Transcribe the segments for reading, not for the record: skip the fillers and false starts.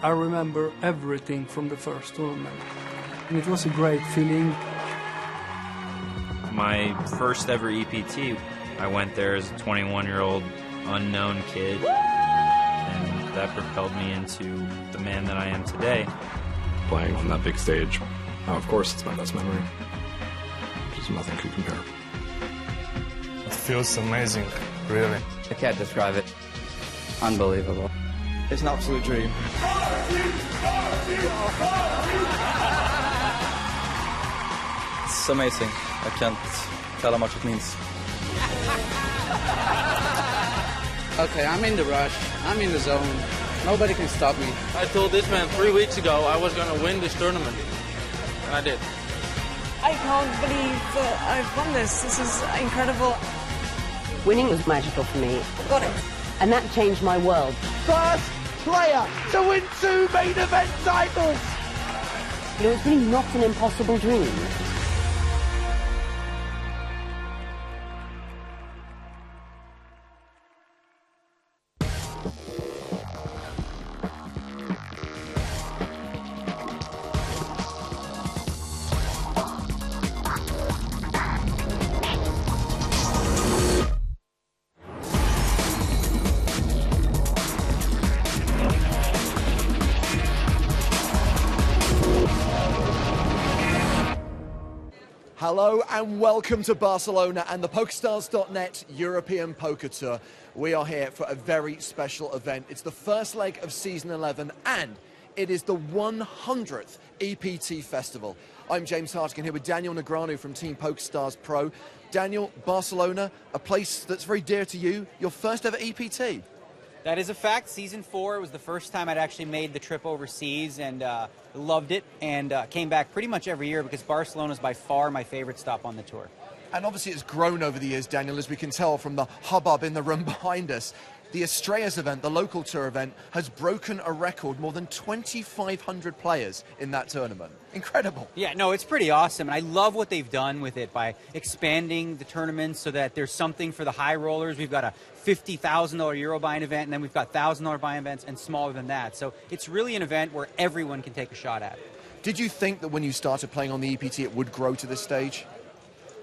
I remember everything from the first tournament. And it was a great feeling. My first ever EPT, I went there as a 21-year-old unknown kid, and that propelled me into the man that I am today. Playing on that big stage, now of course it's my best memory. Just nothing can compare. It feels amazing, really. I can't describe it. Unbelievable. It's an absolute dream. It's amazing. I can't tell how much it means. Okay, I'm in the rush. I'm in the zone. Nobody can stop me. I told this man 3 weeks ago I was going to win this tournament. And I did. I can't believe that I've won this. This is incredible. Winning was magical for me. Got it. And that changed my world. First player to win 2 main event titles. You know, it's really not an impossible dream. Hello and welcome to Barcelona and the PokerStars.net European Poker Tour. We are here for a very special event. It's the first leg of Season 11 and it is the 100th EPT Festival. I'm James Hartigan here with Daniel Negreanu from Team PokerStars Pro. Daniel, Barcelona, a place that's very dear to you, your first ever EPT. That is a fact. Season 4 was the first time I'd actually made the trip overseas and loved it and came back pretty much every year because Barcelona is by far my favorite stop on the tour. And obviously it's grown over the years, Daniel, as we can tell from the hubbub in the room behind us. The Estrellas event, the local tour event, has broken a record, more than 2,500 players in that tournament. Incredible. Yeah, no, it's pretty awesome. And I love what they've done with it by expanding the tournament so that there's something for the high rollers. We've got a $50,000 Euro buy-in event, and then we've got $1,000 buy-in events and smaller than that. So it's really an event where everyone can take a shot at. Did you think that when you started playing on the EPT it would grow to this stage?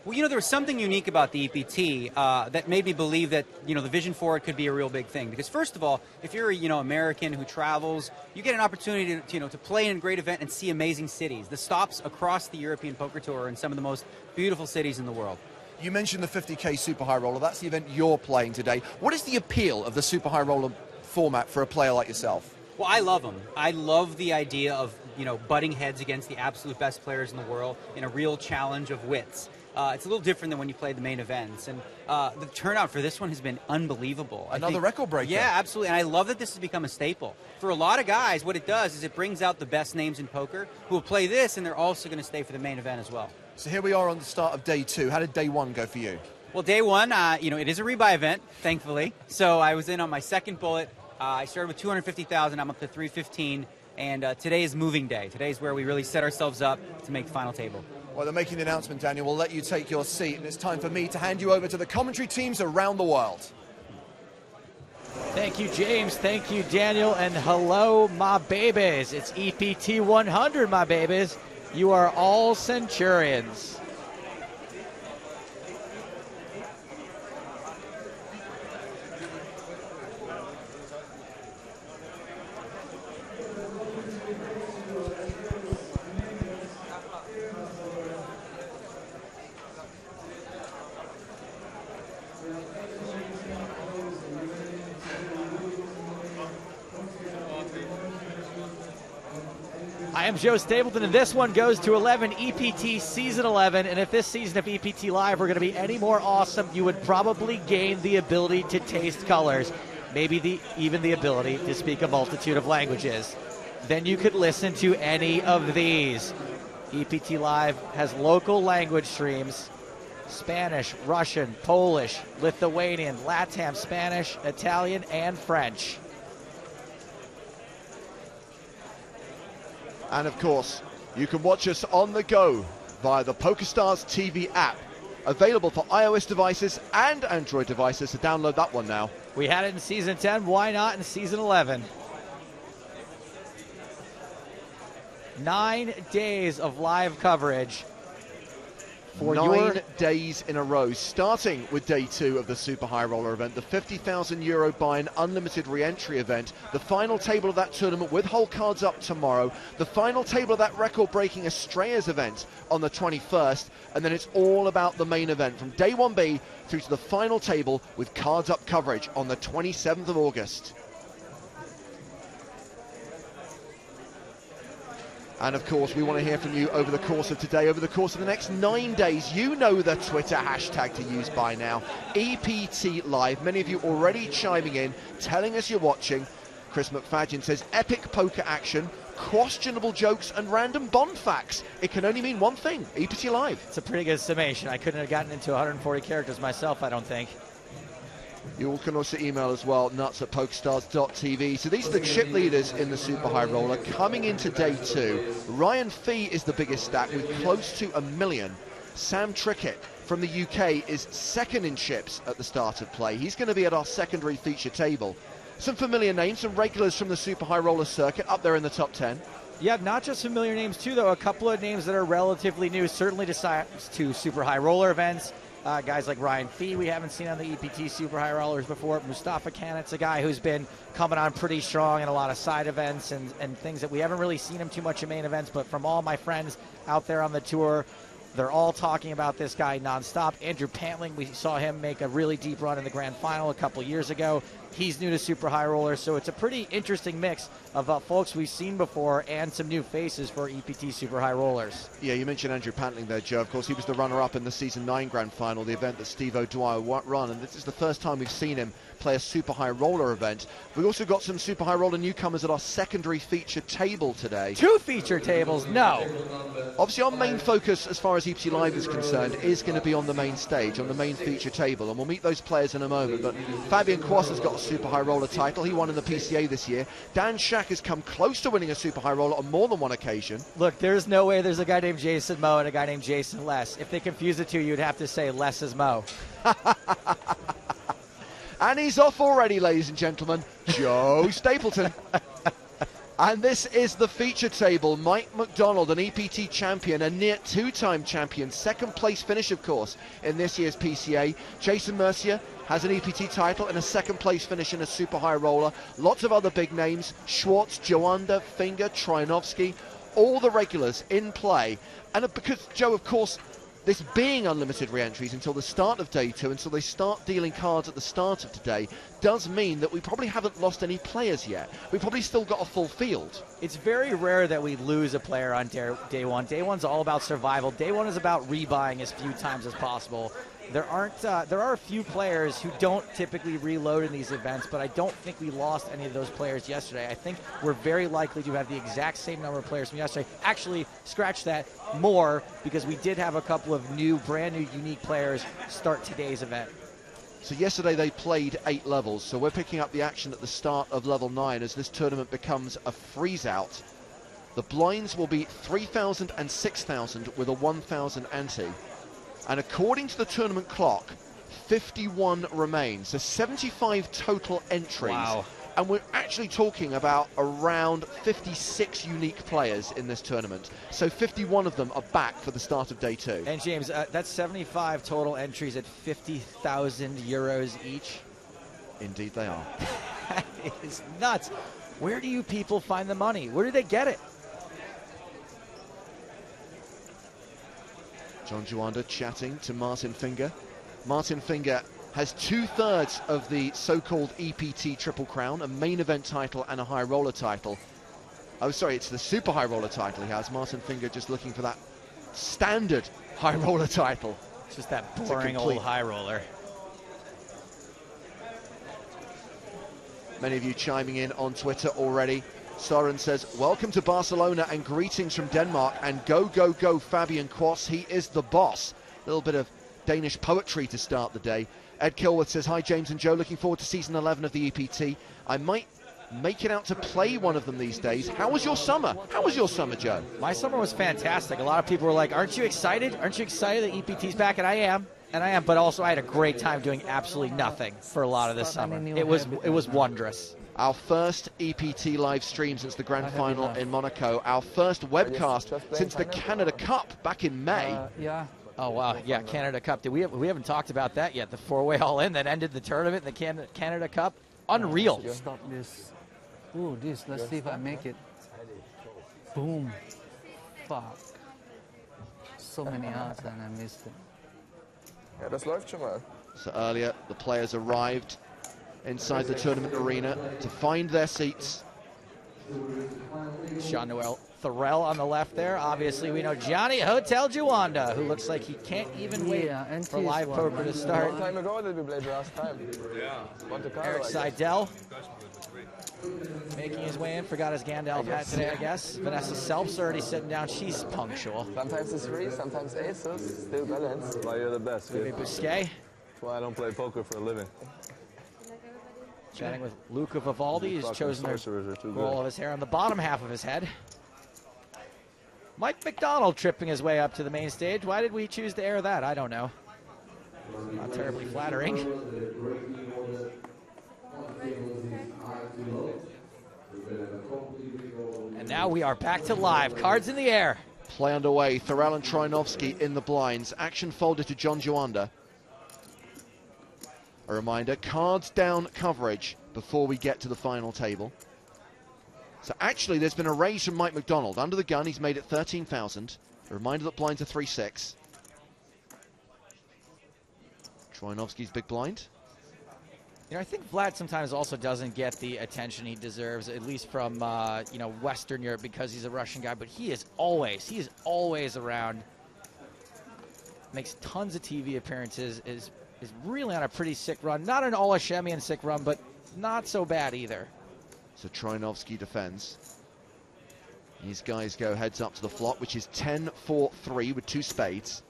Well, you know, there was something unique about the EPT that made me believe that, you know, the vision for it could be a real big thing. Because first of all, if you're a, you know, American who travels, you get an opportunity to, you know, to play in a great event and see amazing cities. The stops across the European Poker Tour are in some of the most beautiful cities in the world. You mentioned the 50K Super High Roller. That's the event you're playing today. What is the appeal of the Super High Roller format for a player like yourself? Well, I love them. I love the idea of, you know, butting heads against the absolute best players in the world in a real challenge of wits. It's a little different than when you play the main events, and the turnout for this one has been unbelievable. Another record breaker. Yeah, absolutely, and I love that this has become a staple. For a lot of guys, what it does is it brings out the best names in poker who will play this, and they're also going to stay for the main event as well. So here we are on the start of day 2. How did day 1 go for you? Well, day 1, you know, it is a rebuy event, thankfully. So I was in on my second bullet. I started with 250,000. I'm up to 315, and today is moving day. Today is where we really set ourselves up to make the final table. Well, they're making the announcement, Daniel. We'll let you take your seat, and it's time for me to hand you over to the commentary teams around the world. Thank you, James. Thank you, Daniel. And hello, my babies. It's EPT 100, my babies. You are all Centurions. I am Joe Stapleton, and this one goes to 11, EPT Season 11. And if this season of EPT Live were going to be any more awesome, you would probably gain the ability to taste colors, maybe even the ability to speak a multitude of languages. Then you could listen to any of these. EPT Live has local language streams: Spanish, Russian, Polish, Lithuanian, Latam, Spanish, Italian, and French. And of course, you can watch us on the go via the PokerStars TV app, available for iOS devices and Android devices, so download that one now. We had it in Season 10, why not in Season 11? 9 days of live coverage for 9 days in a row, starting with day 2 of the Super High Roller event, the €50,000 buy-in unlimited re-entry event, the final table of that tournament with whole cards up tomorrow, the final table of that record-breaking Estrellas event on the 21st, and then it's all about the main event from day 1B through to the final table with cards up coverage on the 27th of August. And of course, we want to hear from you over the course of today, over the course of the next 9 days. You know the Twitter hashtag to use by now, EPT Live. Many of you already chiming in, telling us you're watching. Chris McFadden says, epic poker action, questionable jokes, and random Bond facts. It can only mean one thing, EPT Live. It's a pretty good summation. I couldn't have gotten into 140 characters myself, I don't think. You all can also email as well, nuts@pokerstars.tv. So these are the chip leaders in the Super High Roller coming into day 2. Ryan Fee is the biggest stack with close to $1 million. Sam Trickett from the UK is second in chips at the start of play. He's going to be at our secondary feature table. Some familiar names, some regulars from the Super High Roller circuit up there in the top 10. Yeah, not just familiar names too, though. A couple of names that are relatively new, certainly to Super High Roller events. Guys like Ryan Fee, we haven't seen on the EPT Super High Rollers before. Mustafa Kanat's a guy who's been coming on pretty strong in a lot of side events and things that we haven't really seen him too much in main events. But from all my friends out there on the tour, they're all talking about this guy nonstop. Andrew Pantling, we saw him make a really deep run in the grand final a couple years ago. He's new to Super High Roller, so it's a pretty interesting mix of folks we've seen before and some new faces for EPT Super High Rollers. Yeah, you mentioned Andrew Pantling there, Joe. Of course, he was the runner-up in the Season 9 Grand Final, the event that Steve O'Dwyer ran, and this is the first time we've seen him play a Super High Roller event. We've also got some Super High Roller newcomers at our secondary feature table today. 2 feature tables, no. Obviously, our main focus, as far as EPT Live is concerned, is going to be on the main stage, on the main feature table, and we'll meet those players in a moment. But Fabian Quas has got a Super High Roller title. He won in the PCA this year. Dan Shack has come close to winning a Super High Roller on more than one occasion. Look, there's no way there's a guy named Jason Moe and a guy named Jason Les. If they confuse the two, you'd have to say Les is Moe. And he's off already, ladies and gentlemen. Joe Stapleton. And this is the feature table. Mike McDonald, an EPT champion, a near 2-time champion. Second place finish, of course, in this year's PCA. Jason Mercier has an EPT title and a second place finish in a Super High Roller. Lots of other big names. Schwartz, Joanda, Finger, Trianovsky. All the regulars in play. And because, Joe, of course, this being unlimited re-entries until the start of day 2, until they start dealing cards at the start of today, does mean that we probably haven't lost any players yet. We've probably still got a full field. It's very rare that we lose a player on day 1. Day 1's all about survival. Day 1 is about rebuying as few times as possible. There are a few players who don't typically reload in these events, but I don't think we lost any of those players yesterday. I think we're very likely to have the exact same number of players from yesterday. Actually, scratch that, more, because we did have a couple of brand new, unique players start today's event. So yesterday they played 8 levels, so we're picking up the action at the start of level 9 as this tournament becomes a freeze-out. The blinds will be 3,000 and 6,000 with a 1,000 ante. And according to the tournament clock, 51 remain. So 75 total entries. Wow. And we're actually talking about around 56 unique players in this tournament. So 51 of them are back for the start of day 2. And James, that's 75 total entries at 50,000 euros each. Indeed they are. That is nuts. Where do you people find the money? Where do they get it? John Joanda chatting to Martin Finger. Martin Finger has 2/3 of the so-called EPT Triple Crown, a main event title and a high roller title. Oh, sorry, it's the Super High Roller title he has. Martin Finger just looking for that standard high roller title. It's just that boring old high roller. Many of you chiming in on Twitter already. Soren says, welcome to Barcelona and greetings from Denmark, and go, go, go Fabian Quas, he is the boss. A little bit of Danish poetry to start the day. Ed Kilworth says, hi James and Joe, looking forward to season 11 of the EPT. I might make it out to play one of them these days. How was your summer? How was your summer, Joe? My summer was fantastic. A lot of people were like, aren't you excited? Aren't you excited that EPT's back? And I am. But also I had a great time doing absolutely nothing for a lot of this summer. It was wondrous. Our first EPT live stream since the grand final in Monaco. Our first webcast since the Canada Cup back in May. Yeah. Oh, wow. Yeah, Canada Cup. We haven't talked about that yet. The four-way all-in that ended the tournament, the Canada Cup. Unreal. Stop this. Ooh, this. Let's see if I make it. Boom. Fuck. So many odds and I missed it. Ja, das läuft schon mal. So earlier, the players arrived inside the tournament arena to find their seats. Jean-Noel Thorel on the left there. Obviously, we know Gianni Hotel Juanda, who looks like he can't even wait for live poker to start. Long time ago that we played last time. Yeah. Eric Seidel making his way in. Forgot his Gandalf hat today, I guess. Vanessa Self's already sitting down. She's punctual. Sometimes it's free, sometimes aces. Still balanced. Why you're the best, Louis Bousquet. That's why I don't play poker for a living. Chatting with Luca Vivaldi. He's chosen to grow all of his hair on the bottom half of his head. Mike McDonald tripping his way up to the main stage. Why did we choose to air that? I don't know. Not terribly flattering. And now we are back to live. Cards in the air. Play underway. Thorel and Troianovski in the blinds. Action folded to John Juanda. A reminder, cards down coverage before we get to the final table. So actually, there's been a raise from Mike McDonald. Under the gun, he's made it 13,000. A reminder that blinds are 3-6. Troianovski's big blind. You know, I think Vlad sometimes also doesn't get the attention he deserves, at least from, you know, Western Europe, because he's a Russian guy, but he is always around. Makes tons of TV appearances, is really on a pretty sick run. Not an Olashemian sick run, but not so bad either. So Troianovski defends. These guys go heads up to the flop, which is 10-4-3 with 2 spades.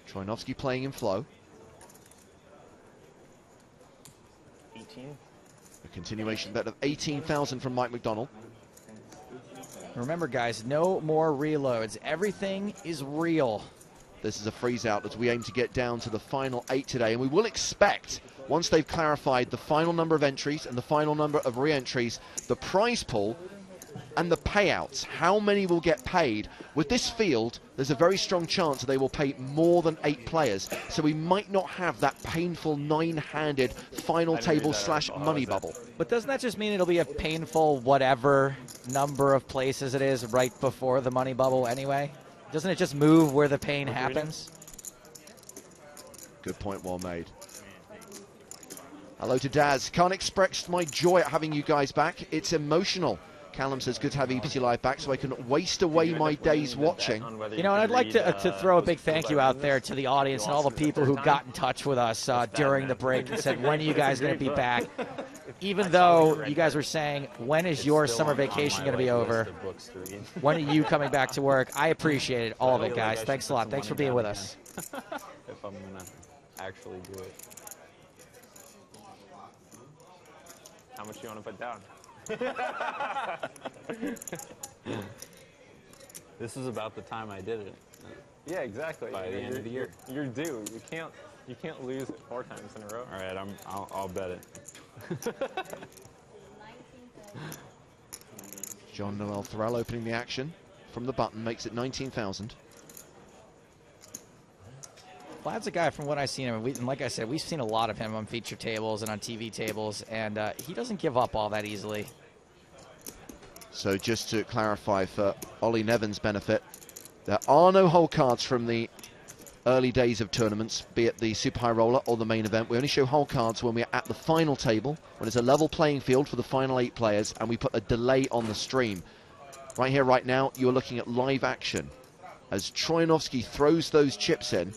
Troianovski playing in flow. 18. A continuation bet of 18,000 from Mike McDonald. Remember, guys, no more reloads. Everything is real. This is a freeze out as we aim to get down to the final 8 today, and we will expect, once they've clarified the final number of entries and the final number of re-entries, the prize pool and the payouts. How many will get paid? With this field, there's a very strong chance that they will pay more than 8 players, so we might not have that painful 9-handed final table / money bubble. But doesn't that just mean it'll be a painful whatever number of places it is right before the money bubble anyway? Doesn't it just move where the pain happens? Good point, well made. Hello to Daz. Can't express my joy at having you guys back. It's emotional. Callum says, good to have EPT Live back so I can waste away my days watching. You know, and I'd like to throw a big thank you out there to the audience and all the people who got in touch with us during the break and said, when are you guys going to be back? Even though you guys were saying, when is your summer vacation going to be over? When are you coming back to work? I appreciate it, all of it, guys. Thanks a lot. Thanks for being with us. If I'm going to actually do it. How much do you want to put down? This is about the time I did it. Yeah, exactly. By the end of the year. You're due. You can't lose it 4 times in a row. All right, I'll bet it. Jean-Noel Thorel opening the action from the button, makes it 19,000. Vlad's a guy, from what I've seen him, and like I said, we've seen a lot of him on feature tables and on TV tables, and he doesn't give up all that easily. So just to clarify for Ollie Nevin's benefit, there are no hole cards from the early days of tournaments, be it the Super High Roller or the main event. We only show hole cards when we're at the final table, when it's a level playing field for the final 8 players, and we put a delay on the stream. Right here, right now, you're looking at live action as Troianovski throws those chips in.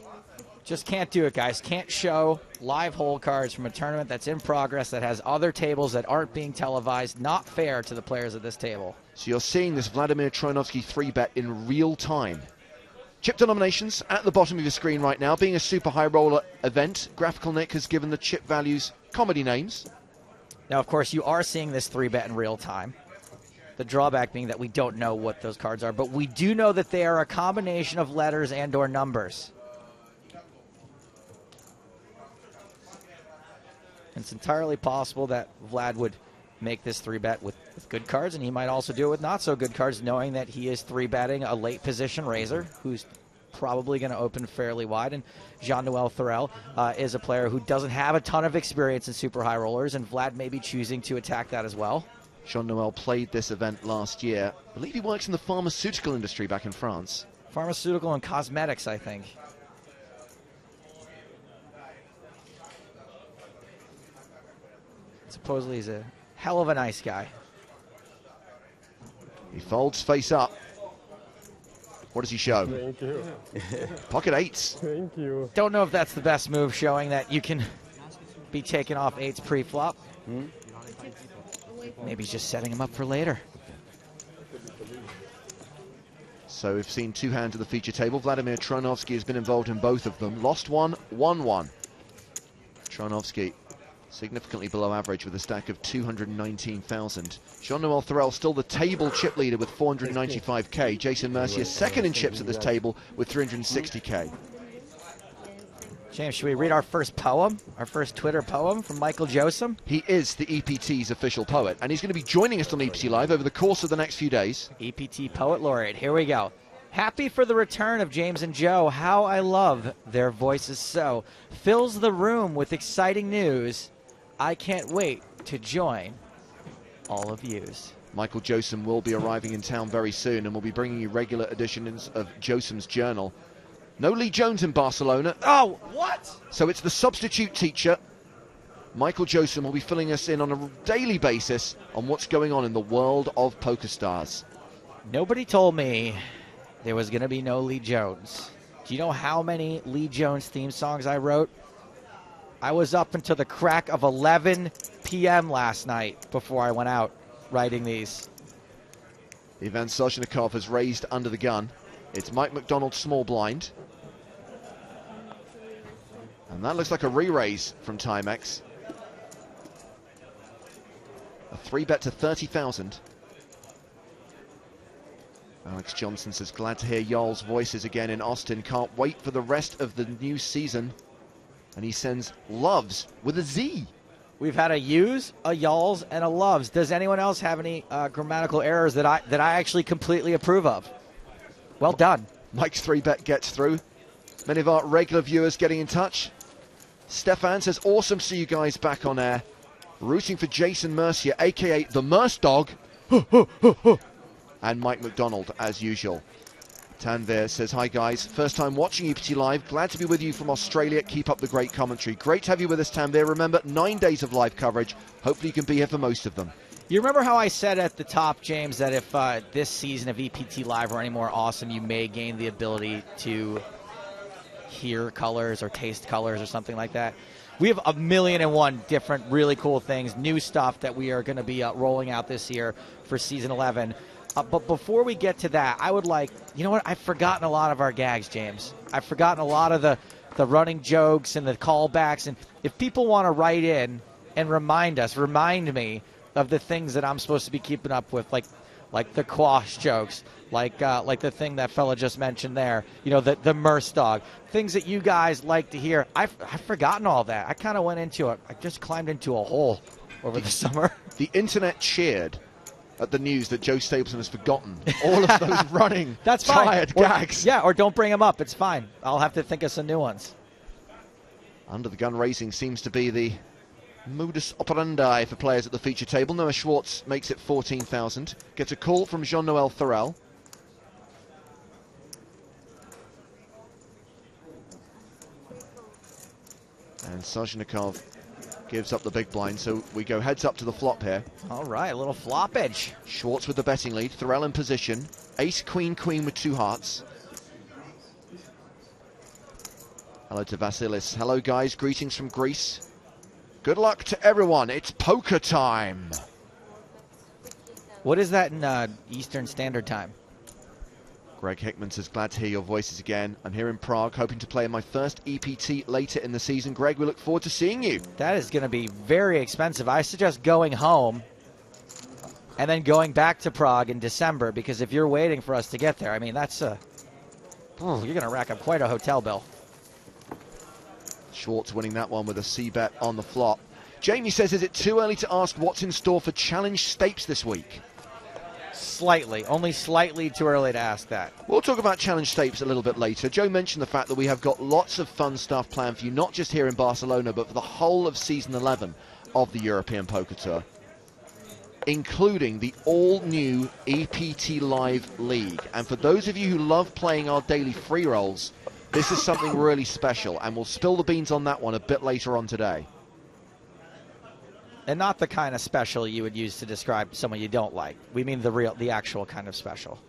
Just can't do it, guys. Can't show live hole cards from a tournament that's in progress, that has other tables that aren't being televised. Not fair to the players at this table. So you're seeing this Vladimir Troianovski 3-bet in real time. Chip denominations at the bottom of your screen right now. Being a Super High Roller event, Graphical Nick has given the chip values comedy names. Now, of course, you are seeing this 3-bet in real time. The drawback being that we don't know what those cards are, but we do know that they are a combination of letters and or numbers. It's entirely possible that Vlad would make this 3-bet with good cards, and he might also do it with not so good cards, knowing that he is 3-betting a late position raiser who's probably going to open fairly wide. And Jean-Noel Thorel is a player who doesn't have a ton of experience in super high rollers, and Vlad may be choosing to attack that as well. Jean-Noel played this event last year. I believe he works in the pharmaceutical industry back in France. Pharmaceutical and cosmetics, I think. Supposedly he's a hell of a nice guy. He folds face up. What does he show? Thank you. Pocket eights. Thank you. Don't know if that's the best move, showing that you can be taking off eights pre-flop. Maybe he's just setting him up for later. So we've seen two hands at the feature table. Vladimir Troianovski has been involved in both of them. Lost one, won one. Troianovski significantly below average with a stack of 219,000. Jean-Noel Thorel still the table chip leader with 495k. Jason Mercier second in chips at this table with 360k. James, should we read our first poem, our first Twitter poem from Michael Josem? He is the EPT's official poet, and he's going to be joining us on EPT Live over the course of the next few days. EPT Poet Laureate, here we go. Happy for the return of James and Joe. How I love their voices so. Fills the room with exciting news. I can't wait to join all of yous. Michael Josem will be arriving in town very soon, and we'll be bringing you regular editions of Josem's Journal. No Lee Jones in Barcelona. Oh, what? So it's the substitute teacher. Michael Josem will be filling us in on a daily basis on what's going on in the world of PokerStars. Nobody told me there was going to be no Lee Jones. Do you know how many Lee Jones theme songs I wrote? I was up until the crack of 11 p.m. last night before I went out writing these. Ivan Sozhnikov has raised under the gun. It's Mike McDonald small blind. And that looks like a re-raise from Timex. A 3-bet to 30,000. Alex Johnson says, glad to hear Jarl's voices again in Austin. Can't wait for the rest of the new season. And he sends loves with a Z. We've had a U's, a y'alls, and a loves. Does anyone else have any grammatical errors that I actually completely approve of? Well done. Mike's 3-bet gets through. Many of our regular viewers getting in touch. Stefan says, awesome to see you guys back on air. Rooting for Jason Mercier, a.k.a. the Merce Dog. And Mike McDonald, as usual. Tanvir says, hi guys, first time watching EPT Live, glad to be with you from Australia, keep up the great commentary. Great to have you with us, Tanvir. Remember, 9 days of live coverage, hopefully you can be here for most of them. You remember how I said at the top, James, that if this season of EPT Live were any more awesome, you may gain the ability to hear colors or taste colors or something like that? We have 1,000,001 different really cool things, new stuff that we are going to be rolling out this year for Season 11. But before we get to that, I would like, you know what, I've forgotten a lot of our gags, James. I've forgotten a lot of the running jokes and the callbacks. And if people want to write in and remind me of the things that I'm supposed to be keeping up with, like the quash jokes, like the thing that fella just mentioned there, you know, the Merce Dog, things that you guys like to hear. I've forgotten all that. I kind of went into it. I just climbed into a hole over the summer. The internet cheered at the news that Joe Stapleton has forgotten all of those running, That's tired fine. gags. Or don't bring them up. It's fine. I'll have to think of some new ones. Under the gun racing seems to be the modus operandi for players at the feature table. Noah Schwartz makes it 14,000. Gets a call from Jean-Noel Thorel. And Sozhnikov gives up the big blind, so we go heads up to the flop here. All right, a little floppage. Schwartz with the betting lead, Thorel in position. Ace, queen, queen with 2 hearts. Hello to Vasilis. Hello guys, greetings from Greece. Good luck to everyone, it's poker time. What is that in Eastern Standard Time? Greg Hickman says, glad to hear your voices again. I'm here in Prague, hoping to play in my first EPT later in the season. Greg, we look forward to seeing you. That is going to be very expensive. I suggest going home and then going back to Prague in December, because if you're waiting for us to get there, I mean, that's you're going to rack up quite a hotel bill. Schwartz winning that one with a C-bet on the flop. Jamie says, is it too early to ask what's in store for Challenge Stapes this week? Slightly. Only slightly too early to ask that. We'll talk about Challenge Stapes a little bit later. Joe mentioned the fact that we have got lots of fun stuff planned for you, not just here in Barcelona, but for the whole of Season 11 of the European Poker Tour, including the all-new EPT Live League. And for those of you who love playing our daily free rolls, this is something really special, and we'll spill the beans on that one a bit later on today. And not the kind of special you would use to describe someone you don't like. We mean the actual kind of special.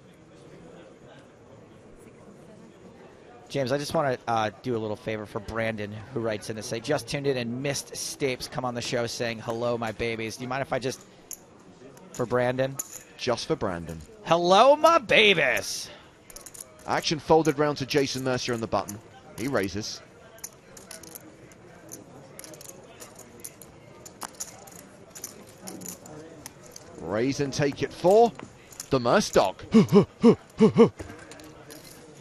James, I just want to do a little favor for Brandon, who writes in to say, just tuned in and missed Stapes come on the show saying, hello, my babies. Do you mind if I just, for Brandon? Just for Brandon. Hello, my babies. Action folded round to Jason Mercier on the button. He raises. Raise and take it for the Merstock.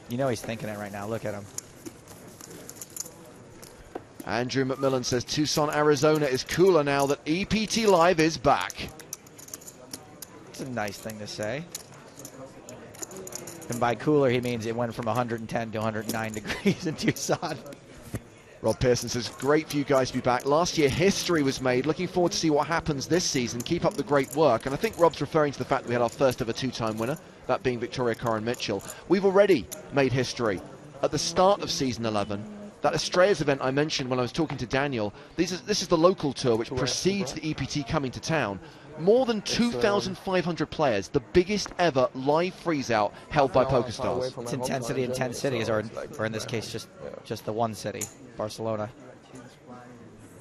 You know he's thinking it right now. Look at him. Andrew McMillan says Tucson, Arizona is cooler now that EPT Live is back. It's a nice thing to say. And by cooler, he means it went from 110 to 109 degrees in Tucson. Rob Pearson says, great for you guys to be back. Last year, history was made. Looking forward to see what happens this season. Keep up the great work. And I think Rob's referring to the fact that we had our first ever two-time winner, that being Victoria Coren Mitchell. We've already made history. At the start of Season 11, that Estrellas event I mentioned when I was talking to Daniel, this is the local tour which precedes the EPT coming to town. More than 2,500 players, the biggest ever live freeze-out held by PokerStars. It's intensity in 10 cities, or in this case, just the one city, Barcelona.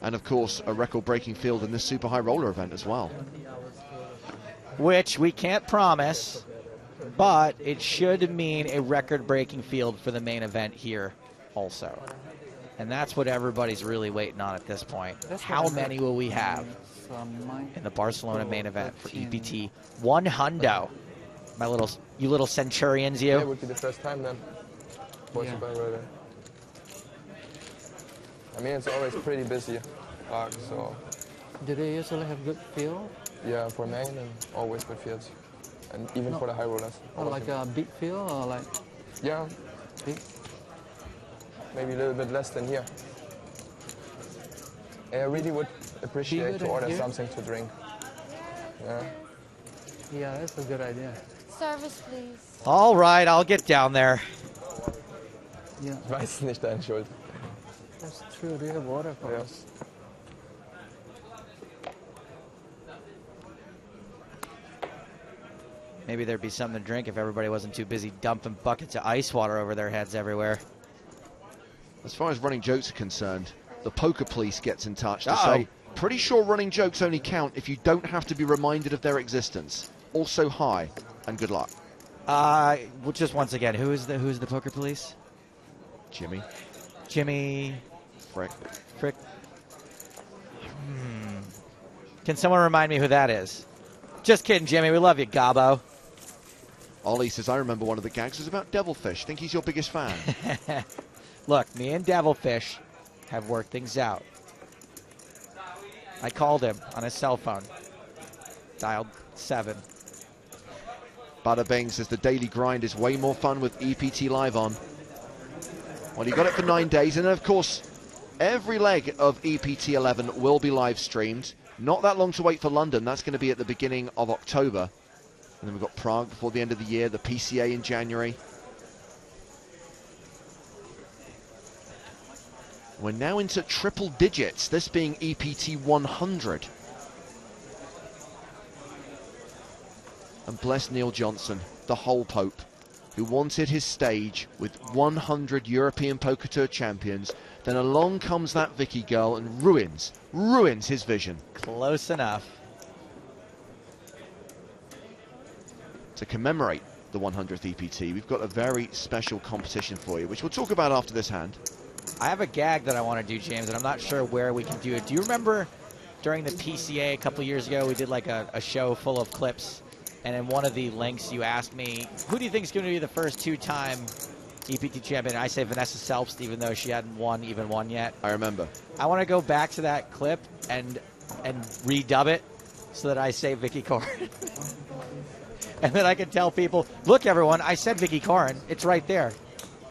And of course, a record-breaking field in this Super High Roller event as well. Which we can't promise, but it should mean a record-breaking field for the main event here also. And that's what everybody's really waiting on at this point. How many will we have in the Barcelona main event for EPT 100? You little centurions, you. Yeah, it would be the first time then. Yeah. I mean, it's always pretty busy, so. Do they usually have good field? Yeah, for main and always good fields, and even for the high rollers. Or like a big field, or like? Yeah. Big. Maybe a little bit less than here. I really would appreciate to order something to drink. Yeah. Yeah, that's a good idea. Service, please. All right, I'll get down there. Yeah. Ich weiß nicht, deine Schuld. That's true. Do you have water for us? Maybe there'd be something to drink if everybody wasn't too busy dumping buckets of ice water over their heads everywhere. As far as running jokes are concerned, the Poker Police gets in touch to say, pretty sure running jokes only count if you don't have to be reminded of their existence. Also, hi, and good luck. Well, just once again, who's the Poker Police? Jimmy. Frick. Can someone remind me who that is? Just kidding, Jimmy. We love you, Gabo. Ollie says, I remember one of the gags was about Devilfish. Think he's your biggest fan. Look, me and Devilfish have worked things out. I called him on his cell phone. Dialed 7. Bada Bing says the daily grind is way more fun with EPT Live on. Well, you got it for 9 days, and of course, every leg of EPT 11 will be live streamed. Not that long to wait for London. That's going to be at the beginning of October. And then we've got Prague before the end of the year, the PCA in January. We're now into triple digits, this being EPT 100. And bless Neil Johnson, the whole Pope, who wanted his stage with 100 European Poker Tour champions. Then along comes that Vicky girl and ruins his vision. Close enough. To commemorate the 100th EPT, we've got a very special competition for you, which we'll talk about after this hand. I have a gag that I want to do, James, and I'm not sure where we can do it. Do you remember during the PCA a couple years ago, we did like a show full of clips, and in one of the links you asked me, who do you think is going to be the first two-time EPT champion? I say Vanessa Selbst, even though she hadn't won even one yet. I remember. I want to go back to that clip and and redub it so that I say Vicky Corin. And then I can tell people, look, everyone, I said Vicky Corin. It's right there.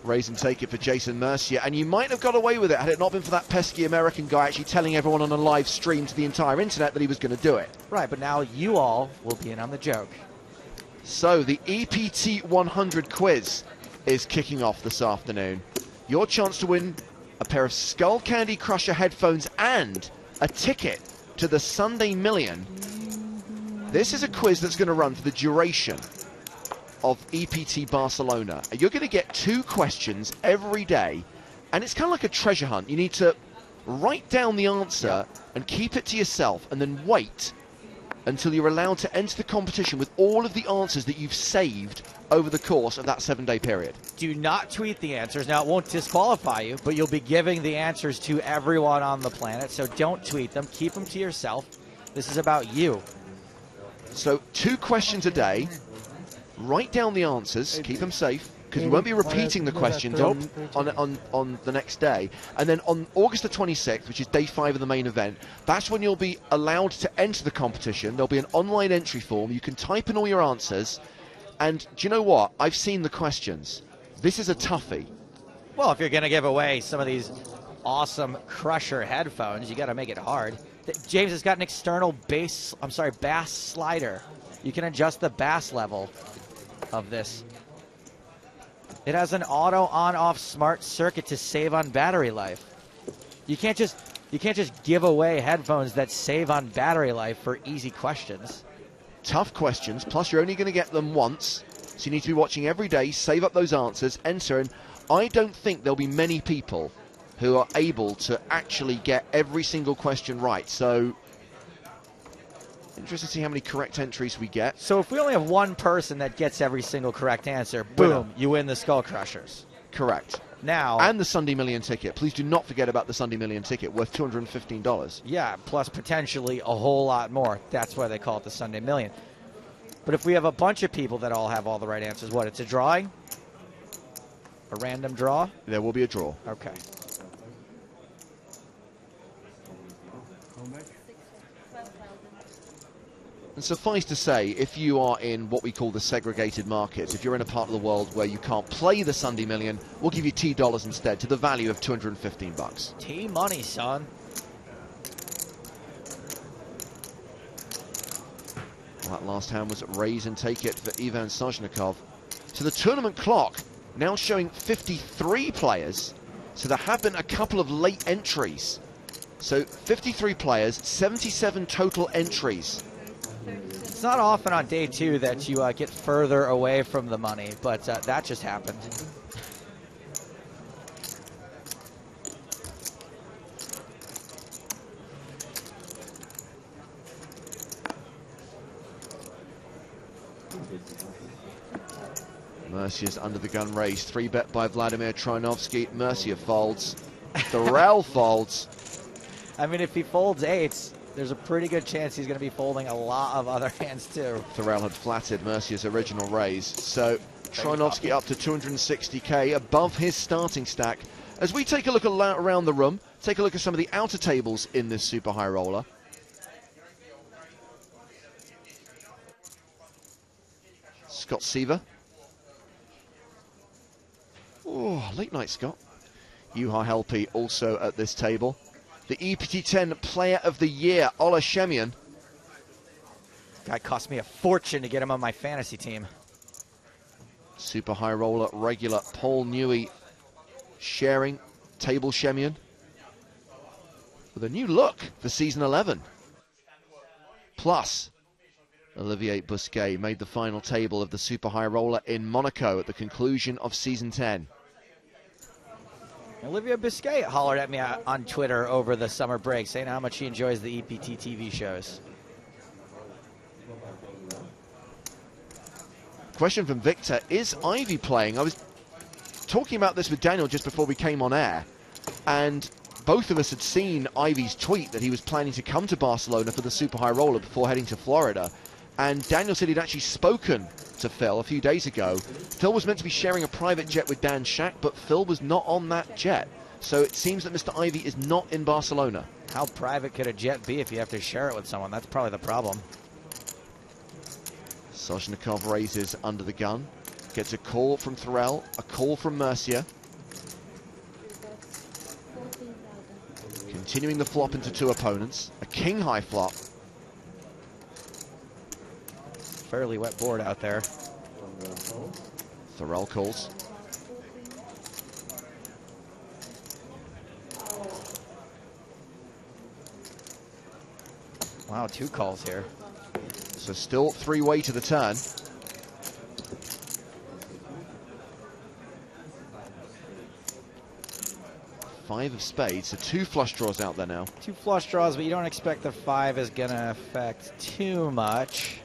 Raise and take it for Jason Mercier, and you might have got away with it had it not been for that pesky American guy actually telling everyone on a live stream to the entire internet that he was going to do it. Right, but now you all will be in on the joke. So the EPT 100 quiz is kicking off this afternoon. Your chance to win a pair of Skull Candy Crusher headphones and a ticket to the Sunday Million. This is a quiz that's going to run for the duration of EPT Barcelona. You're going to get 2 questions every day, and it's kind of like a treasure hunt. You need to write down the answer and keep it to yourself, and then wait until you're allowed to enter the competition with all of the answers that you've saved over the course of that 7-day period. Do not tweet the answers. Now, it won't disqualify you, but you'll be giving the answers to everyone on the planet, so don't tweet them. Keep them to yourself. This is about you. So 2 questions a day. Write down the answers, keep them safe, because we won't be repeating the questions on the next day. And then on August the 26th, which is day 5 of the main event, that's when you'll be allowed to enter the competition. There'll be an online entry form. You can type in all your answers. And do you know what? I've seen the questions. This is a toughie. Well, if you're going to give away some of these awesome Crusher headphones, you got to make it hard. James has got an external bass slider. You can adjust the bass level of this. It has an auto on-off smart circuit to save on battery life. You can't just give away headphones that save on battery life for easy questions. Tough questions, plus you're only going to get them once, so you need to be watching every day, save up those answers, enter, and I don't think there'll be many people who are able to actually get every single question right. So, interested to see how many correct entries we get. So if we only have one person that gets every single correct answer, boom, you win the Skull Crushers. Correct. Now, and the Sunday Million ticket. Please do not forget about the Sunday Million ticket, worth $215. Yeah, plus potentially a whole lot more. That's why they call it the Sunday Million. But if we have a bunch of people that all have all the right answers, what, it's a drawing? A random draw? There will be a draw. Okay. And suffice to say, if you are in what we call the segregated markets, if you're in a part of the world where you can't play the Sunday Million, we'll give you $T instead to the value of $215. T-money, son. Well, that last hand was raise and take it for Ivan Sajnikov. So the tournament clock now showing 53 players. So there have been a couple of late entries. So 53 players, 77 total entries. It's not often on day 2 that you get further away from the money, but that just happened. Mercier's under the gun race. 3-bet by Vladimir Trinovsky. Mercier folds. Thorell folds. I mean, if he folds 8s, there's a pretty good chance he's going to be folding a lot of other hands too. Thorell had flattered Mercier's original raise. So Trinovsky up to 260k, above his starting stack. As we take a look around the room, take a look at some of the outer tables in this Super High Roller. Scott Seaver. Oh, late night, Scott. Juha Helppi also at this table. The EPT 10 Player of the Year, Ola Shemian. Guy cost me a fortune to get him on my fantasy team. Super High Roller regular Paul Newey sharing table Shemian with a new look for season 11. Plus, Olivier Busquet made the final table of the Super High Roller in Monaco at the conclusion of season 10. Olivier Busquet hollered at me on Twitter over the summer break, saying how much he enjoys the EPT TV shows. Question from Victor, is Ivy playing? I was talking about this with Daniel just before we came on air, and both of us had seen Ivy's tweet that he was planning to come to Barcelona for the Super High Roller before heading to Florida. And Daniel said he'd actually spoken to Phil a few days ago. Phil was meant to be sharing a private jet with Dan Shack, but Phil was not on that jet. So it seems that Mr. Ivy is not in Barcelona. How private could a jet be if you have to share it with someone? That's probably the problem. Sozhnikov raises under the gun. Gets a call from Thorell, a call from Mercier. Continuing the flop into two opponents. A king high flop. Fairly wet board out there. Thorell calls. Wow, 2 calls here. So still 3-way to the turn. Five of spades, so 2 flush draws out there now. 2 flush draws, but you don't expect the 5 is going to affect too much.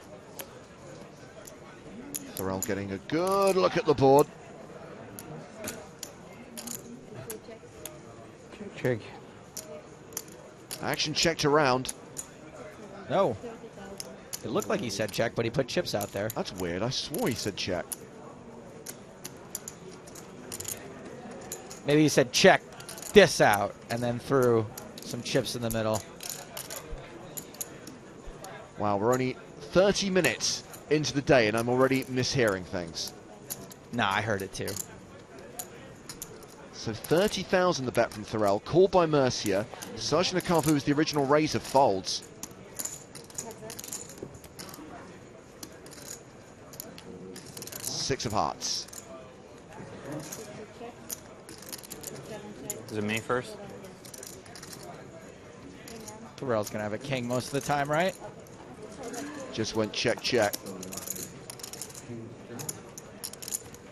Thorell getting a good look at the board. Check. Action checked around. No. It looked like he said check, but he put chips out there. That's weird. I swore he said check. Maybe he said check this out and then threw some chips in the middle. Wow, we're only 30 minutes into the day and I'm already mishearing things. Nah, I heard it too. So 30,000 the bet from Thorell, called by Mercier. Sozhnikov, who was the original raiser, folds. Six of hearts. Is it me first? Thorell's going to have a king most of the time, right? Just went check, check.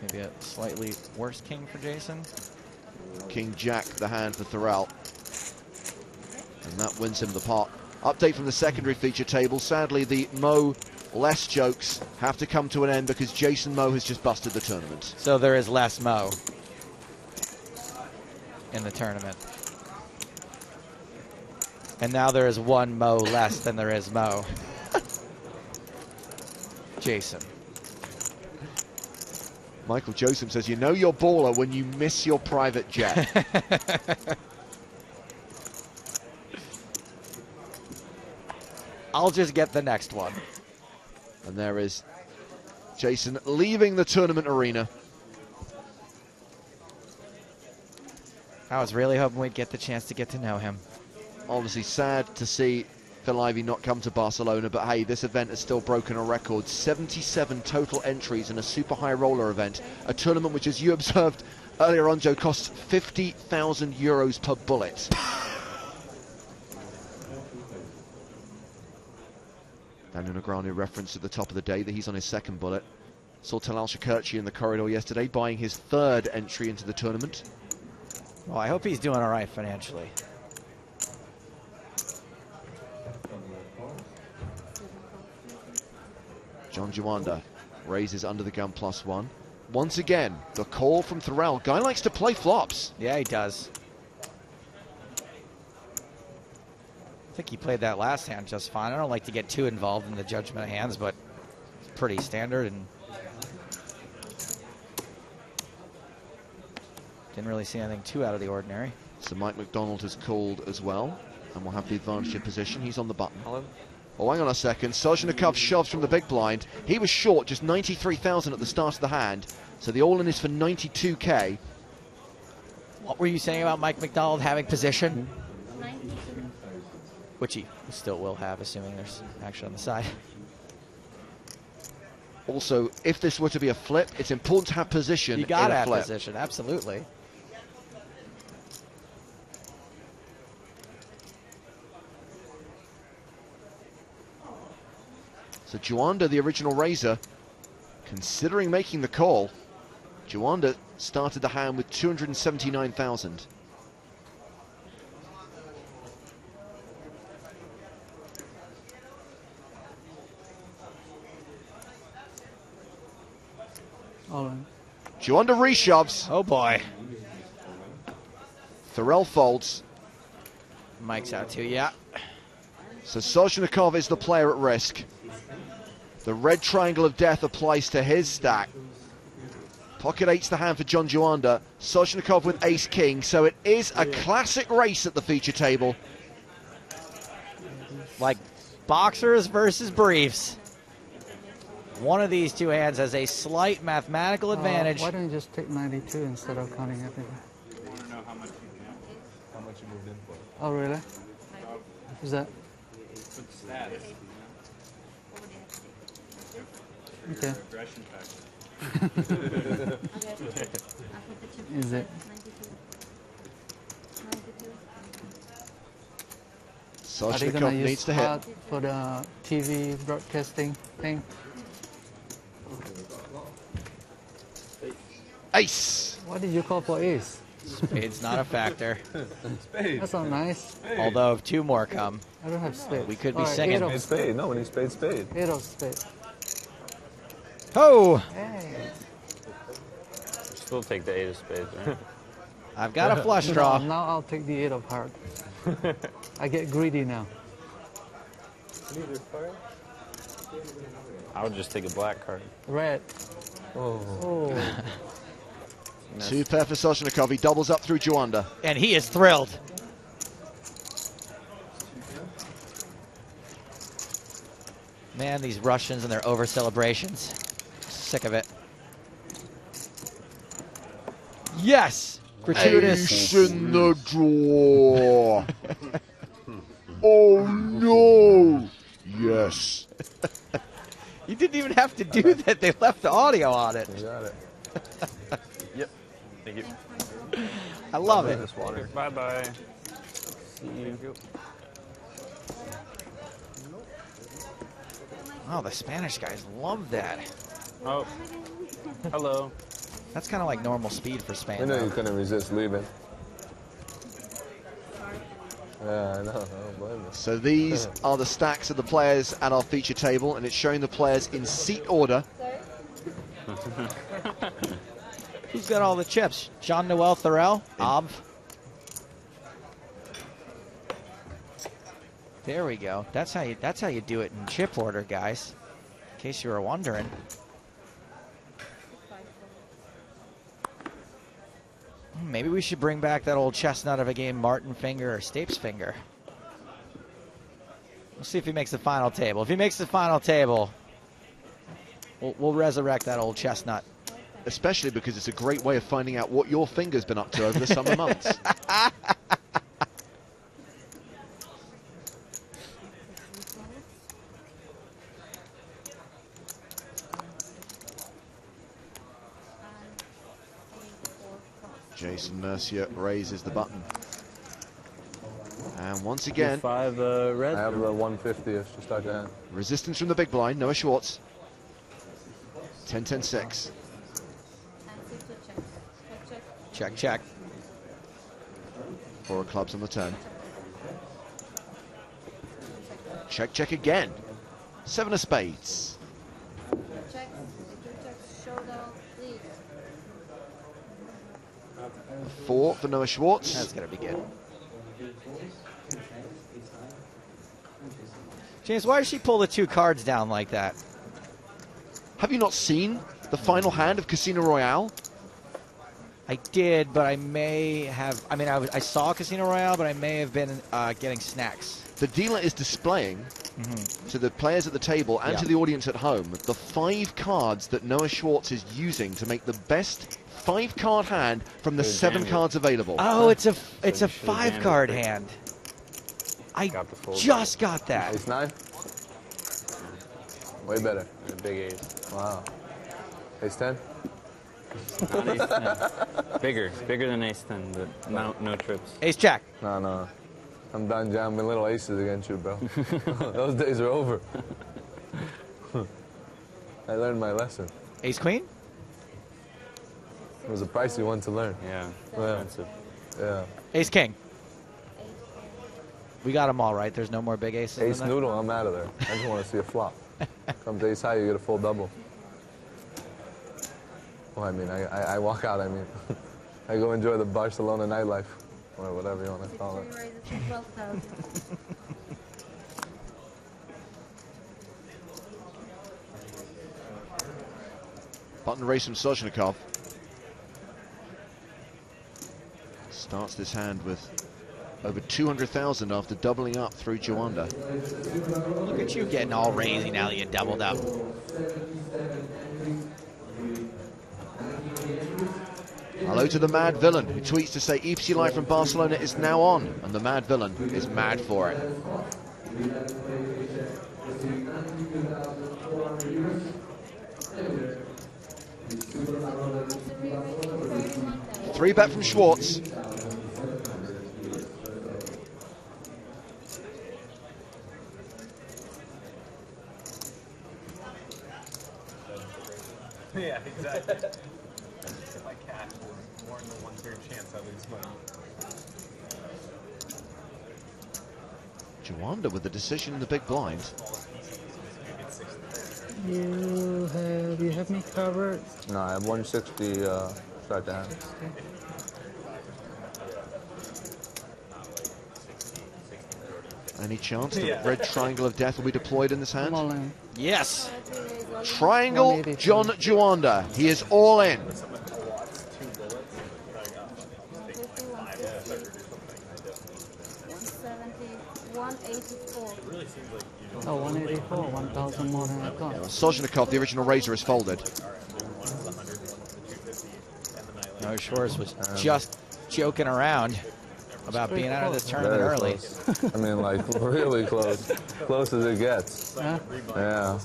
Maybe a slightly worse king for Jason. King Jack, the hand for Thorell. And that wins him the pot. Update from the secondary feature table. Sadly, the Mo less jokes have to come to an end because Jason Mo has just busted the tournament. So there is less Mo in the tournament. And now there is 1 Mo less than there is Mo. Jason. Michael Joseph says, you know you're baller when you miss your private jet. I'll just get the next one. And there is Jason leaving the tournament arena. I was really hoping we'd get the chance to get to know him. Obviously sad to see Phil Ivey not come to Barcelona, but hey, this event has still broken a record. 77 total entries in a super high roller event. A tournament which, as you observed earlier on, Joe, costs 50,000 euros per bullet. Daniel Negreanu referenced at the top of the day that he's on his second bullet. Saw Talal Shakurchi in the corridor yesterday buying his 3rd entry into the tournament. Well, I hope he's doing all right financially. John Juanda raises under the gun +1. Once again, the call from Thorell. Guy likes to play flops. Yeah, he does. I think he played that last hand just fine. I don't like to get too involved in the judgment of hands, but it's pretty standard and didn't really see anything too out of the ordinary. So Mike McDonald has called as well and will have the advantage of position. He's on the button. Oh, hang on a second. Sozhnikov shoves from the big blind. He was short, just 93,000 at the start of the hand. So the all-in is for 92K. What were you saying about Mike McDonald having position? Which he still will have, assuming there's action on the side. Also, if this were to be a flip, it's important to have position. You got to have flip. position, absolutely. So Juanda, the original raiser, considering making the call. Juanda started the hand with 279,000. Juanda reshoves. Oh boy. Thorell folds. Mike's out too, yeah. So Sozhnikov is the player at risk. The red triangle of death applies to his stack. Pocket 8's the hand for John Juanda. Sozhnikov with ace-king, so it is a classic race at the feature table. like boxers versus briefs. One of these two hands has a slight mathematical advantage. Why don't you just take 92 instead of counting everything? I want to know how much you moved in for. Oh, really? Is that? For the status. Okay. Regression factor. Is it? Are they gonna Soshnikov use needs to hit. card for the TV broadcasting thing? Ace. What did you call for ace? Spade's not a factor. Spade. That's not nice. Spade. Although if two more come, I don't have spade. we could be All right, singing. eight of Spade. No, when he spade, spade. Eight of spade. Oh! Hey. Still take the 8 of spades, right? I've got a flush draw. No, now I'll take the 8 of heart. I get greedy now. I would just take a black card. Red. Oh. Two pair for Soshnikov. He doubles up through Juanda. And he is thrilled. Man, these Russians and their over celebrations. Sick of it. Yes! Gratuitous. Ace in the draw. Oh no! Yes. You didn't even have to do that. They left the audio on it. You got it. Yep. Thank you. I love it. This water. Bye-bye. See you. Oh, the Spanish guys love that. Oh. Hello. That's kind of like normal speed for Spain. I know though. you couldn't resist leaving. Yeah, I know. I don't blame you. So these are the stacks of the players at our feature table, and it's showing the players in seat order. Who's got all the chips? Jean-Noel Thorel? Ob. There we go. That's how you do it in chip order, guys. In case you were wondering. Maybe we should bring back that old chestnut of a game, Martin Finger or Stapes Finger. We'll see if he makes the final table. If he makes the final table, we'll resurrect that old chestnut. Especially because it's a great way of finding out what your finger's been up to over the summer months. Jason Mercier raises the button. And once again, 5 red. I have the 150 just like that. resistance from the big blind, Noah Schwartz. 10-10-6. Check, check. 4 of clubs on the turn. Check, check again. 7 of spades. Four for Noah Schwartz. That's going to be good. James, why did she pull the 2 cards down like that? Have you not seen the final hand of Casino Royale? I did, but I may have... I mean, I saw Casino Royale, but I may have been getting snacks. The dealer is displaying to the players at the table and to the audience at home the 5 cards that Noah Schwartz is using to make the best 5-card hand from the 7 cards available. Oh, it's a 5-card hand. I just got that. Ace 9? Way better. A big ace. Wow. Ace 10? Not ace 10. Bigger than ace 10, but no trips. Ace jack. No. I'm done jamming little aces against you, bro. Those days are over. I learned my lesson. Ace queen? It was a pricey one to learn. Yeah, expensive. Yeah. Ace king. We got them all right. There's no more big aces. Ace in there? noodle, I'm out of there. I just want to see a flop. Comes ace high, you get a full double. Well, I mean, I walk out, I mean. I go enjoy the Barcelona nightlife, or whatever you want to call it. Button race from Soshnikov. Starts this hand with over 200,000 after doubling up through Juanda. Look at you getting all raisy now that you doubled up. Hello to the Mad Villain, who tweets to say EPT Live from Barcelona is now on, and the Mad Villain is mad for it. Three bet from Schwartz. Yeah, exactly. If I cash, there's more than a 1/3 chance I lose money. Juanda with the decision in the big blind. You have me covered. No, I have 160 start to hand. Any chance the red triangle of death will be deployed in this hand? Come on in. Yes. Triangle John Juanda. He is all in. Oh, 184, 1,000 more than I thought. Sozhnikov, the original Razor, is folded. No, Schwartz was just joking around about being out of this tournament early. I mean, like, really close. Close as it gets. Huh? Yeah.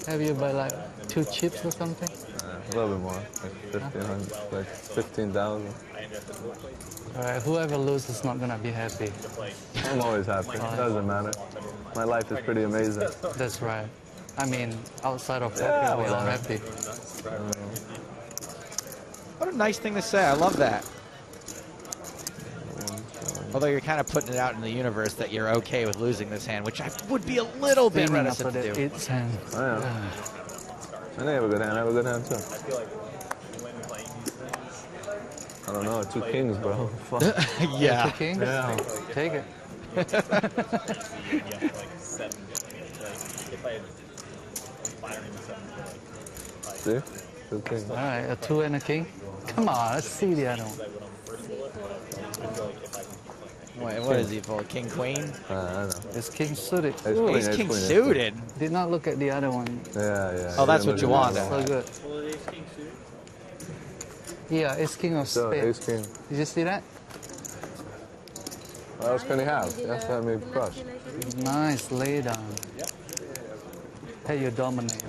Have you by like 2 chips or something? A little bit more. Like 1,500, like 15,000. All right, whoever loses is not gonna be happy. I'm always happy. It doesn't matter. My life is pretty amazing. That's right. I mean, outside of poker, we are happy. What a nice thing to say. I love that. Although you're kind of putting it out in the universe that you're okay with losing this hand, which I would be a little bit reticent to do. It's hand. And they have a good hand. I have a good hand, too. I don't know. 2 kings, bro. Fuck. Yeah. 2 kings? Yeah. Take it. See? 2 kings. All right, a 2 and a king. Come on, let's see the other one. Wait, what is he for? King, queen? I know. It's king suited. Ace king suited? Did not look at the other one. Yeah. Oh, that's what you want. So good. Yeah, ace king of spades. Ace king. Did you see that? What else can he have? That's what I made crush. Nice lay down. Hey, you dominate.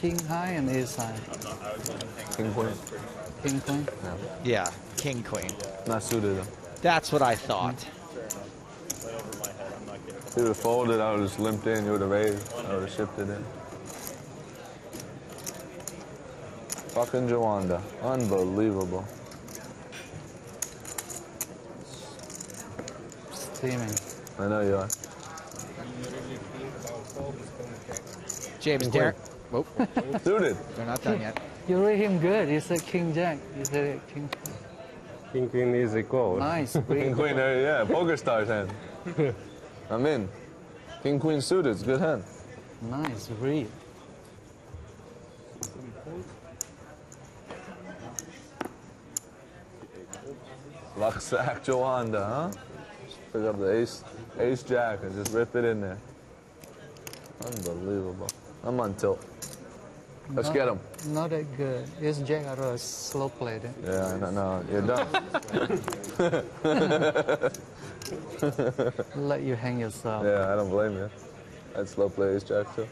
King high and ace high. King queen. King queen? Yeah, king queen. Not suited though. That's what I thought. If you would have folded, I would have just limped in. You would have raised. I would have shifted in. Fucking Juanda. Unbelievable. Steaming. I know you are. James Derek. Whoa. Suited. They're not done yet. You read him good. You said king jack. You said it king. King queen is equal. Nice. King queen, yeah, poker stars hand. I'm in. King queen suited, it's a good hand. Nice read. Luck sack Juanda, huh? Pick up the ace jack and just rip it in there. Unbelievable. I'm on tilt. Let's get him. Not that good. Ace jack out of a slow play then. Yeah, no, you're done. Let you hang yourself. Yeah, I don't blame you. I'd slow play ace jack too.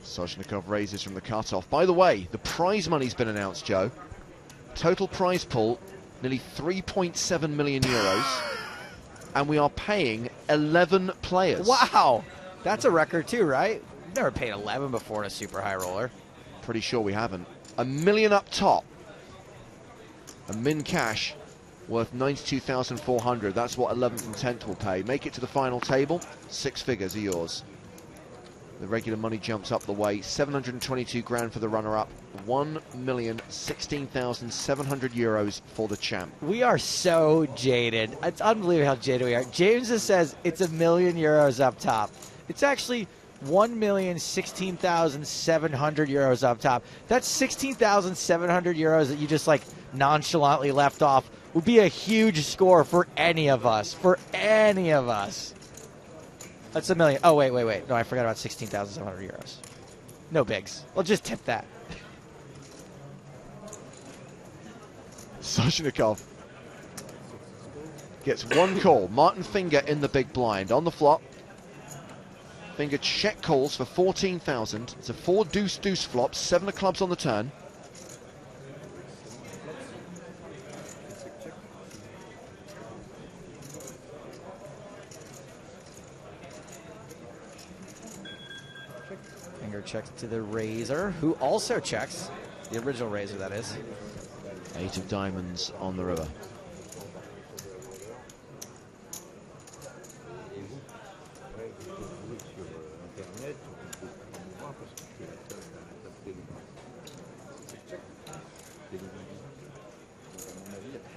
Sozhnikov raises from the cutoff. By the way, the prize money's been announced, Joe. Total prize pool, nearly 3.7 million euros. And we are paying 11 players. Wow! That's a record too, right? We've never paid 11 before in a super high roller. Pretty sure we haven't. $1 million up top. And min cash worth 92,400. That's what 11th and 10th will pay. Make it to the final table. 6 figures are yours. The regular money jumps up the way. 722 grand for the runner-up. 1,016,700 euros for the champ. We are so jaded. It's unbelievable how jaded we are. James just says it's €1 million up top. It's actually 1,016,700 euros up top. That's 16,700 euros that you just like nonchalantly left off. Would be a huge score for any of us. For any of us. That's a million. Oh, wait. No, I forgot about 16,700 euros. No bigs. We'll just tip that. Soshnikov gets one call. Martin Finger in the big blind. On the flop, Finger check calls for 14,000. It's a 4 deuce flop, 7 of clubs on the turn. Finger checks to the Razor, who also checks. The original Razor, that is. 8 of diamonds on the river.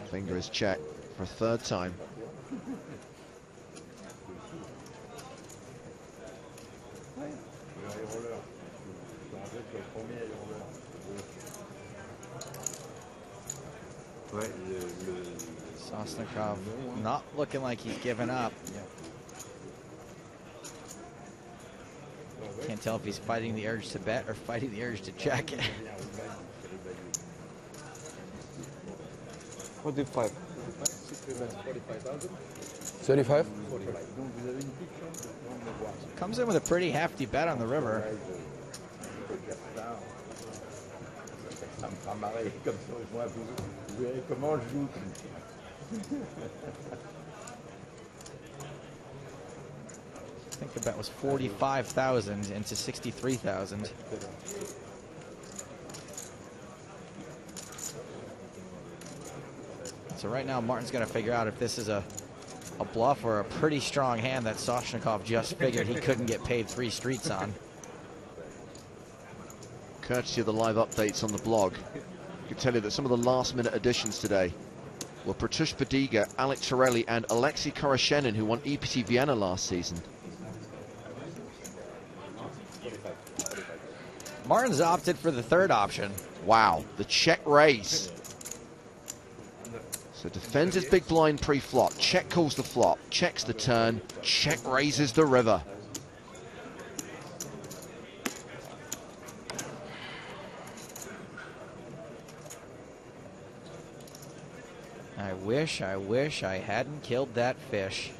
Finger is checked for a third time. Sosnikov not looking like he's given up. Can't tell if he's fighting the urge to bet or fighting the urge to check. What do 5? 35? Comes in with a pretty hefty bet on the river. I think the bet was 45,000 into 63,000. So right now, Martin's going to figure out if this is a bluff or a pretty strong hand that Soshnikov just figured he couldn't get paid 3 streets on. Courtesy of the live updates on the blog, I can tell you that some of the last-minute additions today were Pratush Badiga, Alex Torelli, and Alexei Koroshenin, who won EPT Vienna last season. Martin's opted for the third option. Wow, the check raise. So defends his big blind pre-flop, check calls the flop, checks the turn, check raises the river. I wish I hadn't killed that fish.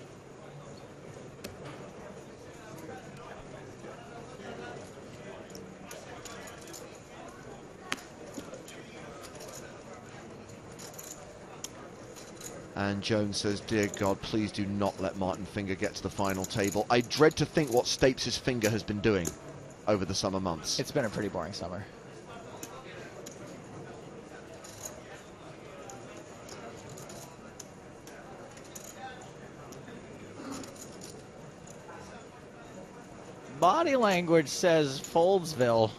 And Jones says, dear God, please do not let Martin Finger get to the final table. I dread to think what Stapes' Finger has been doing over the summer months. It's been a pretty boring summer. Body language says Foldsville.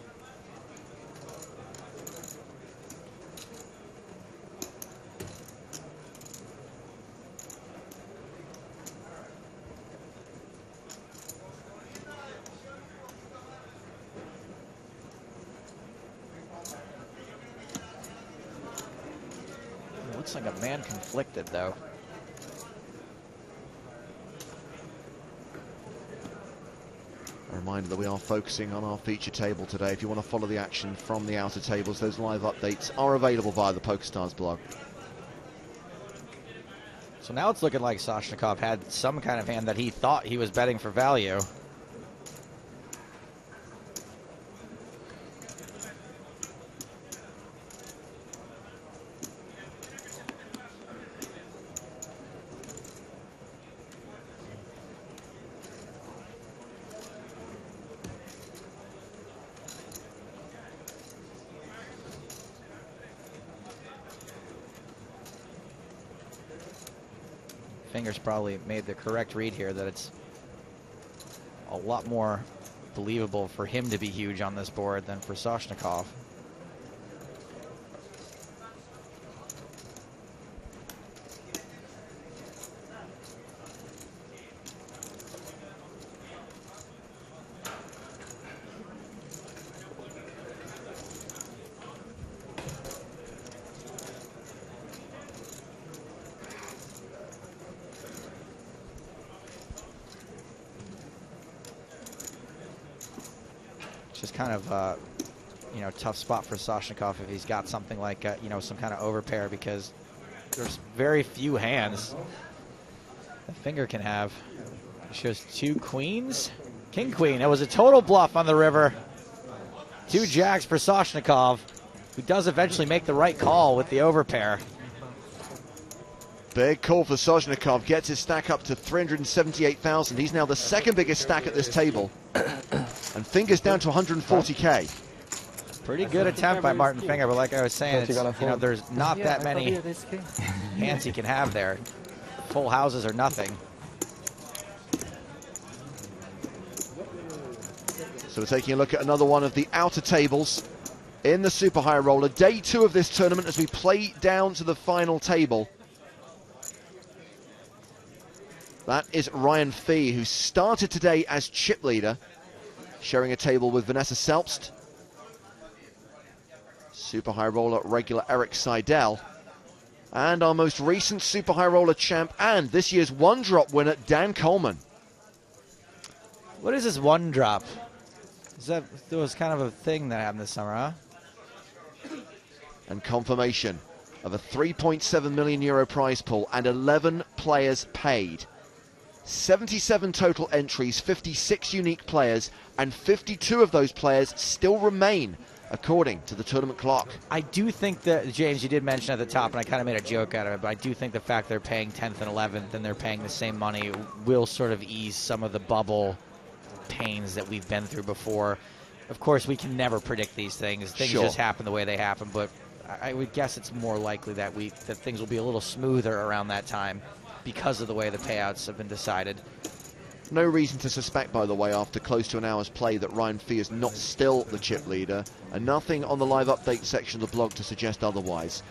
Looks like a man conflicted, though. A reminder that we are focusing on our feature table today. If you want to follow the action from the outer tables, those live updates are available via the PokerStars blog. So now it's looking like Soshnikov had some kind of hand that he thought he was betting for value. Fingers probably made the correct read here that it's a lot more believable for him to be huge on this board than for Soshnikov. Just kind of, you know, tough spot for Soshnikov if he's got something like, you know, some kind of overpair, because there's very few hands the finger can have. He shows 2 queens, king queen. It was a total bluff on the river. 2 jacks for Soshnikov, who does eventually make the right call with the overpair. Big call for Soshnikov, gets his stack up to 378,000. He's now the second biggest stack at this table. And Finger's down to 140K. Pretty good attempt by Martin Finger, but like I was saying, it's, you know, there's not that many hands he can have there. Full houses or nothing. So we're taking a look at another one of the outer tables in the Super High Roller. Day 2 of this tournament as we play down to the final table. That is Ryan Fee, who started today as chip leader, sharing a table with Vanessa Selbst, Super High Roller regular Eric Seidel, and our most recent Super High Roller champ and this year's one-drop winner, Dan Coleman. What is this one drop? There was kind of a thing that happened this summer, huh? And confirmation of a 3.7 million euro prize pool and 11 players paid. 77 total entries, 56 unique players, and 52 of those players still remain, according to the tournament clock. I do think that, James, you did mention at the top, and I kind of made a joke out of it, but I do think the fact they're paying 10th and 11th and they're paying the same money will sort of ease some of the bubble pains that we've been through before. Of course, we can never predict these things. Things just happen the way they happen, but I would guess it's more likely that that things will be a little smoother around that time because of the way the payouts have been decided. No reason to suspect, by the way, after close to an hour's play, that Ryan Fee is not still the chip leader, and nothing on the live update section of the blog to suggest otherwise.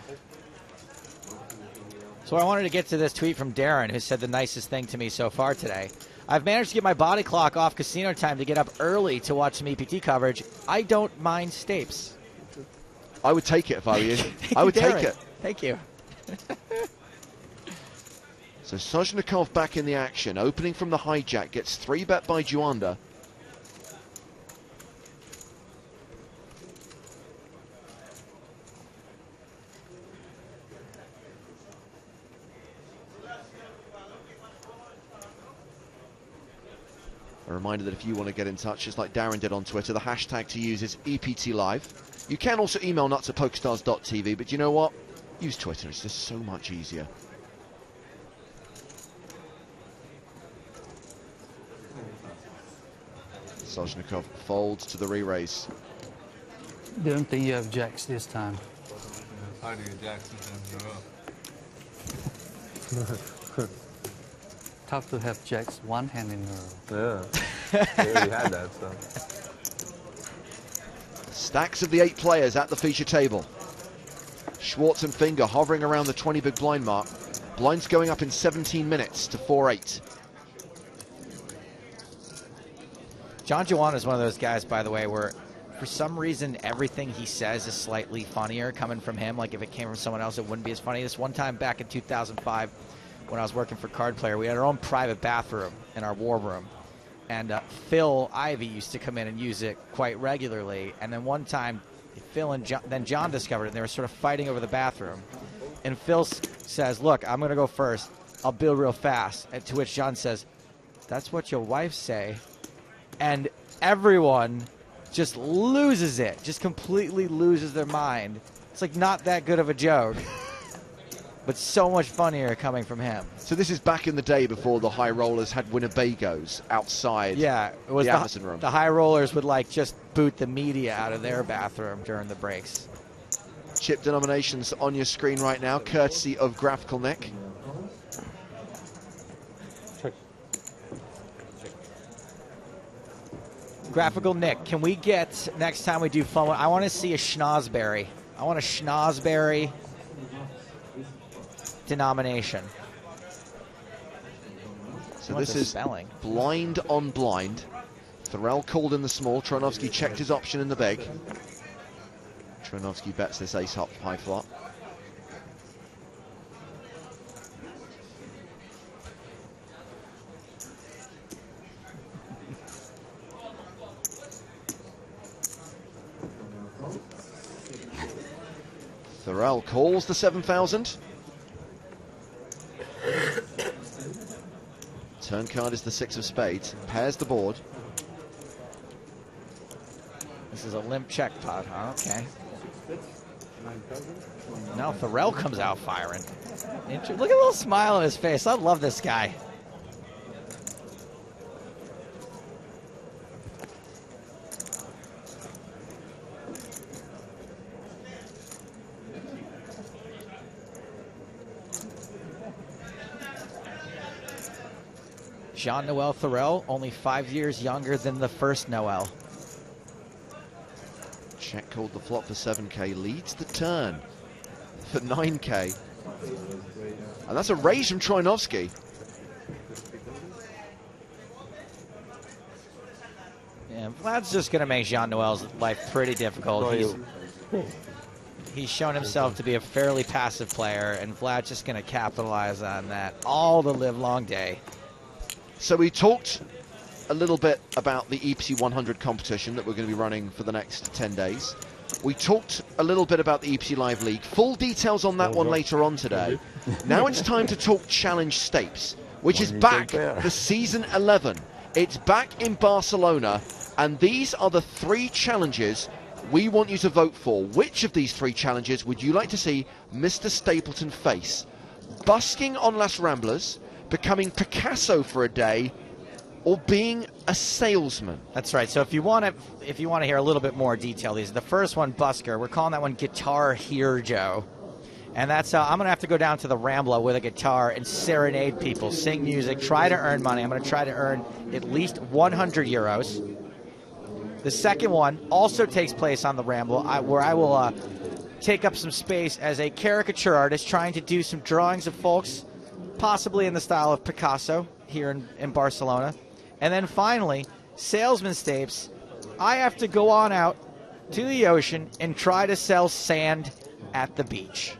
So I wanted to get to this tweet from Darren, who said the nicest thing to me so far today. I've managed to get my body clock off casino time to get up early to watch some EPT coverage. I don't mind Stapes. I would take it if I were you. I would take it. Thank you. So Soshnikov back in the action, opening from the hijack, gets 3-bet by Juanda. A reminder that if you want to get in touch, just like Darren did on Twitter, the hashtag to use is EPTLive. You can also email nuts at pokerstars.tv, but you know what? Use Twitter, it's just so much easier. Soshnikov folds to the re-raise. Don't think you have jacks this time. How do you jacks in a row? Tough to have jacks one hand in a row. Yeah, we already had that, so. Stacks of the 8 players at the feature table. Schwartz and Finger hovering around the 20 big blind mark. Blinds going up in 17 minutes to 4-8. John Juan is one of those guys, by the way, where for some reason everything he says is slightly funnier coming from him. Like if it came from someone else, it wouldn't be as funny. This one time back in 2005, when I was working for Card Player, we had our own private bathroom in our war room. And Phil Ivey used to come in and use it quite regularly. And then one time, Phil and John discovered it, and they were sort of fighting over the bathroom. And Phil says, look, I'm going to go first. I'll build real fast. And to which John says, that's what your wife say. And everyone just loses it, just completely loses their mind. It's like not that good of a joke, but so much funnier coming from him. So this is back in the day before the high rollers had Winnebagos outside the Amazon room. The high rollers would like just boot the media out of their bathroom during the breaks. Chip denominations on your screen right now, courtesy of Graphical Nick. Graphical Nick, can we get, next time we do fun, I want to see a schnozberry. I want a schnozberry denomination. So this is blind on blind. Thorell called in the small. Tronovsky checked his option in the big. Troianovski bets this ace up high flop. Thorell calls the 7,000. Turn card is the 6 of spades. Pairs the board. This is a limp check pot, huh? Okay. Now Thorell comes out firing. Look at the little smile on his face. I love this guy. Jean-Noel Thorell, only 5 years younger than the first Noel. Check called the flop for 7k, leads the turn for 9k. And that's a raise from Troianovski. Yeah, Vlad's just going to make Jean-Noel's life pretty difficult. He's shown himself to be a fairly passive player, and Vlad's just going to capitalize on that all the live long day. So we talked a little bit about the EPT 100 competition that we're going to be running for the next 10 days. We talked a little bit about the EPT Live League. Full details on that one later on today. Now it's time to talk Challenge Stapes, which is back for season 11. It's back in Barcelona, and these are the 3 challenges we want you to vote for. Which of these 3 challenges would you like to see Mr. Stapleton face? Busking on Las Ramblas, becoming Picasso for a day, or being a salesman? That's right. So if you want to hear a little bit more detail, the first one, Busker, we're calling that one Guitar Here Joe. And that's I'm going to have to go down to the Rambla with a guitar and serenade people, sing music, try to earn money. I'm going to try to earn at least 100 euros. The second one also takes place on the Rambla, where I will take up some space as a caricature artist trying to do some drawings of folks, possibly in the style of Picasso here in Barcelona. And then finally, Salesman Stapes, I have to go on out to the ocean and try to sell sand at the beach.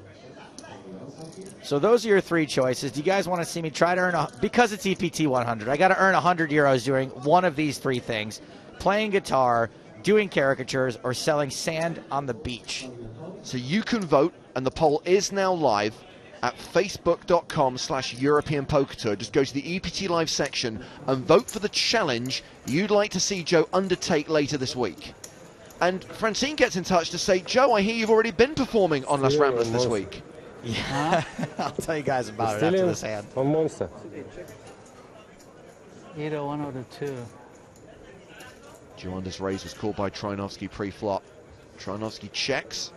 So those are your 3 choices. Do you guys want to see me try to earn, because it's EPT 100, I got to earn 100 euros doing one of these 3 things: playing guitar, doing caricatures, or selling sand on the beach. So you can vote, and the poll is now live at facebook.com/European Poker Tour. Just go to the EPT Live section and vote for the challenge you'd like to see Joe undertake later this week. And Francine gets in touch to say, Joe, I hear you've already been performing on Las Ramblas this week. Yeah, I'll tell you guys about it after this hand. Or Monster? Either one or the 2. Joanda's raise was called by Troianovski pre-flop. Troianovski checks.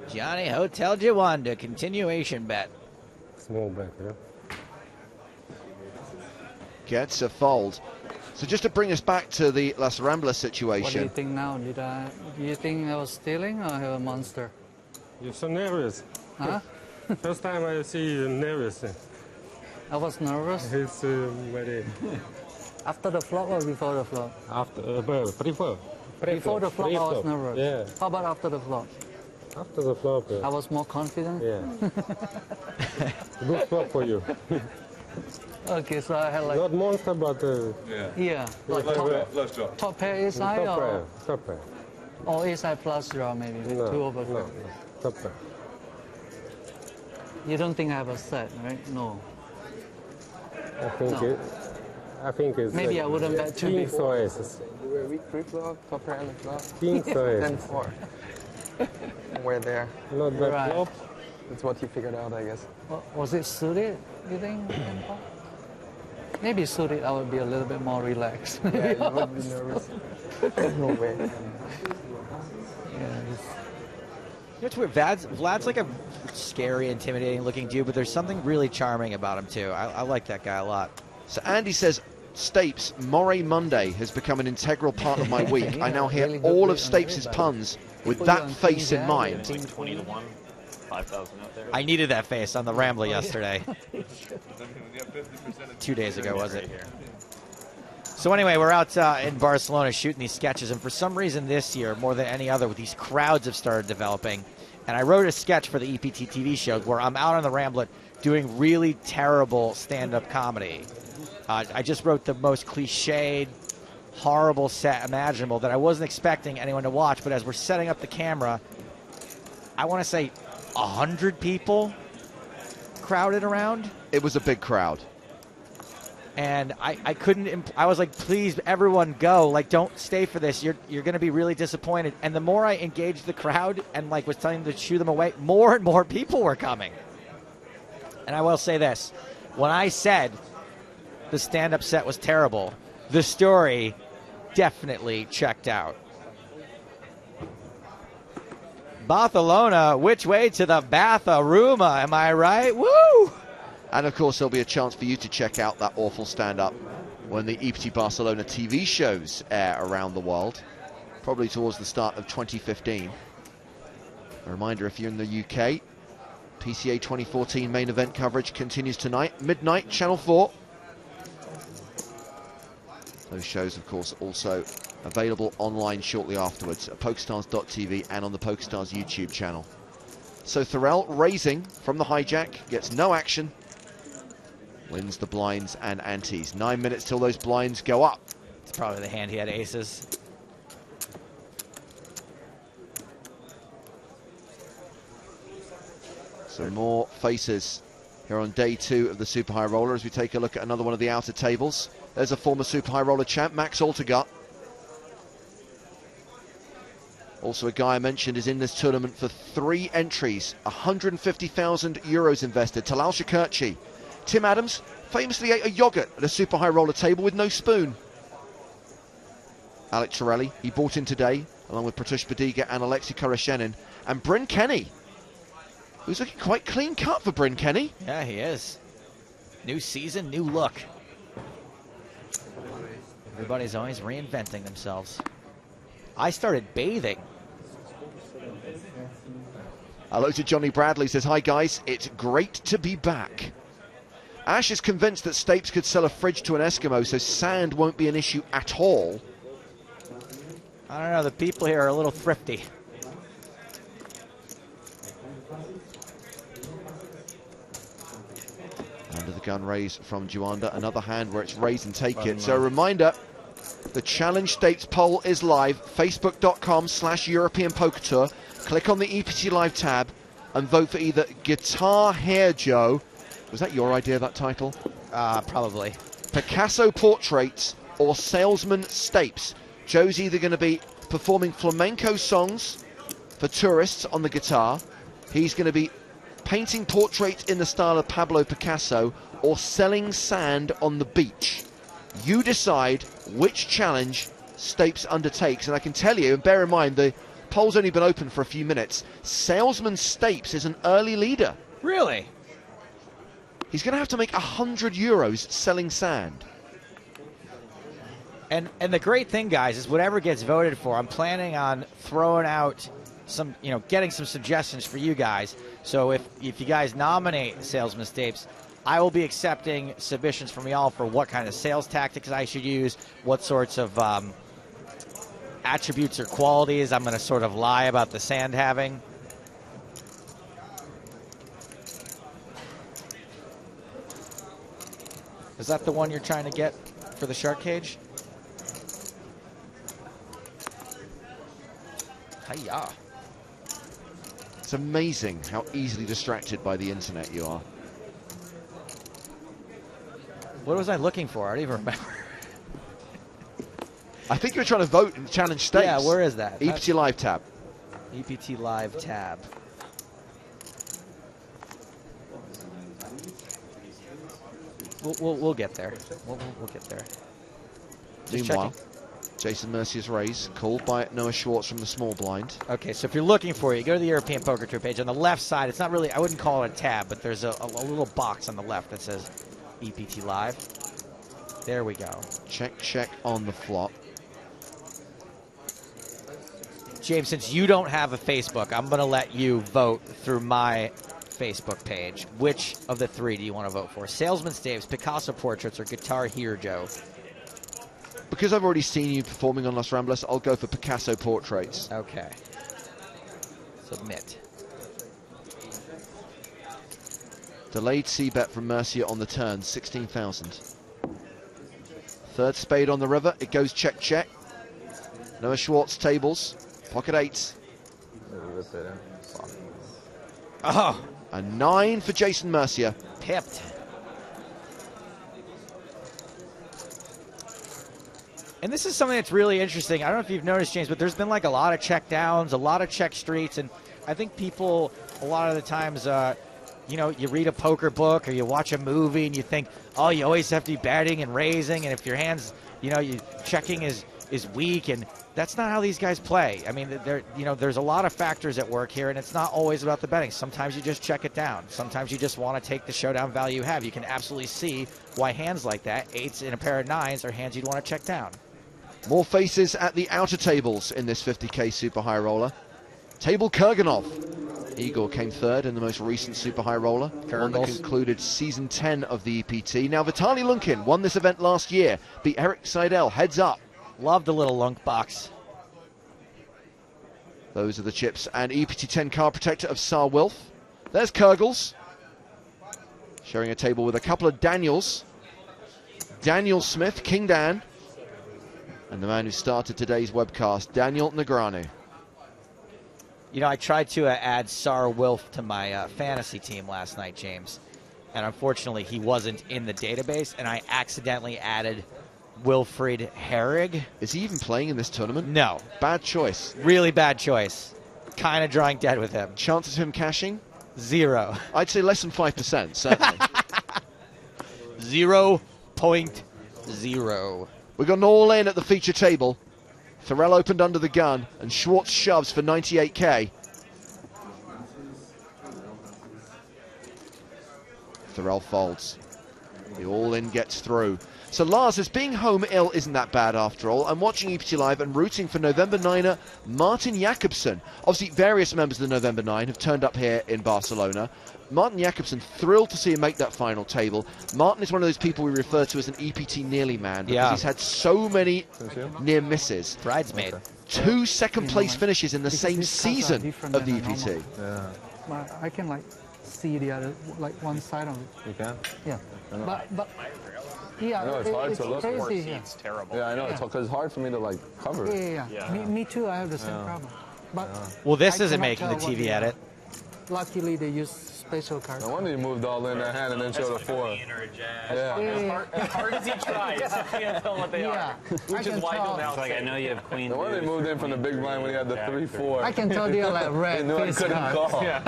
Johnny Hotel Jawanda, continuation bet. Small bet, yeah. Gets a fold. So just to bring us back to the Las Ramblas situation. What do you think now? Do you think I was stealing or I have a monster? You're so nervous. Huh? First time I see you nervous. I was nervous. It's very... After the flop or before the flop? After, before. Before the flop, I was nervous. Yeah. How about after the flop? After the flop. I was more confident. Yeah. Good flop for you. Okay, so I had like... Not monster, but... yeah. Like top pair ace high or... Top pair. Or ace high plus draw maybe. No, 2 over 4. no, top pair. You don't think I have a set, right? No. I think it's... Maybe I wouldn't bet 2 kings before. or aces. We're weak pre-flop, top pair and the flop. Kings or aces. 10-4. We're there. Not bad flop. That's what you figured out, I guess. Was it suited, you think? Maybe suited, I would be a little bit more relaxed. Yeah, you would be nervous. No way. Yeah, It's weird. Vlad's like a scary, intimidating-looking dude, but there's something really charming about him, too. I like that guy a lot. So Andy says, Stapes, Moray Monday has become an integral part of my week. I now hear all of Stapes' puns with that face in mind. 20 to 1, 5,000 out there. I needed that face on the Rambler yesterday. 2 days ago, was it? So anyway, we're out in Barcelona shooting these sketches, and for some reason this year, more than any other, these crowds have started developing. And I wrote a sketch for the EPT TV show where I'm out on the Rambler doing really terrible stand-up comedy. I just wrote the most cliched, horrible set imaginable that I wasn't expecting anyone to watch, but as we're setting up the camera, I want to say 100 people crowded around. It was a big crowd. And I couldn't, I was like, please, everyone go. Like, don't stay for this. You're going to be really disappointed. And the more I engaged the crowd and, like, was telling them to shoo them away, more and more people were coming. And I will say this. When I said the stand-up set was terrible, the story definitely checked out. Barcelona, which way to the Bath-a-Ruma, am I right? Woo! And of course, there'll be a chance for you to check out that awful stand-up when the EPT Barcelona TV shows air around the world, probably towards the start of 2015. A reminder, if you're in the UK, PCA 2014 main event coverage continues tonight, midnight, Channel 4. Those shows, of course, also available online shortly afterwards at PokerStars.tv and on the PokerStars YouTube channel. So Thorell raising from the hijack, gets no action, wins the blinds and antes. 9 minutes till those blinds go up. It's probably the hand he had aces. So more faces here on day 2 of the Super High Roller as we take a look at another one of the outer tables. There's a former Super High Roller champ, Max Altegut. Also a guy I mentioned is in this tournament for 3 entries, 150,000 euros invested. Talal Shakirchi. Tim Adams famously ate a yogurt at a Super High Roller table with no spoon. Alex Torelli, he bought in today, along with Pratush Badiga and Alexei Koroshenin. And Bryn Kenny, who's looking quite clean cut for Bryn Kenny. Yeah, he is. New season, new look. Everybody's always reinventing themselves. I started bathing. Hello to Johnny Bradley, says, hi guys, it's great to be back. Ash is convinced that Stapes could sell a fridge to an Eskimo, so sand won't be an issue at all. I don't know, the people here are a little thrifty. Under the gun raise from Juanda, another hand where it's raise and take it. So a reminder, the Challenge Stapes poll is live, facebook.com/European Poker Tour. Click on the EPT Live tab and vote for either Guitar Hair Joe. Was that your idea, that title? Probably. Picasso Portraits or Salesman Stapes. Joe's either going to be performing flamenco songs for tourists on the guitar. He's going to be painting portraits in the style of Pablo Picasso or selling sand on the beach. You decide which challenge Stapes undertakes. And I can tell you, and bear in mind, the poll's only been open for a few minutes. Salesman Stapes is an early leader. Really? He's going to have to make 100 euros selling sand. And the great thing, guys, is whatever gets voted for, I'm planning on throwing out some, getting some suggestions for you guys. So if you guys nominate Salesman Stapes, I will be accepting submissions from y'all for what kind of sales tactics I should use, what sorts of attributes or qualities I'm going to sort of lie about the sand having. Is that the one you're trying to get for the shark cage? Hiya. It's amazing how easily distracted by the internet you are. What was I looking for? I don't even remember. I think you're trying to vote in Challenge Stapes. Yeah, where is that? EPT Live tab. EPT Live tab. We'll get there. We'll get there. Just Meanwhile, checking. Jason Mercier's raise, called by Noah Schwartz from the small blind. Okay, so if you're looking for it, you go to the European Poker Tour page. On the left side, it's not really, I wouldn't call it a tab, but there's a little box on the left that says EPT Live. There we go. Check on the flop. James, since you don't have a Facebook, I'm going to let you vote through my Facebook page. Which of the three do you want to vote for? Salesman Staves, Picasso Portraits, or Guitar Hero Joe? Because I've already seen you performing on Los Ramblas, I'll go for Picasso Portraits. Okay. Submit. Delayed C-bet from Mercier on the turn, 16,000. Third spade on the river, it goes check. Noah Schwartz tables, pocket eights. Oh! A 9 for Jason Mercier. Pipped. And this is something that's really interesting. I don't know if you've noticed, James, but there's been like a lot of check downs, a lot of check streets, and I think people a lot of the times, you know, you read a poker book or you watch a movie and you think, oh, you always have to be betting and raising, and if your hands, you know, checking is weak, and that's not how these guys play. I mean, there's a lot of factors at work here, and it's not always about the betting. Sometimes you just check it down. Sometimes you just want to take the showdown value you have. You can absolutely see why hands like that, eights and a pair of nines, are hands you'd want to check down. More faces at the outer tables in this 50k Super High Roller. Table Kurganov. Igor came third in the most recent Super High Roller, one that concluded season 10 of the EPT. Now Vitaly Lunkin won this event last year, beat Eric Seidel heads up. Love the little Lunk box. Those are the chips and EPT 10 card protector of Tsar Wilf. There's Kurgels, sharing a table with a couple of Daniels. Daniel Smith, King Dan, and the man who started today's webcast, Daniel Negreanu. You know, I tried to add Tsar Wilf to my fantasy team last night, James, and unfortunately he wasn't in the database, and I accidentally added Wilfried Herrig. Is he even playing in this tournament? No. Bad choice. Really bad choice. Kind of drawing dead with him. Chances of him cashing? 0. I'd say less than 5%, certainly. 0.0. We got an all-in at the feature table. Thorell opened under the gun, and Schwartz shoves for 98k. Thorell folds. The all-in gets through. So Lars, as being home ill isn't that bad after all. I'm watching EPT Live and rooting for November 9er Martin Jakobsen. Obviously, various members of the November 9 have turned up here in Barcelona. Martin Jakobsen, thrilled to see him make that final table. Martin is one of those people we refer to as an EPT nearly man, because he's had so many near misses. Bridesmaid. 2 second-place finishes in the same season of the EPT. Yeah. I can like see the other, like one side of it. You can? Yeah. But yeah, I know it's hard to look. Crazy, yeah. It's terrible. Yeah, I know. It's because it's hard for me to like cover. Yeah. Me too. I have the same problem. But well, this isn't making the TV edit. Luckily, they use special cards. No wonder you moved all in that hand and then showed a 4. Yeah. As hard as he tries, you can't tell what they are. Which is why he'll now say, I know you have queen. No wonder he moved in from the big blind when he had the 3-4. I can tell they are like red. He knew I couldn't call. Yeah.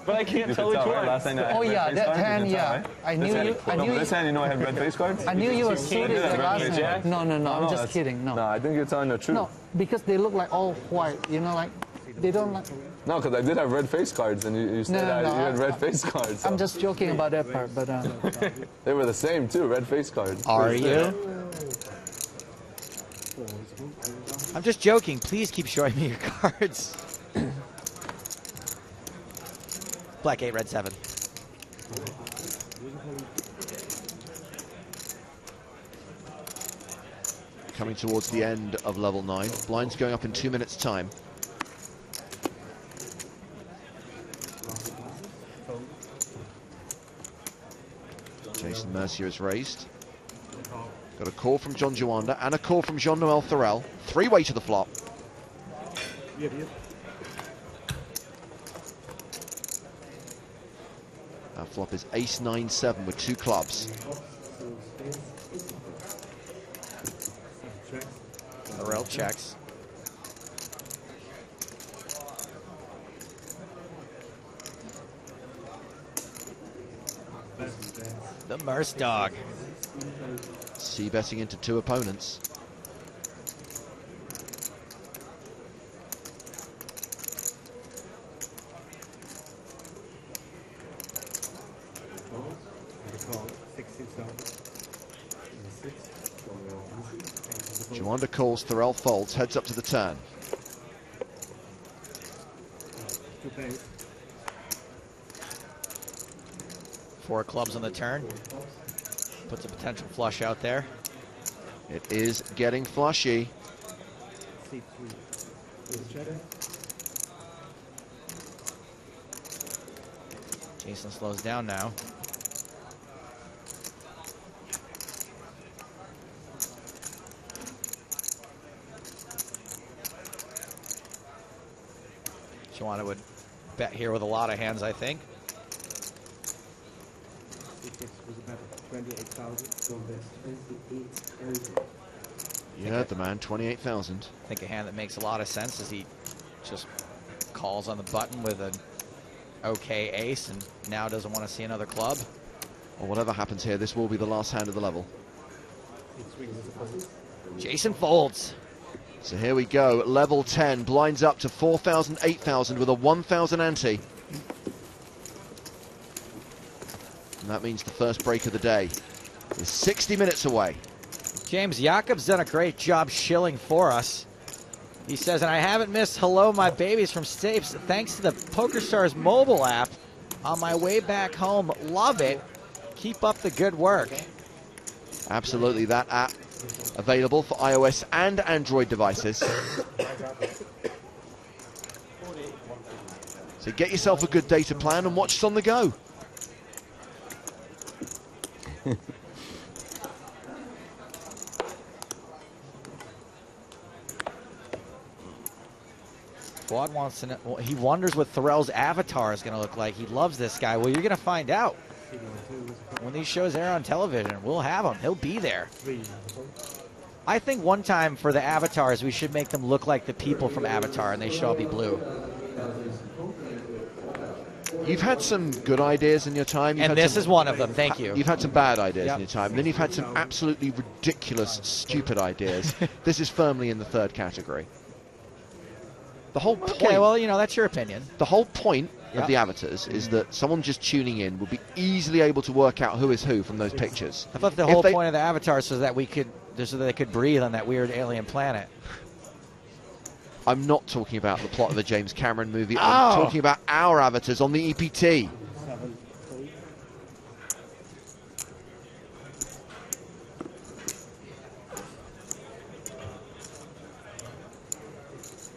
But I can't tell which one. Last time oh yeah, that hand, yeah. I knew you. This hand, you know I had red face cards? I knew you were suited the last hand. No, I'm just kidding. No, I think you're telling the truth. No, because they look like all white. You know, like they don't like. No, because I did have red face cards, and you said you had red face cards. So. I'm just joking about that part, but they were the same too, red face cards. Are you? I'm just joking. Please keep showing me your cards. Black 8, red 7. Coming towards the end of level 9. Blinds going up in 2 minutes' time. Jason Mercier is raised. Got a call from John Juanda and a call from Jean-Noel Thorell. 3-way to the flop. That flop is ace-9-7 with 2 clubs. Thorell checks. The Merce dog. C-betting into 2 opponents. Joanda calls, Thorell folds, heads up to the turn. Four clubs on the turn. Puts a potential flush out there. It is getting flushy. Jason slows down now. Joanda would bet here with a lot of hands, I think. You heard the man, 28,000. I think a hand that makes a lot of sense is he just calls on the button with an okay ace and now doesn't want to see another club. Well, whatever happens here, this will be the last hand of the level. Jason folds. So here we go, level 10, blinds up to 4,000, 8,000 with a 1,000 ante. And that means the first break of the day is 60 minutes away. James Jakob's done a great job shilling for us. He says, and I haven't missed Hello My Babies from Stapes thanks to the PokerStars mobile app on my way back home. Love it. Keep up the good work. Absolutely, that app available for iOS and Android devices. So get yourself a good data plan and watch us on the go. Fuad wants to know, well, he wonders what Thorell's avatar is going to look like. He loves this guy. Well, you're going to find out. When these shows air on television, we'll have him. He'll be there. I think one time for the avatars, we should make them look like the people from Avatar, and they should all be blue. You've had some good ideas in your time. And this is one of them. Thank you. You've had some bad ideas in your time. And then you've had some absolutely ridiculous, stupid ideas. This is firmly in the third category. The whole point... Okay, well, you know, that's your opinion. The whole point of the avatars is that someone just tuning in will be easily able to work out who is who from those pictures. I thought the whole point of the avatars was that so that they could breathe on that weird alien planet. I'm not talking about the plot of the James Cameron movie. I'm talking about our avatars on the EPT.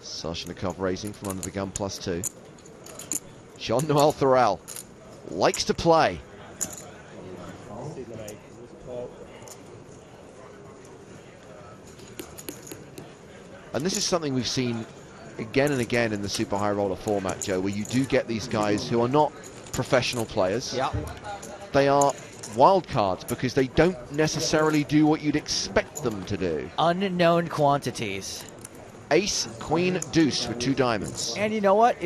Sashnikov raising from under the gun +2. Jean-Noel Thorell likes to play. And this is something we've seen again and again in the Super High Roller format, Joe, where you do get these guys who are not professional players. Yep. They are wild cards because they don't necessarily do what you'd expect them to do. Unknown quantities. Ace, queen, deuce with 2 diamonds. And you know what?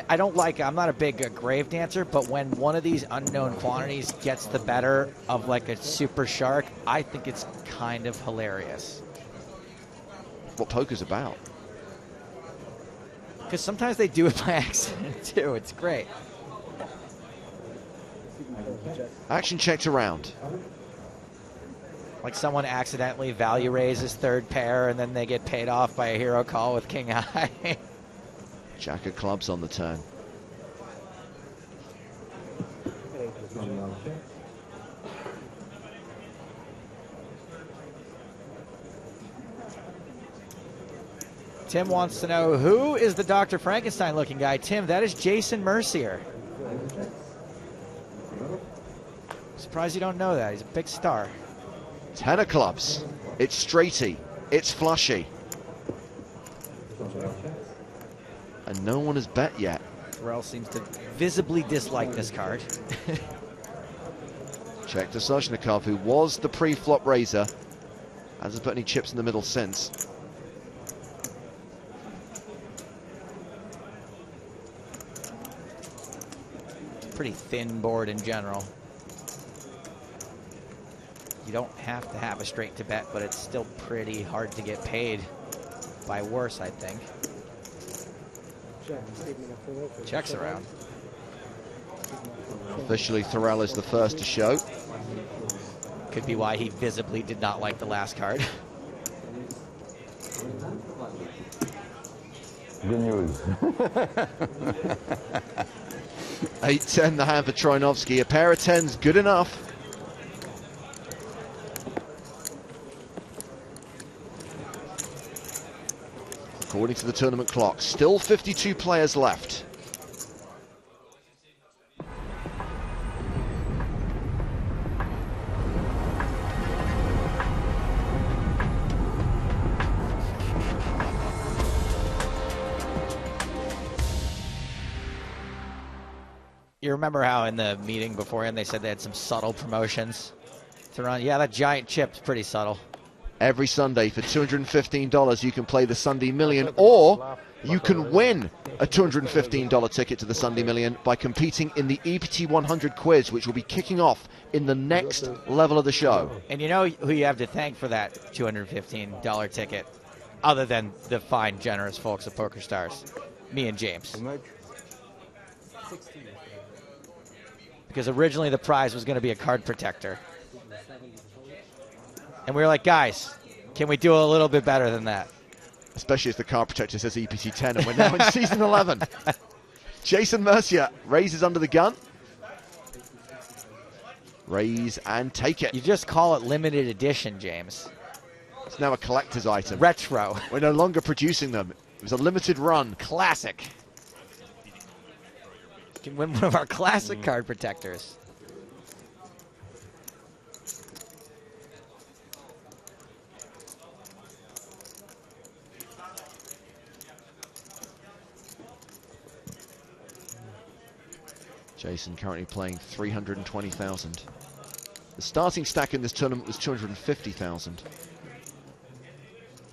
I don't like, I'm not a big grave dancer, but when one of these unknown quantities gets the better of like a super shark, I think it's kind of hilarious. What poker's about. Because sometimes they do it by accident too. It's great. Action checked around. Like someone accidentally value raises third pair and then they get paid off by a hero call with king high. Jack of clubs on the turn. Tim wants to know, who is the Dr. Frankenstein looking guy? Tim, that is Jason Mercier. Surprised you don't know that. He's a big star. 10 of clubs. It's straighty. It's flushy. And no one has bet yet. Thorell seems to visibly dislike this card. Check to Sashnikov, who was the pre-flop raiser. Hasn't put any chips in the middle since. Pretty thin board in general. You don't have to have a straight to bet, but it's still pretty hard to get paid by worse, I think. Checks around. Officially, Thorell is the first to show. Could be why he visibly did not like the last card. Good news. 8-10 the hand for Troinovsky. A pair of 10s, good enough. According to the tournament clock, still 52 players left. You remember how in the meeting beforehand they said they had some subtle promotions to run? Yeah, that giant chip's pretty subtle. Every Sunday for $215 you can play the Sunday Million, or you can win a $215 ticket to the Sunday Million by competing in the EPT 100 quiz, which will be kicking off in the next level of the show. And you know who you have to thank for that $215 ticket, other than the fine, generous folks at PokerStars? Me and James. Because originally the prize was going to be a card protector. And we were like, guys, can we do a little bit better than that? Especially as the card protector says EPT 10, and we're now in season 11. Jason Mercier raises under the gun. Raise and take it. You just call it limited edition, James. It's now a collector's item. Retro. We're no longer producing them. It was a limited run. Classic. You can win one of our classic card protectors. Jason currently playing 320,000. The starting stack in this tournament was 250,000.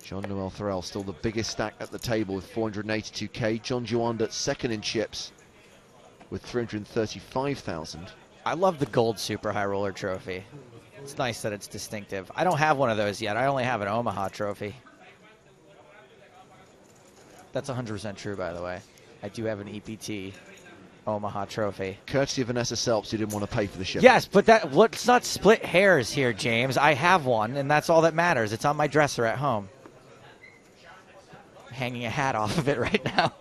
Jean-Noel Thorel still the biggest stack at the table with 482k. John Juanda second in chips with 335,000. I love the gold Super High Roller trophy. It's nice that it's distinctive. I don't have one of those yet. I only have an Omaha trophy. That's 100% true, by the way. I do have an EPT Omaha trophy. Courtesy of Vanessa Selps, who didn't want to pay for the shipping. Yes, but let's not split hairs here, James. I have one, and that's all that matters. It's on my dresser at home. Hanging a hat off of it right now.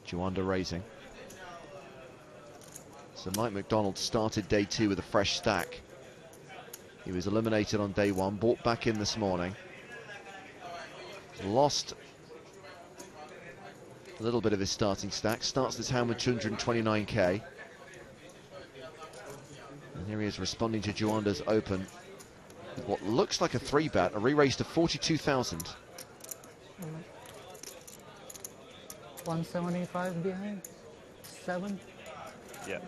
Juanda raising. So Mike McDonald started day 2 with a fresh stack. He was eliminated on day 1, brought back in this morning. Lost a little bit of his starting stack. Starts this hand with 229k. And here he is responding to Juanda's open with what looks like a 3-bet, a re-raise to 42,000. 175 behind? 7? Yeah.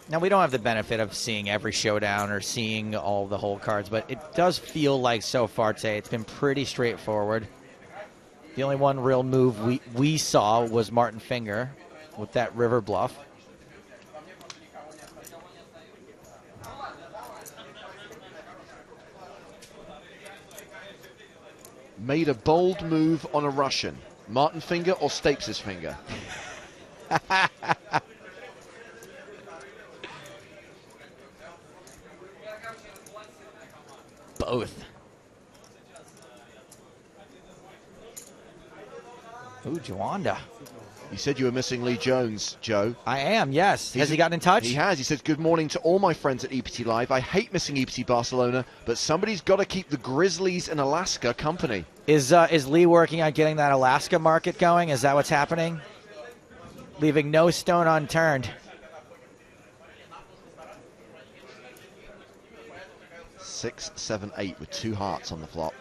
Now, we don't have the benefit of seeing every showdown or seeing all the whole cards, but it does feel like so far today it's been pretty straightforward. The only one real move we saw was Martin Finger with that river bluff. Made a bold move on a Russian. Martin Finger or Stapes' finger? Both. Ooh, Juanda. You said you were missing Lee Jones, Joe. I am, yes. Has he gotten in touch? He has. He said, good morning to all my friends at EPT Live. I hate missing EPT Barcelona, but somebody's got to keep the Grizzlies in Alaska company. Is Lee working on getting that Alaska market going? Is that what's happening? Leaving no stone unturned. 6, 7, 8 with 2 hearts on the flop.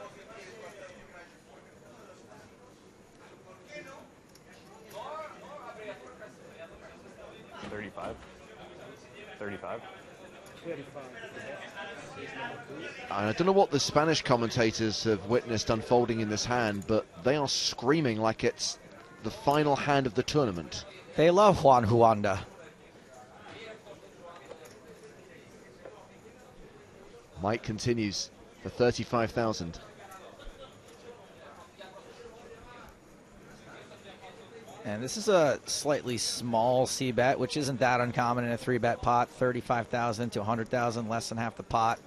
$35. I don't know what the Spanish commentators have witnessed unfolding in this hand, but they are screaming like it's the final hand of the tournament. They love Juan Juanda. Mike continues for 35,000. And this is a slightly small C-bet, which isn't that uncommon in a 3-bet pot. 35,000 to 100,000, less than half the pot.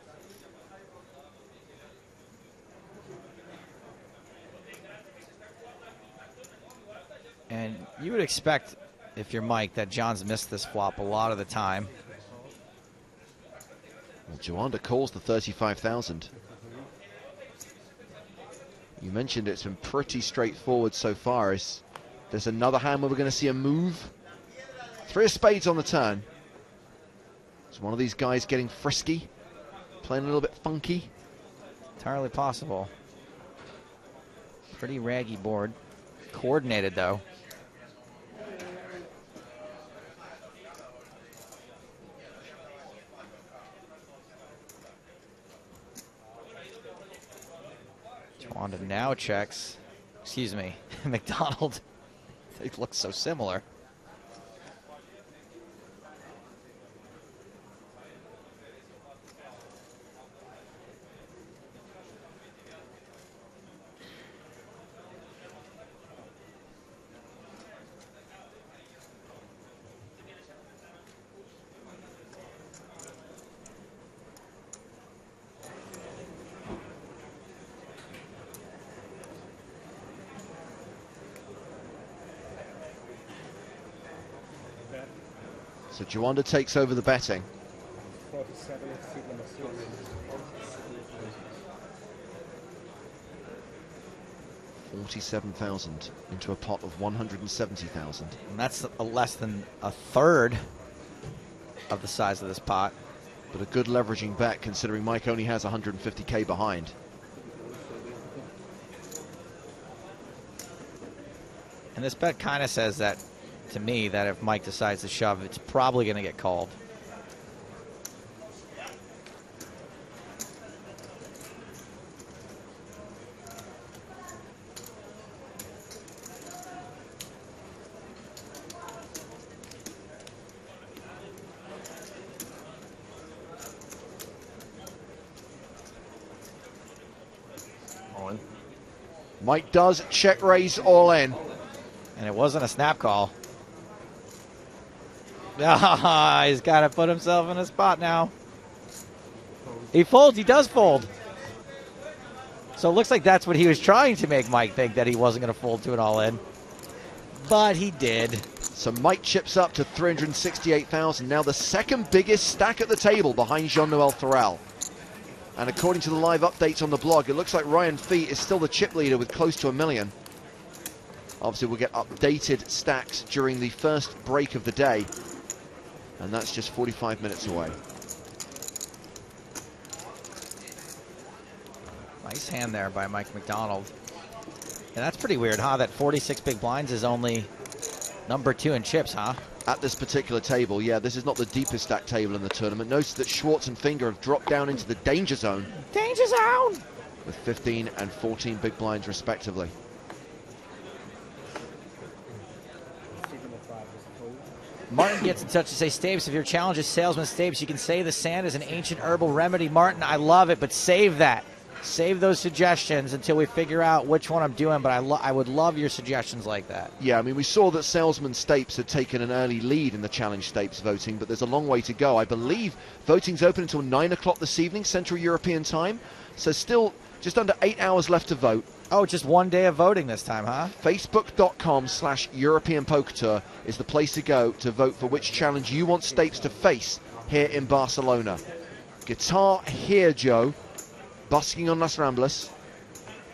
And you would expect, if you're Mike, that John's missed this flop a lot of the time. Well, Juanda calls the 35,000. You mentioned it's been pretty straightforward so far. There's another hand where we're going to see a move. 3 of spades on the turn. It's one of these guys getting frisky, playing a little bit funky. Entirely possible. Pretty raggy board. Coordinated, though. Juanda now checks. Excuse me, McDonald. They look so similar. So Juanda takes over the betting. 47,000 into a pot of 170,000. And that's less than a third of the size of this pot. But a good leveraging bet considering Mike only has 150k behind. And this bet kind of says that, to me, that if Mike decides to shove, it's probably going to get called. Mike does check raise all in. And it wasn't a snap call. Ah, he's got to put himself in a spot now. He folds. He does fold. So it looks like that's what he was trying to make Mike think, that he wasn't going to fold to an all-in. But he did. So Mike chips up to 368,000. Now the second biggest stack at the table behind Jean-Noel Thoreau. And according to the live updates on the blog, it looks like Ryan Fee is still the chip leader with close to $1 million. Obviously, we'll get updated stacks during the first break of the day. And that's just 45 minutes away. Nice hand there by Mike McDonald. And that's pretty weird, huh? That 46 big blinds is only number 2 in chips, huh? At this particular table, yeah, this is not the deepest stack table in the tournament. Notice that Schwartz and Finger have dropped down into the danger zone. Danger zone! With 15 and 14 big blinds, respectively. Martin gets in touch to say, Stabes, if your challenge is Salesman Stabes, you can say the sand is an ancient herbal remedy. Martin, I love it, but save that. Save those suggestions until we figure out which one I'm doing, but I would love your suggestions like that. Yeah, I mean, we saw that Salesman Stapes had taken an early lead in the Challenge Stapes voting, but there's a long way to go. I believe voting's open until 9 o'clock this evening, Central European time, so still just under 8 hours left to vote. Oh, just one day of voting this time, huh? Facebook.com/European Poker Tour is the place to go to vote for which challenge you want Stapes to face here in Barcelona. Guitar here, Joe. Busking on Las Ramblas.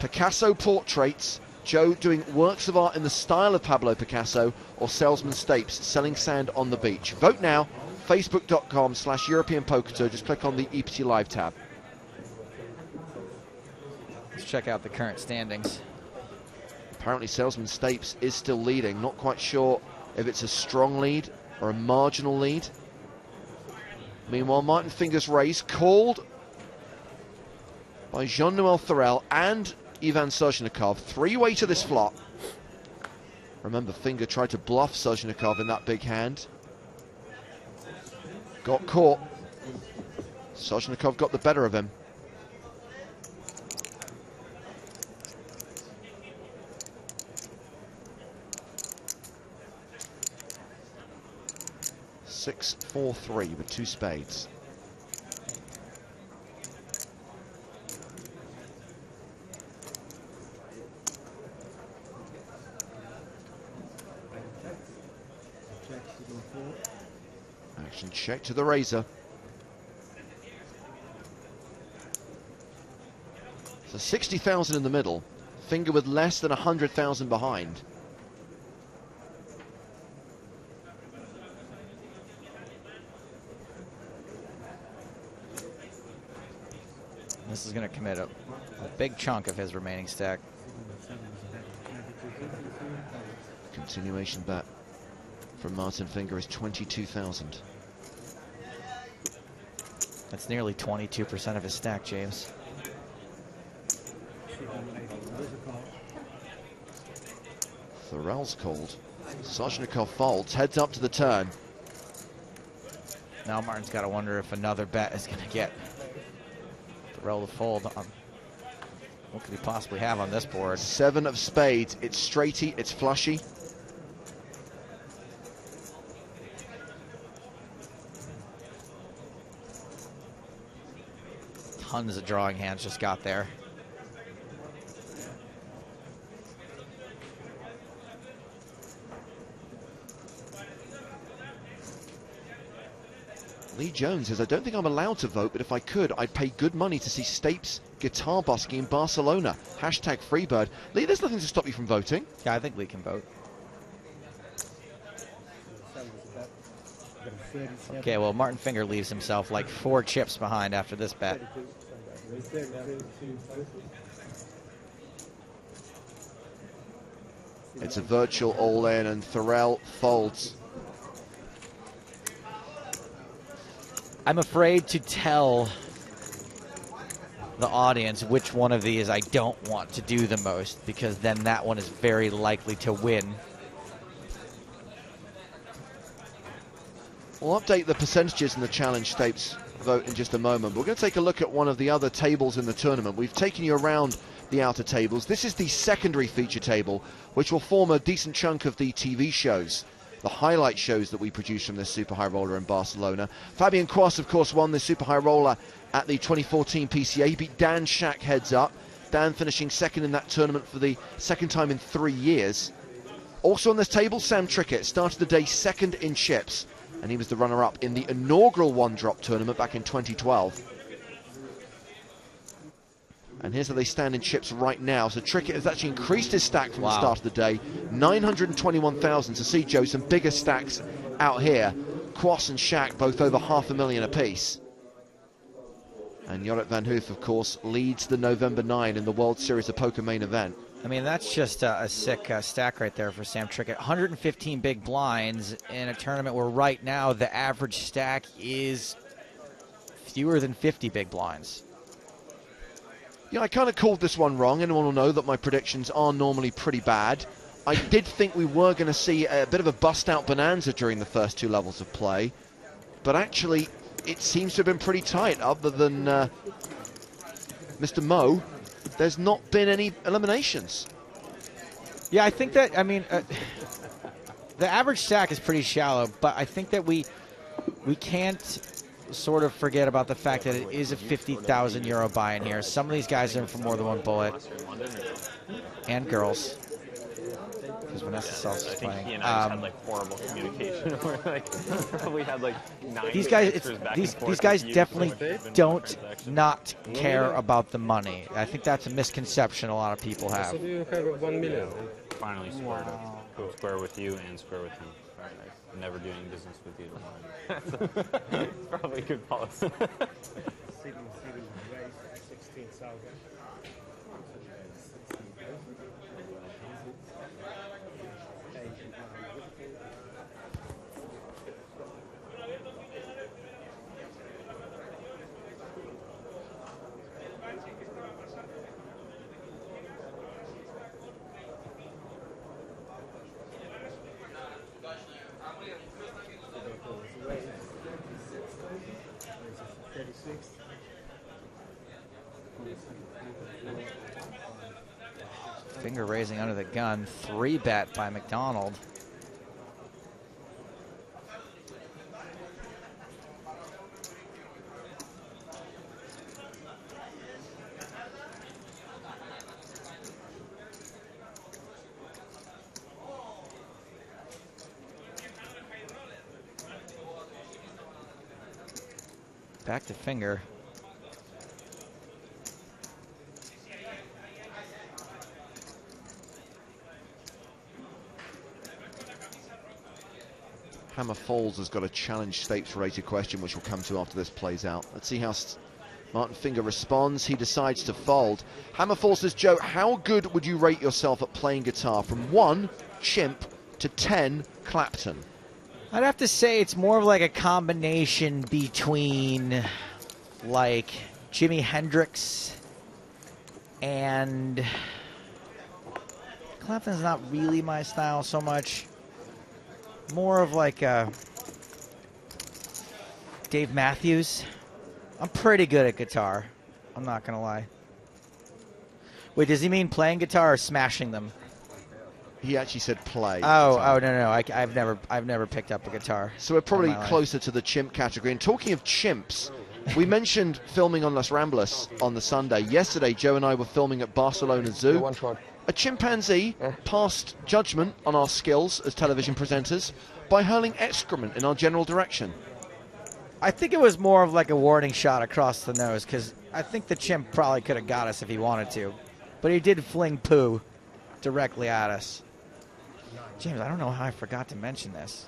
Picasso portraits. Joe doing works of art in the style of Pablo Picasso. Or Salesman Stapes selling sand on the beach. Vote now. Facebook.com/European Poker Tour. Just click on the EPT Live tab. Let's check out the current standings. Apparently Salesman Stapes is still leading. Not quite sure if it's a strong lead or a marginal lead. Meanwhile, Martin Finger's raise called by Jean-Noel Thoreau and Ivan Sozhnikov. 3-way to this flop. Remember, Finger tried to bluff Sozhnikov in that big hand. Got caught. Sozhnikov got the better of him. 6-4-3 with 2 spades. Action check to the razor. So 60,000 in the middle. Finger with less than 100,000 behind. This is going to commit a big chunk of his remaining stack. Continuation bet from Martin Finger is 22,000. That's nearly 22% of his stack, James. Thorell's called. Soshnikov folds, heads up to the turn. Now Martin's got to wonder if another bet is going to get Thorell to fold. What could he possibly have on this board? 7 of spades. It's straighty, it's flushy. Tons of drawing hands just got there. Lee Jones says, I don't think I'm allowed to vote, but if I could, I'd pay good money to see Stapes guitar busking in Barcelona. Hashtag Freebird. Lee, there's nothing to stop you from voting. Yeah, I think Lee can vote. Okay, well, Martin Finger leaves himself like 4 chips behind after this bet. It's a virtual all-in, and Thorell folds. I'm afraid to tell the audience which one of these I don't want to do the most, because then that one is very likely to win. We'll update the percentages in the Challenge Stapes vote in just a moment. We're going to take a look at one of the other tables in the tournament. We've taken you around the outer tables. This is the secondary feature table, which will form a decent chunk of the TV shows, the highlight shows that we produce from this Super High Roller in Barcelona. Fabian Quas, of course, won the Super High Roller at the 2014 PCA. He beat Dan Shack heads up. Dan finishing second in that tournament for the second time in 3 years. Also on this table, Sam Trickett started the day second in chips, and he was the runner-up in the inaugural one-drop tournament back in 2012. And here's how they stand in chips right now. So Trickett has actually increased his stack from the start of the day. 921,000. So see, Joe, some bigger stacks out here. Quas and Shack both over $500,000 apiece. And Jorrit van Hoof, of course, leads the November 9 in the World Series of Poker main event. I mean, that's just a sick stack right there for Sam Trickett. 115 big blinds in a tournament where right now the average stack is fewer than 50 big blinds. Yeah, I kind of called this one wrong. Anyone will know that my predictions are normally pretty bad. I did think we were going to see a bit of a bust-out bonanza during the first 2 levels of play. But actually, it seems to have been pretty tight. Other than Mr. Mo, there's not been any eliminations. Yeah, I think that, I mean, the average stack is pretty shallow, but I think that we can't sort of forget about the fact that it is a 50,000 euro buy-in here. Some of these guys are in for more than one bullet. And girls. Because Vanessa Sells is playing. He and I just had like horrible communication. We had like 9 these guys definitely don't not care about the money. I think that's a misconception a lot of people have. So do you have 1 million? Finally squared up. Go square with you and square with him. Very nice. Never doing business with you. It's probably good policy. Finger raising under the gun, 3-bet by McDonald. Back to Finger. Hammer Falls has got a challenge stakes-related question, which we'll come to after this plays out. Let's see how Martin Finger responds. He decides to fold. Hammer Falls says, Joe, how good would you rate yourself at playing guitar from 1, Chimp, to 10, Clapton? I'd have to say it's more of like a combination between like Jimi Hendrix and Clapton's not really my style so much. More of like Dave Matthews. I'm pretty good at guitar. I'm not gonna lie. Wait, does he mean playing guitar or smashing them? He actually said play. Oh no. I've never picked up a guitar. So we're probably closer to the chimp category. And talking of chimps, we mentioned filming on Los Ramblas on the Sunday. Yesterday, Joe and I were filming at Barcelona Zoo. A chimpanzee passed judgment on our skills as television presenters by hurling excrement in our general direction. I think it was more of like a warning shot across the nose, because I think the chimp probably could have got us if he wanted to. But he did fling poo directly at us. James, I don't know how I forgot to mention this,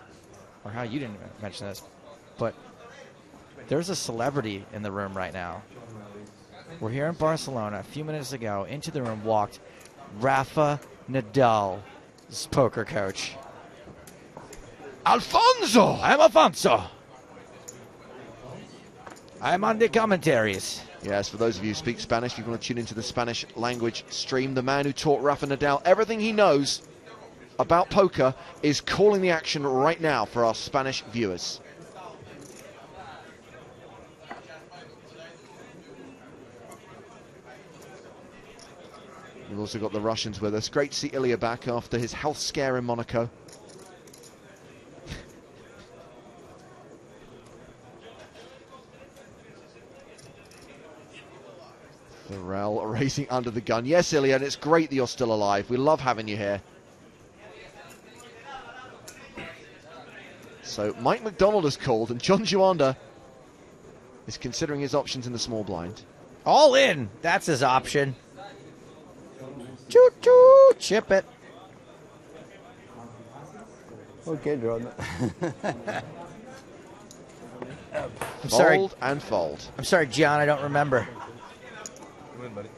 or how you didn't mention this, but there's a celebrity in the room right now. We're here in Barcelona. A few minutes ago, into the room walked Rafa Nadal's poker coach. Alfonso! I'm Alfonso. I'm on the commentaries. Yes, for those of you who speak Spanish, if you want to tune into the Spanish language stream, the man who taught Rafa Nadal everything he knows about poker is calling the action right now for our Spanish viewers. We've also got the Russians with us. Great to see Ilya back after his health scare in Monaco. Thorell racing under the gun. Yes, Ilya, and it's great that you're still alive. We love having you here. So Mike McDonald has called, and John Juanda is considering his options in the small blind. All in. That's his option. Choo-choo, chip it. Okay, Jordan. I'm sorry. Fold and fold. I'm sorry, John, I don't remember. Come in, buddy.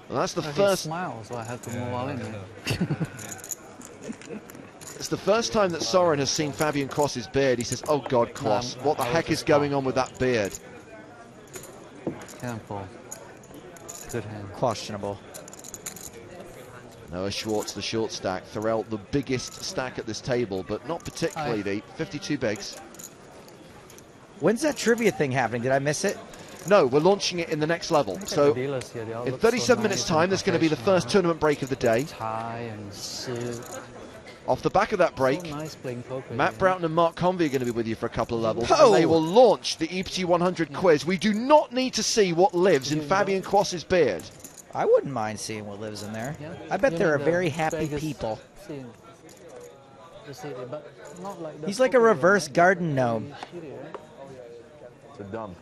Well, that's the He first. smiles, so I have to move all in there. It's the first time that Soren has seen Fabian Cross's beard. He says, "Oh God, Cross, what the heck is going on with that beard?" Careful. Good hand. Questionable. Noah Schwartz, the short stack. Thorell, the biggest stack at this table, but not particularly deep. 52 bigs. When's that trivia thing happening? Did I miss it? No, we're launching it in the next level. So in 37 minutes' time, there's going to be the first tournament break of the day. Tie and suit. Off the back of that break, So nice playing poker, Matt Broughton and Mark Convey are going to be with you for a couple of levels. Oh! And they will launch the EPT 100 quiz. We do not need to see what lives in Fabian Cross's beard. I wouldn't mind seeing what lives in there. Yeah. I bet You there know are the very happy Vegas people. scene. You see it, but not like the He's like a poker reverse game. garden gnome. Shitty, right? It's a dump.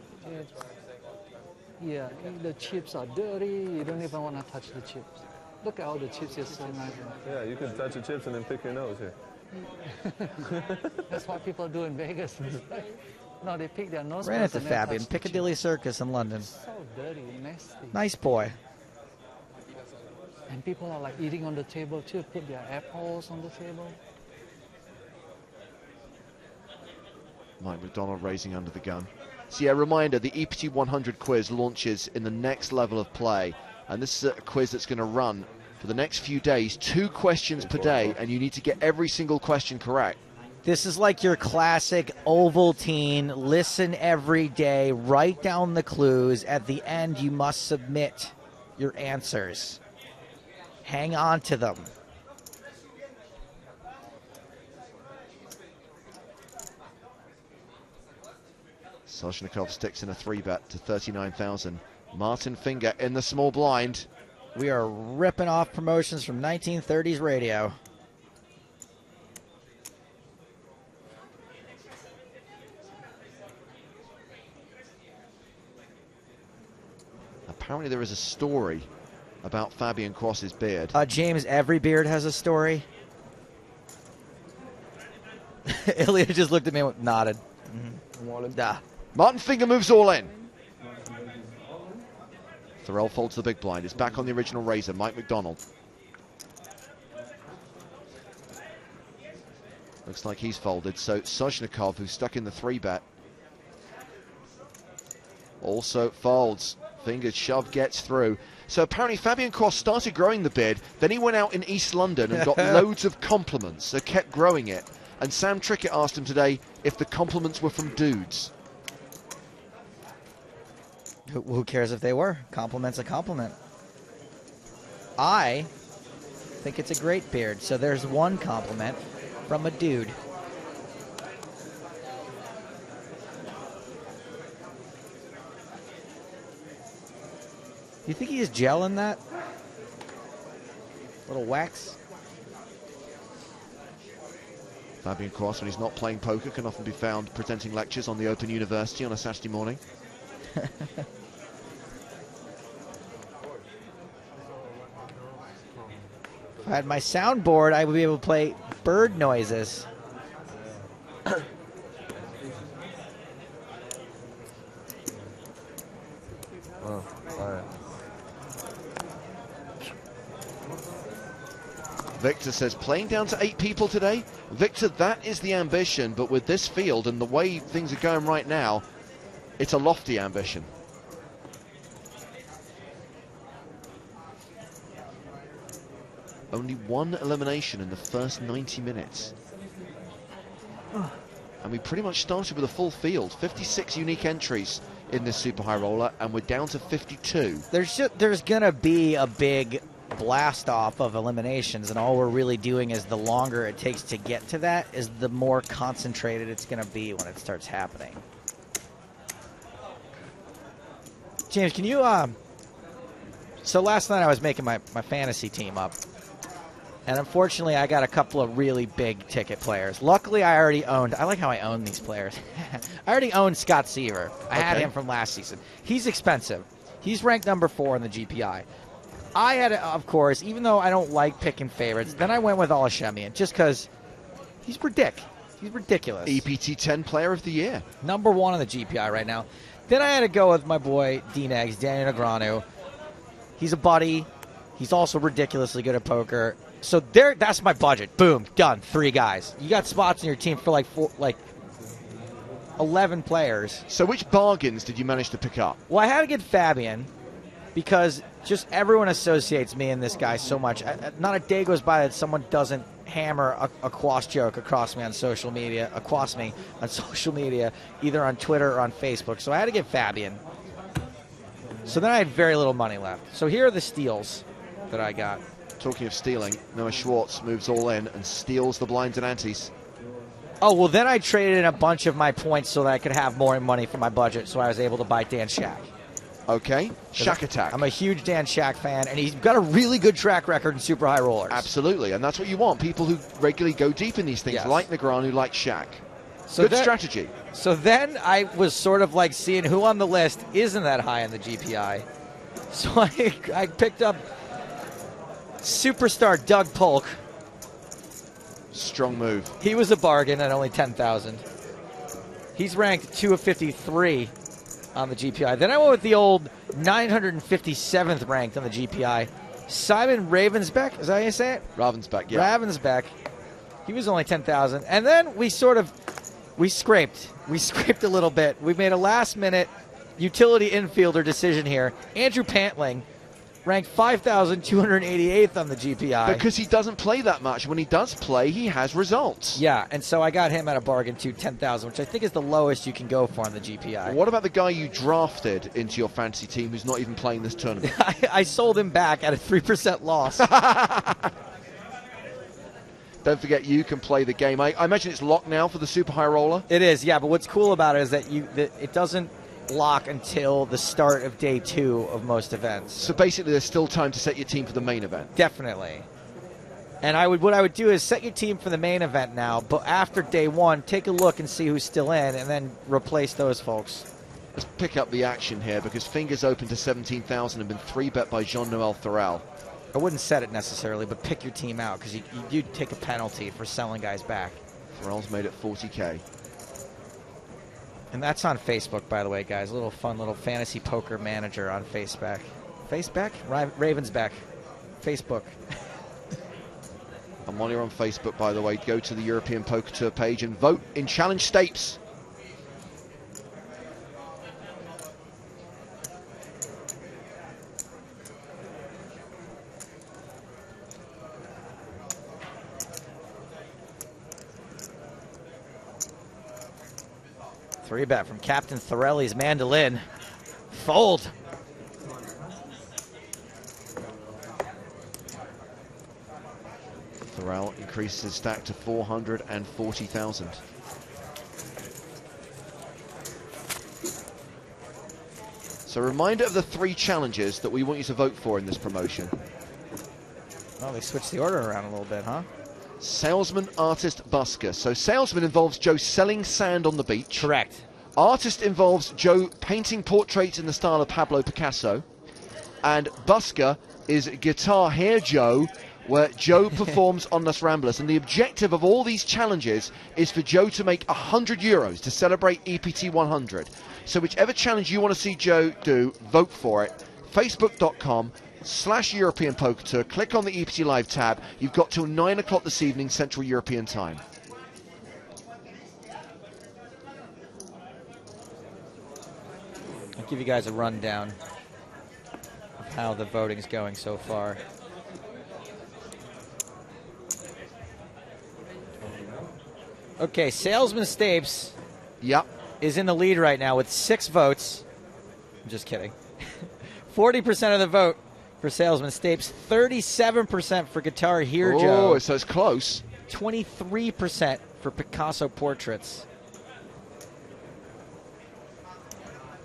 Yeah, the chips are dirty. You don't even want to touch the chips. Look at all the chips. It's so nice. Yeah, you can touch the chips and then pick your nose here. That's what people do in Vegas. No, they pick their nose. Ran first into and then Fabian, touch the Piccadilly chips. Circus in London. So dirty, nasty. Nice boy. And people are like eating on the table too. Put their apples on the table. Mike McDonald raising under the gun. So yeah, reminder, the EPT 100 quiz launches in the next level of play. And this is a quiz that's going to run for the next few days. 2 questions per day, and you need to get every single question correct. This is like your classic Ovaltine, listen every day, write down the clues. At the end, you must submit your answers. Hang on to them. Soshnikov sticks in a 3-bet to 39,000. Martin Finger in the small blind. We are ripping off promotions from 1930s radio. Apparently there is a story about Fabian Cross's beard. James, every beard has a story. Ilya just looked at me and nodded. Martin Finger moves all in. Thorell folds the big blind. It's back on the original razor, Mike McDonald. Looks like he's folded. So Soshnikov, who's stuck in the 3-bet, also folds. Fingered shove gets through. So apparently Fabian Cross started growing the beard, then he went out in East London and got loads of compliments, so kept growing it. And Sam Trickett asked him today if the compliments were from dudes. Who cares if they were? Compliment's a compliment. I think it's a great beard. So there's one compliment from a dude. Do you think he has gel in that? Little wax? Fabian Cross, when he's not playing poker, can often be found presenting lectures on the Open University on a Saturday morning. If I had my soundboard, I would be able to play bird noises. Oh, all right. Victor says, playing down to 8 people today? Victor, that is the ambition, but with this field and the way things are going right now, it's a lofty ambition. Only one elimination in the first 90 minutes. And we pretty much started with a full field. 56 unique entries in this Super High Roller, and we're down to 52. There's going to be a big blast off of eliminations, and all we're really doing is the longer it takes to get to that is the more concentrated it's going to be when it starts happening. James, can you so last night I was making my fantasy team up, and unfortunately I got a couple of really big ticket players. Luckily I like how I own these players. I already owned Scott Seaver. I had him from last season. He's expensive. He's ranked number 4 in the GPI. I had, of course, even though I don't like picking favorites, then I went with Alashemian just because he's ridiculous. He's ridiculous. EPT 10 Player of the Year. Number 1 on the GPI right now. Then I had to go with my boy D-Negs, Daniel Negreanu. He's a buddy. He's also ridiculously good at poker. So that's my budget. Boom, done. 3 guys. You got spots in your team for like 11 players. So which bargains did you manage to pick up? Well, I had to get Fabian because just everyone associates me and this guy so much. Not a day goes by that someone doesn't hammer a Quas joke across me on social media, either on Twitter or on Facebook. So I had to get Fabian. So then I had very little money left. So here are the steals that I got. Talking of stealing, Noah Schwartz moves all in and steals the blinds and antes. Oh, well, then I traded in a bunch of my points so that I could have more money for my budget, so I was able to buy Dan Shack. Okay, Shack Attack. I'm a huge Dan Shack fan, and he's got a really good track record in Super High Rollers. Absolutely, and that's what you want. People who regularly go deep in these things, like Negreanu, like Shack. So good strategy. So then I was sort of like seeing who on the list isn't that high in the GPI. So I picked up superstar Doug Polk. Strong move. He was a bargain at only 10,000. He's ranked 2 of 53 on the GPI. Then I went with the old 957th ranked on the GPI, Simon Ravensbeck. Is that how you say it? Ravensbeck, yeah. Ravensbeck. He was only 10,000. And then we scraped. We scraped a little bit. We made a last-minute utility infielder decision here. Andrew Pantling, ranked 5,288th on the GPI. Because he doesn't play that much. When he does play, he has results. Yeah, and so I got him at a bargain too, 10,000, which I think is the lowest you can go for on the GPI. What about the guy you drafted into your fantasy team who's not even playing this tournament? I sold him back at a 3% loss. Don't forget, you can play the game. I imagine it's locked now for the Super High Roller? It is, yeah, but what's cool about it is that it doesn't lock until the start of day 2 of most events. So basically there's still time to set your team for the main event. Definitely. And what I would do is set your team for the main event now, but after day 1, take a look and see who's still in, and then replace those folks. Let's pick up the action here because fingers open to 17,000 have been 3-bet by Jean-Noel Thorel. I wouldn't set it necessarily, but pick your team out because you do take a penalty for selling guys back. Thorel's made it 40K. And that's on Facebook, by the way, guys. A little fun little fantasy poker manager on Facebook. Facebook? Ravensback. Facebook. And while you're on Facebook, by the way, go to the European Poker Tour page and vote in Challenge Stapes. Three bet from Captain Thorelli's mandolin. Fold. Thorel increases his stack to 440,000. So a reminder of the 3 challenges that we want you to vote for in this promotion. Oh, they switched the order around a little bit, huh? Salesman, artist, busker. So salesman involves Joe selling sand on the beach. Correct. Artist involves Joe painting portraits in the style of Pablo Picasso. And busker is Guitar Hair Joe, where Joe performs on Las Ramblas. And the objective of all these challenges is for Joe to make €100 to celebrate EPT 100. So whichever challenge you want to see Joe do, vote for it. Facebook.com/European Poker Tour. Click on the EPT Live tab. You've got till 9 o'clock this evening, Central European time. I'll give you guys a rundown of how the voting's going so far. Okay, Salesman Stapes is in the lead right now with 6 votes. I'm just kidding. 40% of the vote for Salesman Stapes, 37% for Guitar Hero Joe. Oh, so it's close. 23% for Picasso Portraits.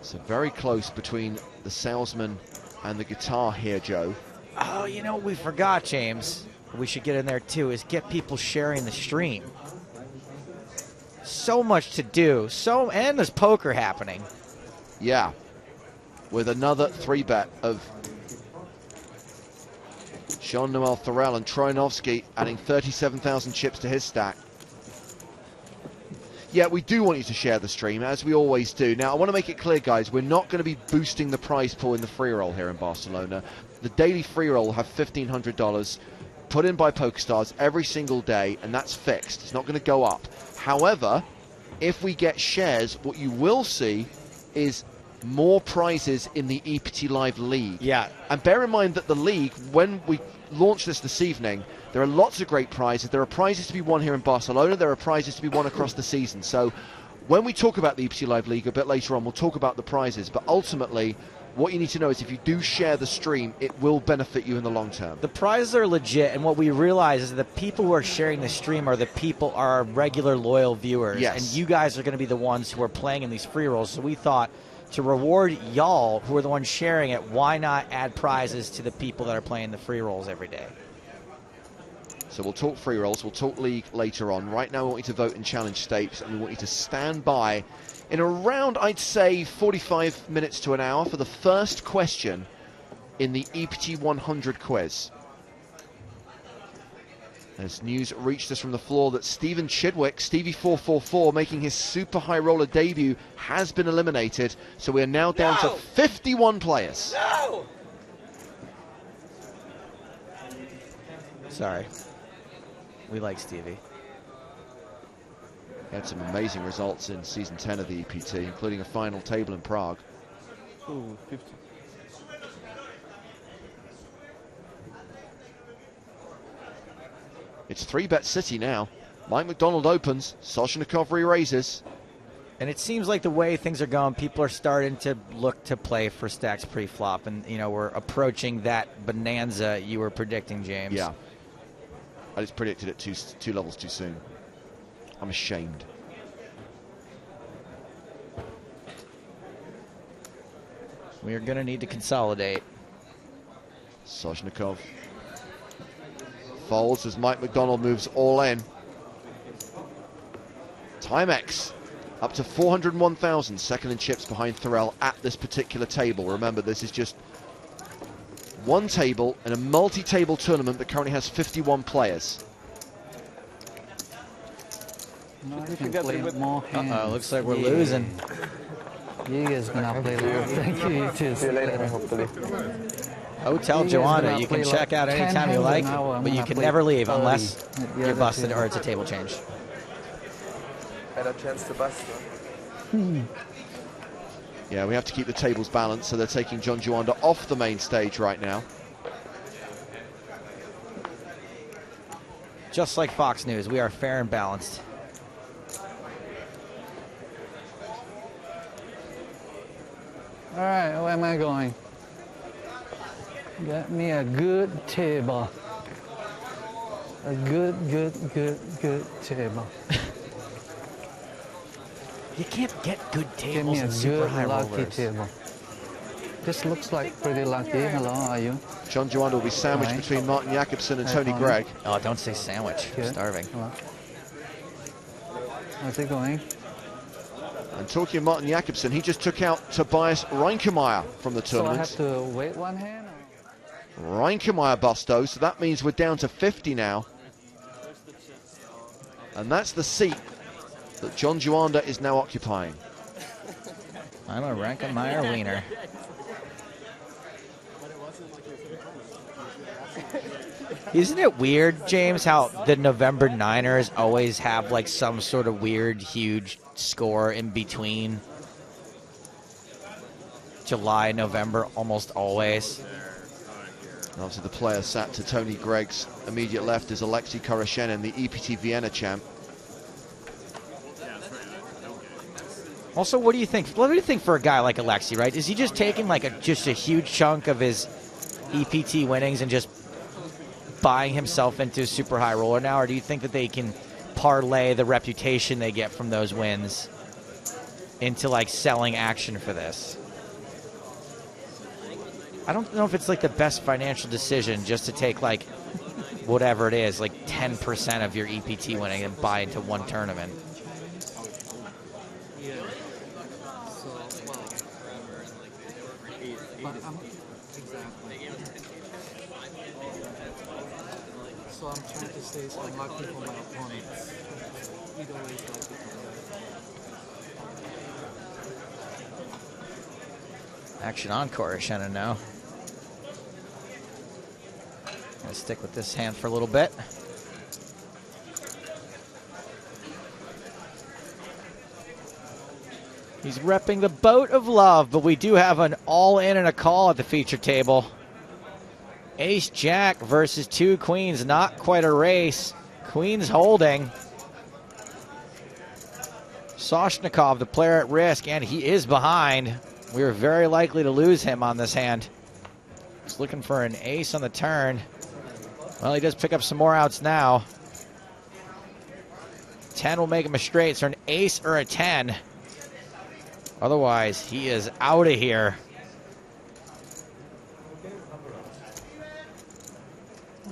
So very close between the salesman and the Guitar Hero Joe. Oh, you know what we forgot, James? We should get in there too, is get people sharing the stream. So much to do. And there's poker happening. Yeah. With another 3-bet of Jean-Noel Thorel and Troyanovsky adding 37,000 chips to his stack. Yeah, we do want you to share the stream, as we always do. Now, I want to make it clear, guys, we're not going to be boosting the prize pool in the free roll here in Barcelona. The daily free roll will have $1,500 put in by PokerStars every single day, and that's fixed. It's not going to go up. However, if we get shares, what you will see is more prizes in the EPT Live League. Yeah. And bear in mind that the league, when we launch this evening, there are lots of great prizes. There are prizes to be won here in Barcelona. There are prizes to be won across the season. So when we talk about the EPT Live League a bit later on, we'll talk about the prizes. But ultimately, what you need to know is if you do share the stream, it will benefit you in the long term. The prizes are legit, and what we realize is the people who are sharing the stream are our regular loyal viewers. Yes. And you guys are going to be the ones who are playing in these free rolls. So we thought, to reward y'all who are the ones sharing it, why not add prizes to the people that are playing the free rolls every day? So we'll talk free rolls, we'll talk league later on. Right now we want you to vote in Challenge Stapes, and we want you to stand by in around, I'd say, 45 minutes to an hour for the first question in the EPT 100 quiz. As news reached us from the floor that Stephen Chidwick, Stevie444, making his super high roller debut, has been eliminated. So we are now down to 51 players. No! Sorry. We like Stevie. He had some amazing results in Season 10 of the EPT, including a final table in Prague. Ooh, 50. It's 3-bet city now. Mike McDonald opens, Soshnikov re-raises. And it seems like the way things are going, people are starting to look to play for stacks pre-flop. And, you know, we're approaching that bonanza you were predicting, James. Yeah. I just predicted it two levels too soon. I'm ashamed. We are going to need to consolidate. Soshnikov folds as Mike McDonald moves all in. Timex Up to 401,000, second in chips behind Thorell at this particular table. Remember, this is just one table in a multi-table tournament that currently has 51 players. No, I can play more hands. Uh-oh, looks like we're losing. You guys gonna play more. Thank you, you too. See you later, hopefully. Hotel You guys Joanna, gonna you can play check like out 10 anytime you hands like, an hour, I'm but you gonna can play never leave 30. unless The you're other busted two. or it's a table change. Better chance to bust. Yeah, we have to keep the tables balanced, so they're taking John Juanda off the main stage right now. Just like Fox News, we are fair and balanced. All right, where am I going? Get me a good table. A good table. You can't get good Give me tables a in super good high lucky rollers. table. This looks like pretty lucky. Hello, how are you? John Juanda will be sandwiched Hi. between Martin Jakobsen and Hi, Tony Tony. Gregg. Oh, don't say sandwich. I'm Good. starving. Hello. How's it going? And talking of Martin Jakobsen, he just took out Tobias Reinkemeyer from the So I tournament. have to wait one hand? Reinkemeyer busto, so that means we're down to 50 now. And that's the seat that John Juanda is now occupying. I'm a Rankemeyer wiener. Isn't it weird, James, how the November Niners always have like some sort of weird, huge score in between July, November, almost always? And obviously the player sat to Tony Gregg's immediate left is Alexei Koroshenin, the EPT Vienna champ. Also, what do you think? What do you think for a guy like Alexei, right? Is he just taking like just a huge chunk of his EPT winnings and just buying himself into a super high roller now, or do you think that they can parlay the reputation they get from those wins into like selling action for this? I don't know if it's like the best financial decision just to take like whatever it is, like 10% of your EPT winning and buy into one tournament. So I'm trying to say so I'm lucky for my opponents. Either way, it's lucky for Action on Koroshenin now. Gonna stick with this hand for a little bit. He's repping the boat of love, but we do have an all-in and a call at the feature table. Ace-Jack versus two queens, not quite a race. Queens holding. Soshnikov, the player at risk, and he is behind. We are very likely to lose him on this hand. He's looking for an ace on the turn. Well, he does pick up some more outs now. 10 will make him a straight, so an ace or a 10. Otherwise, he is out of here.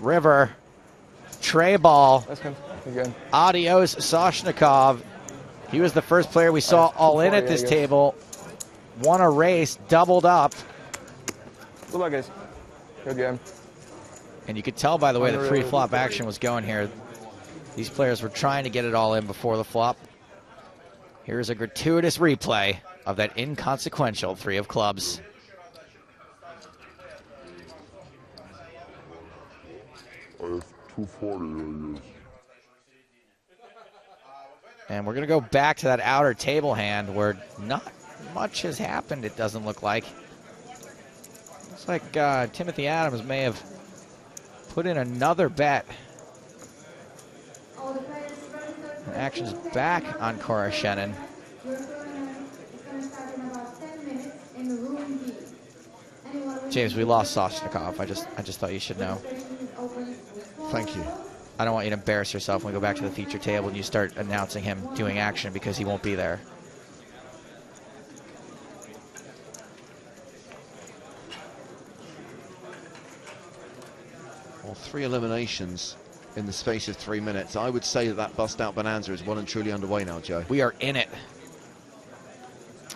River, tray ball. That's good. Again. Adios, Soshnikov. He was the first player we saw all in at this table. Won a race, doubled up. Good luck, guys. Good game. And you could tell by the way the pre-flop action was going here. These players were trying to get it all in before the flop. Here's a gratuitous replay of that inconsequential three of clubs. I have 240, I guess. And we're going to go back to that outer table hand where not much has happened, it doesn't look like. Looks like Timothy Adams may have put in another bet. And action's back on Koroshenin. James, we lost Soshnikov. I just thought you should know. Thank you. I don't want you to embarrass yourself when we go back to the feature table and you start announcing him doing action because he won't be there. Well, 3 eliminations in the space of 3 minutes. I would say that bust out bonanza is well and truly underway now, Joe. We are in it.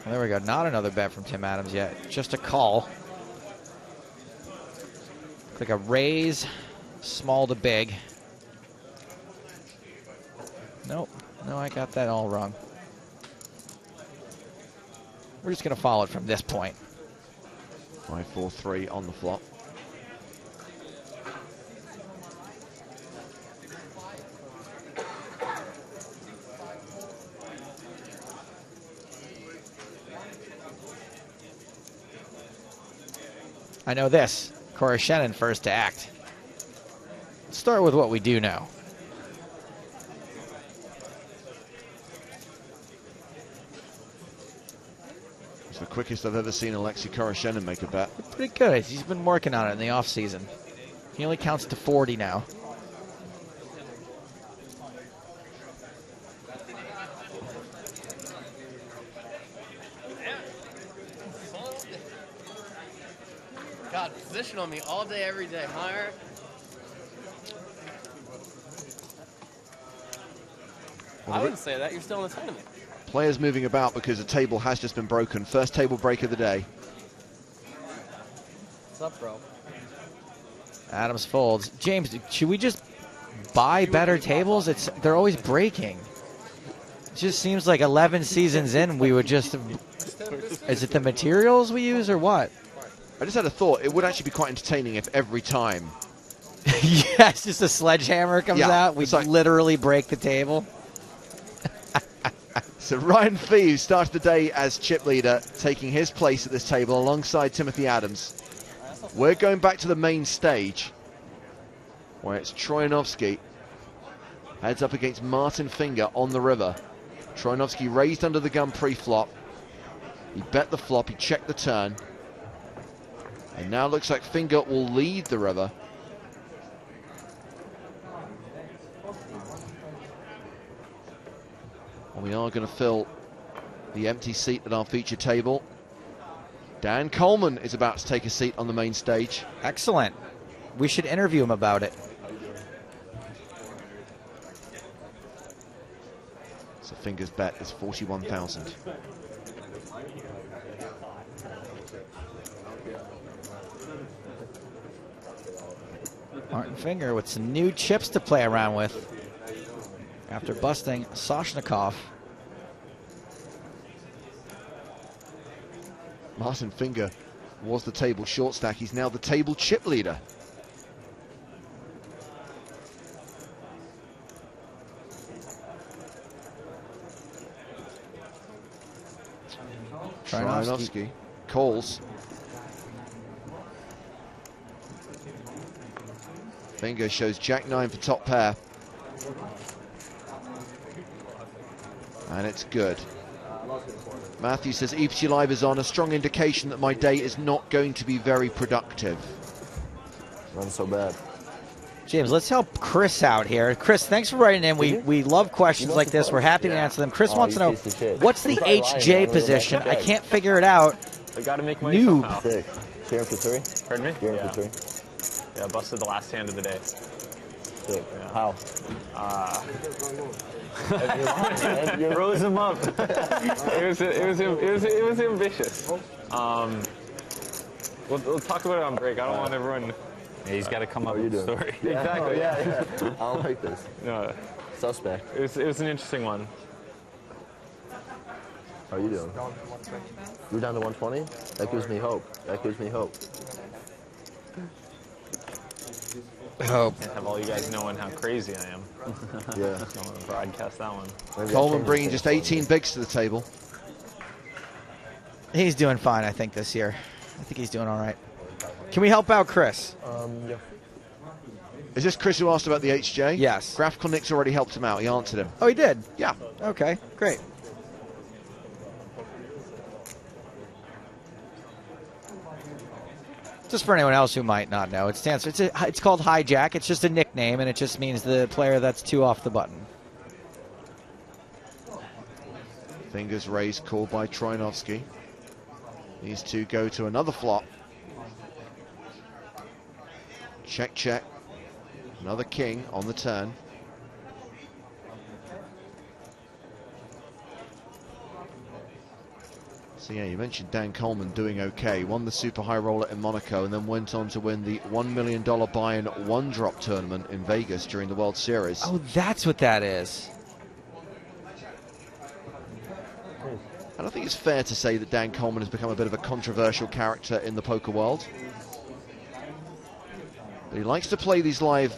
There we go. Not another bet from Tim Adams yet. Just a call. Like a raise, small to big. Nope. No, I got that all wrong. We're just going to follow it from this point. 5-4-3 on the flop. I know this. Corey Shannon first to act. Let's start with what we do know. It's the quickest I've ever seen Alexei Koroshenin make a bet. Pretty good. He's been working on it in the offseason. He only counts to 40 now. God, position on me all day, every day, huh, Eric? I wouldn't say that. You're still in the tournament. Players moving about because the table has just been broken. First table break of the day. What's up, bro? Adams folds. James, should we just buy better tables? They're always breaking. It just seems like 11 seasons in, we would just... Is it the materials we use or what? I just had a thought. It would actually be quite entertaining if every time... Yes, just a sledgehammer comes out. We literally break the table. So Ryan Fee, who started the day as chip leader, taking his place at this table alongside Timothy Adams. We're going back to the main stage, where it's Troyanovsky. Heads up against Martin Finger on the river. Troyanovsky raised under the gun pre-flop. He bet the flop, he checked the turn. And now looks like Finger will lead the river. And we are going to fill the empty seat at our feature table. Dan Coleman is about to take a seat on the main stage. Excellent. We should interview him about it. So Finger's bet is 41,000. Martin Finger with some new chips to play around with after busting Soshnikov. Martin Finger was the table short stack. He's now the table chip leader. Troyanovsky calls. Finger shows Jack-9 for top pair. And it's good. Matthew says, EPT Live is on, a strong indication that my day is not going to be very productive. Not so bad. James, let's help Chris out here. Chris, thanks for writing in. We love questions like this. We're happy to answer them. Chris wants to know, what's the HJ position? I can't figure it out. I got to make money somehow. Sick. Cheering for three? Pardon me? Cheering for three? Yeah, busted the last hand of the day. Sick. Yeah. How? You rose him up. it was ambitious. We'll talk about it on break. I don't want everyone. Yeah, he's got to come up with a story. Yeah, Exactly. Yeah. I don't like this. No. Suspect. It was an interesting one. How are you doing? You're down to 120? That gives me hope. That gives me hope. Hope. Can't have all you guys knowing how crazy I am. Yeah. Don't want to broadcast that one. Coleman bringing just 18 bigs to the table. He's doing fine, I think, this year. I think he's doing all right. Can we help out Chris? Yeah. Is this Chris who asked about the HJ? Yes. Graphical Nick's already helped him out. He answered him. Oh, he did? Yeah. Okay, great. Just for anyone else who might not know, it's called hijack. It's just a nickname, and it just means the player that's two off the button. Fingers raised, called by Troyanovsky. These two go to another flop. Check, check. Another king on the turn. So yeah, you mentioned Dan Coleman doing okay. Won the Super High Roller in Monaco and then went on to win the $1 million buy-in one-drop tournament in Vegas during the World Series. Oh, that's what that is. I don't think it's fair to say that Dan Coleman has become a bit of a controversial character in the poker world. But he likes to play these live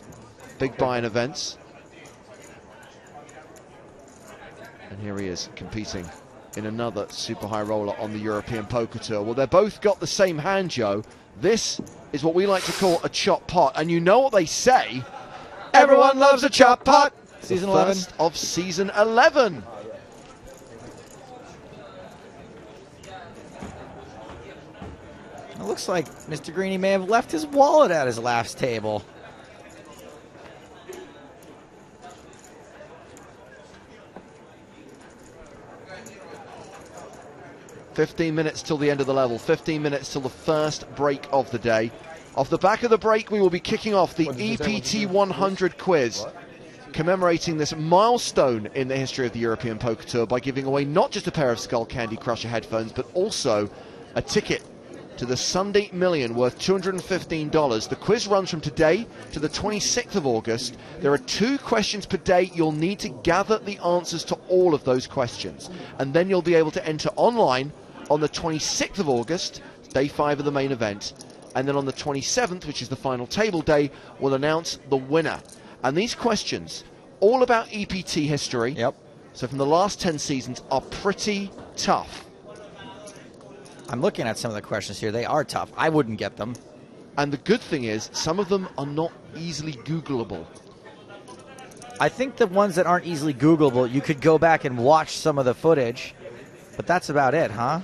big buy-in events. And here he is competing in another Super High Roller on the European Poker Tour. Well, they've both got the same hand, Joe. This is what we like to call a chop pot. And you know what they say? Everyone loves a chop pot. Season the 11. First of season 11. It looks like Mr. Greeny may have left his wallet at his last table. "15 minutes till the end of the level, 15 minutes till the first break of the day. Off the back of the break, we will be kicking off the EPT 100 quiz, commemorating this milestone in the history of the European Poker Tour by giving away not just a pair of Skull Candy Crusher headphones, but also a ticket to the Sunday Million worth $215. The quiz runs from today to the 26th of August. There are 2 questions per day. You'll need to gather the answers to all of those questions, and then you'll be able to enter online on the 26th of August, day 5 of the main event, and then on the 27th, which is the final table day, we'll announce the winner. And these questions, all about EPT history, so from the last 10 seasons, are pretty tough. I'm looking at some of the questions here. They are tough. I wouldn't get them. And the good thing is, some of them are not easily Googleable. I think the ones that aren't easily Googleable, you could go back and watch some of the footage, but that's about it, huh?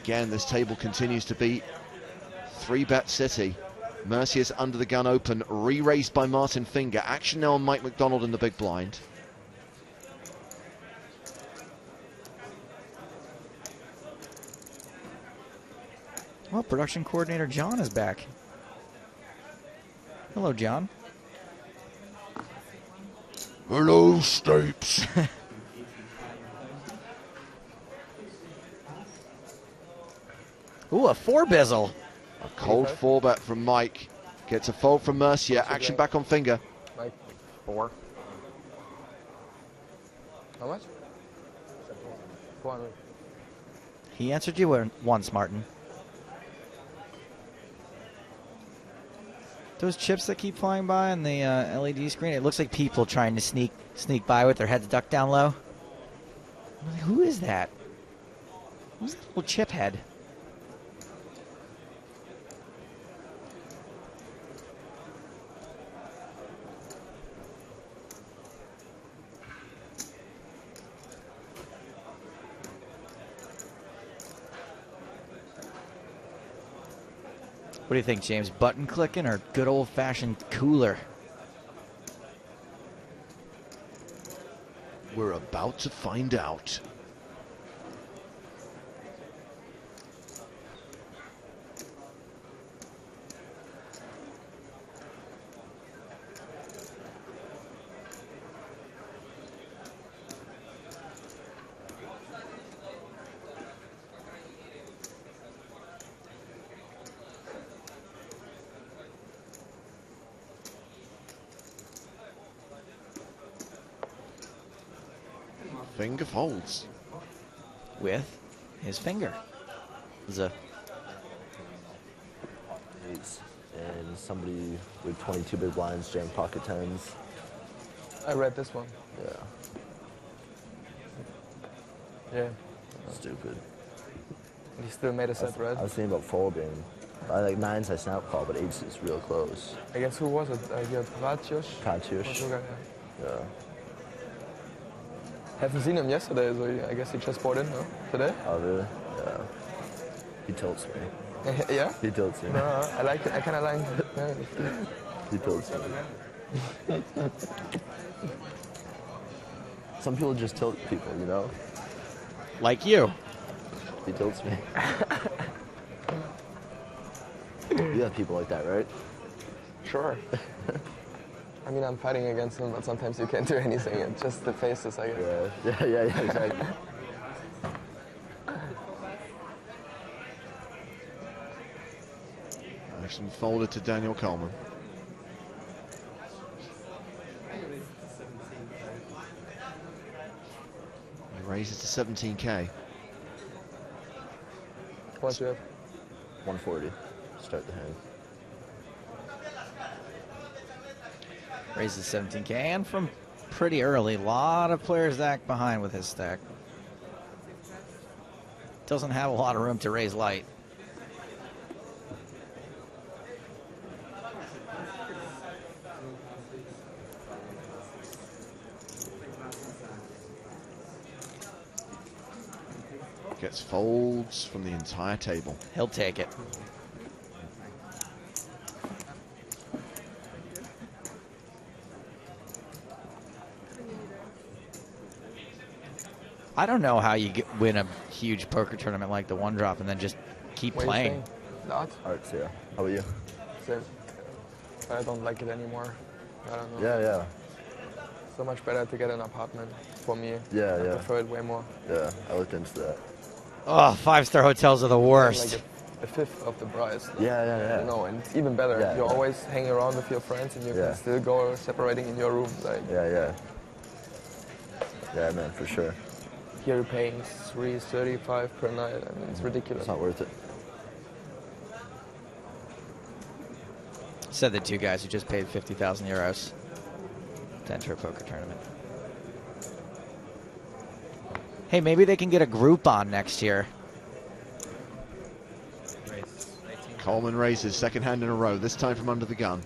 Again, this table continues to be 3-bet city. Mercier's under the gun open, re-raised by Martin Finger. Action now on Mike McDonald in the big blind. Well, production coordinator John is back. Hello, John. Hello, Stapes. Ooh, a 4-bizzle. A cold 4-bet from Mike. Gets a fold from Mercier. Action back on Finger. Mike, 4. How much? 400. He answered you once, Martin. Those chips that keep flying by on the LED screen, it looks like people trying to sneak by with their heads ducked down low. I'm like, who is that? Who's that little chip head? What do you think, James? Button clicking or good old-fashioned cooler? We're about to find out. Finger folds. With his finger. The and somebody with 22 big blinds jammed pocket tens. I read this one. Yeah. Yeah. Stupid. And he still made a set red. I was thinking about folding. I like 9s I snap call, but 8s is real close. Against who was it? You had Katiusz? Katiusz. Yeah. Haven't seen him yesterday, so I guess he just bought in, no? Today? Oh, really? Yeah. He tilts me. Yeah? He tilts me. No, I like it. I kind of like it. Yeah. He tilts me. Some people just tilt people, you know? Like you. He tilts me. You have people like that, right? Sure. I mean, I'm fighting against him, but sometimes you can't do anything. It's just the faces, I guess. Yeah, exactly. Motion folded to Daniel Coleman. He raises to 17K. What do you have? 140. Start the hand. Raises 17K and from pretty early. A lot of players act behind with his stack. Doesn't have a lot of room to raise light. Gets folds from the entire table. He'll take it. I don't know how you win a huge poker tournament like the one drop and then just keep playing. Not? Arts, yeah. How about you? Same. I don't like it anymore. I don't know. Yeah. So much better to get an apartment for me. Yeah. I prefer it way more. Yeah, I looked into that. Oh, 5-star hotels are the worst. Like a fifth of the price. Yeah. You know, and it's even better. Yeah, you always hang around with your friends and you can still go separating in your room. Like. Yeah, man, for sure. Here you're paying $3.35 per night. I mean, it's ridiculous. It's not worth it. Said the two guys who just paid 50,000 euros to enter a poker tournament. Hey, maybe they can get a Groupon next year. Coleman raises second hand in a row, this time from under the gun.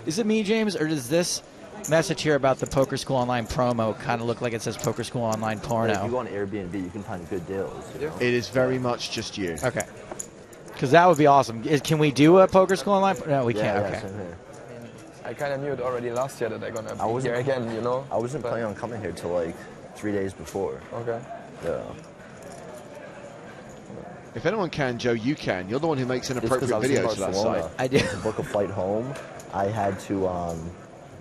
Is it me, James, or does this message here about the Poker School Online promo kind of look like it says Poker School Online porno? If you go on Airbnb, you can find good deals. You know? It is very much just you. Okay. Because that would be awesome. Can we do a Poker School Online? No, we can't. Okay. Same here. I kind of knew it already last year that they're gonna be here again, you know. I wasn't planning on coming here till like 3 days before. Okay. Yeah. If anyone can, Joe, you can. You're the one who makes inappropriate videos for that site. I did. To book a flight home, I had to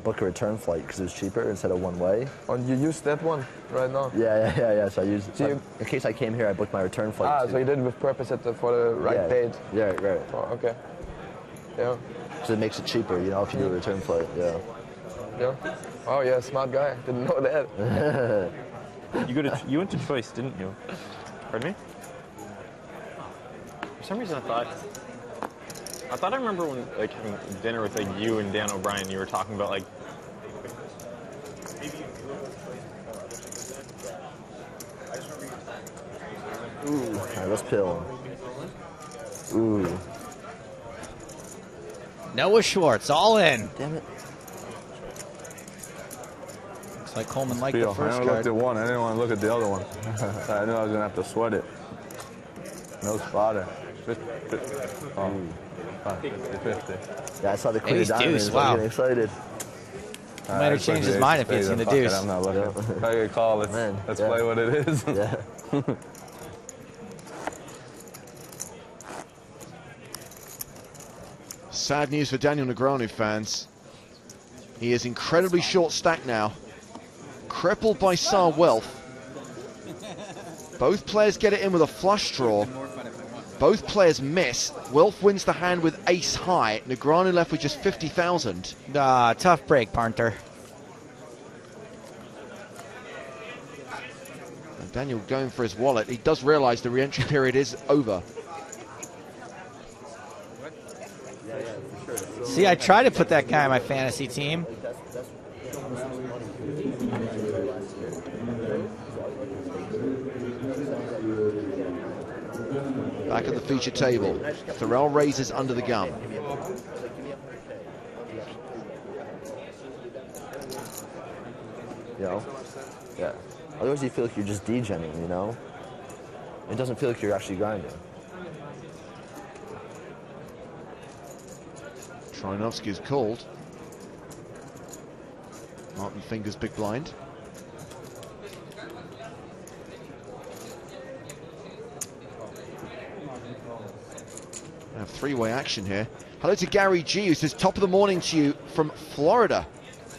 book a return flight because it was cheaper instead of one way. Oh, and you use that one right now? Yeah. So I used it. So in case I came here, I booked my return flight. So you did it with purpose for the right date? Yeah, right. Oh, okay. Yeah. So it makes it cheaper, you know, if you do a return flight. Yeah. Oh, yeah, smart guy. Didn't know that. You went to Choice, didn't you? Pardon me? For some reason, I thought I remember when like having dinner with like you and Dan O'Brien. You were talking about like. Ooh. All right, let's pill. Ooh. Noah Schwartz, all in. Damn it. Looks like Coleman liked the Feel. first I card. looked at one. I didn't want to look at the other one. I knew I was going to have to sweat it. No spotter. 50. Yeah, I saw the Queen Ace of Diamonds. deuce, wow. I'm getting excited. He might have changed his mind if he'd seen the deuce. I'm not looking. If I get a call, let's play what it is. Yeah. Sad news for Daniel Negreanu fans. He is incredibly short stacked now. Crippled by Tsar Wealth. Both players get it in with a flush draw. Both players miss. Wilf wins the hand with ace high. Negreanu left with just 50,000. Tough break, Parnter. And Daniel going for his wallet. He does realize the re-entry period is over. See, I tried to put that guy on my fantasy team. Back at the feature table. Thorell raises under the gun. You know? Yeah. Otherwise you feel like you're just degening, you know? It doesn't feel like you're actually grinding. Troianovski is called. Martin Fingers big blind. I have three-way action here. Hello to Gary G, who says, top of the morning to you from Florida.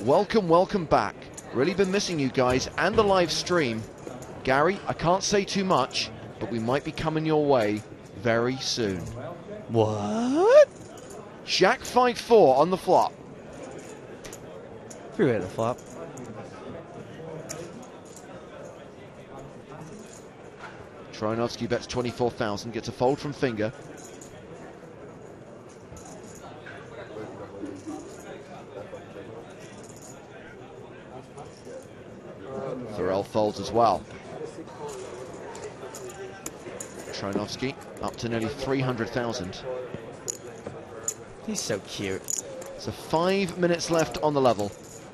Welcome, welcome back. Really been missing you guys and the live stream. Gary, I can't say too much, but we might be coming your way very soon. What? Jack 5-4 on the flop. Three-way to the flop. Trojanovsky bets 24,000, gets a fold from finger. Thorell folds as well. Trojanovsky up to nearly 300,000. He's so cute. So 5 minutes left on the level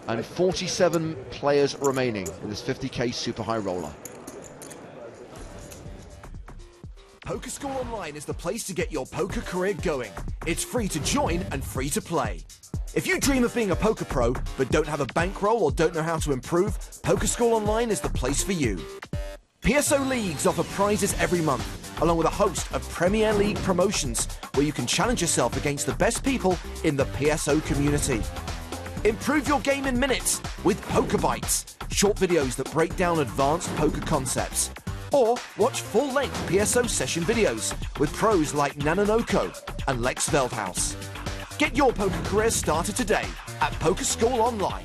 and 47 players remaining in this 50k super high roller. Poker School Online is the place to get your poker career going. It's free to join and free to play. If you dream of being a poker pro but don't have a bankroll or don't know how to improve, Poker School Online is the place for you. PSO Leagues offer prizes every month, along with a host of Premier League promotions where you can challenge yourself against the best people in the PSO community. Improve your game in minutes with Poker Bites, short videos that break down advanced poker concepts. Or watch full-length PSO session videos with pros like Nanonoko and Lex Veldhouse. Get your poker career started today at Poker School Online.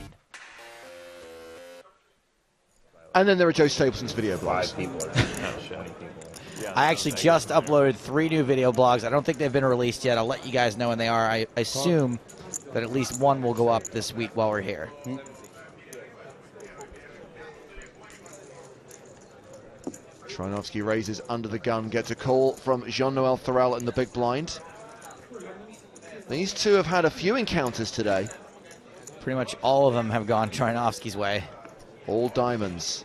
And then there are Joe Stapleson's video blogs. 5 people are not showing people. Yeah, I actually just uploaded 3 new video blogs. I don't think they've been released yet. I'll let you guys know when they are. I assume that at least one will go up this week while we're here. Trojanovsky raises under the gun, gets a call from Jean-Noel Thorell in the big blind. These two have had a few encounters today. Pretty much all of them have gone Trojanovsky's way. All diamonds.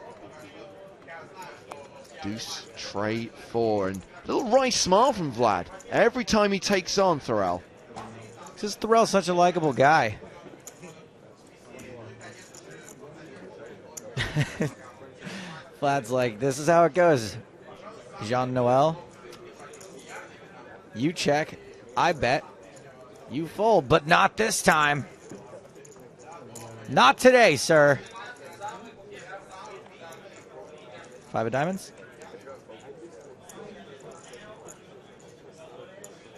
Deuce, Trey, 4, and a little wry smile from Vlad every time he takes on Thorell. Because Thorell's such a likable guy. Vlad's like, this is how it goes. Jean-Noel, you check, I bet, you fold, but not this time. Not today, sir. 5 of diamonds.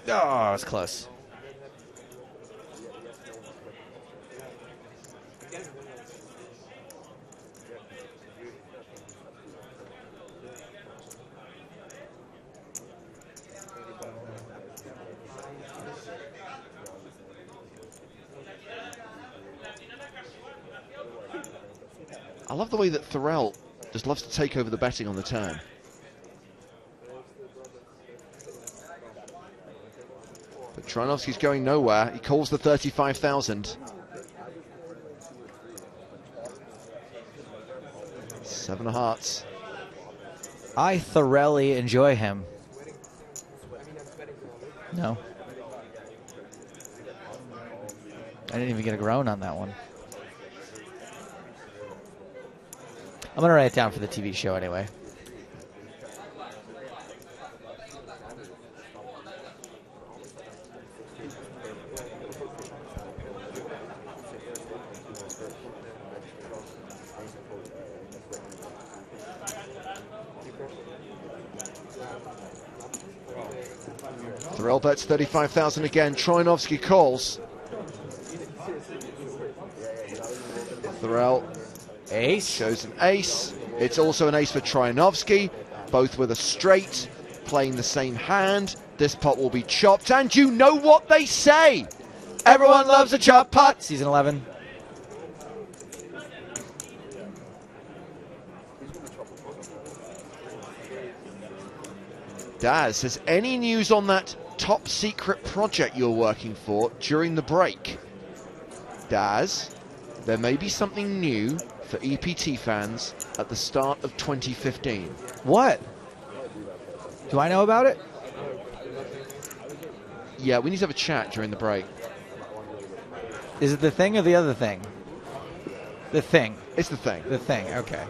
Oh, it's close. I love the way that Thorell just loves to take over the betting on the turn. But Trojanovsky's going nowhere. He calls the 35,000. 7 of hearts. I thoroughly enjoy him. No. I didn't even get a groan on that one. I'm going to write it down for the TV show anyway. Thorell bets 35,000 again. Trojanovsky calls. Thorell ace shows an ace. It's also an ace for Trojanovsky, both with a straight, playing the same hand. This pot will be chopped, and you know what they say. Everyone loves a chop pot. Season 11. Daz says, any news on that top secret project you're working for during the break? Daz, there may be something new for EPT fans at the start of 2015. What? Do I know about it? Yeah, we need to have a chat during the break. Is it the thing or the other thing? The thing. It's the thing. The thing, okay.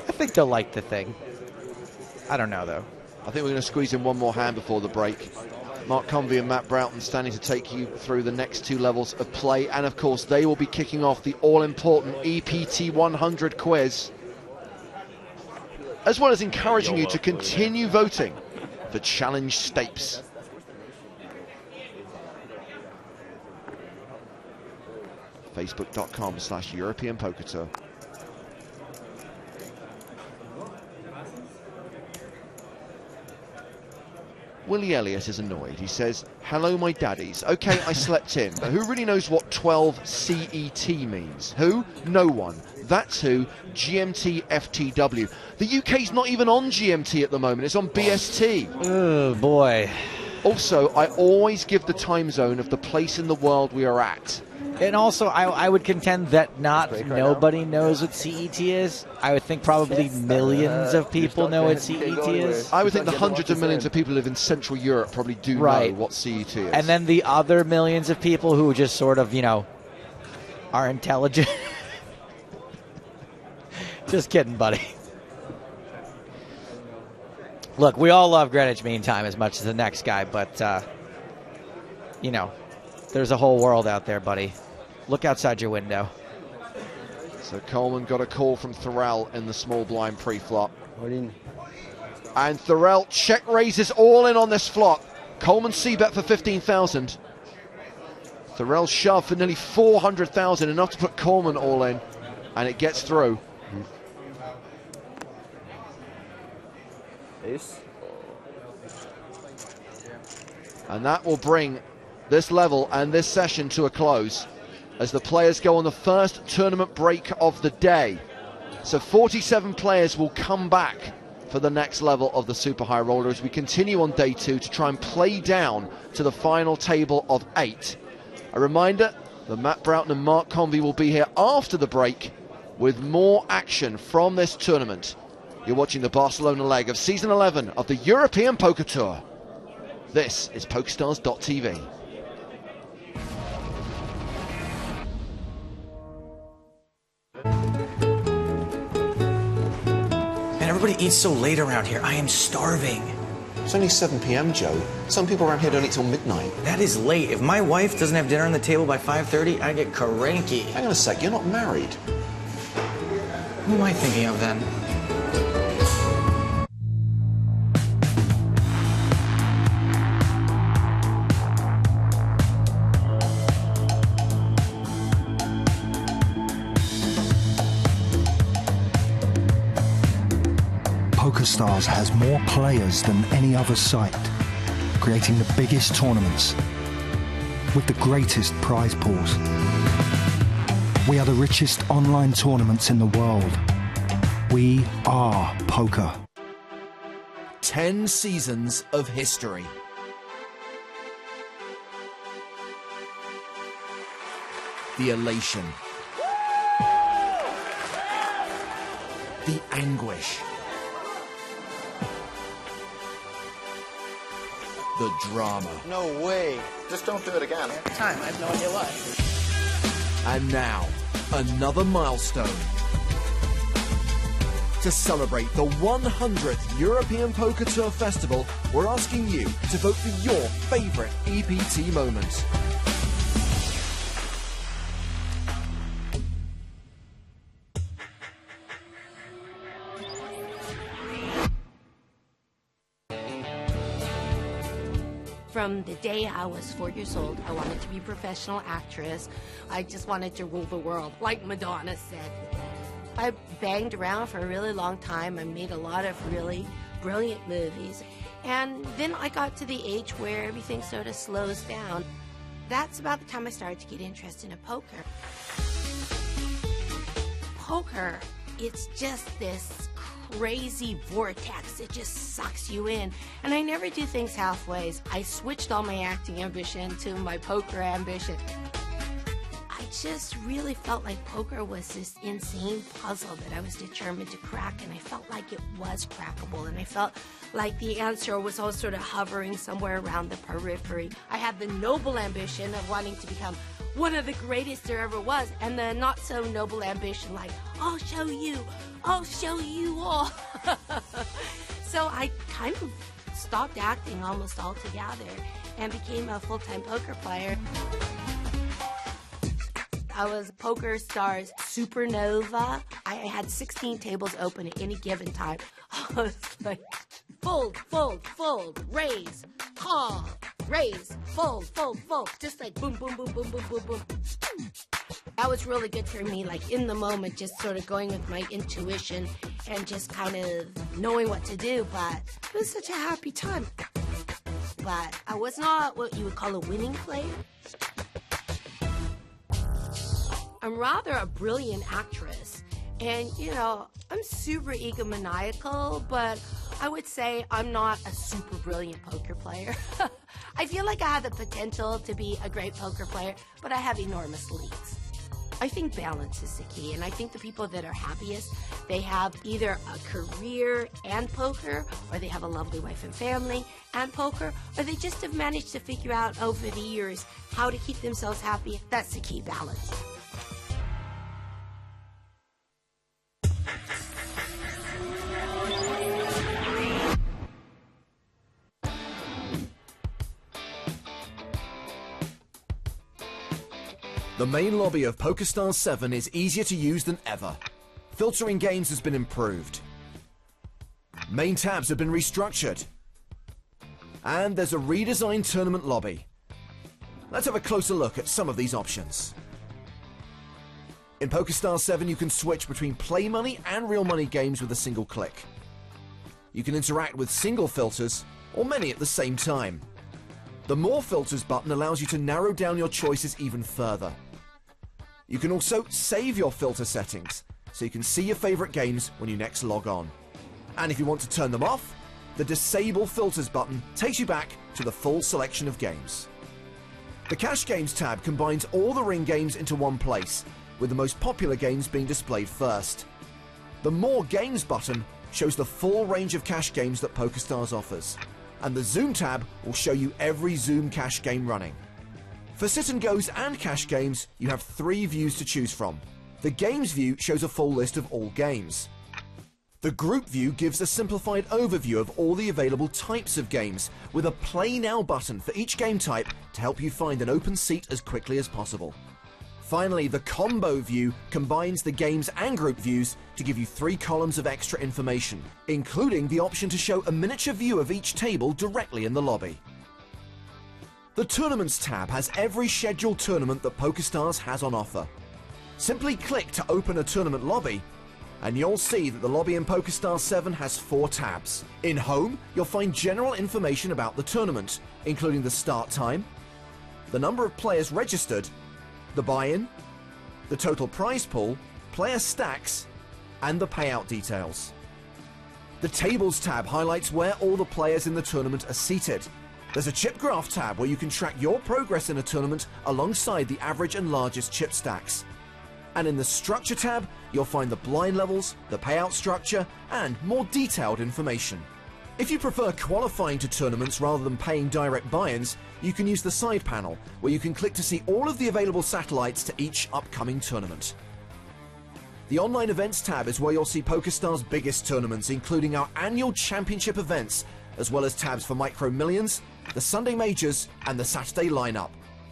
I think they'll like the thing. I don't know, though. I think we're going to squeeze in one more hand before the break. Mark Convey and Matt Broughton standing to take you through the next 2 levels of play. And of course, they will be kicking off the all-important EPT 100 quiz, as well as encouraging you to continue voting for Challenge Stapes. Facebook.com/European Poker Tour. Willie Elliott is annoyed. He says, "Hello, my daddies. Okay, I slept in, but who really knows what 12 CET means? Who? No one. That's who. GMT FTW. The UK's not even on GMT at the moment. It's on BST. Oh, boy. Also, I always give the time zone of the place in the world we are at. And also, I would contend that nobody knows what CET is. I would think probably millions of people know what CET is. I would think the hundreds of millions of people who live in Central Europe probably do know what CET is. And then the other millions of people who just sort of, you know, are intelligent. Just kidding, buddy. Look, we all love Greenwich Mean Time as much as the next guy, but, you know, there's a whole world out there, buddy. Look outside your window. So Coleman got a call from Thorell in the small blind pre-flop. And Thorell check raises all in on this flop. Coleman C-bet for 15,000. Thorell shove for nearly 400,000, enough to put Coleman all in, and it gets through. Ace. And that will bring this level and this session to a close as the players go on the first tournament break of the day. So 47 players will come back for the next level of the Super High Roller as we continue on day 2 to try and play down to the final table of 8. A reminder that Matt Broughton and Mark Convey will be here after the break with more action from this tournament. You're watching the Barcelona leg of Season 11 of the European Poker Tour. This is PokerStars.tv. Man, everybody eats so late around here. I am starving. It's only 7 p.m., Joe. Some people around here don't eat till midnight. That is late. If my wife doesn't have dinner on the table by 5:30, I get cranky. Hang on a sec, you're not married. Who am I thinking of then? PokerStars has more players than any other site, creating the biggest tournaments with the greatest prize pools. We are the richest online tournaments in the world. We are poker. 10 seasons of history. The elation. The anguish. The drama. No way. Just don't do it again. Time. I have no idea why. And now, another milestone. To celebrate the 100th European Poker Tour Festival, we're asking you to vote for your favourite EPT moment. From the day I was 4 years old, I wanted to be a professional actress. I just wanted to rule the world, like Madonna said. I banged around for a really long time. I made a lot of really brilliant movies. And then I got to the age where everything sort of slows down. That's about the time I started to get interested in poker. Poker, it's just this crazy vortex. It just sucks you in. And I never do things halfway. I switched all my acting ambition to my poker ambition. I just really felt like poker was this insane puzzle that I was determined to crack, and I felt like it was crackable, and I felt like the answer was all sort of hovering somewhere around the periphery. I had the noble ambition of wanting to become one of the greatest there ever was, and the not so noble ambition like, I'll show you all. So I kind of stopped acting almost altogether and became a full-time poker player. I was PokerStars Supernova. I had 16 tables open at any given time. I was like, fold, fold, fold, raise, call, raise, fold, fold, fold. Just like boom, boom, boom, boom, boom, boom, boom. That was really good for me, like in the moment, just sort of going with my intuition and just kind of knowing what to do. But it was such a happy time. But I was not what you would call a winning player. I'm rather a brilliant actress. And, you know, I'm super egomaniacal, but I would say I'm not a super brilliant poker player. I feel like I have the potential to be a great poker player, but I have enormous leads. I think balance is the key, and I think the people that are happiest, they have either a career and poker, or they have a lovely wife and family and poker, or they just have managed to figure out over the years how to keep themselves happy. That's the key, balance. The main lobby of PokerStars 7 is easier to use than ever. Filtering games has been improved. Main tabs have been restructured. And there's a redesigned tournament lobby. Let's have a closer look at some of these options. In PokerStars 7 you can switch between play money and real money games with a single click. You can interact with single filters or many at the same time. The More Filters button allows you to narrow down your choices even further. You can also save your filter settings, so you can see your favorite games when you next log on. And if you want to turn them off, the Disable Filters button takes you back to the full selection of games. The Cash Games tab combines all the ring games into one place, with the most popular games being displayed first. The More Games button shows the full range of cash games that PokerStars offers, and the Zoom tab will show you every Zoom cash game running. For sit and goes and cash games, you have 3 views to choose from. The Games view shows a full list of all games. The Group view gives a simplified overview of all the available types of games, with a Play Now button for each game type to help you find an open seat as quickly as possible. Finally, the Combo view combines the games and group views to give you 3 columns of extra information, including the option to show a miniature view of each table directly in the lobby. The Tournaments tab has every scheduled tournament that PokerStars has on offer. Simply click to open a tournament lobby, and you'll see that the lobby in PokerStars 7 has 4 tabs. In Home, you'll find general information about the tournament, including the start time, the number of players registered, the buy-in, the total prize pool, player stacks, and the payout details. The Tables tab highlights where all the players in the tournament are seated. There's a chip graph tab where you can track your progress in a tournament alongside the average and largest chip stacks. And in the Structure tab, you'll find the blind levels, the payout structure, and more detailed information. If you prefer qualifying to tournaments rather than paying direct buy-ins, you can use the side panel, where you can click to see all of the available satellites to each upcoming tournament. The Online Events tab is where you'll see PokerStars' biggest tournaments, including our annual championship events, as well as tabs for Micro Millions, the Sunday Majors, and the Saturday lineup.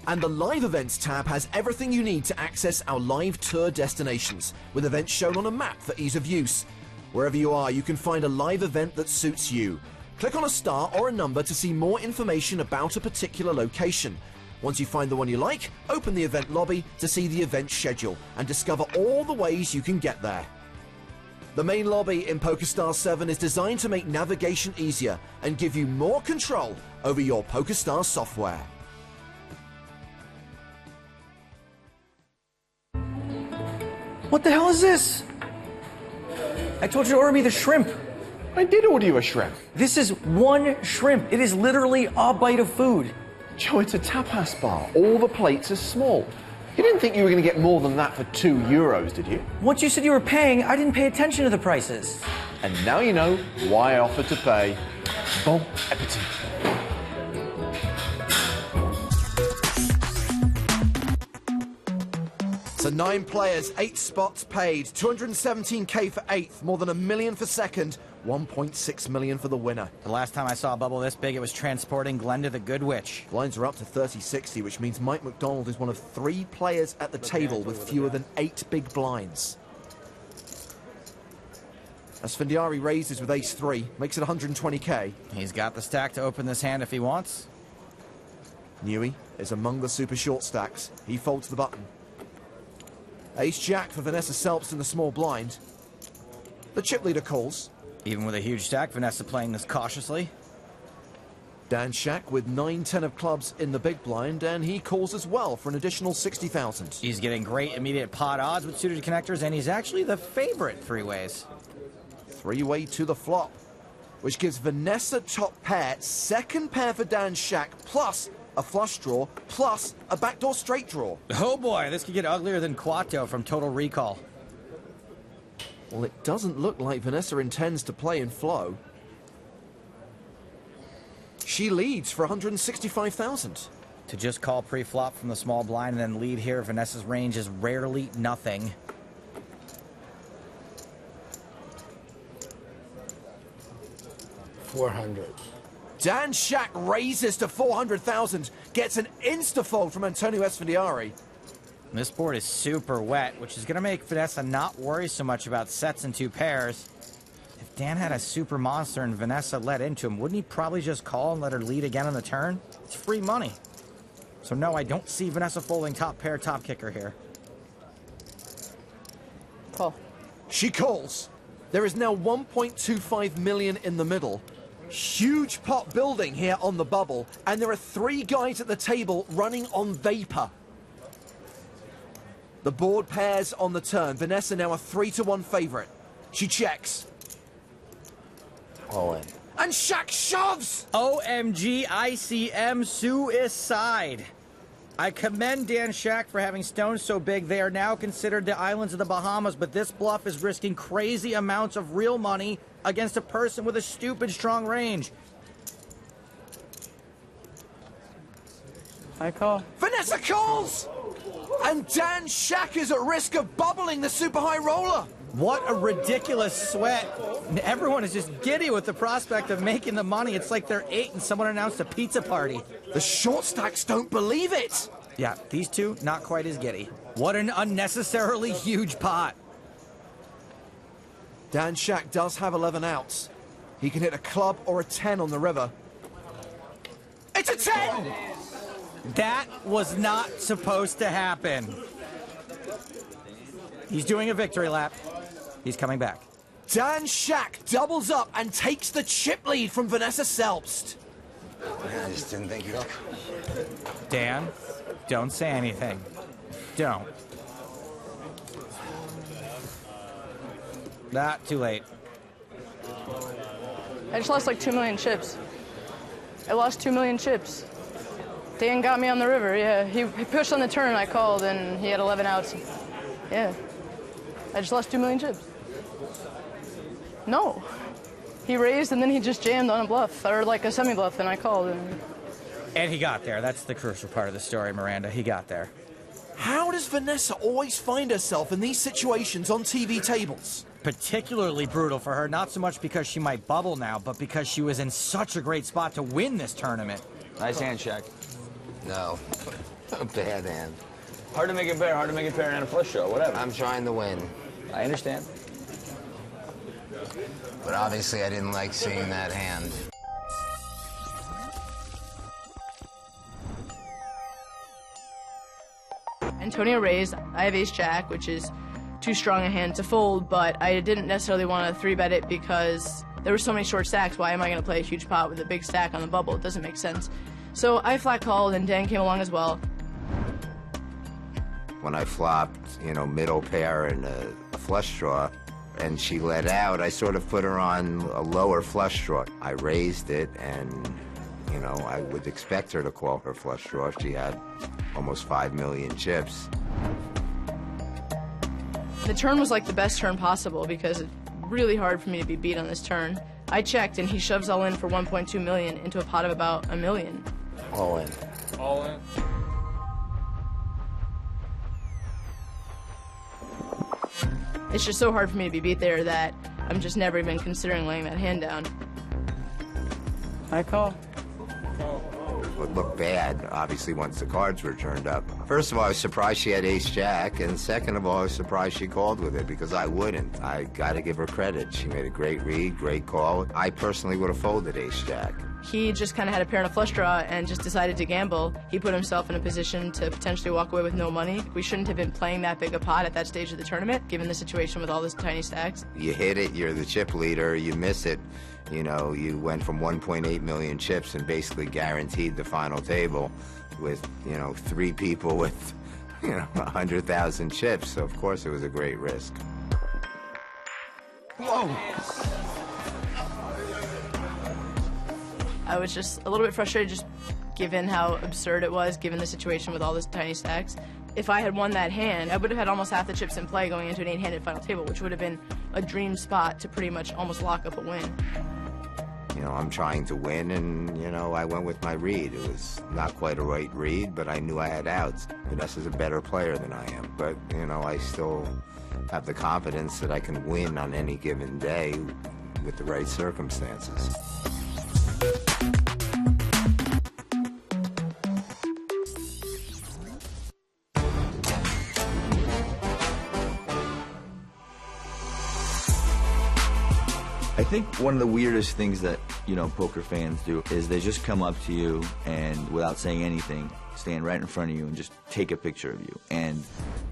And the Live Events tab has everything you need to access our live tour destinations, with events shown on a map for ease of use. Wherever you are, you can find a live event that suits you. Click on a star or a number to see more information about a particular location. Once you find the one you like, open the event lobby to see the event schedule and discover all the ways you can get there. The main lobby in PokerStars 7 is designed to make navigation easier and give you more control over your PokerStars software. What the hell is this? I told you to order me the shrimp. I did order you a shrimp. This is one shrimp. It is literally a bite of food. Joe, it's a tapas bar. All the plates are small. You didn't think you were going to get more than that for €2, did you? Once you said you were paying, I didn't pay attention to the prices. And now you know why I offered to pay. Bon appetit. So 9 players, 8 spots paid, 217k for 8th, more than $1 million for 2nd, 1.6 million for the winner. The last time I saw a bubble this big, it was transporting Glenda the Good Witch. Blinds are up to 30-60, which means Mike McDonald is one of 3 players at the table with fewer than 8 big blinds. Asfandiari raises with ace-3, makes it 120k. He's got the stack to open this hand if he wants. Newey is among the super short stacks. He folds the button. Ace-Jack for Vanessa Selbst in the small blind. The chip leader calls. Even with a huge stack, Vanessa playing this cautiously. Dan Shack with 9-10 of clubs in the big blind, and he calls as well for an additional 60,000. He's getting great immediate pot odds with suited connectors, and he's actually the favorite three-ways. Three-way to the flop, which gives Vanessa top pair, second pair for Dan Shack, plus a flush draw, plus a backdoor straight draw. Oh boy, this could get uglier than Quato from Total Recall. Well, it doesn't look like Vanessa intends to play in flow. She leads for 165,000. To just call pre-flop from the small blind and then lead here, Vanessa's range is rarely nothing. $400. Dan Shack raises to 400,000, gets an insta-fold from Antonio Esfandiari. This board is super wet, which is going to make Vanessa not worry so much about sets and 2 pairs. If Dan had a super monster and Vanessa led into him, wouldn't he probably just call and let her lead again on the turn? It's free money. So no, I don't see Vanessa folding top pair, top kicker here. Call. She calls. There is now 1.25 million in the middle. Huge pot building here on the bubble, and there are 3 guys at the table running on vapor. The board pairs on the turn. Vanessa now a 3-1 favorite. She checks. All in. And Shack shoves! OMG ICM suicide. I commend Dan Shack for having stones so big they are now considered the islands of the Bahamas, but this bluff is risking crazy amounts of real money against a person with a stupid strong range. I call. Vanessa calls! And Dan Shack is at risk of bubbling the super high roller. What a ridiculous sweat. Everyone is just giddy with the prospect of making the money. It's like they're 8 and someone announced a pizza party. The short stacks don't believe it. Yeah, these two, not quite as giddy. What an unnecessarily huge pot. Dan Shack does have 11 outs. He can hit a club or a 10 on the river. It's a 10! That was not supposed to happen. He's doing a victory lap. He's coming back. Dan Shack doubles up and takes the chip lead from Vanessa Selbst. I just didn't think you'd. Dan, don't say anything. Don't. Not too late. I just lost like 2 million chips. I lost 2 million chips. Dan got me on the river, yeah. He pushed on the turn, I called, and he had 11 outs. Yeah. I just lost 2 million chips. No. He raised, and then he just jammed on a bluff, or like a semi-bluff, and I called. And he got there. That's the crucial part of the story, Miranda. He got there. How does Vanessa always find herself in these situations on TV tables? Particularly brutal for her, not so much because she might bubble now, but because she was in such a great spot to win this tournament. Nice hand, Shack. No. A bad hand. Hard to make it bear, hard to make it pair, and a flush draw, whatever. I'm trying to win. I understand. But obviously I didn't like seeing that hand. Antonio raised. I have ace-jack, which is too strong a hand to fold, but I didn't necessarily want to 3-bet it because there were so many short stacks. Why am I going to play a huge pot with a big stack on the bubble? It doesn't make sense. So I flat called, and Dan came along as well. When I flopped, you know, middle pair and a flush draw, and she let out, I sort of put her on a lower flush draw. I raised it, and, you know, I would expect her to call her flush draw if she had almost 5 million chips. The turn was like the best turn possible because it's really hard for me to be beat on this turn. I checked, and he shoves all in for 1.2 million into a pot of about $1 million. All in. All in. It's just so hard for me to be beat there that I'm just never even considering laying that hand down. I call. It would look bad, obviously, once the cards were turned up. First of all, I was surprised she had ace-jack, and second of all, I was surprised she called with it, because I wouldn't. I gotta give her credit. She made a great read, great call. I personally would have folded ace-jack. He just kind of had a pair and a flush draw and just decided to gamble. He put himself in a position to potentially walk away with no money. We shouldn't have been playing that big a pot at that stage of the tournament, given the situation with all those tiny stacks. You hit it, you're the chip leader, you miss it. You know, you went from 1.8 million chips and basically guaranteed the final table with, you know, 3 people with, you know, 100,000 chips. So, of course, it was a great risk. Whoa! I was just a little bit frustrated, just given how absurd it was, given the situation with all those tiny stacks. If I had won that hand, I would have had almost half the chips in play going into an 8-handed final table, which would have been a dream spot to pretty much almost lock up a win. You know, I'm trying to win, and, you know, I went with my read. It was not quite a right read, but I knew I had outs. Vanessa's a better player than I am, but, you know, I still have the confidence that I can win on any given day with the right circumstances. I think one of the weirdest things that, you know, poker fans do is they just come up to you and, without saying anything, stand right in front of you and just take a picture of you. And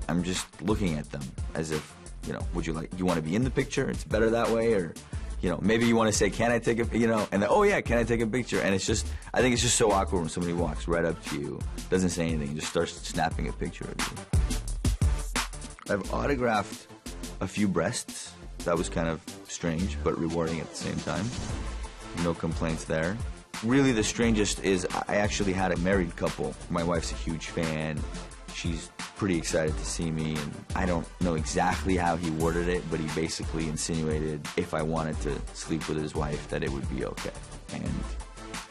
I'm just looking at them as if, you know, would you want to be in the picture? It's better that way, or, you know, maybe you want to say, can I take a, you know, and then, oh yeah, can I take a picture? And it's just, I think it's just so awkward when somebody walks right up to you, doesn't say anything, and just starts snapping a picture of you. I've autographed a few breasts. That was kind of strange, but rewarding at the same time. No complaints there. Really, the strangest is I actually had a married couple. My wife's a huge fan. She's pretty excited to see me, and I don't know exactly how he worded it, but he basically insinuated if I wanted to sleep with his wife that it would be okay. And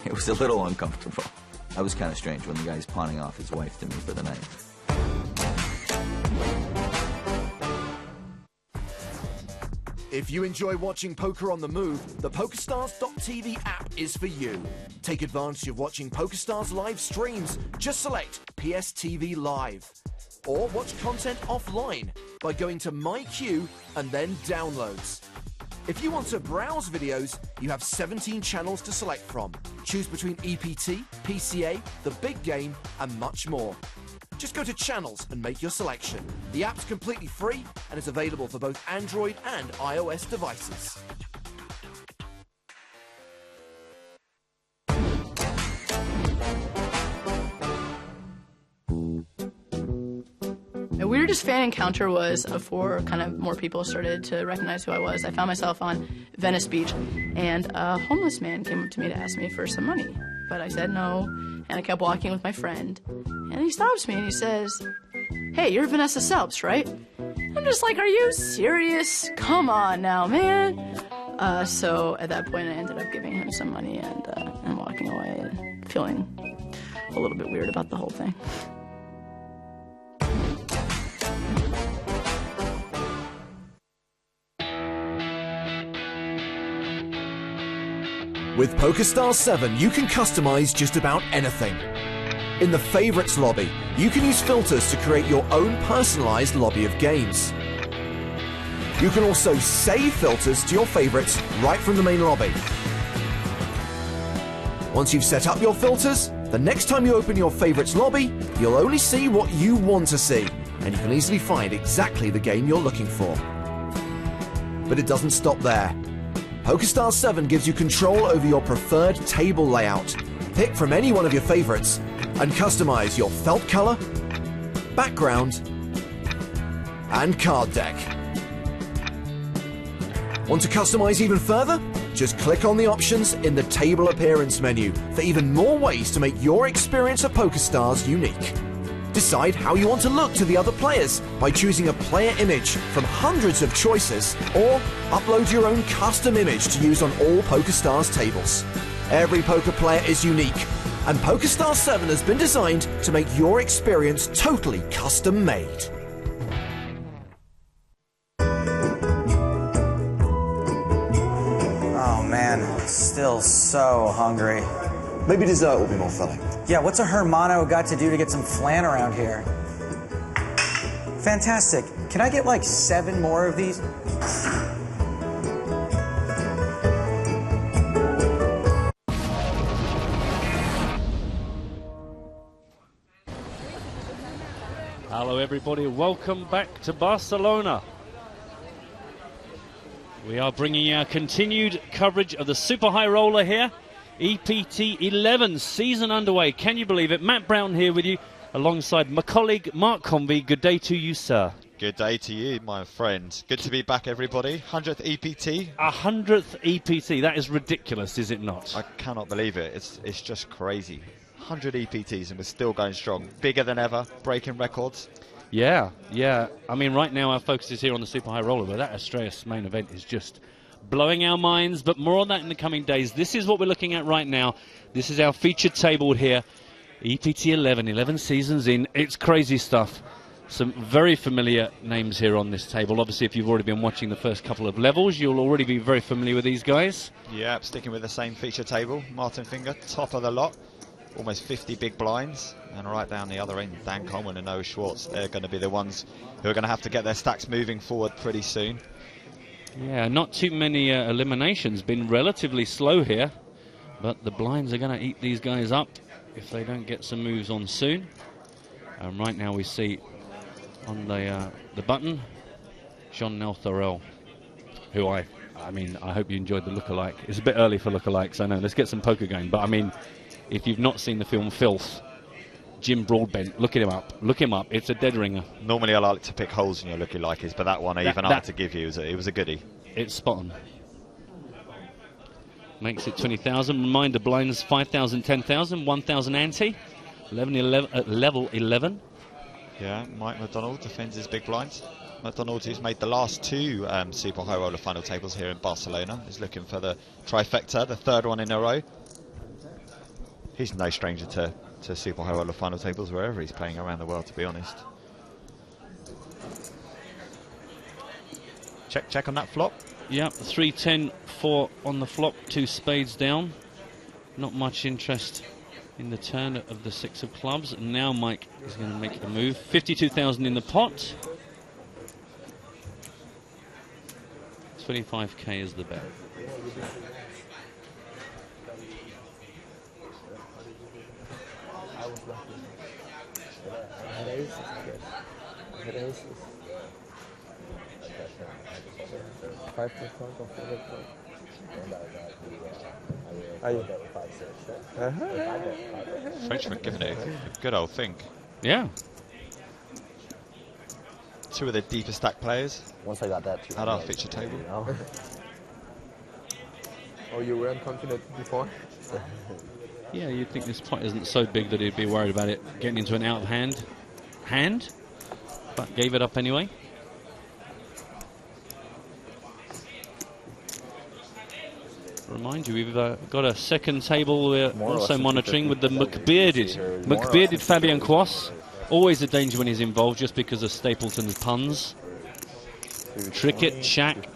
it was a little uncomfortable. That was kind of strange when the guy's pawning off his wife to me for the night. If you enjoy watching poker on the move, the PokerStars.tv app is for you. Take advantage of watching PokerStars live streams. Just select PSTV Live. Or watch content offline by going to My Queue and then Downloads. If you want to browse videos, you have 17 channels to select from. Choose between EPT, PCA, The Big Game, and much more. Just go to Channels and make your selection. The app's completely free and is available for both Android and iOS devices. The weirdest fan encounter was before kind of more people started to recognize who I was. I found myself on Venice Beach, and a homeless man came up to me to ask me for some money. But I said no, and I kept walking with my friend. And he stops me and he says, "Hey, you're Vanessa Selbst, right?" I'm just like, "Are you serious? Come on now, man." So at that point, I ended up giving him some money and walking away and feeling a little bit weird about the whole thing. With PokerStars 7, you can customize just about anything. In the Favorites lobby, you can use filters to create your own personalized lobby of games. You can also save filters to your favorites right from the main lobby. Once you've set up your filters, the next time you open your favorites lobby, you'll only see what you want to see, and you can easily find exactly the game you're looking for. But it doesn't stop there. PokerStars 7 gives you control over your preferred table layout. Pick from any one of your favorites and customize your felt color, background, and card deck. Want to customize even further? Just click on the options in the table appearance menu for even more ways to make your experience of PokerStars unique. Decide how you want to look to the other players by choosing a player image from hundreds of choices, or upload your own custom image to use on all PokerStars tables. Every poker player is unique, and PokerStars 7 has been designed to make your experience totally custom made. Still so hungry. Maybe dessert will be more filling. Yeah, what's a Hermano got to do to get some flan around here? Fantastic. Can I get like 7 more of these? Hello everybody, welcome back to Barcelona. We are bringing you our continued coverage of the Super High Roller here. EPT 11 season underway. Can you believe it? Matt Brown here with you alongside my colleague Mark Convey. Good day to you, sir. Good day to you, my friend. Good to be back, everybody. 100th EPT. 100th EPT. That is ridiculous, is it not? I cannot believe it. It's just crazy. 100 EPTs and we're still going strong. Bigger than ever, breaking records. Yeah, yeah. I mean, right now our focus is here on the Super High Roller, but that Astreas main event is just blowing our minds, but more on that in the coming days. This is what we're looking at right now. This is our featured table here. EPT 11 seasons in. It's crazy stuff. Some very familiar names here on this table. Obviously, if you've already been watching the first couple of levels, you'll already be very familiar with these guys. Yeah, sticking with the same feature table. Martin Finger, top of the lot. Almost 50 big blinds. And right down the other end, Dan Coleman and Noah Schwartz. They're going to be the ones who are going to have to get their stacks moving forward pretty soon. Yeah, not too many eliminations. Been relatively slow here. But the blinds are going to eat these guys up if they don't get some moves on soon. And right now we see on the button, Jean-Nel Thorel, who I mean, I hope you enjoyed the lookalike. It's a bit early for lookalikes, I know. Let's get some poker going. But I mean, if you've not seen the film Filth, Jim Broadbent, look him up. Look him up. It's a dead ringer. Normally I like to pick holes in your lookalikes, but that one I had to give you. It was a goodie. It's spot on. Makes it 20,000. Reminder, blinds 5,000, 10,000, 1,000 ante. 11, level 11. Yeah, Mike McDonald defends his big blinds. McDonald, who's made the last 2 Super High Roller final tables here in Barcelona, is looking for the trifecta, the 3rd one in a row. He's no stranger to Super High Roller final tables wherever he's playing around the world, to be honest. Check on that flop. Yep, 3-10, 4 on the flop, 2 spades down. Not much interest in the turn of the 6 of clubs. And now Mike is going to make the move. 52,000 in the pot. 25k is the bet. Frenchman giving it a good old think. Yeah. 2 of the deeper stack players. Once I got that, at our feature table. Oh, you weren't confident before? Yeah, you'd think this pot isn't so big that he'd be worried about it getting into an out of hand, but gave it up anyway. Remind you, we've got a second table we're also monitoring with the McBearded Fabian Quas. Always a danger when he's involved, just because of Stapleton's puns. Trickett, Shaq,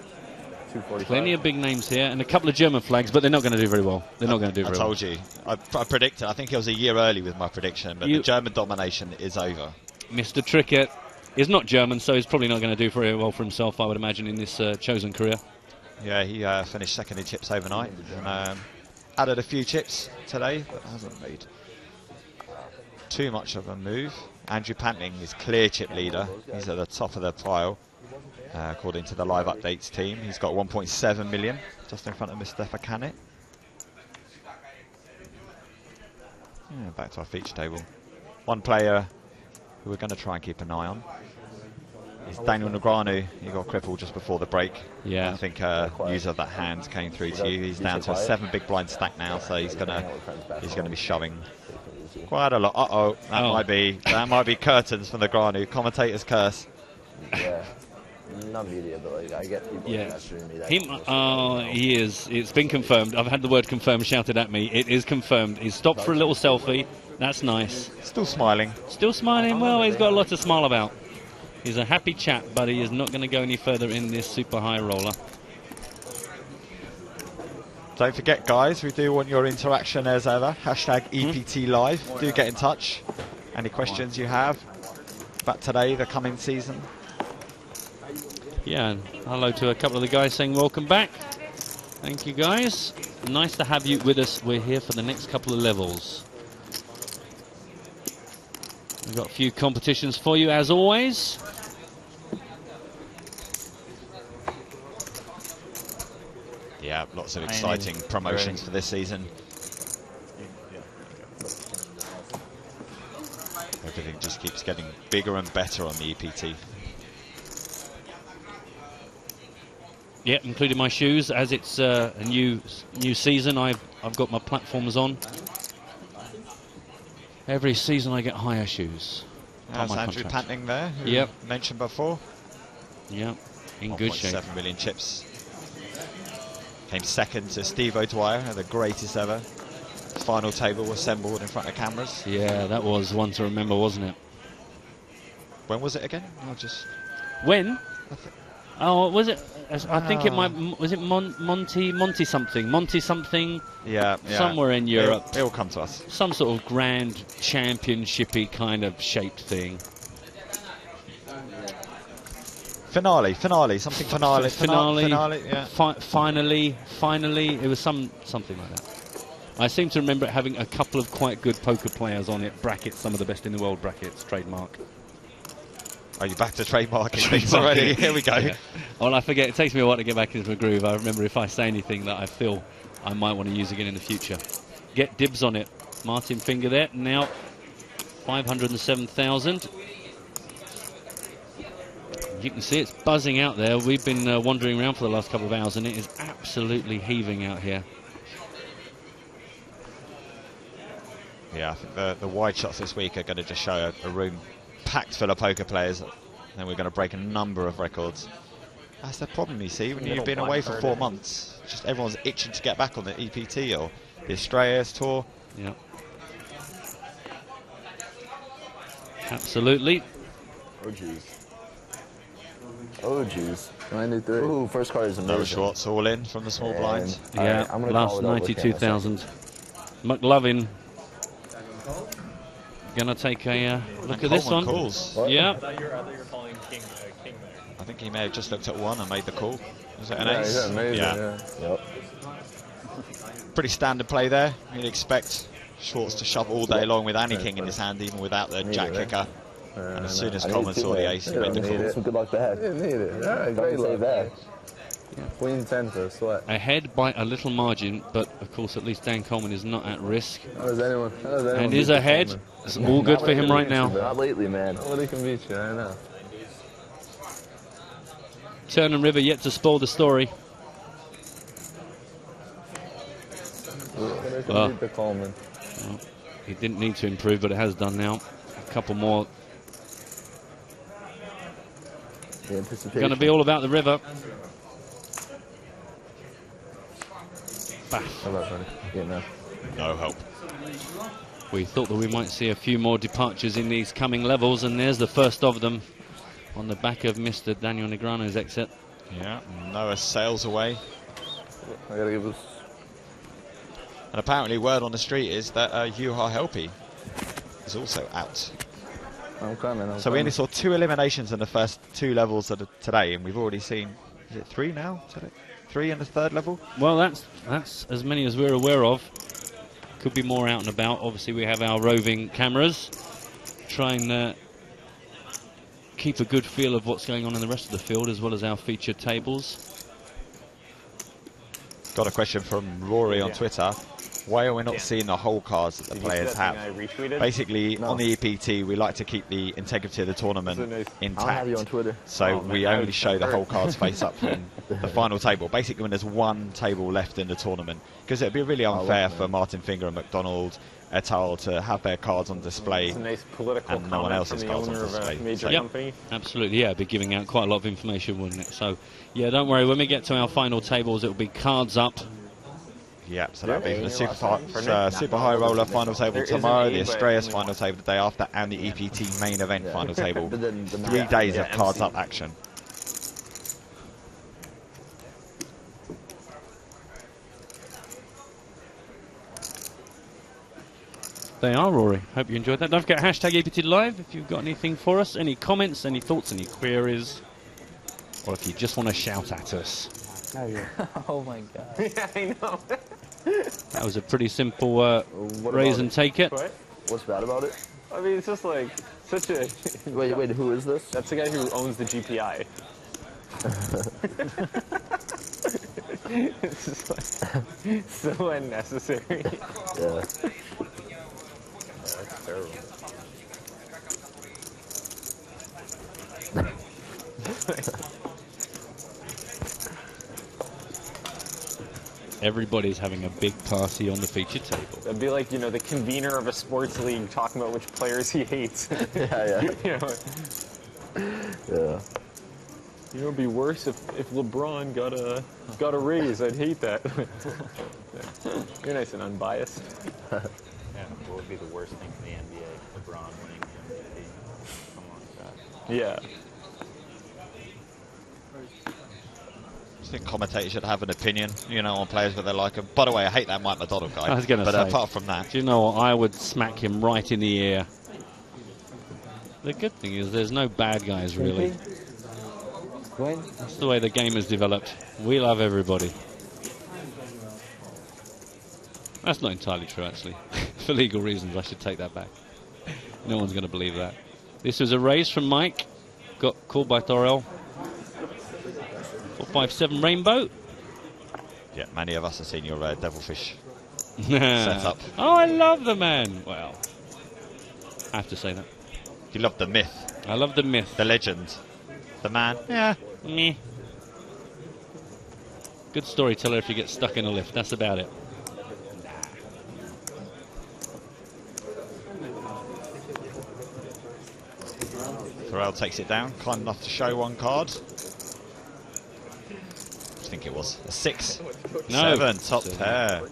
plenty of big names here, and a couple of German flags, but they're not going to do very well. They're not going to do very well. I told you. I predicted. I think it was a year early with my prediction, but the German domination is over. Mr. Trickett is not German, so he's probably not going to do very well for himself, I would imagine, in this chosen career. Yeah, he finished second in chips overnight and added a few chips today, but hasn't made too much of a move. Andrew Pantling is clear chip leader. He's at the top of the pile, according to the live updates team. He's got 1.7 million, just in front of Mustafa Canet. Yeah, back to our feature table. One player who we're going to try and keep an eye on is Daniel Negreanu. He got crippled just before the break. Yeah. I think use of that hand came through to you. He's down to a 7 big blind stack now, so he's gonna be shoving quite a lot. That might be curtains from Negreanu. Commentator's curse. Yeah. Not media, but like I get people messaging me that. He is. It's been confirmed. I've had the word confirmed shouted at me. It is confirmed. He's stopped for a little selfie. That's nice. Still smiling. Still smiling. Well, he's got a lot to smile about. He's a happy chap, but he is not going to go any further in this Super High Roller. Don't forget, guys, we do want your interaction as ever. Hashtag EPT Live. Do get in touch. Any questions you have about today, the coming season? Yeah, and hello to a couple of the guys saying welcome back. Thank you, guys. Nice to have you with us. We're here for the next couple of levels. We've got a few competitions for you, as always. Yeah, lots of exciting promotions for this season. Everything just keeps getting bigger and better on the EPT. Yeah, including my shoes. As it's a new season, I've got my platforms on. Every season I get higher shoes. That's Andrew Panting there, who yep. mentioned before. Yep, in good shape. 1.7 million chips. Came second to Steve O'Dwyer, the greatest ever. Final table assembled in front of cameras. Yeah, that was one to remember, wasn't it? When was it again? I'll just... When? Oh, was it? I think it might. Was it Monty something? Yeah, somewhere in Europe. It'll come to us. Some sort of grand championshipy kind of shaped thing. Finale, something finale. Yeah. Finally, it was something like that. I seem to remember it having a couple of quite good poker players on it. Brackets, some of the best in the world brackets, trademark. Are you back to trademarking things already? Here we go. Yeah. Well, I forget. It takes me a while to get back into a groove. I remember if I say anything that I feel I might want to use again in the future. Get dibs on it. Martin Finger there. Now, 507,000. You can see it's buzzing out there. We've been wandering around for the last couple of hours, and it is absolutely heaving out here. Yeah, I think the wide shots this week are going to just show a room packed full of poker players, and we're going to break a number of records. That's the problem, you see, when you've been away for 4 months. Just everyone's itching to get back on the EPT or the Estrellas Tour. Yeah. Absolutely. Oh, jeez. Oh, jeez. 93. Ooh, first card is amazing. No shots, all in from the small blind. Yeah, right, last 92,000. McLovin gonna take a look at this one. Calls. Yeah. I thought you were calling king there. I think he may have just looked at one and made the call. Was it an ace? He's amazing, yeah. Yep. Pretty standard play there. You'd expect Schwartz to shove all day long with any king in his hand, even without the jack kicker. And as soon as Coleman saw the ace, he made the call. Some good luck back. Didn't need it. All right, great luck back. Yeah. Queen 10 for a sweat. Ahead by a little margin, but of course at least Dan Coleman is not at risk. How does anyone and is ahead. It's all good for him right now. Not lately, man. Nobody can beat you, I know. Turn and River yet to spoil the story. Well, he didn't need to improve, but it has done now. A couple more. Going to be all about the River. No help. We thought that we might see a few more departures in these coming levels, and there's the first of them on the back of Mr. Daniel Negreanu's exit. Yeah, Noah sails away. I gotta give us. And apparently word on the street is that Juha Helppi is also out. I'm coming. So we only saw 2 eliminations in the first 2 levels of today, and we've already seen, is it 3 now today? 3 in the 3rd level? Well, that's as many as we're aware of. Could be more out and about. Obviously, we have our roving cameras. Try and keep a good feel of what's going on in the rest of the field, as well as our featured tables. Got a question from Rory on Twitter. Why are we not seeing the whole cards that the players have? Basically, on the EPT, we like to keep the integrity of the tournament intact. I'll have you on Twitter. So we only show the whole cards face up from the final table. Basically, when there's one table left in the tournament. Because it would be really unfair for Martin Finger and McDonald et al. To have their cards on display and no one else's cards on display. Yep, absolutely, yeah, it'd be giving out quite a lot of information, wouldn't it? So, yeah, don't worry, when we get to our final tables, it'll be cards up. Yeah, so that'll be for the Super High Roller final table tomorrow, the Estrellas final table the day after, and the EPT main event final table. 3 days of cards up action. They are, Rory. Hope you enjoyed that. Don't forget hashtag EPT Live if you've got anything for us, any comments, any thoughts, any queries, or if you just want to shout at us. Oh, yeah. Oh my God. Yeah, I know. That was a pretty simple raise and take it. What? What's bad about it? I mean, it's just like such a. Wait, who is this? That's the guy who owns the GPI. It's just like so unnecessary. Yeah. That's terrible. Everybody's having a big party on the feature table. That'd be like, you know, the convener of a sports league talking about which players he hates. Yeah. You know, Yeah. you know, it'd be worse if LeBron got a raise. I'd hate that. You're nice and unbiased. Yeah, what would be the worst thing for the NBA? LeBron winning the MVP. Come on, God. Yeah. I think commentators should have an opinion, you know, on players that they like. And by the way, I hate that Mike McDonald guy. I was going to but say. apart from that, Do you know what? I would smack him right in the ear. The good thing is there's no bad guys, really. That's the way the game has developed. We love everybody. That's not entirely true, actually. For legal reasons, I should take that back. No one's going to believe that. This was a raise from Mike. Got called by Thorell. 457 Rainbow. yeah, many of us have seen your Devilfish setup. Oh, I love the man. Well, I have to say that. You love the myth. I love the myth. The legend. The man. Yeah. Meh. Good storyteller if you get stuck in a lift. That's about it. Thorell takes it down. Kind enough to show one card. I think it was a 6. No. 7. Top pair.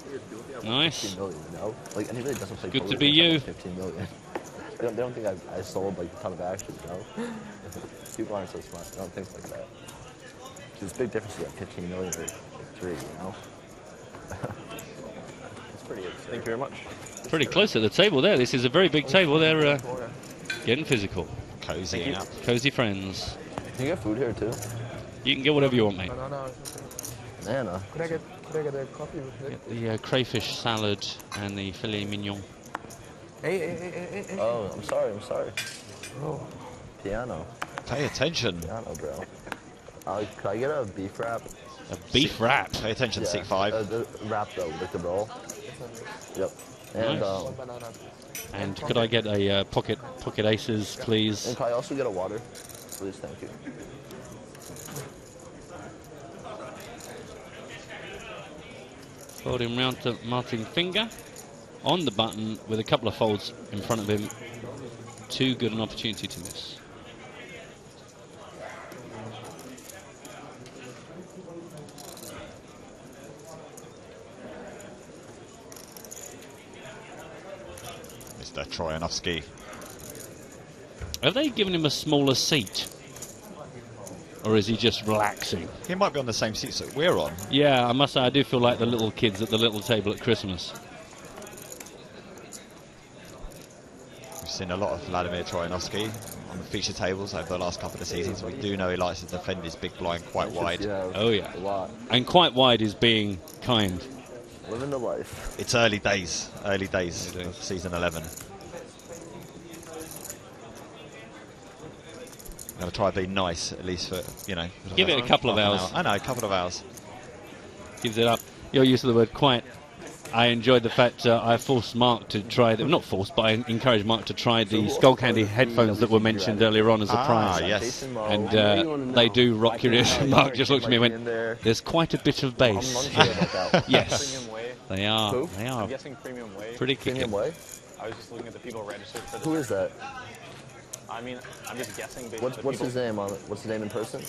Nice. 15 million, you know? Like, and he really doesn't play Good poker to be for you. 15 million. They don't think I sold like a ton of actions, you know? People aren't so smart. They don't think like that. There's a big difference to get 15 million or 3, you know? It's pretty good. Thank you very much. Pretty close at the table there. This is a very big table. They're getting physical. Cozy up. Cozy friends. Can you get food here too? You can get whatever you want, mate. Banana. Could I get a coffee with it? Get the crayfish salad and the filet mignon. Hey. Oh, I'm sorry. Bro. Piano. Pay attention. Piano, bro. Could I get a beef wrap? A beef wrap? Pay attention, Yeah. 6'5". The wrap though, like the roll. Yep. And Nice. And could I get a pocket aces, please? and could I also get a water? Please, thank you. Folding round to Martin Finger on the button with a couple of folds in front of him. Too good an opportunity to miss. Mr. Troyanovsky. Have they given him a smaller seat? Or is he just relaxing? He might be on the same seats that we're on. Yeah, I must say, I do feel like the little kids at the little table at Christmas. We've seen a lot of Vladimir Troyanovsky on the feature tables over the last couple of seasons. We do know he likes to defend his big blind quite wide. Oh, yeah. A lot. And quite wide is being kind. Living the life. It's early days of season 11. I'm going to try being nice, at least for, you know. Give it a couple of hours. I know, a couple of hours. Gives it up. Your use of the word quite. I enjoyed the fact I forced Mark to try them. Not forced, but I encouraged Mark to try the Skullcandy headphones that were mentioned earlier on as a prize. Yes. And they do rock your ears. Mark just looked at me and went, there's quite a bit of bass. Yes. They are. Who? They are. I'm guessing Premium Wave. Pretty kicking. Premium Way? I was just looking at the people registered for the. Who is that? I mean, I'm just guessing based on the What's people. his name on it? What's his name in person?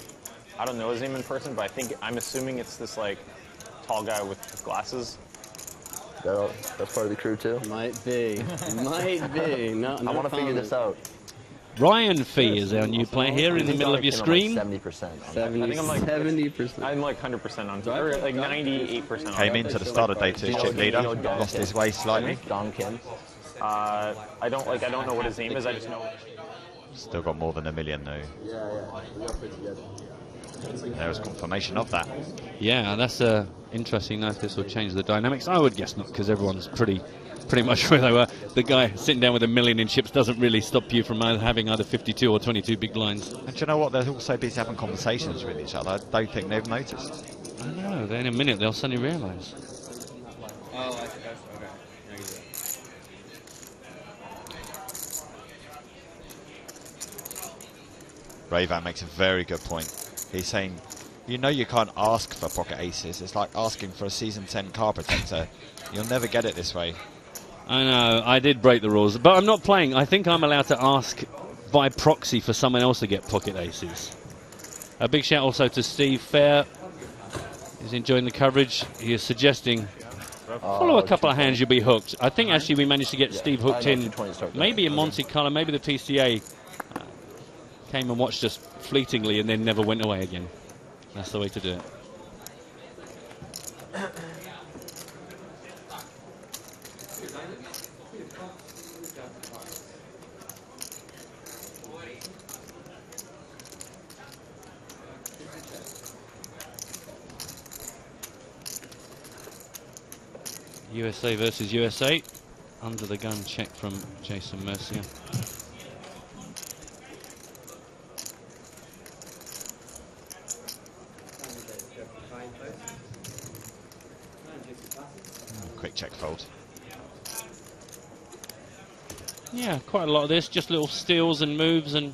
I don't know his name in person, but I'm assuming it's this like tall guy with glasses. That's part of the crew too? Might be. Might be. No, I want to figure this out. Ryan Fee is our new player here in the middle of your screen. 70%. I think I'm like 70%. I'm like 100% on, or like 98% on. Came into the start of day 2 as chip leader, lost his way slightly. Don Kim. I don't know what his aim is. I just know. Still got more than $1 million though. There's confirmation of that. Yeah, that's interesting. Now, if this will change the dynamics, I would guess not, because everyone's pretty much where they were. The guy sitting down with $1 million in chips doesn't really stop you from having either 52 or 22 big blinds. And do you know what? They're also busy having conversations with each other. I don't think they've noticed. I know. Then in a minute they'll suddenly realise. Oh, I think that's okay. Ravan makes a very good point. He's saying, you know, you can't ask for pocket aces. It's like asking for a season 10 car protector. You'll never get it this way. I know, I did break the rules, but I'm not playing. I think I'm allowed to ask by proxy for someone else to get pocket aces. A big shout also to Steve Fair. He's enjoying the coverage. He is suggesting follow a couple of hands, you'll be hooked. I think actually we managed to get Steve hooked in, maybe in Monte Carlo, maybe the PCA came and watched us fleetingly and then never went away again. That's the way to do it. USA versus USA. Under the gun check from Jason Mercier. Quick check fold. Yeah, quite a lot of this, just little steals and moves, and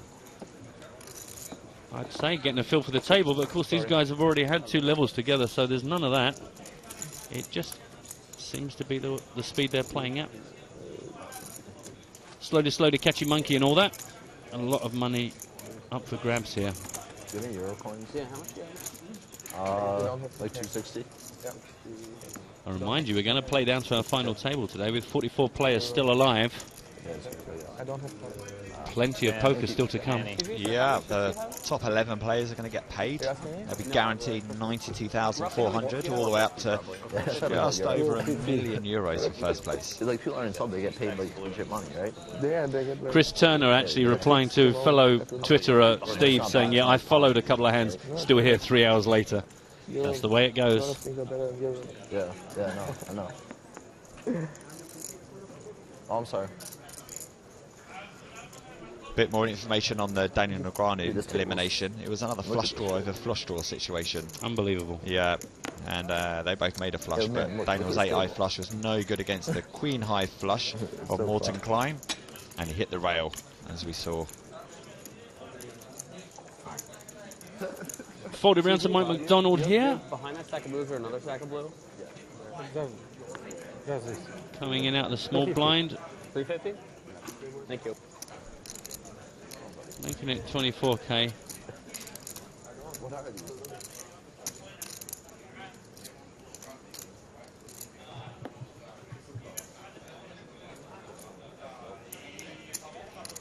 I'd say getting a feel for the table, but of course these guys have already had 2 levels together, so there's none of that. It just seems to be the speed they're playing at. Slowly, catchy monkey and all that. And a lot of money up for grabs here. Do you have any Euro coins? Yeah, how much do you have? Like 260. Yeah. I remind you, we're going to play down to our final table today with 44 players still alive. I don't have Plenty of poker still to come. Yeah, the top 11 players are going to get paid. They'll be guaranteed 92,400 all the way up to just over €1 million for first place. It's like people aren't in sub, they get paid like legit money, right? Yeah, they get. Chris Turner actually replying to fellow Twitterer Steve saying, yeah, I followed a couple of hands, still here 3 hours later. That's the way it goes. Yeah, I know. Oh, I'm sorry. Bit more information on the Daniel Negreanu elimination. It was another flush draw over flush draw situation. Unbelievable. Yeah, and they both made a flush, but Daniel's 8-high flush was no good against the queen high flush of Morton Klein, and he hit the rail, as we saw. Folded round to Mike McDonald here. Behind that stack of blues or another stack of blue? Coming in out of the small blind. 350? Thank you. Making it 24k.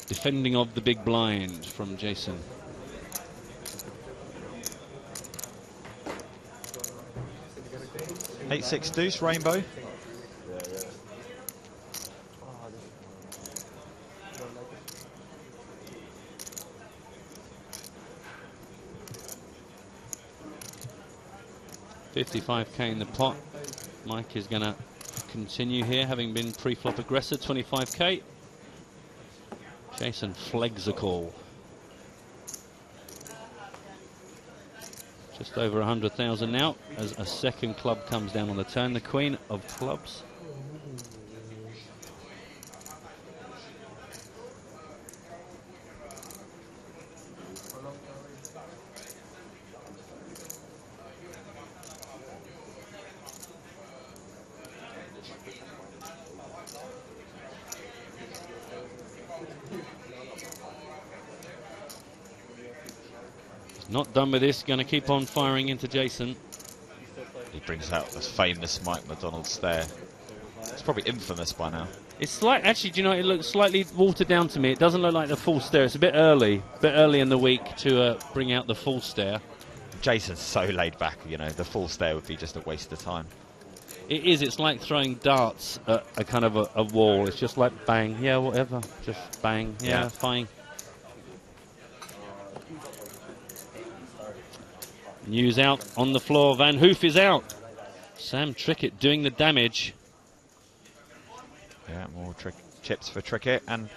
Defending of the big blind from Jason. Eight-six deuce, rainbow. $55k in the pot. Mike is going to continue here, having been pre-flop aggressor, 25k. Jason flags a call. Just over 100,000 now, as a second club comes down on the turn, the queen of clubs. Not done with this, going to keep on firing into Jason. He brings out the famous Mike McDonald stare. It's probably infamous by now. It's like, actually, do you know, it looks slightly watered down to me. It doesn't look like the full stare. It's a bit early in the week to bring out the full stare. Jason's so laid back, you know, the full stare would be just a waste of time. It is. It's like throwing darts at a kind of a wall. It's just like bang, yeah, whatever. Just bang, yeah, fine. News out on the floor. Van Hoof is out. Sam Trickett doing the damage. Yeah, more chips for Trickett, and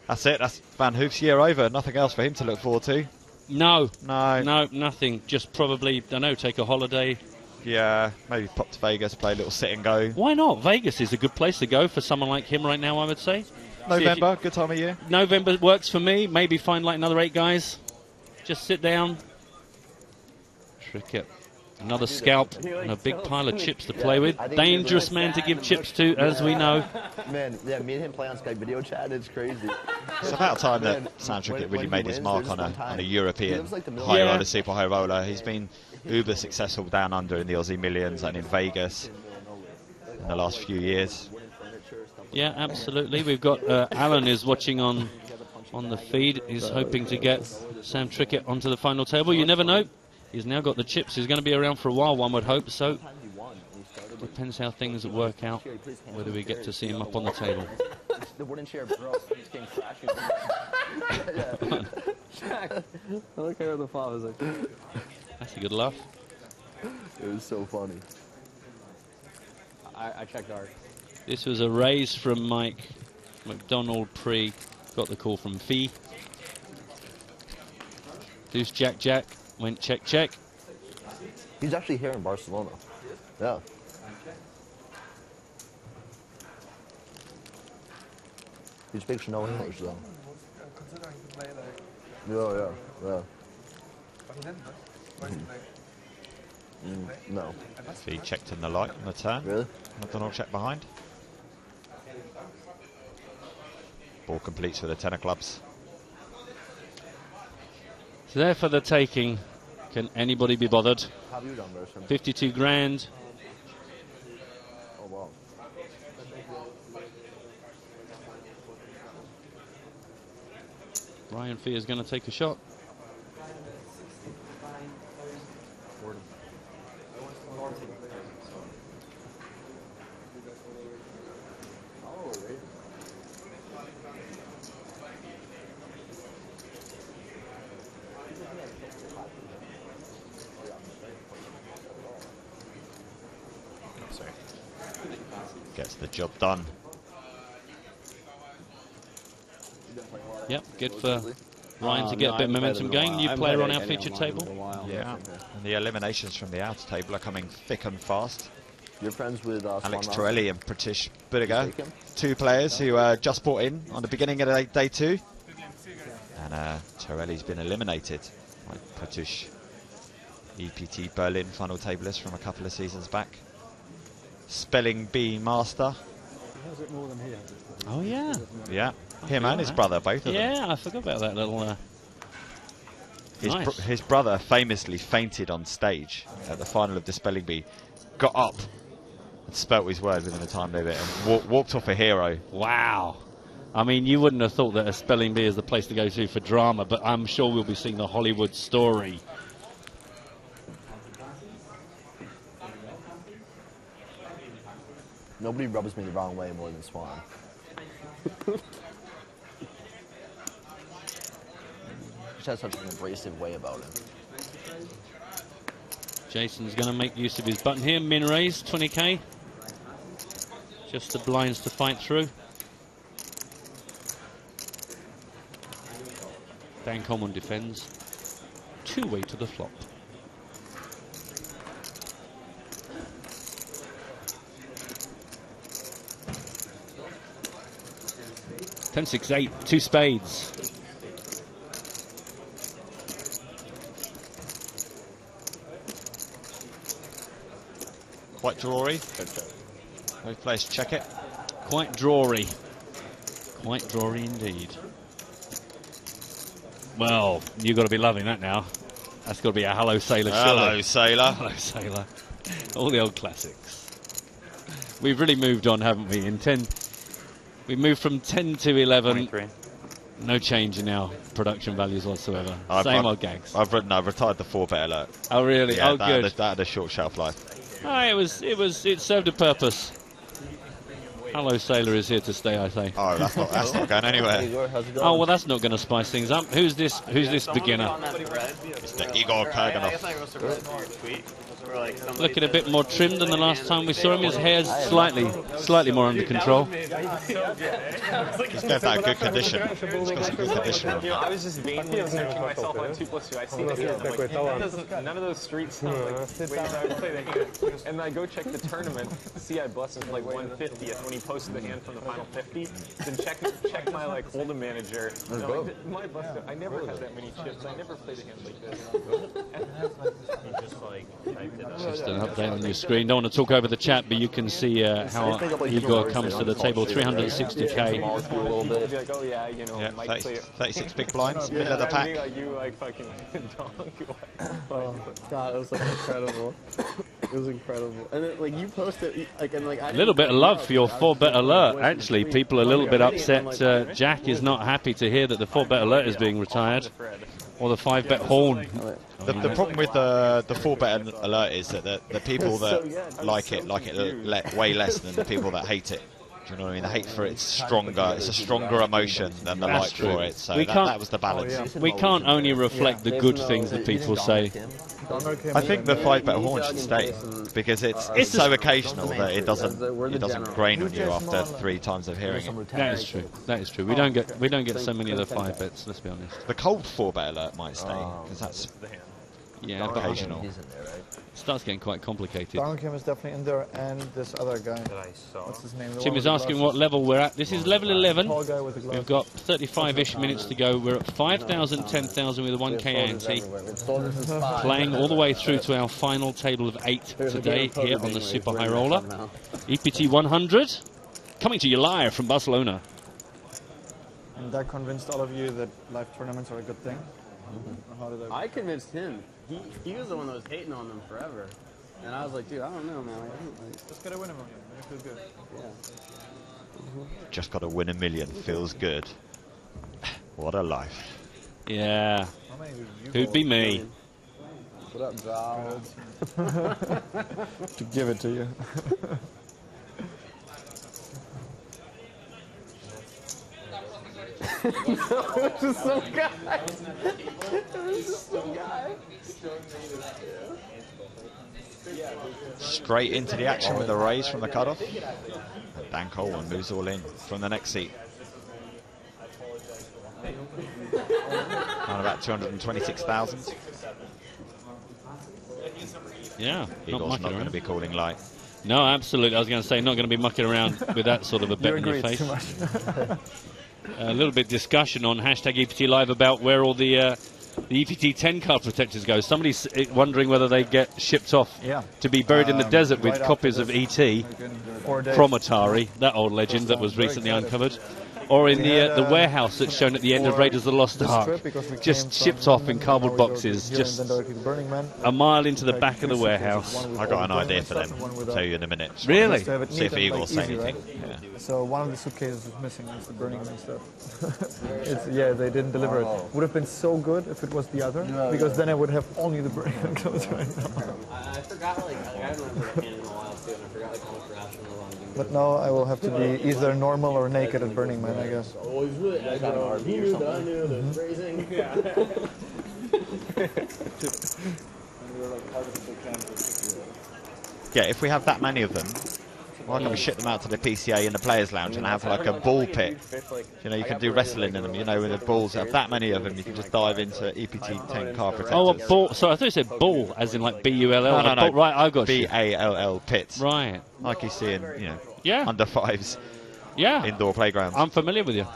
that's it. That's Van Hoof's year over. Nothing else for him to look forward to. No, nothing. Just probably, don't know, take a holiday. Yeah, maybe pop to Vegas, play a little sit and go. Why not? Vegas is a good place to go for someone like him right now, I would say. November, good time of year. November works for me. Maybe find like another 8 guys. Just sit down. Trickett. Another scalp and a big pile of chips to play with. Dangerous man to give chips to, as we know. Man, yeah, me and him play on Skype video chat. It's crazy. It's about time that Sam Trickett really made his mark on a European high roller, super high roller. He's been uber successful down under in the Aussie Millions and in Vegas in the last few years. Yeah, absolutely. We've got Alan is watching on the feed. He's hoping to get Sam Trickett onto the final table. You never know. He's now got the chips. He's going to be around for a while, one would hope. So depends how things work out, whether we get to see him up on the table. The wooden chair broke. It just came crashing. Shaq, I look at the father. Like, that's a good laugh. It was so funny. I checked art. This was a raise from Mike McDonald pre. Got the call from Fee. Deuce Jack Jack. Went check, check. He's actually here in Barcelona. Yeah. He speaks no English, though. Yeah. No. He checked in the light on the turn. Really? McDonald check behind. Ball completes for the tenor clubs. So there for the taking. Can anybody be bothered? How have you done, Berson? 52 grand. Oh, wow. Ryan Fee is going to take a shot. Gets the job done. Yep, good for Ryan to get a bit of momentum going. New player on our featured table. Yeah, and the eliminations from the outer table are coming thick and fast. You're friends with Alex Torelli and Pratish Budiga, 2 players who just bought in on the beginning of day 2. And Torelli's been eliminated by Pratish, EPT Berlin final tableist from a couple of seasons back. Spelling Bee master. Oh yeah. Yeah, him and his brother, both of them. Yeah, I forgot about that little. His brother famously fainted on stage at the final of the Spelling Bee, got up and spelt his word within a time limit and walked off a hero. Wow. I mean, you wouldn't have thought that a Spelling Bee is the place to go to for drama, but I'm sure we'll be seeing the Hollywood story. Nobody rubs me the wrong way more than Swan. Just has such an abrasive way about him. Jason's going to make use of his button here. Min raise, 20k. Just the blinds to fight through. Dan Coleman defends. 2-way to the flop. 10-6-8, 2 spades. Quite drawy. Both players check it. Quite drawy. Quite drawy indeed. Well, you've got to be loving that now. That's got to be a Hello Sailor. Hello Sailor. Hello Sailor. All the old classics. We've really moved on, haven't we? In 10, we moved from 10 to 11. 23. No change in our production values whatsoever. Same old gags. I've retired the 4-bet alert. Oh really? Yeah, oh good. That had a short shelf life. It served a purpose. Hello Sailor is here to stay, I say. Oh, that's not going anywhere. Oh well, that's not going to spice things up. Who's this beginner? It's the Igor Kurganov. Looking a bit more trimmed than the last time we saw him. His hair's slightly more under control. He's got that good condition. He's got some good condition. You know, I was just vainly searching myself on 2+2. I see none of those street stuff. Like, wait, I would play the hand, and I go check the tournament. See, I busted like 150th when he posted the hand from the final 50. Then check my like Hold'em manager. And I'm like, my busted. I never had that many chips. I never played a hand like this. Just an update on your screen. Don't want to talk over the chat, but you can see how Igor comes to the table. 360k. Like, oh yeah, you know, 36 big blinds, middle of the pack. You like fucking donk. Oh god, it was like incredible. It was incredible. And then, like, you posted like, and like A little bit of love for your 4-bet alert. Actually, people are a little bit upset. Jack is not happy to hear that the 4-bet alert is being retired, or the 5-bet horn. The problem with the 4-bet alert is that the people that like it way less than the people that hate it. Do you know what I mean? The hate for it's stronger. It's a stronger emotion than the like for it. So that was the balance. We can't only reflect the good things that people say. I think the 5-bet horn should stay because it's so occasional that it doesn't grain on you after 3 times of hearing it. That is true. That is true. We don't get so many of the 5-bets. Let's be honest. The cold 4-bet alert might stay because that's occasional. Starts getting quite complicated. Donkim is definitely in there, and this other guy. What's his name? Tim is asking what level we're at. This is level 11. We've got 35-ish minutes to go. We're at 5,000, 10,000 with a 1k ante. Playing all the way through to our final table of 8 today here on the Super High Roller. EPT 100, coming to you live from Barcelona. And that convinced all of you that live tournaments are a good thing? How did I convinced him. He was the one that was hating on them forever. And I was like, dude, I don't know, man. Just gotta win a million. It feels good. Yeah. Just got to win $1 million. Feels good. What a life. Yeah. Who'd be me? What up, Val? To give it to you. It's just some guy. It's just some guy. Straight into the action with the raise from the cutoff. Dan Coleman moves all in from the next seat. On about 226,000. Yeah, Igor's not going to be calling light. No, absolutely. I was going to say, not going to be mucking around with that sort of a bet in your face. A little bit discussion on hashtag EPT Live about where all the EPT 10 card protectors go. Somebody's wondering whether they get shipped off to be buried in the desert with copies of ET from Atari, that old legend that was recently uncovered, or in the warehouse that's shown at the end of Raiders of the Lost Ark, just shipped off in cardboard boxes, just a mile into the back of the warehouse. I got an idea for them. I'll tell you in a minute. Really? See if Igor will say anything. Yeah. So one of the suitcases is missing. It's the Burning Man stuff. Yeah, they didn't deliver it. Would have been so good if it was the other, because then I would have only the Burning Man clothes right now. I forgot, I haven't remembered in a while too, and I forgot how much rational long. But now I will have to be either normal or naked at Burning Man, I guess. Oh, he's really like an RV or something. I knew the phrasing. Yeah, if we have that many of them, why can't we ship them out to the PCA in the Players' Lounge and have like a ball pit? You know, you can do wrestling in them, you know, with the balls. Have that many of them, you can just dive into EPT 10 car protectors. Oh, a ball. So I thought you said ball, as in like B-U-L-L. No. Right, I got you. B-A-L-L pits. Right. Like you see in, you know, under fives. Yeah. Indoor playgrounds. I'm familiar with you.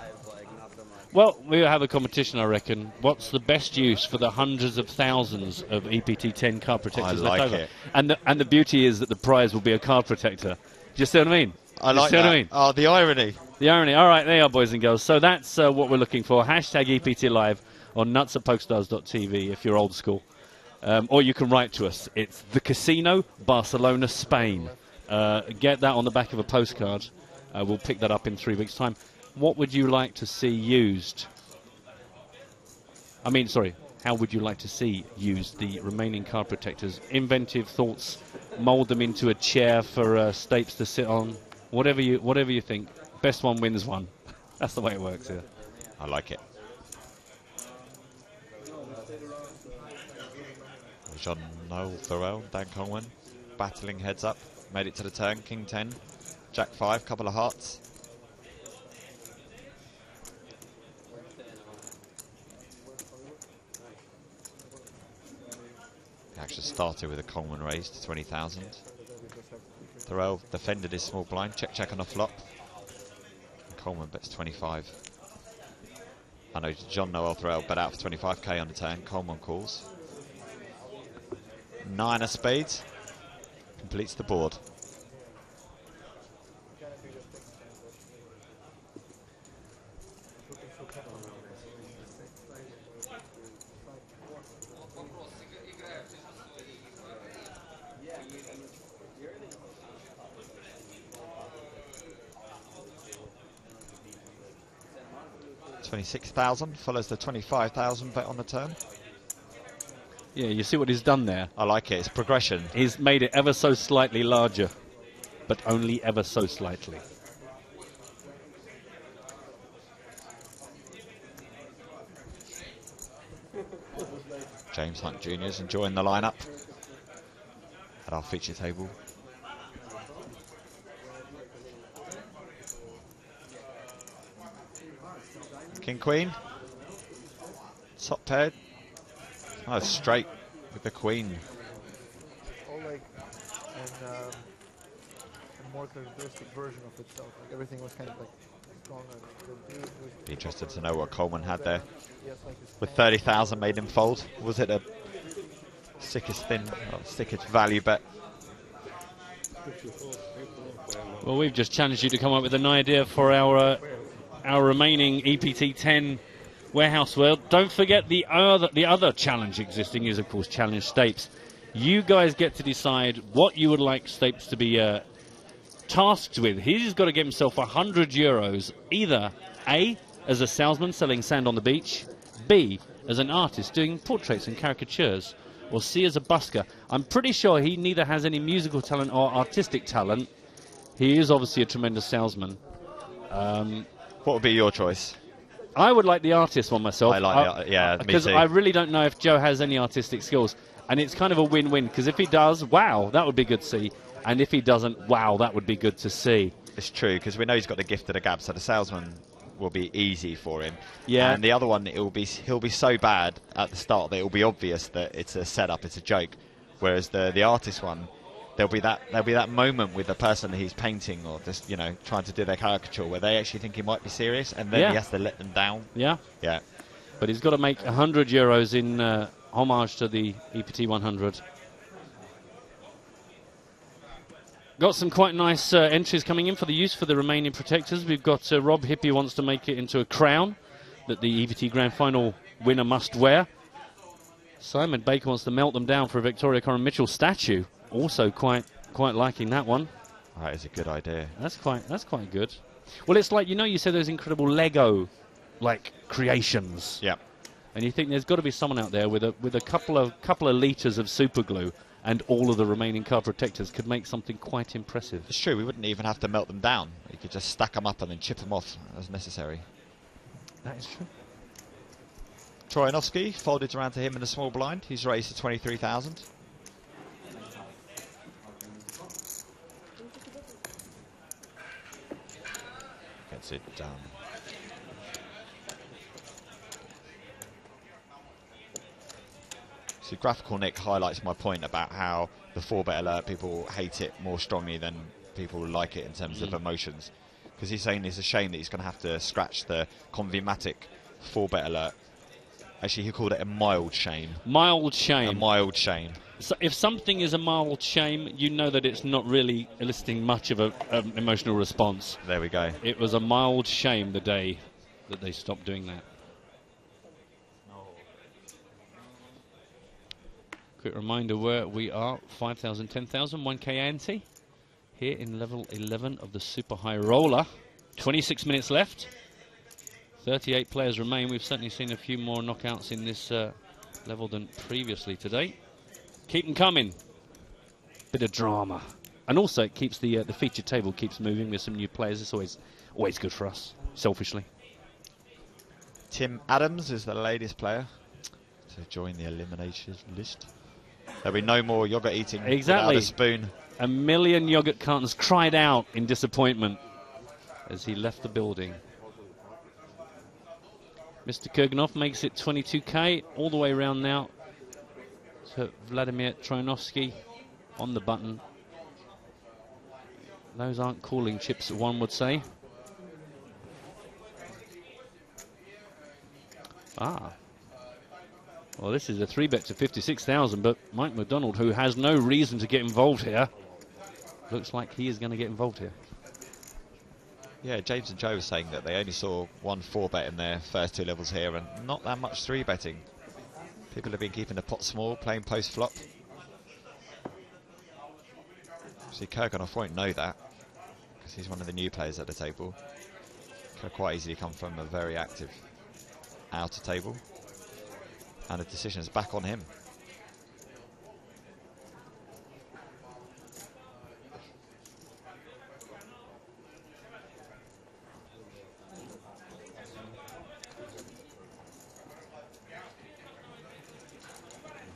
Well, we'll have a competition, I reckon. What's the best use for the hundreds of thousands of EPT 10 card protectors left over? And the beauty is that the prize will be a card protector. Do you see what I mean? I like that. What I mean? Oh, the irony. The irony. All right, there you are, boys and girls. So that's what we're looking for. Hashtag EPT Live on nuts@pokestars.tv if you're old school. Or you can write to us. It's The Casino, Barcelona, Spain. Get that on the back of a postcard. We'll pick that up in 3 weeks' time. What would you like to see used I mean, sorry, how would you like to see used the remaining card protectors? Inventive thoughts, mould them into a chair for Stapes to sit on. Whatever you think. Best one wins one. That's the way it works here. I like it. John Noel Thorell, Dan Coleman, battling heads up, made it to the turn, King 10, Jack 5, couple of hearts. Actually started with a Coleman raise to 20,000. Thorell defended his small blind, check on the flop. And Coleman bets 25. I know John Noel Thorell bet out for 25k on the turn, Coleman calls. 9 of spades, completes the board. $26,000 follows the 25,000 bet on the turn. Yeah, you see what he's done there? I like it, it's progression. He's made it ever so slightly larger, but only ever so slightly. James Hunt Jr. is enjoying the lineup at our feature table. King Queen, top paired. Oh, straight with the Queen. Or like a more characteristic version of itself. Like everything was kind of like stronger. Be interested to know what Coleman had there. With 30,000 made him fold. Was it a sickest value bet? Well, we've just challenged you to come up with an idea for our remaining EPT 10 Warehouse World. Don't forget the other challenge existing is, of course, Challenge Stapes. You guys get to decide what you would like Stapes to be tasked with. He's got to get himself €100, either A, as a salesman selling sand on the beach, B, as an artist doing portraits and caricatures, or C, as a busker. I'm pretty sure he neither has any musical talent or artistic talent. He is obviously a tremendous salesman. What would be your choice? I would like the artist one myself. I like me because too. I really don't know if Joe has any artistic skills. And it's kind of a win-win, because if he does, wow, that would be good to see. And if he doesn't, wow, that would be good to see. It's true, because we know he's got the gift of the gab, so the salesman will be easy for him. Yeah. And the other one, he'll be so bad at the start that it'll be obvious that it's a setup, it's a joke. Whereas the artist one, there'll be that moment with the person that he's painting or just trying to do their caricature where they actually think he might be serious, and then he has to let them down. Yeah. Yeah. But he's got to make €100 in homage to the EPT 100. Got some quite nice entries coming in for the use for the remaining protectors. We've got Rob Hippie wants to make it into a crown that the EPT Grand Final winner must wear. Simon Baker wants to melt them down for a Victoria Coren Mitchell statue. Also quite liking that one. That is a good idea. That's quite good. Well, it's like, you said those incredible Lego creations. Yeah. And you think there's got to be someone out there with a couple of litres of super glue, and all of the remaining card protectors could make something quite impressive. It's true, we wouldn't even have to melt them down. You could just stack them up and then chip them off as necessary. That is true. Troyanovsky, folded around to him in the small blind. He's raised to 23,000. Gets it done. So Graphical Nick highlights my point about how the 4-bet alert, people hate it more strongly than people like it in terms of emotions. Because he's saying it's a shame that he's going to have to scratch the Convimatic 4-bet alert. Actually, he called it a mild shame. Mild shame. A mild shame. So if something is a mild shame, you know that it's not really eliciting much of an emotional response. There we go. It was a mild shame the day that they stopped doing that. Quick reminder where we are, 5,000, 10,000, 1K ante. Here in level 11 of the Super High Roller. 26 minutes left. 38 players remain. We've certainly seen a few more knockouts in this level than previously today. Keep them coming. Bit of drama. And also it keeps the feature table keeps moving with some new players. It's always good for us, selfishly. Tim Adams is the latest player to join the elimination list. There'll be no more yogurt eating Exactly. without a spoon. A million yogurt cartons cried out in disappointment as he left the building. Mr. Kurganov makes it 22k all the way around now to Vladimir Troianovsky on the button. Those aren't cooling chips, one would say. Ah. Well, this is a 3-bet to 56,000, but Mike McDonald, who has no reason to get involved here, looks like he is going to get involved here. Yeah, James and Joe were saying that they only saw 1 4-bet in their first 2 levels here and not that much 3-betting. People have been keeping the pot small, playing post-flop. See, Kurganov won't know that because he's one of the new players at the table. Could quite easily come from a very active outer table. And the decision is back on him.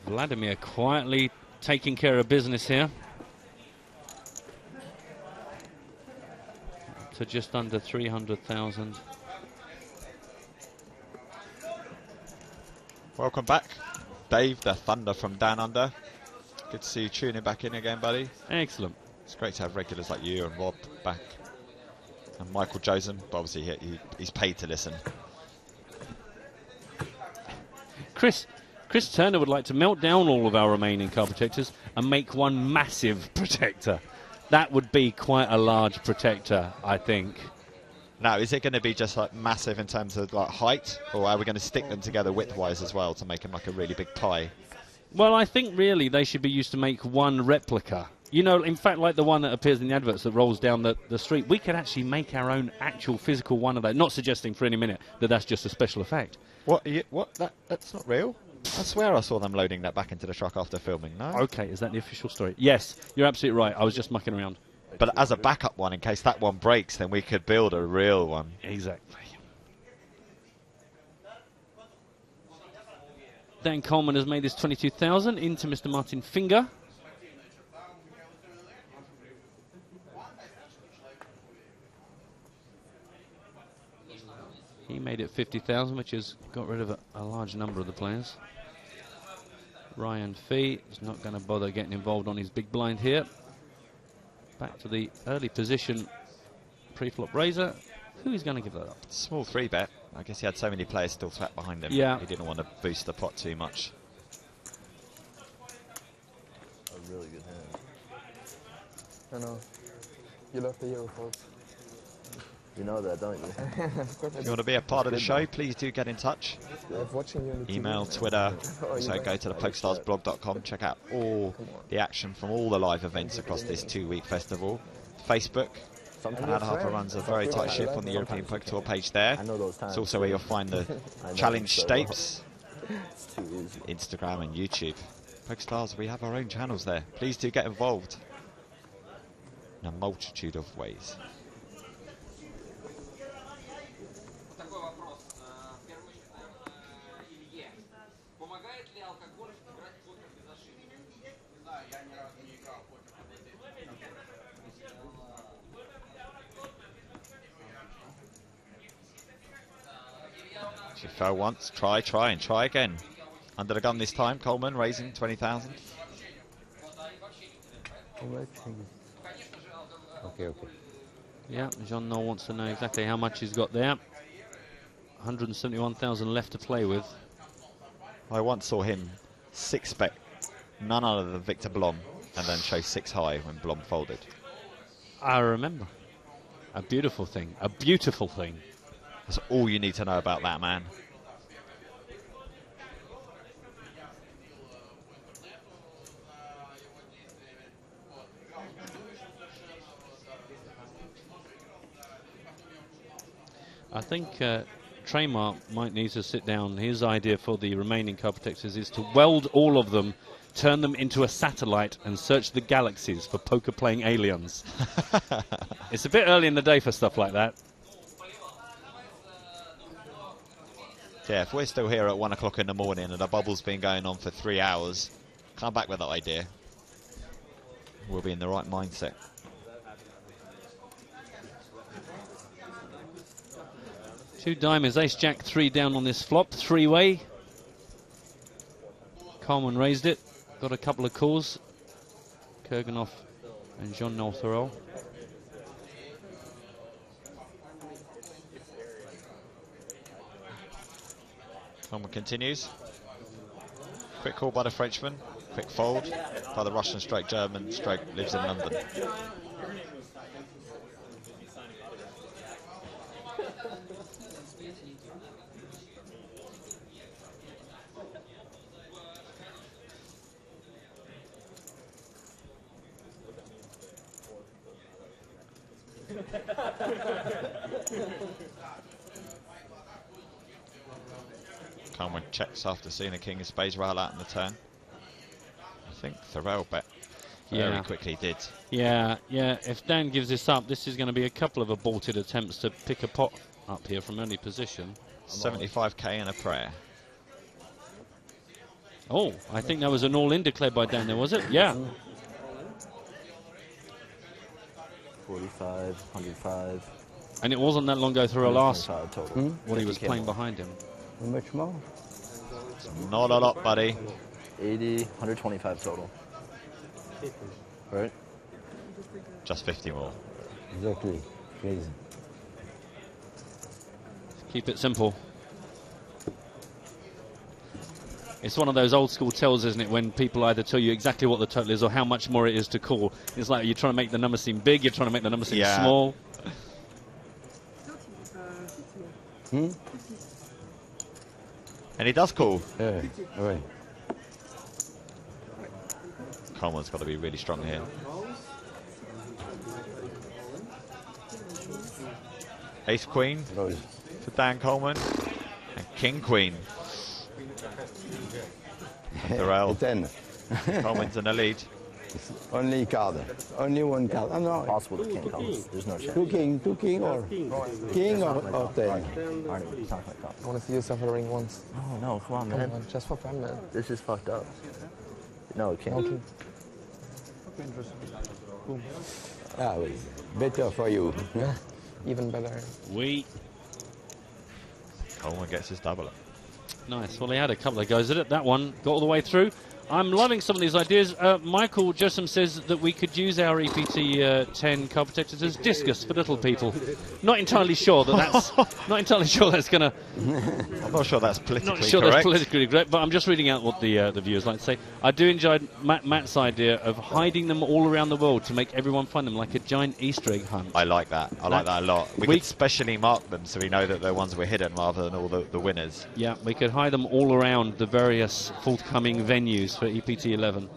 Vladimir quietly taking care of business here. To just under 300,000. Welcome back, Dave, the Thunder from Down Under. Good to see you tuning back in again, buddy. Excellent. It's great to have regulars like you and Rob back. And Michael Josen, but obviously he's paid to listen. Chris Turner would like to melt down all of our remaining card protectors and make one massive protector. That would be quite a large protector, I think. Now, is it going to be just like massive in terms of like height, or are we going to stick them together width-wise as well to make them like a really big pie? Well, I think really they should be used to make one replica. You know, in fact, like the one that appears in the adverts that rolls down the street, we could actually make our own actual physical one of those. Not suggesting for any minute that that's just a special effect. What? That's not real? I swear I saw them loading that back into the truck after filming, no? Okay, is that the official story? Yes, you're absolutely right. I was just mucking around. But as a backup one, in case that one breaks, then we could build a real one. Exactly. Dan Coleman has made this 22,000 into Mr. Martin Finger. He made it 50,000, which has got rid of a large number of the players. Ryan Fee is not going to bother getting involved on his big blind here. Back to the early position pre-flop raiser. Who is going to give that up? Small 3-bet. I guess he had so many players still flat behind him. Yeah. He didn't want to boost the pot too much. A really good hand. I know. You love the hero, folks. You know that, don't you? Of course I If you do. want to be a part of the show, please do get in touch. I love watching you on the Email, TV. Twitter, Oh, so you go to the PokerStarsBlog.com, check out all the action from all the live events across this 2-week festival. Facebook, Anna Harper runs a very tight ship on the European Poker Tour page there. It's also where you'll find the challenge tapes, Instagram and YouTube. PokerStars, we have our own channels there. Please do get involved in a multitude of ways. She fell once, try and try again. Under the gun this time, Coleman raising 20,000. Okay. Yeah, Jean No wants to know exactly how much he's got there. 171,000 left to play with. I once saw him 6-bet none other than Victor Blom and then show 6 high when Blom folded. I remember. A beautiful thing. A beautiful thing. That's all you need to know about that man. I think Traymar might need to sit down. His idea for the remaining card protectors is to weld all of them, turn them into a satellite, and search the galaxies for poker-playing aliens. It's a bit early in the day for stuff like that. Yeah, if we're still here at 1 o'clock in the morning and the bubble's been going on for 3 hours, come back with that idea. We'll be in the right mindset. Two diamonds, ace jack, 3 down on this flop, 3-way. Coleman raised it, got a couple of calls. Kurganov and Jean-Noel Thoreau. Coleman continues. Quick call by the Frenchman, quick fold by the Russian stroke German stroke lives in London. Coleman checks after seeing a king of spades roll out in the turn. I think Thoreau bet very quickly did. Yeah, if Dan gives this up, this is going to be a couple of aborted attempts to pick a pot up here from early position. 75k and a prayer. Oh, I think that was an all-in declared by Dan there, was it? Yeah. 45, 105. And it wasn't that long ago through a last total. what he was playing behind him. How much more? Not a lot, buddy. 80, 125 total. Right? Just 50 more. Exactly. Crazy. Keep it simple. It's one of those old school tells, isn't it, when people either tell you exactly what the total is or how much more it is to call. It's like you're trying to make the number seem big, you're trying to make the number seem small. And he does call. Yeah, right. Coleman's got to be really strong here. Ace Queen for Dan Coleman. And King Queen. Thoreau. 10. Coleman's in the lead. Only card. Only one card. Oh, no. Possible the king comes. There's no chance. Two king or king or 10. I want to see you suffer ring once. No, come on, man. Just for fun, man. This is fucked up. No, it can't. Okay. Ah, wait. Better for you. Even better. Coleman gets his double up. Nice. Well, he had a couple of goes at it. That one got all the way through. I'm loving some of these ideas. Michael Jessam says that we could use our EPT 10 card protectors as discus for little people. Not entirely sure that's not entirely sure that's going to. I'm not sure that's politically Not sure correct. that's politically correct, but I'm just reading out what the viewers like to say. I do enjoy Matt's idea of hiding them all around the world to make everyone find them like a giant Easter egg hunt. I like that. I like that a lot. We could specially mark them so we know that the ones were hidden rather than all the winners. Yeah, we could hide them all around the various forthcoming venues for EPT 11.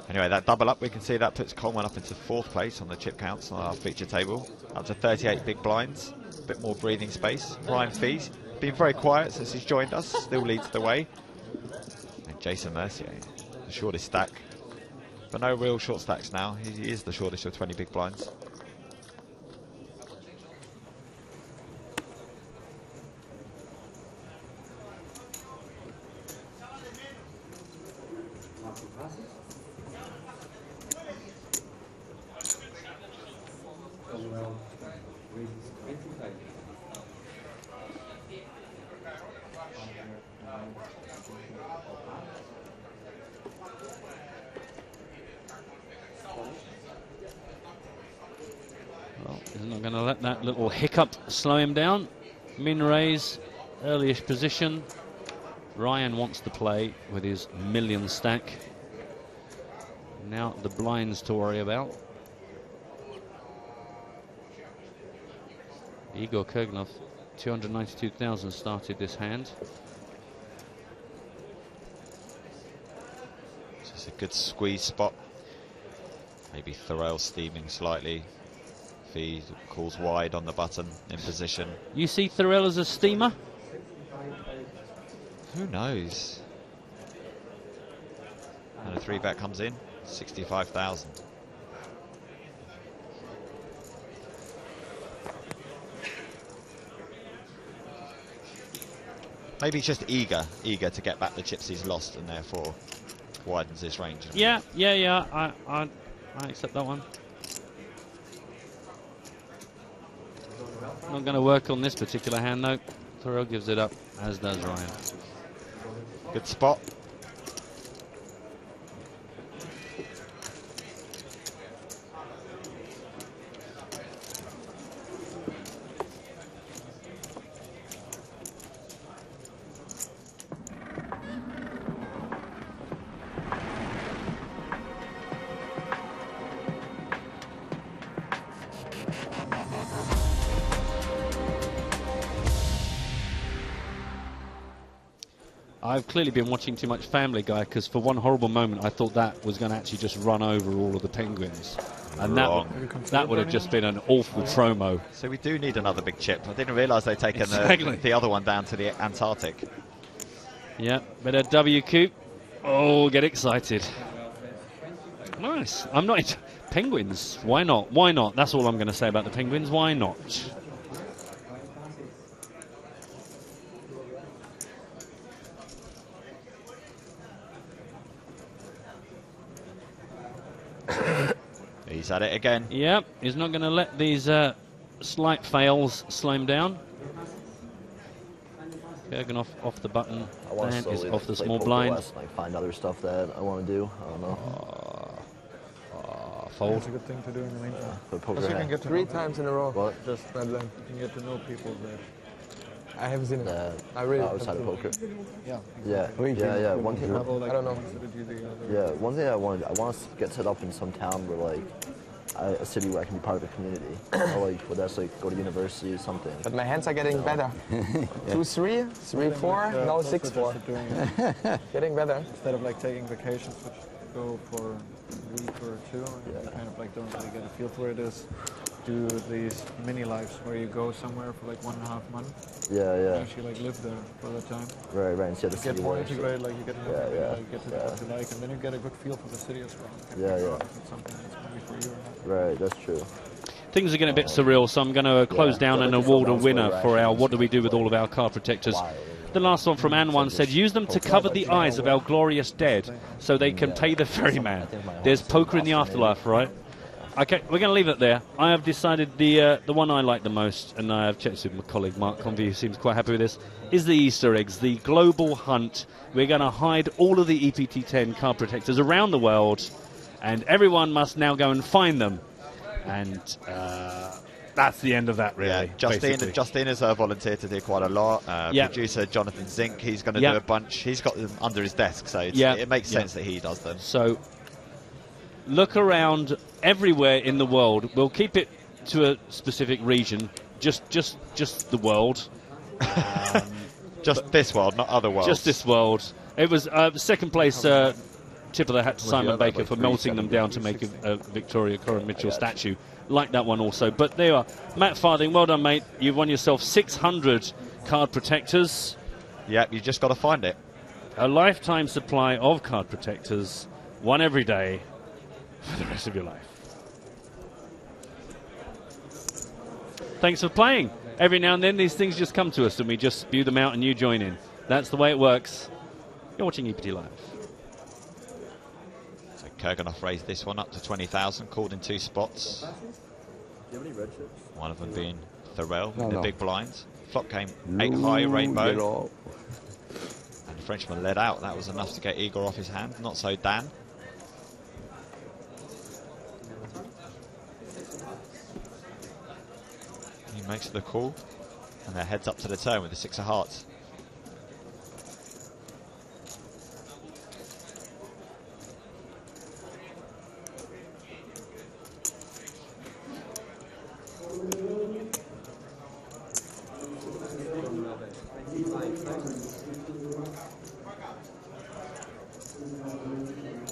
Anyway, that double up, we can see that puts Coleman up into 4th place on the chip counts on our feature table. Up to 38 big blinds, a bit more breathing space. Ryan Fees, been very quiet since he's joined us, still leads the way. And Jason Mercier, the shortest stack. But no real short stacks now, he is the shortest of 20 big blinds. Well, he's not going to let that little hiccup slow him down. Min raise, early-ish position. Ryan wants to play with his million stack. Now the blinds to worry about. Igor Kurganov, 292,000 started this hand. Just a good squeeze spot. Maybe Thoreau steaming slightly. he calls wide on the button in position. You see Thurell as a steamer? Who knows? And a 3-bet comes in, 65,000. Maybe he's just eager to get back the chips he's lost, and therefore widens his range. Yeah. I accept that one. Not going to work on this particular hand, though. Thurell gives it up, as does Ryan. Good spot. I've clearly been watching too much Family Guy, because for one horrible moment I thought that was going to actually just run over all of the penguins. And that would have just been an awful promo. So we do need another big chip. I didn't realise they'd taken the other one down to the Antarctic. Yeah, bit of WQ. Oh, get excited. Nice. I'm not... Penguins, why not? Why not? That's all I'm going to say about the penguins. Why not? He's at it again. Yep, he's not going to let these slight fails slow him down. Kurganov off the button. Dan is off the small blind. Like find other stuff that I want to do. I don't know. Fold. That's a good thing to do in the meantime. Poker You can get to 3 times in a row. What? Just not blank. You can get to know people that... I haven't seen it. I really outside of poker. Yeah. Yeah. One thing. I don't know. Yeah, one thing I want to get set up in some town where a city where I can be part of a community, or where that's go to university or something. But my hands are getting better. 2-3, 3-4, now 6-4. Getting better. Instead of taking vacations, which go for a week or two, you kind of don't really get a feel for it. Is do these mini lives where you go somewhere for 1.5 months. Yeah. Actually live there for that time. Right. And see how the city get more works. integrated, you get to know people, you get to know what you like, and then you get a good feel for the city as well. Yeah. If it's something that's maybe for you or not. Right, that's true. Things are getting a bit surreal, so I'm going to close down and award a winner for our What Do We Do With All of Our Card Protectors. The last one from Anwan said, use them to cover the eyes of our glorious dead so they can pay the ferryman. There's poker in the afterlife, right? Okay, we're going to leave it there. I have decided the one I like the most, and I have checked with my colleague Mark Convey, who seems quite happy with this, is the Easter eggs, the global hunt. We're going to hide all of the EPT10 card protectors around the world, and everyone must now go and find them. And that's the end of that, really. Yeah, Justine has volunteered to do quite a lot. Producer Jonathan Zink, he's going to do a bunch. He's got them under his desk, so it makes sense that he does them. So look around everywhere in the world. We'll keep it to a specific region, just the world. Just this world, not other worlds. Just this world. It was second place tip of the hat to Simon Baker for melting them down to make a Victoria Corin Mitchell statue. Like that one also. But there you are. Matt Farthing, well done, mate. You've won yourself 600 card protectors. Yeah, you just got to find it. A lifetime supply of card protectors, one every day for the rest of your life. Thanks for playing. Every now and then these things just come to us and we just spew them out and you join in. That's the way it works. You're watching EPT Live. So Kurganov raised this one up to 20,000, called in 2 spots. Do you have any red chips? One of them being Thurell with the big blinds. Flop came 8 high, rainbow. And the Frenchman led out. That was enough to get Igor off his hand. Not so Dan. He makes the call, and their heads up to the turn with the 6 of hearts.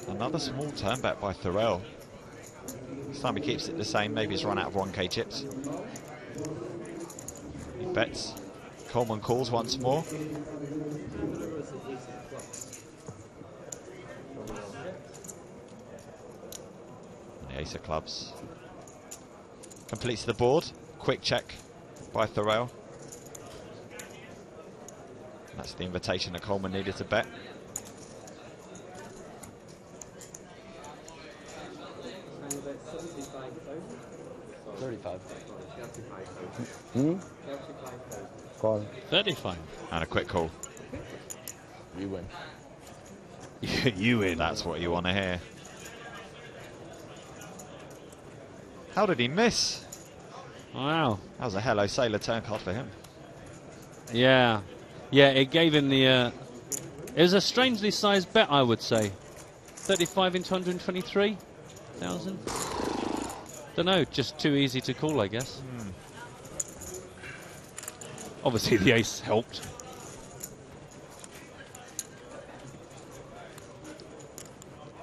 Another small turn back by Thurell. time he keeps it the same. Maybe he's run out of 1K chips. He bets. Coleman calls once more. The ace of clubs. Completes the board. Quick check by Thorell. That's the invitation that Coleman needed to bet. Call. 35. And a quick call. You win. You win. That's what you want to hear. How did he miss? Wow. That was a Hello Sailor turn card for him. Yeah. Yeah, it gave him the... it was a strangely sized bet, I would say. 35 into 123,000. Don't know, just too easy to call, I guess. Obviously, the ace helped.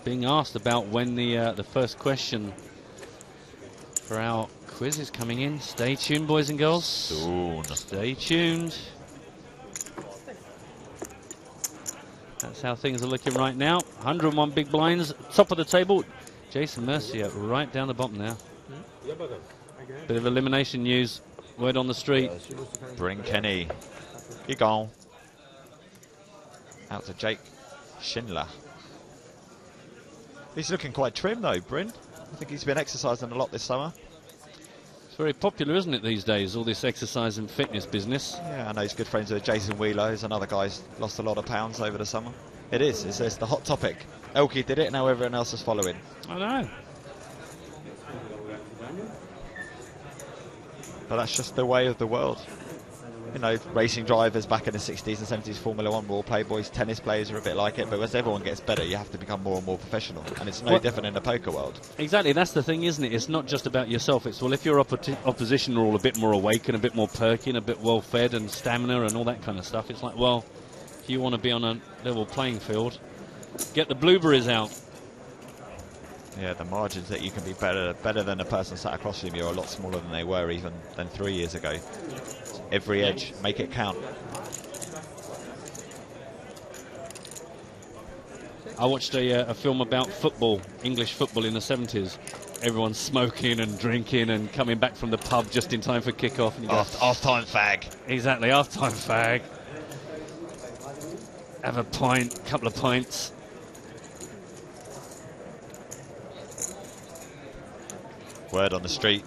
Being asked about when the first question for our quiz is coming in. Stay tuned, boys and girls. Soon. Stay tuned. That's how things are looking right now. 101 big blinds, top of the table. Jason Mercier right down the bottom now. Bit of elimination news. Word on the street. Bryn Kenny. You gone. Out to Jake Schindler. He's looking quite trim though, Bryn. I think he's been exercising a lot this summer. It's very popular, isn't it, these days, all this exercise and fitness business? Yeah, I know he's good friends with Jason Wheeler, who's another guy who's lost a lot of pounds over the summer. It is, it's the hot topic. Elke did it, now everyone else is following. I know. But that's just the way of the world. You know, racing drivers back in the 60s and 70s, Formula 1 were all playboys, tennis players are a bit like it, but as everyone gets better, you have to become more and more professional. And it's no different in the poker world. Exactly, that's the thing, isn't it? It's not just about yourself. It's, well, if your opposition are all a bit more awake and a bit more perky and a bit well-fed and stamina and all that kind of stuff, it's like, well, if you want to be on a level playing field, get the blueberries out. Yeah, the margins that you can be better than the person sat across from you are a lot smaller than they were even than 3 years ago. Every edge, make it count. I watched a film about football, English football in the 70s. Everyone's smoking and drinking and coming back from the pub just in time for kick-off. Half-time fag. Exactly, half-time fag. Have a pint, couple of pints. Word on the street,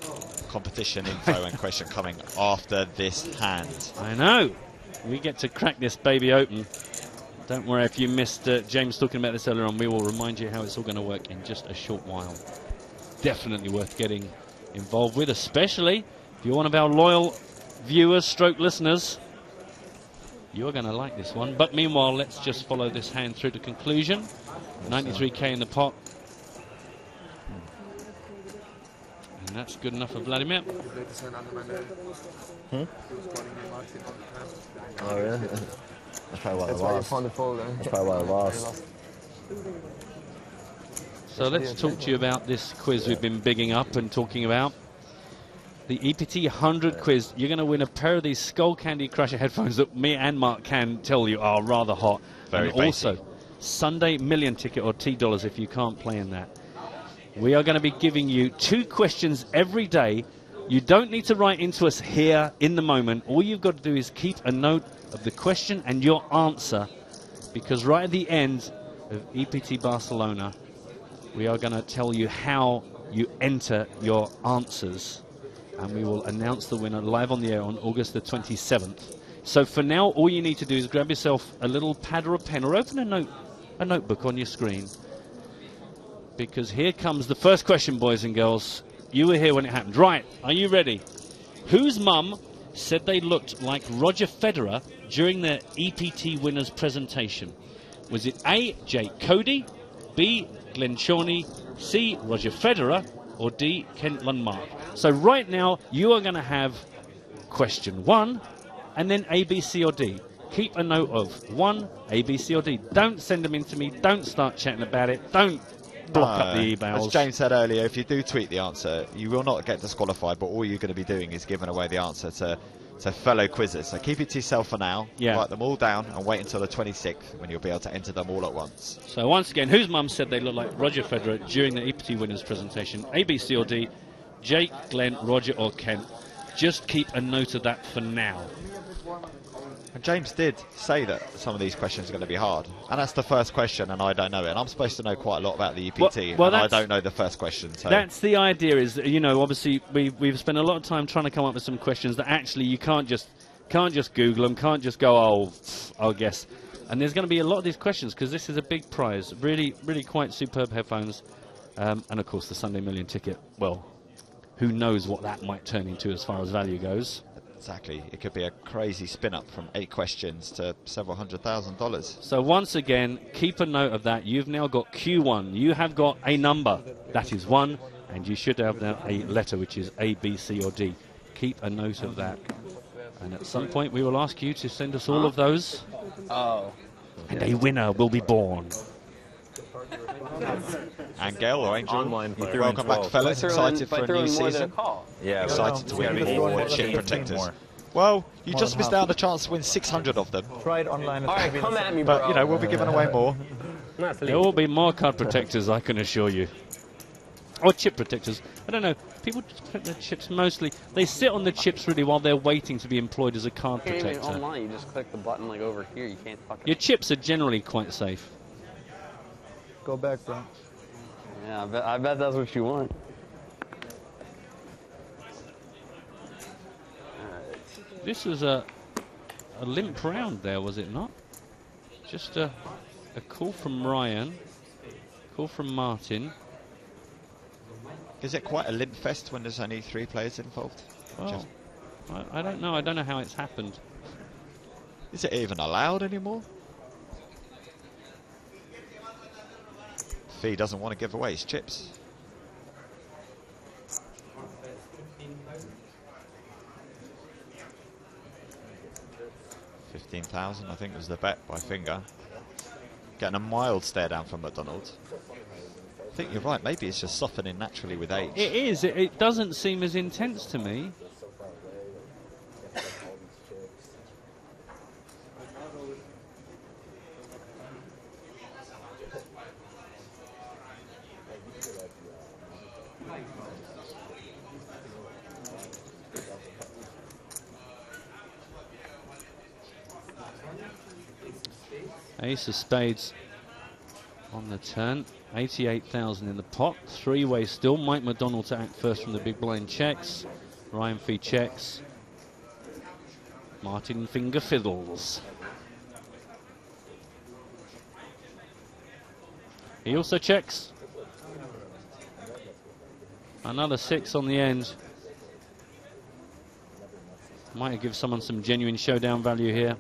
competition info and question coming after this hand. I know. We get to crack this baby open. Don't worry if you missed James talking about this earlier on. We will remind you how it's all going to work in just a short while. Definitely worth getting involved with, especially if you're one of our loyal viewers stroke listeners. You're going to like this one. But meanwhile, let's just follow this hand through to conclusion. 93k in the pot. And that's good enough for Vladimir. Oh, really? That's probably why I lost. That's probably why I lost. So let's talk to you about this quiz we've been bigging up and talking about. The EPT 100 quiz. You're going to win a pair of these Skull Candy Crusher headphones that me and Mark can tell you are rather hot. Very and also, Sunday Million ticket or $T if you can't play in that. We are going to be giving you 2 questions every day. You don't need to write into us here in the moment. All you've got to do is keep a note of the question and your answer, because right at the end of EPT Barcelona, we are going to tell you how you enter your answers, and we will announce the winner live on the air on August the 27th. So for now, all you need to do is grab yourself a little pad or a pen, or open a notebook on your screen, because here comes the first question, boys and girls. You were here when it happened. Right, are you ready? Whose mum said they looked like Roger Federer during their EPT winners presentation? Was it A, Jake Cody, B, Glenn Chorney, C, Roger Federer, or D, Kent Lundmark? So right now, you are going to have question 1, and then A, B, C, or D. Keep a note of 1, A, B, C, or D. Don't send them in to me. Don't start chatting about it. Don't block up the As emails. James said earlier, if you do tweet the answer, you will not get disqualified, but all you're going to be doing is giving away the answer to fellow quizzes. So keep it to yourself for now, write them all down, and wait until the 26th when you'll be able to enter them all at once. So once again, whose mum said they look like Roger Federer during the EPT winners presentation? A, B, C or D? Jake, Glenn, Roger or Kent? Just keep a note of that for now. And James did say that some of these questions are going to be hard. And that's the first question, and I don't know it. And I'm supposed to know quite a lot about the EPT, well, and I don't know the first question. So That's the idea, is that, you know, obviously we've spent a lot of time trying to come up with some questions that actually you can't just Google them, can't just go, oh, I'll guess. And there's going to be a lot of these questions because this is a big prize. Really, really quite superb headphones. And, of course, the Sunday Million ticket. Well, who knows what that might turn into as far as value goes. exactly, it could be a crazy spin-up from 8 questions to several $100,000. So once again, keep a note of that. You've now got Q1. You have got a number. That is 1. And you should have now a letter, which is A, B, C or D. Keep a note of that. And at some point, we will ask you to send us all of those. Oh. And a winner will be born. And Gail or Angel, Online player. welcome back, fellas. Excited for a new season. Yeah, excited to win more chip protectors. Well, you just missed out on the chance to win 600 of them. Try it online. All right, come at me, bro. But, you know, we'll be giving away more. There will be more card protectors, I can assure you. Or chip protectors. I don't know. People just protect their chips mostly. They sit on the chips really while they're waiting to be employed as a card You can't even protector. online. You just click the button like over here. You can't fucking. Your chips are generally quite safe. Go back, bro. Yeah, I bet that's what you want. This was a limp round there, was it not? Just a call from Ryan, call from Martin. Is it quite a limp fest when there's only 3 players involved? Well, I don't know. I don't know how it's happened. Is it even allowed anymore? Fee doesn't want to give away his chips. $15,000, I think, was the bet by Finger. Getting a mild stare down from McDonald. I think you're right. Maybe it's just softening naturally with age. It is. It doesn't seem as intense to me. Ace of spades on the turn. 88,000 in the pot. 3-way still. Mike McDonald to act first from the big blind checks. Ryan Fee checks. Martin Finger fiddles. He also checks. Another 6 on the end. Might give someone some genuine showdown value here.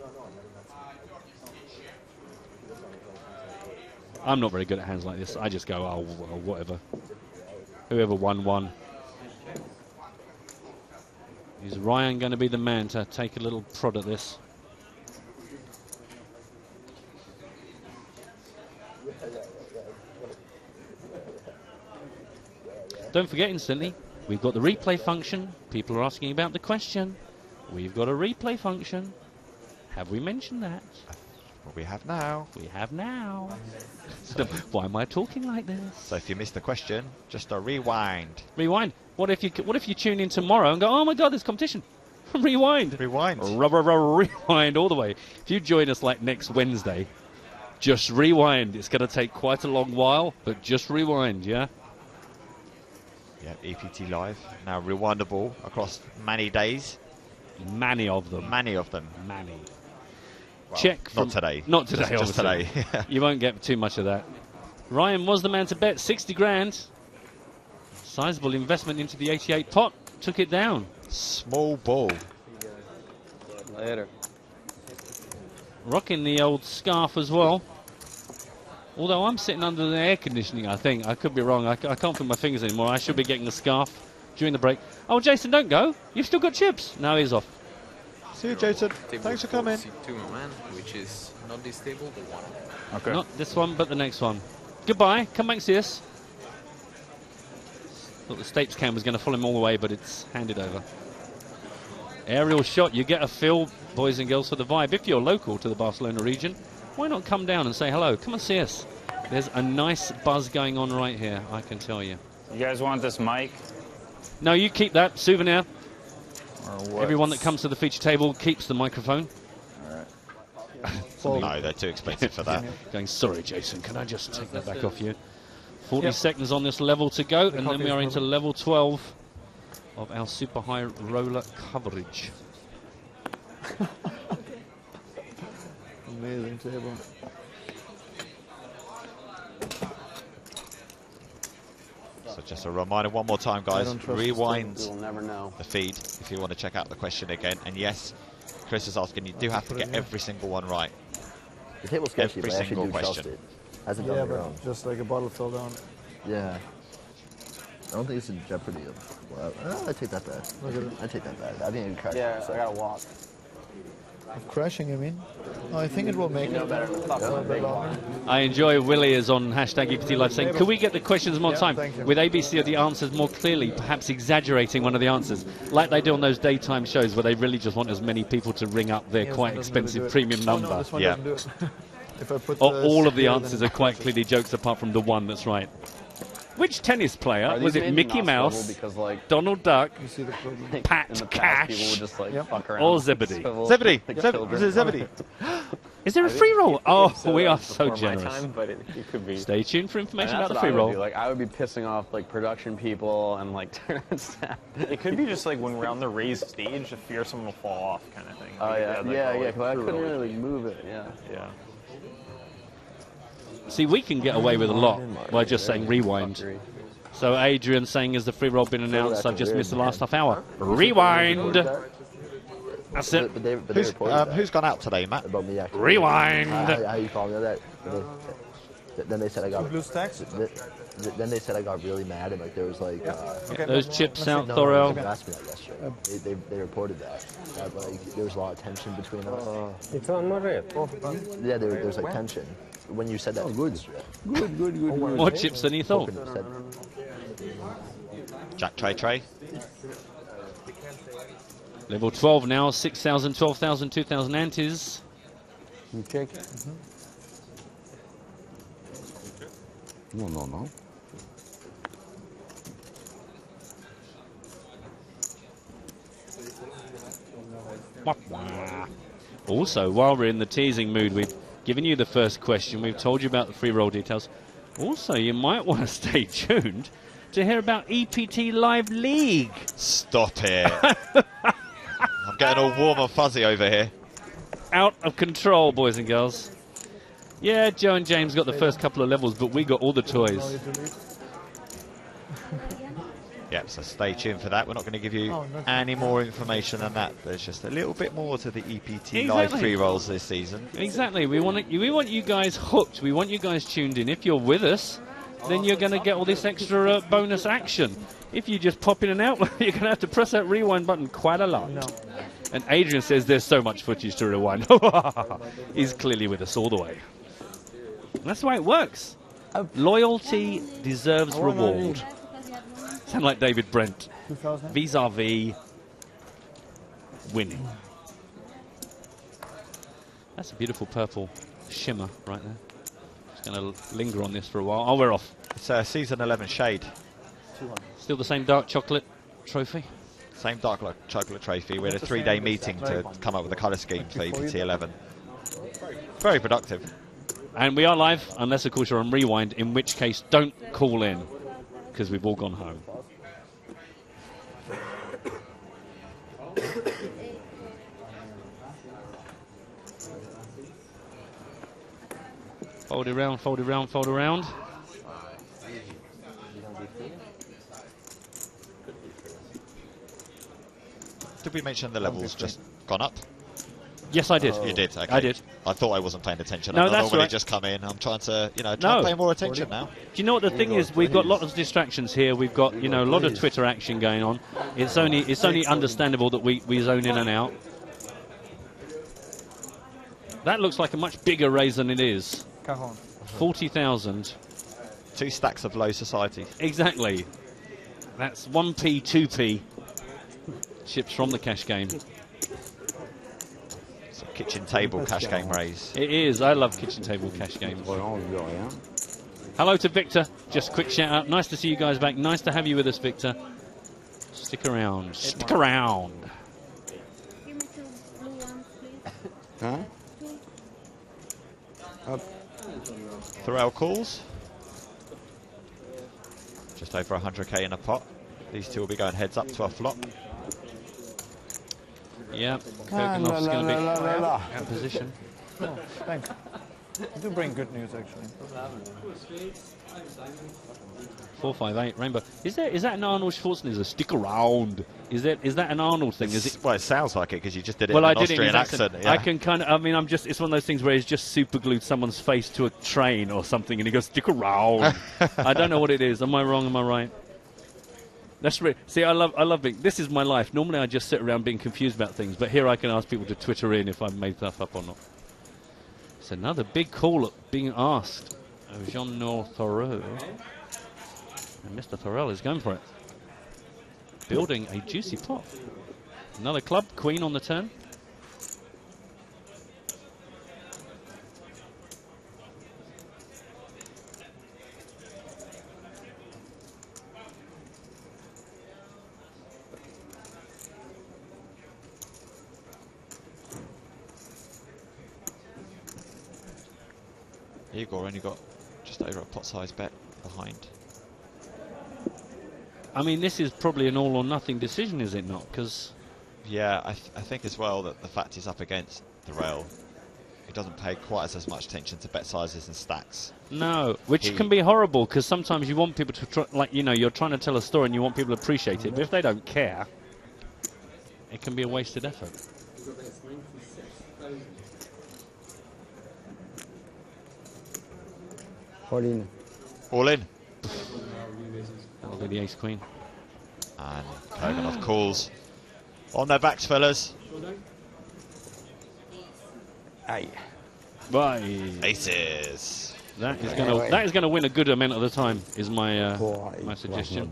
I'm not very good at hands like this. I just go, oh, well, whatever. Whoever won. Is Ryan going to be the man to take a little prod at this? Don't forget, instantly, we've got the replay function. People are asking about the question. We've got a replay function. Have we mentioned that? Well, we have now. We have now. So why am I talking like this? So if you missed the question, just a rewind. Rewind. What if you tune in tomorrow and go, oh my God, there's competition? Rewind. Rewind. Rewind all the way. If you join us like next Wednesday, just rewind. It's going to take quite a long while, but just rewind, yeah? Yeah, EPT Live. Now rewindable across many days. Many of them. Many of them. Many. Well, Check from, not today. Not today, just today. You won't get too much of that. Ryan was the man to bet. 60 grand. Sizable investment into the 88 pot. Took it down. Small ball. Later. Rocking the old scarf as well. Although I'm sitting under the air conditioning, I think. I could be wrong. I can't feel my fingers anymore. I should be getting the scarf during the break. Oh, Jason, don't go. You've still got chips. No, he's off. See you, Jason. Thanks for coming. C2, my man, which is not this table, but one. Okay. Not this one, but the next one. Goodbye. Come back and see us. Thought the Stapes cam was going to follow him all the way, but it's handed over. Aerial shot. You get a feel, boys and girls, for the vibe. If you're local to the Barcelona region, why not come down and say hello? Come and see us. There's a nice buzz going on right here, I can tell you. You guys want this mic? No, you keep that souvenir. Or what? Everyone that comes to the feature table keeps the microphone. No, they're too expensive for that. Going, sorry, Jason, can I just take that back off you? 40 seconds on this level to go, and then we are into level 12 of our super high roller coverage. Amazing table. So just a reminder one more time, guys, rewind You'll never know. the feed if you want to check out the question again. And yes, Chris is asking, you do have to get every single one right. The table's sketchy, Every but I actually single do trust question. it. Hasn't done Yeah, it but wrong. just like a bottle fell down. Yeah. I don't think it's in jeopardy of. Well, I take that back. Look at it. I take that back. I think it crashed. Yeah, I gotta walk. Of crashing, I mean. Oh, I think it will make it. A little bit longer. I enjoy Willie is on hashtag EPT Live saying, could we get the questions more time? thank you. With ABC or the answers more clearly, perhaps exaggerating one of the answers, like they do on those daytime shows where they really just want as many people to ring up their Yeah, this quite one doesn't really expensive do it. premium Oh, number. no, this one Yeah. doesn't do it. If I put Or the all of the here, answers then are quite clearly jokes apart from the one that's right. Which tennis player? Are Was these it made Mickey not Mouse, swivel because, like, Donald Duck, You see the problem. Pat in the past, Cash, people would just like fuck around. or with Zebedee? swivel, Zebedee! like Is it children. Zebedee? Is there a I free roll? think Oh, so. we That are was so before my generous. time, but it could be. Stay tuned for information And about that's the what free I would roll. do. Like, I would be pissing off like production people and like tournament staff. It could be just like when we're on the raised stage, the fear someone will fall off kind of thing. Oh Like, yeah, like, yeah, oh, yeah. like, Because I true couldn't roll. really like, move it. Yeah. Yeah. See, we can get away with a lot by just saying rewind. So Adrian saying, has the free roll been announced? I've just missed the last half hour. Rewind! That's it. But they reported that. Who's gone out today, Matt? About me actually. Rewind. How you call me that? Then they said I got. Blue stacks? Then they said I got really mad and like there was like. Those chips out, No, Thorell. they asked me that yesterday. They reported that like there was a lot of tension between us. It's on my rip. Yeah, there was like tension when you said that. Good. Good. More chips than you thought. Jack Trey. Level 12 now, 6,000, 12,000, 2,000 antis. You check? No. Also, while we're in the teasing mood, we've given you the first question. We've told you about the free roll details. Also, you might want to stay tuned to hear about EPT Live League. Stop it. I'm getting all warm and fuzzy over here. Out of control, boys and girls. Yeah, Joe and James got the first couple of levels, but we got all the toys. Yep, so stay tuned for that. We're not going to give you any more information than that. There's just a little bit more to the EPT Live free rolls this season. Exactly. We want you guys hooked. We want you guys tuned in. If you're with us, then you're going to get all this extra bonus action. If you just pop in and out, you're going to have to press that rewind button quite a lot. And Adrian says there's so much footage to rewind. He's clearly with us all the way. And that's the way it works. Loyalty deserves reward. Sound like David Brent. Vis-a-vis winning. That's a beautiful purple shimmer right there. Just going to linger on this for a while. Oh, we're off. It's Season 11 shade. Still the same dark chocolate trophy? Same dark chocolate trophy. We had a 3-day meeting to come up with a colour scheme for EPT 11. Very productive. And we are live, unless of course you're on rewind, in which case don't call in, because we've all gone home. Fold it around, fold it around, fold around. Did we mention the levels just gone up? Yes, I did. You did. Okay. I did. I thought I wasn't paying attention. No, I that's normally right. just come in. I'm trying to, try and pay more attention now. Do you know what the thing is? We've got lots of distractions here. We've got, a lot of Twitter action going on. It's only understandable that we zone in and out. That looks like a much bigger raise than it is. 40,000. 2 stacks of low society. Exactly. That's 1p, 2p chips from the cash game. It's a kitchen table cash game raise. It is. I love kitchen table cash games. Hello to Victor. Just a quick shout out. Nice to see you guys back. Nice to have you with us, Victor. Stick around. Stick around. Huh? Thorell calls. Just over 100k in a pot. These two will be going heads up to a flop. Yeah, Kurganov's going to be out of position. Oh, thanks. You do bring good news, actually. 458 Rainbow. Is that an Arnold Schwarzenegger? Stick around. Is that an Arnold thing? Is it? Well, it sounds like it because you just did it Well, in I an did it in Austrian his accent. accent. Yeah. I can kind of. I mean, I'm just. It's one of those things where he's just super glued someone's face to a train or something, and he goes, "Stick around." I don't know what it is. Am I wrong? Am I right? That's right. See, I love being. This is my life. Normally, I just sit around being confused about things, but here I can ask people to Twitter in if I've made stuff up or not. It's another big call being asked of Jean-Noel Thoreau. And Mr. Thoreau is going for it. Building a juicy pot. Another club, queen on the turn. Igor only got just over a pot size bet behind. I mean, this is probably an all or nothing decision, is it not? Because yeah, I think as well that the fact he's up against the rail, he doesn't pay quite as much attention to bet sizes and stacks. no, which can be horrible because sometimes you want people to try, like, you know, you're trying to tell a story and you want people to appreciate it, but if they don't care, it can be a wasted effort. All in. All in. That'll be the ace queen. And Kurganov calls. On their backs, fellas. Aye. Bye. Aces. That is going to win a good amount of the time. Is my my suggestion.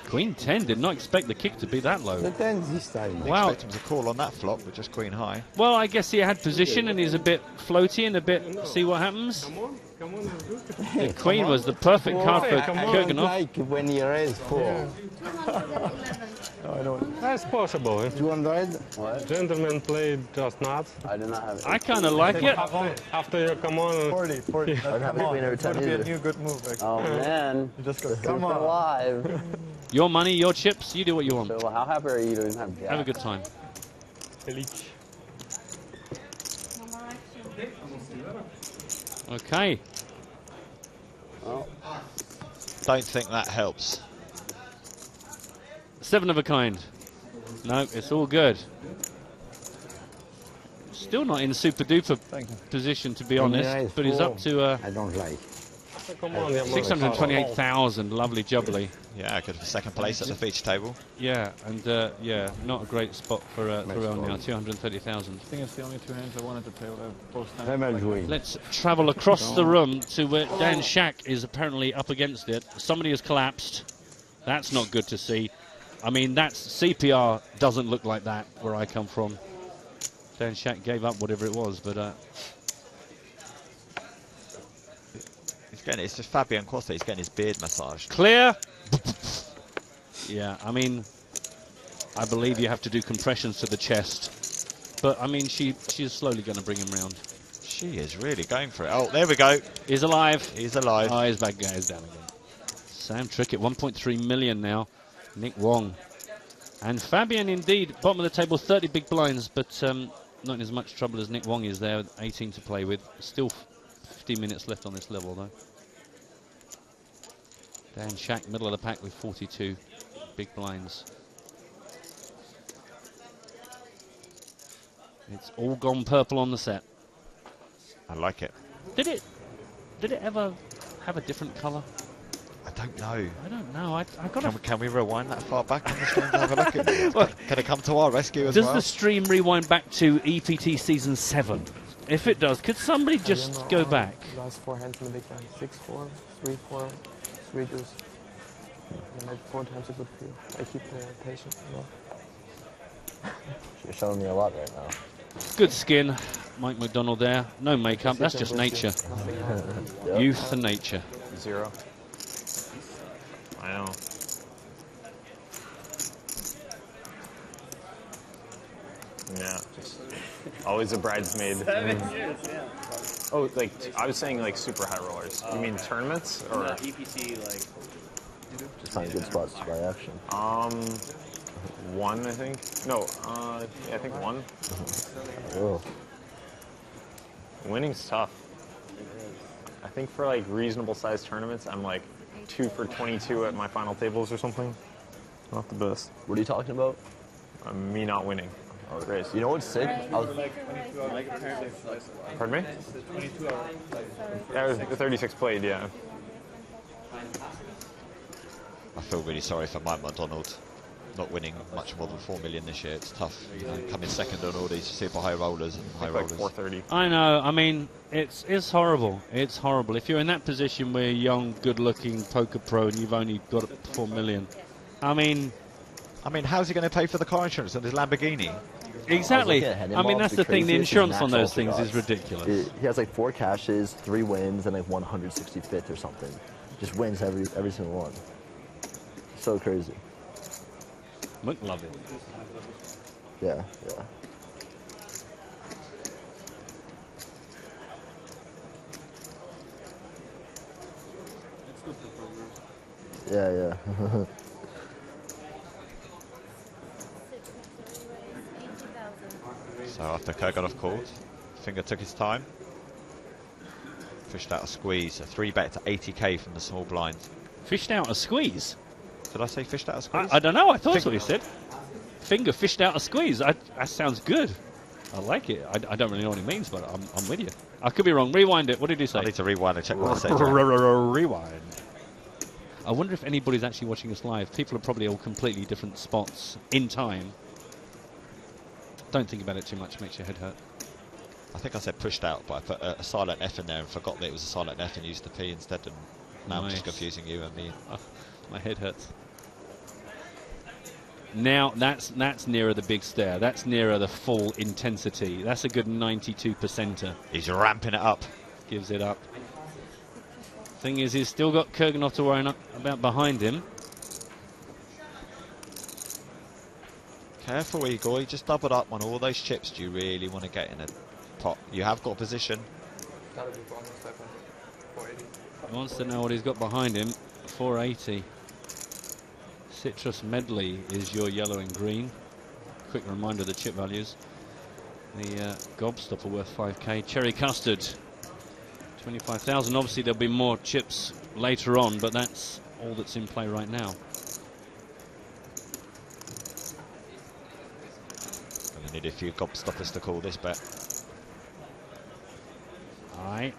Queen 10 did not expect the kick to be that low. The 10 this time. Wow. Expect him to call on that flop with just queen high. Well, I guess he had position and he's a bit floaty and a bit. See what happens. The queen was the perfect card for I don't Kurganov. like when he raised 4. No, I don't. That's possible. 200? What? Gentlemen played just nuts. I do not have it. I kind of like it. After you come on. 40. I don't have a queen every time Would be a either. new good move, actually. Oh man. You just go, Come on. Live. Your money, your chips, you do what you want. So how happy are you to have Jack? Have a good time. Okay. Oh. Don't think that helps. 7 of a kind. No, it's all good. Still not in super duper position, to be honest, but he's up to I don't like. 628,000. Lovely jubbly. Yeah, good for second place at the feature table. Yeah, and yeah, not a great spot for Thoreau now. 230,000. I think it's the only two hands I wanted to play both times. Let's travel across the room to where Dan Shack is apparently up against it. Somebody has collapsed. That's not good to see. I mean, that's CPR doesn't look like that where I come from. Dan Shack gave up whatever it was, but It's just Fabian Costa. He's getting his beard massaged. clear. Yeah, I mean, I believe you have to do compressions to the chest, but I mean, she's slowly going to bring him round. She is really going for it. Oh, there we go. He's alive. He's alive. Oh, he's back. He's down again. Sam Trickett, 1.3 million now. Nick Wong. And Fabian, indeed, bottom of the table, 30 big blinds, but not in as much trouble as Nick Wong is there. 18 to play with. Still 15 minutes left on this level, though. Dan Shack, middle of the pack with 42 big blinds. It's all gone purple on the set. I like it. Did it ever have a different colour? I don't know. I don't know. I got Can we rewind that far back on the stream to have a look at it? Can it come to our rescue as Does well? the stream rewind back to EPT Season 7? If it does, could somebody just go back? Last 4 hands in the big blind. 6-4, 3-4, 3 deuce. You made 4 times a good field. I keep patient. No. You're showing me a lot right now. Good skin, Mike McDonald there. No makeup, that's just nature. Yep. Youth and nature. 0. I know. Yeah, just always a bridesmaid. 7 years, yeah. Oh, like I was saying, like super high rollers. You mean tournaments or EPT, like. Just find good spots by action. 1, I think. No, yeah, I think 1. Oh. Winning's tough. I think for like reasonable sized tournaments, I'm like 2 for 22 at my final tables or something. Not the best. What are you talking about? Me not winning. Oh, Grace. You know what's sick? Pardon me? That was the 36 played, yeah. I feel really sorry for Mike McDonald not winning much more than 4 million this year. It's tough, you know, coming second on all these super high rollers and high rollers. 430. I know. I mean, it's horrible. It's horrible. If you're in that position where you're young, good-looking poker pro and you've only got 4 million, I mean, how's he going to pay for the car insurance on his Lamborghini? Exactly. I mean, that's the thing. The insurance on those things is ridiculous. He has like 4 cashes, 3 wins, and like 165th or something. Just wins every single one. So crazy. McLovin. Yeah, yeah. Yeah, yeah. So after Kurganov called, Finger took his time, fished out a squeeze, a 3-bet to 80k from the small blind. Fished out a squeeze? Did I say fished out a squeeze? I don't know. I thought that's what he said. Finger fished out a squeeze. That sounds good. I like it. I don't really know what it means, but I'm with you. I could be wrong. Rewind it. What did he say? I need to rewind and check what I said. Rewind. I wonder if anybody's actually watching us live. People are probably all completely different spots in time. Don't think about it too much. Makes your head hurt. I think I said pushed out, but I put a silent F in there and forgot that it was a silent F and used the P instead. And now I'm just confusing you and me. Oh, my head hurts. Now that's nearer the big stare. That's nearer the full intensity. That's a good 92%er. He's ramping it up. Gives it up. Thing is, he's still got Kurganov to worry about behind him. Careful, Igor. You just doubled up on all those chips. Do you really want to get in a pot? You have got a position. He wants to know what he's got behind him. 480. Citrus Medley is your yellow and green. Quick reminder of the chip values. The Gobstopper worth 5k. Cherry Custard, 25,000. Obviously there'll be more chips later on, but that's all that's in play right now. Gonna need a few Gobstoppers to call this bet. All right.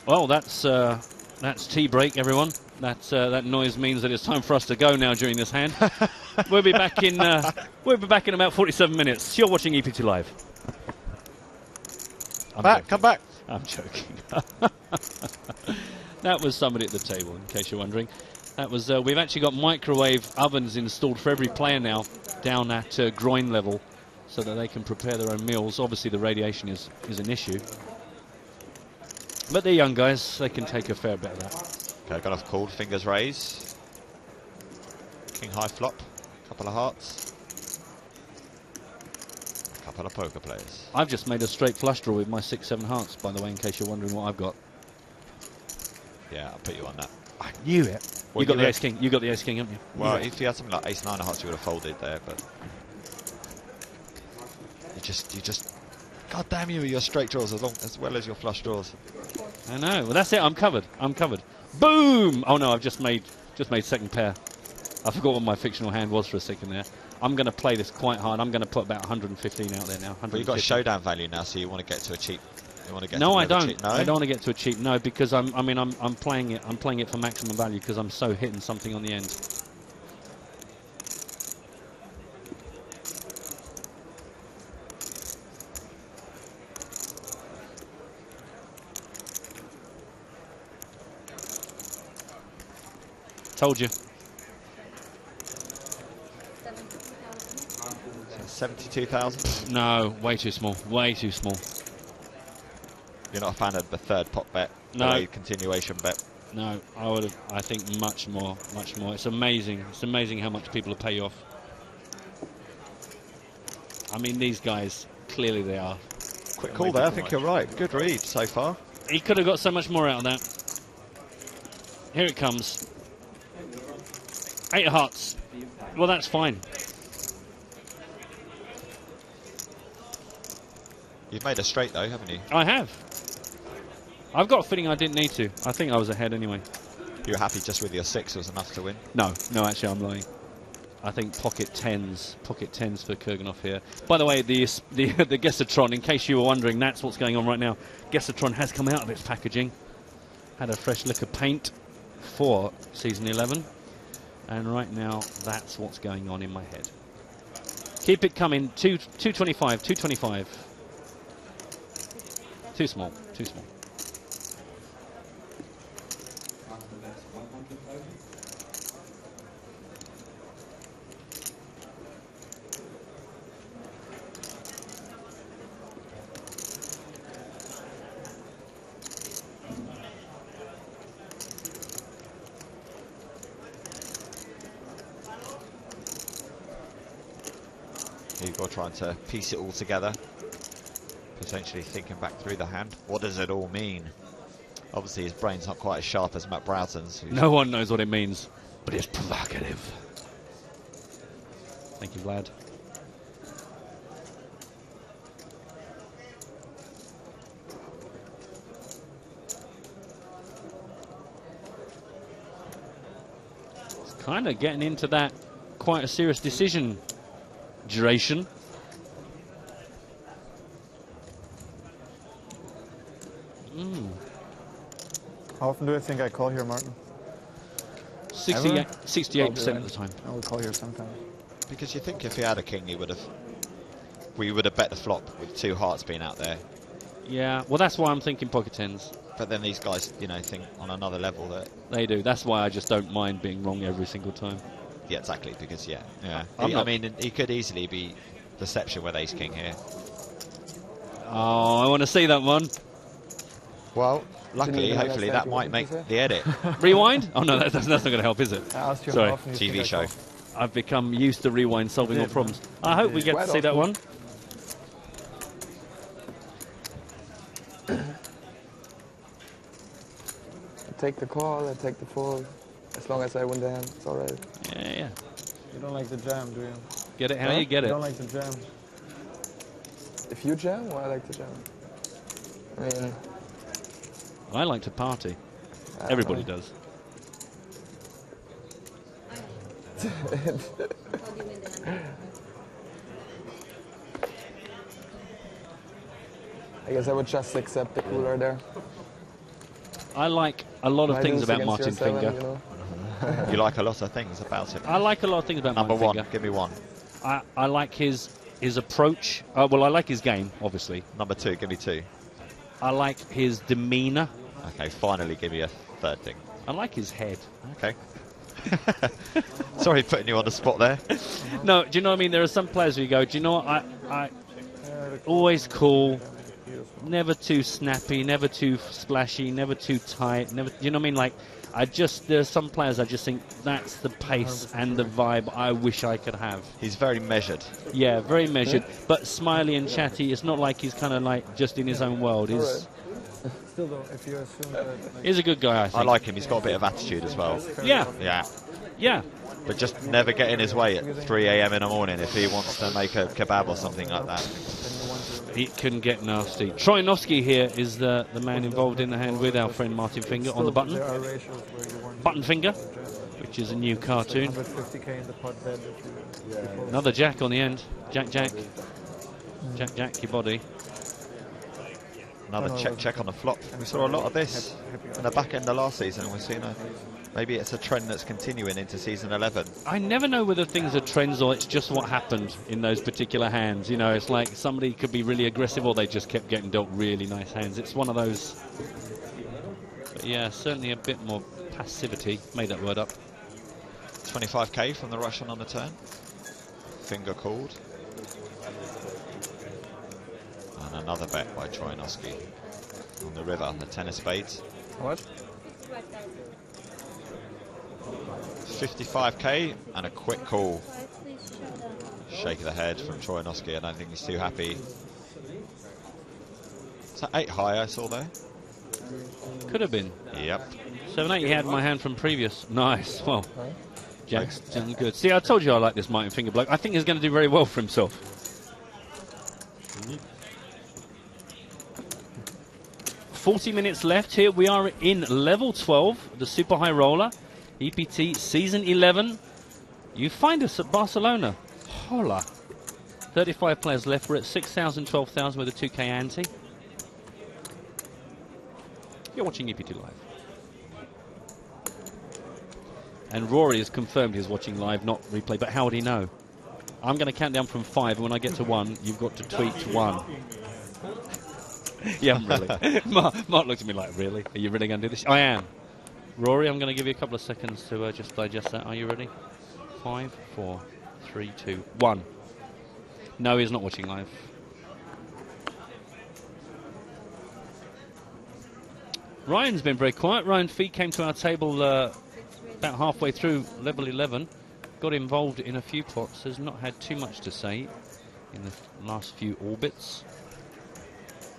Well, that's tea break, everyone. That noise means that it's time for us to go now during this hand. We'll be back in about 47 minutes. You're watching EPT Live. Come back. I'm joking. That was somebody at the table, in case you're wondering. That was. We've actually got microwave ovens installed for every player now down at groin level, so that they can prepare their own meals. Obviously, the radiation is an issue. But they're young guys, they can take a fair bit of that. Okay, got off called, fingers raised. King high flop, couple of hearts. A couple of poker players. I've just made a straight flush draw with my 6-7 hearts, by the way, in case you're wondering what I've got. Yeah, I'll put you on that. I knew it. Well, you got the ace king. You got the ace king, haven't you? Well, if you had something like ace 9 of hearts, you would have folded there, but you just. God damn you with your straight draws as well as your flush draws. I know. Well, that's it. I'm covered. I'm covered. Boom! Oh no, I've just made second pair. I forgot what my fictional hand was for a second there. I'm going to play this quite hard. I'm going to put about 115 out there now. But you've got a showdown value now, so you want to get to a cheap. You want to get. No, to I don't. Cheap, no? I don't want to get to a cheap. No, because I'm playing it. I'm playing it for maximum value because I'm so hitting something on the end. Told you. 72,000? No, way too small. Way too small. You're not a fan of the third pot bet? No. Continuation bet? No, I would have. I think much more, much more. It's amazing. It's amazing how much people will pay you off. I mean, these guys, clearly they are. Quick call there. I think you're right. Good read so far. He could have got so much more out of that. Here it comes. 8 of hearts. Well, that's fine. You've made a straight though, haven't you? I have. I've got a feeling I didn't need to. I think I was ahead anyway. You were happy just with your 6 was enough to win? No, actually I'm lying. I think pocket tens for Kurganov here. By the way, the Gessetron, in case you were wondering, that's what's going on right now. Gessetron has come out of its packaging. Had a fresh lick of paint for Season 11. And right now, that's what's going on in my head. Keep it coming. 225, 225. Too small, too small. Igor trying to piece it all together, potentially thinking back through the hand. What does it all mean? Obviously his brain's not quite as sharp as Matt Broughton's. No one knows what it means, but it's provocative. Thank you, Vlad. It's kind of getting into that quite a serious decision duration. How often do you think I call here, Martin? 68% of the time. I will call here sometimes. Because you think if he had a king, we would have bet the flop with 2 hearts being out there. Yeah, well, that's why I'm thinking pocket tens. But then these guys, you know, think on another level that they do. That's why I just don't mind being wrong every single time. Yeah, exactly. Because I mean, he could easily be deception with ace king here. Oh, I want to see that one. Well, luckily, hopefully, that might make the edit. Rewind? Oh no, that's not going to help, is it? Sorry, TV show. I've become used to rewind solving all problems. I hope we get to see that one. I take the call, I take the fold. As long as I win the hand, it's alright. Yeah. You don't like the jam, do you? Get it how you get it. You don't like the jam. If you jam, well, I like to jam. I mean, I like to party. Everybody does. I guess I would just accept the cooler there. I like a lot of things about Martin Finger. You know? You like a lot of things about him. I like a lot of things about Number Martin one, Finger. give me one. I like his approach. Well, I like his game, obviously. Number 2, give me 2. I like his demeanour. Okay, finally give me a third thing. I like his head. Okay. Sorry putting you on the spot there. No, do you know what I mean? There are some players where you go, do you know what? I always cool, never too snappy, never too splashy, never too tight, never. You know what I mean? Like, there's some players I just think that's the pace and the vibe I wish I could have. He's very measured. Yeah, very measured, but smiley and chatty. It's not like he's kind of like just in his own world. He's still though, if you assume that, like, he's a good guy, I think. I like him. He's got a bit of attitude as well. Yeah. Yeah. Yeah. But just never get in his way at 3 a.m. in the morning if he wants to make a kebab or something like that. it can get nasty. Trojanowski here is the man involved in the hand with our friend Martin Finger on the button. There are ratios where you weren't Button Finger, which is a new cartoon. 150k in the pot bed. Another jack on the end. Jack, jack. Jack, jack, your body. Another check on the flop. We saw a lot of this in the back end of last season, and we've seen maybe it's a trend that's continuing into season 11. I never know whether things are trends or it's just what happened in those particular hands. You know, it's like somebody could be really aggressive or they just kept getting dealt really nice hands. It's one of those. But yeah, certainly a bit more passivity. Made that word up. 25k from the Russian on the turn. Finger called. And another bet by Trojanowski on the river, the 10 of spades. What? 55k and a quick call. Shake of the head from Trojanowski. I don't think he's too happy. Is that 8 high I saw there? Could have been. Yep. 7-8 he had in my hand from previous. Nice. Well, Jack's done good. See, I told you I like this Martin Finger bloke. I think he's going to do very well for himself. 40 minutes left here. We are in level 12, the Super High Roller, EPT Season 11. You find us at Barcelona. Hola. 35 players left. We're at 6,000, 12,000 with a 2k ante. You're watching EPT Live. And Rory has confirmed he's watching live, not replay. But how would he know? I'm going to count down from 5, and when I get to 1, you've got to tweet 1. Yeah, really. Mark looked at me like, really? Are you really going to do this? I am. Rory, I'm going to give you a couple of seconds to just digest that. Are you ready? 5, 4, 3, 2, 1. No, he's not watching live. Ryan's been very quiet. Ryan Fee came to our table about halfway through level 11. Got involved in a few pots. Has not had too much to say in the last few orbits.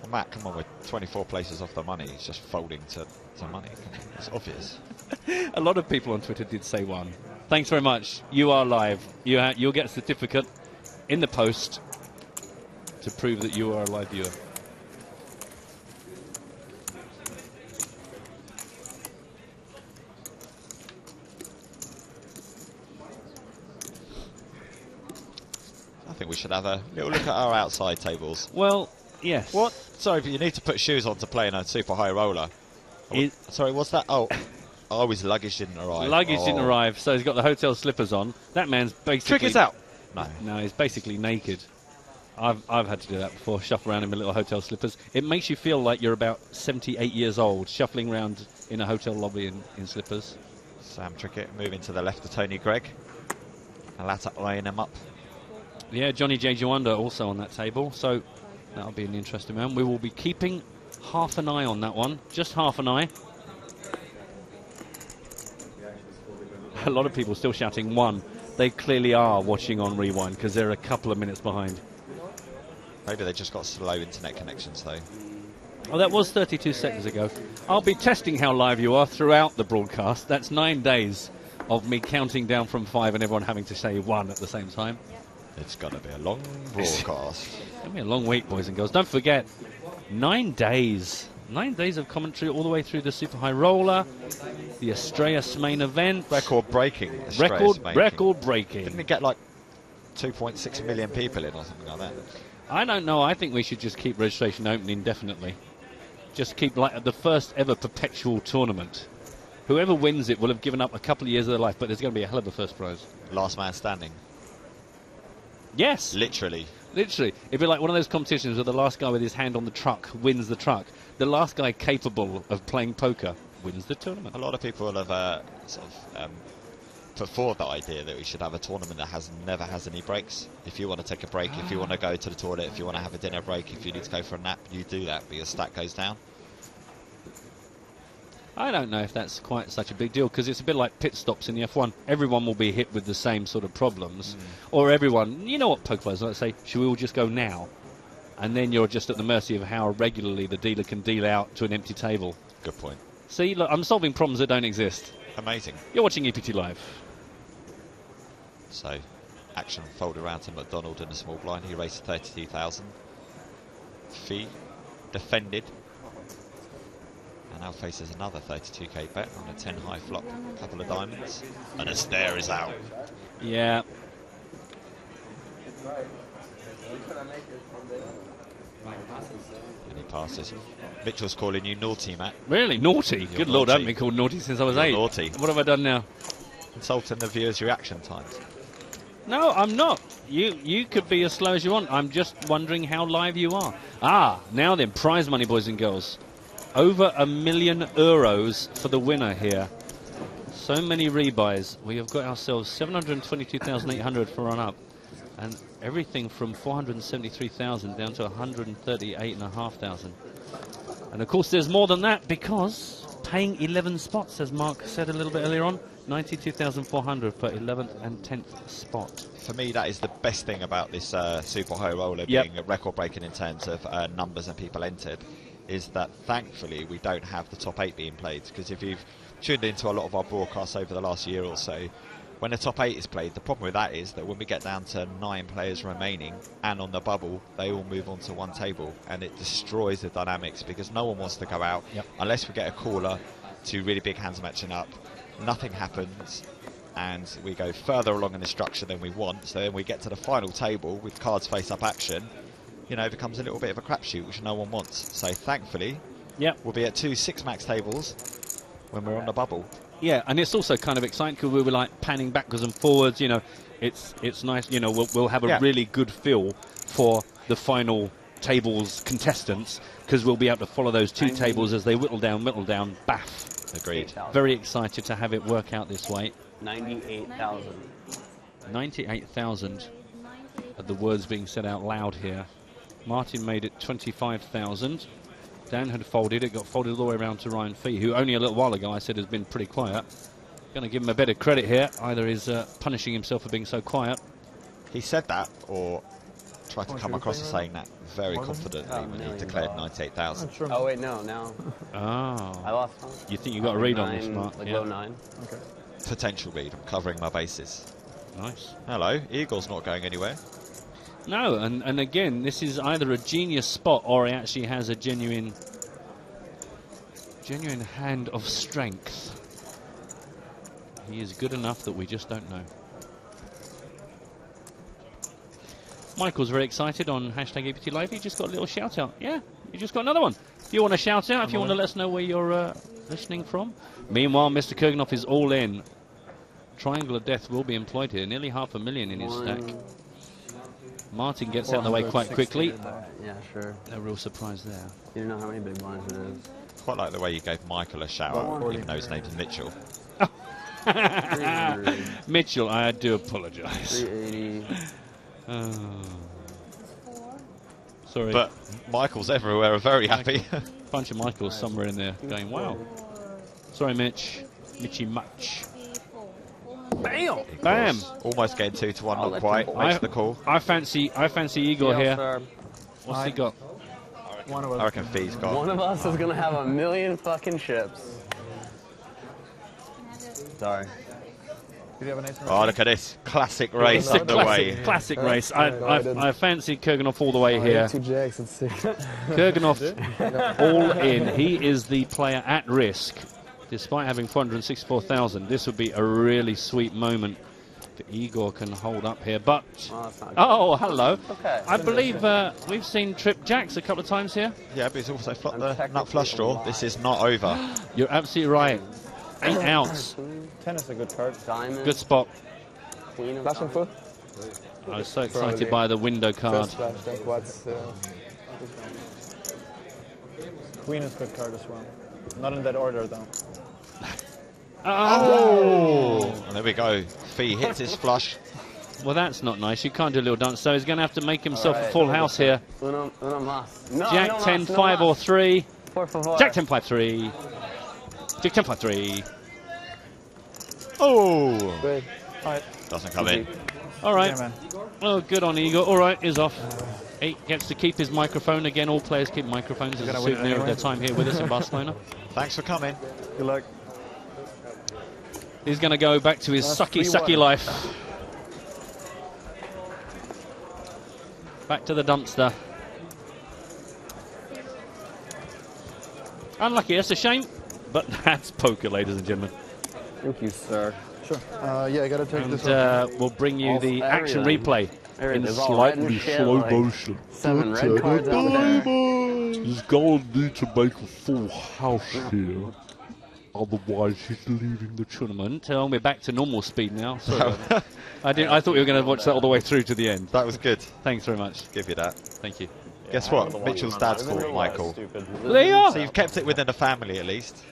Well, Matt, come on, with 24 places off the money, he's just folding to money. It's obvious. A lot of people on Twitter did say 1. Thanks very much. You are live. You'll get a certificate in the post to prove that you are a live viewer. I think we should have a little look at our outside tables. Well, yes. What? Sorry, but you need to put shoes on to play in a Super High Roller. Sorry, what's that? Oh, his luggage didn't arrive. Luggage didn't arrive, so he's got the hotel slippers on. That man's basically... Trick is out. No, he's basically naked. I've had to do that before, shuffle around in my little hotel slippers. It makes you feel like you're about 78 years old, shuffling around in a hotel lobby in slippers. Sam Trickett moving to the left of Tony Gregg. Alata eyeing him up. Yeah, Johnny J. Jawanda also on that table, so that'll be an interesting one. We will be keeping half an eye on that one, just half an eye. A lot of people still shouting 1. They clearly are watching on Rewind because they're a couple of minutes behind. Maybe they just got slow internet connections though. Oh, that was 32 seconds ago. I'll be testing how live you are throughout the broadcast. That's 9 days of me counting down from 5 and everyone having to say 1 at the same time. It's going to be a long broadcast. It's going to be a long week, boys and girls. Don't forget, 9 days. 9 days of commentary all the way through the Super High Roller, the Astraeus main event. Record breaking. Record breaking. Didn't it get like 2.6 million people in or something like that? I don't know. I think we should just keep registration open indefinitely. Just keep like the first ever perpetual tournament. Whoever wins it will have given up a couple of years of their life, but there's going to be a hell of a first prize. Last man standing. Yes. Literally. Literally. It'd be like one of those competitions where the last guy with his hand on the truck wins the truck. The last guy capable of playing poker wins the tournament. A lot of people have put forward that idea that we should have a tournament that never has any breaks. If you want to take a break, if you want to go to the toilet, if you want to have a dinner break, if you need to go for a nap, you do that, but your stack goes down. I don't know if that's quite such a big deal, because it's a bit like pit stops in the F1. Everyone will be hit with the same sort of problems. Or everyone, you know what poker players like to say, should we all just go now? And then you're just at the mercy of how regularly the dealer can deal out to an empty table. Good point. See, look, I'm solving problems that don't exist. Amazing. You're watching EPT Live. So, action folded around to McDonald in a small blind. He raised 32,000. Fee defended. And now faces another 32k bet on a 10 high flop, a couple of diamonds, and a stare is out. Yeah. And he passes. Mitchell's calling you naughty, Matt. Really? Naughty? You're Good Lord, I naughty. haven't been called naughty since I was You're 8. naughty. What have I done now? Insulting the viewers' reaction times. No, I'm not. You could be as slow as you want. I'm just wondering how live you are. Ah, now then, prize money, boys and girls. Over €1 million for the winner here. So many rebuys. We have got ourselves 722,800 for run up, and everything from 473,000 down to 138,500. And of course, there's more than that because paying 11 spots, as Mark said a little bit earlier on, 92,400 for 11th and 10th spot. For me, that is the best thing about this Super High Roller Yep. being a record-breaking in terms of numbers and people entered, is that thankfully we don't have the top 8 being played. Because if you've tuned into a lot of our broadcasts over the last year or so, when the top 8 is played, the problem with that is that when we get down to 9 players remaining and on the bubble, they all move on to one table, and it destroys the dynamics because no one wants to go out unless we get a caller, 2 really big hands matching up. Nothing happens, and we go further along in the structure than we want. So then we get to the final table with cards face-up action. You know, it becomes a little bit of a crapshoot, which no one wants. So thankfully, we'll be at 2 6-max tables when we're on the bubble. Yeah, and it's also kind of exciting because we were like panning backwards and forwards. You know, it's nice. You know, we'll have a really good feel for the final tables contestants because we'll be able to follow those 2 tables as they whittle down, baff. Agreed. Very excited to have it work out this way. 98,000. 98,000 of the words being said out loud here. Martin made it 25,000. Dan had folded. It got folded all the way around to Ryan Fee, who only a little while ago I said has been pretty quiet. Going to give him a bit of credit here. Either he's punishing himself for being so quiet. He said that, or tried to come across as saying that very confidently when he declared 98,000. Oh wait, no, now. Oh. I lost one. You think you got a read on this, Mark? Like low 9. Okay. Potential read. I'm covering my bases. Nice. Hello. Eagle's not going anywhere. No, and again, this is either a genius spot or he actually has a genuine hand of strength. He is good enough that we just don't know. Michael's very excited on hashtag EPT Live. He just got a little shout out. Yeah, you just got another one. If you want to shout out, if you want to let us know where you're listening from. Meanwhile, Mr. Kurganov is all in. Triangle of Death will be employed here. Nearly 500,000 in his stack. Martin gets out of the way quite quickly. Yeah, sure. No real surprise there. You don't know how many big blinds it is. Quite like the way you gave Michael a shout out, even though his name's Mitchell. Mitchell, I do apologise. 380. Sorry. But Michaels everywhere are very happy. Bunch of Michaels somewhere in there going, wow. Sorry, Mitch. Mitchy Much. Bam! Bam! Almost getting 2 to 1, not quite. Makes the call. I fancy Igor here. What's he got? One of us. I reckon Fee's got. One of us is gonna have 1 million fucking chips. Sorry. Oh, look at this. Classic race in the way. Classic race. I fancy Kurganov all the way here. 2 jacks, that's sick. Kurganov all in. He is the player at risk. Despite having 464,000, this would be a really sweet moment if Igor can hold up here. But, oh, hello. Okay. I believe we've seen Trip Jacks a couple of times here. Yeah, but he's also flopped the nut flush draw. This is not over. You're absolutely right. 8 outs. 10 is a good card. Diamond. Good spot. Queen of Flash and foot. I was so excited by the window card. First flash, then quads. Queen is a good card as well. Not in that order, though. Oh! And there we go. Fee hits his flush. Well, that's not nice. You can't do a little dance. So he's going to have to make himself a full house here. Uno más. No, Jack no 10, más, 5 no or más. 3. Por favor. Jack 10, 5, 3. Jack 10, 5, 3. Oh! Good. Doesn't come in. All right. Yeah, man. Oh, good on Igor. All right, is off. He gets to keep his microphone. Again, all players keep microphones as a souvenir of their time here with us in Barcelona. Thanks for coming. Good luck. He's going to go back to his sucky life. Back to the dumpster. Unlucky, that's a shame. But that's poker, ladies and gentlemen. Thank you, sir. Sure. Yeah, I gotta take And this one. we'll bring you the action replay in Everything's all red and slightly shit, slow like motion. 7 red cards out there. He's going to need to make a full house here. Otherwise, he's leaving the tournament. We're back to normal speed now. Sorry. I thought you were going to watch that all the way through to the end. That was good. Thanks very much. Give you that. Thank you. Guess what? Mitchell's dad's called Michael. They are. So you've kept it within the family at least.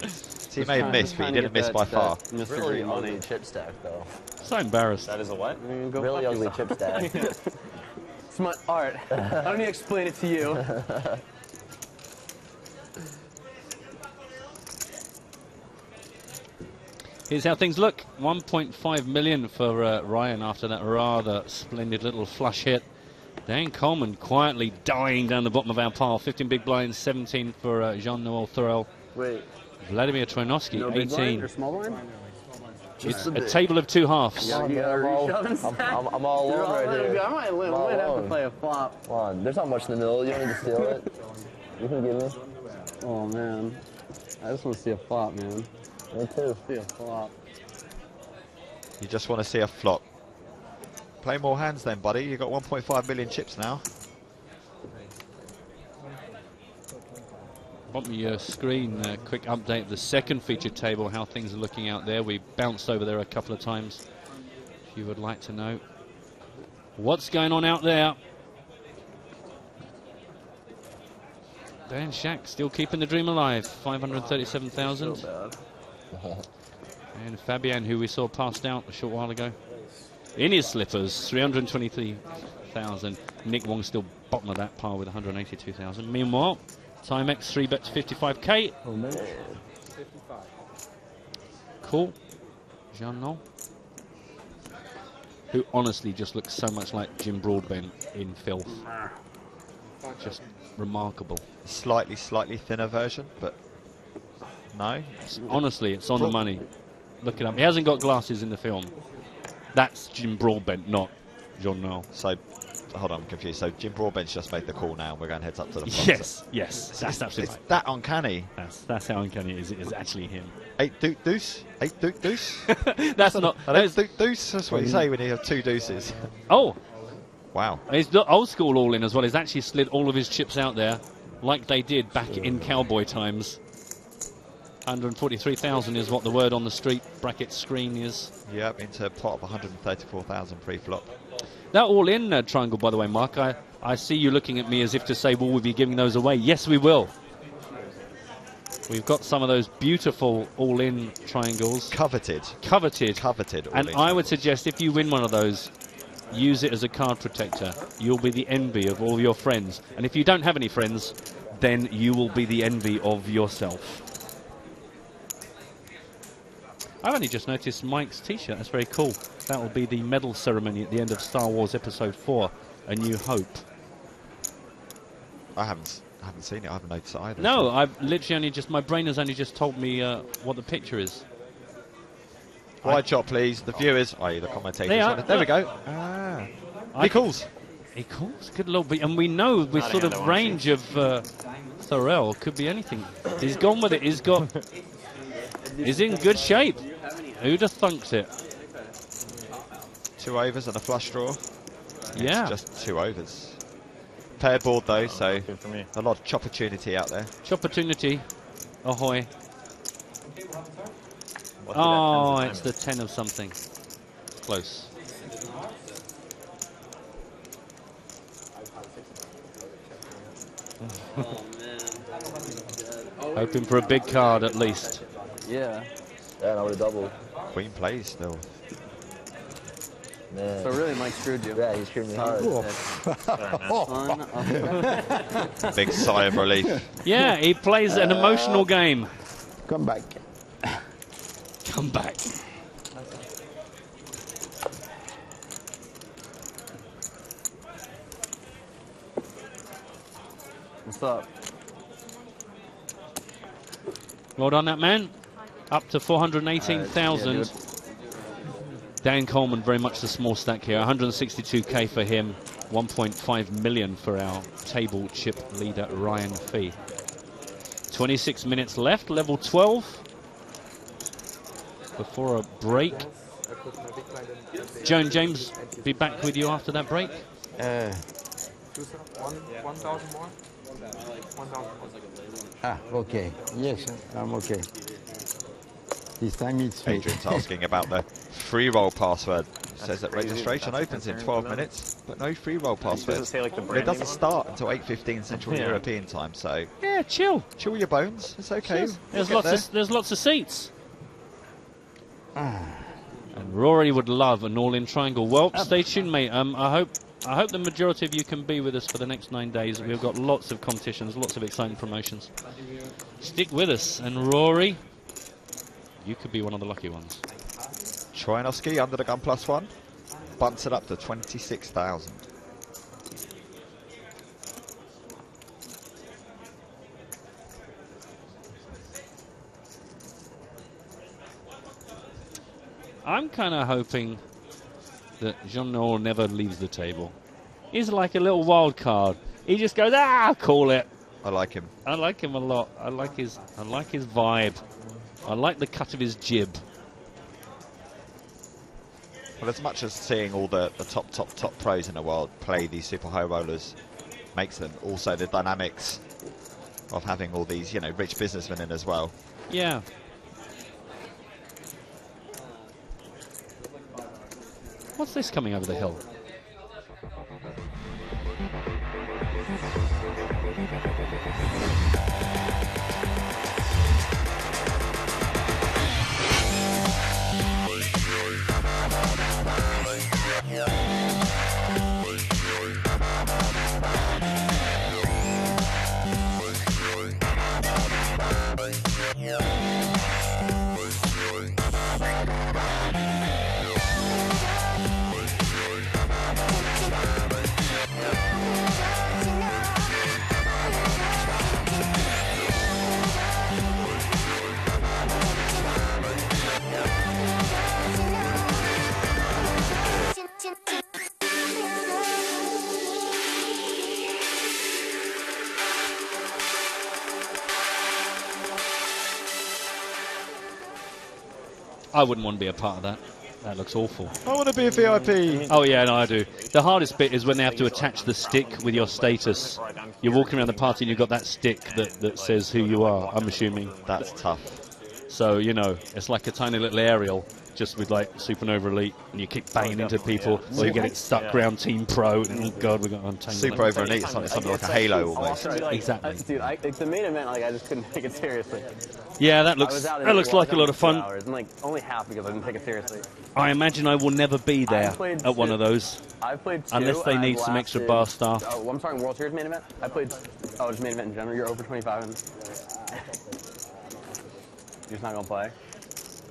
So you may have missed, but you didn't miss by far. Really ugly chip stack, though. So embarrassed. That is a what? Really ugly chip stack. It's my art. I don't need to explain it to you. Here's how things look. 1.5 million for Ryan after that rather splendid little flush hit. Dan Coleman quietly dying down the bottom of our pile. 15 big blinds, 17 for Jean-Noel Thorel. Wait. Vladimir Troinovsky, No big blind 18. or small blind? It's a table of two halves. I'm all alone right here. I might have to play a flop. Come on, there's not much in the middle. You don't need to steal it. You can give me. Oh, man. I just want to see a flop, man. Me too. See a flop. You just want to see a flop. Play more hands then, buddy. You've got 1.5 million chips now. Bottom of your screen, quick update of the second featured table, how things are looking out there. We bounced over there a couple of times, if you would like to know what's going on out there. Dan Shack still keeping the dream alive, 537,000. And Fabian, who we saw passed out a short while ago, in his slippers, 323,000. Nick Wong still bottom of that pile with 182,000. Meanwhile, Timex 3 bet to 55k. Oh man. Cool. Jean-Noel, who honestly just looks so much like Jim Broadbent in filth. Just remarkable. Slightly thinner version, but no. Honestly, it's on the money. Look it up. He hasn't got glasses in the film. That's Jim Broadbent, not Jean-Noel. So, hold on, I'm confused. So Jim Broadbent's just made the call now, and we're going heads up to the front. Yes, that's absolutely It's that uncanny. That's how uncanny it is. It is actually him. 8 deuce? 8 deuce? That's not. That's deuce. That's what you say when you have 2 deuces. Oh. Wow. He's not old school all in as well. He's actually slid all of his chips out there like they did back in cowboy times. 143,000 is what the word on the street bracket screen is. Yep, into a pot of 134,000 pre-flop. That all-in triangle, by the way, Mark. I see you looking at me as if to say, will we be giving those away? Yes, we will. We've got some of those beautiful all-in triangles. Coveted. And I would suggest if you win one of those, use it as a card protector. You'll be the envy of all your friends. And if you don't have any friends, then you will be the envy of yourself. I've only just noticed Mike's t-shirt. That's very cool. That will be the medal ceremony at the end of Star Wars Episode 4, A New Hope. I haven't seen it. I haven't noticed it either. No, I've literally my brain has only just told me what the picture is. Wide shot, please. The viewers, i.e. the commentators. There we go. Ah. He calls. He calls. Good lord. And we know with sort of range of Thorel could be anything. He's gone with it. He's in good shape. Who'd have thunked it? 2 overs and a flush draw. Yeah. It's just 2 overs. Paired board though, so a lot of chopportunity out there. Chopportunity. Ahoy. Oh, it's the 10 of something. Close. Hoping for a big card at least. Yeah. Yeah, I would have doubled. Queen plays still. Man. So really, Mike screwed you. Yeah, he screwed me hard. Big sigh of relief. Yeah, he plays an emotional game. Come back. Come back. What's up? Well done, that man. Up to 418,000. Dan Coleman, very much the small stack here. 162k for him. 1.5 million for our table chip leader, Ryan Fee. 26 minutes left, level 12. Before a break. Joan James, be back with you after that break. 1,000 more? 1,000. Ah, okay. Yes, I'm okay. This time it's me. Adrian's asking about the free roll password. Says that registration opens in 12 minutes, but no free roll password. Does it say, like, the It brand doesn't name? start until 8:15 Central Yeah. European time, so Yeah, chill. Chill your bones. It's okay. There's We'll get there's lots of seats. And Rory would love an all-in triangle. Well, stay tuned, mate. I hope the majority of you can be with us for the next 9 days. We've got lots of competitions, lots of exciting promotions. Stick with us, and Rory, you could be one of the lucky ones. Trojanowski under the gun +1. Bumps it up to 26,000. I'm kind of hoping that Jean-Noel never leaves the table. He's like a little wild card. He just goes, call it. I like him. I like him a lot. I like his vibe. I like the cut of his jib. Well, as much as seeing all the top pros in the world play these super high rollers makes them, also the dynamics of having all these, rich businessmen in as well. Yeah. What's this coming over the hill? I wouldn't want to be a part of that. That looks awful. I want to be a VIP. Oh yeah, no, I do. The hardest bit is when they have to attach the stick with your status. You're walking around the party and you've got that stick that says who you are, I'm assuming. That's tough. So, it's like a tiny little aerial, just with like Supernova Elite, and you keep banging into people, or you get it stuck around Team Pro, and oh god, we've got untangled. Supernova Elite, something like a Halo almost. Exactly. Dude, the main event, I just couldn't take it seriously. Yeah, that looks like a lot of fun. Hours, and only half because I didn't take it seriously. I imagine I will never be there at one of those. I've played 2. Unless they need some extra bar staff. Oh, I'm talking World Series main event. I played. Oh, just main event in general. You're over 25 and you're just not gonna play.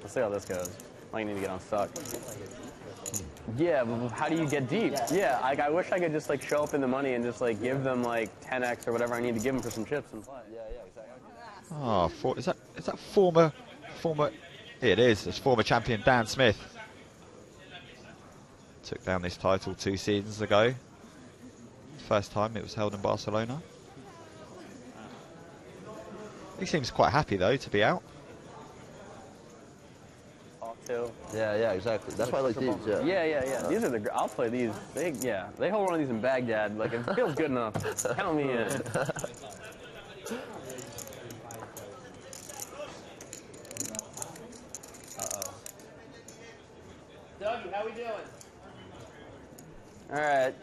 Let's see how this goes. I need to get unstuck. Yeah, but how do you get deep? Yeah, I wish I could just show up in the money and just give them 10x or whatever I need to give them for some chips and play. Yeah, exactly. Oh, is that former? It is. It's former champion Dan Smith. Took down this title 2 seasons ago. First time it was held in Barcelona. He seems quite happy though to be out. Yeah, exactly. That's why I like these. Yeah. These are I'll play these. They hold one of these in Baghdad. If it feels good enough, count me in. Dougie, how we doing? All right.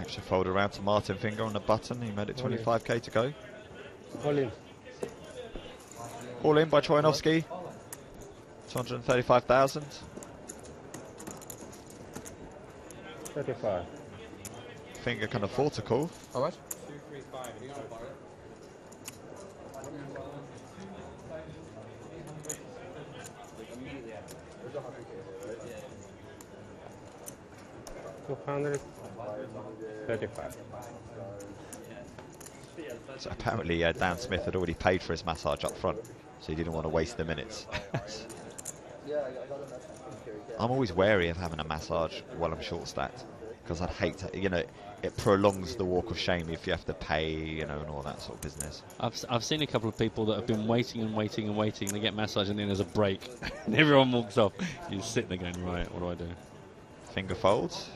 Extra fold around to Martin Finger on the button. He made it 25k to go. All in by Trojanowski. 235,000. 35. Finger can afford to call. How much? 235. So apparently Dan Smith had already paid for his massage up front, so he didn't want to waste the minutes. I'm always wary of having a massage while I'm short stacked, because I'd hate to, you know, it prolongs the walk of shame if you have to pay, you know, and all that sort of business. I've seen a couple of people that have been waiting and waiting and waiting. They get massage and then there's a break, and everyone walks off. You're sitting there going, right, what do I do? Finger folds.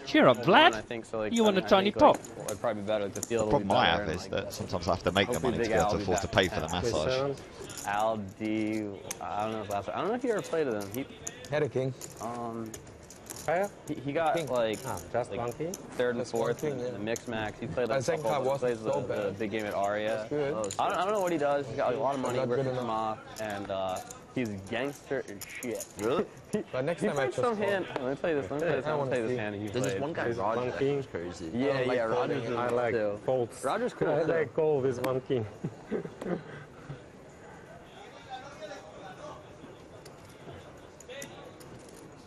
Cheer up, Vlad. I think so, like, You want a I tiny think, pop? Like, it'd probably be better. Like, the field The will be problem I better have and, is like, that sometimes I have to make the hopefully money to Big be able Al to will be afford to back. pay for the massage. Al D. I don't know if last. I don't know if you ever played with him. He had a king. He got King. like, just like one king? third and Just one fourth king, in yeah. the mixed max. He played like I think I wasn't plays so the bad. big game at Aria. That's good. I don't know what he does. He's got like, a lot of money Not working good him off, and he's gangster as shit. Really? But next he time I played just some hand. Let me tell you this. Let me tell you this. I Let me wanna tell you this see. hand he There's this played. one guy, Roger, that's crazy. Yeah, I like Rogers folding. is I like like folds. Rogers cool. I too. like go with one king.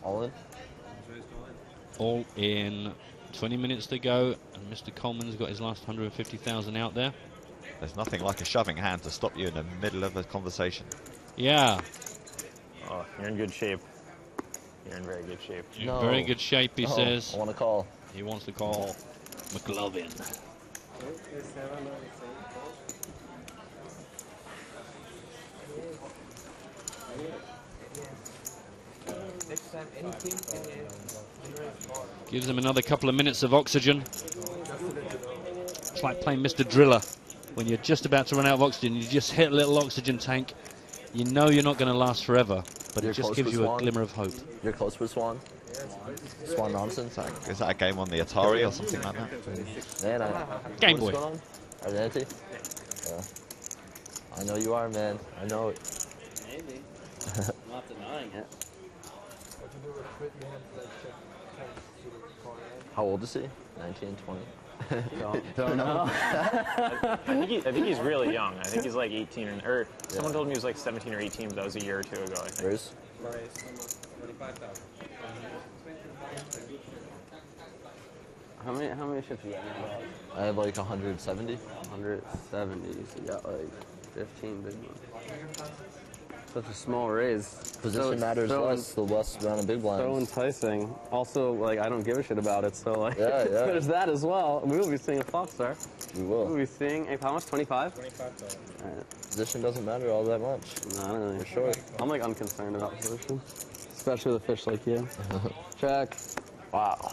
All in? All in. 20 minutes to go, and Mr. Coleman's got his last 150,000 out there. There's nothing like a shoving hand to stop you in the middle of a conversation. Yeah. Oh, you're in good shape. You're in very good shape. In very good shape, he says. I want to call. He wants to call McLovin. Gives him another couple of minutes of oxygen. It's like playing Mr. Driller. When you're just about to run out of oxygen, you just hit a little oxygen tank. You know you're not going to last forever, but You're it just close gives with you a Swan? glimmer of hope. You're close with Swan? Swan nonsense? Is that a game on the Atari or something like that? Man, Game what's Boy. going on? Identity? Yeah. I know you are, man. I know it. Maybe. I'm not denying it. How old is he? 19, 20? Don't know. I think he's really young. I think he's like 18 or someone told me he was like 17 or 18, but that was a year or two ago, I think. Bruce? How many ships you got now? I have like 170. 170. So you got like 15 big ones. Such a small raise. Position matters less, the less around the big blinds. So enticing. Also, like, I don't give a shit about it, so, like, Yeah. there's that as well. We will be seeing a Fox Star. We will. We'll be seeing, how much, 25? 25,000. Alright. Position doesn't matter all that much. No, I don't really. For sure. I'm, like, unconcerned about position. Especially with a fish like you. Check. Wow.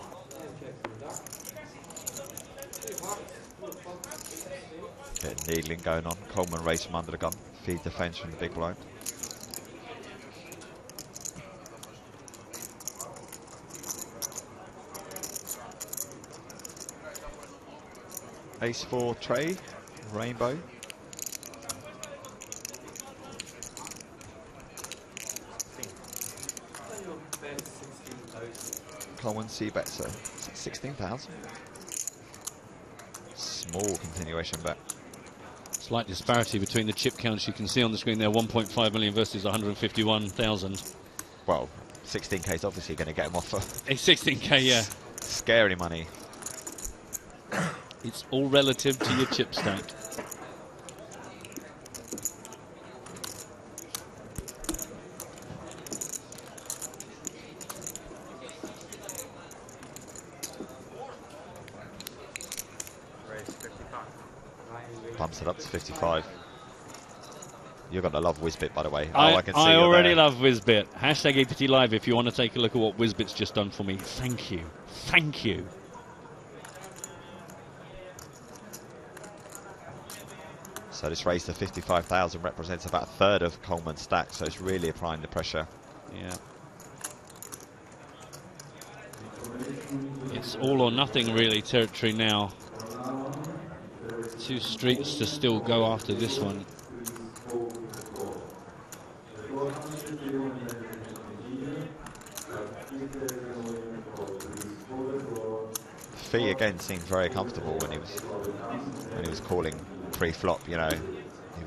Bit of needling going on. Coleman raised from under the gun. Feed defence from the big blind. Ace-4 tray, rainbow. Coleman C-bet, so 16,000. Small continuation bet. Slight disparity between the chip counts you can see on the screen there, 1.5 million versus 151,000. Well, 16k is obviously going to get him off for 16k, yeah. Scary money. It's all relative to your chip stack. Bumps it up to 55. You're going to love Whizbit, by the way. I can see I you're already there. love Whizbit. Hashtag APT Live if you want to take a look at what Whizbit's just done for me. Thank you. Thank you. So this raise to 55,000 represents about a third of Coleman's stack, so it's really applying the pressure. Yeah. It's all or nothing really territory now. 2 streets to still go after this one. Fee again seemed very comfortable when he was calling pre-flop. You know,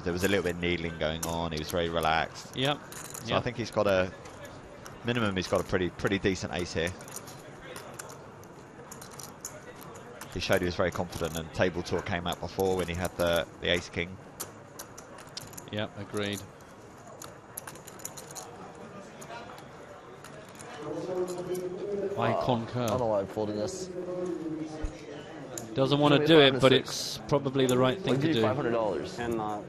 there was a little bit of needling going on. He was very relaxed. Yep. So I think he's got a minimum. He's got a pretty decent ace here. He showed he was very confident, and table talk came out before when he had the ace king. Yep, agreed. I I don't concur. know why I'm folding this. Doesn't want to Give me do 5 it, and but 6. it's probably the right thing I'll to give you do. $500. Cannot.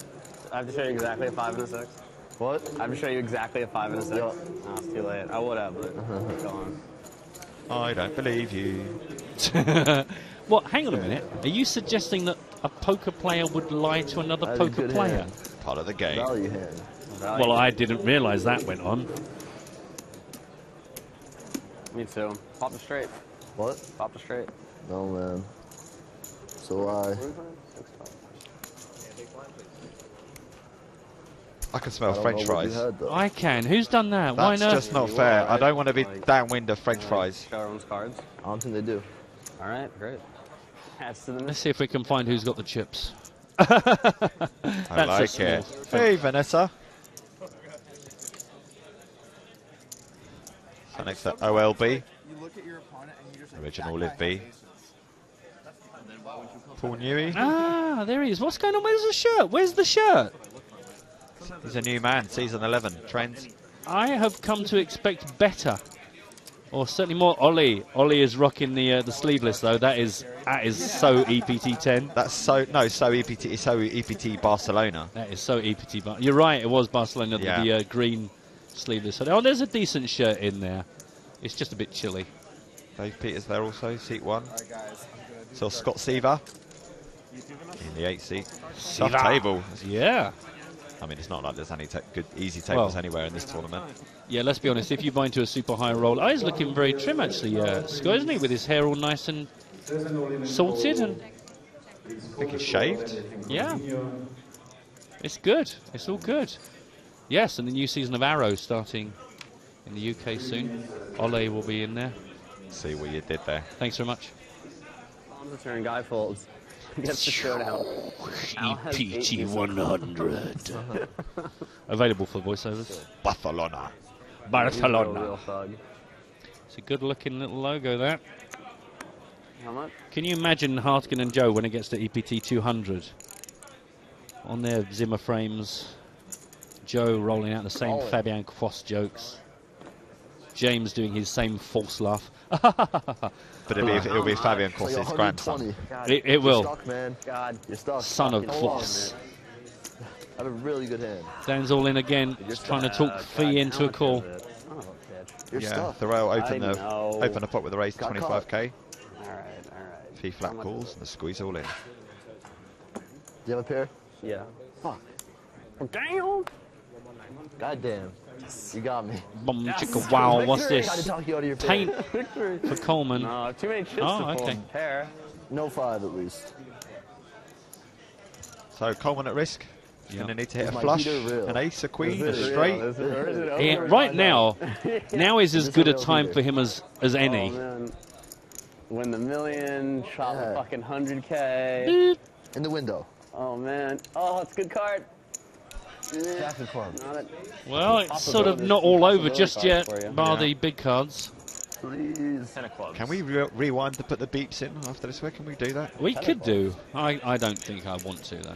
I have to show you exactly a 5 and a 6. What? I have to show you exactly a 5 and a 6. Yeah. No, it's too late. I would have, but go on. I don't believe you. What? Hang on a minute. Are you suggesting that a poker player would lie to another That's a poker good player? hand. Part of the game. Value hand. Well, I didn't realise that went on. Me too. Pop the straight. What? Pop the straight. No, man. So I can smell I don't French know what you fries. had, though. I can. Who's done that? Why That's not? just not fair. I don't want to be downwind of French fries. Show everyone's cards. I don't think they do. All right, great. Adds to the Let's see if we can find who's got the chips. I That's a like small it. thing. Hey, Vanessa. So next up, OLB. Original Live B. Paul Newey. Ah, there he is. What's going on? Where's the shirt? Where's the shirt? He's a new man, season 11, trends. I have come to expect better, or certainly more. Ollie is rocking the sleeveless though. That is so EPT 10. That's so EPT. It's so EPT Barcelona. That is so EPT. You're right. It was Barcelona. Yeah. The green sleeveless. Oh, there's a decent shirt in there. It's just a bit chilly. Dave Peters there also, seat 1. So Scott Seaver in the 8th seat. Tough Seaver. table. Yeah. I mean, it's not like there's any good, easy tables Well, anywhere in this tournament. Yeah, let's be honest. If you buy into a super high roll, he's looking very trim actually, Scott, isn't he? With his hair all nice and salted, and I think he's shaved. yeah, it's good. It's all good. Yes, and the new season of Arrow starting in the UK soon. Ole will be in there. See what you did there. Thanks very much. On the turn, guy folds. Gets the showdown. EPT 100. Available for voiceovers. Barcelona. Barcelona. Real thug. It's a good looking little logo, that. How much? Can you imagine Hartigan and Joe when it gets to EPT 200? On their Zimmer frames, Joe rolling out the same Fabian Quast jokes. James doing his same false laugh. But it'll be Fabian Quast's grandson. It will. You're stuck, man. God, you're stuck. Son of Come on, Quast. man. I have a really good hand. Dan's all in again, just trying to talk Fee into a call. You're Yeah, stuck. Thoreau I open know. the pot with a raise to Got 25k. All right. Fee flat calls and the squeeze all in. Do you have a pair? Yeah. Fuck. Damn. God damn. You got me. Bum chicka wow, what's Tried to this? talk you out of your Paint pair. for Coleman. No, too many chips Oh, to fold. okay. Pair. No 5 at least. So Coleman at risk. Yeah. Going to need to hit Is a my flush, heater real? an ace, a queen, a Is it straight. Is it, or is it over? Yeah, Find right out. now is as Is good a it time over? for him as any. Oh, man. Win the million, chop Yeah. the fucking 100K. In the window. Oh man. Oh, it's a good card. Jack of clubs. Not a Well, it's sort of not all over just yet, bar the big cards. Please. 10 of clubs. Can we rewind to put the beeps in after this way? Can we do that? We could do. I don't think I want to, though.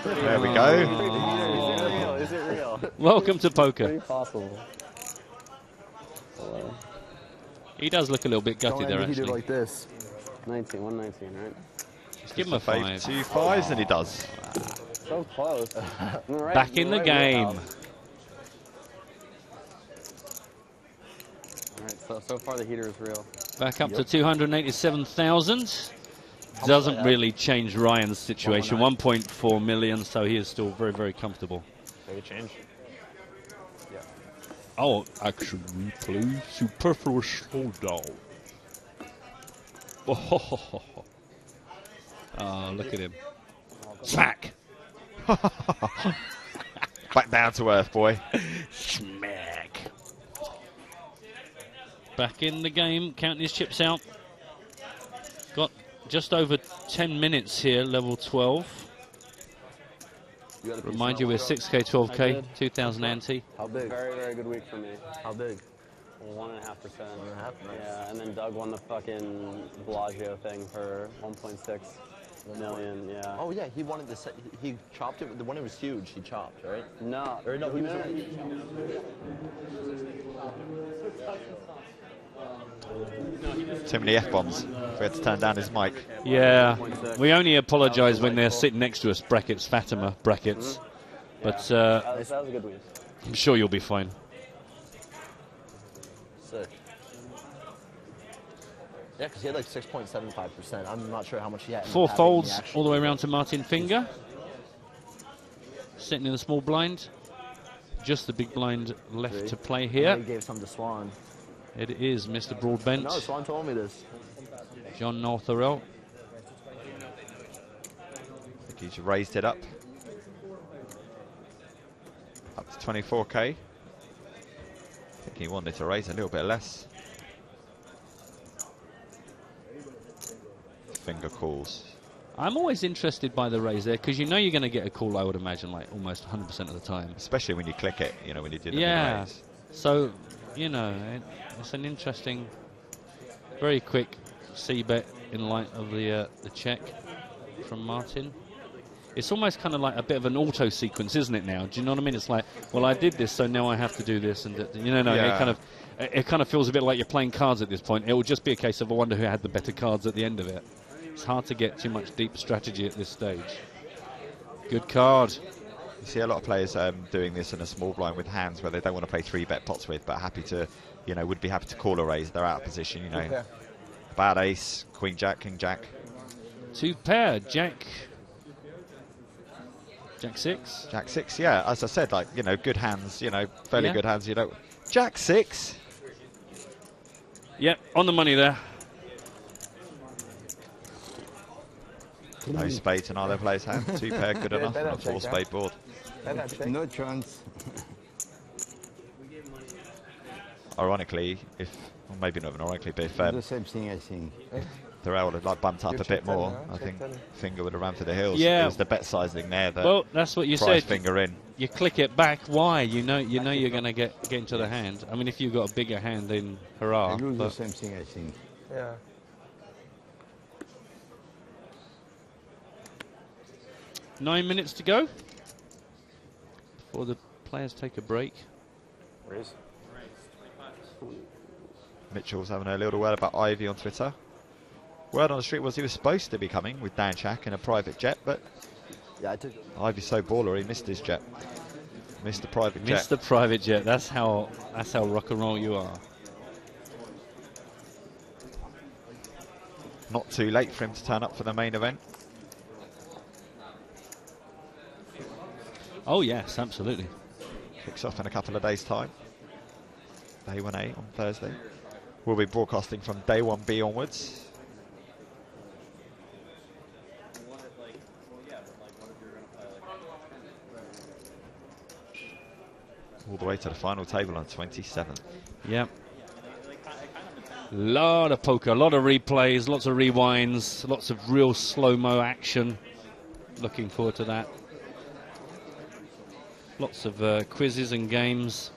There we go. Is it real? Is it real? Welcome to poker. Pretty possible. He does look a little bit gutty Don't there, let me do actually. like this. 119, right? Just give him a 5. 2 5s and he does. So close. Right, Back in the right game. wheelhouse. All right, so far the heater is real. Back up to 287,000. Doesn't really change Ryan's situation. 1.4 million, so he is still very, very comfortable. Maybe change. Yeah. Oh, actually, we play Superfluous Showdown. Oh, look at him. Smack! Back down to earth, boy. Smack! Back in the game, counting his chips out. Got just over 10 minutes here, level 12. Remind you, we're 6k, 12k, 2,000 ante. How big? Very, very good week for me. How big? 1.5%. Yeah, and then Doug won the fucking Bellagio thing for 1.6 million. Yeah. Oh yeah, he wanted to. He chopped it. The one that was huge. He chopped, right? No. Or no, he was. Too many F-bombs. We had to turn down his mic. Yeah, we only apologise when they're sitting next to us, brackets, Fatima, brackets. But That was a good week. I'm sure you'll be fine. Sick. Yeah, because he had like 6.75%. I'm not sure how much he had. 4 folds all the way around to Martin Finger. Sitting in the small blind. Just the big blind left to play here. He gave some to Swan. It is Mr. Broadbent. No, Swan told me this. John Northerell. I think he's raised it up. Up to 24k. I think he wanted to raise a little bit less. Finger calls. I'm always interested by the raise there because you know you're going to get a call, I would imagine, like almost 100% of the time. Especially when you click it, you know, when you did the yeah. raise. So, you know, it's an interesting, very quick C-bet in light of the check from Martin. It's almost kind of like a bit of an auto sequence, isn't it now? Do you know what I mean? It's like, well, I did this, so now I have to do this. And, you know, Yeah. it kind of feels a bit like you're playing cards at this point. It will just be a case of I wonder who had the better cards at the end of it. It's hard to get too much deep strategy at this stage. Good card. You see a lot of players doing this in a small blind with hands where they don't want to play 3-bet pots with, but happy to, you know, would be happy to call a raise. They're out of position, you know. Yeah. Bad ace, queen jack, king jack. 2 pair, Jack 6. Jack 6, yeah. As I said, like, you know, good hands, you know, fairly Yeah. good hands, you know. Jack 6. Yep, on the money there. No spades in either player's hand. 2 pair, good enough on a 4-spade board. No chance. Ironically, well, maybe not ironically, but if The same thing, I think. Thorell would have like bumped up You a bit check that more, now, I check think that. Finger would have ran for the hills. Yeah. It was the bet sizing there that Well, that's what you prized said. Finger in. You click it back. Why? You know you're going to get into the hand. I mean, if you've got a bigger hand, then hurrah. I lose the but- same thing, I think. Yeah. 9 minutes to go before the players take a break. Raise. Mitchell's having a little word about Ivy on Twitter. Word on the street was he was supposed to be coming with Dan Chak in a private jet, but Yeah, I took. Ivy's so baller he missed his jet. Missed the private jet. Mr. Private Jet. That's how rock and roll you are. Not too late for him to turn up for the main event. Oh yes, absolutely. Kicks off in a couple of days' time. Day 1A on Thursday. We'll be broadcasting from day 1B onwards. All the way to the final table on 27th. Yep. Lot of poker, a lot of replays, lots of rewinds, lots of real slow-mo action. Looking forward to that. Lots of quizzes and games.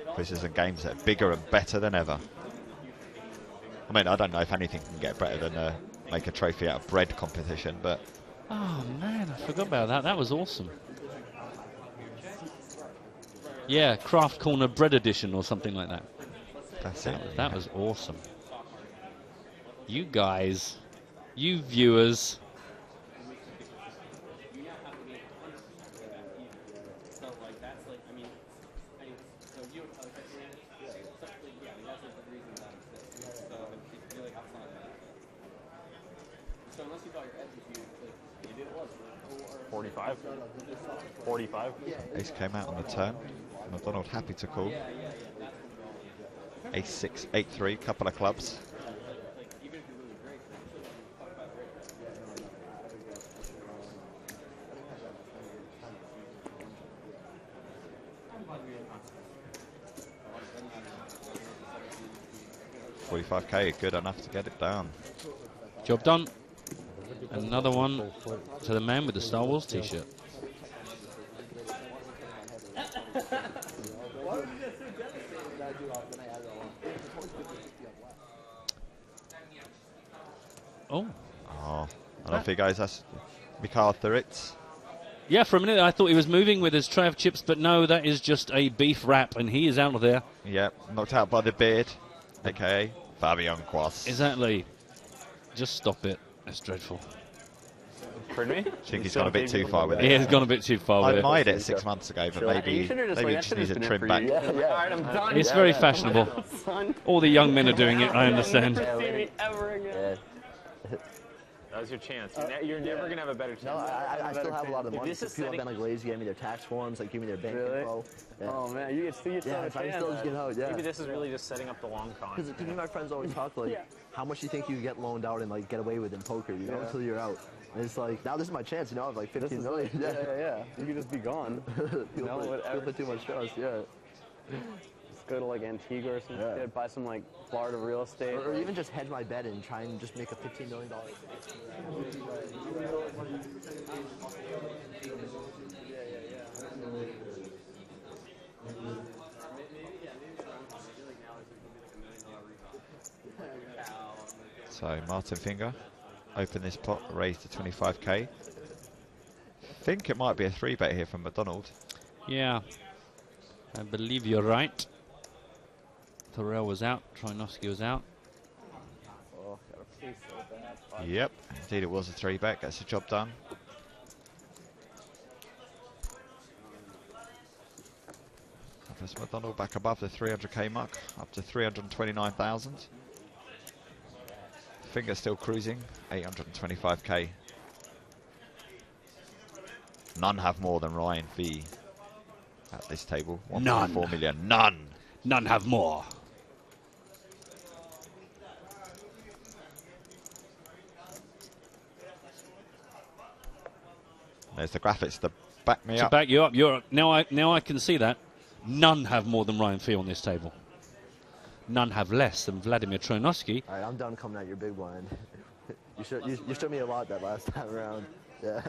Quizzes and games that are bigger and better than ever. I mean, I don't know if anything can get better than make a trophy out of bread competition, but Oh man, I forgot about that. That was awesome. Yeah, Craft Corner Bread Edition or something like that. that's it. That was awesome. You guys, you viewers. So unless you thought your edge was huge, like, maybe it was. 45? 45? Ace came out on the turn. McDonald happy to call. Ace 6, 8 3, couple of clubs. $45k, good enough to get it down. Job done. Another one to the man with the Star Wars t-shirt. Oh. Oh, I don't think, guys, that's Mikhail Thuritz. Yeah, for a minute I thought he was moving with his tray of chips, but no, that is just a beef wrap, and he is out of there. Yep, knocked out by the beard, a.k.a. Fabian Quas. Exactly. Just stop it. That's dreadful. Pardon me? I think he's gone a bit too far with it. He has gone a bit too far with I it. admired it 6 months ago, but maybe he just needs a trim back. All right, I'm done. It's very fashionable. All the young men are doing it, I understand. Never see me ever again. That was your chance. You're never going to have a better chance. No, I still have a lot of money. This is People have been like lazy, gave me their tax forms, like give me their bank info. Yeah. Oh man, you still have a I chance. still just get out, yeah. Maybe this is really just setting up the long con. Because me and my friends always talk like, how much do you think you can get loaned out and like get away with in poker, you know, until you're out. And it's like, now this is my chance, you know, I have like 15 million. Yeah. You could just be gone. People put too much trust, yeah. Just go to like Antigua or some shit, buy some like Florida real estate. Or even just hedge my bet and try and just make a $15 million. So Martin Finger, open this pot, raise to 25k. Think it might be a 3-bet here from McDonald. Yeah, I believe you're right. Thorell was out, Trojanowski was out. Oh, got a piece so bad. Yep, indeed it was a 3-bet, gets the job done. Travis McDonald back above the 300k mark, up to 329,000. Finger still cruising, 825k. None have more than Ryan V at this table. 1.4 million. None. None have more. There's the graphics to back me To up. back you up, now I can see that. None have more than Ryan Fee on this table. None have less than Vladimir Trojanowski. All right, I'm done coming at your big blind. you showed me a lot that last time around. Yeah.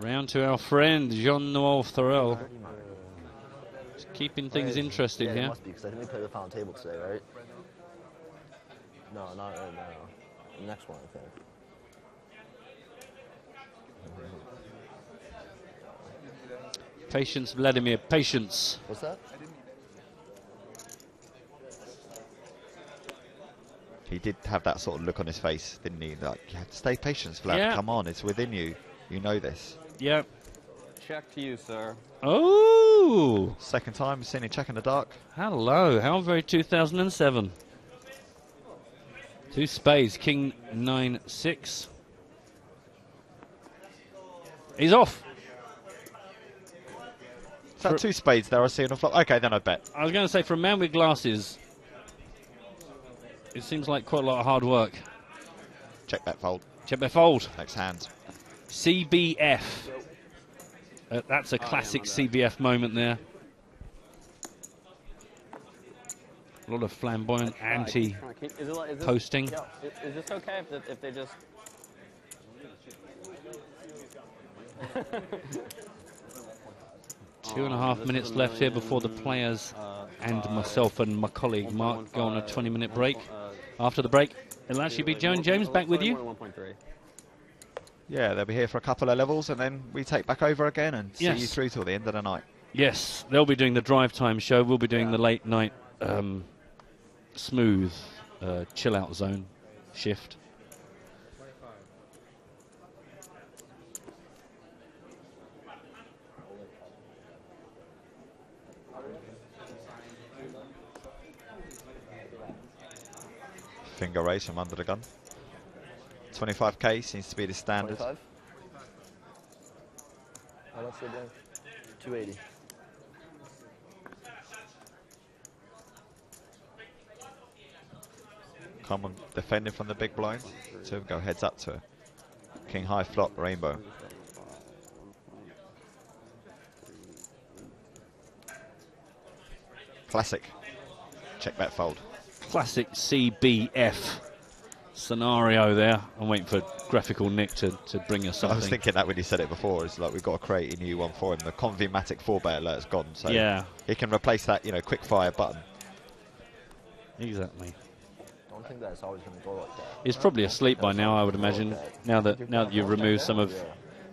Round to our friend Jean-Noel Thorell. Just keeping things interesting yeah, here. It must be, because I think we play the final table today, right? No, not right now. The next one, I think. Patience, Vladimir, patience. What's that? He did have that sort of look on his face, didn't he? Like, you have to stay patient, Vlad. Yeah. Come on, it's within you. You know this. Yeah. Check to you, sir. Oh! Second time seen him check in the dark. Hello, how very 2007. 2 spades, King 9-6. He's off. Is that 2 spades there I see on the flop? Okay, then I bet. I was going to say, for a man with glasses, it seems like quite a lot of hard work. Check that fold. Check that fold. Next hand. CBF. That's a classic CBF moment there. A lot of flamboyant anti-posting. Is this okay if they just... Two and a half minutes left here before the players and myself and my colleague Mark go on a 20-minute break. After the break, it'll actually be Joe and James back with you. Yeah, they'll be here for a couple of levels, and then we take back over again and see Yes. you through till the end of the night. Yes, they'll be doing the drive time show. We'll be doing the late night smooth chill out zone shift. Finger raise from under the gun. 25k seems to be the standard. 25? How much are they doing? 280. Come on, defending from the big blind. So go heads up to King high flop rainbow. Classic. Check that fold. Classic CBF scenario there. I'm waiting for graphical Nick to bring us something. I was thinking that when you said it before. It's like we've got to create a new one for him. The Convimatic 4-bet alert's gone, so yeah, he can replace that, quick fire button. Exactly. don't think that it's always going to go like that. He's probably asleep by now, I would imagine. Now that you've removed some of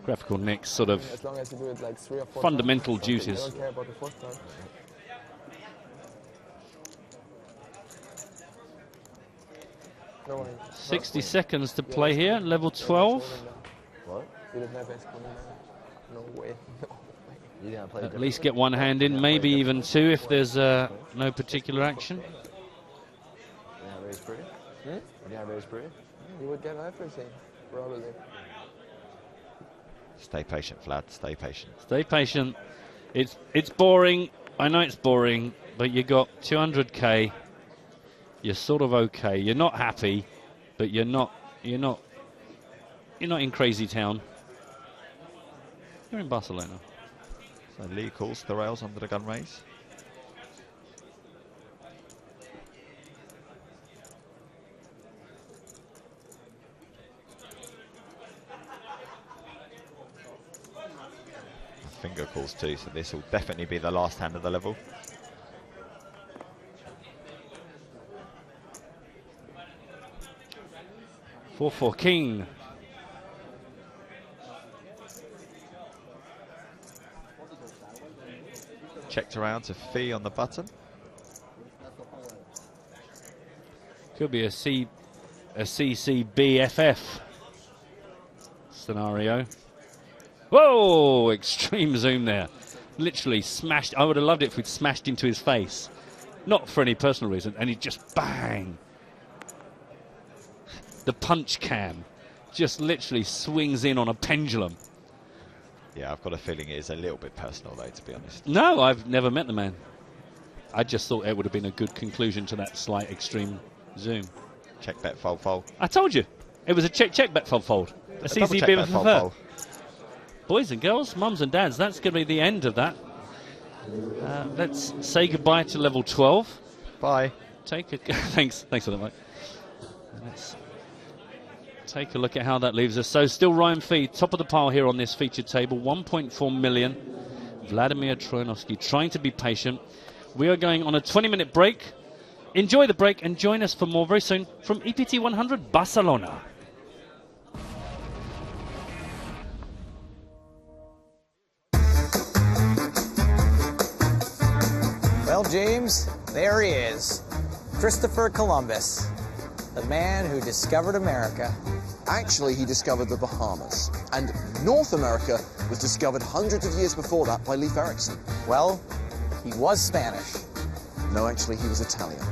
Graphical Nick's sort of As long as you do it like 3 or 4 fundamental times, duties. I don't care about the 4th time. No way. 60 seconds to play here, level 12. What? You didn't have ace queen. No way. You didn't play At least get one hand in, maybe even two if there's no particular action. You didn't have ace pre? Hmm? You didn't have ace pre? You would get everything, probably. Stay patient, Vlad. Stay patient. Stay patient. It's boring. I know it's boring, but you got 200k. You're sort of okay. You're not happy, but you're not in crazy town. You're in Barcelona. So Lee calls the rails under the gun raise. Finger calls too, so this will definitely be the last hand of the level. For king. Checked around to fee on the button. Could be a CCBFF scenario. Whoa! Extreme zoom there. Literally smashed. I would have loved it if we'd smashed into his face. Not for any personal reason. And he just bang. The punch cam just literally swings in on a pendulum. Yeah, I've got a feeling it is a little bit personal though, to be honest. No, I've never met the man. I just thought it would have been a good conclusion to that slight extreme zoom. Check, bet, fold, fold. I told you. It was a check, bet, fold, fold. A double check, bet, fold, fold. Boys and girls, mums and dads, that's going to be the end of that. Let's say goodbye to level 12. Bye. Take a thanks for that, Mike. Let's take a look at how that leaves us. So still Ryan Fee, top of the pile here on this featured table, 1.4 million. Vladimir Troyanovsky trying to be patient. We are going on a 20-minute break. Enjoy the break and join us for more very soon from EPT 100 Barcelona. Well, James, there he is. Christopher Columbus, the man who discovered America. Actually, he discovered the Bahamas. And North America was discovered hundreds of years before that by Leif Erikson. Well, he was Spanish. No, actually, he was Italian.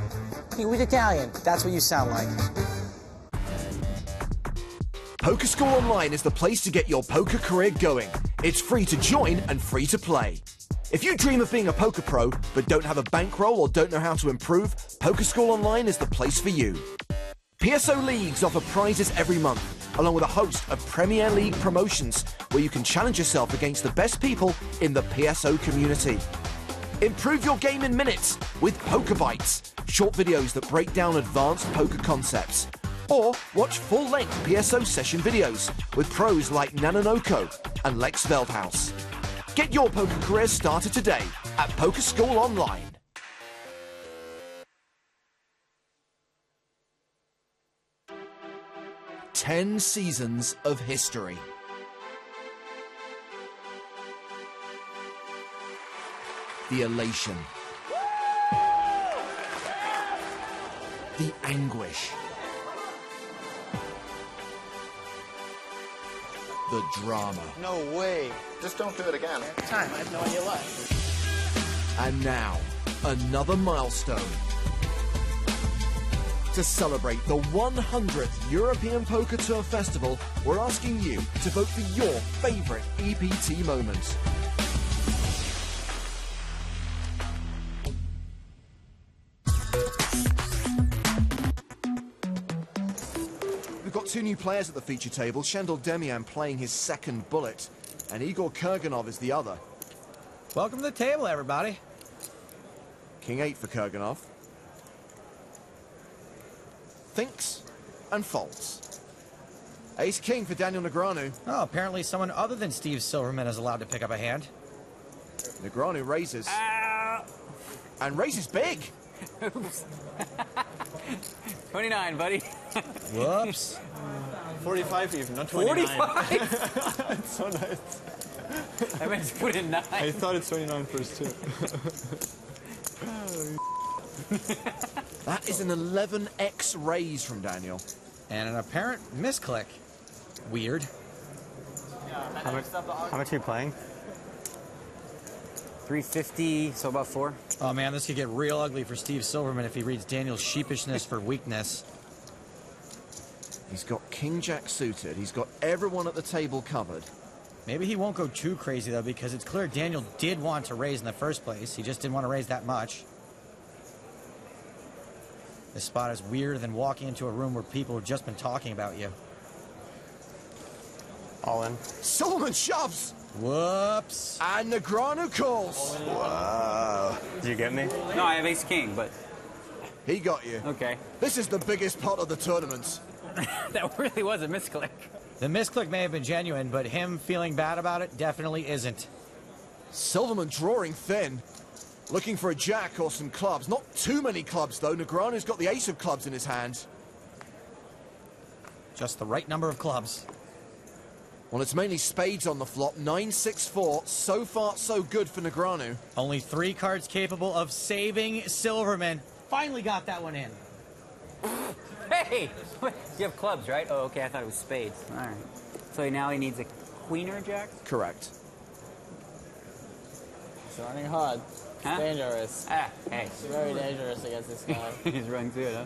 He was Italian. That's what you sound like. Poker School Online is the place to get your poker career going. It's free to join and free to play. If you dream of being a poker pro, but don't have a bankroll or don't know how to improve, Poker School Online is the place for you. PSO Leagues offer prizes every month, along with a host of Premier League promotions, where you can challenge yourself against the best people in the PSO community. Improve your game in minutes with Poker Bites, short videos that break down advanced poker concepts. Or watch full-length PSO session videos with pros like Nanonoko and Lex Veldhaus. Get your poker career started today at Poker School Online. "10 seasons of history. The elation. The anguish. The drama. No way. Just don't do it again. Time. I have no idea why. And now, another milestone. To celebrate the 100th European Poker Tour Festival, we're asking you to vote for your favourite EPT moment. We've got 2 new players at the feature table. Shendel Demian playing his second bullet, and Igor Kurganov is the other. Welcome to the table, everybody. King 8 for Kurganov. Thinks and folds. Ace King for Daniel Negreanu. Oh, apparently someone other than Steve Silverman is allowed to pick up a hand. Negreanu raises. And raises big. 29, buddy. Whoops. 45 even, not 29. 45? That's so nice. I meant to put in 9. I thought it's 29 first, too. That is an 11x raise from Daniel. And an apparent misclick. Weird. How much are you playing? 350, so about 4. Oh man, this could get real ugly for Steve Silverman if he reads Daniel's sheepishness for weakness. He's got King Jack suited. He's got everyone at the table covered. Maybe he won't go too crazy though, because it's clear Daniel did want to raise in the first place. He just didn't want to raise that much. This spot is weirder than walking into a room where people have just been talking about you. All in. Silverman shoves! Whoops. And Negreanu calls. Wow. Did you get me? No, I have ace-king, but... He got you. Okay. This is the biggest pot of the tournament. That really was a misclick. The misclick may have been genuine, but him feeling bad about it definitely isn't. Silverman drawing thin. Looking for a jack or some clubs. Not too many clubs, though. Negreanu's got the ace of clubs in his hand. Just the right number of clubs. Well, it's mainly spades on the flop. 9-6-4. So far, so good for Negreanu. Only 3 cards capable of saving Silverman. Finally got that one in. Hey! You have clubs, right? Oh, okay, I thought it was spades. All right. So now he needs a queen or a jack? Correct. It's running hard. Huh? Dangerous. Ah, hey. It's very dangerous against this guy. He's running through it, huh?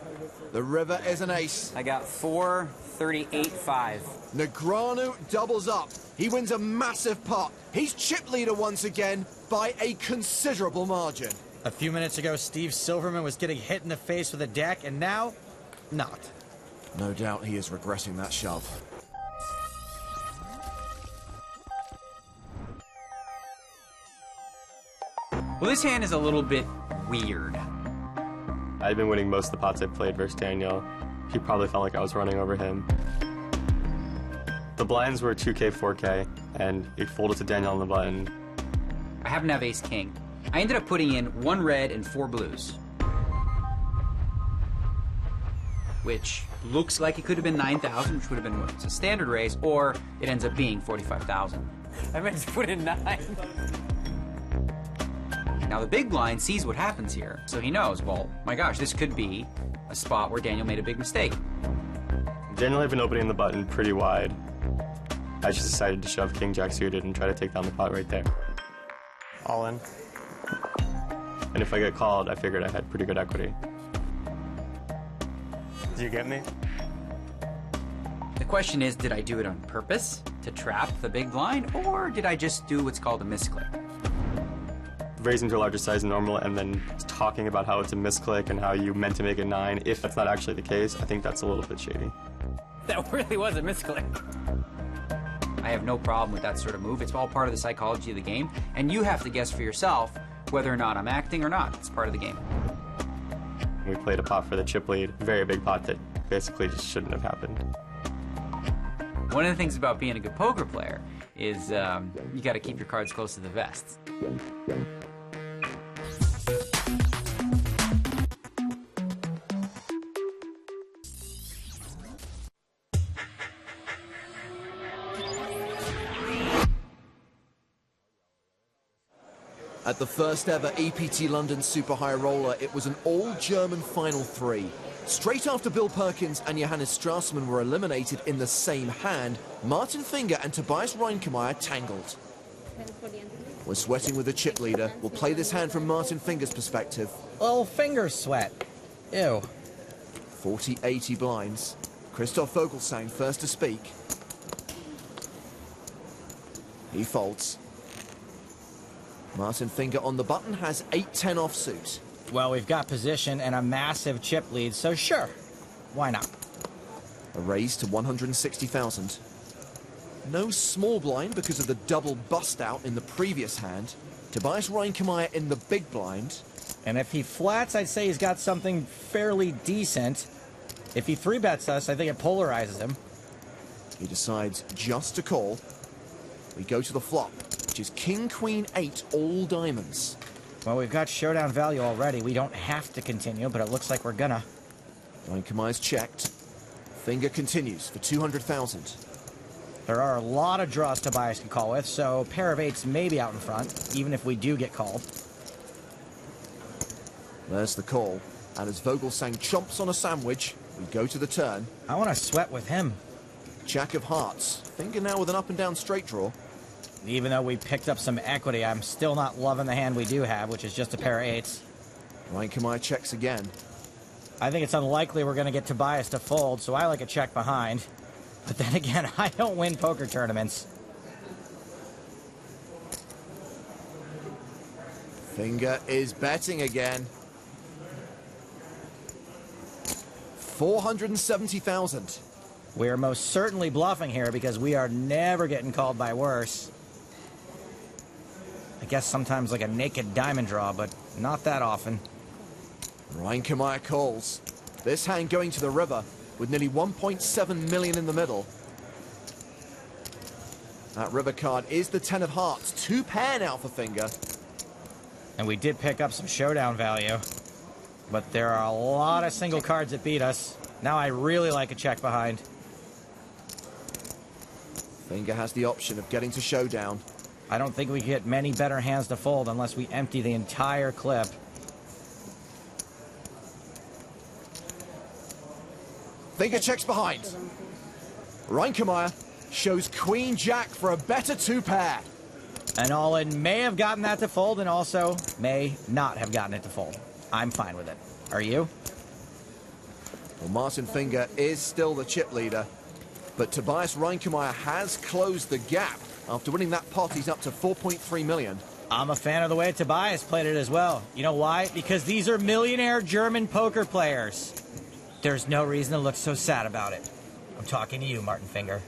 The river is an ace. I got 4, 38, 5. Negreanu doubles up. He wins a massive pot. He's chip leader once again by a considerable margin. A few minutes ago, Steve Silverman was getting hit in the face with a deck, and now, not. No doubt he is regretting that shove. Well, this hand is a little bit weird. I've been winning most of the pots I've played versus Daniel. He probably felt like I was running over him. The blinds were 2K, 4K, and he folded to Daniel on the button. I happen to have ace-king. I ended up putting in 1 red and 4 blues. Which looks like it could have been 9,000, which would have been what's a standard raise, or it ends up being 45,000. I meant to put in 9. Now the big blind sees what happens here, so he knows, well, my gosh, this could be a spot where Daniel made a big mistake. Daniel had been opening the button pretty wide. I just decided to shove King Jack suited and try to take down the pot right there. All in. And if I get called, I figured I had pretty good equity. Did you get me? The question is, did I do it on purpose to trap the big blind, or did I just do what's called a misclick? Raising to a larger size than normal and then talking about how it's a misclick and how you meant to make it 9, if that's not actually the case, I think that's a little bit shady. That really was a misclick. I have no problem with that sort of move. It's all part of the psychology of the game, and you have to guess for yourself whether or not I'm acting or not. It's part of the game. We played a pot for the chip lead, very big pot that basically just shouldn't have happened. One of the things about being a good poker player is you got to keep your cards close to the vest. At the first ever EPT London Super High Roller, it was an all-German Final 3. Straight after Bill Perkins and Johannes Strassmann were eliminated in the same hand, Martin Finger and Tobias Reinkemeyer tangled. We're sweating with the chip leader. We'll play this hand from Martin Finger's perspective. Oh, finger sweat. Ew. 40-80 blinds. Christoph Vogelsang first to speak. He folds. Martin Finger on the button has 8-10 offsuit. Well, we've got position and a massive chip lead, so sure. Why not? A raise to 160,000. No small blind because of the double bust out in the previous hand. Tobias Reinkemeyer in the big blind. And if he flats, I'd say he's got something fairly decent. If he 3-bets us, I think it polarizes him. He decides just to call. We go to the flop, which is King, Queen, 8, all diamonds. Well, we've got showdown value already. We don't have to continue, but it looks like we're gonna. Reinkemeier's checked. Finger continues for 200,000. There are a lot of draws Tobias can call with, so pair of eights may be out in front, even if we do get called. There's the call. And as Vogelsang chomps on a sandwich, we go to the turn. I want to sweat with him. Jack of hearts. Finger now with an up and down straight draw. Even though we picked up some equity, I'm still not loving the hand we do have, which is just a pair of eights. Reinkemeier checks again. I think it's unlikely we're going to get Tobias to fold, so I like a check behind. But then again, I don't win poker tournaments. Finger is betting again. 470,000. We're most certainly bluffing here because we are never getting called by worse. I guess sometimes like a naked diamond draw, but not that often. Reinkemeier calls. This hand going to the river with nearly 1.7 million in the middle. That river card is the 10 of hearts. 2 pair now for Finger. And we did pick up some showdown value. But there are a lot of single cards that beat us. Now I really like a check behind. Finger has the option of getting to showdown. I don't think we get many better hands to fold unless we empty the entire clip. Finger checks behind. Reinkemeier shows Queen Jack for a better 2 pair. And All-In may have gotten that to fold and also may not have gotten it to fold. I'm fine with it. Are you? Well, Martin Finger is still the chip leader, but Tobias Reinkemeier has closed the gap. After winning that pot, he's up to 4.3 million. I'm a fan of the way Tobias played it as well. You know why? Because these are millionaire German poker players. There's no reason to look so sad about it. I'm talking to you, Martin Finger.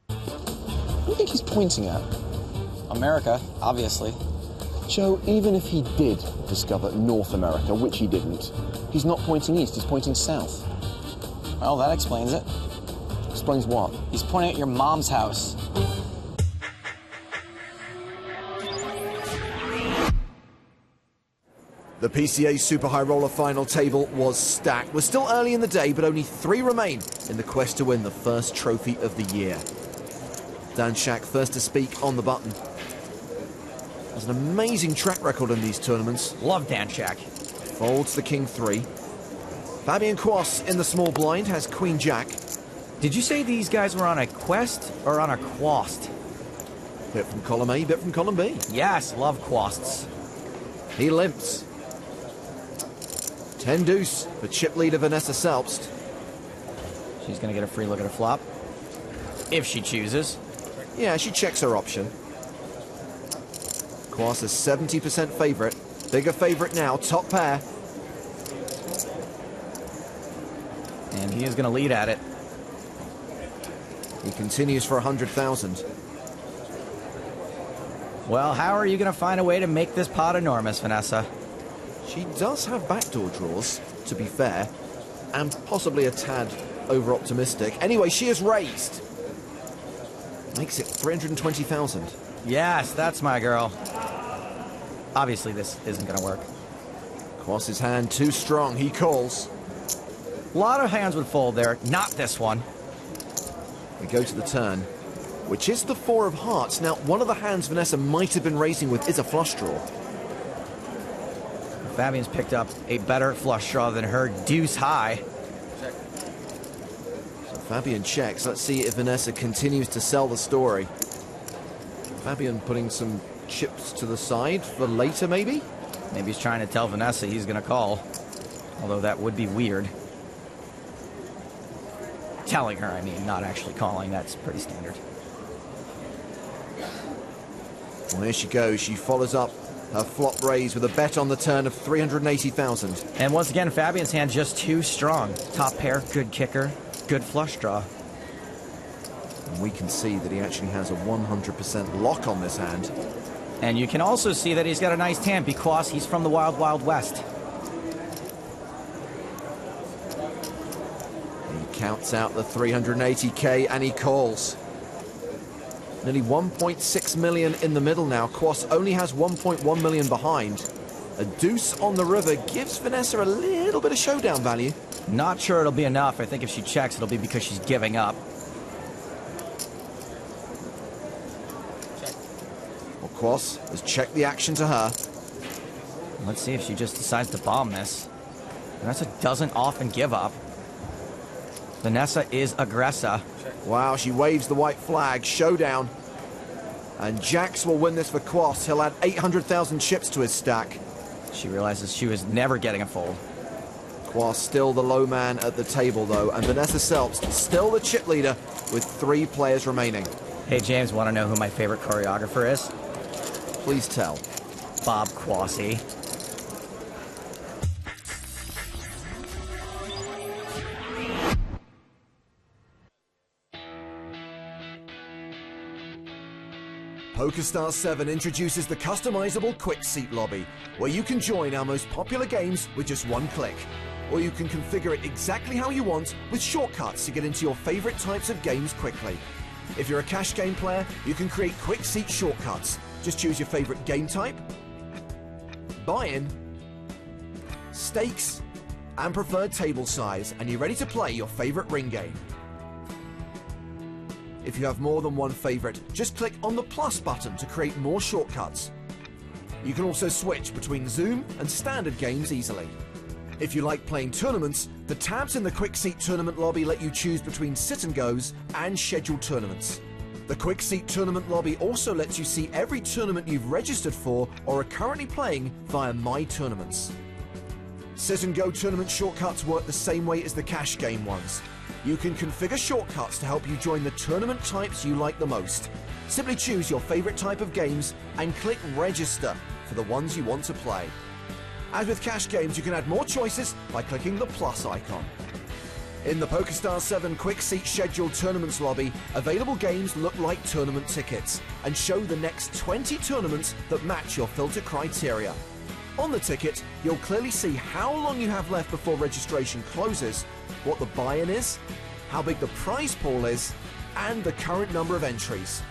What do you think he's pointing at? America, obviously. Joe, even if he did discover North America, which he didn't, he's not pointing east, he's pointing south. Well, that explains it. Explains what? He's pointing at your mom's house. The PCA Super High Roller final table was stacked. We're still early in the day, but only 3 remain in the quest to win the first trophy of the year. Dan Shak first to speak on the button. Has an amazing track record in these tournaments. Love Dan Shak. Folds the King 3. Fabian Quas in the small blind has Queen Jack. Did you say these guys were on a quest or on a quast? Bit from column A, bit from column B. Yes, love quasts. He limps. 10 deuce for chip leader Vanessa Selbst. She's going to get a free look at a flop. If she chooses. Yeah, she checks her option. Quas is 70% favorite. Bigger favorite now, top pair. And he is going to lead at it. He continues for 100,000. Well, how are you going to find a way to make this pot enormous, Vanessa? She does have backdoor draws, to be fair, and possibly a tad over-optimistic. Anyway, she is raised. Makes it 320,000. Yes, that's my girl. Obviously, this isn't going to work. Quas's hand too strong. He calls. A lot of hands would fold there. Not this one. We go to the turn, which is the 4 of hearts. Now, one of the hands Vanessa might have been raising with is a flush draw. Fabian's picked up a better flush draw than her deuce high. So Fabian checks. Let's see if Vanessa continues to sell the story. Fabian putting some chips to the side for later, maybe? Maybe he's trying to tell Vanessa he's going to call. Although that would be weird. Telling her, I mean, not actually calling. That's pretty standard. Well, here she goes. She follows up her flop raise with a bet on the turn of 380,000. And once again, Fabian's hand just too strong. Top pair, good kicker, good flush draw. And we can see that he actually has a 100% lock on this hand. And you can also see that he's got a nice hand because he's from the Wild Wild West. He counts out the 380k and he calls. Nearly 1.6 million in the middle now. Kwas only has 1.1 million behind. A deuce on the river gives Vanessa a little bit of showdown value. Not sure it'll be enough. I think if she checks, it'll be because she's giving up. Well, Kwas has checked the action to her. Let's see if she just decides to bomb this. Vanessa doesn't often give up. Vanessa is aggressive. Wow, she waves the white flag. Showdown. And Jax will win this for Kwas. He'll add 800,000 chips to his stack. She realizes she was never getting a fold. Kwas still the low man at the table, though, and Vanessa Selbst still the chip leader with 3 players remaining. Hey, James, want to know who my favorite choreographer is? Please tell. Bob Quassi. PokerStars 7 introduces the customizable Quick Seat lobby, where you can join our most popular games with just one click. Or you can configure it exactly how you want with shortcuts to get into your favorite types of games quickly. If you're a cash game player, you can create Quick Seat shortcuts. Just choose your favorite game type, buy-in, stakes, and preferred table size, and you're ready to play your favorite ring game. If you have more than one favorite, just click on the plus button to create more shortcuts. You can also switch between Zoom and standard games easily. If you like playing tournaments, the tabs in the Quick Seat tournament lobby let you choose between sit and goes and scheduled tournaments. The Quick Seat tournament lobby also lets you see every tournament you've registered for or are currently playing via My Tournaments. Sit and go tournament shortcuts work the same way as the cash game ones. You can configure shortcuts to help you join the tournament types you like the most. Simply choose your favorite type of games and click register for the ones you want to play. As with cash games, you can add more choices by clicking the plus icon. In the PokerStars 7 Quick Seat Scheduled Tournaments lobby, available games look like tournament tickets and show the next 20 tournaments that match your filter criteria. On the ticket, you'll clearly see how long you have left before registration closes, what the buy-in is, how big the prize pool is, and the current number of entries.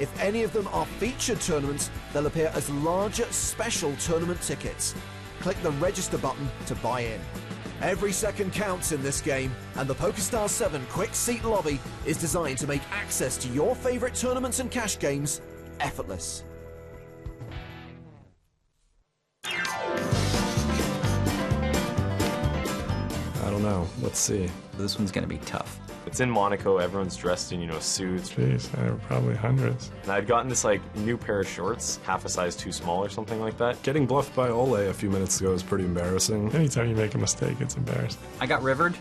If any of them are featured tournaments, they'll appear as larger special tournament tickets. Click the register button to buy in. Every second counts in this game, and the PokerStars 7 Quick Seat lobby is designed to make access to your favorite tournaments and cash games effortless. I don't know. Let's see. This one's gonna be tough. It's in Monaco. Everyone's dressed in, suits. Jeez, probably hundreds. And I'd gotten this new pair of shorts, half a size too small or something like that. Getting bluffed by Ole a few minutes ago is pretty embarrassing. Anytime you make a mistake, it's embarrassing. I got rivered,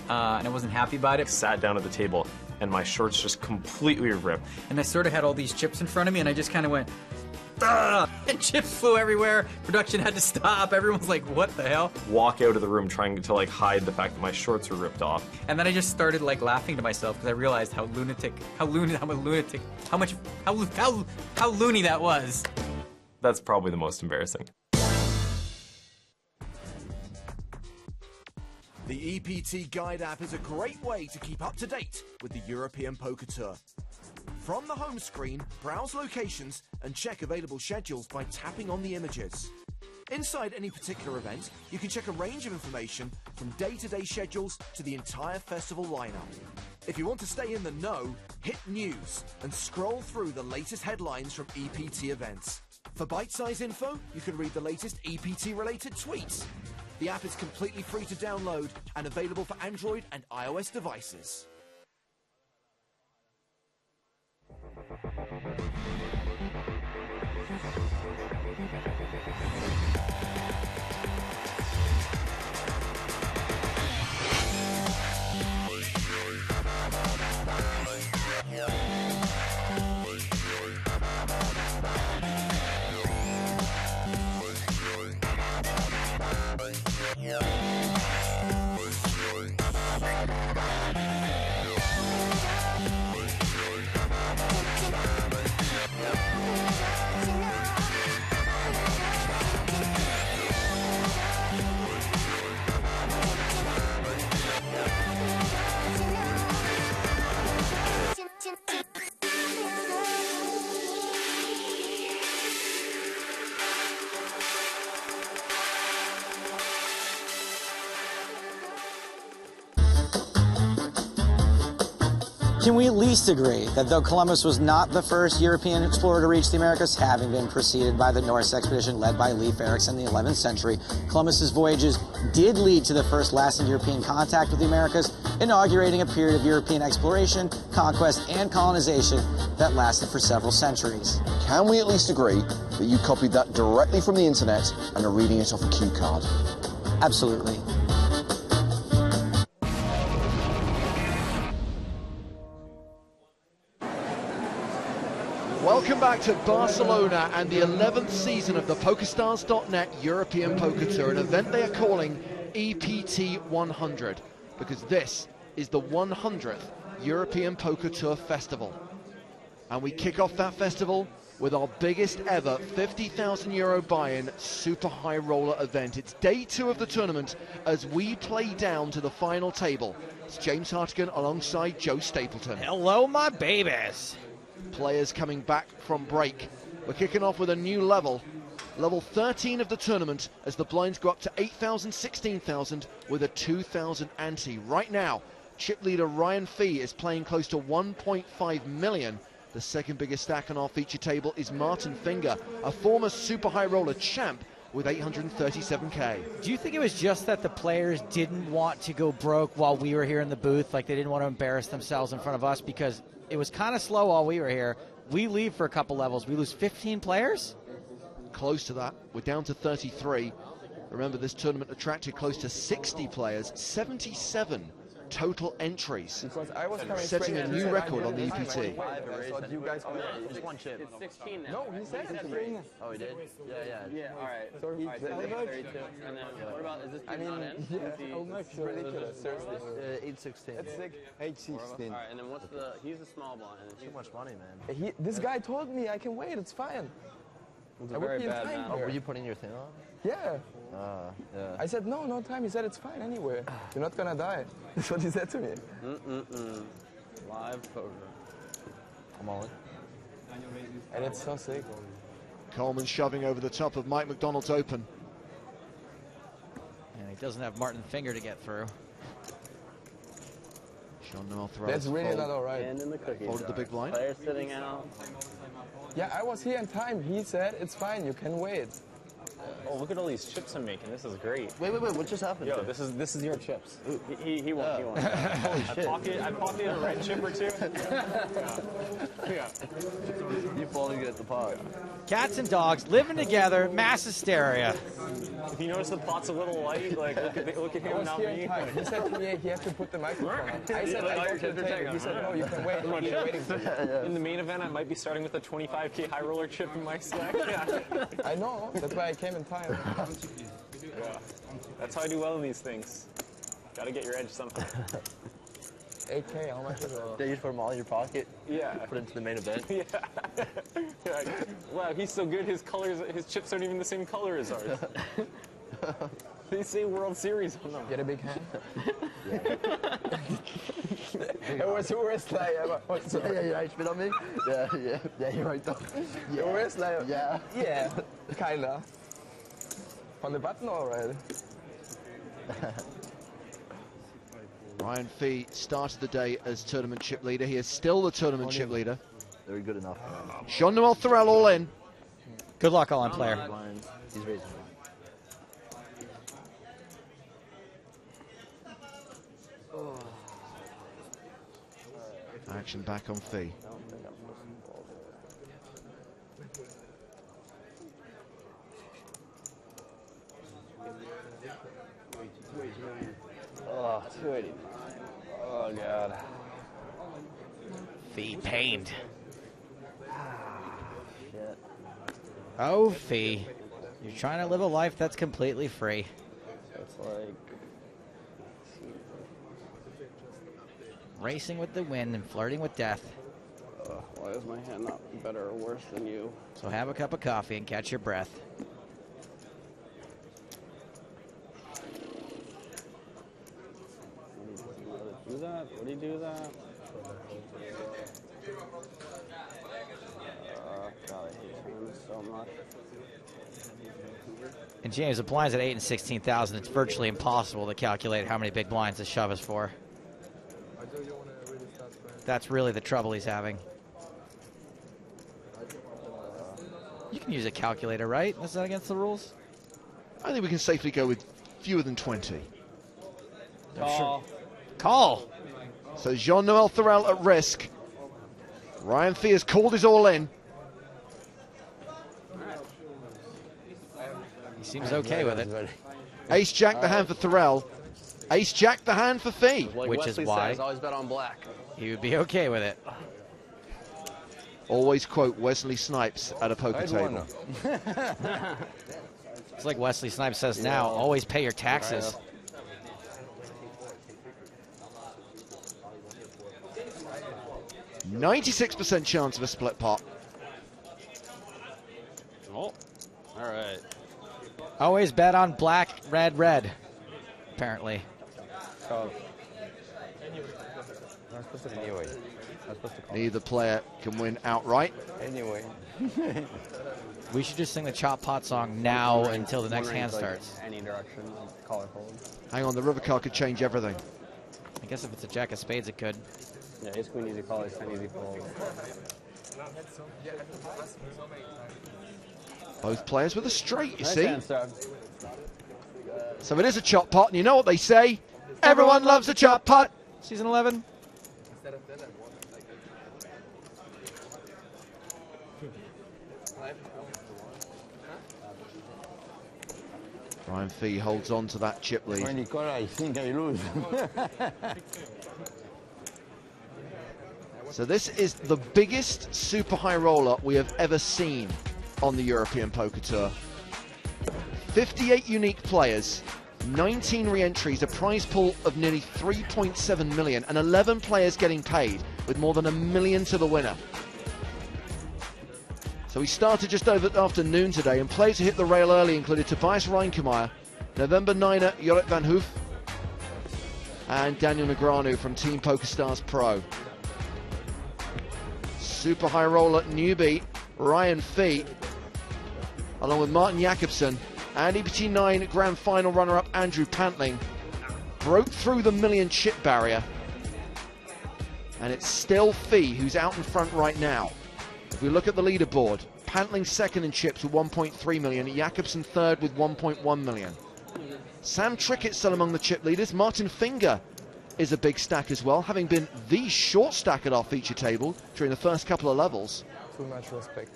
and I wasn't happy about it. Sat down at the table, and my shorts just completely ripped. And I sort of had all these chips in front of me, and I just kind of went, "Ugh!" And chips flew everywhere. Production had to stop. Everyone's like, what the hell? Walk out of the room trying to hide the fact that my shorts were ripped off. And then I just started laughing to myself because I realized how loony that was. That's probably the most embarrassing. The EPT Guide app is a great way to keep up to date with the European Poker Tour. From the home screen, browse locations and check available schedules by tapping on the images. Inside any particular event, you can check a range of information from day-to-day schedules to the entire festival lineup. If you want to stay in the know, hit News and scroll through the latest headlines from EPT events. For bite-size info, you can read the latest EPT-related tweets. The app is completely free to download and available for Android and iOS devices. Can we at least agree that though Columbus was not the first European explorer to reach the Americas, having been preceded by the Norse expedition led by Leif Erikson in the 11th century, Columbus's voyages did lead to the first lasting European contact with the Americas, inaugurating a period of European exploration, conquest, and colonization that lasted for several centuries. Can we at least agree that you copied that directly from the internet and are reading it off a cue card? Absolutely. Welcome back to Barcelona and the 11th season of the PokerStars.net European Poker Tour, an event they are calling EPT 100, because this is the 100th European Poker Tour Festival. And we kick off that festival with our biggest ever €50,000 buy-in super high roller event. It's day 2 of the tournament as we play down to the final table. It's James Hartigan alongside Joe Stapleton. Hello, my babies. Players coming back from break. We're kicking off with a new level 13 of the tournament, as the blinds go up to 8,000, 16,000 with a 2,000 ante. Right now, chip leader Ryan Fee is playing close to 1.5 million. The second biggest stack on our feature table is Martin Finger, a former super high roller champ with 837k. Do you think it was just that the players didn't want to go broke while we were here in the booth? Like they didn't want to embarrass themselves in front of us because it was kind of slow while we were here. We leave for a couple levels. We lose 15 players? Close to that. We're down to 33. Remember, this tournament attracted close to 60 players, 77 total entries, setting a new record on the EPT. Just one chip. It's 16 now. No, he said it's 3. Oh, he did? Yeah, all right. So he said 32. And then what about, is this not in? Yeah, I'm not sure. Ridiculous, seriously. 816. That's sick. 816. All right, and then what's the, he's a small blind. Too much money, man. This guy told me I can wait, it's fine. It's a very bad man. Oh, were you putting your thing on? Yeah. Yeah. I said, no time. He said, it's fine anyway. You're not gonna die. That's what he said to me. Live poker. I'm all in. And it's so sick. Coleman shoving over the top of Mike McDonald's open. And he doesn't have Martin Finger to get through. Sean Noel throws. That's really not all right. And in the cookie Folded the big blind. Players sitting out. Yeah, I was here in time. He said, it's fine, you can wait. Oh, look at all these chips I'm making. This is great. Wait, what just happened? Yo, this is your chips. He won't. Holy shit. I pocketed a red chip or two. Yeah. You falling at the pot. Cats and dogs living together, mass hysteria. If you notice the pot's a little light, like look at him, not me. He said to me he had to put the microphone on. I said I don't can take it. He said no, you can wait. He's waiting for you. In the main event, I might be starting with a 25k high roller chip in my stack. Yeah. I know. That's why I came in time. Yeah. That's how I do well in these things. Gotta get your edge somehow. 8K, how much is it? Yeah, you just put them all in your pocket? Yeah. Put it into the main event? Yeah. Wow, he's so good, his chips aren't even the same color as ours. They say World Series on them. Get a big hand? It was the worst lie ever. Yeah, you spit on me? Yeah, you're right though. The worst lie ever. Yeah. Yeah, kinda. On the button already. Ryan Fee started the day as tournament chip leader. He is still the tournament chip leader. Very good enough. Sean Noel Thorell all in. Good luck, all-in player. He's raising. Action back on Fee. Oh, 289. Oh, God. Fee pained. Shit. Oh, Fee. You're trying to live a life that's completely free. So it's like... Racing with the wind and flirting with death. Why is my hand not better or worse than you? So have a cup of coffee and catch your breath. Do that? Would he do that? God, I hate him so much. And James, the blinds at 8 and 16,000. It's virtually impossible to calculate how many big blinds the shove is for. That's really the trouble he's having. You can use a calculator, right? Is that against the rules? I think we can safely go with fewer than 20. Call. Call. So Jean-Noel Thorel at risk. Ryan Fee has called his all in. He seems okay with it. Ace Jack the hand for Thorel. Ace Jack the hand for Fee. Like which Wesley is why says, always bet on black. he would be okay with it. Always quote Wesley Snipes at a poker table. It's like Wesley Snipes says now, always pay your taxes. 96% chance of a split pot. Oh, all right. Always bet on black, red, red, apparently. Anyway. Neither player can win outright. Anyway. We should just sing the Chop Pot song now until the next hand starts. Any direction, call or fold. Hang on, the river card could change everything. I guess if it's a jack of spades, it could. Yeah, ace queen easy call, ace 10 easy fold. Both players with a straight, you Nice see. hand start. So it is a chop pot, and you know what they say. Everyone loves a chop pot. Season 11. Ryan Fee holds on to that chip lead. When he call, I think I lose. So this is the biggest super high roller we have ever seen on the European Poker Tour. 58 unique players, 19 re-entries, a prize pool of nearly 3.7 million, and 11 players getting paid, with more than $1 million to the winner. So we started just over afternoon today, and players who hit the rail early included Tobias Reinkemeyer, November 9er Jorrit van Hoof, and Daniel Negreanu from Team PokerStars Pro. Super high roller newbie Ryan Fee, along with Martin Jakobsen, and EPT9 Grand Final runner-up Andrew Pantling, broke through the $1 million chip barrier, and it's still Fee who's out in front right now. If we look at the leaderboard, Pantling second in chips with 1.3 million, Jakobsen third with 1.1 million. Sam Trickett still among the chip leaders. Martin Finger is a big stack as well, having been the short stack at our feature table during the first couple of levels. Too much respect.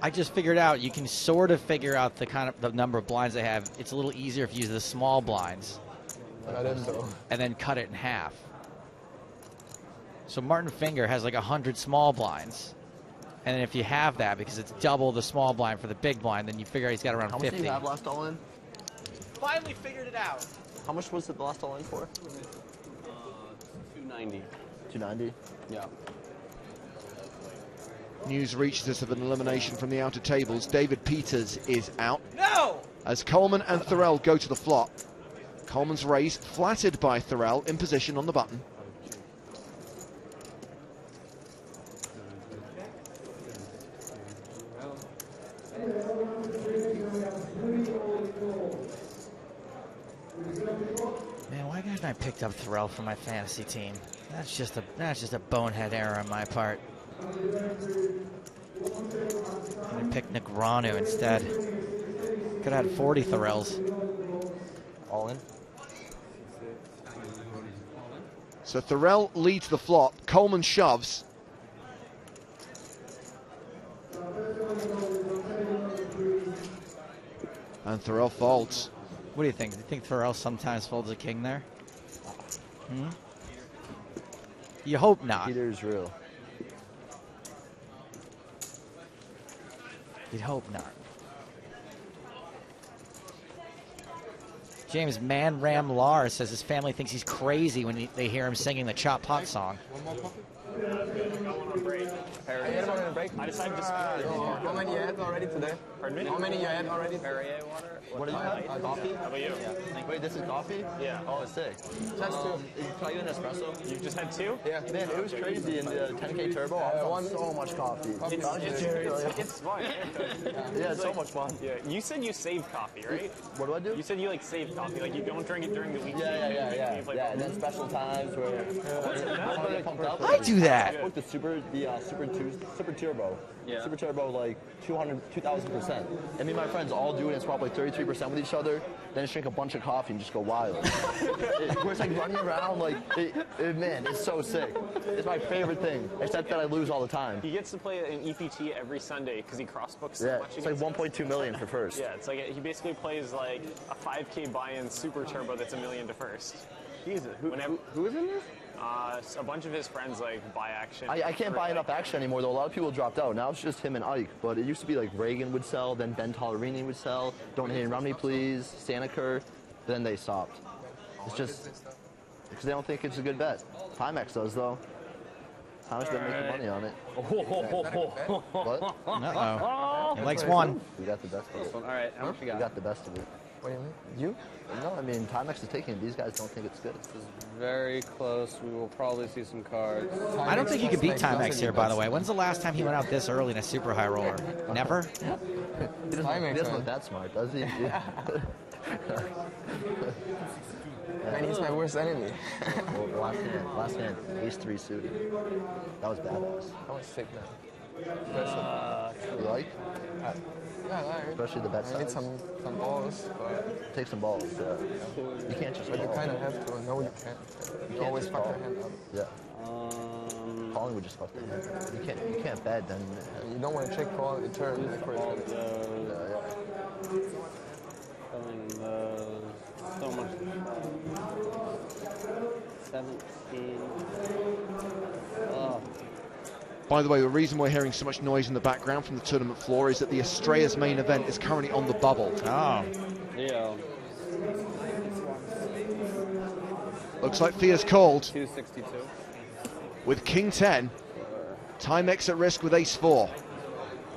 I just figured out you can sort of figure out the number of blinds they have. It's a little easier if you use the small blinds. I didn't know. And then cut it in half. So Martin Finger has like 100 small blinds. And then if you have that, because it's double the small blind for the big blind, then you figure out he's got around 50. How much do you have last all in? Finally figured it out. How much was it the last all in for? 290. 290? Yeah. News reaches us of an elimination from the outer tables. David Peters is out. No! As Coleman and Thorel go to the flop. Coleman's raise flattered by Thorel in position on the button. Man, why haven't I picked up Thorel for my fantasy team? That's just a bonehead error on my part. I'm gonna pick Negreanu instead. Could have had 40 Thorels. All in? So Thorel leads the flop. Coleman shoves. And Thorel folds. What do you think? Do you think Thorel sometimes folds a king there? Hmm? You hope not. Peter's real. You'd hope not. James Man Ram Lar says his family thinks he's crazy when they hear him singing the Chop Pot song. One more pocket? I decided to How many you had already today? Pardon me? How many you had already? Perrier water. What do you have? Coffee? How about you? Wait, this is coffee? Yeah. Oh, sick. Just two. Can I get an espresso? You just had 2? Yeah. Man, it was crazy in the 10K Turbo. I was on so much coffee. It's fun. Yeah, it's so much fun. Yeah. You said you save coffee, right? What do I do? You said you like save coffee, like you don't drink it during the week. Yeah. And then special times where I get pumped up. I do that. I put the Super Turbo. Yeah. Super Turbo like 2,000%. And me and my friends all do it and swap like 33% with each other. Then just drink a bunch of coffee and just go wild. We're like running around like, man, it's so sick. It's my favorite thing, except that I lose all the time. He gets to play an EPT every Sunday because he crossbooks so Yeah, much. it's like 1.2 million for first. Yeah, it's like he basically plays like a 5K buy-in Super Turbo that's $1 million to first. Jesus, who is in this? A bunch of his friends like buy action. I can't buy enough action anymore though. A lot of people dropped out. Now it's just him and Ike. But it used to be like Reagan would sell, then Ben Tollerini would sell. Don't hit and run me please. Saniker. Then they stopped. It's just because they don't think it's a good bet. Timex does though. Timex doesn't make money on it. What? Uh-oh. He likes one. We got the best of it. All right, how much you got? We got the best of it. What do you mean? You? No, I mean Timex is taking it. These guys don't think it's good. Very close. We will probably see some cards. I don't think you can beat Timex here, by the way. When's the last time he went out this early in a super high roller? Never? He doesn't look that smart, does he? Man, he's my worst enemy. Well, last hand, ace-3 suited. That was badass. That was sick, man. You like? Yeah, I like it. Especially the bet I need size. some balls, but... Take some balls, yeah. You can't just But you call. kind of have to. No, you can't. You can't always just fuck call. your hand up. Yeah. Calling would just fuck the hand. You can't bet, then... You don't want to check call and turn before you turn it. So much. 17. Oh. By the way, the reason we're hearing so much noise in the background from the tournament floor is that the Estrellas main event is currently on the bubble. Oh. Yeah. Looks like Thea's called 262. with King 10. Timex at risk with Ace 4.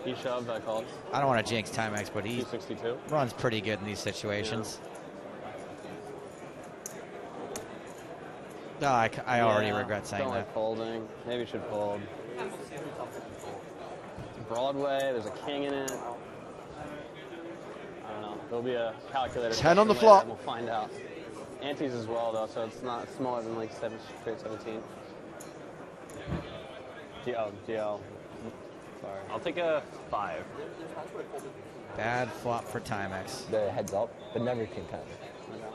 He shoved, I called. I don't want to jinx Timex, but he 262. runs pretty good in these situations. Oh, I already regret saying don't that. like folding. Maybe you should fold. Broadway, there's a king in it. I don't know. There'll be a calculator. 10 on the later flop. and We'll find out. Antes as well, though, so it's not smaller than like 7 straight 17. DL. Sorry. I'll take a 5. Bad flop for Timex. The heads up, but never King 10.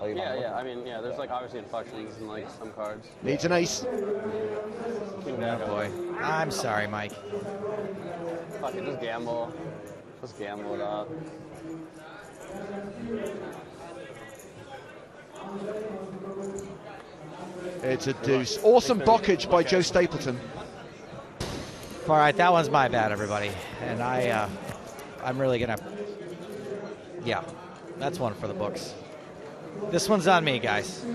Yeah. I mean, yeah. There's like obviously inflections in like some cards. Needs an ace. Oh boy. I'm sorry, Mike. Fuck it, just gamble. Just gamble it up. It's a deuce. Awesome blockage by Joe Stapleton. All right, that one's my bad, everybody. And I'm really gonna, yeah, that's one for the books. This one's on me, guys.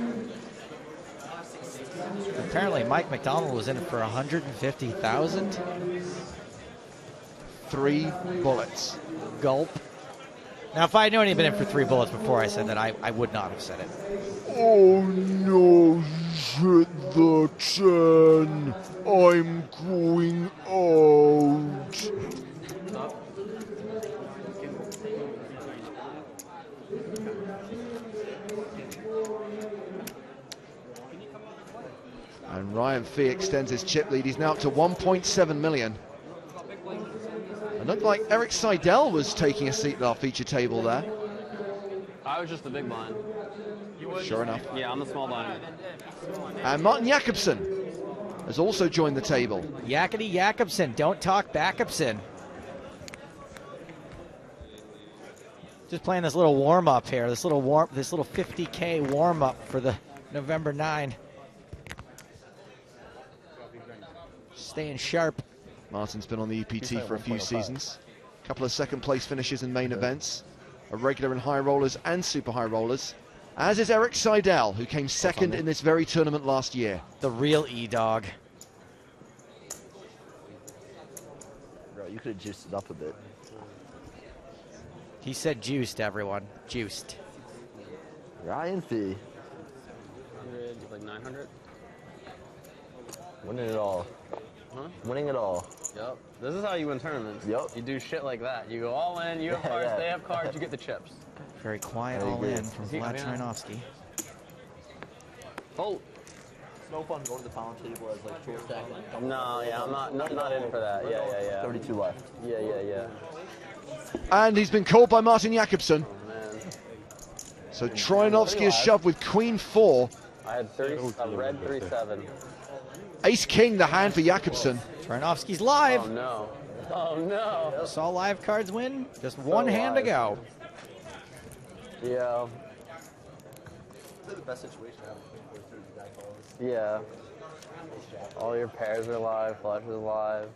Apparently, Mike McDonald was in it for 150,000. 3 bullets. Gulp. Now, if I knew he'd been in for 3 bullets before I said that, I would not have said it. Oh no, hit the 10. I'm going out. And Ryan Fee extends his chip lead. He's now up to 1.7 million. It looked like Eric Seidel was taking a seat at our feature table there. I was just the big blind. Sure enough. Yeah, I'm the small blind. And Martin Jakobsen has also joined the table. Yakety Jakobsen, don't talk Backupson. Just playing this little warm up here, this little 50K warm up for the November 9. Staying sharp. Martin's been on the EPT for a few seasons. A couple of second place finishes in main events. A regular in high rollers and super high rollers. As is Eric Seidel, who came second in this very tournament last year. The real E-Dog. Bro, you could have juiced it up a bit. He said juiced, everyone. Juiced. Ryan Fee. 100, like 900. Winning it all. Huh? Winning it all. Yep. This is how you win tournaments. Yep. You do shit like that. You go all in, you have cards, they have cards, you get the chips. Very quiet I all agree. in from Vlad Trinovsky. Oh. It's no fun going to the pound table as like short stack. No, yeah, I'm not in for that. Yeah. 32 left. Yeah. And he's been called by Martin Jakobsen. So Trinovsky is shoved with Queen 4. I had red 3-7. Ace King, the hand for Jakobsen. Trinovsky's live. Oh no. Oh no. Saw live cards win. Just one hand to go. Yeah. The best situation ever. Yeah. All your pairs are live, flushes are live.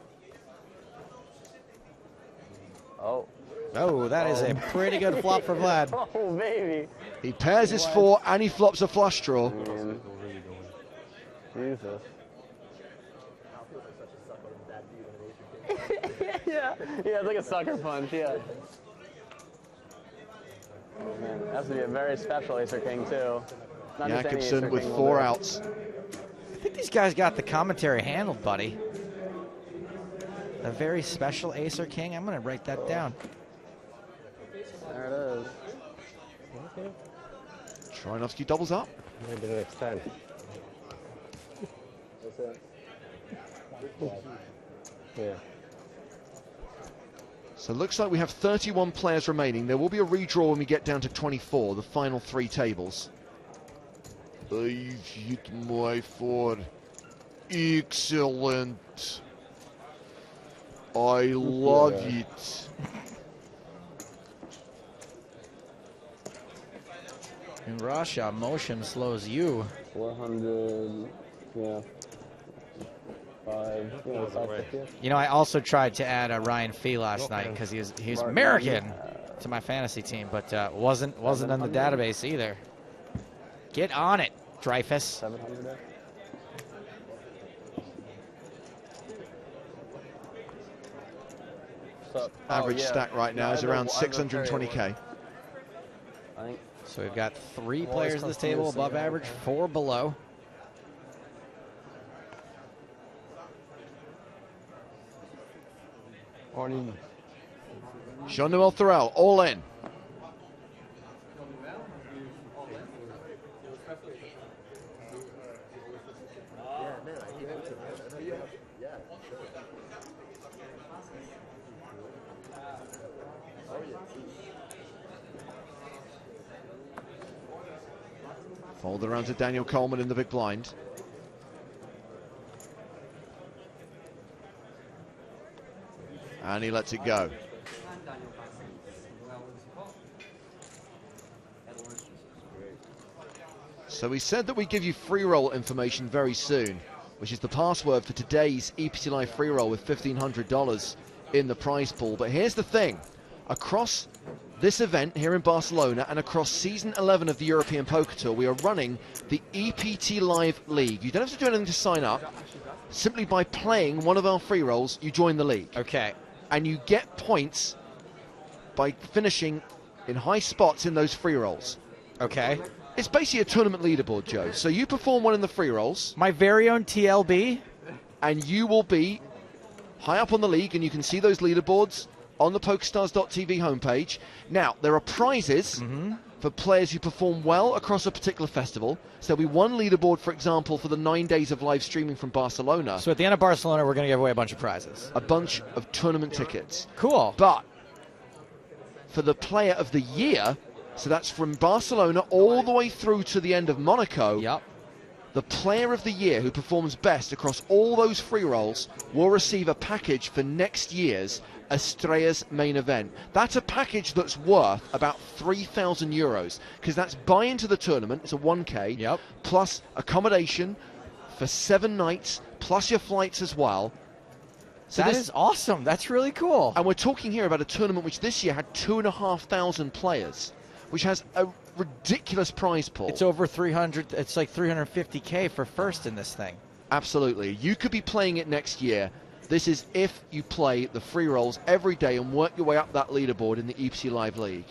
Oh. Oh, that is a pretty good flop for Vlad. Oh, baby. He pairs his 4 and he flops a flush draw. Jesus. yeah, it's like a sucker punch, yeah. Oh, man, that has to be a very special Acer King, too. Not just any Acer Jakobsen with King will 4 do it. outs. I think these guys got the commentary handled, buddy. A very special Acer King. I'm going to write that down. There it is. Trinovsky doubles up. Maybe the next time. Yeah. So it looks like we have 31 players remaining. There will be a redraw when we get down to 24, the final 3 tables. I've hit my 4. Excellent. I love it. In Russia, motion slows you. 400, yeah. 5, 550. You know, I also tried to add Ryan Fee last night because he was American to my fantasy team, but wasn't on the database either. Get on it, Dreyfus. 700. Average stack right now is around 620k. So we've got 3 players at this table above average, 4 below. Jean-Noel Thoreau, all in. Fold around to Daniel Coleman in the big blind. And he lets it go. So we said that we give you free roll information very soon, which is the password for today's EPT Live free roll with $1,500 in the prize pool. But here's the thing. Across this event here in Barcelona and across season 11 of the European Poker Tour, we are running the EPT Live League. You don't have to do anything to sign up. Simply by playing one of our free rolls, you join the league. Okay. And you get points by finishing in high spots in those free rolls. Okay. It's basically a tournament leaderboard, Joe. So you perform one in the free rolls. My very own TLB. And you will be high up on the league, and you can see those leaderboards on the PokerStars.tv homepage. Now, there are prizes for players who perform well across a particular festival. So there'll be one leaderboard, for example, for the 9 days of live streaming from Barcelona. So at the end of Barcelona, we're going to give away a bunch of prizes. A bunch of tournament tickets. Cool. But for the player of the year, so that's from Barcelona all the way through to the end of Monaco. Yep. The player of the year who performs best across all those free rolls will receive a package for next year's Estrellas main event. That's a package that's worth about 3,000 euros because that's buy into the tournament. It's a 1K plus accommodation for 7 nights plus your flights as well. So that is awesome. That's really cool. And we're talking here about a tournament which this year had 2,500 players, which has a ridiculous prize pool. It's over 300. It's like 350K for first in this thing. Absolutely. You could be playing it next year. This is if you play the free rolls every day and work your way up that leaderboard in the EPT Live League.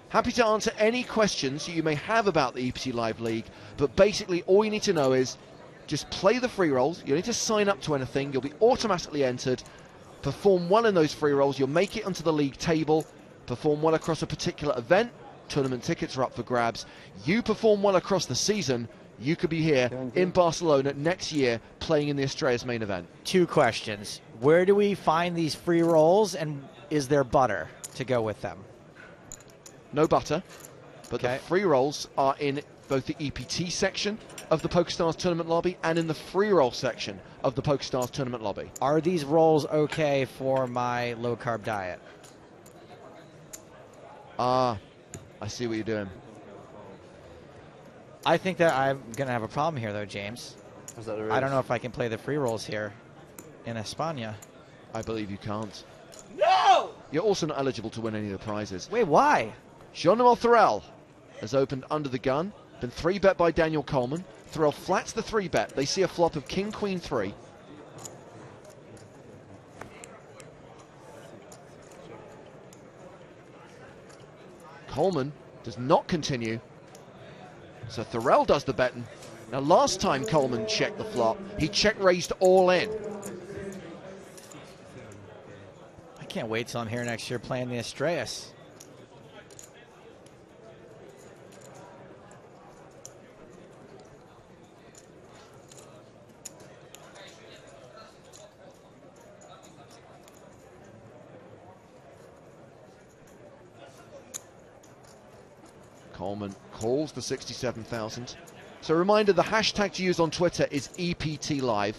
Happy to answer any questions that you may have about the EPT Live League, but basically all you need to know is just play the free rolls. You don't need to sign up to anything. You'll be automatically entered. Perform well in those free rolls. You'll make it onto the league table. Perform well across a particular event. Tournament tickets are up for grabs. You perform well across the season, you could be here in Barcelona next year playing in the Estrellas main event. 2 questions. Where do we find these free rolls, and is there butter to go with them? No butter, but the free rolls are in both the EPT section of the PokerStars tournament lobby and in the free roll section of the PokerStars tournament lobby. Are these rolls okay for my low-carb diet? I see what you're doing. I think that I'm going to have a problem here, though, James. I don't know if I can play the free rolls here in España. I believe you can't. No! You're also not eligible to win any of the prizes. Wait, why? Jean-Noel Thorel has opened under the gun. Been 3-bet by Daniel Coleman. Thorel flats the 3-bet. They see a flop of King, Queen, 3. Coleman does not continue. So Thorel does the betting. Now, last time Coleman checked the flop, he check-raised all in. I can't wait till I'm here next year playing the Estrellas. Coleman calls the 67,000. So a reminder, the hashtag to use on Twitter is EPT Live.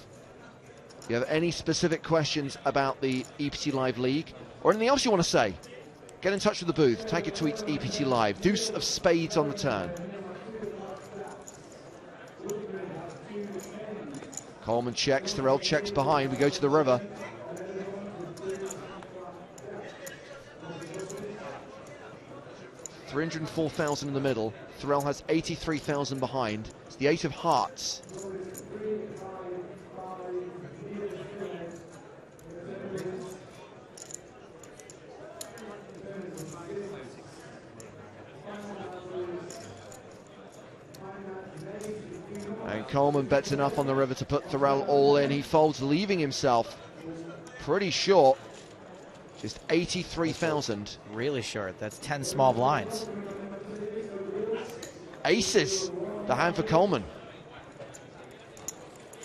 If you have any specific questions about the EPT Live League or anything else you want to say, get in touch with the booth. Tag your tweets EPT Live. Deuce of spades on the turn. Coleman checks, Thorel checks behind. We go to the river. $304,000 in the middle. Thorel has 83,000 behind. It's the 8 of hearts. And Coleman bets enough on the river to put Thorel all in. He folds, leaving himself pretty short. Just 83,000. Really short. That's 10 small blinds. Aces, the hand for Coleman.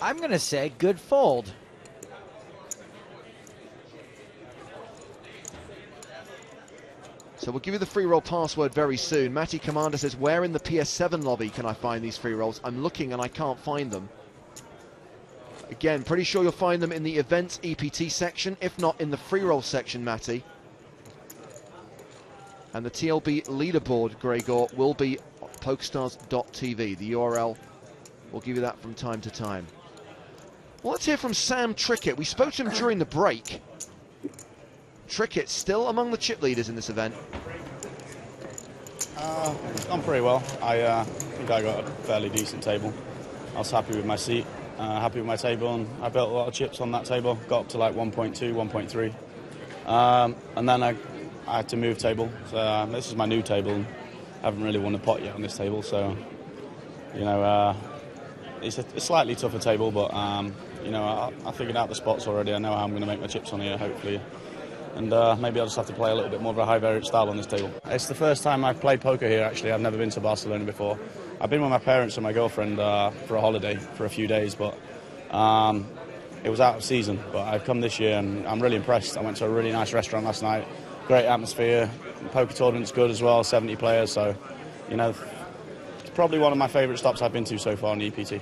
I'm going to say good fold. So we'll give you the free roll password very soon. Matty Commander says, where in the PS7 lobby can I find these free rolls? I'm looking and I can't find them. Again, pretty sure you'll find them in the events EPT section, if not in the free roll section, Matty. And the TLB leaderboard, Gregor, will be PokerStars.tv. The URL, we'll give you that from time to time. Well, let's hear from Sam Trickett. We spoke to him during the break. Trickett still among the chip leaders in this event. It's gone pretty well. I think I got a fairly decent table. I was happy with my seat. Happy with my table, and I built a lot of chips on that table. Got up to like 1.2, 1.3, and then I had to move table. So this is my new table. And I haven't really won a pot yet on this table, so you know it's a slightly tougher table. But you know I figured out the spots already. I know how I'm going to make my chips on here, hopefully. And maybe I'll just have to play a little bit more of a high variance style on this table. It's the first time I've played poker here, actually. I've never been to Barcelona before. I've been with my parents and my girlfriend for a holiday for a few days, but it was out of season. But I've come this year and I'm really impressed. I went to a really nice restaurant last night. Great atmosphere. The poker tournament's good as well, 70 players. So, you know, it's probably one of my favourite stops I've been to so far in the EPT.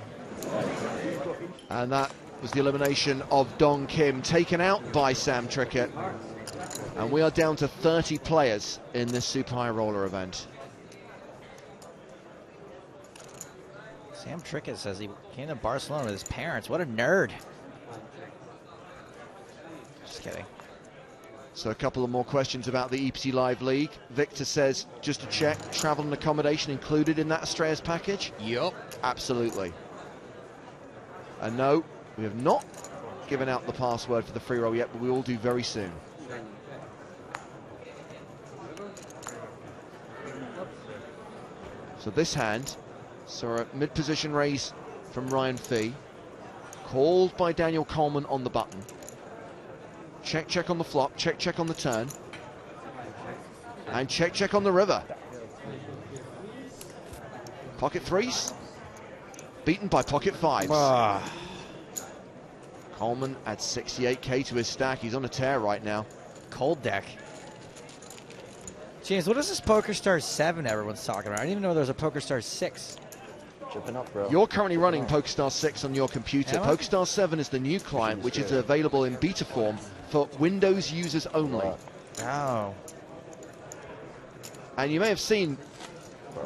And that was the elimination of Dong Kim, taken out by Sam Trickett. And we are down to 30 players in this Super High Roller event. Sam Trickett says he came to Barcelona with his parents. What a nerd. Just kidding. So a couple of more questions about the EPT Live League. Victor says, just to check, travel and accommodation included in that Estrellas package? Yup. Absolutely. And no, we have not given out the password for the free roll yet, but we will do very soon. So this hand saw a mid-position raise from Ryan Fee, called by Daniel Coleman on the button. Check, check on the flop, check, check on the turn, and check, check on the river. Pocket threes, beaten by pocket fives. Coleman adds 68k to his stack. He's on a tear right now. Cold deck. James, what is this PokerStars 7 everyone's talking about? I didn't even know there was a PokerStars 6. Chipping up, bro. You're currently running PokerStars 6 on your computer. PokerStars 7 is the new client, which is available in beta form for Windows users only. Oh. And you may have seen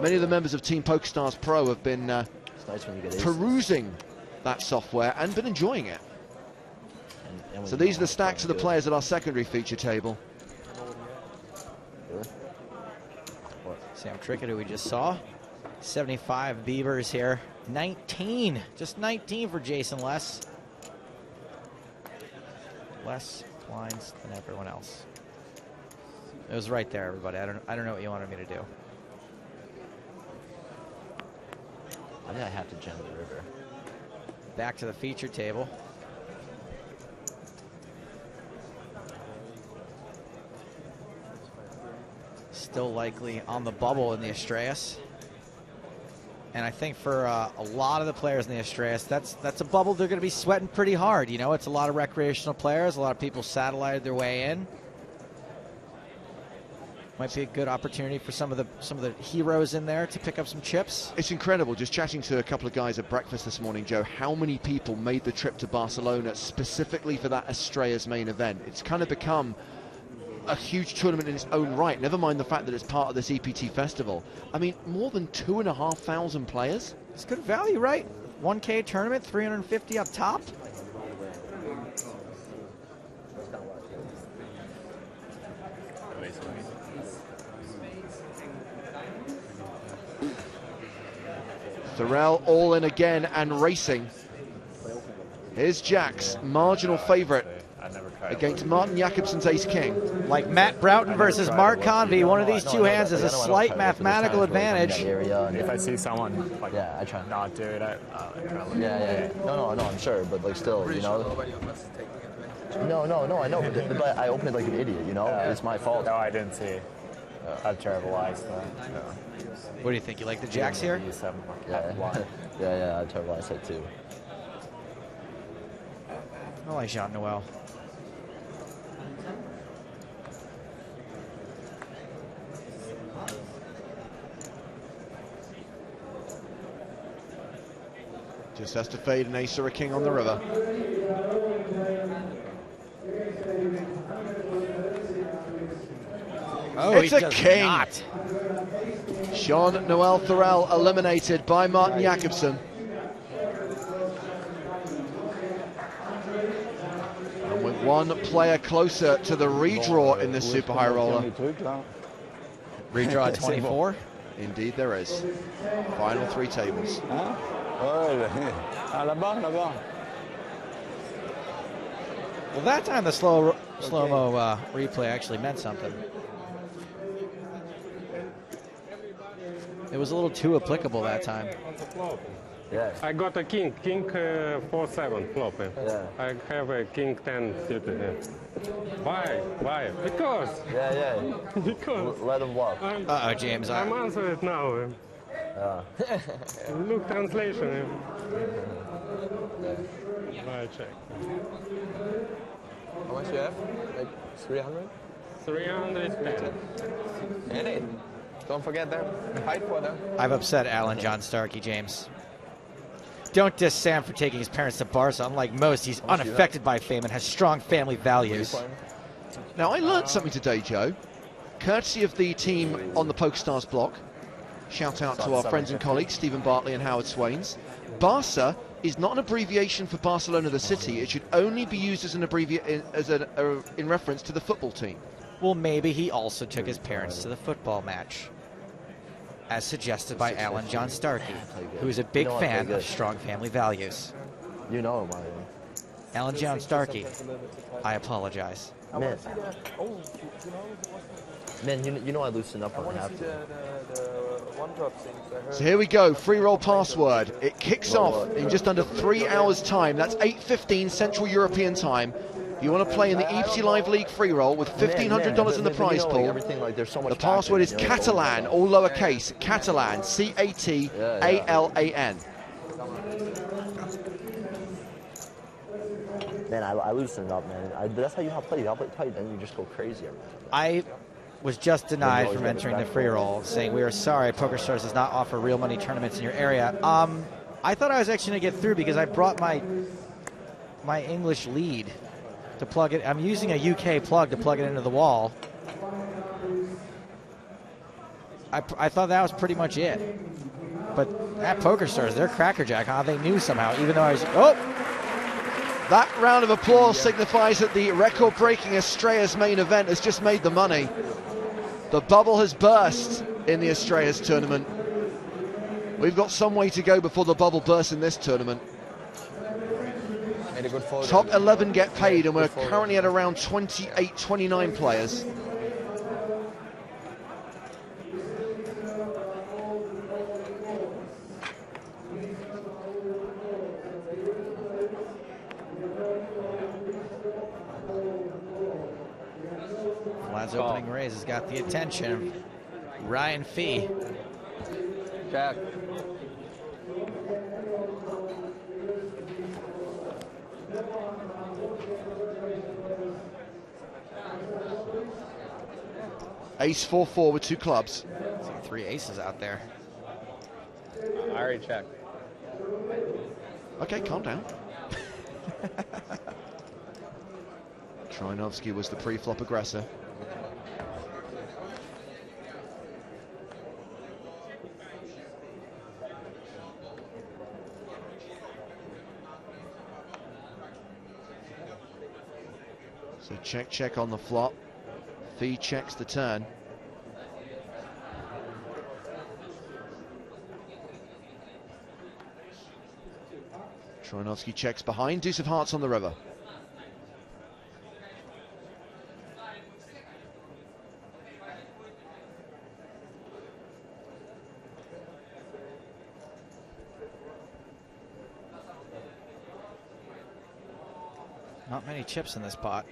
many of the members of Team PokerStars Pro have been perusing that software and been enjoying it. So these are the stacks of the players at our secondary feature table. Sam Trickett, who we just saw. 75 Beavers here. 19. Just 19 for Jason Less. Less blinds than everyone else. It was right there, everybody. I don't know what you wanted me to do. I think I have to jam the river. Back to the feature table. Still likely on the bubble in the Astraeus. And I think for a lot of the players in the Astraeus, that's a bubble they're going to be sweating pretty hard. You know, it's a lot of recreational players. A lot of people satellited their way in. Might be a good opportunity for some of the heroes in there to pick up some chips. It's incredible, just chatting to a couple of guys at breakfast this morning, Joe, how many people made the trip to Barcelona specifically for that Astraeus main event. It's kind of become a huge tournament in its own right, never mind the fact that it's part of this EPT festival. I mean, more than 2,500 players. It's good value, right? 1K tournament, 350 up top. Thorell all in again and racing. Here's Jack's marginal favourite against Martin Jakobsen's ace-king. Like Matt Broughton versus Mark Convey, one of these two hands is a slight mathematical advantage. If I see someone like I try not do it, I try yeah. No, I'm sure, but like still, you know. No, I know, but I opened it like an idiot, you know. It's my fault. No, I didn't see. I have terrible eyes. What do you think? You like the jacks here? Yeah, I have terrible eyesight too. I like Jean-Noel. Just has to fade an ace or a king on the river. Oh, it's he a does king. Not. Jean-Noel Thorell eliminated by Martin Jakobsen. And with one player closer to the redraw in this Super High Roller. Redraw 24? Indeed there is. Final three tables. Well, that time the slow-mo replay actually meant something. It was a little too applicable that time. Yes. I got a king 4-7 flop. I have a king 10 suited. Why? Because. Because. Let him walk. Uh-oh, James. I'm answering it now. Look, translation. I check. How much you have? Like 300? 310. And it. Don't forget them. Fight for them. I've upset Alan John Starkey, James. Don't diss Sam for taking his parents to Barca. Unlike most, he's unaffected by fame and has strong family values. Now, I learned something today, Joe, courtesy of the team on the PokerStars block. Shout out to our friends and colleagues, Stephen Bartley and Howard Swains. Barca is not an abbreviation for Barcelona the city. It should only be used as an in reference to the football team. Well, maybe he also took his parents to the football match, as suggested by Alan John Starkey, who is a big fan of strong family values. You know, Mario. Alan Jones Starkey, I apologize. Man, you know I loosen up when I have to. So here we go, free roll password. It kicks off in just under 3 hours time. That's 8:15 Central European time. If you want to play in the EPT Live League free roll with $1,500 in the prize pool, the password is Catalan, all lowercase, Catalan, C-A-T-A-L-A-N. Man, I loosen it up, man. That's how you have to play. You have to play tight, then you just go crazy. I was just denied from entering the free roll, saying we are sorry, PokerStars does not offer real money tournaments in your area. I thought I was actually going to get through because I brought my English lead to plug it. I'm using a UK plug to plug it into the wall. I thought that was pretty much it. But at PokerStars, they're crackerjack, huh? They knew somehow, even though I was... Oh! That round of applause signifies that the record-breaking Estrellas main event has just made the money. The bubble has burst in the Estrellas tournament. We've got some way to go before the bubble bursts in this tournament. Top 11 get paid, and we're currently at around 28, 29 players. Vlad's opening raise has got the attention of Ryan Fee. Jack. Ace 4-4 with 2 clubs. See 3 aces out there. I already checked. Okay, calm down. Trinovsky was the pre-flop aggressor. So check on the flop. Fee checks the turn. Trinovsky checks behind. Deuce of hearts on the river. Not many chips in this pot.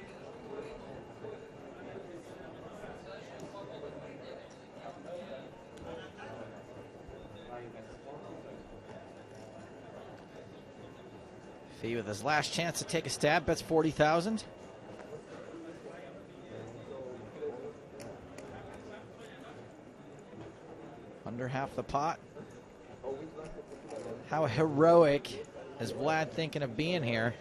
Fee with his last chance to take a stab, bets 40,000. Under half the pot. How heroic is Vlad thinking of being here?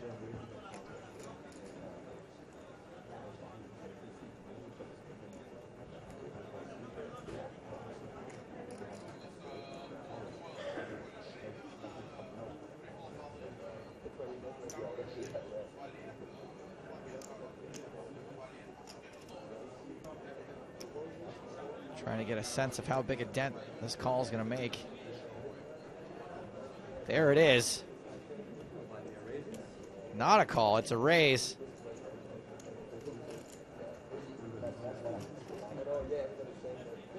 Trying to get a sense of how big a dent this call is going to make. There it is. Not a call, it's a raise.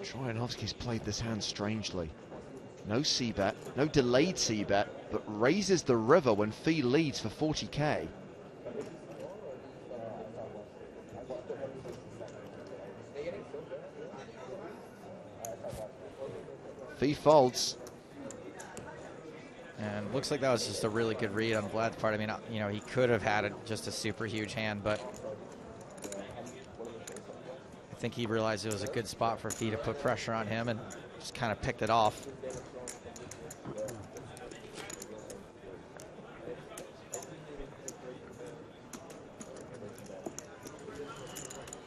Troyanovsky's played this hand strangely. No c-bet, no delayed c-bet, but raises the river when Fee leads for 40k. Fee folds. And looks like that was just a really good read on Vlad's part. I mean, you know, he could have had just a super huge hand, but I think he realized it was a good spot for Fee to put pressure on him and just kind of picked it off.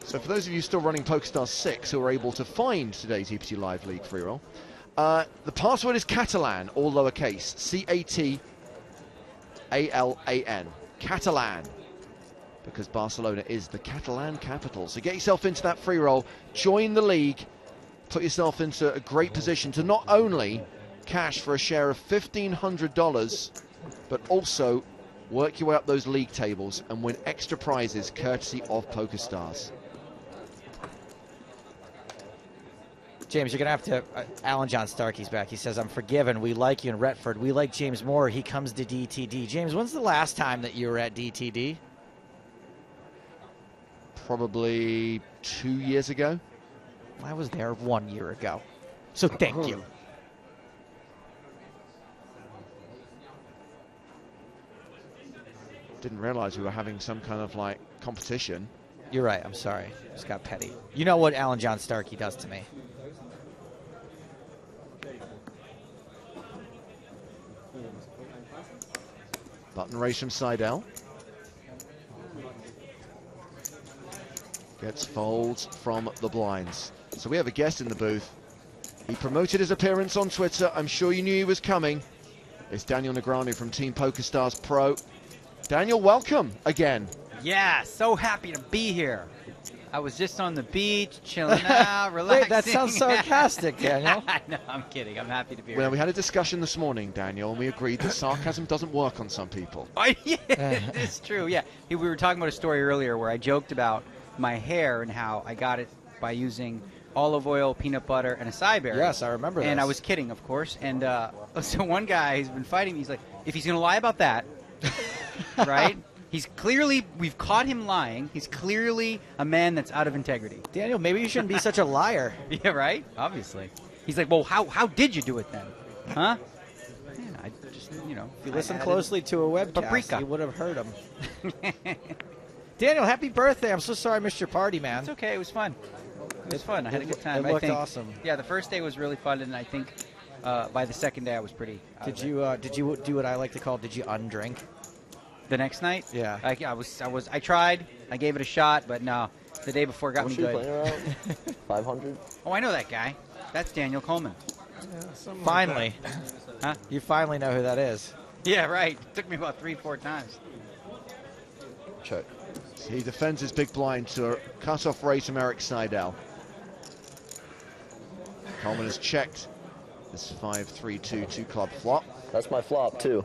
So for those of you still running PokerStars 6 who are able to find today's EPT Live League free roll, the password is Catalan, all lowercase, C-A-T-A-L-A-N, Catalan, because Barcelona is the Catalan capital. So get yourself into that free roll, join the league, put yourself into a great position to not only cash for a share of $1,500, but also work your way up those league tables, and win extra prizes courtesy of PokerStars. James, you're going to have to... Alan John Starkey's back. He says, I'm forgiven. We like you in Retford. We like James more. He comes to DTD. James, when's the last time that you were at DTD? Probably 2 years ago. I was there 1 year ago. So thank you. Didn't realize we were having some kind of like competition. You're right. I'm sorry. Just got petty. You know what Alan John Starkey does to me. Button race from Seidel. Gets folds from the blinds. So we have a guest in the booth. He promoted his appearance on Twitter. I'm sure you knew he was coming. It's Daniel Negreanu from Team PokerStars Pro. Daniel, welcome again. Yeah, so happy to be here. I was just on the beach, chilling out, relaxing. Wait, that sounds sarcastic, Daniel. No, I'm kidding. I'm happy to be here. Well, we had a discussion this morning, Daniel, and we agreed that sarcasm doesn't work on some people. Oh, yeah, it's true. Yeah, we were talking about a story earlier where I joked about my hair and how I got it by using olive oil, peanut butter, and acai berry. Yes, I remember And this. I was kidding, of course. And so one guy who's been fighting me, he's like, if he's going to lie about that, right? He's clearly, we've caught him lying. He's clearly a man that's out of integrity. Daniel, maybe you shouldn't be such a liar. Yeah, right? Obviously. He's like, well, how did you do it then? Huh? Yeah, I just, you know. If you listen I closely to a webcast, paprika. you would have heard him. Daniel, happy birthday. I'm so sorry I missed your party, man. It's okay. It was fun. It was fun. I had a good time. It looked I think, awesome. Yeah, the first day was really fun, and I think by the second day I was pretty. Did you do what I like to call, did you undrink? The next night? Yeah. I tried. I gave it a shot, but no. The day before got me good. 500? Oh, I know that guy. That's Daniel Coleman. Finally. Huh? You finally know who that is. Yeah, right. Took me about 3-4 times. Check. He defends his big blind to a cut-off raise from Eric Seidel. Coleman has checked this 5-3-2 two-club flop. That's my flop, too.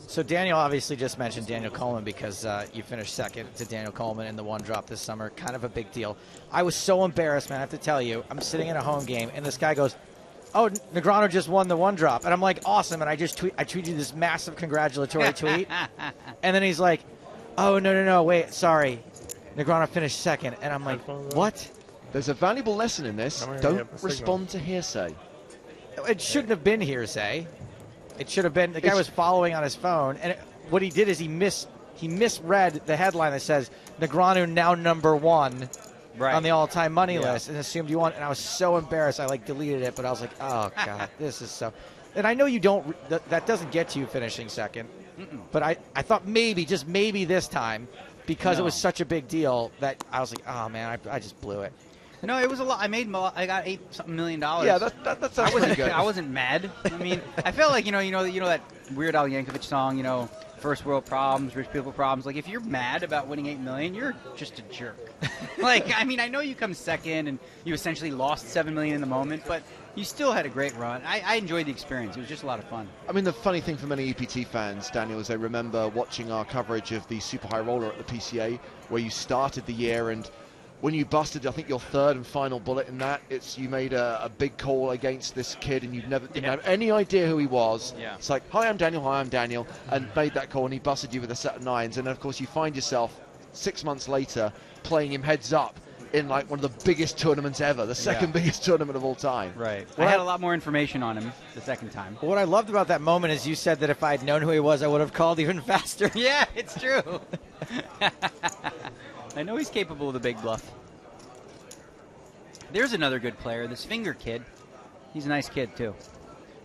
So Daniel obviously just mentioned Daniel Coleman because you finished second to Daniel Coleman in the one drop this summer. Kind of a big deal. I was so embarrassed, man. I have to tell you. I'm sitting in a home game, and this guy goes, oh, Negreanu just won the one drop. And I'm like, awesome. And I tweeted this massive congratulatory tweet. And then he's like, oh, no, wait, sorry. Negreanu finished second. And I'm like, what? There's a valuable lesson in this. Don't respond to hearsay. It shouldn't have been hearsay. It should have been, the guy was following on his phone, and what he did is he misread the headline that says, Negreanu now number one on the all-time money list, and assumed you won, and I was so embarrassed, I deleted it, but I was like, oh, God, this is so, and I know you don't, that doesn't get to you finishing second, but I thought maybe, just maybe this time, because it was such a big deal, that I was like, oh, man, I just blew it. No, it was a lot. I got $8-something million. Yeah, that sounds pretty good. I wasn't mad. I mean, I felt like you know that Weird Al Yankovic song, first world problems, rich people problems. Like, if you're mad about winning $8 million, you're just a jerk. I mean, I know you come second and you essentially lost $7 million in the moment, but you still had a great run. I enjoyed the experience. It was just a lot of fun. I mean, the funny thing for many EPT fans, Daniel, is they remember watching our coverage of the Super High Roller at the PCA, where you started the year and when you busted, I think, your third and final bullet in that, you made a big call against this kid and didn't have any idea who he was. Yeah. It's like, hi, I'm Daniel, and made that call and he busted you with a set of nines. And then, of course, you find yourself 6 months later playing him heads up in one of the biggest tournaments ever, the second biggest tournament of all time. Right. I had a lot more information on him the second time. What I loved about that moment is you said that if I had known who he was, I would have called even faster. Yeah, it's true. I know he's capable of the big bluff. There's another good player, this Finger kid. He's a nice kid, too.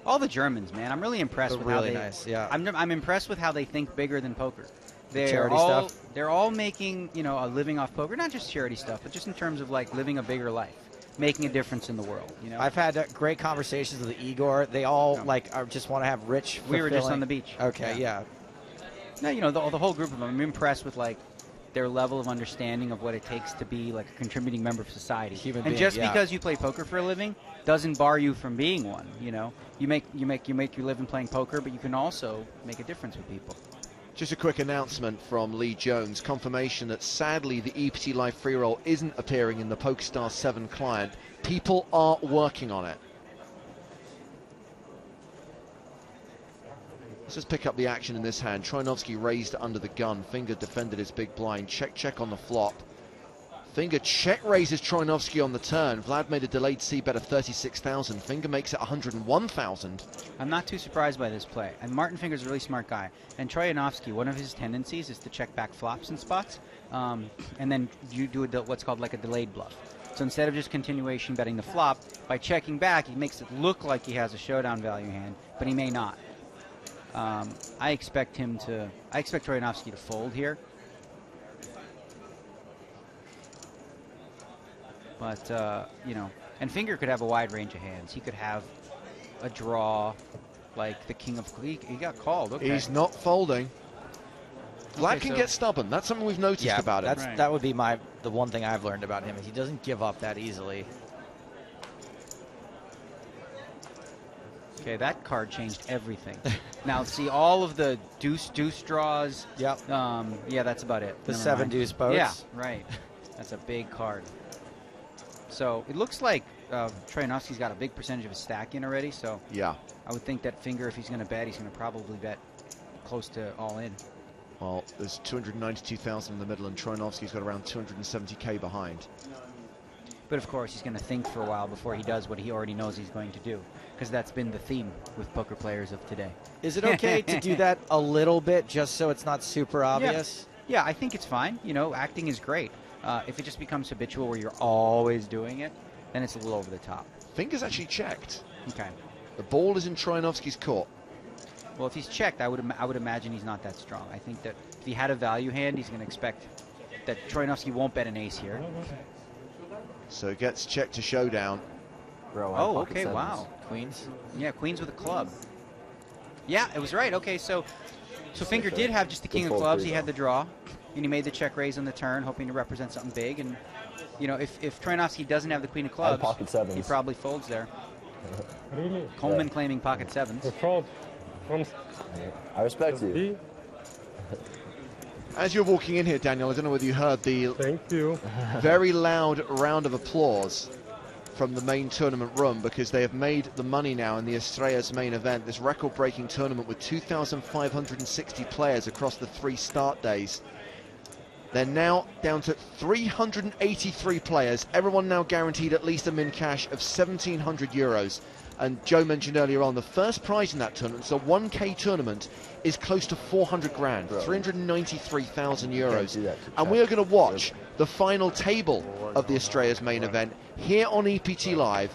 All the Germans, man. I'm really impressed with how they... nice, yeah. I'm impressed with how they think bigger than poker. Charity stuff? They're all making, a living off poker. Not just charity stuff, but just in terms of, living a bigger life. Making a difference in the world, I've had great conversations with Igor. They all, just want to have rich, We were just on the beach. Okay, yeah. No, the whole group of them. I'm impressed with, their level of understanding of what it takes to be like a contributing member of society. Human and being, just yeah. because you play poker for a living doesn't bar you from being one. You know, you make your living playing poker, but you can also make a difference with people. Just a quick announcement from Lee Jones. Confirmation that sadly the EPT Live free roll isn't appearing in the PokerStars 7 client. People are working on it. Let's just pick up the action in this hand. Troianovski raised under the gun. Finger defended his big blind. Check on the flop. Finger check raises Troianovski on the turn. Vlad made a delayed c-bet of 36,000. Finger makes it 101,000. I'm not too surprised by this play. And Martin Finger's a really smart guy. And Troianovski, one of his tendencies is to check back flops and spots, and then you do what's called like a delayed bluff. So instead of just continuation betting the flop, by checking back, he makes it look like he has a showdown value hand, but he may not. I expect Troianovski to fold here. But, you know, and Finger could have a wide range of hands. He could have a draw like the king of... He got called. Okay. He's not folding. Vlad Okay, can so- get stubborn. That's something we've noticed about him. That would be the one thing I've learned about him. Is he doesn't give up that easily. Okay, that card changed everything. Now, see, all of the deuce draws. Yep. Yeah, that's about it. The Never 7 mind. deuce boats. Yeah, right. That's a big card. So it looks like Troianovski's got a big percentage of his stack in already. So yeah, I would think that Finger, if he's going to bet, he's going to probably bet close to all in. Well, there's 292,000 in the middle, and Troianovski's got around 270k behind. But of course, he's going to think for a while before he does what he already knows he's going to do, because that's been the theme with poker players of today. Is it okay to do that a little bit just so it's not super obvious? Yeah, I think it's fine. You know, acting is great. If it just becomes habitual where you're always doing it, then it's a little over the top. Finger's actually checked. Okay. The ball is in Troianovski's court. Well, if he's checked, I would imagine he's not that strong. I think that if he had a value hand, he's going to expect that Troianovski won't bet an ace here. So it gets checked to showdown. Oh, okay, wow. Queens. Yeah, queens with a club. Yeah, it was right. Okay, so Finger did have just the king of clubs. He had the draw, and he made the check raise on the turn, hoping to represent something big. And you know, if Troianovski doesn't have the queen of clubs, pocket sevens. he probably folds there. Really? Coleman claiming pocket sevens. I respect you. As you're walking in here, Daniel, I don't know whether you heard the very loud round of applause from the main tournament room, because they have made the money now in the Estrellas main event, this record-breaking tournament with 2,560 players across the 3 start days. They're now down to 383 players, everyone now guaranteed at least a min cash of 1,700 euros. And Joe mentioned earlier on, the first prize in that tournament, so 1K tournament, is close to 400 grand, 393,000 euros. And we are going to watch the final table of the Estrellas main event here on EPT Live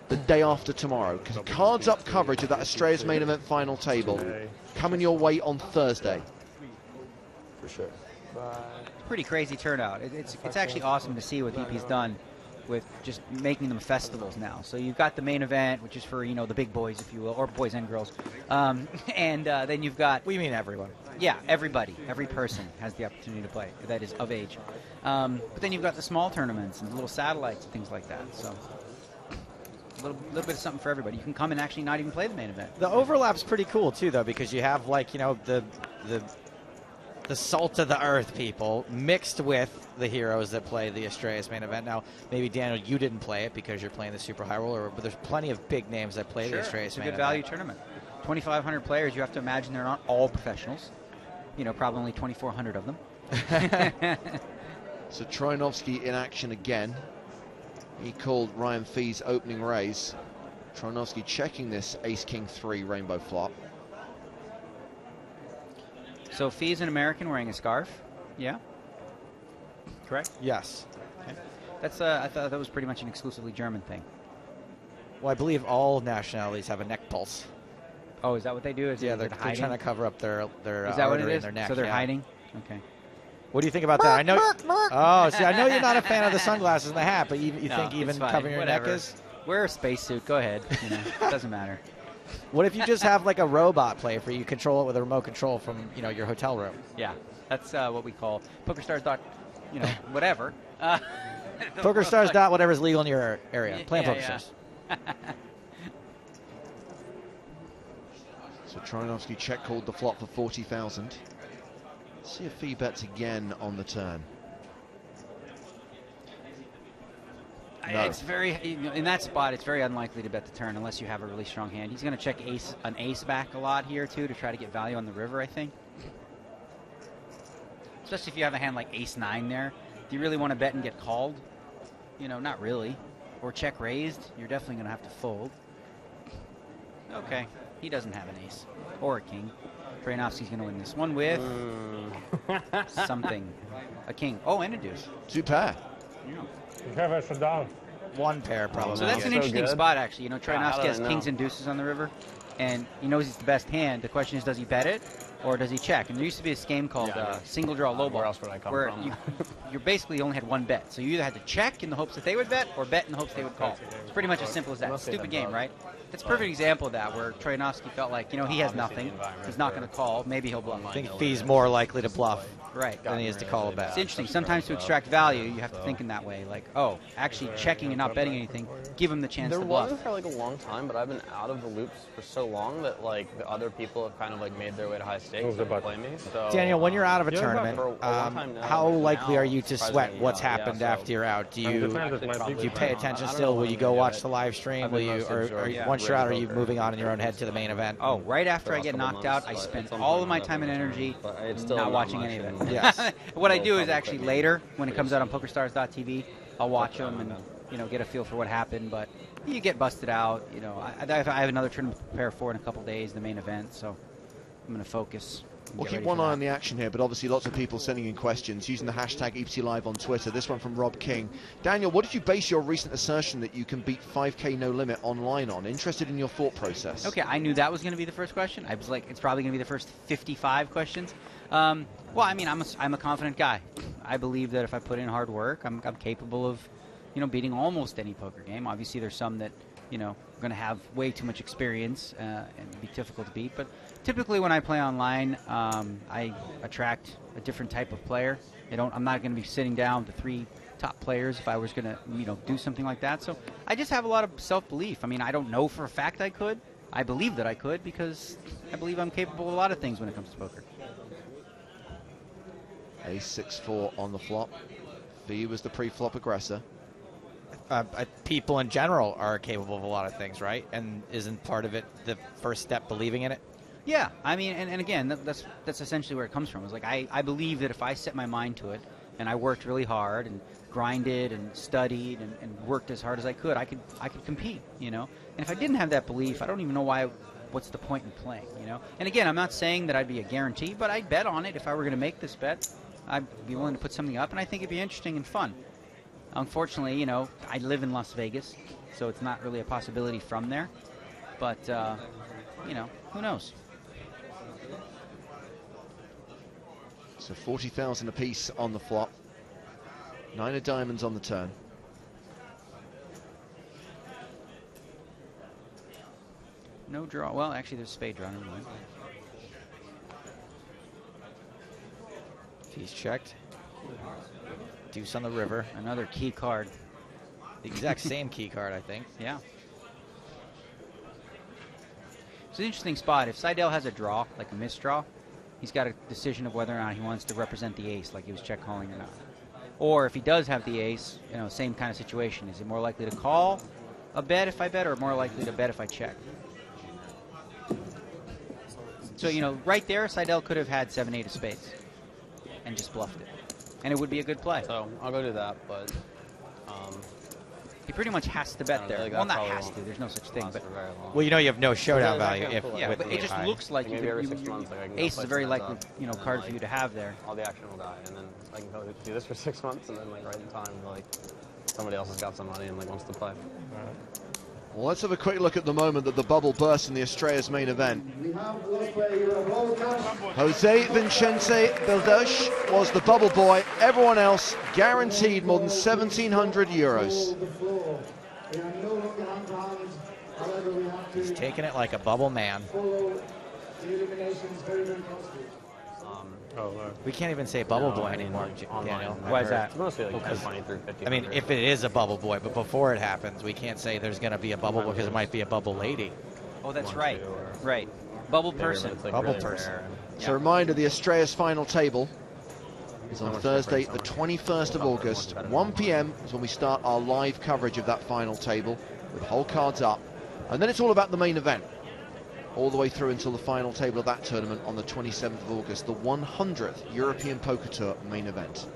the day after tomorrow. Because cards up coverage of that Estrellas main event final table coming your way on Thursday. For sure. Pretty crazy turnout. It's actually awesome to see what EP's done with just making them festivals now. So you've got the main event, which is for, you know, the big boys, if you will, or boys and girls. And then you've got... We mean everyone. Yeah, everybody. Every person has the opportunity to play that is of age. But then you've got the small tournaments and little satellites and things like that. So a little bit of something for everybody. You can come and actually not even play the main event. The overlap's pretty cool, too, though, because you have, like, you know, the salt of the earth people mixed with the heroes that play the Estrellas main event. Now, maybe, Daniel, you didn't play it because you're playing the Super High Roller, but there's plenty of big names that play the Estrellas main event. It's a good value tournament. 2,500 players. You have to imagine they're not all professionals. You know, probably only 2,400 of them. So Troianovski in action again. He called Ryan Fee's opening raise. Troianovski checking this Ace-King-3 rainbow flop. So Fee's an American wearing a scarf. Yeah. Correct? Yes. Okay. That's I thought that was pretty much an exclusively German thing. Well, I believe all nationalities have a neck pulse. Oh, is that what they do? Yeah, they're trying to cover up their is that what it artery in is? their neck. So they're yeah. hiding? Okay. What do you think about that? I know. Oh, see, I know you're not a fan of the sunglasses and the hat, but you No, think even it's fine. covering your Whatever. neck is? Wear a spacesuit. Go ahead. You know, it doesn't matter. What if you just have like a robot play for you, control it with a remote control from your hotel room? Yeah, that's what we call PokerStars. Whatever. PokerStars. Whatever's legal in your area. Play on PokerStars. So Troyanovsky check called the flop for 40,000. See if he bets again on the turn. No. It's very in that spot. It's very unlikely to bet the turn unless you have a really strong hand. He's going to check an ace back a lot here too to try to get value on the river. I think, especially if you have a hand like ace-9 there. Do you really want to bet and get called? Not really. Or check raised. You're definitely going to have to fold. Okay, he doesn't have an ace or a king. Troyanovsky's going to win this one with something, a king. Oh, and a deuce. 2 pair. Yeah. One pair, probably. So that's an interesting spot, actually. Troyanovsky has kings and deuces on the river, and he knows he's the best hand. The question is, does he bet it, or does he check? And there used to be this game called Single Draw Lowball, where else would I come where from? you basically only had one bet. So you either had to check in the hopes that they would bet, or bet in the hopes they would call. It's pretty much as simple as that. Stupid game, right? That's a perfect example of that, where Troyanovsky felt like, he has nothing. He's not going to call. Maybe he'll bluff. I think he's more likely to bluff right than he is to call a bet. It's interesting. Sometimes to extract value, you have to think in that way. Like, oh, actually checking and not betting anything, give him the chance There to bluff. wasn't for like a long time, but I've been out of the loops for so long that like the other people have kind of like made their way to high stakes to play me. So, Daniel, when you're out of a tournament, for a long time now, how likely now, are you to sweat what's happened after you're out? Do you pay attention still? Will you go watch the live stream? Will you, or once you're out, are you moving on in your own head to the main event? Oh, right after I get knocked out, I spend all of my time and energy not watching any of it. Yes. What I do is actually later, when it comes out on PokerStars.tv, I'll watch them and get a feel for what happened. But you get busted out. I have another tournament to prepare for in a couple days, the main event. So I'm going to focus. We'll keep one eye on the action here, but obviously lots of people sending in questions using the hashtag EPT Live on Twitter. This one from Rob King. Daniel, what did you base your recent assertion that you can beat 5K no limit online on? Interested in your thought process. Okay, I knew that was going to be the first question. I was like, it's probably going to be the first 55 questions. Well, I mean, I'm a confident guy. I believe that if I put in hard work, I'm capable of, beating almost any poker game. Obviously, there's some that, are going to have way too much experience and be difficult to beat. But typically, when I play online, I attract a different type of player. I'm not going to be sitting down with the 3 top players if I was going to, do something like that. So I just have a lot of self-belief. I mean, I don't know for a fact I could. I believe that I could because I believe I'm capable of a lot of things when it comes to poker. Ace-6-4 on the flop. V was the pre-flop aggressor. People in general are capable of a lot of things, right? And isn't part of it the first step believing in it? Yeah, I mean, and again, that's essentially where it comes from. It's like I believe that if I set my mind to it and I worked really hard and grinded and studied and worked as hard as I could compete, And if I didn't have that belief, I don't even know what's the point in playing, And again, I'm not saying that I'd be a guarantee, but I'd bet on it. If I were going to make this bet, I'd be willing to put something up, and I think it'd be interesting and fun. Unfortunately, I live in Las Vegas, so it's not really a possibility from there. But, who knows? So 40,000 apiece on the flop. 9 of diamonds on the turn. No draw. Well, actually, there's spade draw. Never mind. He's checked. Deuce on the river. Another key card. The exact same key card, I think. Yeah. It's an interesting spot. If Seidel has a draw, like a misdraw, he's got a decision of whether or not he wants to represent the ace, like he was check calling or not. Or if he does have the ace, same kind of situation. Is he more likely to call a bet if I bet, or more likely to bet if I check? So, right there, Seidel could have had 7-8 of spades and just bluffed it. And it would be a good play. So I'll go do that, but he pretty much has to bet there. Well, not has to. There's no such thing. But well, you have no showdown value if but it just looks like ace is a very likely card for you to have there. All the action will die, and then I can go do this for 6 months, and then right in time, somebody else has got some money and wants to play. Well, let's have a quick look at the moment that the bubble burst in the Estrellas main event. Jose Vicente Beldoche was the bubble boy. Everyone else guaranteed more than 1,700 euros. He's taking it like a bubble man. We can't even say bubble boy anymore, Daniel. Why is that? Mostly like 20 through 50. I mean, if it is a bubble boy, but before it happens, we can't say there's going to be a bubble boy because it might be a bubble lady. Oh, that's right. Right. Bubble person. Bubble person. So a reminder, the Astraeus final table is on Thursday, the 21st of August. 1 p.m. is when we start our live coverage of that final table with whole cards up. And then it's all about the main event, all the way through until the final table of that tournament on the 27th of August, the 100th European Poker Tour main event.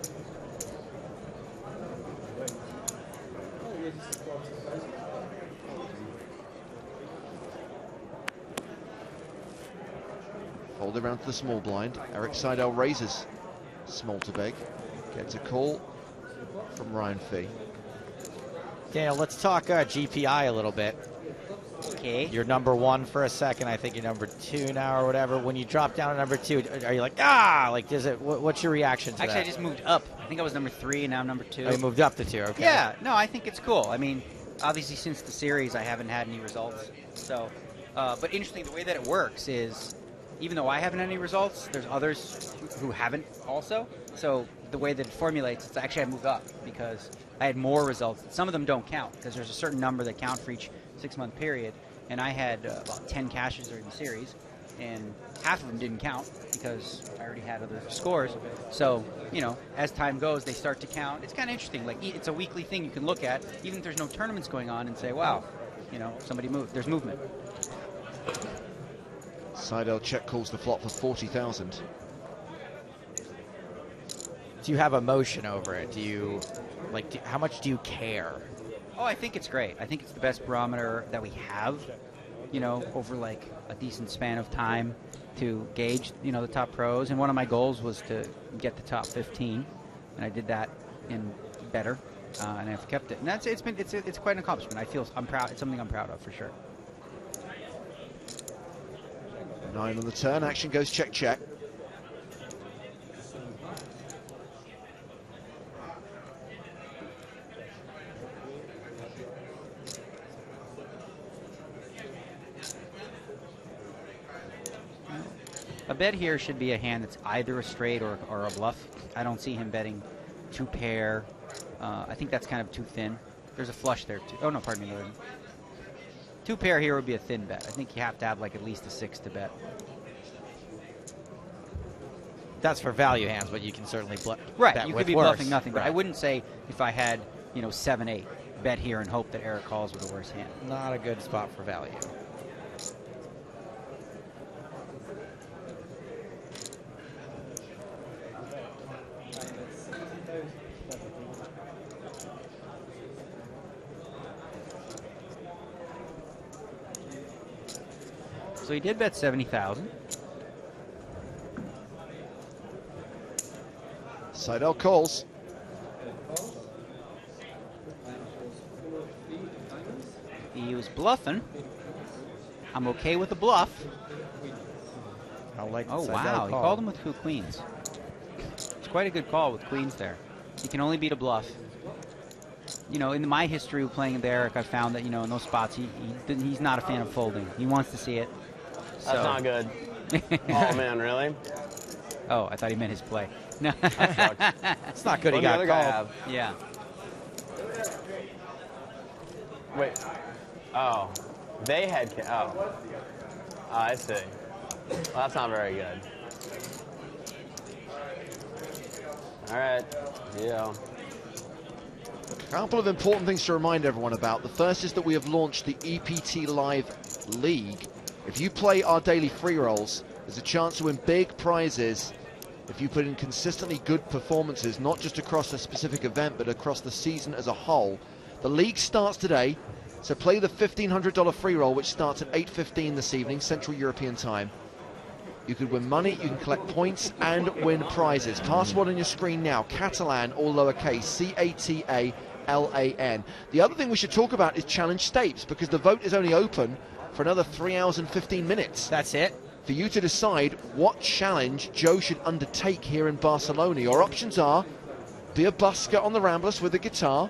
Folded around to the small blind. Erik Seidel raises small to big. Gets a call from Ryan Fee. Daniel, let's talk GPI a little bit. Okay. You're number 1 for a second. I think you're number 2 now or whatever. When you drop down to number 2, are you like, ah? Like, does it? What's your reaction to Actually, that? I just moved up. I think I was number 3, and now I'm number 2. Oh, you moved up to 2, okay. Yeah, no, I think it's cool. I mean, obviously, since the series, I haven't had any results. So, but interesting, the way that it works is, even though I haven't had any results, there's others who haven't also. So the way that it formulates, it's actually I moved up because I had more results. Some of them don't count because there's a certain number that count for each 6-month period. And I had about 10 caches during the series, and half of them didn't count because I already had other scores. So, you know, as time goes, they start to count. It's kind of interesting. Like, it's a weekly thing you can look at, even if there's no tournaments going on, and say, wow, you know, somebody moved. There's movement. Seidel check calls the flop for 40,000. Do you have emotion over it? Do you, like, how much do you care? Oh, I think it's great. I think it's the best barometer that we have, you know, over like a decent span of time to gauge, you know, the top pros. And one of my goals was to get the top 15, and I did that in better, and I've kept it. And it's quite an accomplishment. I'm proud. It's something I'm proud of for sure. 9 on the turn. Action goes check, check. A bet here should be a hand that's either a straight or a bluff. I don't see him betting 2 pair. I think that's kind of too thin. There's a flush there too. Oh no, pardon me. 2 pair here would be a thin bet. I think you have to have like at least a 6 to bet. That's for value hands, but you can certainly right. bet You with could be worse. bluffing nothing, but Right. I wouldn't say if I had 7-8 bet here and hope that Erik calls with a worse hand. Not a good spot for value. So he did bet 70,000. Seidel calls. He was bluffing. I'm okay with the bluff. I like. Oh Seidel wow, he call. called him with 2 queens. It's quite a good call with queens there. You can only beat a bluff. You know, in my history of playing with Erik, I found that in those spots he's not a fan of folding. He wants to see it. That's not good. Oh man, really? Oh, I thought he meant his play. No, it's not good. He got called. Yeah. Wait. Oh, they had. I see. Well, that's not very good. All right. Yeah. A couple of important things to remind everyone about. The first is that we have launched the EPT Live League. If you play our daily free rolls, there's a chance to win big prizes if you put in consistently good performances, not just across a specific event, but across the season as a whole. The league starts today, so play the $1,500 free roll, which starts at 8:15 this evening, Central European time. You could win money, you can collect points, and win prizes. Password on your screen now, Catalan, all lowercase, C-A-T-A-L-A-N. The other thing we should talk about is Challenge Stapes, because the vote is only open for another 3 hours and 15 minutes. That's it. For you to decide what challenge Joe should undertake here in Barcelona. Your options are be a busker on the Ramblas with a guitar,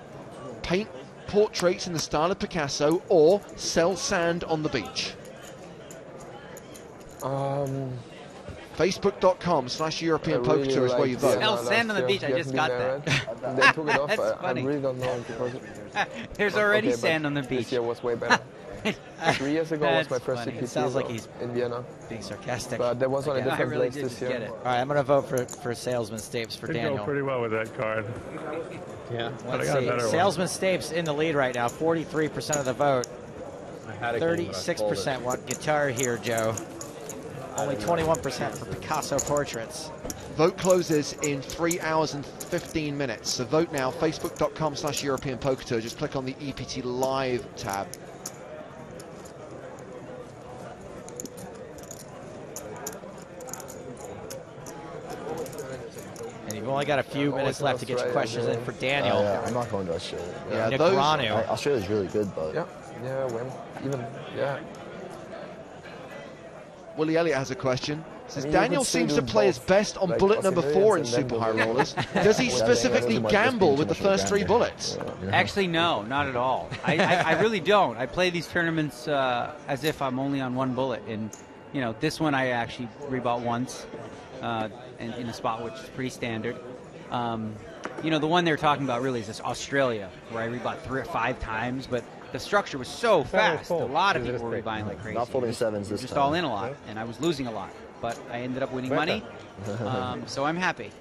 paint portraits in the style of Picasso or sell sand on the beach? Facebook.com/European Poker Tour is where you vote. Sell sand on the beach, I just got that. They took it off. That's I funny. really don't know because There's already sand on the beach. This year was way better. 3 years ago was my first funny. CPT It sounds like he's in Vienna. being sarcastic. But there was on a Again. different I really place did this just year. get it. All right, I'm going to vote for Salesman Stapes for Could Daniel. go pretty well with that card. Yeah, But I let's got a see. better one. Salesman Stapes in the lead right now, 43% of the vote. I had a game, but I pulled 36% want Guitar Hero, Joe. Only 21% for Picasso Portraits. Vote closes in 3 hours and 15 minutes. So vote now, facebook.com/European Poker Tour. Just click on the EPT Live tab. And you've only got a few minutes left to get your questions in for Daniel. Yeah, I'm not going to Australia. Yeah, Negreanu. Australia's really good, but Yeah, when even Willie Elliott has a question. Says I mean, you Daniel could still seems do to play his both, best on like bullet number 4 in Aussie Super High Millions Rollers. and then Does he Yeah, specifically that might just be gamble too with the much of a first 3 gamble. bullets? Actually, no, not at all. I really don't. I play these tournaments as if I'm only on one bullet. And, you know, this one I actually rebought once in a spot which is pretty standard. You know, the one they're talking about really is this Australia, where I rebought 3 or 5 times, but the structure was so fast. A lot of people were rebuying like crazy. Not folding sevens this just time. all in a lot, and I was losing a lot. But I ended up winning money, so I'm happy.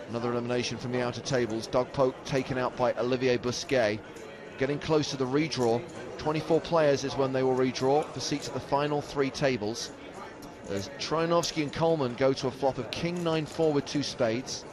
Another elimination from the outer tables. Doug Polk taken out by Olivier Bousquet. Getting close to the redraw. 24 players is when they will redraw for seats at the final 3 tables. As Troianovsky and Coleman go to a flop of King 9-4 with 2 spades.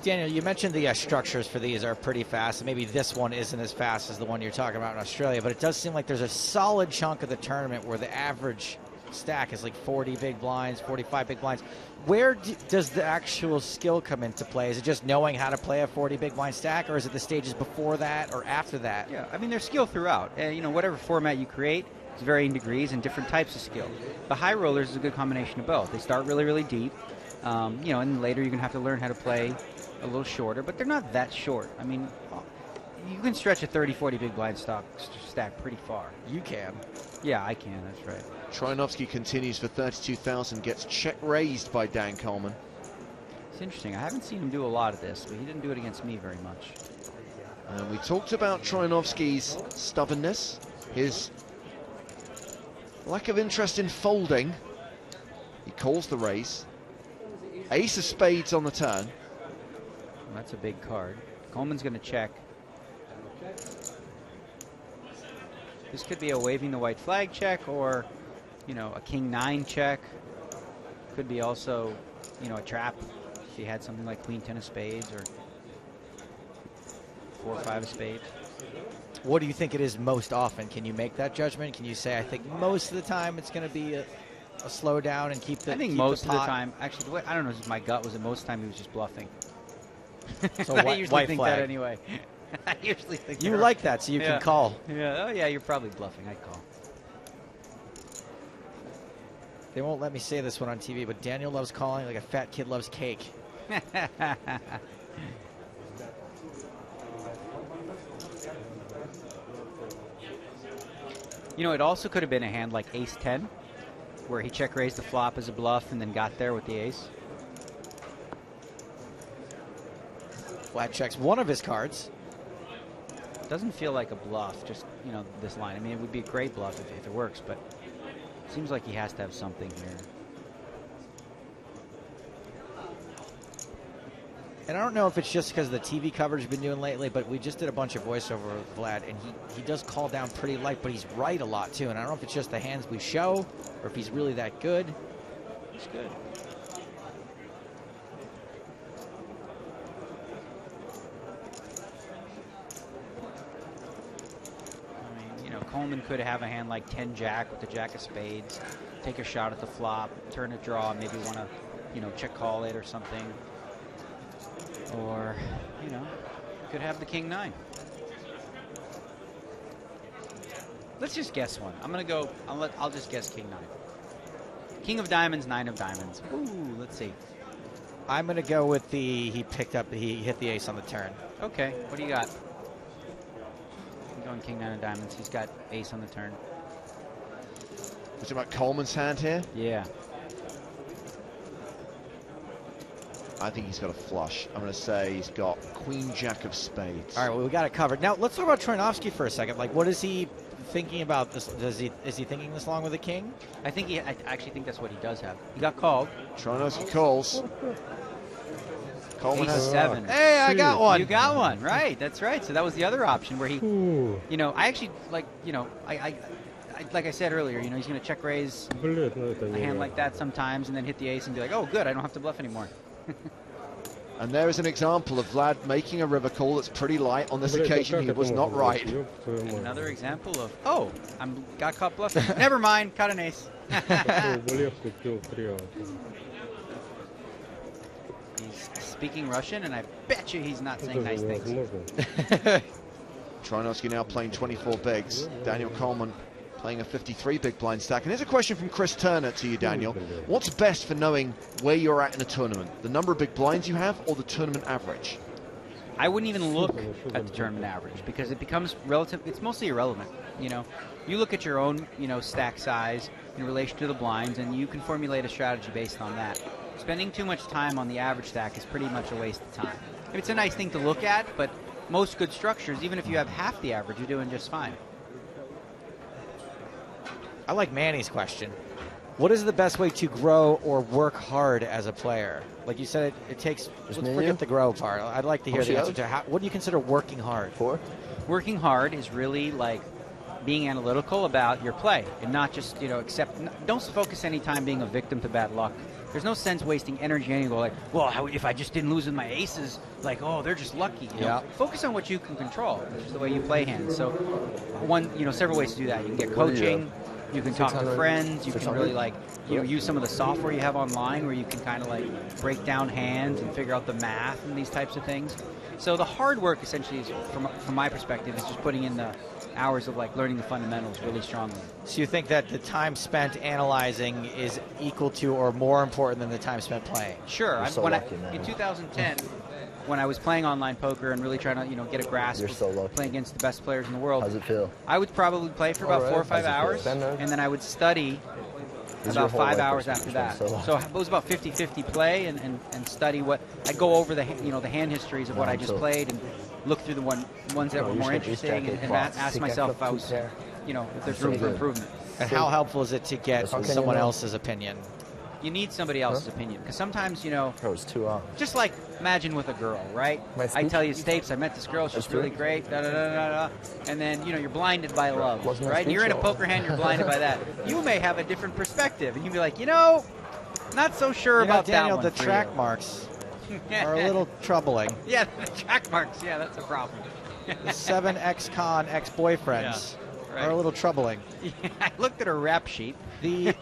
Daniel, you mentioned the structures for these are pretty fast. Maybe this one isn't as fast as the one you're talking about in Australia, but it does seem like there's a solid chunk of the tournament where the average stack is like 40 big blinds, 45 big blinds. Where does the actual skill come into play? Is it just knowing how to play a 40 big blind stack, or is it the stages before that or after that? Yeah, I mean, there's skill throughout. You know, whatever format you create is varying degrees and different types of skill. The high rollers is a good combination of both. They start really, really deep, you know, and later you're going to have to learn how to play a little shorter, but they're not that short. I mean, you can stretch a 30, 40 big blind stack pretty far. You can. Yeah, I can, that's right. Troianovsky continues for 32,000, gets check raised by Dan Coleman. It's interesting. I haven't seen him do a lot of this, but he didn't do it against me very much. And we talked about Troianovsky's stubbornness, his lack of interest in folding. He calls the raise. Ace of spades on the turn. That's a big card. Coleman's going to check. This could be a waving the white flag check, or, you know, a king 9 check. Could be also, you know, a trap if he had something like queen 10 of spades or 4 or 5 of spades. What do you think it is most often? Can you make that judgment? Can you say, I think most of the time it's going to be a slow down and keep the I think keep most the of the pot? time, actually, the way, I don't know, my gut was that most of the time he was just bluffing. So I white usually think flag. that anyway. I usually think You they're- like that, so you Yeah. can call. Yeah. Oh yeah, you're probably bluffing. I'd call. They won't let me say this one on TV, but Daniel loves calling like a fat kid loves cake. You know, it also could have been a hand like ace 10, where he check raised the flop as a bluff and then got there with the ace. Flat checks one of his cards. Doesn't feel like a bluff, just, you know, this line. I mean, it would be a great bluff if it works, but it seems like he has to have something here. And I don't know if it's just because of the TV coverage we've been doing lately, but we just did a bunch of voiceover with Vlad, and he does call down pretty light, but he's right a lot too. And I don't know if it's just the hands we show or if he's really that good. He's good. You know, Coleman could have a hand like 10 jack with the jack of spades, take a shot at the flop, turn a draw, maybe want to, you know, check call it or something. Or, you know, could have the king 9. Let's just guess one. I'm going to go, I'll just guess king 9. King of diamonds, 9 of diamonds. Ooh, let's see. I'm going to go with he hit the ace on the turn. Okay, what do you got? I'm going king nine of diamonds. He's got ace on the turn. Was it about Coleman's hand here? Yeah. I think he's got a flush. I'm going to say he's got Queen Jack of spades. All right, well, we got it covered. Now let's talk about Troianovski for a second. Like, what is he thinking about this? Is he thinking this long with the king? I actually think that's what he does have. He got called. Troianovski calls. Coleman Ace has 7. Hey, I got one. You got one, right? That's right. So that was the other option where he, you know, I actually like, you know, I like I said earlier, you know, he's going to check raise a hand like that sometimes and then hit the ace and be like, oh, good, I don't have to bluff anymore. And there is an example of Vlad making a river call that's pretty light. On this occasion, he was not right. Another example of, oh, got caught bluffing. Never mind, caught an ace. He's speaking Russian, and I bet you he's not saying nice things. Troianovski now playing 24 bigs. Daniel Coleman playing a 53 big blind stack. And here's a question from Chris Turner to you, Daniel. What's best for knowing where you're at in a tournament? The number of big blinds you have or the tournament average? I wouldn't even look at the tournament average because it becomes relative. It's mostly irrelevant. You know, you look at your own, you know, stack size in relation to the blinds, and you can formulate a strategy based on that. Spending too much time on the average stack is pretty much a waste of time. It's a nice thing to look at, but most good structures, even if you have half the average, you're doing just fine. I like Manny's question. What is the best way to grow or work hard as a player? Like you said, it takes. Let's forget the grow part. I'd like to hear the answer to what do you consider working hard? Working hard is really like being analytical about your play and not just, you know, don't focus any time being a victim to bad luck. There's no sense wasting energy and you go like, well, if I just didn't lose with my aces, like, oh, they're just lucky. You know? Focus on what you can control, which is the way you play hands. So, several ways to do that. You can get coaching. You can talk to friends. You can really use some of the software you have online where you can kind of like break down hands and figure out the math and these types of things. So the hard work essentially is, from my perspective, is just putting in the hours of like learning the fundamentals really strongly. So you think that the time spent analyzing is equal to or more important than the time spent playing? Sure. In 2010, when I was playing online poker and really trying to get a grasp of playing against the best players in the world, how's it feel? I would probably play for about 4 or 5 hours, and then I would study about 5 hours after that. So it was about 50-50 play and study what I'd go over the hand histories of what I just played and look through the ones that were more interesting and ask myself if I was if there's room for improvement. And how helpful is it to get someone else's opinion? You need somebody else's opinion because sometimes just like imagine with a girl, right? I tell you, Stapes, I met this girl, she's really great, da da da da da, and then you're blinded by love, right? And you're in a poker hand, you're blinded by that. You may have a different perspective, and you'd be like, not so sure about Daniel, that one. The track marks are a little troubling. Yeah, the track marks, that's a problem. The 7 ex-con ex-boyfriends are a little troubling. Yeah, I looked at her rap sheet. The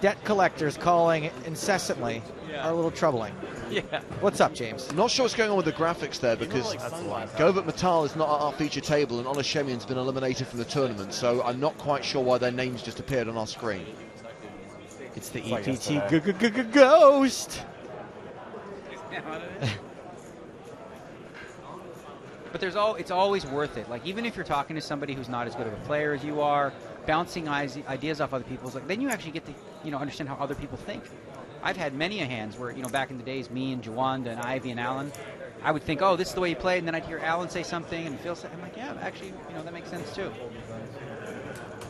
debt collectors calling incessantly are a little troubling. Yeah. What's up, James? I'm not sure what's going on with the graphics there because Govert Matal is not at our feature table and Ola Shemian's been eliminated from the tournament, so I'm not quite sure why their names just appeared on our screen. It's the EPT ghost. But it's always worth it. Like, even if you're talking to somebody who's not as good of a player as you are, bouncing ideas off other people's, like, then you actually get to understand how other people think. I've had many a hands where back in the days, me and Jawanda and Ivy and Alan, I would think, oh, this is the way you played, and then I'd hear Alan say something and Phil say, I'm like, yeah, actually, that makes sense too.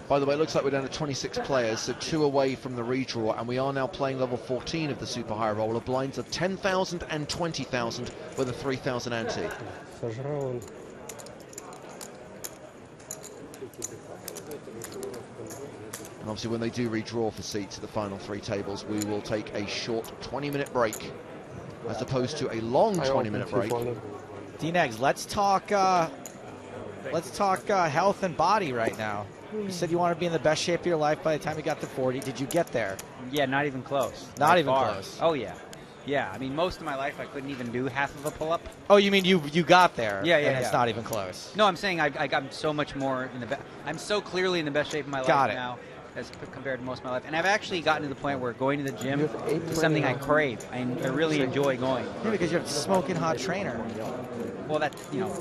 By the way, it looks like we're down to 26 players, so 2 away from the redraw, and we are now playing level 14 of the Super High Roller, blinds of 10,000 and 20,000 with a 3,000 ante. And obviously when they do redraw for seats at the final 3 tables, we will take a short 20-minute break as opposed to a long 20-minute break. D-Negs, let's talk health and body right now. You said you want to be in the best shape of your life by the time you got to 40. Did you get there? Yeah, not even close. Not even close. Oh, yeah. Yeah, I mean, most of my life I couldn't even do half of a pull-up. Oh, you mean you got there? Yeah, and it's not even close. No, I'm saying I'm so much more I'm so clearly in the best shape of my life now as compared to most of my life. And I've actually gotten to the point where going to the gym is something I crave. I really enjoy going. Yeah, because you're a smoking hot trainer. Well, that, you know.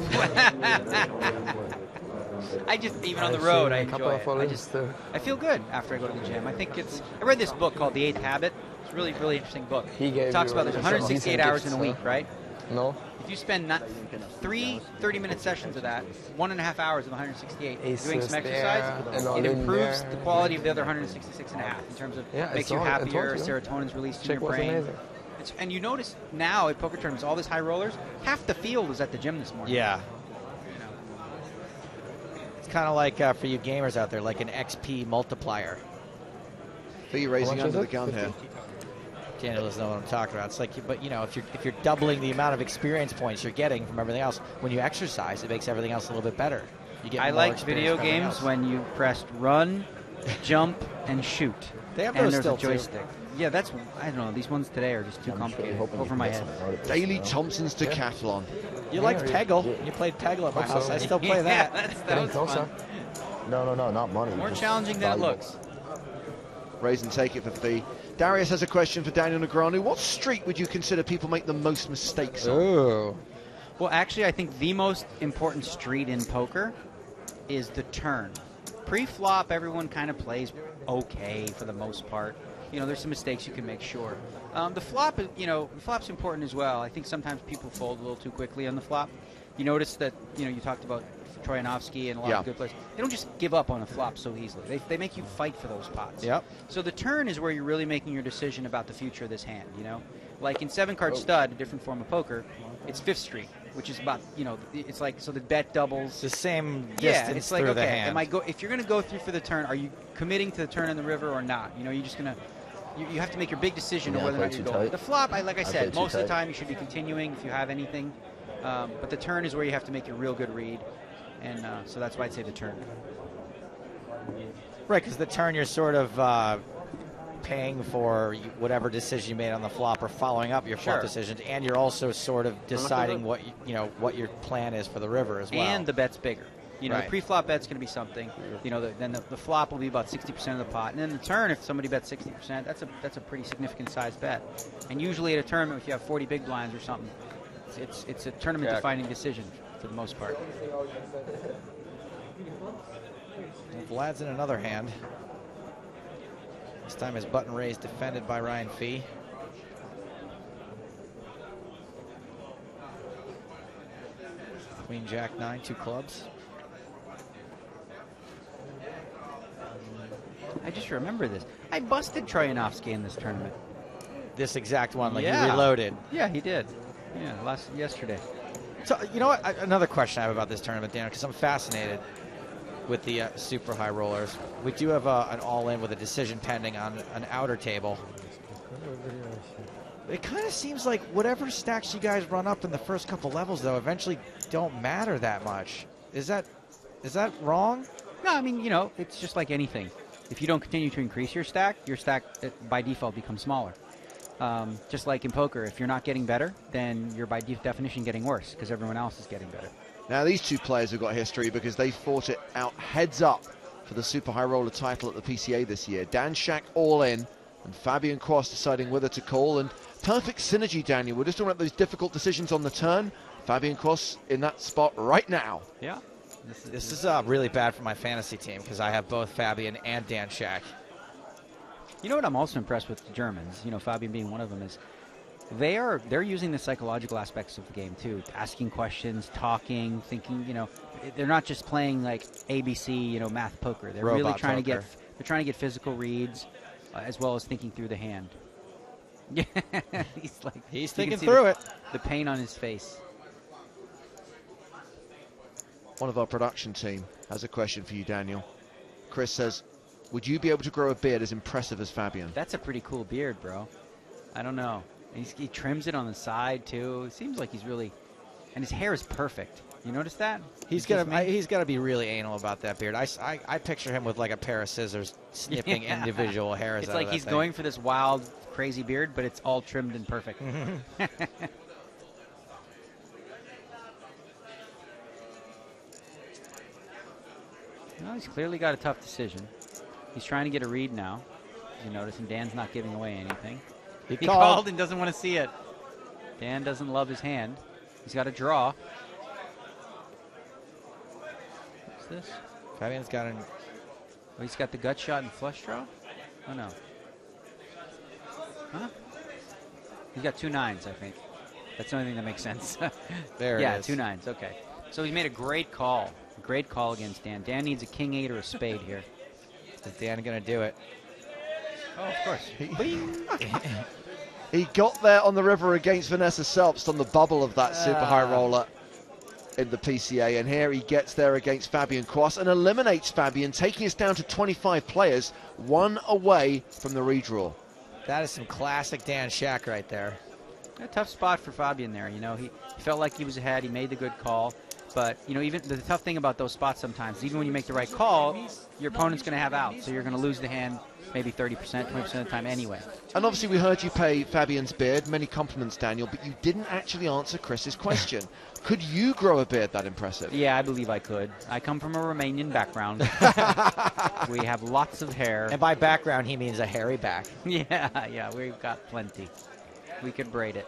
I just, even on the road, I enjoy it. I feel good after I go to the gym. I think I read this book called The 8th Habit. It's a really, really interesting book. It talks about there's 168 hours in a week, right? No. If you spend 3 30-minute sessions of that, 1.5 hours of 168 doing some exercise, it improves the quality of the other 166 and a half in terms of makes you happier, serotonin's released in your brain. And you notice now at poker tournaments, all these high rollers, half the field was at the gym this morning. Yeah. It's kind of like, for you gamers out there, like an XP multiplier. Fee raising under the gun here. Daniel doesn't know what I'm talking about. It's like, but you know, if you're doubling the amount of experience points you're getting from everything else, when you exercise, it makes everything else a little bit better. You get I more like experience video from everything games else. when you pressed run, jump, and shoot. They have and those there's still, a joystick. Yeah, that's, I don't know, these ones today are just too complicated, over my head. Daley Thompson's Decathlon. You liked Peggle. You played Peggle at my house. I still play that. That was fun. No, not money. More just challenging than it valuable. looks. Raise and take it for Fee. Darius has a question for Daniel Negreanu. What street would you consider people make the most mistakes on? Ooh. Well, actually, I think the most important street in poker is the turn. Pre-flop, everyone kind of plays okay for the most part. You know, there's some mistakes you can make, sure. The flop, the flop's important as well. I think sometimes people fold a little too quickly on the flop. You notice that, you talked about Troyanovsky and a lot of good players. They don't just give up on a flop so easily. They make you fight for those pots. Yep. So the turn is where you're really making your decision about the future of this hand, Like in 7-card stud, a different form of poker, it's 5th street, which is about, it's like, so the bet doubles. The same distance yeah, it's like, through okay, the hand. if you're going to go through for the turn, are you committing to the turn in the river or not? You're just going to, you have to make your big decision of whether or not you're going. The flop, like I said, most of the time you should be continuing if you have anything. But the turn is where you have to make your real good read. And so that's why I'd say the turn. Right, because the turn you're sort of paying for whatever decision you made on the flop or following up your flop decisions, and you're also sort of deciding what what your plan is for the river as well. And the bet's bigger. Right. The pre-flop bet's going to be something. Then the flop will be about 60% of the pot, and then the turn, if somebody bets 60%, that's a pretty significant size bet. And usually at a tournament, if you have 40 big blinds or something, it's a tournament-defining decision for the most part. Vlad's in another hand. This time his button raised, defended by Ryan Fee. Queen Jack 9, 2 clubs. I just remember this. I busted Troyanovsky in this tournament. This exact one, like he Yeah. reloaded. Yeah, he did. Yeah, yesterday. So, you know what? Another question I have about this tournament, Dan, because I'm fascinated with the super high rollers. We do have an all-in with a decision pending on an outer table. It kind of seems like whatever stacks you guys run up in the first couple levels, though, eventually don't matter that much. Is that wrong? No, I mean, it's just like anything. If you don't continue to increase your stack by default becomes smaller. Just like in poker, if you're not getting better, then you're by definition getting worse because everyone else is getting better. Now, these two players have got history because they fought it out heads up for the Super High Roller title at the PCA this year. Dan Shack all in, and Fabian Cross deciding whether to call. And perfect synergy, Daniel. We're just talking about those difficult decisions on the turn. Fabian Cross in that spot right now. Yeah. This is really bad for my fantasy team because I have both Fabian and Dan Shack. You know what I'm also impressed with the Germans, Fabian being one of them, is they're using the psychological aspects of the game too, asking questions, talking, thinking, they're not just playing like ABC, math poker. They're really trying to get physical reads as well as thinking through the hand. Yeah, he's thinking through it. The pain on his face. One of our production team has a question for you, Daniel. Chris says, would you be able to grow a beard as impressive as Fabian? That's a pretty cool beard, bro. I don't know. He trims it on the side, too. It seems like he's really... And his hair is perfect. You notice that? He's got to be really anal about that beard. I picture him with like a pair of scissors snipping individual hairs. It's like he's going for this wild, crazy beard, but it's all trimmed and perfect. Well, he's clearly got a tough decision. He's trying to get a read now. You notice, and Dan's not giving away anything. He called and doesn't want to see it. Dan doesn't love his hand. He's got a draw. What's this? Fabian's got an... Oh, he's got the gut shot and flush draw? Oh, no. Huh? He's got 2 9s, I think. That's the only thing that makes sense. There it yeah, is. 2 9s, okay. So he made a great call. Great call against Dan. Dan needs a king 8 or a spade here. Is Dan going to do it? Oh, of course. He got there on the river against Vanessa Selbst on the bubble of that super high roller in the PCA, and here he gets there against Fabian Kwas and eliminates Fabian, taking us down to 25 players, 1 away from the redraw. That is some classic Dan Shack right there. A tough spot for Fabian there. You know, he felt like he was ahead. He made the good call. But, you know, even the tough thing about those spots sometimes, even when you make the right call, your opponent's going to have out. So you're going to lose the hand maybe 30%, 20% of the time anyway. And obviously we heard you pay Fabian's beard. Many compliments, Daniel, but you didn't actually answer Chris's question. Could you grow a beard that impressive? Yeah, I believe I could. I come from a Romanian background. We have lots of hair. And by background, he means a hairy back. Yeah, we've got plenty. We could braid it.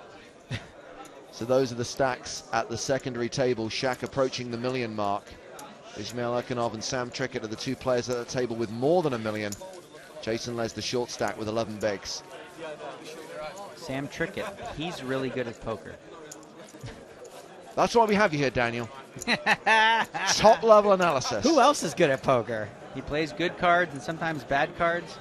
So those are the stacks at the secondary table. Shaq approaching the $1 million mark. Ismail Ekhanov and Sam Trickett are the 2 players at the table with more than $1 million. Jason Les the short stack with 11 bigs. Sam Trickett, he's really good at poker. That's why we have you here, Daniel. Top level analysis. Who else is good at poker? He plays good cards and sometimes bad cards.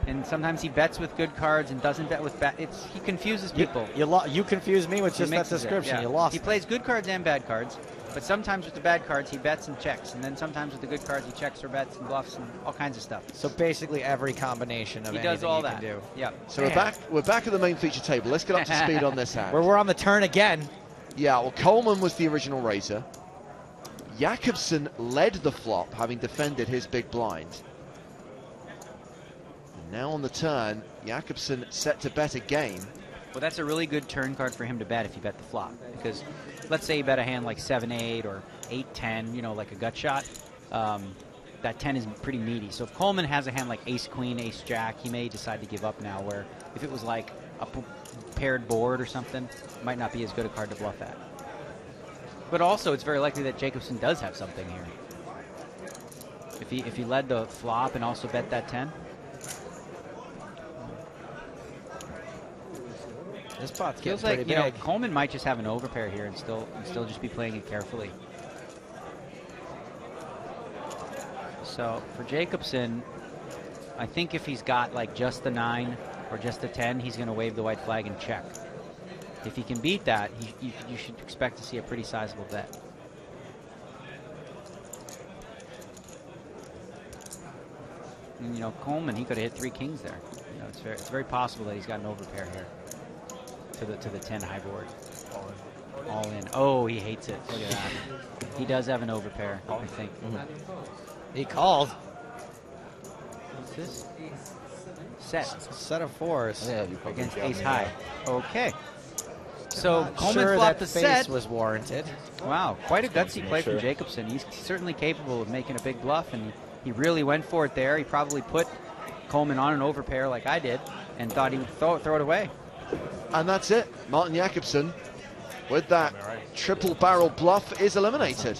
And sometimes he bets with good cards and doesn't bet with bad. He confuses people. You confused me with just that description. Yeah. You lost. He plays good cards and bad cards, but sometimes with the bad cards he bets and checks, and then sometimes with the good cards he checks or bets and bluffs and all kinds of stuff. So basically every combination of he anything does all you that. can do. Yeah. So we're back at the main feature table. Let's get up to speed on this hand. Where we're on the turn again. Yeah, well, Coleman was the original raiser. Jakobsen led the flop, having defended his big blind. Now on the turn, Jakobsen set to bet again. Well, that's a really good turn card for him to bet if you bet the flop. Because let's say you bet a hand like 7-8 or 8-10, you know, like a gut shot. That 10 is pretty meaty. So if Coleman has a hand like ace-queen, ace-jack, he may decide to give up now, where if it was like a paired board or something, it might not be as good a card to bluff at. But also, it's very likely that Jakobsen does have something here. If he led the flop and also bet that 10. This spot's feels like Coleman might just have an overpair here and still just be playing it carefully. So for Jakobsen, I think if he's got like just the 9 or just the 10, he's going to wave the white flag and check. If he can beat that, you should expect to see a pretty sizable bet. And, you know, Coleman, he could have hit 3 kings there. You know, it's very possible that he's got an overpair here. To the 10 high board. All in. Oh, he hates it. Look at that. He does have an overpair, I think. He called. What's this? Set of 4s. Against ace high. Okay. So Coleman sure flopped that the face set. was warranted. Wow, quite a gutsy play from Jakobsen. He's certainly capable of making a big bluff, and he really went for it there. He probably put Coleman on an overpair like I did and thought he would throw it away. And that's it. Martin Jakobsen, with that triple barrel bluff, is eliminated.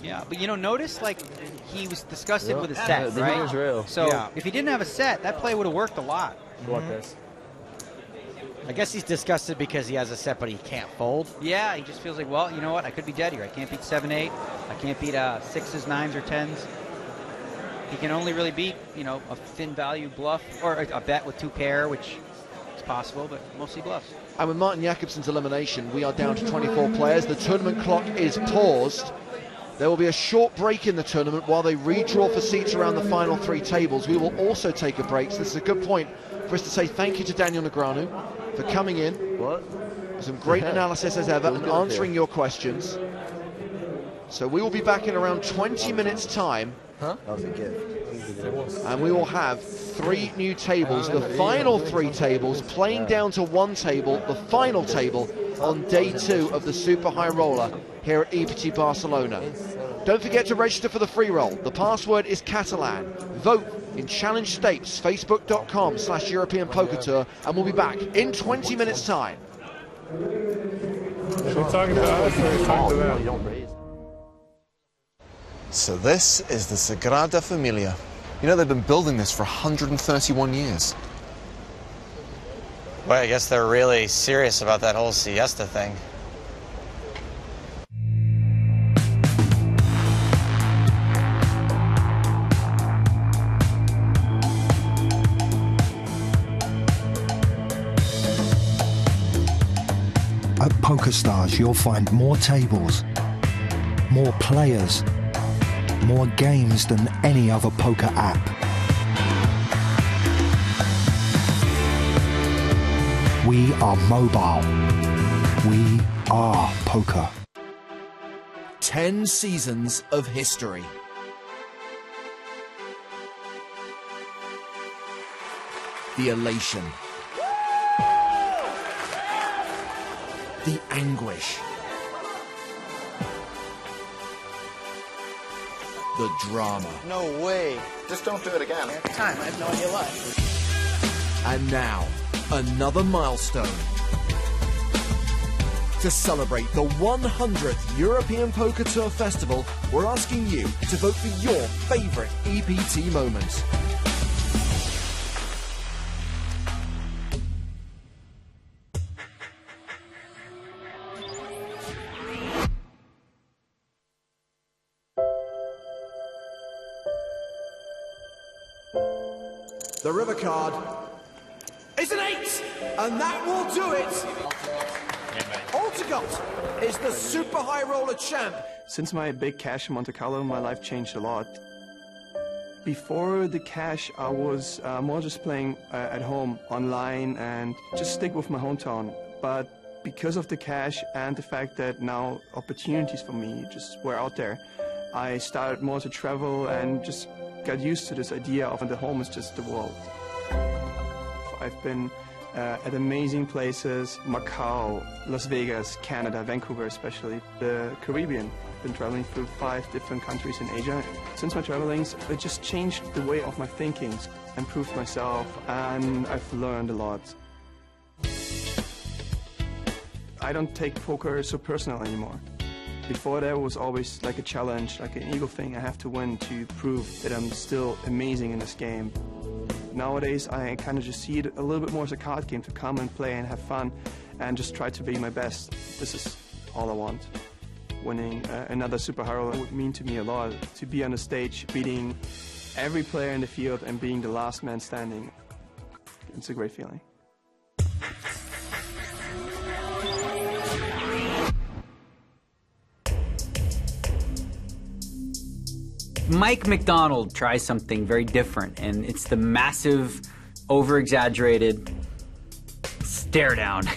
Yeah, but you know, notice like he was disgusted with his set, The right? heat was real. So if he didn't have a set, that play would have worked a lot. I guess he's disgusted because he has a set, but he can't fold. Yeah, he just feels like, well, you know what? I could be dead here. I can't beat 7-8. I can't beat 6s, 9s, or 10s. He can only really beat, you know, a thin value bluff or a bet with 2 pair, which is possible, but mostly bluffs. And with Martin Jakobsen's elimination, we are down to 24 players. The tournament clock is paused. There will be a short break in the tournament while they redraw for seats around the final 3 tables. We will also take a break, so this is a good point for us to say thank you to Daniel Negreanu for coming in. Some great analysis as ever and answering your questions. So we will be back in around 20 minutes' time. That was a gift. And we will have 3 new tables, the final 3 tables, playing down to 1 table, the final table on day 2 of the Super High Roller here at EPT Barcelona. Don't forget to register for the free roll. The password is Catalan. Vote in Challenge States, facebook.com/European Poker Tour, and we'll be back in 20 minutes' time. So this is the Sagrada Familia. You know, they've been building this for 131 years. Well, I guess they're really serious about that whole siesta thing. At PokerStars, you'll find more tables, more players, more games than any other poker app. We are mobile. We are poker. 10 seasons of history. The elation. The anguish. The drama. No way. Just don't do it again. At the time, I have no idea why. And now, another milestone. To celebrate the 100th European Poker Tour Festival, we're asking you to vote for your favourite EPT moment. The river card is an 8, and that will do it. Altegot is the super high roller champ. Since my big cash in Monte Carlo, my life changed a lot. Before the cash, I was more just playing at home, online, and just stick with my hometown. But because of the cash and the fact that now opportunities for me just were out there, I started more to travel and just got used to this idea of the home is just the world. I've been at amazing places, Macau, Las Vegas, Canada, Vancouver especially, the Caribbean. I've been traveling through 5 different countries in Asia. Since my travelings, it just changed the way of my thinking, improved myself, and I've learned a lot. I don't take poker so personal anymore. Before that, it was always like a challenge, like an ego thing. I have to win to prove that I'm still amazing in this game. Nowadays, I kind of just see it a little bit more as a card game to come and play and have fun and just try to be my best. This is all I want. Winning another Super Hero would mean to me a lot. To be on the stage, beating every player in the field and being the last man standing. It's a great feeling. Mike McDonald tries something very different, and it's the massive, over-exaggerated stare down.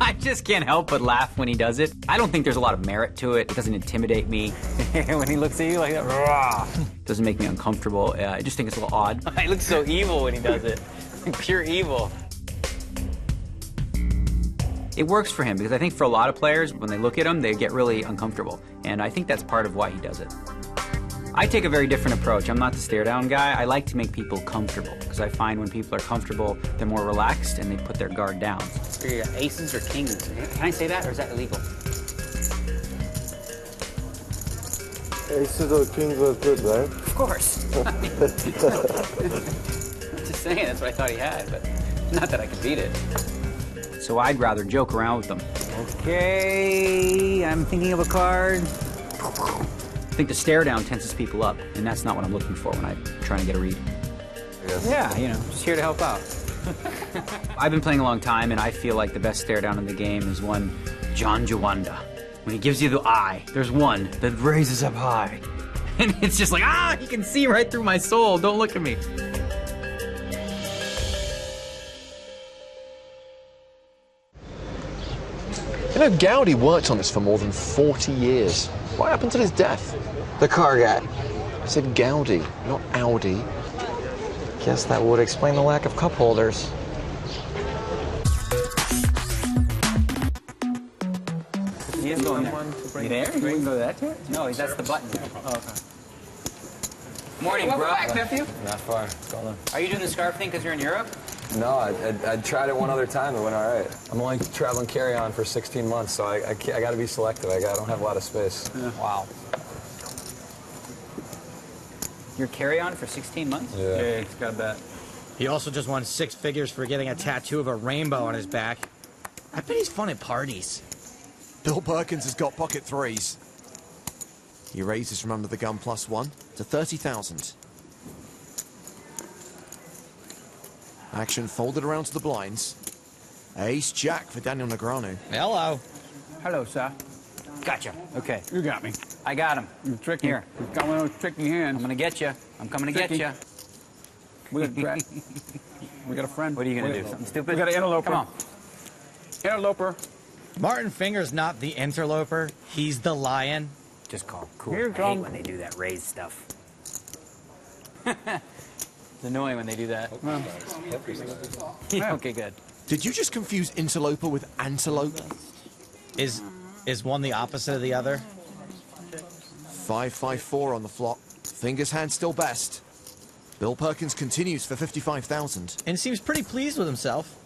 I just can't help but laugh when he does it. I don't think there's a lot of merit to it. It doesn't intimidate me. When he looks at you like that, rah! Doesn't make me uncomfortable. I just think it's a little odd. He looks so evil when he does it. Pure evil. It works for him because I think for a lot of players, when they look at him, they get really uncomfortable. And I think that's part of why he does it. I take a very different approach. I'm not the stare down guy. I like to make people comfortable because I find when people are comfortable, they're more relaxed and they put their guard down. So you got aces or kings? Can I say that, or is that illegal? Aces or kings are good, right? Of course. Just saying, that's what I thought he had, but not that I could beat it. So I'd rather joke around with them. Okay, I'm thinking of a card. I think the stare down tenses people up, and that's not what I'm looking for when I'm trying to get a read. Yeah, you know, just here to help out. I've been playing a long time, and I feel like the best stare down in the game is one John Jawanda. When he gives you the eye, there's one that raises up high. And it's just like, ah, he can see right through my soul. Don't look at me. You know, Gaudi worked on this for more than 40 years. What happened to his death? The car guy. I said Gaudi, not Audi. Guess that would explain the lack of cup holders. He is going there. Someone You there? You wouldn't go that too? No, that's the button. Oh, okay. Morning, Welcome bro. back, nephew. Not far. What's going on? Are you doing the scarf thing because you're in Europe? No, I tried it one other time. It went all right. I'm only traveling carry-on for 16 months, so I got to be selective. I don't have a lot of space. Wow. Your carry-on for 16 months? Yeah. It's got that. He also just won 6 figures for getting a tattoo of a rainbow on his back. I bet he's fun at parties. Bill Perkins has got pocket threes. He raises from under the gun +1 to 30,000. Action folded around to the blinds. Ace-Jack for Daniel Negreanu. Hello. Hello, sir. Gotcha. Okay. You got me. I got him. You're tricky. Here. You've got one of those tricky hands. I'm gonna get you. I'm coming to get Tricky. you. We got, we got a friend. What are you gonna do? Something stupid? We got an interloper. Come on. Interloper. Martin Finger's not the interloper. He's the lion. Just call. Cool. Here I hate comes- when they do that raised stuff. It's annoying when they do that. Okay, good. Did you just confuse interloper with antelope? Is one the opposite of the other? 5-5-4 on the flop. Fingers hand still best. Bill Perkins continues for 55,000. And seems pretty pleased with himself.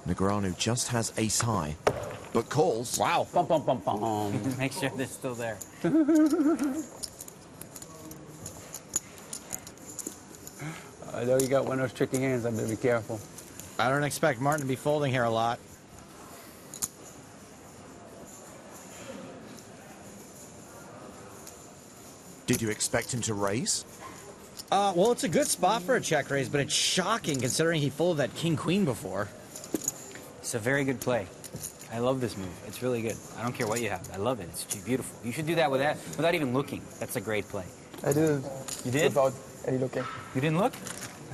Negreanu just has ace high, but calls. Wow. Bum, bum, bum, bum. Make sure they're still there. I know you got one of those tricky hands. I better be careful. I don't expect Martin to be folding here a lot. Did you expect him to raise? Well, it's a good spot for a check raise, but it's shocking considering he folded that king-queen before. It's a very good play. I love this move. It's really good. I don't care what you have. I love it. It's beautiful. You should do that without even looking. That's a great play. I did. You did? Without any looking. You didn't look?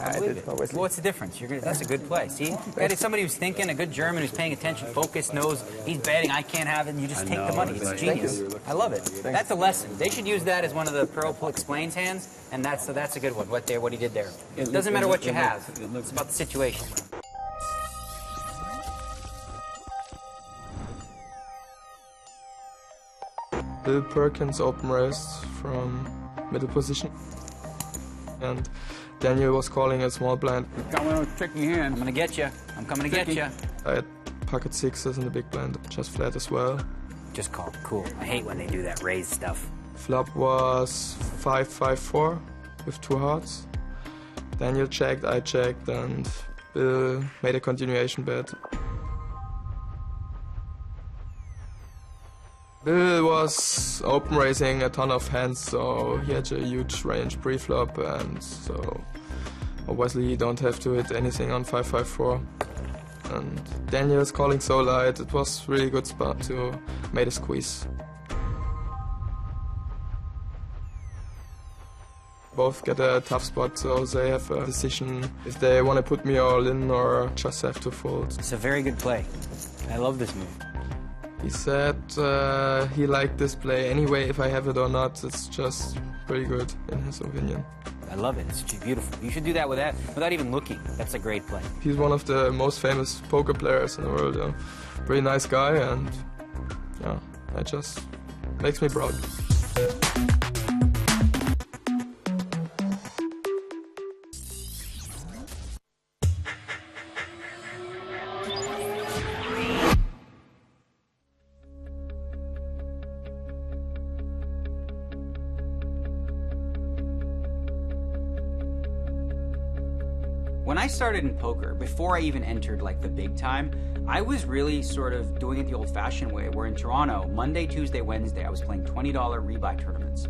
I believe did. it. Obviously. Well, what's the difference? That's a good play. See? That is somebody who's thinking, a good German who's paying attention, focused, knows he's betting, I can't have it, and you just take the money. It's genius. I love it. That's a lesson. They should use that as one of the Pro Explains hands, and that's a good one, what he did there. It doesn't matter what you have. It's about the situation. Bill Perkins open raised from middle position, and Daniel was calling a small blind. Got one of those tricky hands. I'm gonna get you. I'm coming to get you. I had pocket sixes in the big blind, just flat as well. Just call. Cool. I hate when they do that raised stuff. Flop was 5-5-4 with 2 hearts. Daniel checked, I checked, and Bill made a continuation bet. Bill was open raising a ton of hands, so he had a huge range pre-flop, and so obviously you don't have to hit anything on 5-5-4. And Daniel's calling so light, it was really good spot to make a squeeze. Both get a tough spot, so they have a decision if they want to put me all in or just have to fold. It's a very good play. I love this move. He said he liked this play anyway, if I have it or not, it's just pretty good in his opinion. I love it. It's beautiful. You should do that without even looking. That's a great play. He's one of the most famous poker players in the world. Yeah. Pretty nice guy, and yeah, it just makes me proud. When I started in poker, before I even entered like the big time, I was really sort of doing it the old-fashioned way, where in Toronto, Monday, Tuesday, Wednesday, I was playing $20 rebuy tournaments.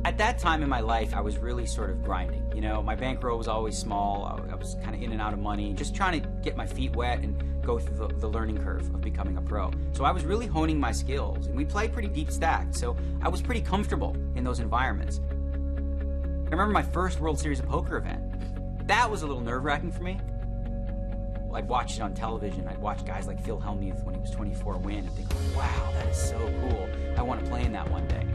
At that time in my life, I was really sort of grinding. You know, my bankroll was always small. I was kind of in and out of money, just trying to get my feet wet and go through the learning curve of becoming a pro. So I was really honing my skills, and we played pretty deep stacked, so I was pretty comfortable in those environments. I remember my first World Series of Poker event. That was a little nerve-wracking for me. Well, I'd watch it on television. I'd watch guys like Phil Hellmuth when he was 24 win and think, wow, that is so cool. I want to play in that one day.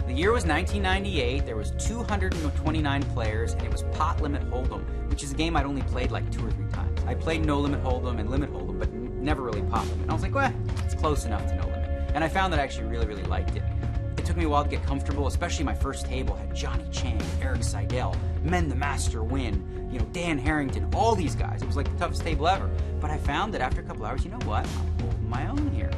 The year was 1998. There was 229 players, and it was pot limit hold'em, which is a game I'd only played like 2 or 3 times. I played no limit hold'em and limit hold'em, but never really pop limit. And I was like, well, it's close enough to no limit. And I found that I actually really, really liked it. It took me a while to get comfortable, especially my first table had Johnny Chang, Eric Seidel, Men the Master Win, you know, Dan Harrington, all these guys. It was like the toughest table ever. But I found that after a couple hours, you know what? I'm holding my own here.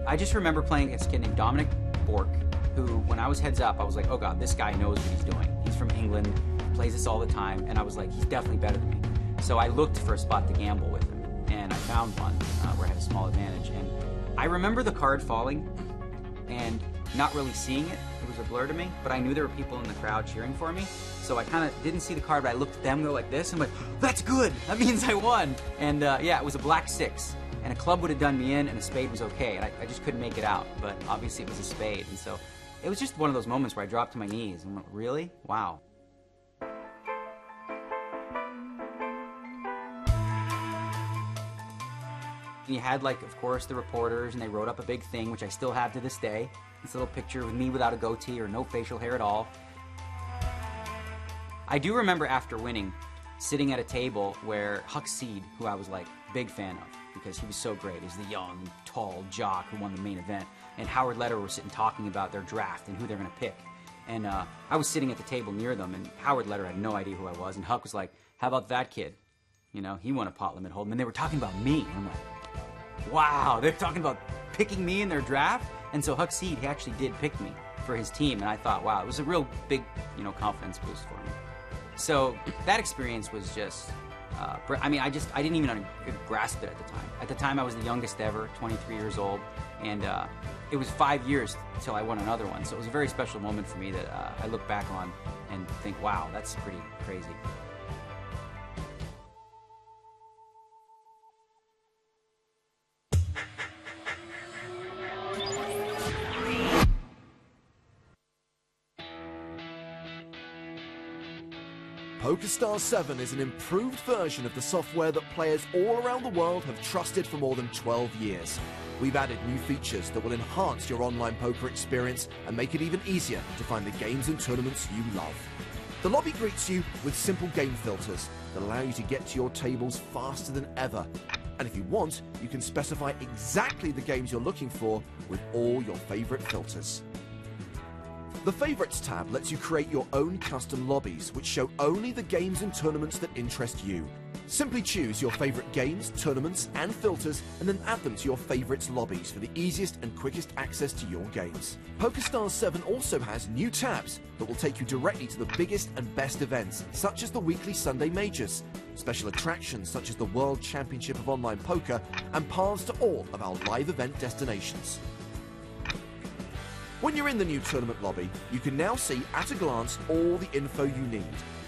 I just remember playing against a kid named Dominic Bork, who, when I was heads up, I was like, oh God, this guy knows what he's doing. He's from England, plays this all the time, and I was like, he's definitely better than me. So I looked for a spot to gamble with him, and I found one where I had a small advantage. And I remember the card falling and not really seeing it. It was a blur to me, but I knew there were people in the crowd cheering for me. So I kind of didn't see the card, but I looked at them go like this, and I'm like, that's good, that means I won. And yeah, it was a black 6, and a club would have done me in, and a spade was okay, and I just couldn't make it out, but obviously it was a spade, and so it was just one of those moments where I dropped to my knees and went, really? Wow. You had, like, of course, the reporters, and they wrote up a big thing, which I still have to this day. This little picture with me without a goatee or no facial hair at all. I do remember after winning, sitting at a table where Huck Seed, who I was, like, big fan of, because he was so great. He's the young, tall jock who won the main event. And Howard Lederer were sitting talking about their draft and who they're going to pick. And I was sitting at the table near them, and Howard Lederer had no idea who I was. And Huck was like, how about that kid? You know, he won a pot limit hold. And they were talking about me. And I'm like, wow, they're talking about picking me in their draft? And so Huck Seed, he actually did pick me for his team. And I thought, wow, it was a real big, you know, confidence boost for me. So that experience was just, I mean, I didn't even grasp it at the time. At the time, I was the youngest ever, 23 years old. And it was 5 years until I won another one. So it was a very special moment for me that I look back on and think, wow, that's pretty crazy. PokerStars 7 is an improved version of the software that players all around the world have trusted for more than 12 years. We've added new features that will enhance your online poker experience and make it even easier to find the games and tournaments you love. The lobby greets you with simple game filters that allow you to get to your tables faster than ever. And if you want, you can specify exactly the games you're looking for with all your favorite filters. The Favorites tab lets you create your own custom lobbies, which show only the games and tournaments that interest you. Simply choose your favorite games, tournaments, and filters, and then add them to your favorites lobbies for the easiest and quickest access to your games. PokerStars 7 also has new tabs that will take you directly to the biggest and best events, such as the weekly Sunday Majors, special attractions such as the World Championship of Online Poker, and paths to all of our live event destinations. When you're in the new tournament lobby, you can now see at a glance all the info you need,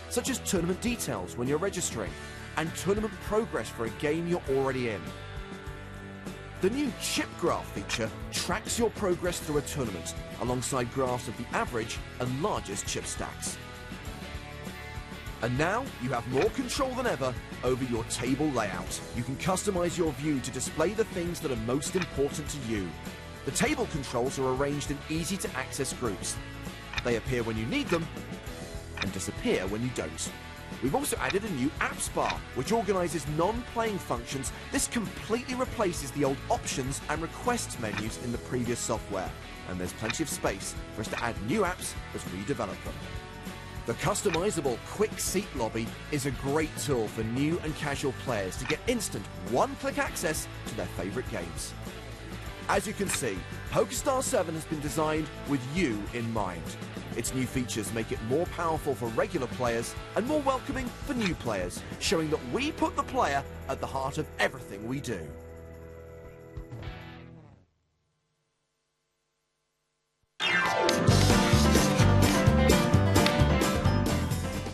such as tournament details when you're registering, and tournament progress for a game you're already in. The new chip graph feature tracks your progress through a tournament, alongside graphs of the average and largest chip stacks. And now, you have more control than ever over your table layout. You can customize your view to display the things that are most important to you. The table controls are arranged in easy-to-access groups. They appear when you need them, and disappear when you don't. We've also added a new apps bar, which organizes non-playing functions. This completely replaces the old options and requests menus in the previous software, and there's plenty of space for us to add new apps as we develop them. The customizable Quick Seat Lobby is a great tool for new and casual players to get instant one-click access to their favorite games. As you can see, PokerStars 7 has been designed with you in mind. Its new features make it more powerful for regular players and more welcoming for new players, showing that we put the player at the heart of everything we do.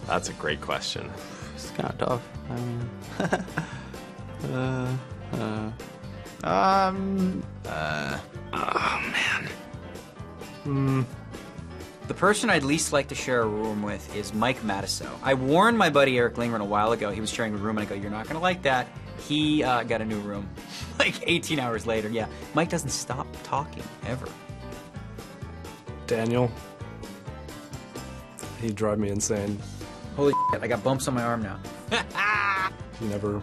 That's a great question. It's kind of tough. Oh, man. The person I'd least like to share a room with is Mike Matisow. I warned my buddy Eric Lingren a while ago. He was sharing a room, and I go, you're not going to like that. He got a new room like 18 hours later. Yeah, Mike doesn't stop talking, ever. Daniel. He'd drive me insane. Holy shit, I got bumps on my arm now. He never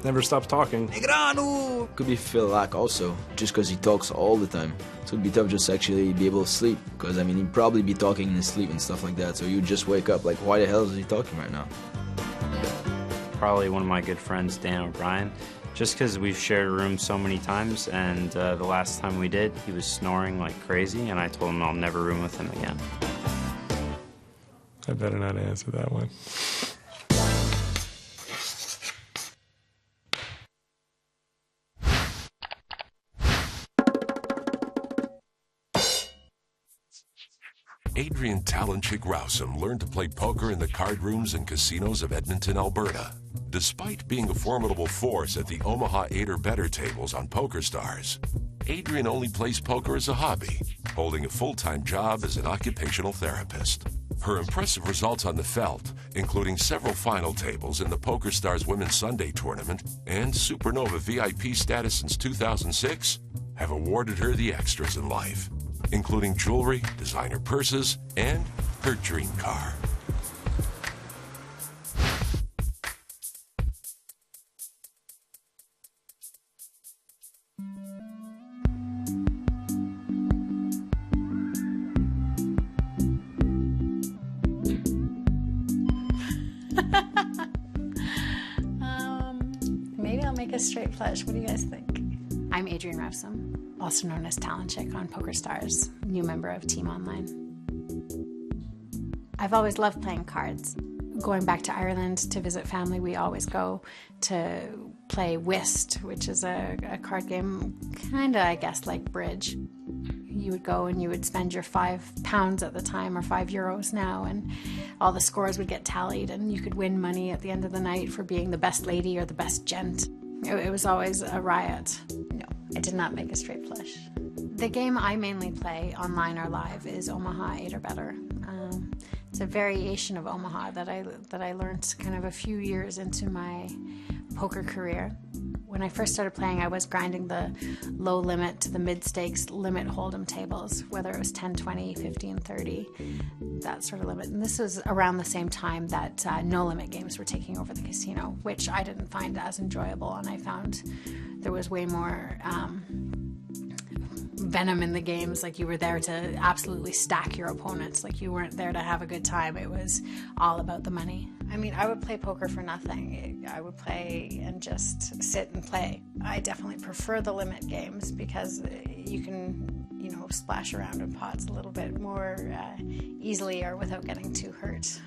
never stops talking. Could be feel lack also, just because he talks all the time. So it'd be tough just to actually be able to sleep, because I mean he'd probably be talking in his sleep and stuff like that. So you'd just wake up like, why the hell is he talking right now? Probably one of my good friends, Dan O'Brien, just because we've shared a room so many times, and the last time we did, he was snoring like crazy, and I told him I'll never room with him again. I better not answer that one. Adrian Talonchick Rousum learned to play poker in the card rooms and casinos of Edmonton, Alberta. Despite being a formidable force at the Omaha 8 or better tables on PokerStars, Adrian only plays poker as a hobby, holding a full-time job as an occupational therapist. Her impressive results on the felt, including several final tables in the PokerStars Women's Sunday Tournament and Supernova VIP status since 2006, have awarded her the extras in life, including jewelry, designer purses, and her dream car. Maybe I'll make a straight flush. What do you guys think? I'm Adrian Rousum, also known as Talonchick on PokerStars, new member of Team Online. I've always loved playing cards. Going back to Ireland to visit family, we always go to play whist, which is a card game, kinda, I guess, like bridge. You would go and you would spend your £5 at the time, or €5 now, and all the scores would get tallied, and you could win money at the end of the night for being the best lady or the best gent. It was always a riot. No, I did not make a straight flush. The game I mainly play online or live is Omaha 8 or better. It's a variation of Omaha that I learned kind of a few years into my poker career. When I first started playing, I was grinding the low limit to the mid-stakes limit hold'em tables, whether it was 10, 20, 15, 30, that sort of limit. And this was around the same time that no-limit games were taking over the casino, which I didn't find as enjoyable, and I found there was way more venom in the games. Like, you were there to absolutely stack your opponents. Like, you weren't there to have a good time. It was all about the money. I mean, I would play poker for nothing. I would play and just sit and play. I definitely prefer the limit games because you can, you know, splash around in pots a little bit more easily or without getting too hurt.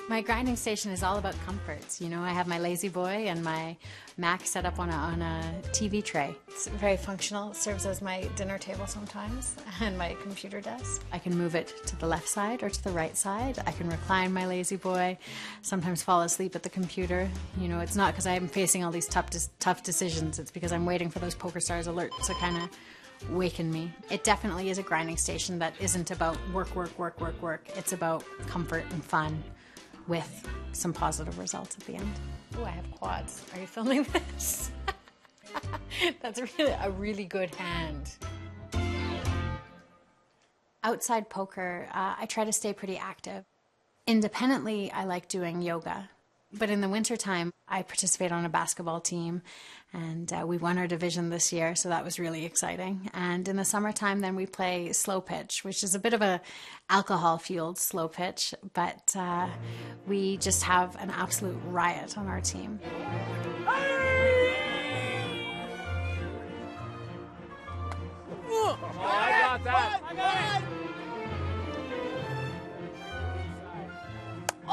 My grinding station is all about comforts. You know, I have my Lazy Boy and my Mac set up on a TV tray. It's very functional. It serves as my dinner table sometimes and my computer desk. I can move it to the left side or to the right side. I can recline my Lazy Boy, sometimes fall asleep at the computer. You know, it's not because I'm facing all these tough decisions. It's because I'm waiting for those PokerStars alerts to kind of waken me. It definitely is a grinding station that isn't about work, work, work, work, work. It's about comfort and fun, with some positive results at the end. Oh, I have quads. Are you filming this? That's really a really good hand. Outside poker, I try to stay pretty active. Independently, I like doing yoga. But in the wintertime, I participate on a basketball team, and we won our division this year, so that was really exciting. And in the summertime, then we play slow pitch, which is a bit of a alcohol-fueled slow pitch, but we just have an absolute riot on our team. Oh, I got that. I got it.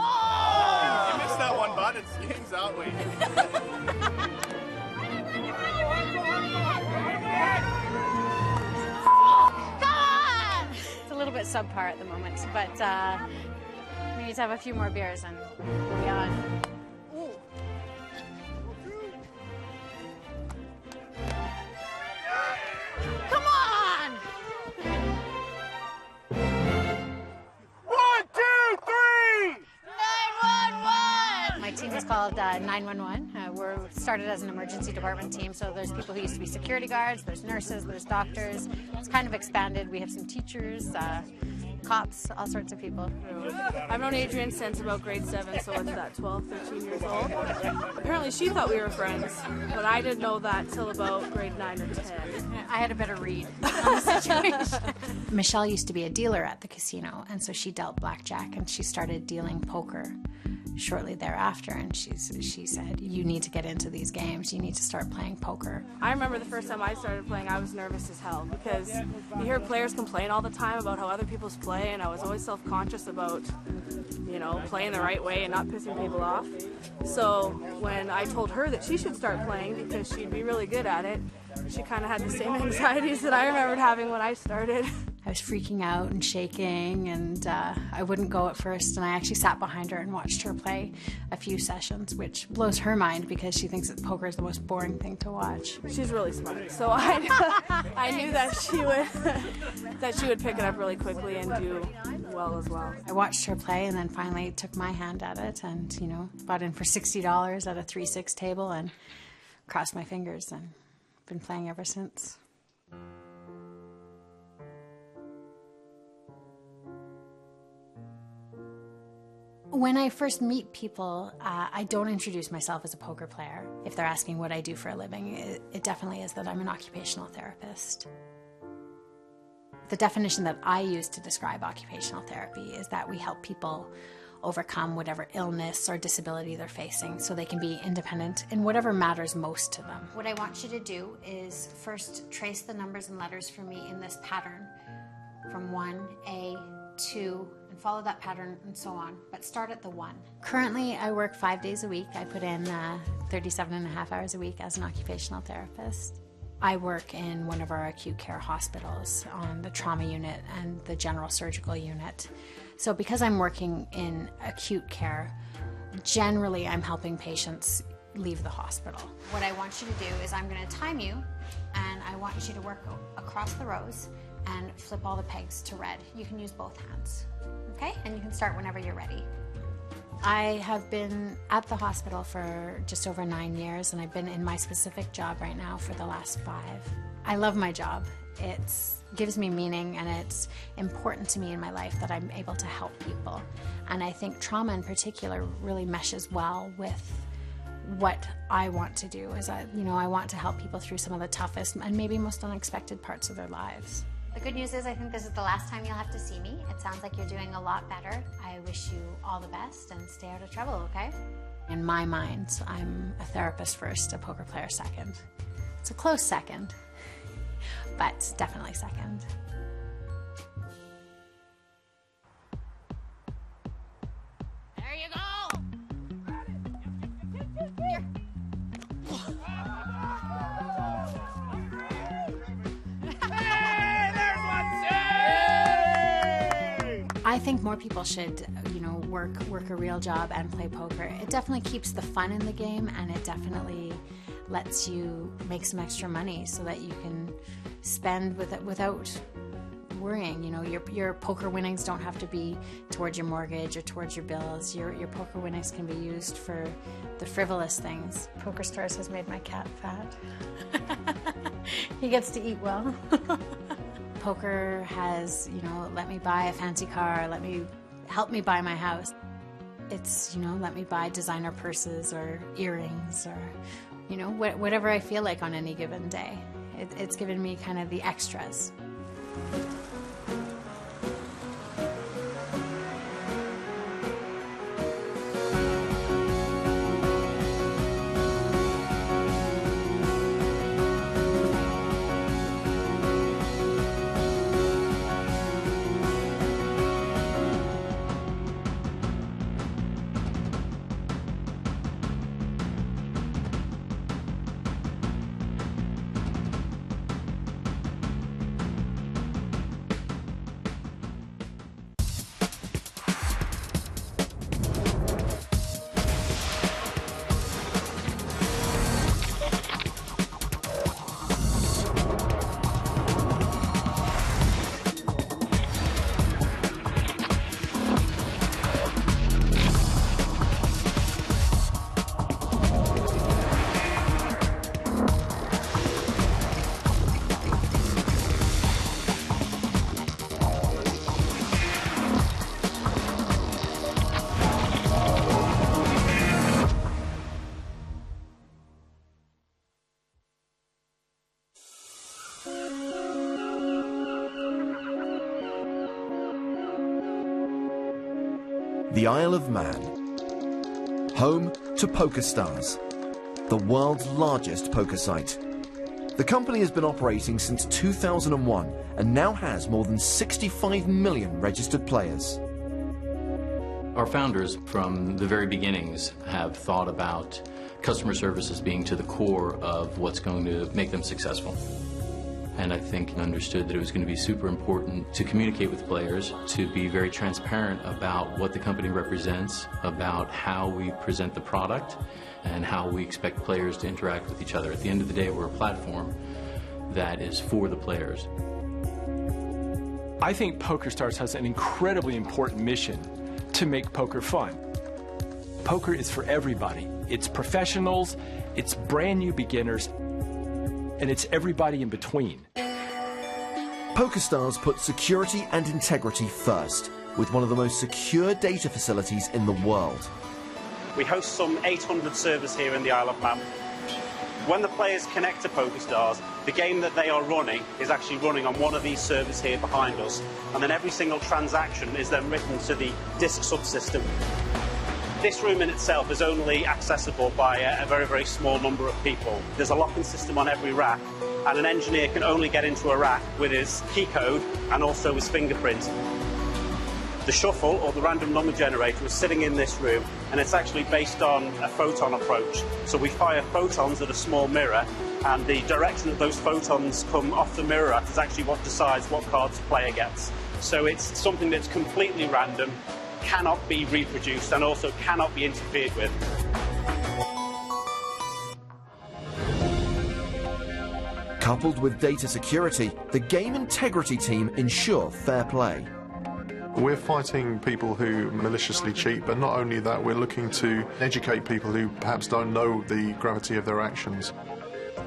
Oh! You missed that one, bud. It's game's out. Wait. It's a little bit subpar at the moment, but we need to have a few more beers and we'll be on. Come on! 1, 2, 3! 911! My team is called called 911. We're started as an emergency department team, so there's people who used to be security guards, there's nurses, there's doctors. It's kind of expanded. We have some teachers, cops, all sorts of people. I've known Adrian since about grade 7, so what's that, 12, 13 years old? Apparently she thought we were friends, but I didn't know that till about grade 9 or 10. I had a better read on the situation. Michelle used to be a dealer at the casino, and so she dealt blackjack, and she started dealing poker shortly thereafter, and she said, you need to get into these games, you need to start playing poker. I remember the first time I started playing, I was nervous as hell, because you hear players complain all the time about how other people's play, and I was always self-conscious about, you know, playing the right way and not pissing people off. So when I told her that she should start playing because she'd be really good at it, she kind of had the same anxieties that I remembered having when I started. I was freaking out and shaking, and I wouldn't go at first, and I actually sat behind her and watched her play a few sessions, which blows her mind because she thinks that poker is the most boring thing to watch. She's really smart, so I knew that she would pick it up really quickly and do well as well. I watched her play and then finally took my hand at it, and you know, bought in for $60 at a 3-6 table and crossed my fingers, and been playing ever since. When I first meet people, I don't introduce myself as a poker player. If they're asking what I do for a living, it definitely is that I'm an occupational therapist. The definition that I use to describe occupational therapy is that we help people overcome whatever illness or disability they're facing so they can be independent in whatever matters most to them. What I want you to do is first trace the numbers and letters for me in this pattern from 1A, 2, and follow that pattern and so on, but start at the 1. Currently, I work 5 days a week. I put in 37.5 hours a week as an occupational therapist. I work in one of our acute care hospitals on the trauma unit and the general surgical unit. So because I'm working in acute care, generally I'm helping patients leave the hospital. What I want you to do is I'm going to time you, and I want you to work across the rows and flip all the pegs to red. You can use both hands, okay? And you can start whenever you're ready. I have been at the hospital for just over 9 years, and I've been in my specific job right now for the last 5. I love my job. It gives me meaning, and it's important to me in my life that I'm able to help people. And I think trauma in particular really meshes well with what I want to do. Is I want to help people through some of the toughest and maybe most unexpected parts of their lives. The good news is I think this is the last time you'll have to see me. It sounds like you're doing a lot better. I wish you all the best and stay out of trouble, okay? In my mind, I'm a therapist first, a poker player second. It's a close second, but definitely second. There you go! Here. I think more people should, work a real job and play poker. It definitely keeps the fun in the game, and it definitely lets you make some extra money so that you can spend without worrying. Your poker winnings don't have to be towards your mortgage or towards your bills. Your poker winnings can be used for the frivolous things. Poker Stars has made my cat fat. He gets to eat well. Poker has, let me buy a fancy car, help me buy my house. It's, let me buy designer purses or earrings or, whatever I feel like on any given day. It's given me kind of the extras. the Isle of Man, home to PokerStars, the world's largest poker site. The company has been operating since 2001 and now has more than 65 million registered players. Our founders, from the very beginnings, have thought about customer service as being to the core of what's going to make them successful. And I think understood that it was going to be super important to communicate with players, to be very transparent about what the company represents, about how we present the product, and how we expect players to interact with each other. At the end of the day, we're a platform that is for the players. I think PokerStars has an incredibly important mission to make poker fun. Poker is for everybody. It's professionals, it's brand new beginners, and it's everybody in between. PokerStars puts security and integrity first, with one of the most secure data facilities in the world. We host some 800 servers here in the Isle of Man. When the players connect to PokerStars, the game that they are running is actually running on one of these servers here behind us, and then every single transaction is then written to the disk subsystem. This room in itself is only accessible by a very, very small number of people. There's a locking system on every rack, and an engineer can only get into a rack with his key code and also his fingerprint. The shuffle, or the random number generator, is sitting in this room, and it's actually based on a photon approach. So we fire photons at a small mirror, and the direction that those photons come off the mirror at is actually what decides what cards the player gets. So it's something that's completely random, cannot be reproduced, and also cannot be interfered with. Coupled with data security, the game integrity team ensure fair play. We're fighting people who maliciously cheat, but not only that, we're looking to educate people who perhaps don't know the gravity of their actions.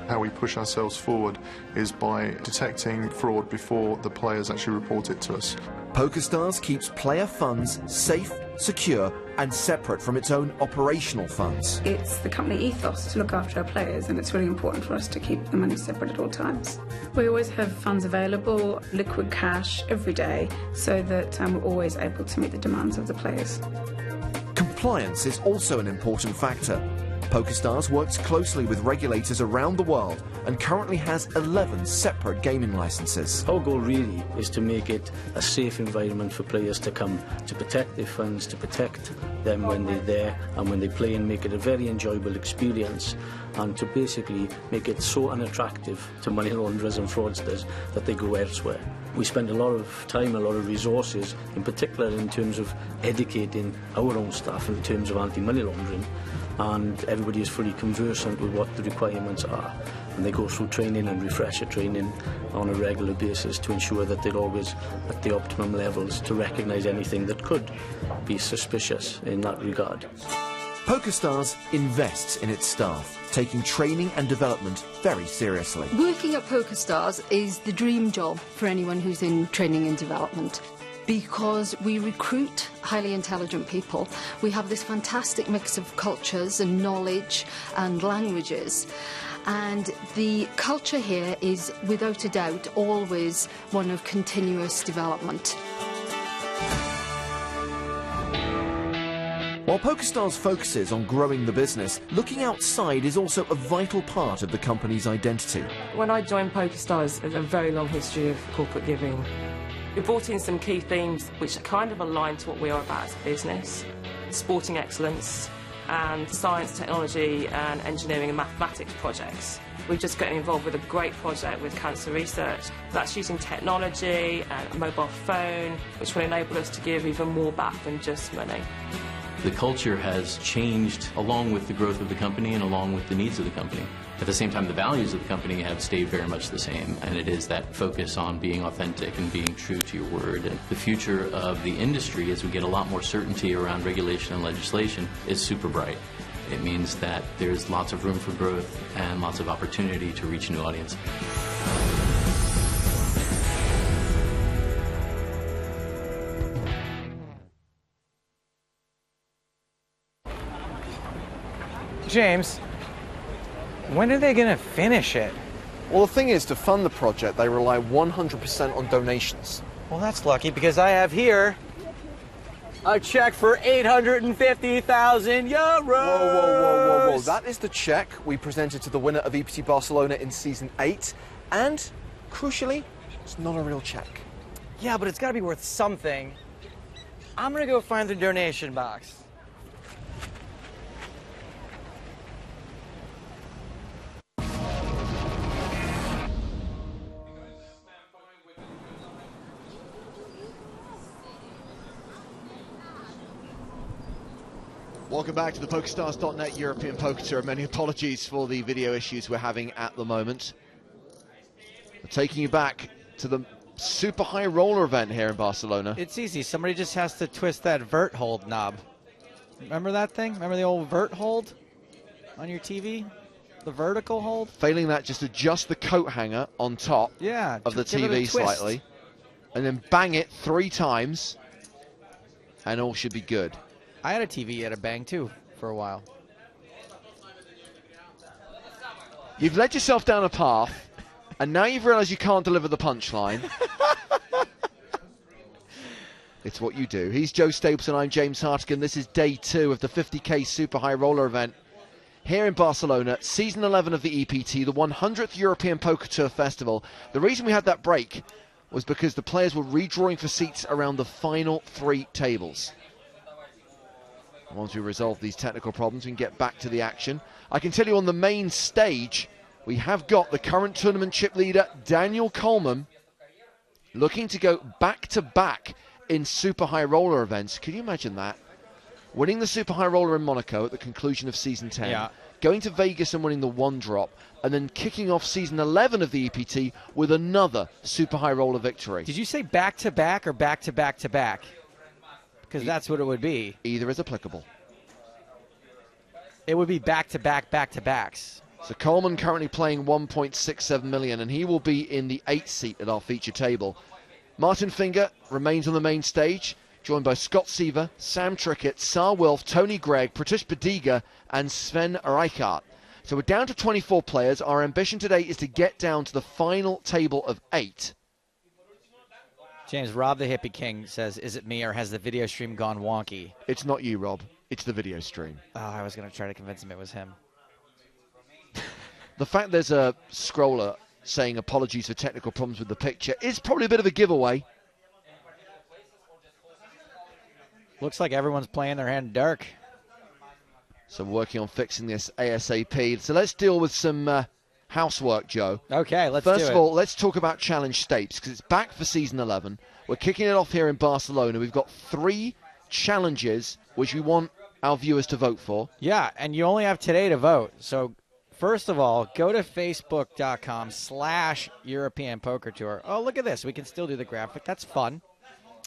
How we push ourselves forward is by detecting fraud before the players actually report it to us. PokerStars keeps player funds safe, secure, and separate from its own operational funds. It's the company ethos to look after our players, and it's really important for us to keep the money separate at all times. We always have funds available, liquid cash, every day, so that we're always able to meet the demands of the players. Compliance is also an important factor. PokerStars works closely with regulators around the world and currently has 11 separate gaming licenses. Our goal really is to make it a safe environment for players to come, to protect their funds, to protect them when they're there and when they play, and make it a very enjoyable experience, and to basically make it so unattractive to money launderers and fraudsters that they go elsewhere. We spend a lot of time, a lot of resources, in particular in terms of educating our own staff in terms of anti-money laundering, and everybody is fully conversant with what the requirements are, and they go through training and refresher training on a regular basis to ensure that they're always at the optimum levels to recognise anything that could be suspicious in that regard. PokerStars invests in its staff, taking training and development very seriously. Working at PokerStars is the dream job for anyone who's in training and development, because we recruit highly intelligent people. We have this fantastic mix of cultures and knowledge and languages, and the culture here is without a doubt always one of continuous development. While PokerStars focuses on growing the business, looking outside is also a vital part of the company's identity. When I joined PokerStars, there's a very long history of corporate giving. We brought in some key themes which kind of align to what we are about as a business: sporting excellence and science, technology and engineering and mathematics projects. We're just getting involved with a great project with cancer research that's using technology and a mobile phone, which will enable us to give even more back than just money. The culture has changed along with the growth of the company and along with the needs of the company. At the same time, the values of the company have stayed very much the same, and it is that focus on being authentic and being true to your word. And the future of the industry, as we get a lot more certainty around regulation and legislation, is super bright. It means that there's lots of room for growth and lots of opportunity to reach a new audience. James, when are they going to finish it? Well, the thing is, to fund the project, they rely 100% on donations. Well, that's lucky, because I have here a check for 850,000 euros. Whoa. That is the check we presented to the winner of EPT Barcelona in Season 8. And, crucially, it's not a real check. Yeah, but it's got to be worth something. I'm going to go find the donation box. Welcome back to the PokerStars.net European Poker Tour. Many apologies for the video issues we're having at the moment. We're taking you back to the super high roller event here in Barcelona. It's easy. Somebody just has to twist that vert hold knob. Remember that thing? Remember the old vert hold on your TV? The vertical hold? Failing that, just adjust the coat hanger on top of the TV slightly. And then bang it 3 times. And all should be good. I had a TV at a bang, too, for a while. You've led yourself down a path, and now you've realised you can't deliver the punchline. It's what you do. He's Joe Stapleton, I'm James Hartigan. This is day 2 of the 50k Super High Roller event here in Barcelona, season 11 of the EPT, the 100th European Poker Tour Festival. The reason we had that break was because the players were redrawing for seats around the final 3 tables. Once we resolve these technical problems, we can get back to the action. I can tell you on the main stage, we have got the current tournament chip leader, Daniel Coleman, looking to go back-to-back in Super High Roller events. Can you imagine that? Winning the Super High Roller in Monaco at the conclusion of Season 10, going to Vegas and winning the 1-drop, and then kicking off Season 11 of the EPT with another Super High Roller victory. Did you say back-to-back or back-to-back-to-back? Because that's what it would be. Either is applicable. It would be back-to-back, back-to-backs. So Coleman currently playing 1.67 million, and he will be in the 8th seat at our feature table. Martin Finger remains on the main stage, joined by Scott Seaver, Sam Trickett, Sar Wilf, Tony Gregg, Pratish Badiga, and Sven Reichart. So we're down to 24 players. Our ambition today is to get down to the final table of 8. James, Rob the Hippie King says, is it me or has the video stream gone wonky? It's not you, Rob. It's the video stream. Oh, I was going to try to convince him it was him. The fact there's a scroller saying apologies for technical problems with the picture is probably a bit of a giveaway. Looks like everyone's playing their hand dark. So we're working on fixing this ASAP. So let's deal with some housework, Joe. Okay, let's do it. First of all, let's talk about Challenge Stakes, because it's back for Season 11. We're kicking it off here in Barcelona. We've got 3 challenges which we want our viewers to vote for. Yeah, and you only have today to vote. So first of all, go to facebook.com/European Poker Tour. Oh, look at this. We can still do the graphic. That's fun.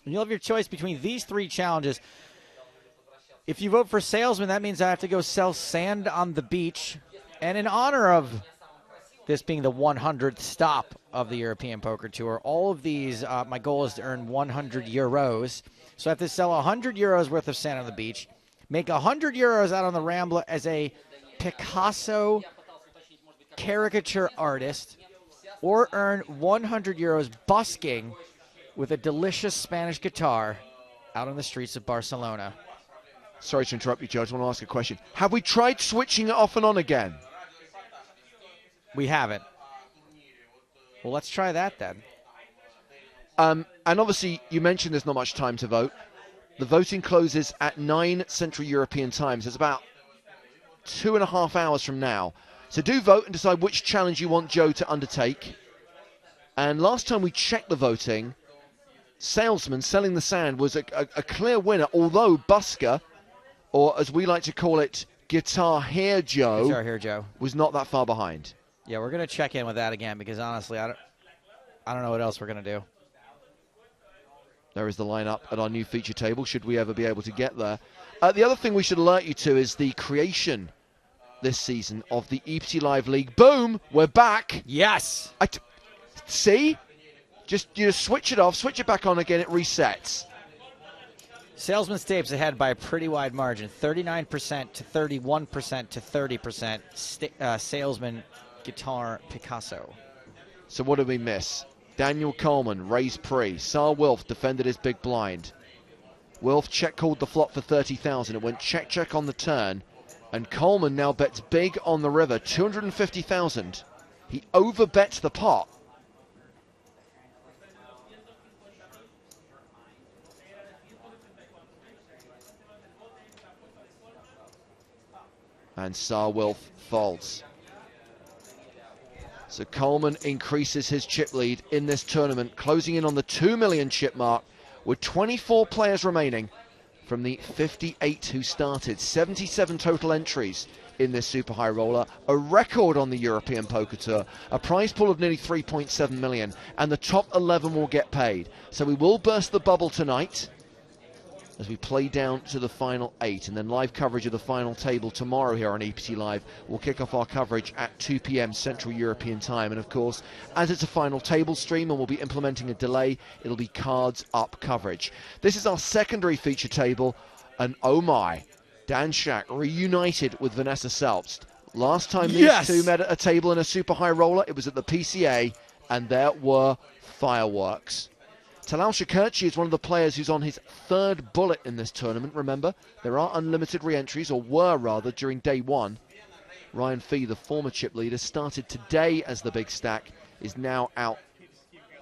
And you'll have your choice between these 3 challenges. If you vote for Salesman, that means I have to go sell sand on the beach. And in honor of this being the 100th stop of the European Poker Tour, all of these, my goal is to earn 100 euros. So I have to sell 100 euros worth of sand on the beach, make 100 euros out on the Rambla as a Picasso caricature artist, or earn 100 euros busking with a delicious Spanish guitar out on the streets of Barcelona. Sorry to interrupt you, Joe. I just want to ask a question. Have we tried switching it off and on again? We haven't. Well, let's try that then. And obviously, you mentioned there's not much time to vote. The voting closes at 9 Central European time. So it's about 2.5 hours from now. So do vote and decide which challenge you want Joe to undertake. And last time we checked the voting, Salesman selling the sand was a clear winner, although Busker, or as we like to call it, Guitar Hero Joe, was not that far behind. Yeah, we're going to check in with that again because honestly, I don't know what else we're going to do. There is the lineup at our new feature table, should we ever be able to get there. The other thing we should alert you to is the creation this season of the EPT Live League. Boom, we're back. Yes. See? You just switch it off, switch it back on again, it resets. Salesman Stapes ahead by a pretty wide margin, 39% to 31% to 30%. Salesman Guitar Picasso. So what did we miss? Daniel Coleman raised pre. Sar Wilf defended his big blind. Wilf check called the flop for 30,000. It went check on the turn. And Coleman now bets big on the river, 250,000. He overbets the pot. And Sir Wilf folds. So Coleman increases his chip lead in this tournament, closing in on the 2 million chip mark with 24 players remaining from the 58 who started. 77 total entries in this Super High Roller, a record on the European Poker Tour, a prize pool of nearly 3.7 million, and the top 11 will get paid. So we will burst the bubble tonight as we play down to the final 8, and then live coverage of the final table tomorrow here on EPT Live. We'll kick off our coverage at 2 p.m. Central European time, and of course, as it's a final table stream and we'll be implementing a delay, it'll be cards up coverage. This is our secondary feature table, and oh my, Dan Shack reunited with Vanessa Selbst. Last time these two met at a table in a Super High Roller, it was at the PCA, and there were fireworks. Talal Shakirchi is one of the players who's on his 3rd bullet in this tournament. Remember, there are unlimited re-entries, or were rather, during day 1. Ryan Fee, the former chip leader, started today as the big stack, is now out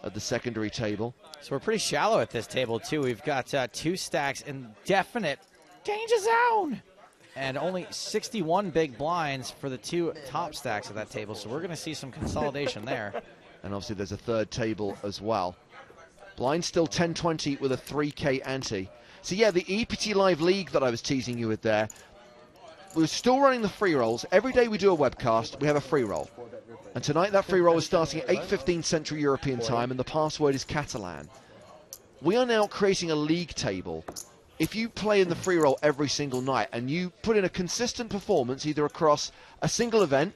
at the secondary table. So we're pretty shallow at this table, too. We've got 2 stacks in definite danger zone, and only 61 big blinds for the 2 top stacks of that table, so we're going to see some consolidation there. And obviously there's a 3rd table as well. Blind still 10-20 with a 3K ante. So yeah, the EPT Live League that I was teasing you with there, we're still running the free rolls. Every day we do a webcast, we have a free roll. And tonight that free roll is starting at 8:15 Central European time, and the password is Catalan. We are now creating a league table. If you play in the free roll every single night and you put in a consistent performance either across a single event,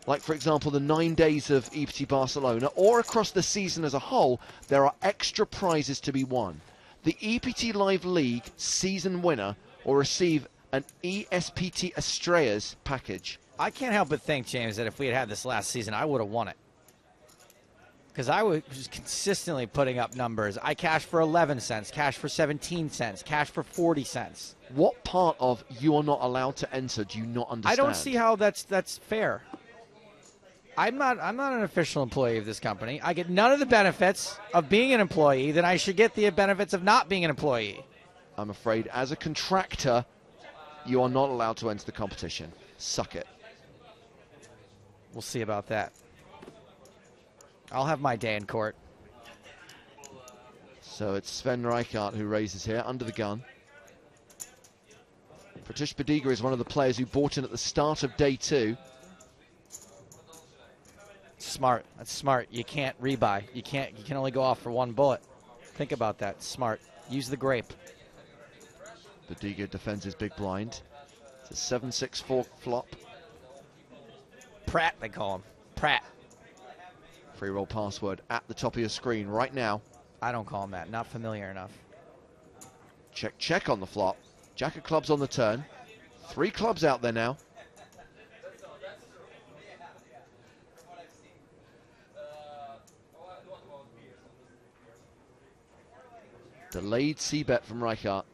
like for example the 9 days of EPT Barcelona, or across the season as a whole, there are extra prizes to be won. The EPT Live League season winner will receive an ESPT Estrellas package. I can't help but think, James, that if we had had this last season, I would have won it. Because I was consistently putting up numbers. I cashed for 11 cents, cashed for 17 cents, cashed for 40 cents. What part of you are not allowed to enter do you not understand? I don't see how that's fair. I'm not an official employee of this company. I get none of the benefits of being an employee, then I should get the benefits of not being an employee. I'm afraid as a contractor, you are not allowed to enter the competition. Suck it. We'll see about that. I'll have my day in court. So it's Sven Reichardt who raises here, under the gun. Pratish Badiga is one of the players who bought in at the start of day 2. Smart. That's smart. You can't rebuy. You can only go off for 1 bullet. Think about that. Smart. Use the grape. Badiga defends his big blind. It's a 7-6-4 flop. Pratt, they call him. Pratt. Free roll password at the top of your screen right now. I don't call him that. Not familiar enough. Check on the flop. Jack of clubs on the turn. 3 clubs out there now. Delayed C-bet from Reichardt.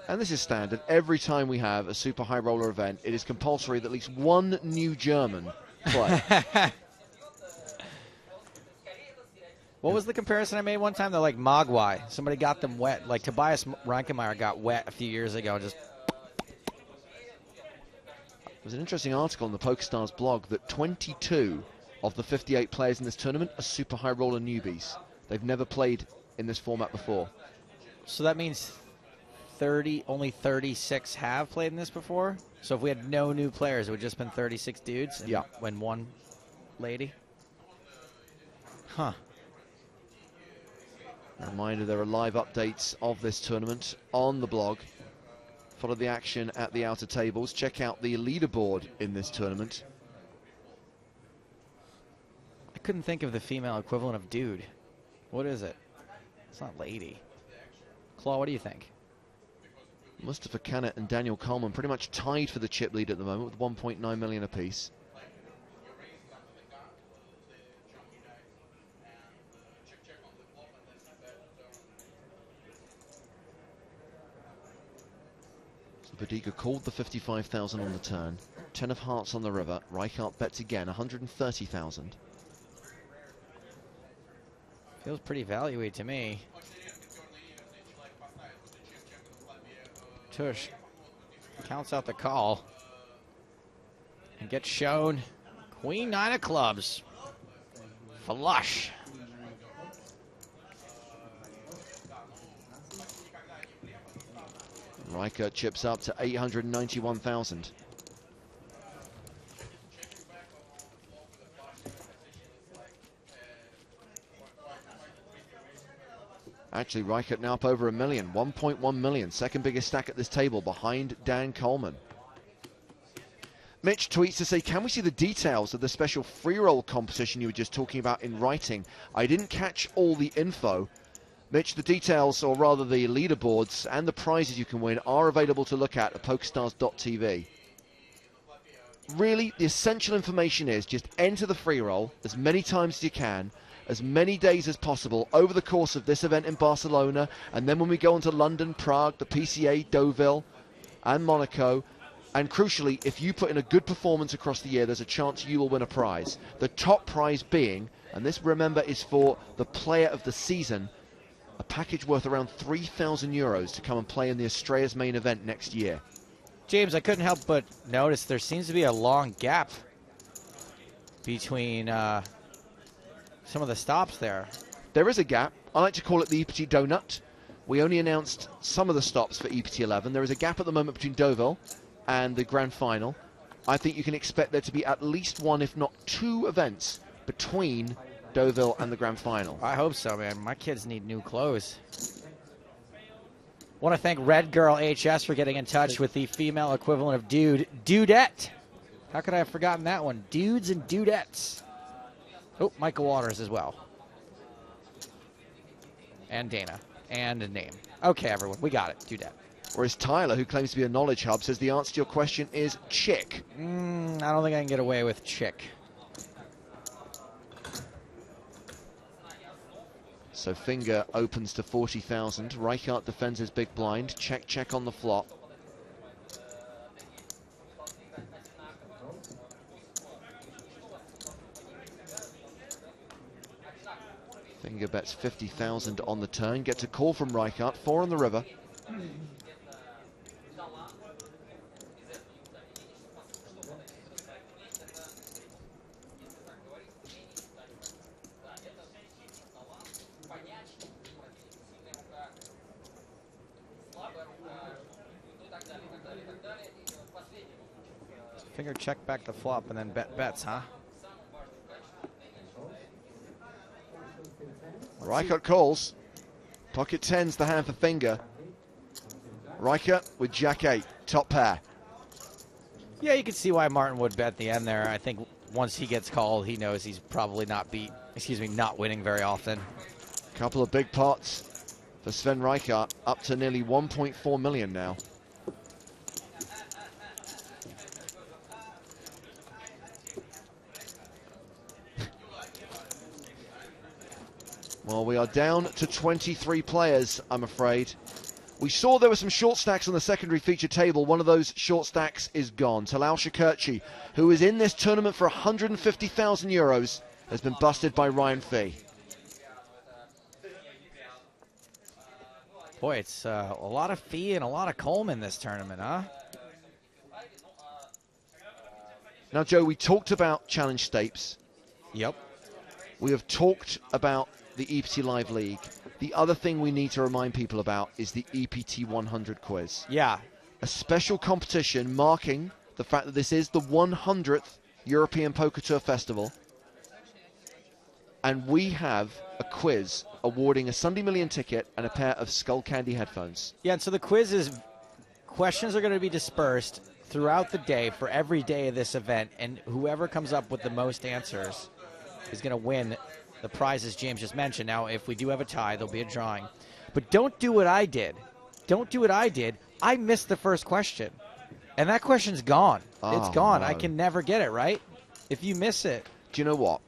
And this is standard. Every time we have a Super High Roller event, it is compulsory that at least 1 new German play. What was the comparison I made one time? They're like Mogwai. Somebody got them wet. Like Tobias Rankemeyer got wet a few years ago. Just. There's an interesting article on the PokerStars blog that 22 of the 58 players in this tournament are Super High Roller newbies. They've never played in this format before. So that means only 36 have played in this before? So if we had no new players, it would just been 36 dudes? And yeah. When 1 lady? Huh. A reminder, there are live updates of this tournament on the blog. Follow the action at the outer tables. Check out the leaderboard in this tournament. I couldn't think of the female equivalent of dude. What is it? It's not lady. Claw, what do you think? Mustafa Kanat and Daniel Coleman pretty much tied for the chip lead at the moment with 1.9 million apiece. So Bodiga called the 55,000 on the turn. 10 of hearts on the river. Rijkaard bets again, 130,000. Feels pretty value-y to me. Tush counts out the call and gets shown Queen 9 of clubs. Flush. Rijkaard chips up to 891,000. Actually, Rijkaard now up over $1 million, 1.1 million, second biggest stack at this table behind Dan Coleman. Mitch tweets to say, can we see the details of the special free roll competition you were just talking about in writing? I didn't catch all the info. Mitch, the details, or rather the leaderboards and the prizes you can win are available to look at PokerStars.tv. Really, the essential information is just enter the free roll as many times as you can, as many days as possible over the course of this event in Barcelona, and then when we go on to London, Prague, the PCA, Deauville, and Monaco. And crucially, if you put in a good performance across the year, there's a chance you will win a prize. The top prize being, and this, remember, is for the player of the season, a package worth around €3,000 to come and play in the Estrellas main event next year. James, I couldn't help but notice there seems to be a long gap between some of the stops there. There is a gap. I like to call it the EPT donut. We only announced some of the stops for EPT 11. There is a gap at the moment between Deauville and the grand final. I think you can expect there to be at least one, if not two, events between Deauville and the grand final. I hope so, man. My kids need new clothes. Want to thank Red Girl HS for getting in touch with the female equivalent of dude, Dudette. How could I have forgotten that one? Dudes and dudettes. Oh, Michael Waters as well. And Dana. And a name. Okay, everyone, we got it. Dudette. Whereas Tyler, who claims to be a knowledge hub, says the answer to your question is chick. I don't think I can get away with chick. So Finger opens to 40,000. Rijkaard defends his big blind. Check on the flop. Finger bets 50,000 on the turn. Gets a call from Rijkaard. 4 on the river. Finger check back the flop and then bets, huh? Rijkaard calls. Pocket 10's the hand for Finger. Rijkaard with Jack 8, top pair. Yeah, you can see why Martin would bet the end there. I think once he gets called, he knows he's probably not winning very often. Couple of big pots for Sven Rijkaard, up to nearly 1.4 million now. Well, we are down to 23 players, I'm afraid. We saw there were some short stacks on the secondary feature table. One of those short stacks is gone. Talal Shakirchi, who is in this tournament for €150,000, has been busted by Ryan Fee. Boy, it's a lot of Fee and a lot of Coleman this tournament, huh? Now, Joe, we talked about Challenge Stapes. Yep. We have talked about the EPT Live League. The other thing we need to remind people about is the EPT 100 quiz. Yeah. A special competition marking the fact that this is the 100th European Poker Tour Festival. And we have a quiz awarding a Sunday Million ticket and a pair of Skull Candy headphones. Yeah, and so the quiz is, questions are going to be dispersed throughout the day for every day of this event, and whoever comes up with the most answers is going to win the prizes James just mentioned. Now, if we do have a tie, there'll be a drawing. But don't do what I did. Don't do what I did. I missed the first question, and that question's gone. It's gone. no. I can never get it right if you miss it. Do you know what?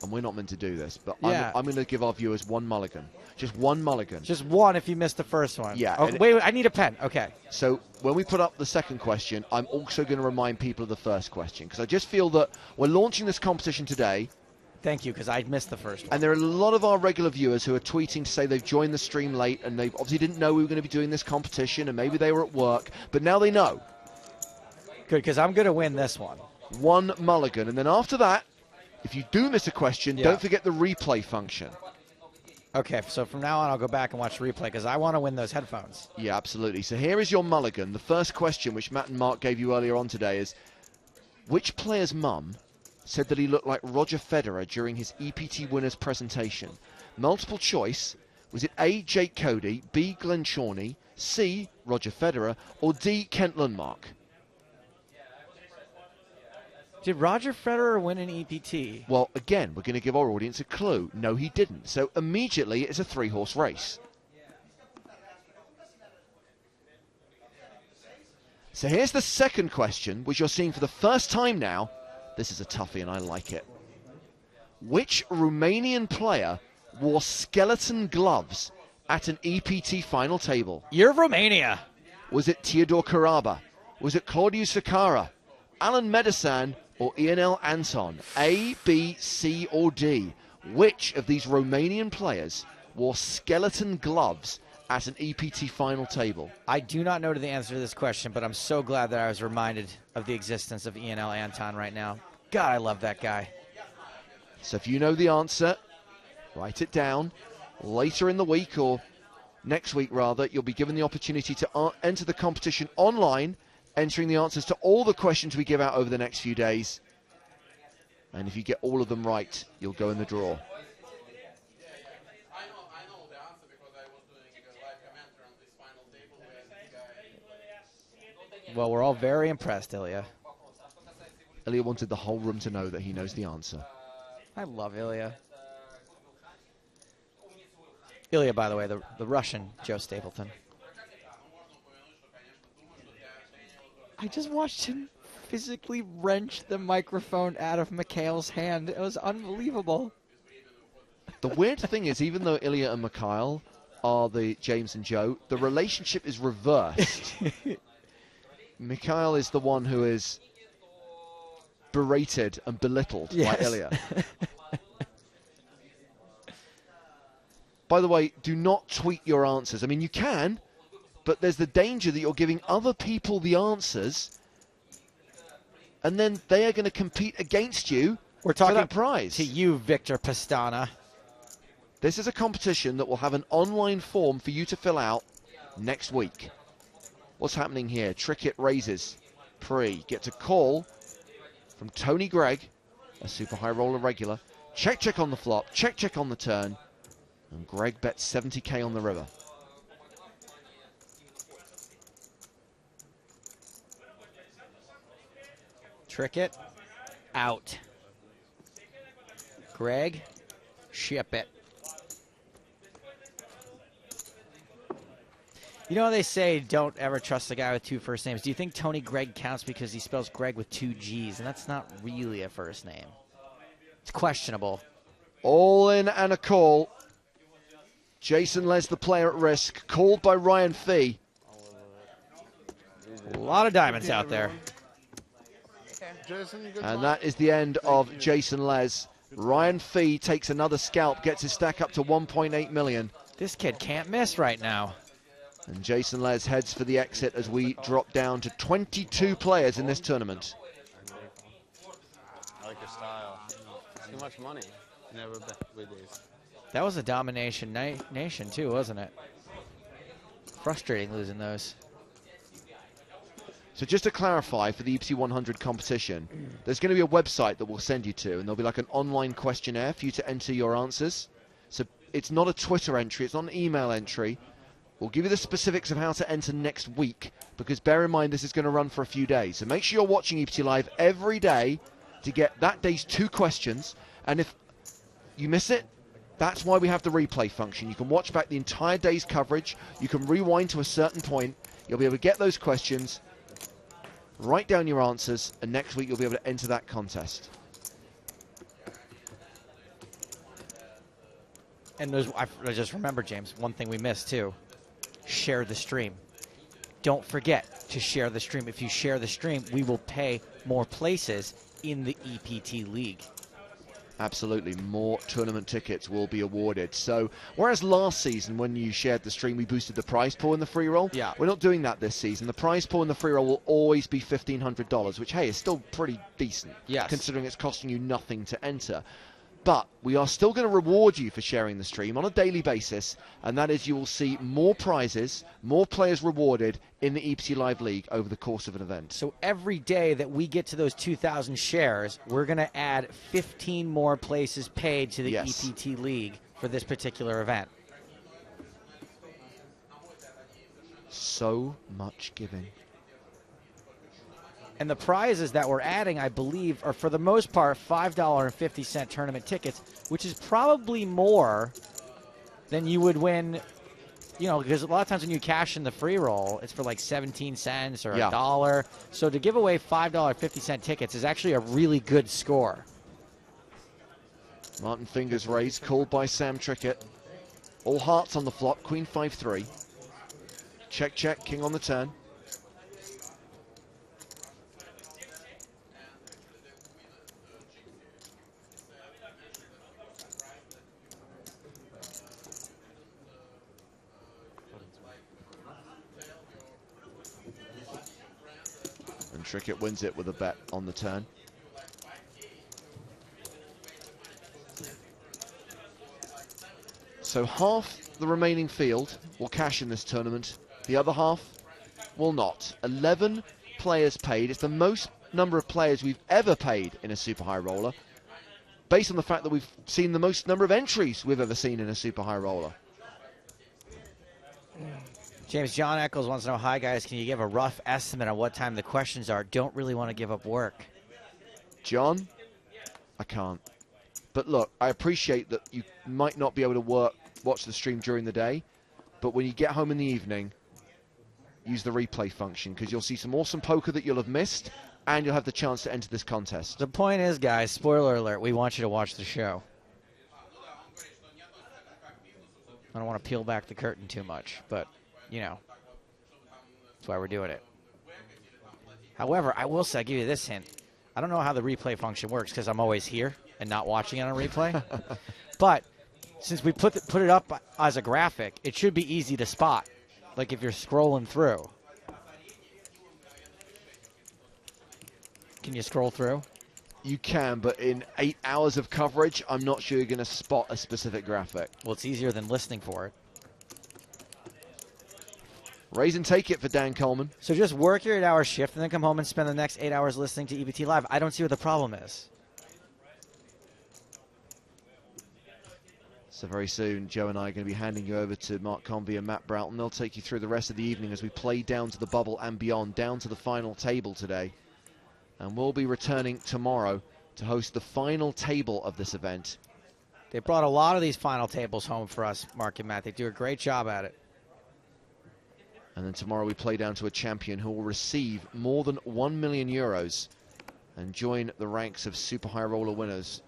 And we're not meant to do this, but Yeah. I'm going to give our viewers one mulligan. Just one mulligan. Just one if you missed the first one. Yeah. Oh, and- wait, I need a pen. Okay. So when we put up the second question, I'm also going to remind people of the first question, because I just feel that we're launching this competition today. Thank you, because I missed the first one. And there are a lot of our regular viewers who are tweeting to say they've joined the stream late and they obviously didn't know we were going to be doing this competition, and maybe they were at work, but now they know. Good, because I'm going to win this one. One mulligan. And then after that, if you do miss a question, Yeah. don't forget the replay function. Okay, so from now on, I'll go back and watch the replay because I want to win those headphones. Yeah, absolutely. So here is your mulligan. The first question, which Matt and Mark gave you earlier on today, is which player's mum said that he looked like Roger Federer during his EPT winners presentation? Multiple choice. Was it A, Jake Cody, B, Glenn Chorney, C, Roger Federer, or D, Kent Lundmark? Did Roger Federer win an EPT? Well, again, we're going to give our audience a clue. No, he didn't. So immediately, it's a three-horse race. So here's the second question, which you're seeing for the first time now. This is a toughie, and I like it. Which Romanian player wore skeleton gloves at an EPT final table? You're Romania. Was it Teodor Karaba? Was it Claudiu Sakara, Alan Medesan, or Ionel Anton? A, B, C, or D? Which of these Romanian players wore skeleton gloves at an EPT final table? I do not know the answer to this question, but I'm so glad that I was reminded of the existence of Ionel Anton right now. God, I love that guy. So if you know the answer, write it down. Later in the week, or next week rather, you'll be given the opportunity to enter the competition online, entering the answers to all the questions we give out over the next few days. And if you get all of them right, you'll go in the draw. Well, we're all very impressed, Ilya. Ilya wanted the whole room to know that he knows the answer. I love Ilya. Ilya, by the way, the Russian Joe Stapleton. I just watched him physically wrench the microphone out of Mikhail's hand. It was unbelievable. The weird thing is, even though Ilya and Mikhail are the James and Joe, the relationship is reversed. Mikhail is the one who is berated and belittled by Ilya. By the way, do not tweet your answers. I mean, you can, but there's the danger that you're giving other people the answers, and then they are going to compete against you We're talking for that prize. to you, Victor Pastana. This is a competition that will have an online form for you to fill out next week. What's happening here? Trickett raises. Pre gets a call from Tony Gregg, a super high roller regular. Check on the flop, check on the turn. And Gregg bets 70k on the river. Trickett, out. Gregg, ship it. You know how they say don't ever trust a guy with two first names? Do you think Tony Gregg counts because he spells Greg with two G's? And that's not really a first name. It's questionable. All in and a call. Jason Les, the player at risk, called by Ryan Fee. A lot of diamonds out there. And that is the end of Jason Les. Ryan Fee takes another scalp, gets his stack up to 1.8 million. This kid can't miss right now. And Jason Les heads for the exit as we drop down to 22 players in this tournament. I like your style. Too much money. Never bet with these. That was a domination nation too, wasn't it? Frustrating losing those. So just to clarify, for the EPT 100 competition, there's going to be a website that we'll send you to, and there'll be like an online questionnaire for you to enter your answers. So it's not a Twitter entry, it's not an email entry. We'll give you the specifics of how to enter next week, because bear in mind this is going to run for a few days. So make sure you're watching EPT Live every day to get that day's 2 questions. And if you miss it, That's why we have the replay function. You can watch back the entire day's coverage. You can rewind to a certain point. You'll be able to get those questions, write down your answers, and next week you'll be able to enter that contest. And I just remember, James, one thing we missed too. Share the stream. Don't forget to share the stream. If you share the stream, we will pay more places in the EPT League. Absolutely, more tournament tickets will be awarded. So, whereas last season when you shared the stream, we boosted the prize pool in the free roll. Yeah. We're not doing that this season. The prize pool in the free roll will always be $1,500, which, hey, is still pretty decent. Yes. Considering it's costing you nothing to enter. But we are still going to reward you for sharing the stream on a daily basis, and that is you will see more prizes, more players rewarded in the EPT Live League over the course of an event. So every day that we get to those 2,000 shares, we're going to add 15 more places paid to the EPT League for this particular event. So much giving. And the prizes that we're adding, I believe, are for the most part $5.50 tournament tickets, which is probably more than you would win, you know, because a lot of times when you cash in the free roll, it's for like 17 cents or $1. So to give away $5.50 tickets is actually a really good score. Martin fingers raised, called by Sam Trickett. All hearts on the flop, queen 5-3. Check, check, king on the turn. And Trickett wins it with a bet on the turn. So half the remaining field will cash in this tournament. The other half will not. 11 players paid. It's the most number of players we've ever paid in a Super High Roller, based on the fact that we've seen the most number of entries we've ever seen in a Super High Roller. James, John Eccles wants to know, hi guys, can you give a rough estimate on what time the questions are? Don't really want to give up work. John, I can't. But look, I appreciate that you might not be able to watch the stream during the day, but when you get home in the evening, use the replay function, because you'll see some awesome poker that you'll have missed, and you'll have the chance to enter this contest. The point is, guys, spoiler alert, we want you to watch the show. I don't want to peel back the curtain too much, but, you know, that's why we're doing it. However, I will say, I'll give you this hint. I don't know how the replay function works, because I'm always here and not watching it on replay. But since we put it up as a graphic, it should be easy to spot, like if you're scrolling through. Can you scroll through? You can, but in 8 hours of coverage, I'm not sure you're going to spot a specific graphic. Well, it's easier than listening for it. Raise and take it for Dan Coleman. So just work your 8-hour shift and then come home and spend the next 8 hours listening to EPT Live. I don't see what the problem is. So very soon, Joe and I are going to be handing you over to Mark Convey and Matt Broughton. They'll take you through the rest of the evening as we play down to the bubble and beyond, down to the final table today. And we'll be returning tomorrow to host the final table of this event. They brought a lot of these final tables home for us, Mark and Matt. They do a great job at it. And then tomorrow we play down to a champion who will receive more than €1 million and join the ranks of Super High Roller winners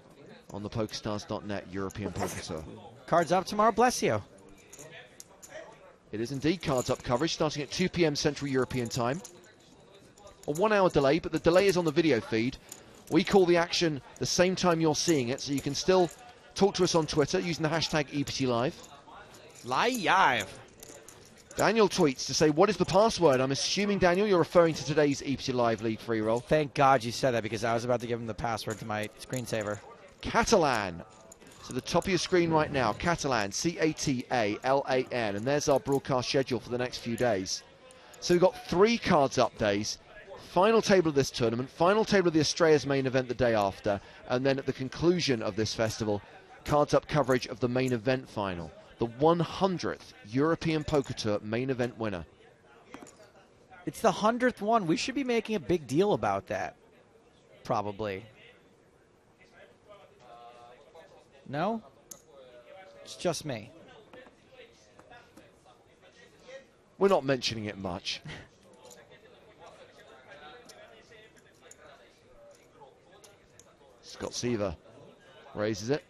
on the PokerStars.net European Poker Tour. Cards up tomorrow, bless you. It is indeed cards up coverage starting at 2 p.m. Central European Time. A 1 hour delay, but the delay is on the video feed. We call the action the same time you're seeing it, so you can still talk to us on Twitter using the hashtag EPTLive. Live. Daniel tweets to say, what is the password? I'm assuming, Daniel, you're referring to today's EPT Live League free roll. Thank God you said that, because I was about to give him the password to my screensaver. Catalan. So the top of your screen right now, Catalan, C-A-T-A-L-A-N. And there's our broadcast schedule for the next few days. So we've got 3 cards up days. Final table of this tournament, final table of the Estrellas main event the day after, and then at the conclusion of this festival, cards up coverage of the main event final. The 100th European Poker Tour main event winner. It's the 100th one. We should be making a big deal about that. Probably. No? It's just me. We're not mentioning it much. Scott Seaver raises it.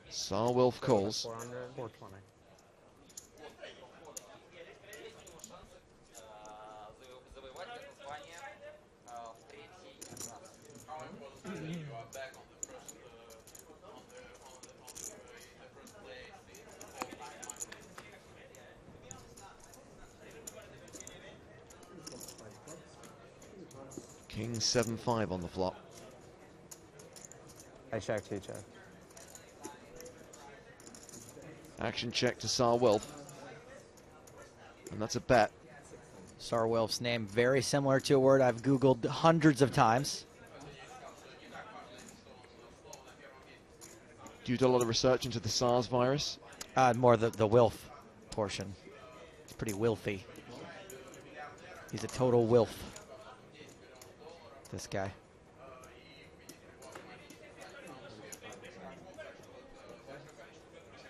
Saar Wilf calls. 420. King 7-5 on the flop. I check too, check. Action check to Saar Wilf. And that's a bet. Saar Wilf's name very similar to a word I've Googled hundreds of times. Do you do a lot of research into the SARS virus? More the Wilf portion. It's pretty Wilfy. He's a total Wilf, this guy.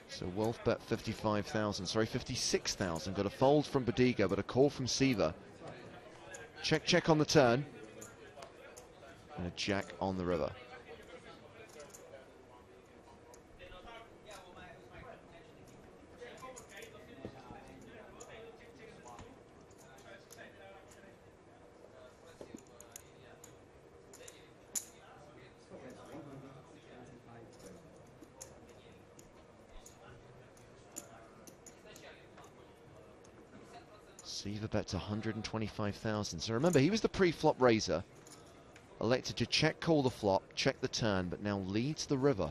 So Wilf bet 55,000, sorry, 56,000. Got a fold from Bodiga, but a call from Seaver. Check, check on the turn. And a jack on the river. Seaver bets 125,000. So remember, he was the pre-flop raiser. Elected to check call the flop, check the turn, but now leads the river.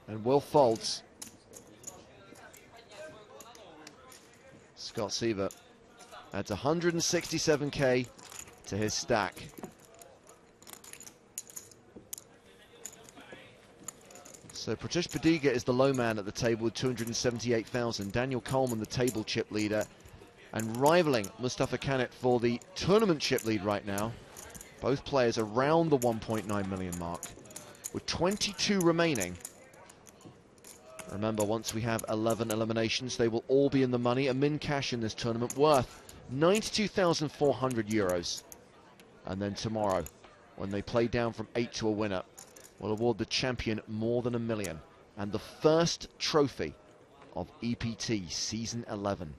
And Wilf folds. Scott Seaver adds 167k to his stack. So Pratish Bodiga is the low man at the table with 278,000. Daniel Coleman, the table chip leader, and rivaling Mustafa Kanat for the tournament chip lead right now. Both players around the 1.9 million mark, with 22 remaining. Remember, once we have 11 eliminations, they will all be in the money. A min cash in this tournament worth 92,400 euros. And then tomorrow, when they play down from 8 to a winner, we'll award the champion more than $1 million. And the first trophy of EPT Season 11.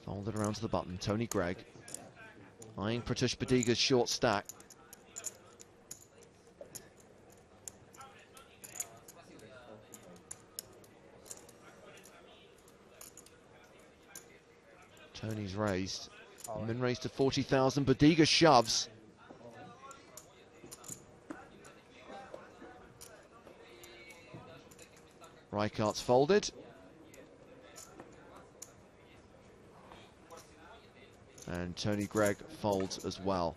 Folded around to the button. Tony Greig eyeing Pratish Bodiga's short stack. Tony's raised. Min raised to 40,000. Bodiga shoves. Rijkaard's folded. And Tony Greig folds as well,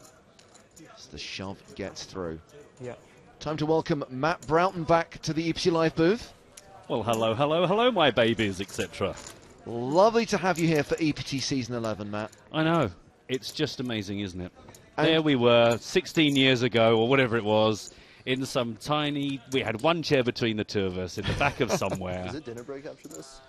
as the shove gets through. Yeah. Time to welcome Matt Broughton back to the EPT Live booth. Well, hello, hello, hello, my babies, etc. Lovely to have you here for EPT Season 11, Matt. I know. It's just amazing, isn't it? And there we were, 16 years ago, or whatever it was, in some tiny... We had one chair between the two of us in the back of somewhere. Is it dinner break after this?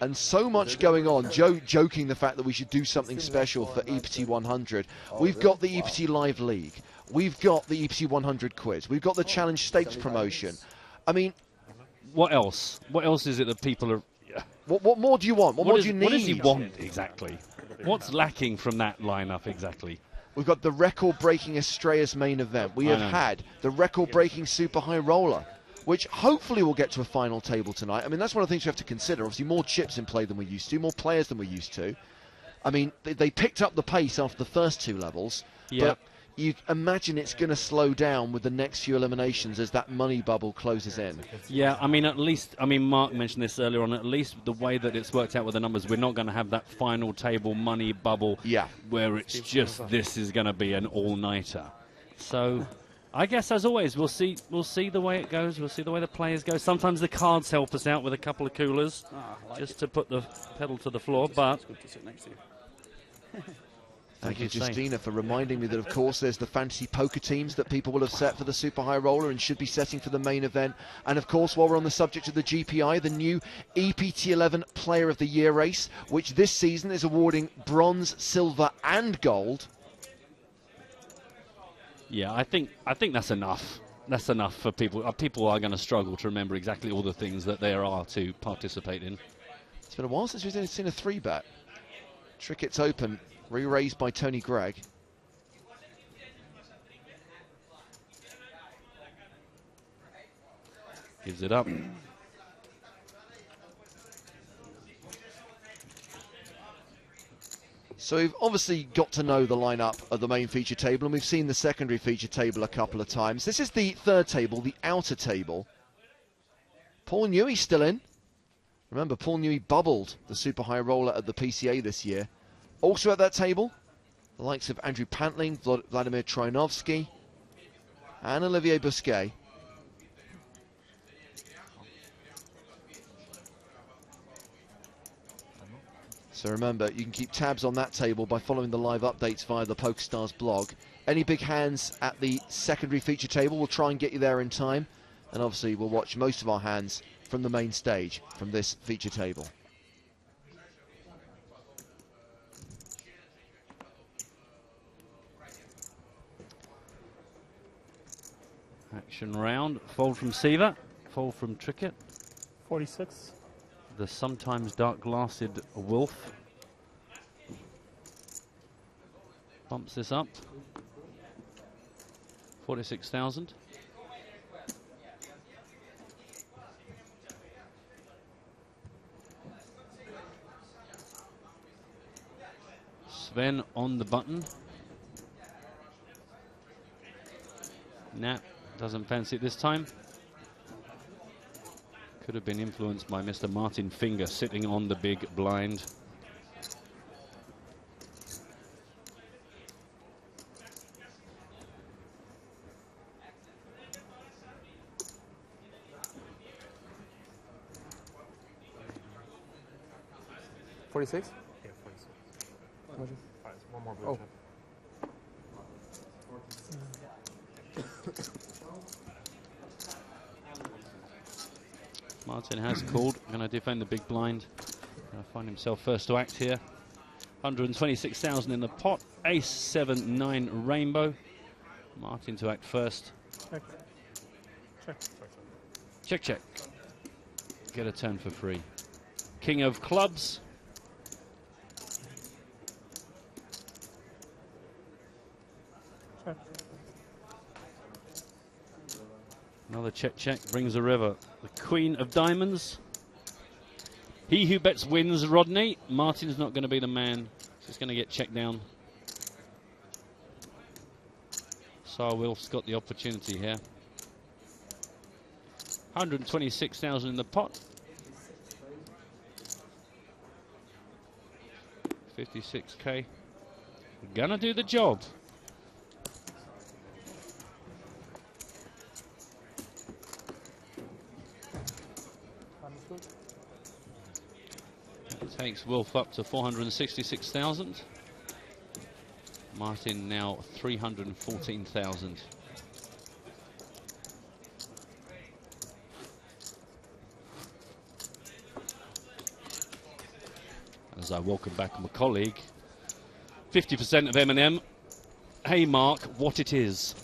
And so much going on. Joe joking the fact that we should do something special for EPT 100. We've got the EPT Live League. We've got the EPT 100 quiz. We've got the Challenge Stakes promotion. I mean... What else? What else is it that people are What more do you want? What more do you need? What does he want exactly? What's lacking from that lineup exactly? We've got the record-breaking Estrellas main event. We have had the record-breaking Super High Roller, which hopefully will get to a final table tonight. I mean, that's one of the things we have to consider. Obviously, more chips in play than we're used to, more players than we're used to. I mean, they picked up the pace after the first 2 levels, but you imagine it's going to slow down with the next few eliminations as that money bubble closes in. Yeah, I mean, at least, Mark mentioned this earlier on, at least the way that it's worked out with the numbers, we're not going to have that final table money bubble where it's just, this is going to be an all-nighter. So, I guess, as always, we'll see the way it goes, we'll see the way the players go. Sometimes the cards help us out with a couple of coolers, just to put the pedal to the floor, but... Thank you, Justina, for reminding me that, of course, there's the fantasy poker teams that people will have set for the Super High Roller and should be setting for the main event. And, of course, while we're on the subject of the GPI, the new EPT11 Player of the Year race, which this season is awarding bronze, silver and gold. Yeah, I think that's enough. That's enough for people. People are going to struggle to remember exactly all the things that there are to participate in. It's been a while since we've seen a 3-bet. Tricket's open. Re-raised by Tony Gregg. Gives it up. So we've obviously got to know the lineup of the main feature table, and we've seen the secondary feature table a couple of times. This is the third table, the outer table. Paul Newey still in. Remember, Paul Newey bubbled the Super High Roller at the PCA this year. Also at that table, the likes of Andrew Pantling, Vladimir Troianovsky, and Olivier Busquet. So remember, you can keep tabs on that table by following the live updates via the PokerStars blog. Any big hands at the secondary feature table, we'll try and get you there in time. And obviously, we'll watch most of our hands from the main stage, from this feature table. Action round. Fold from Siva. Fold from Trickett. 46. The sometimes dark-glassed Wolf. Bumps this up. 46,000. Sven on the button. Nah. Doesn't fancy it this time. Could have been influenced by Mr. Martin Finger sitting on the big blind. Yeah, 46? One more blue chip. Martin has called, going to defend the big blind. Going to find himself first to act here. 126,000 in the pot. Ace 7 9 rainbow. Martin to act first. Check. Check. Check, check. Get a turn for free. King of clubs. Check. Another check, check brings a river. The Queen of Diamonds. He who bets wins, Rodney. Martin's not going to be the man. He's going to get checked down. Sar Wilf's got the opportunity here. 126,000 in the pot. 56k. Gonna do the job. That takes Wilf up to 466,000. Martin now 314,000. As I welcome back my colleague, 50% of M&M. Hey Mark, what it is?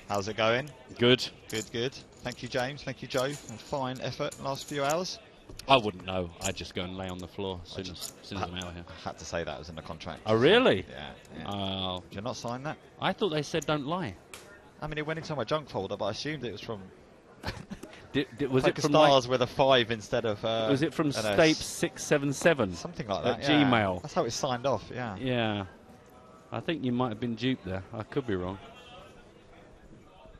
How's it going? Good. Good, good. Thank you, James. Thank you, Joe. Fine effort last few hours. I wouldn't know. I'd just go and lay on the floor as soon as I'm out here. I had to say that was in the contract. Oh, really? Yeah. Oh. Did you not sign that? I thought they said don't lie. I mean, it went into my junk folder, but I assumed it was from... was it from Stars with a 5 instead of... was it from Stape677? Something like that, At Gmail. That's how it's signed off, yeah. Yeah. I think you might have been duped there. I could be wrong.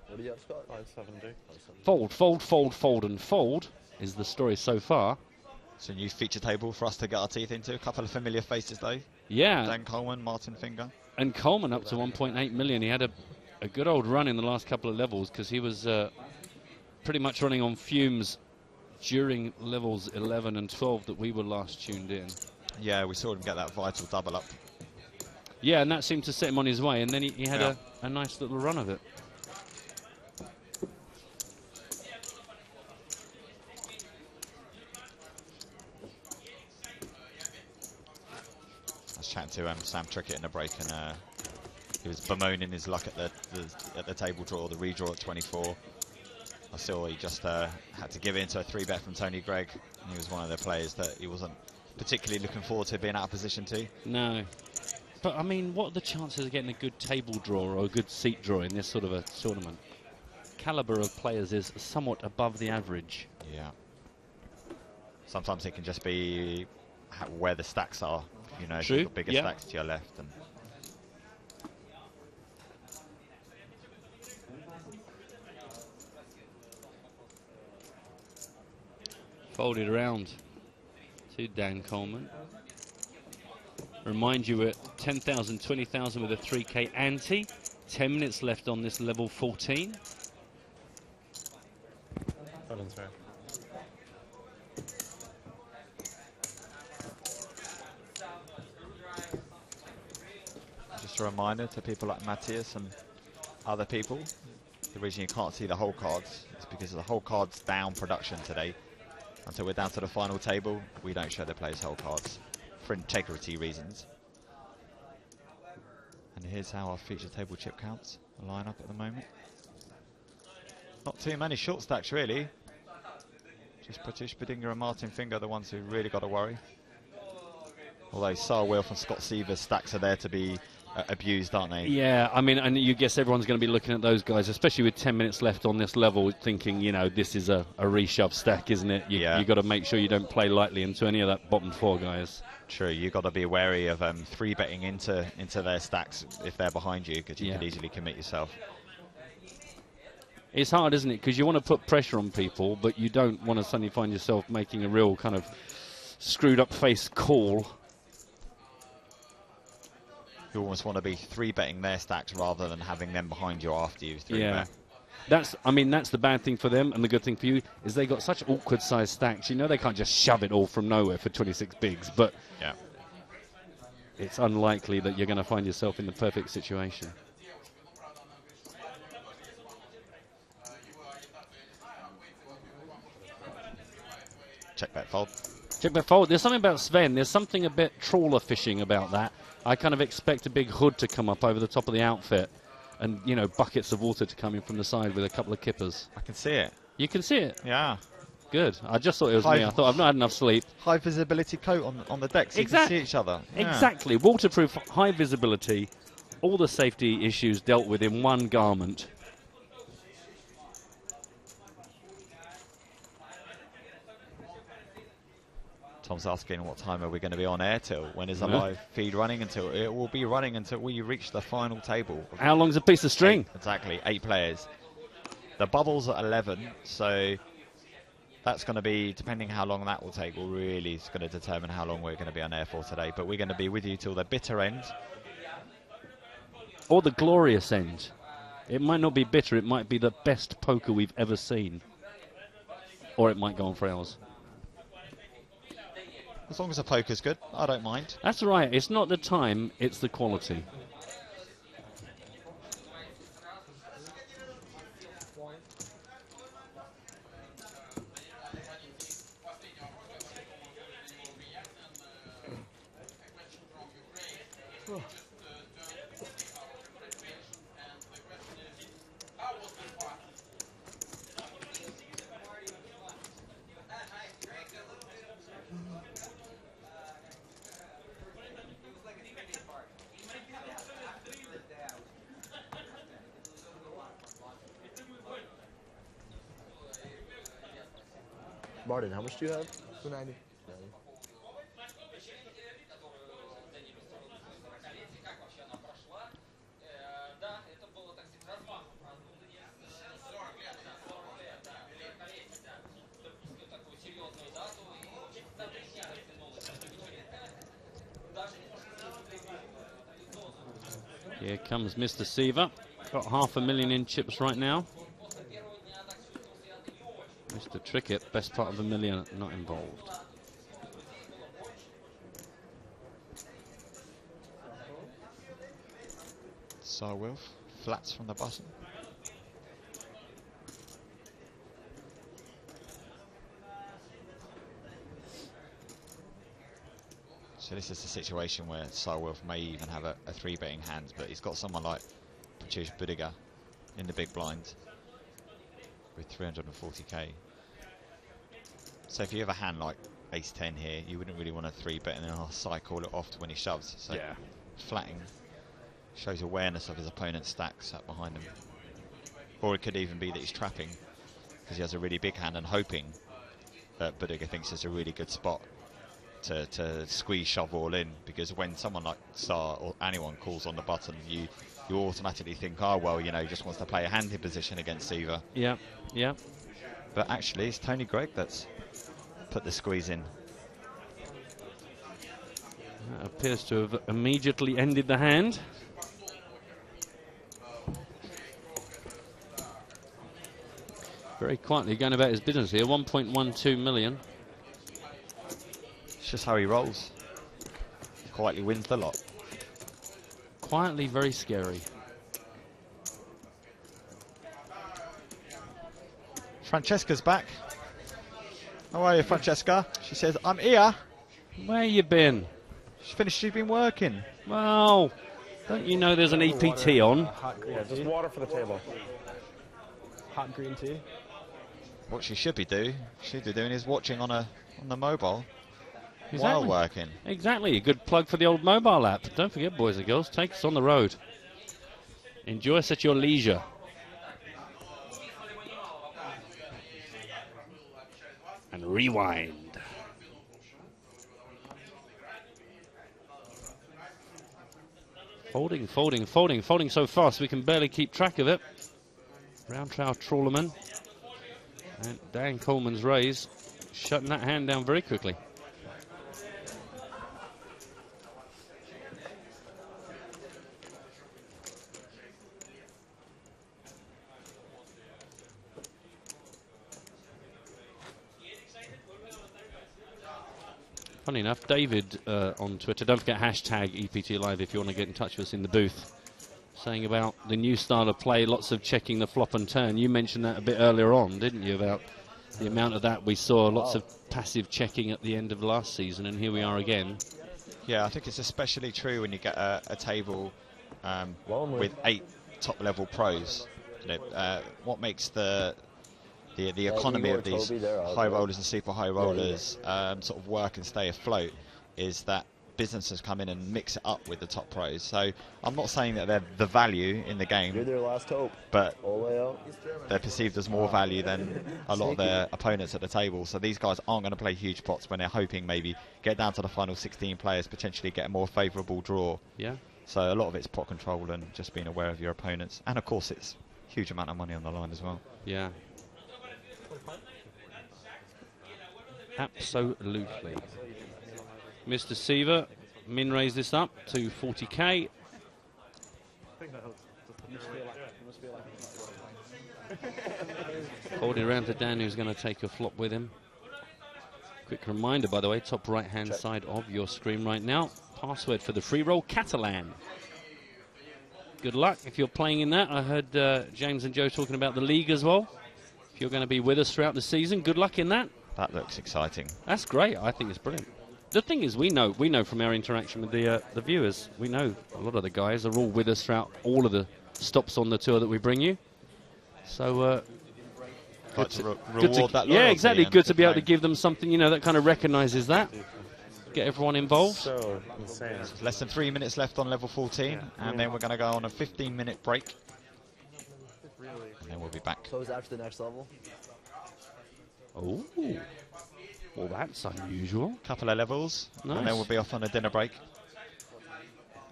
What do you have, Scott? 970. Fold, fold, fold, fold, and fold is the story so far. It's a new feature table for us to get our teeth into. A couple of familiar faces, though. Yeah. Dan Coleman, Martin Finger. And Coleman up to 1.8 million. He had a good old run in the last couple of levels because he was pretty much running on fumes during levels 11 and 12 that we were last tuned in. Yeah, we saw him get that vital double up. Yeah, and that seemed to set him on his way, and then he had a nice little run of it. I was chatting to Sam Trickett in the break, and he was bemoaning his luck at the table draw, the redraw at 24. I saw he just had to give in to a 3-bet from Tony Gregg. And he was one of the players that he wasn't particularly looking forward to being out of position to. No. But, I mean, what are the chances of getting a good table draw or a good seat draw in this sort of a tournament? Calibre of players is somewhat above the average. Yeah. Sometimes it can just be where the stacks are. You know, if True. you've got bigger stacks to your left. And folded around to Dan Coleman. Remind you, at 10,000, 20,000 with a 3K ante. 10 minutes left on this level 14. just a reminder to people like Matthias and other people, the reason you can't see the whole cards is because the whole cards down production today. Until we're down to the final table, we don't show the players' whole cards for integrity reasons. And here's how our feature table chip counts line up at the moment. Not too many short stacks really. Just Pratish Bedinga and Martin Finger, the ones who really got to worry. Although Sar Wilf and Scott Seaver's stacks are there to be abused, aren't they? Yeah, I mean, and you guess everyone's going to be looking at those guys, especially with 10 minutes left on this level, thinking, you know, this is a reshove stack, isn't it? You've got to make sure you don't play lightly into any of that bottom 4 guys. True, you've got to be wary of 3-betting into their stacks if they're behind you, because you could easily commit yourself. It's hard, isn't it? Because you want to put pressure on people, but you don't want to suddenly find yourself making a real kind of screwed up face call. You almost want to be 3-betting their stacks rather than having them behind you after you 3-bet. That's the bad thing for them, and the good thing for you is they got such awkward sized stacks. You know, they can't just shove it all from nowhere for 26 bigs, but it's unlikely that you're going to find yourself in the perfect situation. Check bet fold. Check bet fold. There's something about Sven. There's something a bit trawler fishing about that. I kind of expect a big hood to come up over the top of the outfit and, you know, buckets of water to come in from the side with a couple of kippers. I can see it. You can see it? Yeah. Good. I just thought it was me. I thought I've not had enough sleep. High visibility coat on the deck so you can see each other. Yeah. Exactly. Waterproof, high visibility, all the safety issues dealt with in one garment. Tom's asking what time are we going to be on air till? When is the Yeah. live feed running until? It will be running until we reach the final table. How long's a piece of string? Exactly, 8 players. The bubble's at 11, so that's going to be, depending how long that will take, will really is going to determine how long we're going to be on air for today. But we're going to be with you till the bitter end. Or the glorious end. It might not be bitter, it might be the best poker we've ever seen. Or it might go on for hours. As long as the poker's good, I don't mind. That's right. It's not the time, it's the quality. Martin, how much do you have? 290. Here comes Mr. Seaver. Got 500,000 in chips right now. Mr. Trickett, best part of $1 million, not involved. Sarwilf, flats from the bottom. So this is a situation where Sarwilf may even have a 3-betting hand, but he's got someone like Pratish Budiga in the big blind with 340k. So if you have a hand like Ace-10 here, you wouldn't really want a 3-bet and then call it off to when he shoves. So yeah, flatting shows awareness of his opponent's stacks sat behind him. Or it could even be that he's trapping because he has a really big hand and hoping that Budiga thinks it's a really good spot to squeeze shove all in, because when someone like Star or anyone calls on the button, you automatically think, oh well, you know, he just wants to play a hand in position against Seaver. Yeah, yeah. But actually it's Tony Greig that's put the squeeze in. That appears to have immediately ended the hand. Very quietly going about his business here. 1.12 million. It's just how he rolls. He quietly wins the lot. Quietly very scary. Francesca's back. How are you, Francesca? She says, I'm here. Where you been? She's been working. Well, don't you know there's an EPT on? Hot green tea. Just water for the table. Hot green tea. What she should be doing is watching on the mobile Exactly. while working. Exactly, a good plug for the old mobile app. Don't forget, boys and girls, take us on the road. Enjoy us at your leisure. And rewind. Folding, folding, folding, folding so fast we can barely keep track of it. Roundtrow Trawlerman and Dan Coleman's raise, shutting that hand down very quickly. Funny enough, David on Twitter, don't forget hashtag EPT Live if you want to get in touch with us in the booth, saying about the new style of play, lots of checking the flop and turn. You mentioned that a bit earlier on, didn't you, about the amount of that we saw, lots of passive checking at the end of last season, and here we are again. Yeah, I think it's especially true when you get a table with 8 top-level pros. You know, what makes the economy of these high rollers and super high rollers sort of work and stay afloat is that businesses come in and mix it up with the top pros. So I'm not saying that they're the value in the game. You're their last hope. But all the way out. They're perceived as more value than a lot of their opponents at the table. So these guys aren't going to play huge pots when they're hoping maybe get down to the final 16 players, potentially get a more favourable draw. Yeah. So a lot of it's pot control and just being aware of your opponents. And of course it's a huge amount of money on the line as well. Yeah. Absolutely. Mr. Seaver, min raise this up to 40k. Holding around to Dan, who's going to take a flop with him. Quick reminder, by the way, top right-hand side of your screen right now. Password for the free roll, Catalan. Good luck if you're playing in that. I heard James and Joe talking about the league as well. If you're going to be with us throughout the season, good luck in that. That looks exciting. That's great. I think it's brilliant. The thing is, we know from our interaction with the viewers, we know a lot of the guys are all with us throughout all of the stops on the tour that we bring you. So, good to reward that loyalty. Yeah, exactly. Good to be able to give them something, you know, that kind of recognises that. Get everyone involved. So insane. Less than 3 minutes left on level 14, and then we're going to go on a 15-minute break. And then we'll be back. So is after the next level? Oh, well, that's unusual. Couple of levels, Nice. and then we'll be off on a dinner break.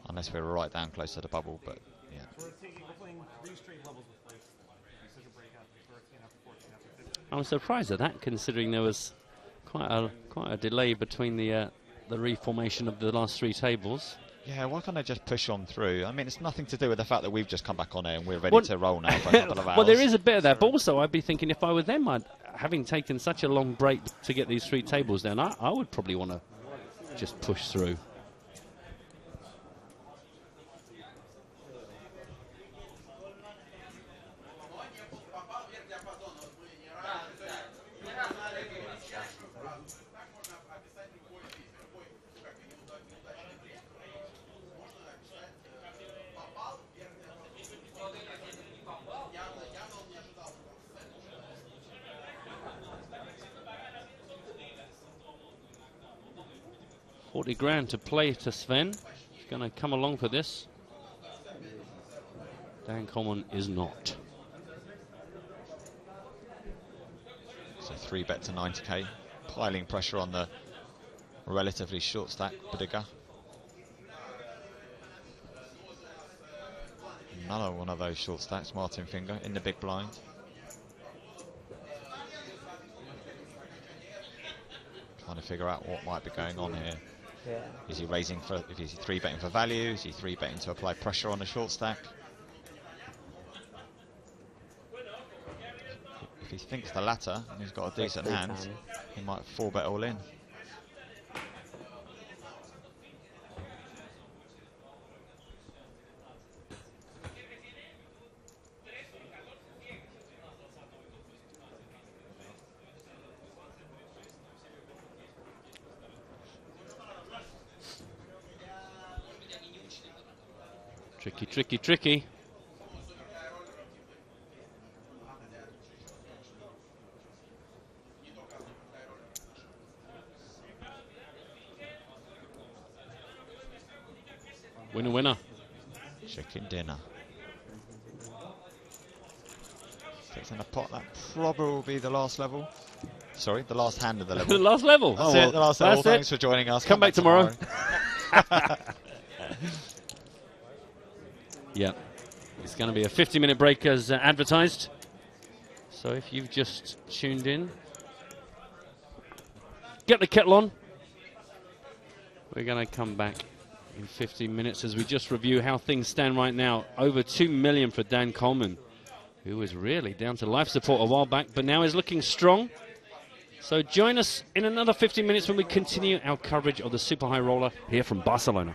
Unless we're right down close to the bubble, but yeah. I'm surprised at that, considering there was quite a delay between the reformation of the last 3 tables. Yeah, why can't they just push on through? I mean, it's nothing to do with the fact that we've just come back on air and we're ready to roll now for a couple of hours. Well, there is a bit of that, but also I'd be thinking if I were them, having taken such a long break to get these 3 tables down, I would probably want to just push through. $40,000 to play to Sven. He's going to come along for this. Dan Coleman is not. So 3-bet to 90k, piling pressure on the relatively short stack Bodiga. Another one of those short stacks, Martin Finger in the big blind. Trying to figure out what might be going on here. Yeah. Is he raising for, is he 3-betting for value? Is he 3-betting to apply pressure on the short stack? If he thinks the latter and he's got a decent hand, he might 4-bet all in. Tricky, tricky, tricky. Winner, winner. Chicken dinner. Takes in a pot. That probably will be the last level. Sorry, the last hand of the level. The last level. That's Oh, well, it, the last level. that's it. Thanks for joining us. Come back tomorrow. Yeah, it's going to be a 50-minute break as advertised. So if you've just tuned in, get the kettle on. We're going to come back in 15 minutes as we just review how things stand right now. Over 2 million for Dan Coleman, who was really down to life support a while back, but now is looking strong. So join us in another 15 minutes when we continue our coverage of the Super High Roller here from Barcelona.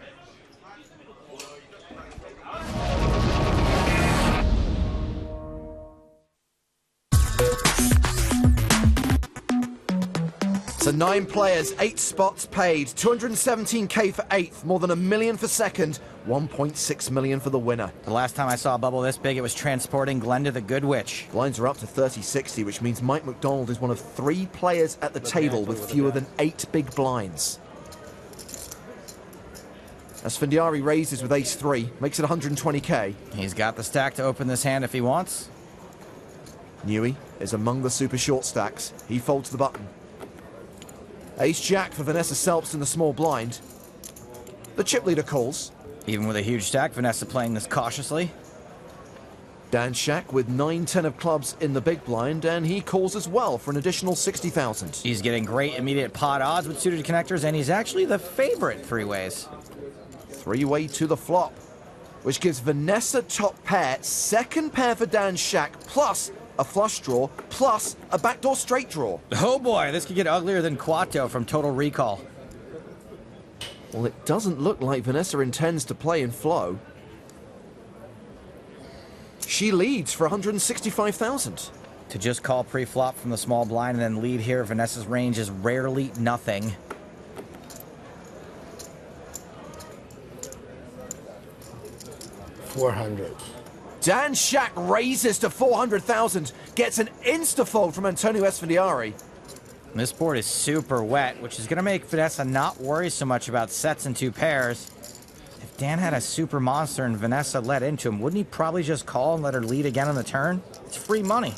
So 9 players, 8 spots paid, 217k for 8th, more than $1 million for 2nd, 1.6 million for the winner. The last time I saw a bubble this big, it was transporting Glenda the Good Witch. Blinds are up to 30-60, which means Mike McDonald is one of 3 players at the table with fewer than 8 big blinds. Asfandiari raises with ace-3, makes it 120k. He's got the stack to open this hand if he wants. Newey is among the super short stacks. He folds the button. Ace-Jack for Vanessa Selps in the small blind. The chip leader calls. Even with a huge stack, Vanessa playing this cautiously. Dan Shack with 9-10 of clubs in the big blind, and he calls as well for an additional 60,000. He's getting great immediate pot odds with suited connectors, and he's actually the favorite 3-ways. 3-way to the flop, which gives Vanessa top pair, 2nd pair for Dan Shack, plus a flush draw, plus a backdoor straight draw. Oh boy, this could get uglier than Quato from Total Recall. Well, it doesn't look like Vanessa intends to play in flow. She leads for 165,000. To just call pre-flop from the small blind and then lead here, Vanessa's range is rarely nothing. $400. Dan Shack raises to 400,000, gets an insta-fold from Antonio Esfandiari. This board is super wet, which is going to make Vanessa not worry so much about sets and 2 pairs. If Dan had a super monster and Vanessa led into him, wouldn't he probably just call and let her lead again on the turn? It's free money.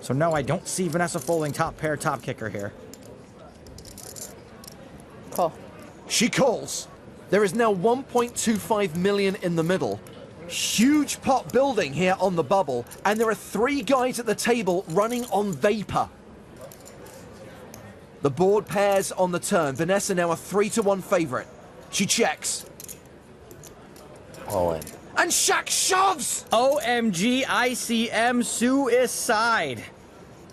So no, I don't see Vanessa folding top pair, top kicker here. Call. She calls. There is now 1.25 million in the middle. Huge pot building here on the bubble, and there are 3 guys at the table running on vapor. The board pairs on the turn. Vanessa now a 3-1 favorite. She checks. All in. And Shaq shoves! OMG ICM suicide.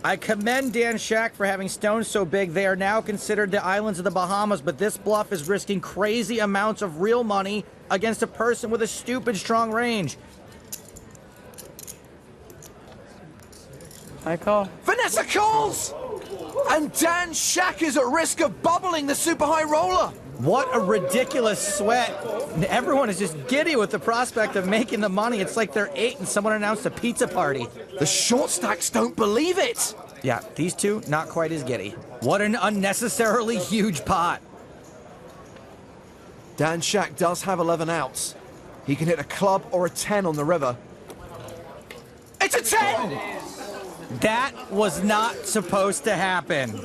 I commend Dan Shaq for having stones so big. They are now considered the islands of the Bahamas, but this bluff is risking crazy amounts of real money against a person with a stupid strong range. I call. Vanessa calls! And Dan Shaq is at risk of bubbling the super high roller. What a ridiculous sweat. Everyone is just giddy with the prospect of making the money. It's like they're 8 and someone announced a pizza party. The short stacks don't believe it. Yeah, these two, not quite as giddy. What an unnecessarily huge pot. Dan Shaq does have 11 outs. He can hit a club or a 10 on the river. It's a 10! That was not supposed to happen.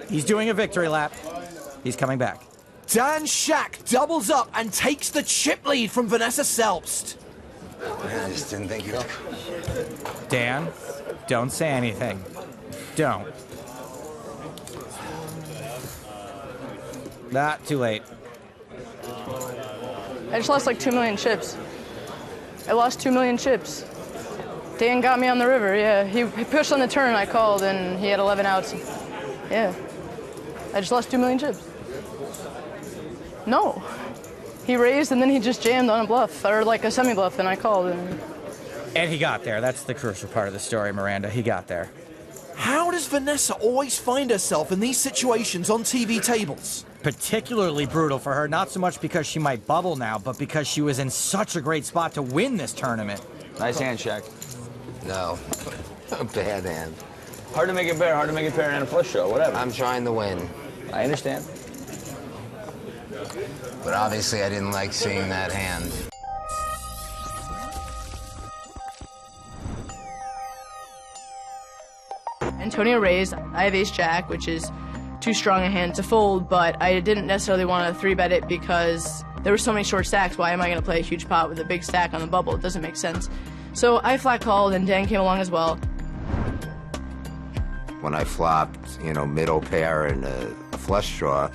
He's doing a victory lap. He's coming back. Dan Shaq doubles up and takes the chip lead from Vanessa Selbst. I just didn't think you'd... Dan, don't say anything. Don't. Too late. I just lost like 2 million chips. I lost 2 million chips. Dan got me on the river, yeah. He pushed on the turn, I called, and he had 11 outs. Yeah. I just lost 2 million chips. No. He raised and then he just jammed on a bluff, or like a semi-bluff, and I called. And he got there. That's the crucial part of the story, Miranda. He got there. How does Vanessa always find herself in these situations on TV tables? Particularly brutal for her, not so much because she might bubble now, but because she was in such a great spot to win this tournament. Nice hand, Shaq. No. Bad hand. Hard to make it better, hard to make it better in a flush draw, whatever. I'm trying to win. I understand. But obviously I didn't like seeing that hand. Antonio raised. I have ace-jack, which is too strong a hand to fold, but I didn't necessarily want to 3-bet it because there were so many short stacks. Why am I going to play a huge pot with a big stack on the bubble? It doesn't make sense. So I flat called, and Dan came along as well. When I flopped, middle pair and a flush draw,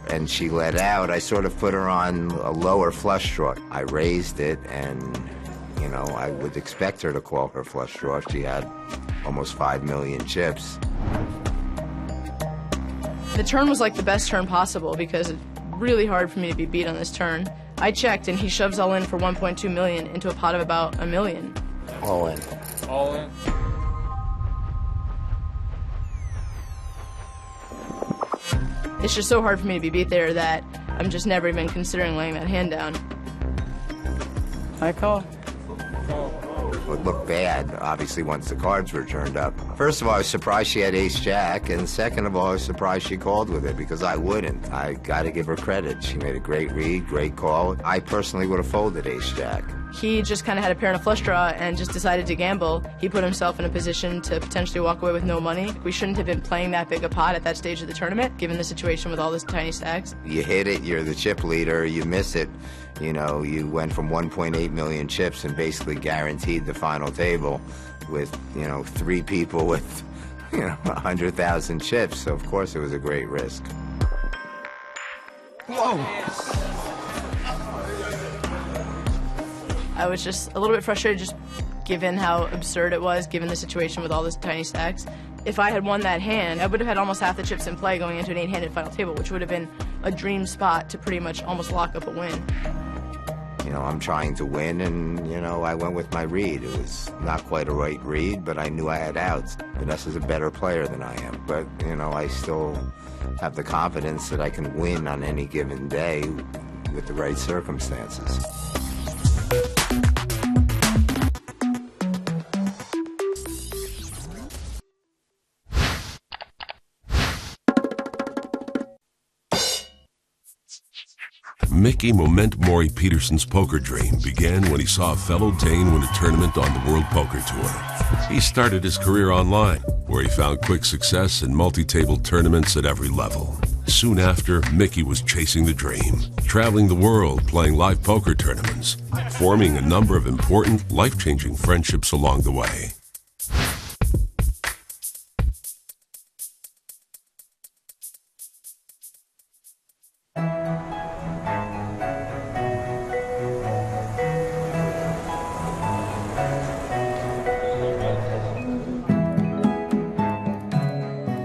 and she let out, I sort of put her on a lower flush draw. I raised it, and, I would expect her to call her flush draw. She had almost 5 million chips. The turn was like the best turn possible because it's really hard for me to be beat on this turn. I checked, and he shoves all in for 1.2 million into a pot of about $1 million. All in. All in. It's just so hard for me to be beat there that I'm just never even considering laying that hand down. I call. It looked bad, obviously, once the cards were turned up. First of all, I was surprised she had ace-jack, and second of all, I was surprised she called with it, because I wouldn't. I got to give her credit. She made a great read, great call. I personally would have folded ace-jack. He just kind of had a pair and a flush draw and just decided to gamble. He put himself in a position to potentially walk away with no money. We shouldn't have been playing that big a pot at that stage of the tournament, given the situation with all those tiny stacks. You hit it, you're the chip leader, you miss it. You went from 1.8 million chips and basically guaranteed the final table with, 3 people with, 100,000 chips. So, of course, it was a great risk. Whoa! I was just a little bit frustrated just given how absurd it was, given the situation with all those tiny stacks. If I had won that hand, I would have had almost half the chips in play going into an 8-handed final table, which would have been a dream spot to pretty much almost lock up a win. I'm trying to win, and, I went with my read. It was not quite a right read, but I knew I had outs. Vanessa's a better player than I am, but, I still have the confidence that I can win on any given day with the right circumstances. Mickey Moment Mori Peterson's poker dream began when he saw a fellow Dane win a tournament on the World Poker Tour. He started his career online, where he found quick success in multi-table tournaments at every level. Soon after, Mickey was chasing the dream, traveling the world playing live poker tournaments, forming a number of important, life-changing friendships along the way.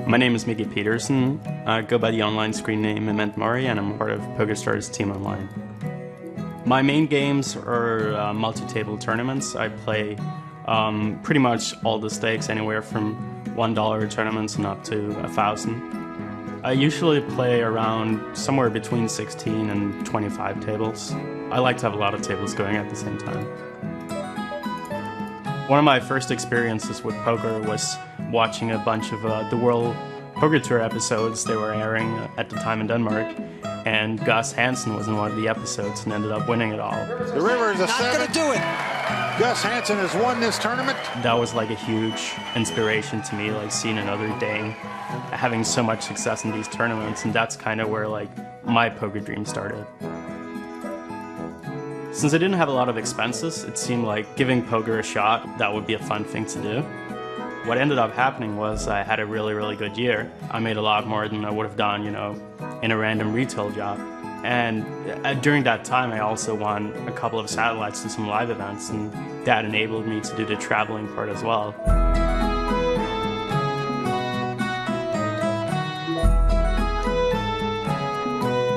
My name is Mickey Peterson. I go by the online screen name Moment Mori, and I'm part of PokerStars Team Online. My main games are multi-table tournaments. I play pretty much all the stakes, anywhere from $1 tournaments and up to 1,000. I usually play around somewhere between 16 and 25 tables. I like to have a lot of tables going at the same time. One of my first experiences with poker was watching a bunch of the World Poker Tour episodes. They were airing at the time in Denmark, and Gus Hansen was in one of the episodes and ended up winning it all. The river is a 7. Not going to do it. Gus Hansen has won this tournament. That was like a huge inspiration to me, like seeing another Dane having so much success in these tournaments, and that's kind of where like my poker dream started. Since I didn't have a lot of expenses, it seemed like giving poker a shot, that would be a fun thing to do. What ended up happening was I had a really, really good year. I made a lot more than I would have done, you know, in a random retail job. And during that time, I also won a couple of satellites to some live events, and that enabled me to do the traveling part as well.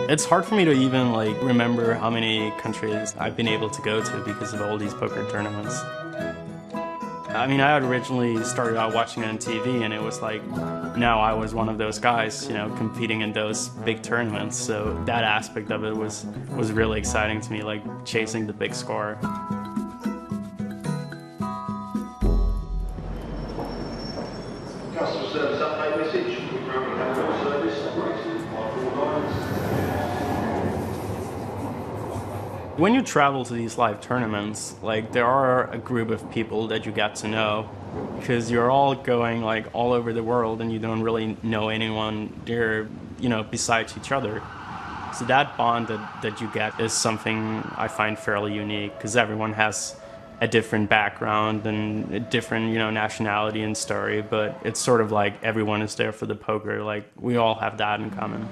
It's hard for me to even like remember how many countries I've been able to go to because of all these poker tournaments. I mean, I had originally started out watching it on TV, and it was like, now I was one of those guys, you know, competing in those big tournaments. So that aspect of it was really exciting to me, like chasing the big score. Customer service update message. We currently have no service operating by 4 lines. When you travel to these live tournaments, like there are a group of people that you get to know, because you're all going like all over the world and you don't really know anyone there, you know, besides each other. So that bond that you get is something I find fairly unique, because everyone has a different background and a different, you know, nationality and story, but it's sort of like everyone is there for the poker. Like we all have that in common.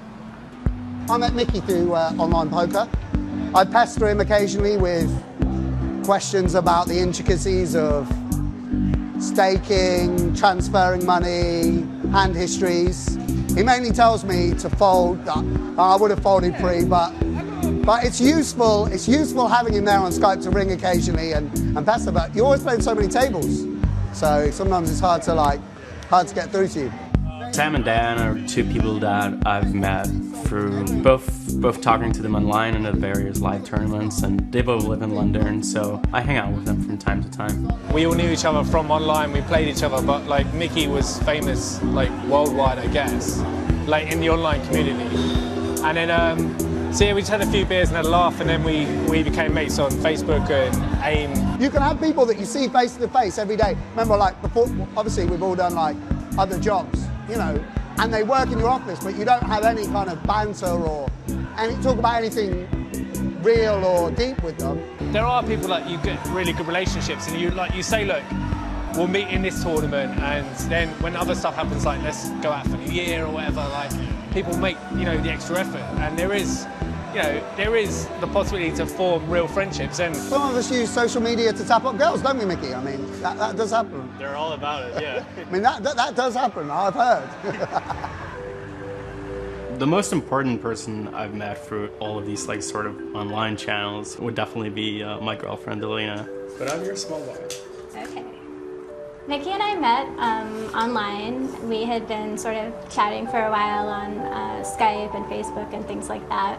I met Mickey through online poker. I pester him occasionally with questions about the intricacies of staking, transferring money, hand histories. He mainly tells me to fold. I would have folded pre, but it's useful. It's useful having him there on Skype to ring occasionally and pester. But you always play so many tables, so sometimes it's hard to get through to you. Sam and Dan are two people that I've met through both talking to them online and at various live tournaments, and they both live in London, so I hang out with them from time to time. We all knew each other from online, we played each other, but like Mickey was famous like worldwide, I guess, like in the online community. And then so yeah, we just had a few beers and had a laugh, and then we became mates on Facebook and AIM. You can have people that you see face to face every day. Remember, like before, obviously we've all done like other jobs, you know, and they work in your office, but you don't have any kind of banter or talk about anything real or deep with them. There are people that you get really good relationships, and you say, look, we'll meet in this tournament, and then when other stuff happens, like let's go out for New Year or whatever, like people make, you know, the extra effort, and there is the possibility to form real friendships. And some of us use social media to tap up girls, don't we, Mickey? I mean, that does happen. They're all about it, yeah. I mean, that does happen, I've heard. The most important person I've met through all of these like sort of online channels would definitely be my girlfriend, Elena. But I'm your small boy. Okay. Mickey and I met online. We had been sort of chatting for a while on Skype and Facebook and things like that.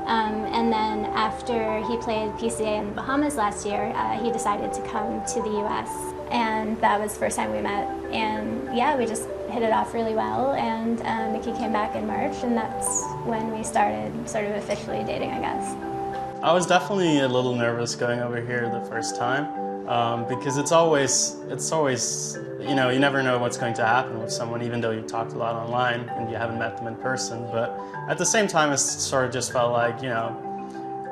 And then after he played PCA in the Bahamas last year, he decided to come to the US. And that was the first time we met. And yeah, we just hit it off really well. And Mickey came back in March, and that's when we started sort of officially dating, I guess. I was definitely a little nervous going over here the first time because it's always, you know, you never know what's going to happen with someone, even though you've talked a lot online and you haven't met them in person. But at the same time, it sort of just felt like, you know,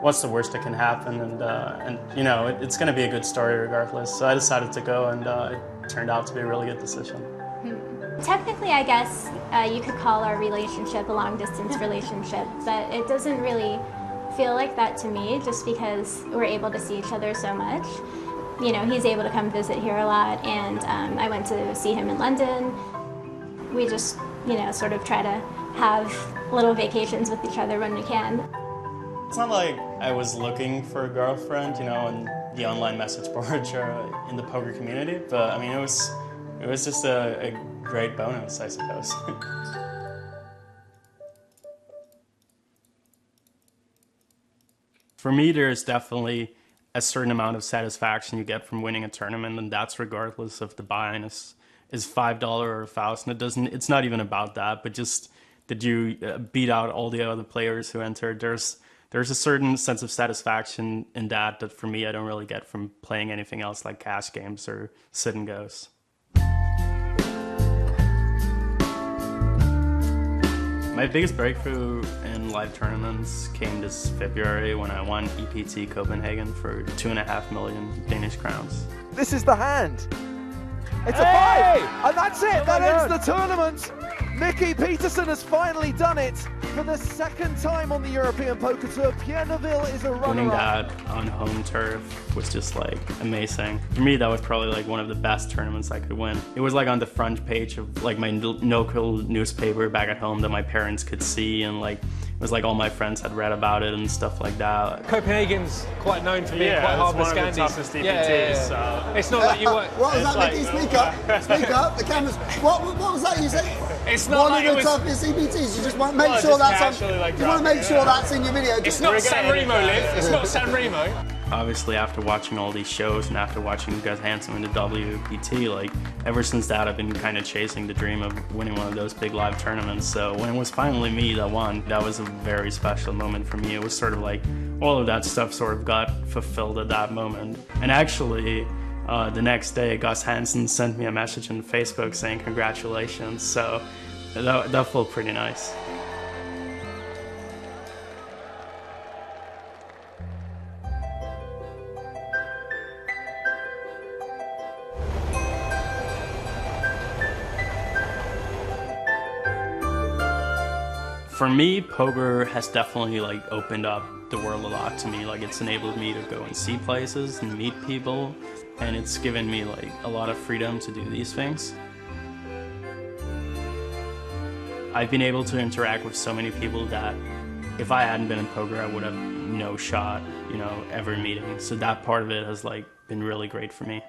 what's the worst that can happen? And you know, it's going to be a good story regardless. So I decided to go, and it turned out to be a really good decision. Technically, I guess you could call our relationship a long-distance relationship, but it doesn't really feel like that to me, just because we're able to see each other so much. You know, he's able to come visit here a lot, and I went to see him in London. We just, you know, sort of try to have little vacations with each other when we can. It's not like I was looking for a girlfriend, you know, on the online message boards or in the poker community, but I mean, it was just a great bonus, I suppose. For me, there's definitely a certain amount of satisfaction you get from winning a tournament, and that's regardless if the buy-in is $5 or $1,000. It's not even about that, but just that you beat out all the other players who entered. There's a certain sense of satisfaction in that for me I don't really get from playing anything else like cash games or sit and goes. My biggest breakthrough in live tournaments came this February when I won EPT Copenhagen for 2.5 million Danish crowns. This is the hand. It's a 5, and that's it. That ends the tournament. Mickey Peterson has finally done it for the second time on the European Poker Tour. Pierre Neville is a runner-up. Winning that on home turf was just like amazing. For me, that was probably like one of the best tournaments I could win. It was like on the front page of like my local newspaper back at home that my parents could see, and like it was like all my friends had read about it and stuff like that. Copenhagen's quite known for being quite hard with Scandis. It's one of the toughest EPTs. So. It's not that you were... What was that, Mickey? Speak up. Speak up. The cameras... What was that you said? It's not one of the toughest EPTs. You just want to make sure that's on... Like you want to make sure that's in your video. It's not San Remo, Liv. It's not San Remo. Obviously, after watching all these shows and after watching Gus Hansen win the WPT, like, ever since that, I've been kind of chasing the dream of winning one of those big live tournaments. So when it was finally me that won, that was a very special moment for me. It was sort of like all of that stuff sort of got fulfilled at that moment. And actually, the next day, Gus Hansen sent me a message on Facebook saying congratulations. So that felt pretty nice. For me, poker has definitely like opened up the world a lot to me. Like, it's enabled me to go and see places and meet people, and it's given me like a lot of freedom to do these things. I've been able to interact with so many people that if I hadn't been in poker, I would have no shot, you know, ever meeting. So that part of it has like been really great for me.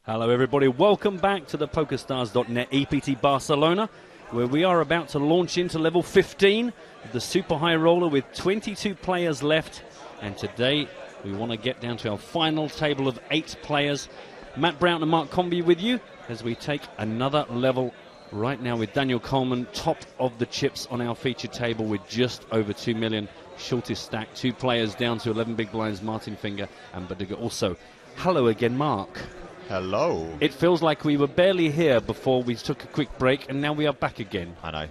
Hello everybody, welcome back to the PokerStars.net EPT Barcelona, where we are about to launch into level 15 of the Super High Roller with 22 players left, and today we want to get down to our final table of 8 players. Matt Brown and Mark Comby with you as we take another level right now with Daniel Coleman top of the chips on our featured table with just over 2 million, shortest stack, 2 players down to 11 big blinds, Martin Finger and Badiga also. Hello again, Mark. Hello. It feels like we were barely here before we took a quick break, and now we are back again. I know.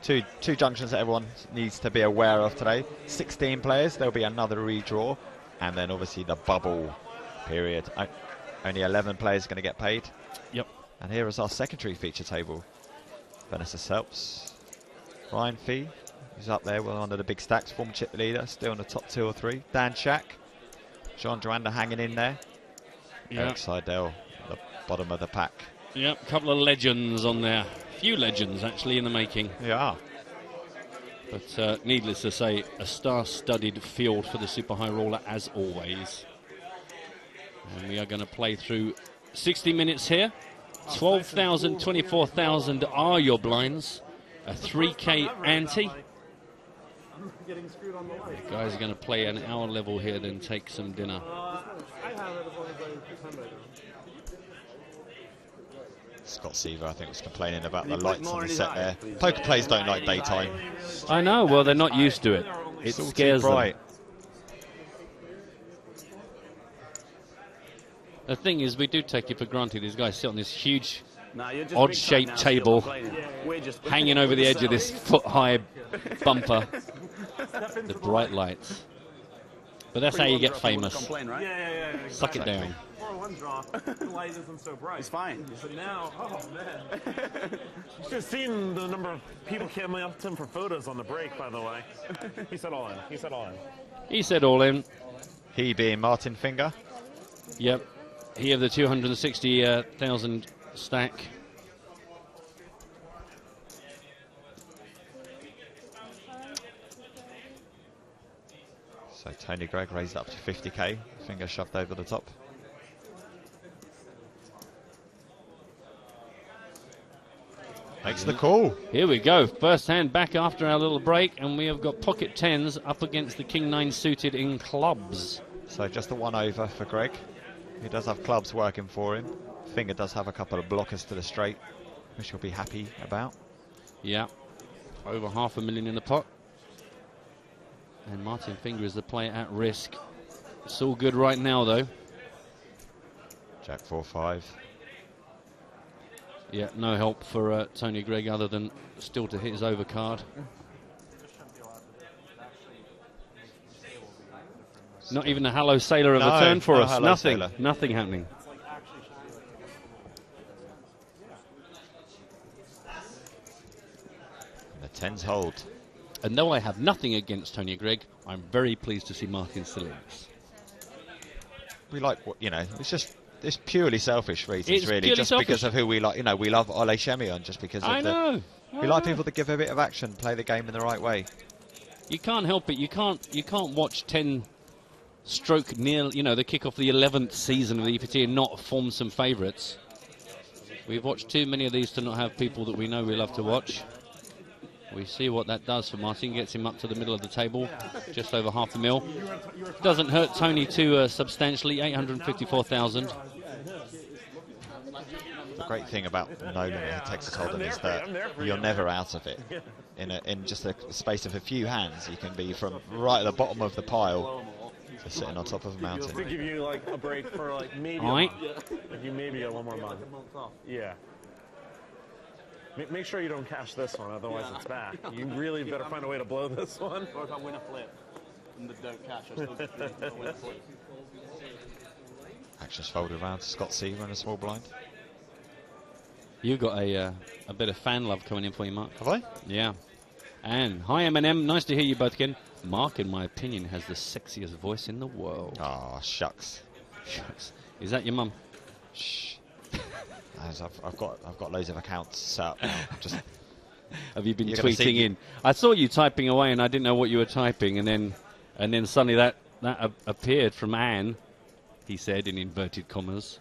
Two junctions that everyone needs to be aware of today. 16 players, there'll be another redraw, and then obviously the bubble period. Only 11 players are going to get paid. Yep. And here is our secondary feature table. Vanessa Selps, Ryan Fee, who's up there, well under the big stacks, former chip leader, still in the top 2 or 3. Dan Shack, John Joanda hanging in there. Yep. Eric Seidel, at the bottom of the pack. Yep, a couple of legends on there. Few legends, actually, in the making. Yeah. But needless to say, a star-studded field for the Super High Roller, as always. And we are going to play through 60 minutes here. 12,000, 24,000 are your blinds. A 3K ante. The guys are going to play an hour level here, then take some dinner. Scott Seaver, I think, was complaining about the lights on the set there. Poker players don't like daytime. I know, well, they're not used to it. It scares them. The thing is, we do take it for granted. These guys sit on this huge, odd-shaped table, hanging over the edge of this foot-high bumper. The bright lights. But that's how you get famous. Yeah. Suck it down. 4-1 draw. The light isn't so bright. It's fine. So now, oh man. You should have seen the number of people coming up to him for photos on the break, by the way. He said all in. He said all in. He said all in. He being Martin Finger. Yep. He of the 260,000 stack. So Tony Greig raised up to 50k. Finger shoved over the top. Makes the call. Here we go. First hand back after our little break, and we have got pocket tens up against the King 9 suited in clubs. So just a 1 over for Greg. He does have clubs working for him. Finger does have a couple of blockers to the straight, which he'll be happy about. Yeah. Over $500,000 in the pot. And Martin Finger is the player at risk. It's all good right now, though. Jack 4-5. Yeah, no help for Tony Greig other than still to hit his overcard. Not even a hello sailor of a turn for us. Nothing. Sailor. Nothing happening. And the tens hold. And though I have nothing against Tony Greig, I'm very pleased to see Martin still in this. We like what, you know, it's purely selfish reasons, It's really. purely Just selfish. because of who we like. You know, we love Ole Shemion just because of I know. we like people that give a bit of action, play the game in the right way. You can't help it. You can't watch 10 stroke near, you know, the kick off the 11th season of the EPT and not form some favourites. We've watched too many of these to not have people that we know we love to watch. We see what that does for Martin. Gets him up to the middle of the table, just over $500,000. Doesn't hurt Tony too substantially, 854,000. The great thing about No Limit and Texas Hold'em is that you're never out of it. In just a space of a few hands, you can be from right at the bottom of the pile to sitting on top of a mountain. To give you like a break for like maybe Right. like you maybe get one more month. Yeah. Make sure you don't cash this one, otherwise it's back. You really better find a way to blow this one. Or if I win a flip and the don't cash, I still win a flip. Action's folded around to Scott Seaver in a small blind. You got a bit of fan love coming in for you, Mark. Have I? Yeah. And hi M&M, nice to hear you both again. Mark, in my opinion, has the sexiest voice in the world. Oh, shucks. Shucks. Is that your mum? Shh. As I've got loads of accounts set up now. Just have you been tweeting in? I saw you typing away, and I didn't know what you were typing, and then suddenly that appeared from Anne. He said in inverted commas.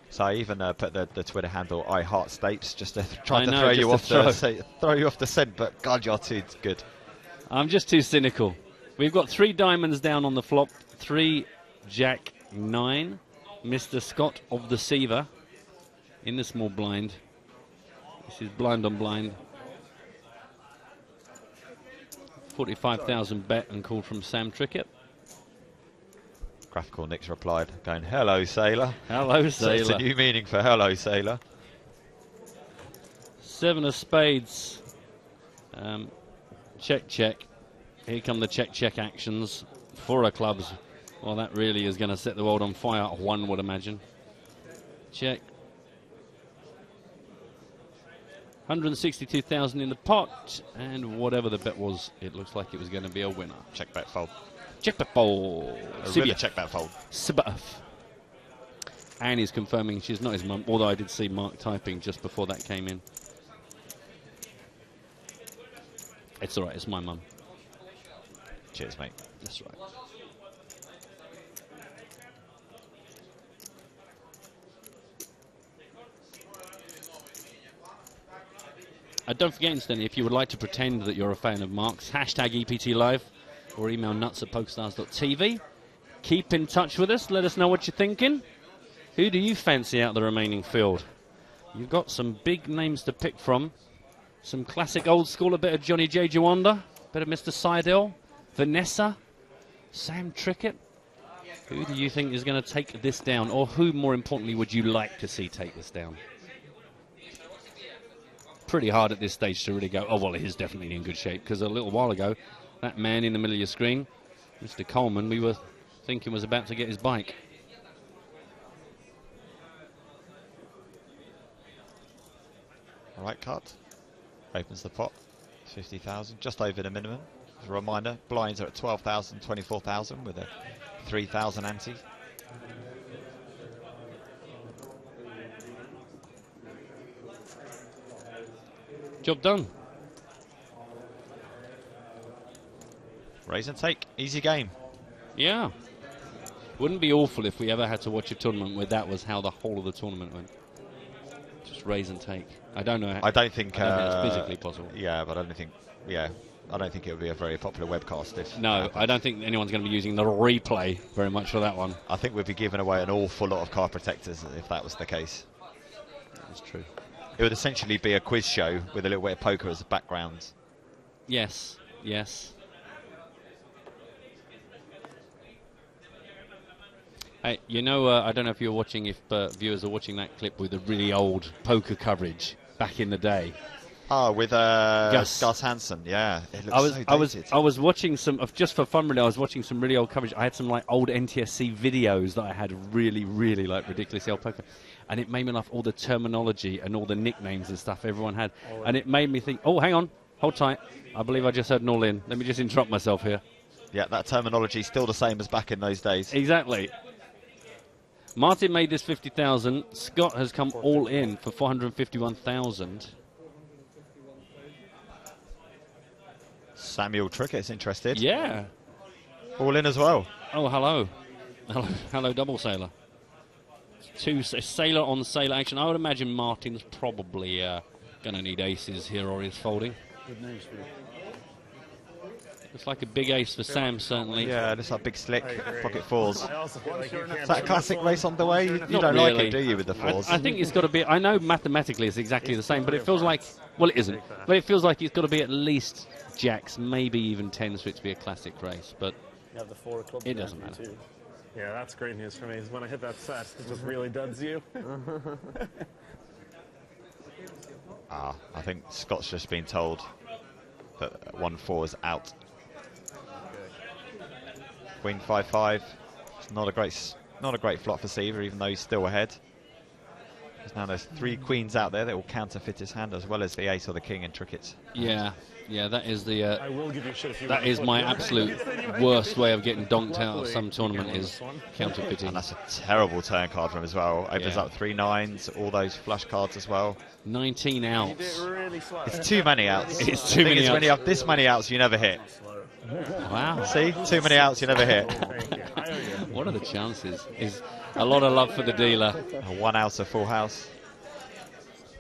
So I even put the Twitter handle I Heart Stapes just to try to throw you off the scent. But God, you're too good. I'm just too cynical. We've got 3 diamonds down on the flop, 3 Jack 9, Mr. Scott of the Seaver in the small blind. This is blind on blind. 45,000 bet and called from Sam Trickett. Graphical Nick's replied, going, "Hello, sailor." Hello, So sailor. it's a new meaning for hello, sailor. 7 of spades. Check, check. Here come the check, check actions. 4 of clubs. Well, that really is going to set the world on fire, one would imagine. Check. 162,000 in the pot, and whatever the bet was, it looks like it was going to be a winner. Check bet fold. Check bet fold. Really check bet fold. Sibaf. Anne is confirming she's not his mum, although I did see Mark typing just before that came in. It's all right, it's my mum. Cheers, mate. That's right. Don't forget, incidentally, if you would like to pretend that you're a fan of Mark's, hashtag EPT Live or email nuts@pokerstars.tv. Keep in touch with us. Let us know what you're thinking. Who do you fancy out the remaining field? You've got some big names to pick from. Some classic old school, a bit of Johnny J. Jawanda, a bit of Mr. Seidel, Vanessa, Sam Trickett. Who do you think is going to take this down? Or who, more importantly, would you like to see take this down? Pretty hard at this stage to really go, oh, well, he's definitely in good shape. Because a little while ago, that man in the middle of your screen, Mr. Coleman, we were thinking was about to get his bike. All right, cut. Opens the pot. 50,000, just over the minimum. As a reminder, blinds are at 12,000, 24,000 with a 3,000 ante. Job done. Raise and take, easy game. Yeah. Wouldn't be awful if we ever had to watch a tournament where that was how the whole of the tournament went. Just raise and take. I don't know. I don't think it's physically possible. Yeah, but I don't think. Yeah, I don't think it would be a very popular webcast if. No, I don't think anyone's going to be using the replay very much for that one. I think we'd be giving away an awful lot of card protectors if that was the case. That's true. It would essentially be a quiz show with a little bit of poker as a background. Yes. Yes. Hey, you know, I don't know if you're watching, if viewers are watching that clip with the really old poker coverage back in the day. Ah, with Gus Hansen, yeah. It looks so dated. I was watching some, just for fun really, I was watching some really old coverage. I had some like old NTSC videos that I had really, really like ridiculously old poker. And it made me laugh, all the terminology and all the nicknames and stuff everyone had. And it made me think, oh, hang on, hold tight. I believe I just heard an all-in. Let me just interrupt myself here. Yeah, that terminology is still the same as back in those days. Exactly. Martin made this 50,000. Scott has come all in for 451,000. Samuel Trickett's interested. Yeah. All in as well. Oh, hello. Hello, double sailor. Two sailor on sailor action. I would imagine Martin's probably going to need aces here or he's folding. Good news for you. Looks like a big ace for Sam, certainly. Yeah, looks like big slick, pocket fours. Is that a classic race on the way? You don't really like it, do you, with the fours? I think it's got to be, I know mathematically it's exactly the same, but it feels like, well, it isn't. But it feels like it's got to be at least jacks, maybe even tens for it to be a classic race, but You have the 4 of clubs. it doesn't matter. Too. Yeah, that's great news for me. Is when I hit that set, it just really duds you. I think Scott's just been told that 1-4 is out. Queen 5-5. It's not a great flop for Seaver, even though he's still ahead. Now there's 3 queens out there that will counterfeit his hand, as well as the ace or the king and Trickett's. Yeah, that is the. I will give you shit if you that is my absolute worst way of getting donked out of some tournament is counterfeiting. And that's a terrible turn card from him as well. Opens up 3 9s, all those flush cards as well. 19 outs. It's too many outs. It's too many outs. When you have this many outs, you never hit. Wow. See? Too many outs, you never hit. What are the chances? Is a lot of love for the dealer. A 1 out of full house.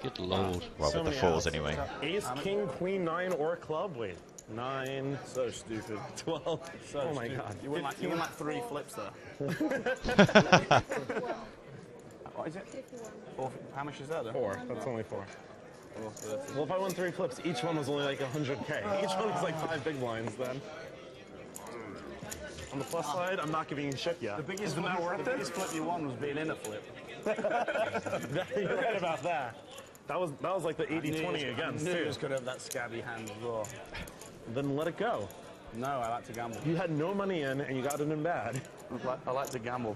Good lord. Well, So with the many 4s outs. anyway. Ace, king, queen, 9, or club. Wait, 9. So stupid. 12. So oh my stupid. god. You win like 3 flips there. What is it? 4, how much is that then? 4. That's only 4. Well, if I won 3 flips, each one was only like 100K. Each one was like 5 big blinds then. On the plus side, I'm not giving you shit yet. The biggest flip you won was being in a flip. You're right about that. That was like the 80-20 against I knew too. he was going to have that scabby hand as well. Then let it go. No, I like to gamble. You had no money in and you got it in bad. I like to gamble.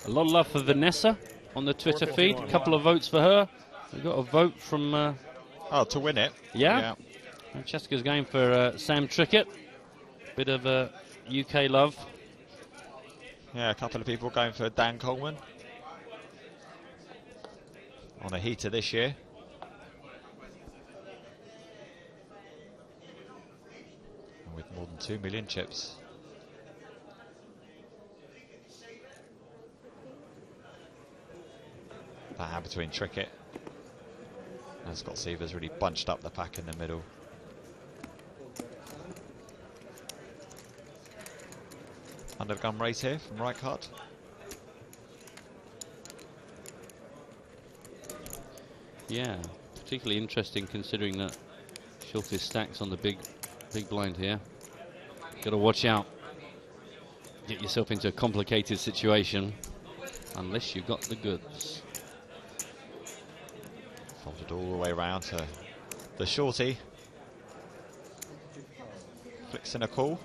A lot of love for Vanessa on the Twitter feed. A couple of votes for her. We got a vote from. To win it. Yeah. Francesca's going for Sam Trickett. Bit of UK love. Yeah, a couple of people going for Dan Coleman. On a heater this year. And with more than 2 million chips. That hand between Trickett and Scott Seaver's really bunched up the pack in the middle. Under gun race here from Rijkaard. Yeah, particularly interesting considering that shortest stacks on the big blind here. Got to watch out. Get yourself into a complicated situation unless you've got the goods. Folded all the way around to the shorty. Flicks in a call.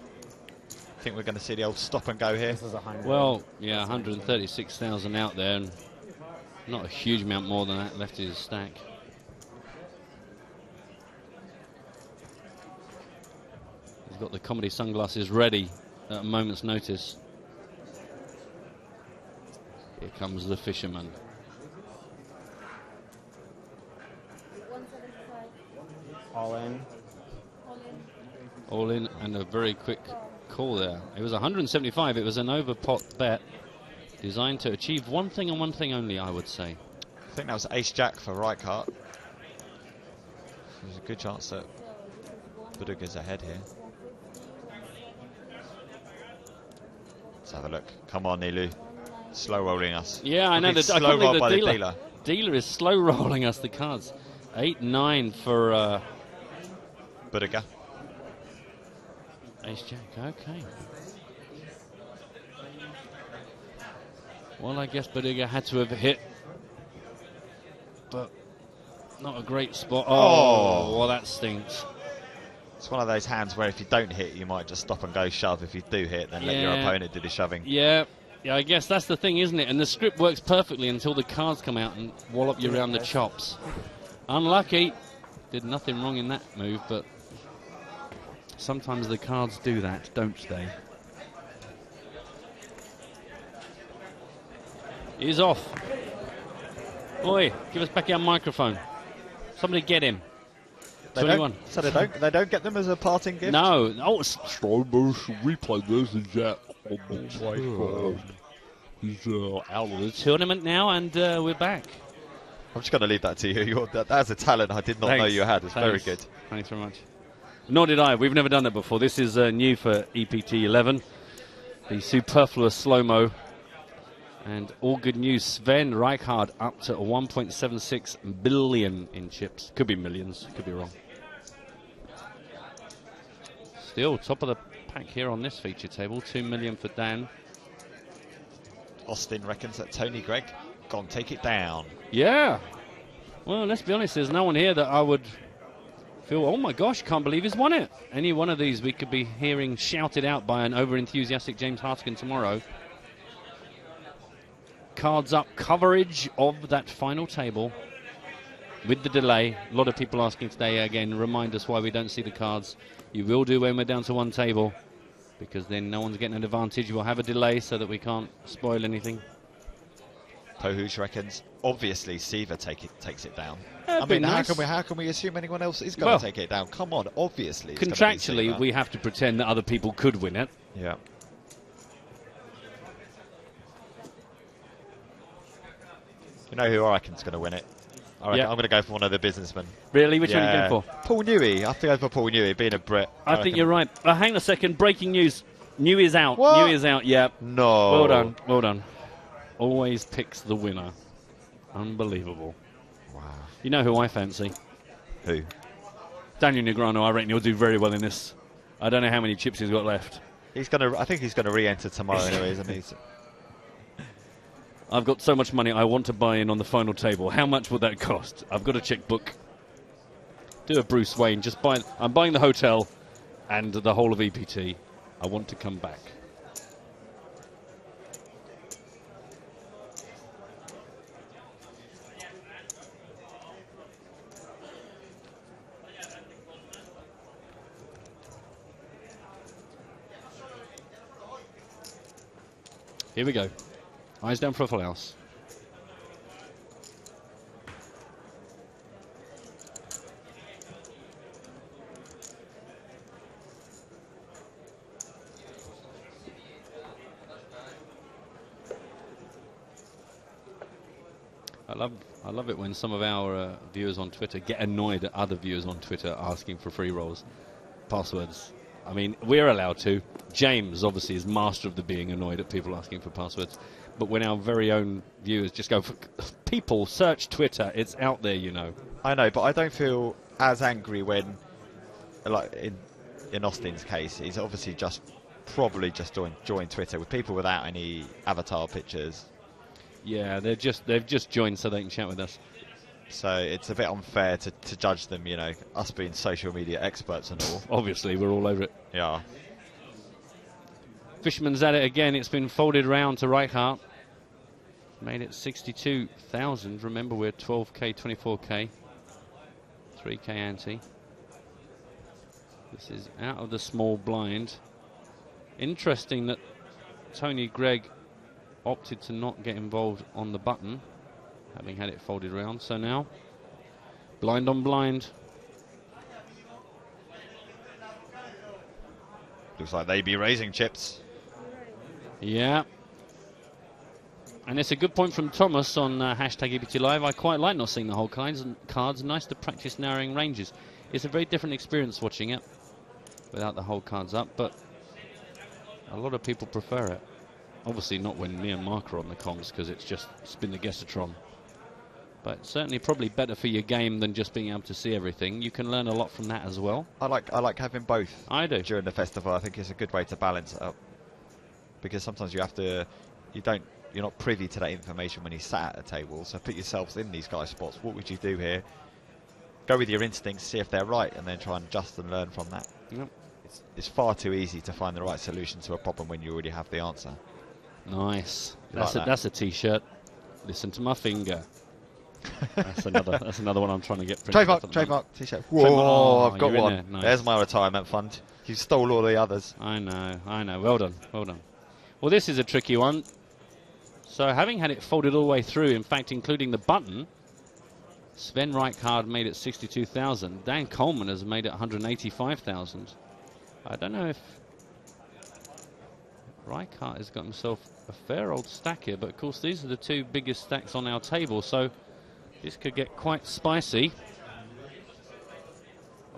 I think we're going to see the old stop and go here. Well, yeah, 136,000 out there, and not a huge amount more than that left in his stack. He's got the comedy sunglasses ready at a moment's notice. Here comes the fisherman. All in. All in, and a very quick call there. It was 175. It was an overpot bet designed to achieve one thing and one thing only, I would say. I think that was ace-jack for Rijkaard. There's a good chance that Buduga's ahead here. Let's have a look. Come on, Nilu. Slow rolling us. Yeah, I know. I Slow can't roll believe by the the dealer. Dealer is slow rolling us the cards. 8-9 for Buduga. Ace-jack, okay. Well, I guess Buduga had to have hit, but not a great spot. Oh, well, that stinks. It's one of those hands where if you don't hit, you might just stop and go shove. If you do hit, then let your opponent do the shoving. Yeah, I guess that's the thing, isn't it? And the script works perfectly until the cards come out and wallop you around the chops. Unlucky. Did nothing wrong in that move, but sometimes the cards do that, don't they? He's off. Oi, give us back our microphone. Somebody get him. They 21. So they don't get them as a parting gift? No. Oh, it's slow motion replay. There's a jack on the play. He's out of the tournament now, and we're back. I'm just going to leave that to you. That's a talent I did not know you had. It's very good. Thanks very much. Nor did I. We've never done that before. This is new for EPT 11. The superfluous slow-mo. And all good news. Sven Rijkaard up to 1.76 billion in chips. Could be millions. Could be wrong. Still top of the pack here on this feature table. 2 million for Dan. Austin reckons that Tony Gregg gone take it down. Yeah. Well, let's be honest. There's no one here that I would feel, oh my gosh, can't believe he's won it. Any one of these we could be hearing shouted out by an over-enthusiastic James Hartigan tomorrow. Cards up coverage of that final table with the delay. A lot of people asking today, again, remind us why we don't see the cards. You will do when we're down to one table, because then no one's getting an advantage. We'll have a delay so that we can't spoil anything. Pohuj reckons, obviously, Siva takes it down. That'd I mean, be nice. how can we assume anyone else is going to take it down? Come on, obviously. It's Contractually, we have to pretend that other people could win it. Yeah. You know who I reckon is going to win it? I reckon I'm going to go for one of the businessmen. Really? Which one are you going for? Paul Newey. I have to go for Paul Newey, being a Brit. I think you're right. Hang on a second. Breaking news. Newey is out. What? Newey is out. Yeah. No. Well done. Well done. Always picks the winner. Unbelievable. Wow. You know who I fancy? Who? Daniel Negreanu. I reckon he'll do very well in this. I don't know how many chips he's got left. He's going to. I think he's going to re-enter tomorrow anyway, isn't he? I've got so much money I want to buy in on the final table. How much would that cost? I've got a checkbook. Do a Bruce Wayne. Just buy. I'm buying the hotel and the whole of EPT. I want to come back. Here we go. Eyes down for a full house. I love it when some of our viewers on Twitter get annoyed at other viewers on Twitter asking for free rolls, passwords. I mean, we're allowed to. James, obviously, is master of the being annoyed at people asking for passwords. But when our very own viewers just go, for people, search Twitter, it's out there, you know. I know, but I don't feel as angry when, like in Austin's case, he's obviously probably just joined Twitter with people without any avatar pictures. Yeah, they've just joined so they can chat with us. So it's a bit unfair to judge them, you know, us being social media experts and all. Obviously, we're all over it. Yeah. Fisherman's at it again. It's been folded round to Reichardt. Made it 62,000. Remember, we're 12k, 24k. 3k ante. This is out of the small blind. Interesting that Tony Greig opted to not get involved on the button, having had it folded round. So now, blind on blind. Looks like they be raising chips. Yeah. And it's a good point from Thomas on hashtag EPT Live. I quite like not seeing the whole cards. Nice to practice narrowing ranges. It's a very different experience watching it without the whole cards up, but a lot of people prefer it. Obviously not when me and Mark are on the comms, because it's just spin the Guessatron. But certainly probably better for your game than just being able to see everything. You can learn a lot from that as well. I like having both. I do. During the festival, I think it's a good way to balance it up. Because sometimes you're not privy to that information when you sat at a table. So put yourselves in these guys' spots. What would you do here? Go with your instincts, see if they're right, and then try and adjust and learn from that. Yep. It's far too easy to find the right solution to a problem when you already have the answer. Nice. Like That's a T-shirt. Listen to my finger. That's another one I'm trying to get printed. Trademark T-shirt. Whoa, I've got one. There. Nice. There's my retirement fund. You stole all the others. I know. Well done. Well, this is a tricky one. So having had it folded all the way through, in fact, including the button, Sven Reichardt made it 62,000. Dan Coleman has made it 185,000. I don't know if Reichardt has got himself a fair old stack here, but of course these are the two biggest stacks on our table, so this could get quite spicy.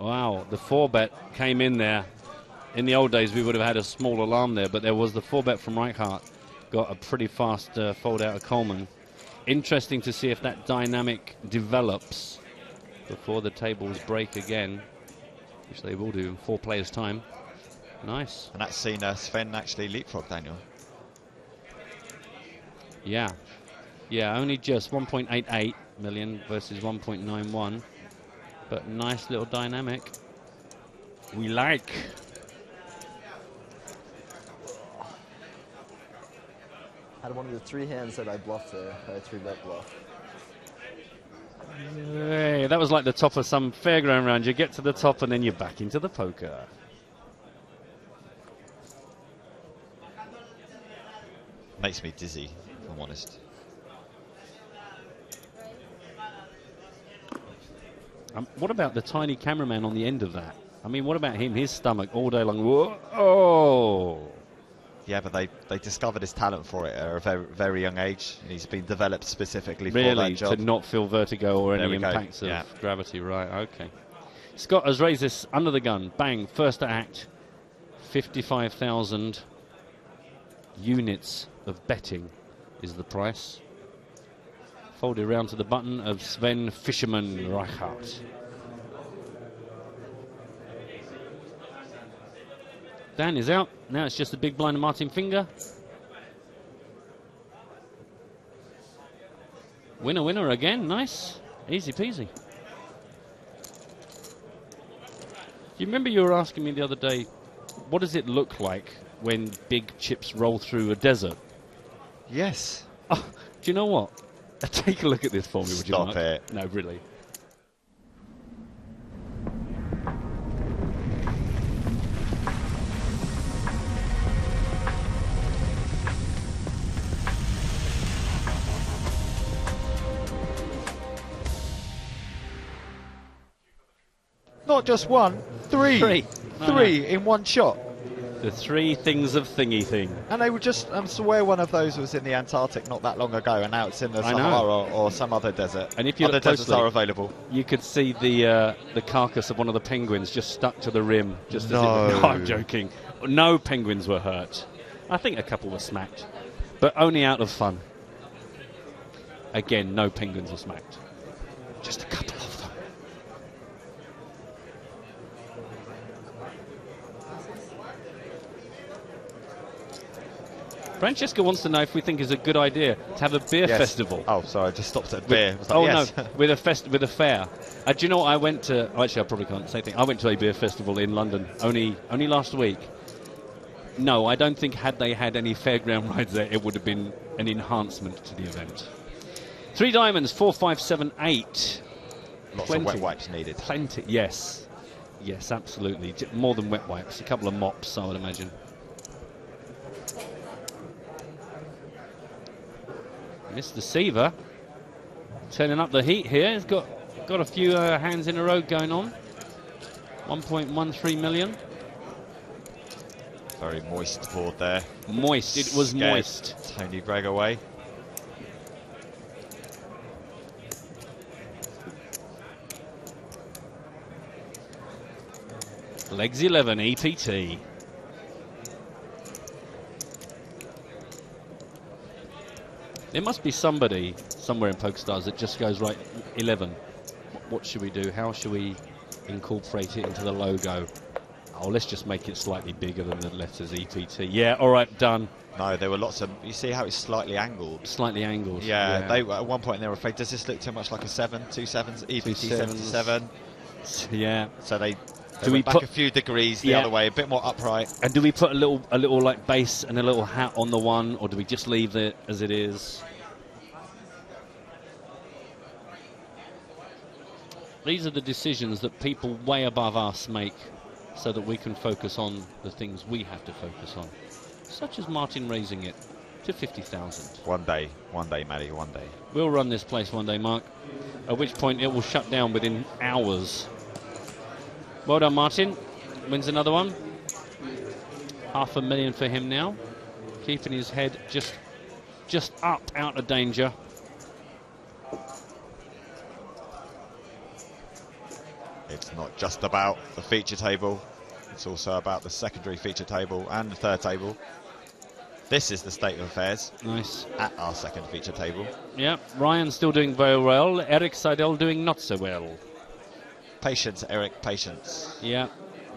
Wow, the 4-bet came in there. In the old days we would have had a small alarm there, but there was the 4-bet from Reichardt. Got a pretty fast fold out of Coleman. Interesting to see if that dynamic develops before the tables break again, which they will do in 4 players' time. Nice. And that's seen Sven actually leapfrog Daniel. Yeah, only just 1.88 million versus 1.91, but nice little dynamic. We like. Had one of the 3 hands that I bluffed there, a 3-bet bluff. Hey, that was like the top of some fairground round. You get to the top and then you're back into the poker. Makes me dizzy, if I'm honest. What about the tiny cameraman on the end of that? I mean, what about him? His stomach all day long. Whoa! Oh! Yeah, but they discovered his talent for it at a very, very young age, and he's been developed specifically for that job. Really, to not feel vertigo or any impacts of gravity, right, okay. Scott has raised this under the gun. Bang, first act. 55,000 units of betting is the price. Folded around to the button of Sven Fisherman Reichardt. Dan is out. Now it's just the big blind of Martin Finger. Winner again. Nice. Easy peasy. You remember you were asking me the other day, what does it look like when big chips roll through a desert? Yes. Oh, do you know what? Take a look at this for me, would you, Mark? Stop it. No, really. Not just one, three. Three in one shot. The three things of thingy thing. And they were just, I swear one of those was in the Antarctic not that long ago, and now it's in the I know. Sahara or some other desert. And if you other look deserts closely, are available. you could see the carcass of one of the penguins just stuck to the rim. Just No. As it, no, I'm joking. No penguins were hurt. I think a couple were smacked, but only out of fun. Again, no penguins were smacked. Just a couple of them. Francesca wants to know if we think it's a good idea to have a beer Yes. festival. Oh, sorry, I just stopped at beer. I was like, Oh yes. no, with a fair. Do you know what I went to? Actually, I probably can't say thing. I went to a beer festival in London only last week. No, I don't think had they had any fairground rides there, it would have been an enhancement to the event. 3 diamonds, 4, 5, 7, 8. Lots of wet wipes needed. Plenty, yes. Yes, absolutely. More than wet wipes. A couple of mops, I would imagine. Mr. Seaver turning up the heat here. He's got a few hands in a row going on. 1.13 million. Very moist board there. Moist. It was Scared moist. Tony Gregg away. Legs 11, EPT. There must be somebody somewhere in PokerStars that just goes, right, 11. What should we do? How should we incorporate it into the logo? Oh, let's just make it slightly bigger than the letters EPT. Yeah, all right, done. No, there were lots of... You see how it's slightly angled? Slightly angled. Yeah, they at one point they were afraid, does this look too much like a 7? 2 sevens? EPT 77? Yeah. So they Do we went back put a few degrees the other way, a bit more upright. And do we put a little like base and a little hat on the one, or do we just leave it as it is? These are the decisions that people way above us make so that we can focus on the things we have to focus on, such as Martin raising it to 50,000. One day, Maddie, one day. We'll run this place one day, Mark, at which point it will shut down within hours. Well done, Martin. Wins another one. $500,000 for him now. Keeping his head just up, out of danger. It's not just about the feature table. It's also about the secondary feature table and the third table. This is the state of affairs. Nice. At our second feature table. Yeah, Ryan still doing very well. Eric Seidel doing not so well. Patience, Eric, patience. Yeah,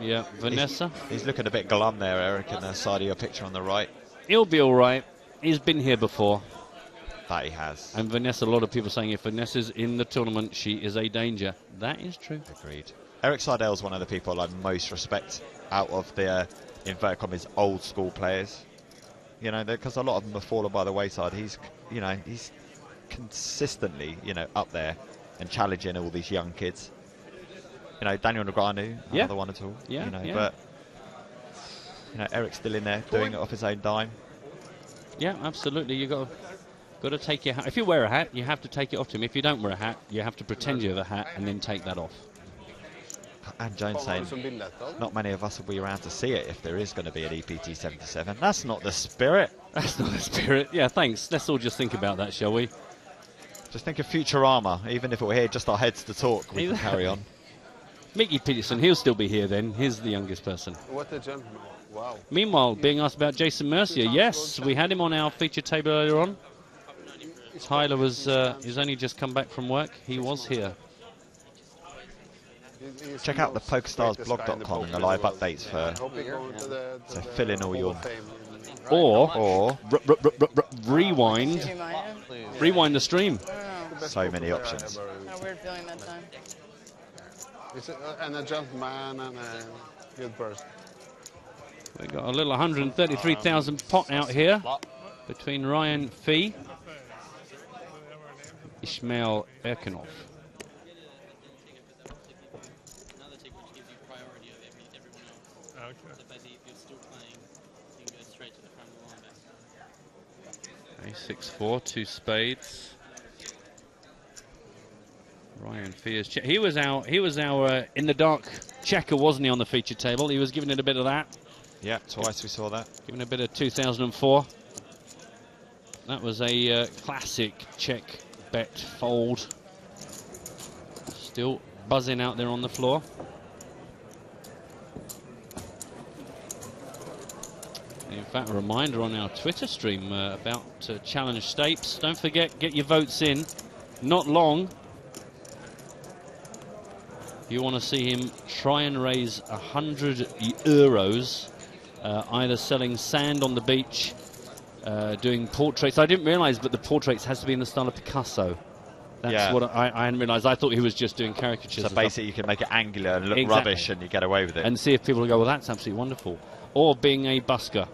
yeah. Vanessa? He's looking a bit glum there, Eric, in the side of your picture on the right. He'll be all right. He's been here before. That he has. And Vanessa, a lot of people saying if Vanessa's in the tournament, she is a danger. That is true. Agreed. Eric Seidel's one of the people I most respect out of the, inverted commas, old school players. You know, because a lot of them have fallen by the wayside. He's consistently, up there and challenging all these young kids. Daniel Negreanu, another one at all. Yeah, But, Eric's still in there doing it off his own dime. Yeah, absolutely. You got to take your hat. If you wear a hat, you have to take it off to him. If you don't wear a hat, you have to pretend you have a hat and then take that off. And Jones saying, not many of us will be around to see it if there is going to be an EPT 77. That's not the spirit. That's not the spirit. Yeah, thanks. Let's all just think about that, shall we? Just think of Futurama. Even if we're here, just our heads to talk, we can carry on. Mickey Peterson, he'll still be here then. He's the youngest person. What a gentleman. Wow. Meanwhile, being asked about Jason Mercier. Yes, we had him on our feature table earlier on. Tyler he's only just come back from work. He was here. Check out the PokerStarsblog.com and the live updates for so fill in all your or rewind the stream. So many options. A weird feeling that time. And a gentleman and a good person. We got a little 133,000 pot out here between Ryan Fee, Ismail Erkinov. Okay, 6-4, 2 spades. Ryan Fears. He was our in the dark checker, wasn't he, on the feature table? He was giving it a bit of that. Yeah, twice we saw that. Giving a bit of 2004. That was a classic check, bet, fold. Still buzzing out there on the floor. In fact, a reminder on our Twitter stream about Challenge Stapes. Don't forget, get your votes in. Not long. You want to see him try and raise €100, either selling sand on the beach, doing portraits. I didn't realise, but the portraits has to be in the style of Picasso. That's what I hadn't realised. I thought he was just doing caricatures. So basically, you can make it angular and look rubbish, and you get away with it. And see if people will go, well, that's absolutely wonderful. Or being a busker.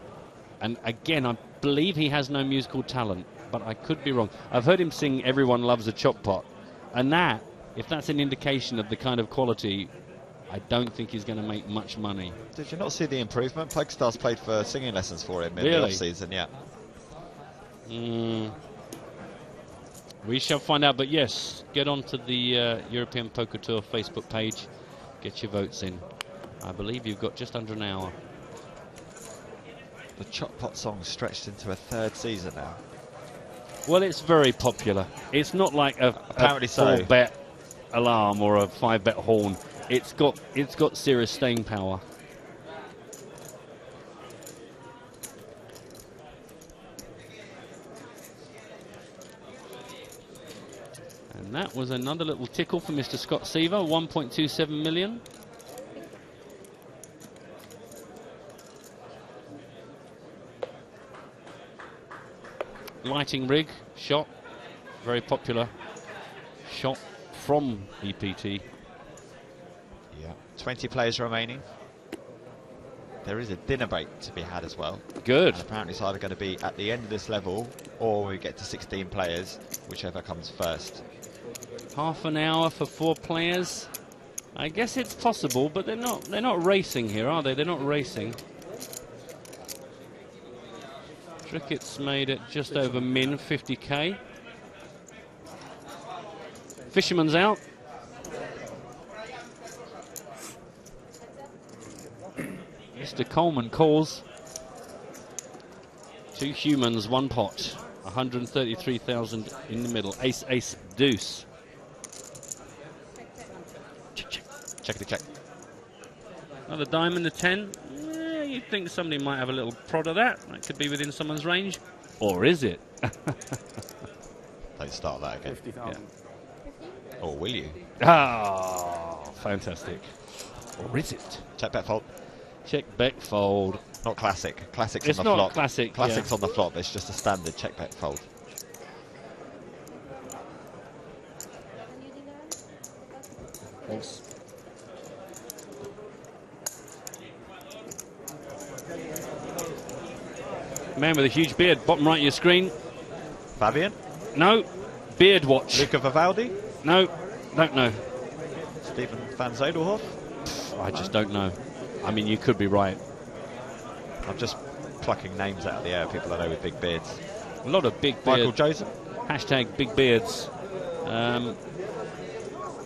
And again, I believe he has no musical talent, but I could be wrong. I've heard him sing "Everyone Loves a Chop Pot," and that, if that's an indication of the kind of quality, I don't think he's going to make much money. Did you not see the improvement? PokerStars played for singing lessons for him in the off-season, yeah. We shall find out, but yes, get onto the European Poker Tour Facebook page, get your votes in. I believe you've got just under an hour. The Chop Pot song stretched into a 3rd season now. Well, it's very popular. It's not like a 4-bet alarm or a 5-bet horn. It's got serious staying power. And that was another little tickle for Mr. Scott Seaver, 1.27 million. Lighting rig shot, very popular shot from EPT. Yeah, 20 players remaining. There is a dinner break to be had as well. Good. And apparently it's either going to be at the end of this level, or we get to 16 players, whichever comes first. Half an hour for 4 players. I guess it's possible, but they're not racing here, are they? They're not racing. Trickett's made it just over min, 50k. Fisherman's out. Mr. Coleman calls. 2 humans, 1 pot. 133,000 in the middle. Ace, ace, deuce. Check the check. Another diamond, a 10. You'd think somebody might have a little prod of that. That could be within someone's range. Or is it? Don't start that again. 50,000. Yeah. Or will you? Ah, fantastic. Or is it? Check bet fold. Check bet fold. Not classic. Classic's It's on the not flop. classic, Classic's yeah. on the flop. It's just a standard check bet fold. Thanks. Man with a huge beard, bottom right of your screen. Fabian? No. Beard watch. Luca Vivaldi? No. Don't know. Stephen van Zadelhoff? I just don't know. I mean, you could be right. I'm just plucking names out of the air, people I know with big beards. A lot of big Michael beards. Joseph? Hashtag big beards.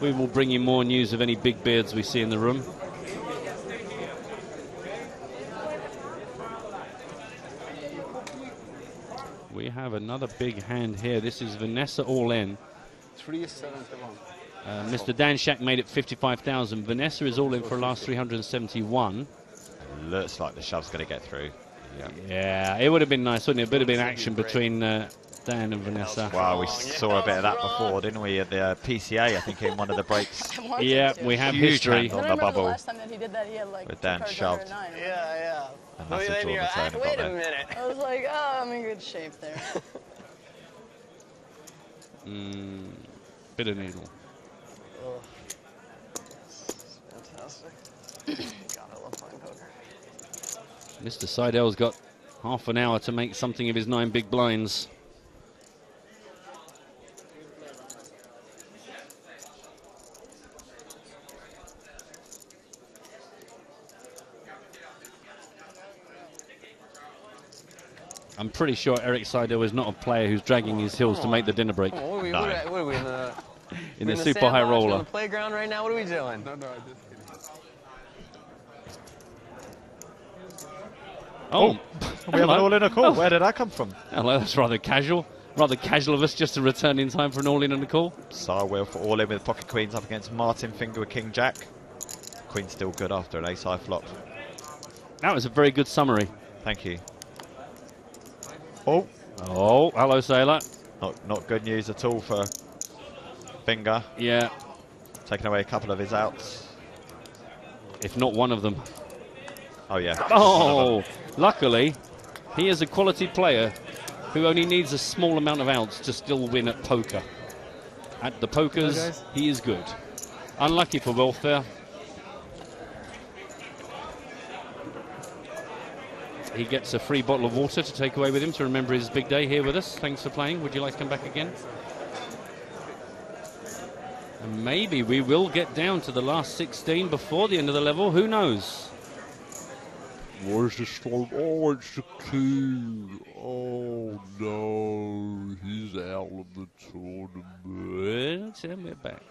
We will bring you more news of any big beards we see in the room. We have another big hand here. This is Vanessa all in. 371. Mr. Dan Shack made it 55,000. Vanessa is all in for a last 371. Looks like the shove's going to get through. Yeah, it would have been nice, wouldn't it? A bit of an action between Dan and Vanessa. Wow, we saw a bit of that before, didn't we, at the PCA, I think, in one of the breaks. Yeah, we have Huge history. hand on the bubble. Last time that he did that, he had like With Dan shoved. Yeah. And that's a draw the turn and got there. minute. I was like, oh, I'm in good shape there. Bit of needle. Oh. Fantastic. God, I love playing poker. Mr. Seidel's got half an hour to make something of his 9 big blinds. I'm pretty sure Eric Seidel is not a player who's dragging his heels to make the dinner break. What are we in the... In the super high roller. On the playground right now? What are we doing? No, I just kidding. We have an all-in a call. Where did that come from? Hello, that's rather casual. Rather casual of us just to return in time for an all-in and a call. Star Will for all-in with pocket queens up against Martin Finger with King Jack. Queen's still good after an ace-high flop. That was a very good summary. Thank you. Oh, hello, Sailor. Not good news at all for Finger. Yeah. Taking away a couple of his outs. If not one of them. Oh, yeah. Oh, luckily, he is a quality player who only needs a small amount of outs to still win at poker. At the pokers, he is good. Unlucky for welfare. He gets a free bottle of water to take away with him to remember his big day here with us. Thanks for playing. Would you like to come back again? And maybe we will get down to the last 16 before the end of the level. Who knows? Where's the storm? Oh, it's the king. Oh, no. He's out of the tournament. Tell me back.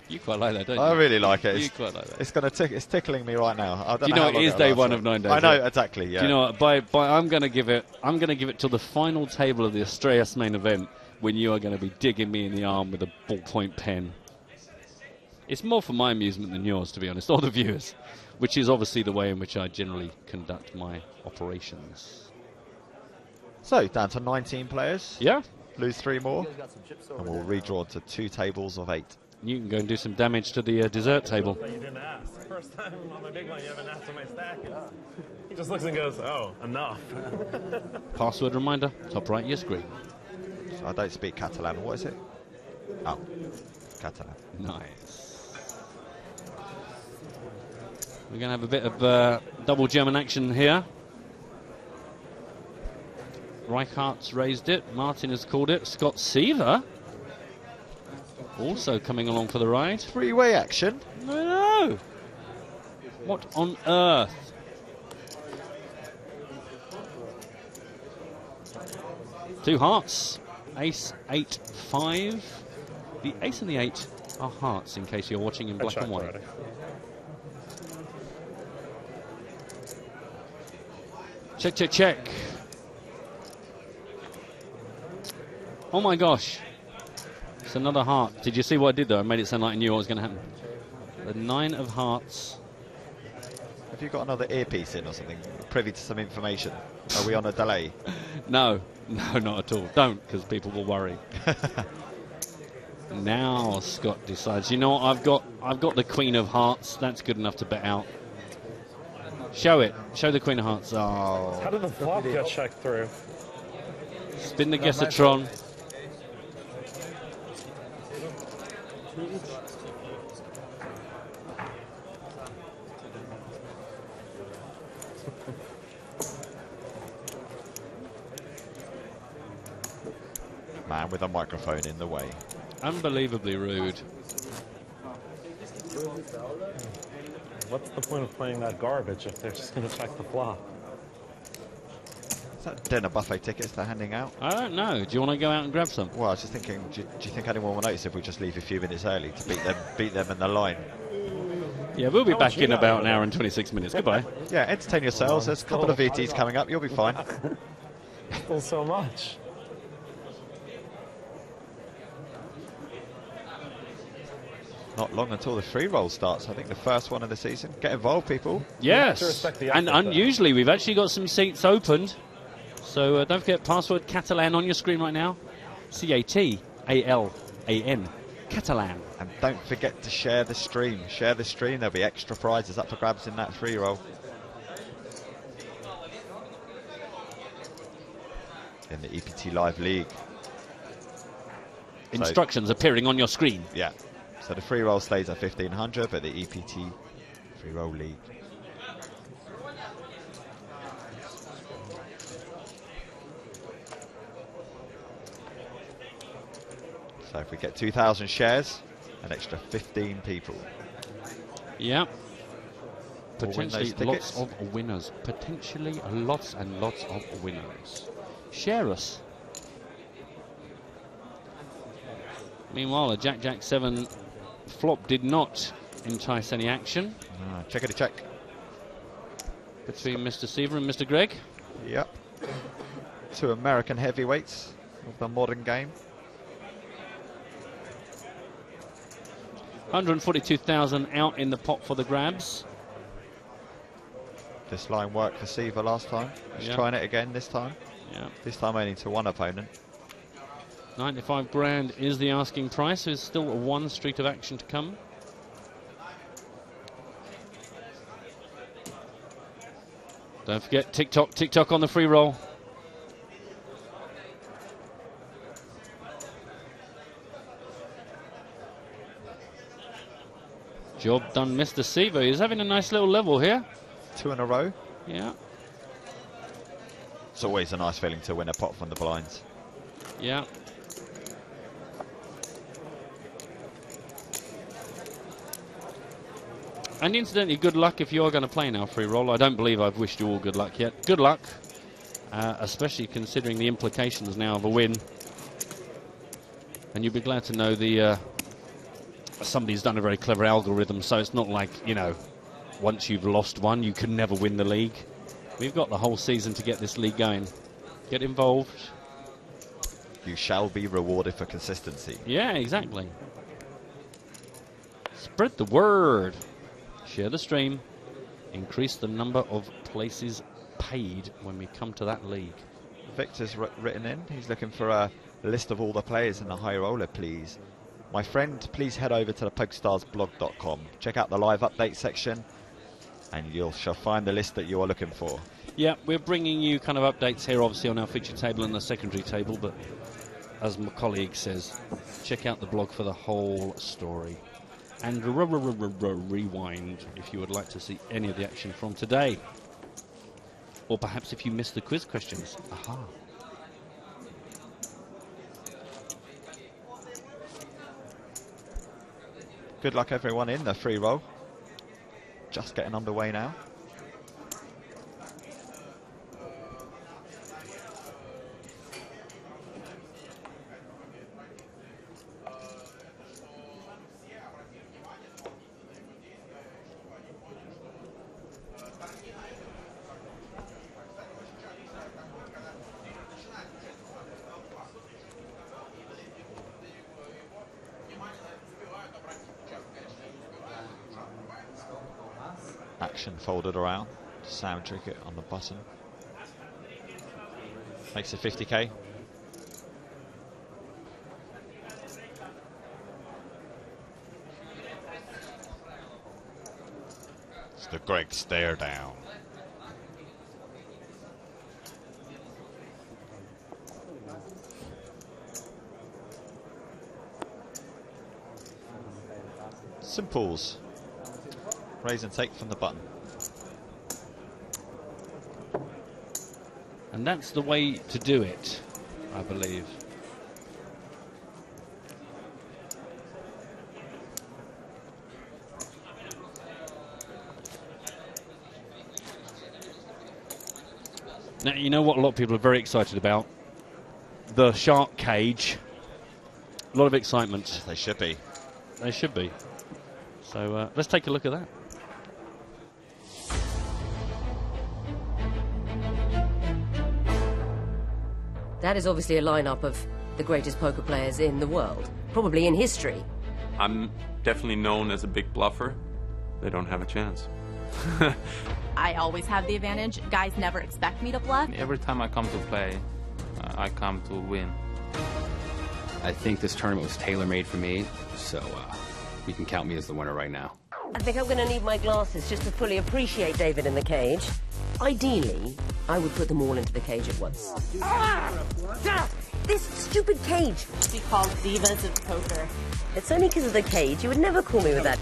You quite like that, don't you? I really like it. You quite like that. It's going to it's tickling me right now. I don't Do you know know how it is long day it'll one last of 9 days? I know, exactly, yeah. Do you know what? I'm going to give it till the final table of the Astraeus main event when you are going to be digging me in the arm with a ballpoint pen. It's more for my amusement than yours, to be honest, or the viewers, which is obviously the way in which I generally conduct my operations. So, down to 19 players. Yeah. Lose 3 more. And we'll redraw to 2 tables of 8. You can go and do some damage to the dessert table. You didn't ask. First time on my big one, you haven't asked what my stack is. He just looks and goes, oh, enough. Password reminder, top right of your screen. So I don't speak Catalan. What is it? Oh, Catalan. Nice. We're going to have a bit of double German action here. Reichardt's raised it. Martin has called it. Scott Seaver also coming along for the ride. 3-way action? No. What on earth? Two hearts. Ace, 8, 5. The ace and the 8 are hearts, in case you're watching in black and white. Already. Check, check, check. Oh my gosh. It's another heart. Did you see what I did though? I made it sound like I knew what was going to happen. The 9 of hearts. Have you got another earpiece in or something? Privy to some information? Are we on a delay? No, not at all. Don't, because people will worry. Now Scott decides, you know what, I've got the Queen of Hearts. That's good enough to bet out. Show it. Show the Queen of Hearts. Oh. How did the flop get checked through? Spin the Guessatron. Man with a microphone in the way. Unbelievably rude. What's the point of playing that garbage if they're just going to check the flop? Is that dinner buffet tickets they're handing out? I don't know. Do you want to go out and grab some? Well, I was just thinking, do you think anyone will notice if we just leave a few minutes early to beat them in the line? Yeah, we'll be back in about an hour and 26 minutes. Goodbye. Yeah, entertain yourselves. There's a couple of VTs coming up. You'll be fine. Still so much. Not long until the free roll starts. I think the first one of the season. Get involved, people. Yes, and unusually we've actually got some seats opened. So don't forget, password Catalan on your screen right now. C-A-T-A-L-A-N. Catalan. And don't forget to share the stream. Share the stream. There'll be extra prizes up for grabs in that free roll. In the EPT Live League. Instructions appearing on your screen. Yeah. So the free roll stays at 1500, but the EPT free roll league. So if we get 2,000 shares, an extra 15 people. Yeah. Potentially lots of winners. Potentially lots and lots of winners. Share us. Meanwhile, a Jack-Jack 7 flop did not entice any action. Checkity check. between Mr. Seaver and Mr. Greg. Yep. Two American heavyweights of the modern game. 142,000 out in the pot for the grabs. This line worked for Seaver last time. He's trying it again this time. Yeah. This time only to one opponent. 95 grand is the asking price. There's still one street of action to come. Don't forget TikTok on the free roll. Job done, Mr. Seaver. He's having a nice little level here. 2 in a row. Yeah. It's always a nice feeling to win a pot from the blinds. Yeah. And incidentally, good luck if you're going to play now, free roll. I don't believe I've wished you all good luck yet. Good luck, especially considering the implications now of a win. And you'll be glad to know the somebody's done a very clever algorithm, so it's not like, you know, once you've lost one, you can never win the league. We've got the whole season to get this league going. Get involved. You shall be rewarded for consistency. Yeah, exactly. Spread the word. Share the stream. Increase the number of places paid when we come to that league. Victor's written in. He's looking for a list of all the players in the high roller, please. My friend, please head over to the PokerStarsblog.com. Check out the live update section, and you shall find the list that you are looking for. Yeah, we're bringing you kind of updates here, obviously, on our feature table and the secondary table, but as my colleague says, check out the blog for the whole story. And rewind if you would like to see any of the action from today. Or perhaps if you missed the quiz questions. Aha. Good luck everyone in the free roll. Just getting underway now. Action folded around. Sound Cricket on the button. Makes it 50k. It's the Greg stare down. Simples. Raise and take from the button. And that's the way to do it, I believe. Now, you know what a lot of people are very excited about? The shark cage. A lot of excitement. Yes, they should be. They should be. So let's take a look at that. That is obviously a lineup of the greatest poker players in the world, probably in history. I'm definitely known as a big bluffer. They don't have a chance. I always have the advantage. Guys never expect me to bluff. Every time I come to play, I come to win. I think this tournament was tailor-made for me, so you can count me as the winner right now. I think I'm going to need my glasses just to fully appreciate David in the cage. Ideally, I would put them all into the cage at once. This stupid cage! Be called divas of poker. It's only because of the cage. You would never call me with that.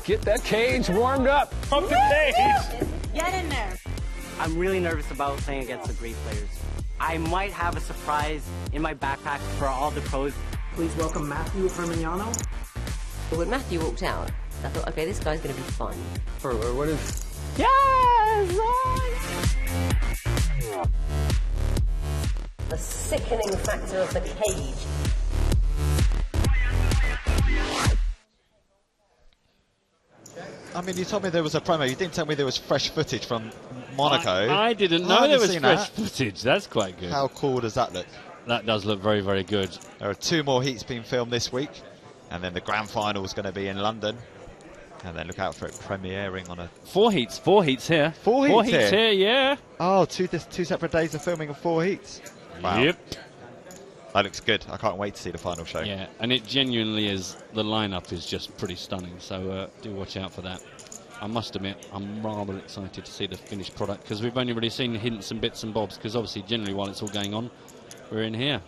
Get that cage warmed up. Pump the cage! Get in there! I'm really nervous about playing against the great players. I might have a surprise in my backpack for all the pros. Please welcome Matthew Firminiano. When Matthew walked out, I thought, okay, this guy's going to be fun. What is... Yes! The sickening factor of the cage. I mean, you told me there was a promo. You didn't tell me there was fresh footage from Monaco. I didn't know there was fresh footage. That's quite good. How cool does that look? That does look very, very good. There are 2 more heats being filmed this week, and then the grand final is going to be in London. And then look out for it premiering on a... 4 heats here. 4 heats here, yeah. Oh, two separate days of filming of 4 heats. Wow. Yep. That looks good. I can't wait to see the final show. Yeah, and it genuinely is, the lineup is just pretty stunning, so do watch out for that. I must admit, I'm rather excited to see the finished product, because we've only really seen hints and bits and bobs, because obviously generally while it's all going on, we're in here.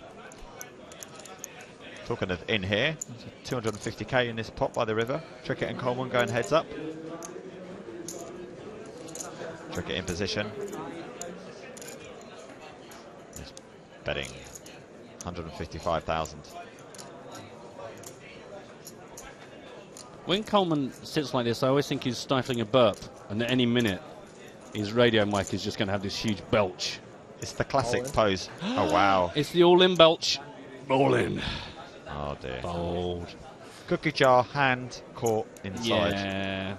Talking of in here, 250k in this pot by the river. Trickett and Coleman going heads up. Trickett in position. He's betting 155,000. When Coleman sits like this, I always think he's stifling a burp, and at any minute, his radio mic is just going to have this huge belch. It's the classic pose. Oh, wow. It's the all-in belch. All in. Oh, dear. Bold. Cookie jar, hand, caught inside. Yeah.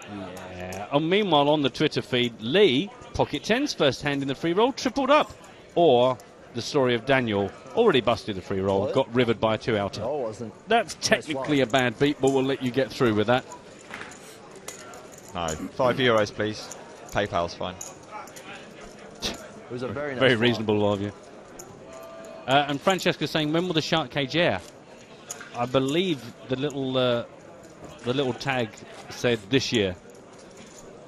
Yeah. And meanwhile, on the Twitter feed, Lee, pocket tens, first hand in the free roll, tripled up. Or the story of Daniel, already busted the free roll, got rivered by a 2-outer. No, it wasn't. That's technically a bad beat, but we'll let you get through with that. No, €5, please. PayPal's fine. It was a very nice Very reasonable of you. And Francesca's saying, when will the shark cage air? I believe the little tag said this year.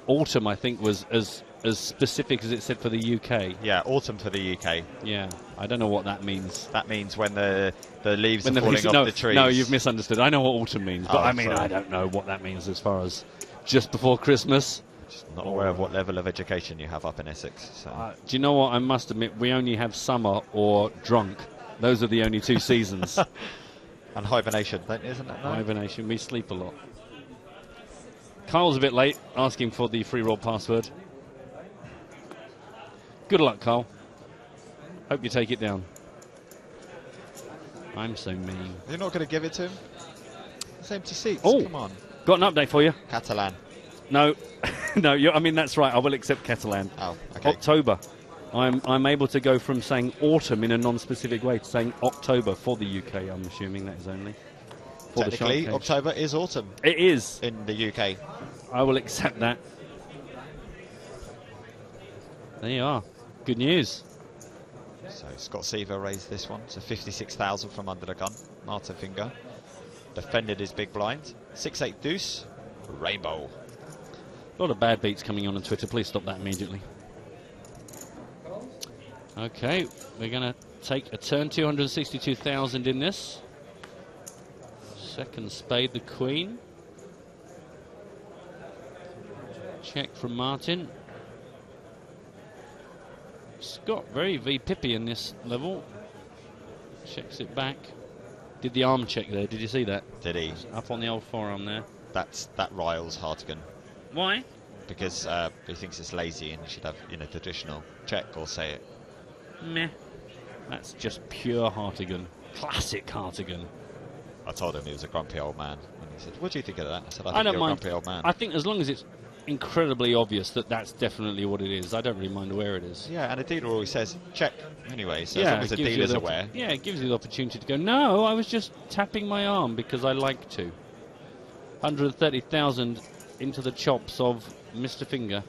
Autumn, I think, was as specific as it said for the UK. Yeah, autumn for the UK. Yeah, I don't know what that means. That means when the leaves are falling off the trees. No, you've misunderstood. I know what autumn means, but I mean, I don't know what that means as far as just before Christmas. Just not aware of what level of education you have up in Essex. So. Do you know what? I must admit, we only have summer or drunk. Those are the only 2 seasons. And hibernation, isn't it? No? Hibernation. We sleep a lot. Kyle's a bit late, asking for the free roll password. Good luck, Kyle. Hope you take it down. I'm so mean. You're not going to give it to him? It's empty seats. Oh, come on. Got an update for you. Catalan. No, no. I mean, that's right. I will accept Catalan. Oh, okay. October. I'm able to go from saying autumn in a non-specific way to saying October for the UK. I'm assuming that is only. For Technically, October is autumn. It is. In the UK. I will accept that. There you are. Good news. So Scott Seaver raised this one to 56,000 from under the gun. Martin Finger defended his big blind. 6-8 deuce. Rainbow. A lot of bad beats coming on Twitter. Please stop that immediately. Okay, we're going to take a turn. 262,000 in this. Second spade, the queen. Check from Martin. Scott very V-pippy in this level. Checks it back. Did the arm check there. Did you see that? Did he? Up on the old forearm there. That riles Hartigan. Why? Because he thinks it's lazy and he should have, traditional check or say it. Meh. That's just pure Hartigan. Classic Hartigan. I told him he was a grumpy old man. And he said, what do you think of that? I said, I I think don't you're mind. a grumpy old man. I think as long as it's incredibly obvious that that's definitely what it is, I don't really mind where it is. Yeah, and a dealer always says, check anyway, so yeah, as long as the gives you dealer's the aware. Yeah, it gives you the opportunity to go, no, I was just tapping my arm because I like to. 130,000 into the chops of Mr. Finger.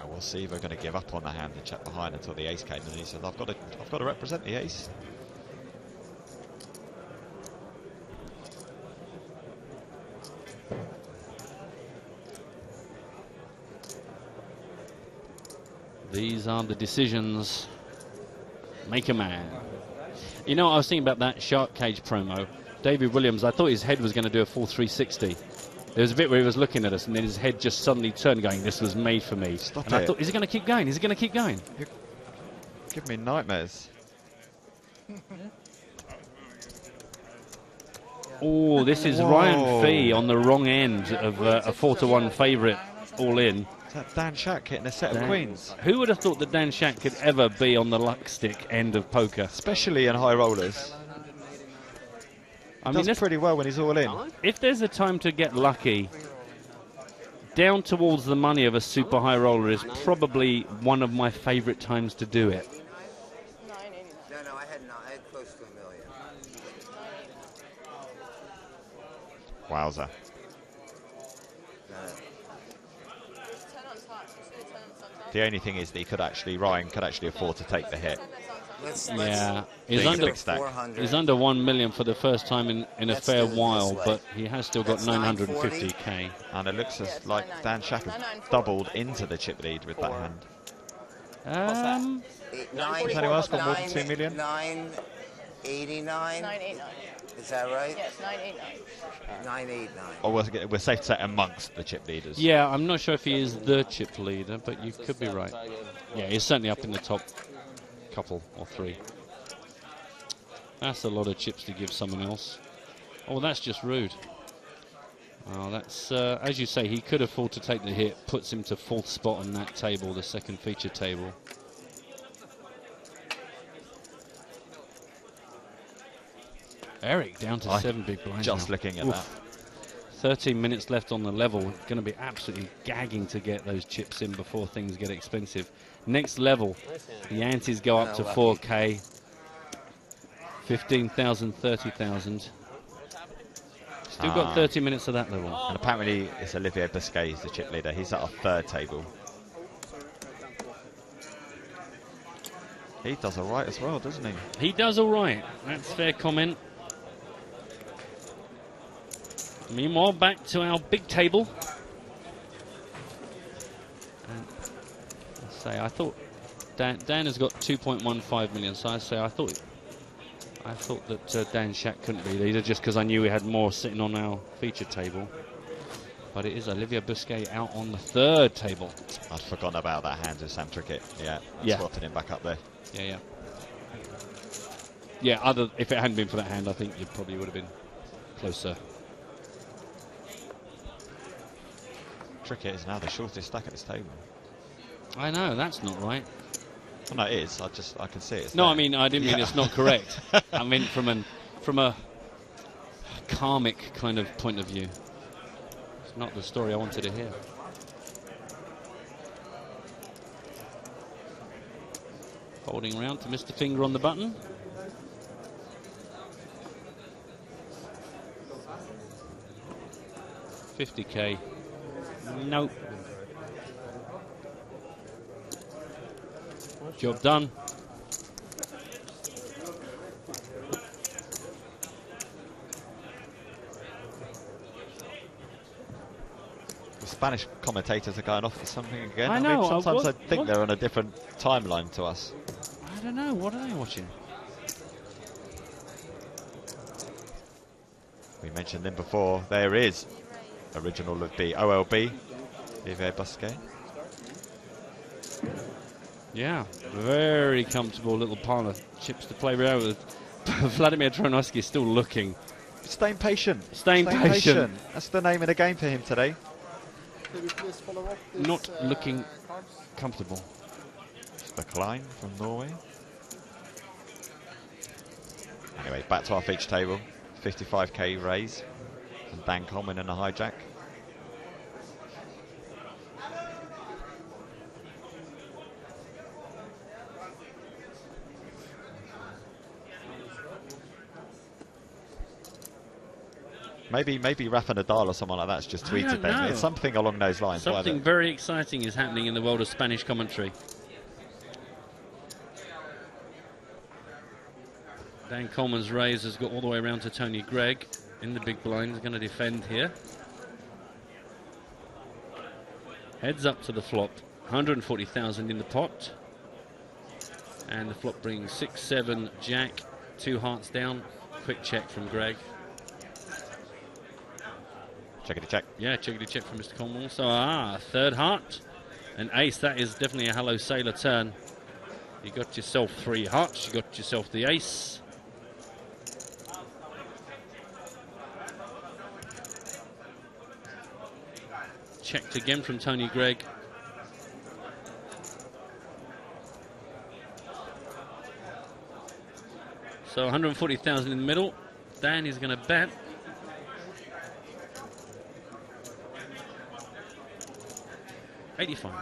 We'll see if we're going to give up on the hand and check behind until the ace came, and he said, I've got to represent the ace. These are the decisions. Make a man. You know, I was thinking about that Shark Cage promo. David Williams, I thought his head was going to do a full 360. There was a bit where he was looking at us, and then his head just suddenly turned, going, this was made for me. Stop and it. I thought, is he going to keep going? Is he going to keep going? You give me nightmares. Oh, this is Ryan Fee on the wrong end of a 4-1 favourite all in. That Dan Shack hitting a set of queens. Who would have thought that Dan Shack could ever be on the luck stick end of poker? Especially in high rollers. I mean, that's pretty well when he's all in. If there's a time to get lucky, down towards the money of a super high roller is probably one of my favourite times to do it. No, I had close to $1 million. Wowza. The only thing is that he could actually, Ryan could actually afford to take the hit. Yeah, he's under 1 million for the first time in a fair while, but he has still got 950k. And it looks like Dan Shack has doubled into the chip lead with that hand. Has anyone else got more than 2 million? 989. 989. Is that right? Yes, 989. 989. Or we're safe to say amongst the chip leaders. Yeah, I'm not sure if he is the chip leader, but you could be right. Yeah, he's certainly up in the top couple or three. That's a lot of chips to give someone else. Oh, that's just rude. Oh, that's, as you say, he could afford to take the hit, puts him to 4th spot on that table, the second feature table. Eric down to 7 big blinds. Just now. looking at that. 13 minutes left on the level. Going to be absolutely gagging to get those chips in before things get expensive. Next level, the antes go up to 4K. 15,000, 30,000. Still got 30 minutes of that level. And apparently it's Olivier Busquet, he's the chip leader. He's at our 3rd table. He does all right as well, doesn't he? He does all right. That's a fair comment. Meanwhile, back to our big table. And I thought Dan has got 2.15 million. So I thought that Dan Shack couldn't be leader just because I knew we had more sitting on our feature table. But it is Olivier Busquet out on the 3rd table. I'd forgotten about that hand of Sam Trickett. Yeah, slotted him back up there. Yeah. If it hadn't been for that hand, I think you probably would have been closer. Trickett is now the shortest stack at this table. I know, that's not right. Well, no, it is. I can see it. No, I mean, I didn't mean it's not correct. I meant from a karmic kind of point of view. It's not the story I wanted to hear. Holding around to Mr. Finger on the button. $50K. Nope. Job done. The Spanish commentators are going off for something again. I know. Sometimes I think they're on a different timeline to us. I don't know. What are they watching? We mentioned them before. There is original of B, OLB, Olivier Busquet. Yeah, very comfortable little pile of chips to play around with. Vladimir Tronovsky is still looking. Staying patient. Staying patient. That's the name of the game for him today. Not looking comfortable. Klein from Norway. Anyway, back to our feature table. 55K raise. And Dan Coleman in a hijack. Maybe Rafa Nadal or someone like that's just tweeted them. It's something along those lines. Something very exciting is happening in the world of Spanish commentary. Dan Coleman's raise has got all the way around to Tony Greig in the big blind. He's going to defend here. Heads up to the flop. 140,000 in the pot. And the flop brings 6-7 Jack. 2 hearts down. Quick check from Greig. Checkity check. Yeah, checkity check from Mr. Coleman. So, 3rd heart. An ace. That is definitely a Hello Sailor turn. You got yourself 3 hearts. You got yourself the ace. Checked again from Tony Greig. So 140,000 in the middle. Dan is going to bet. $85.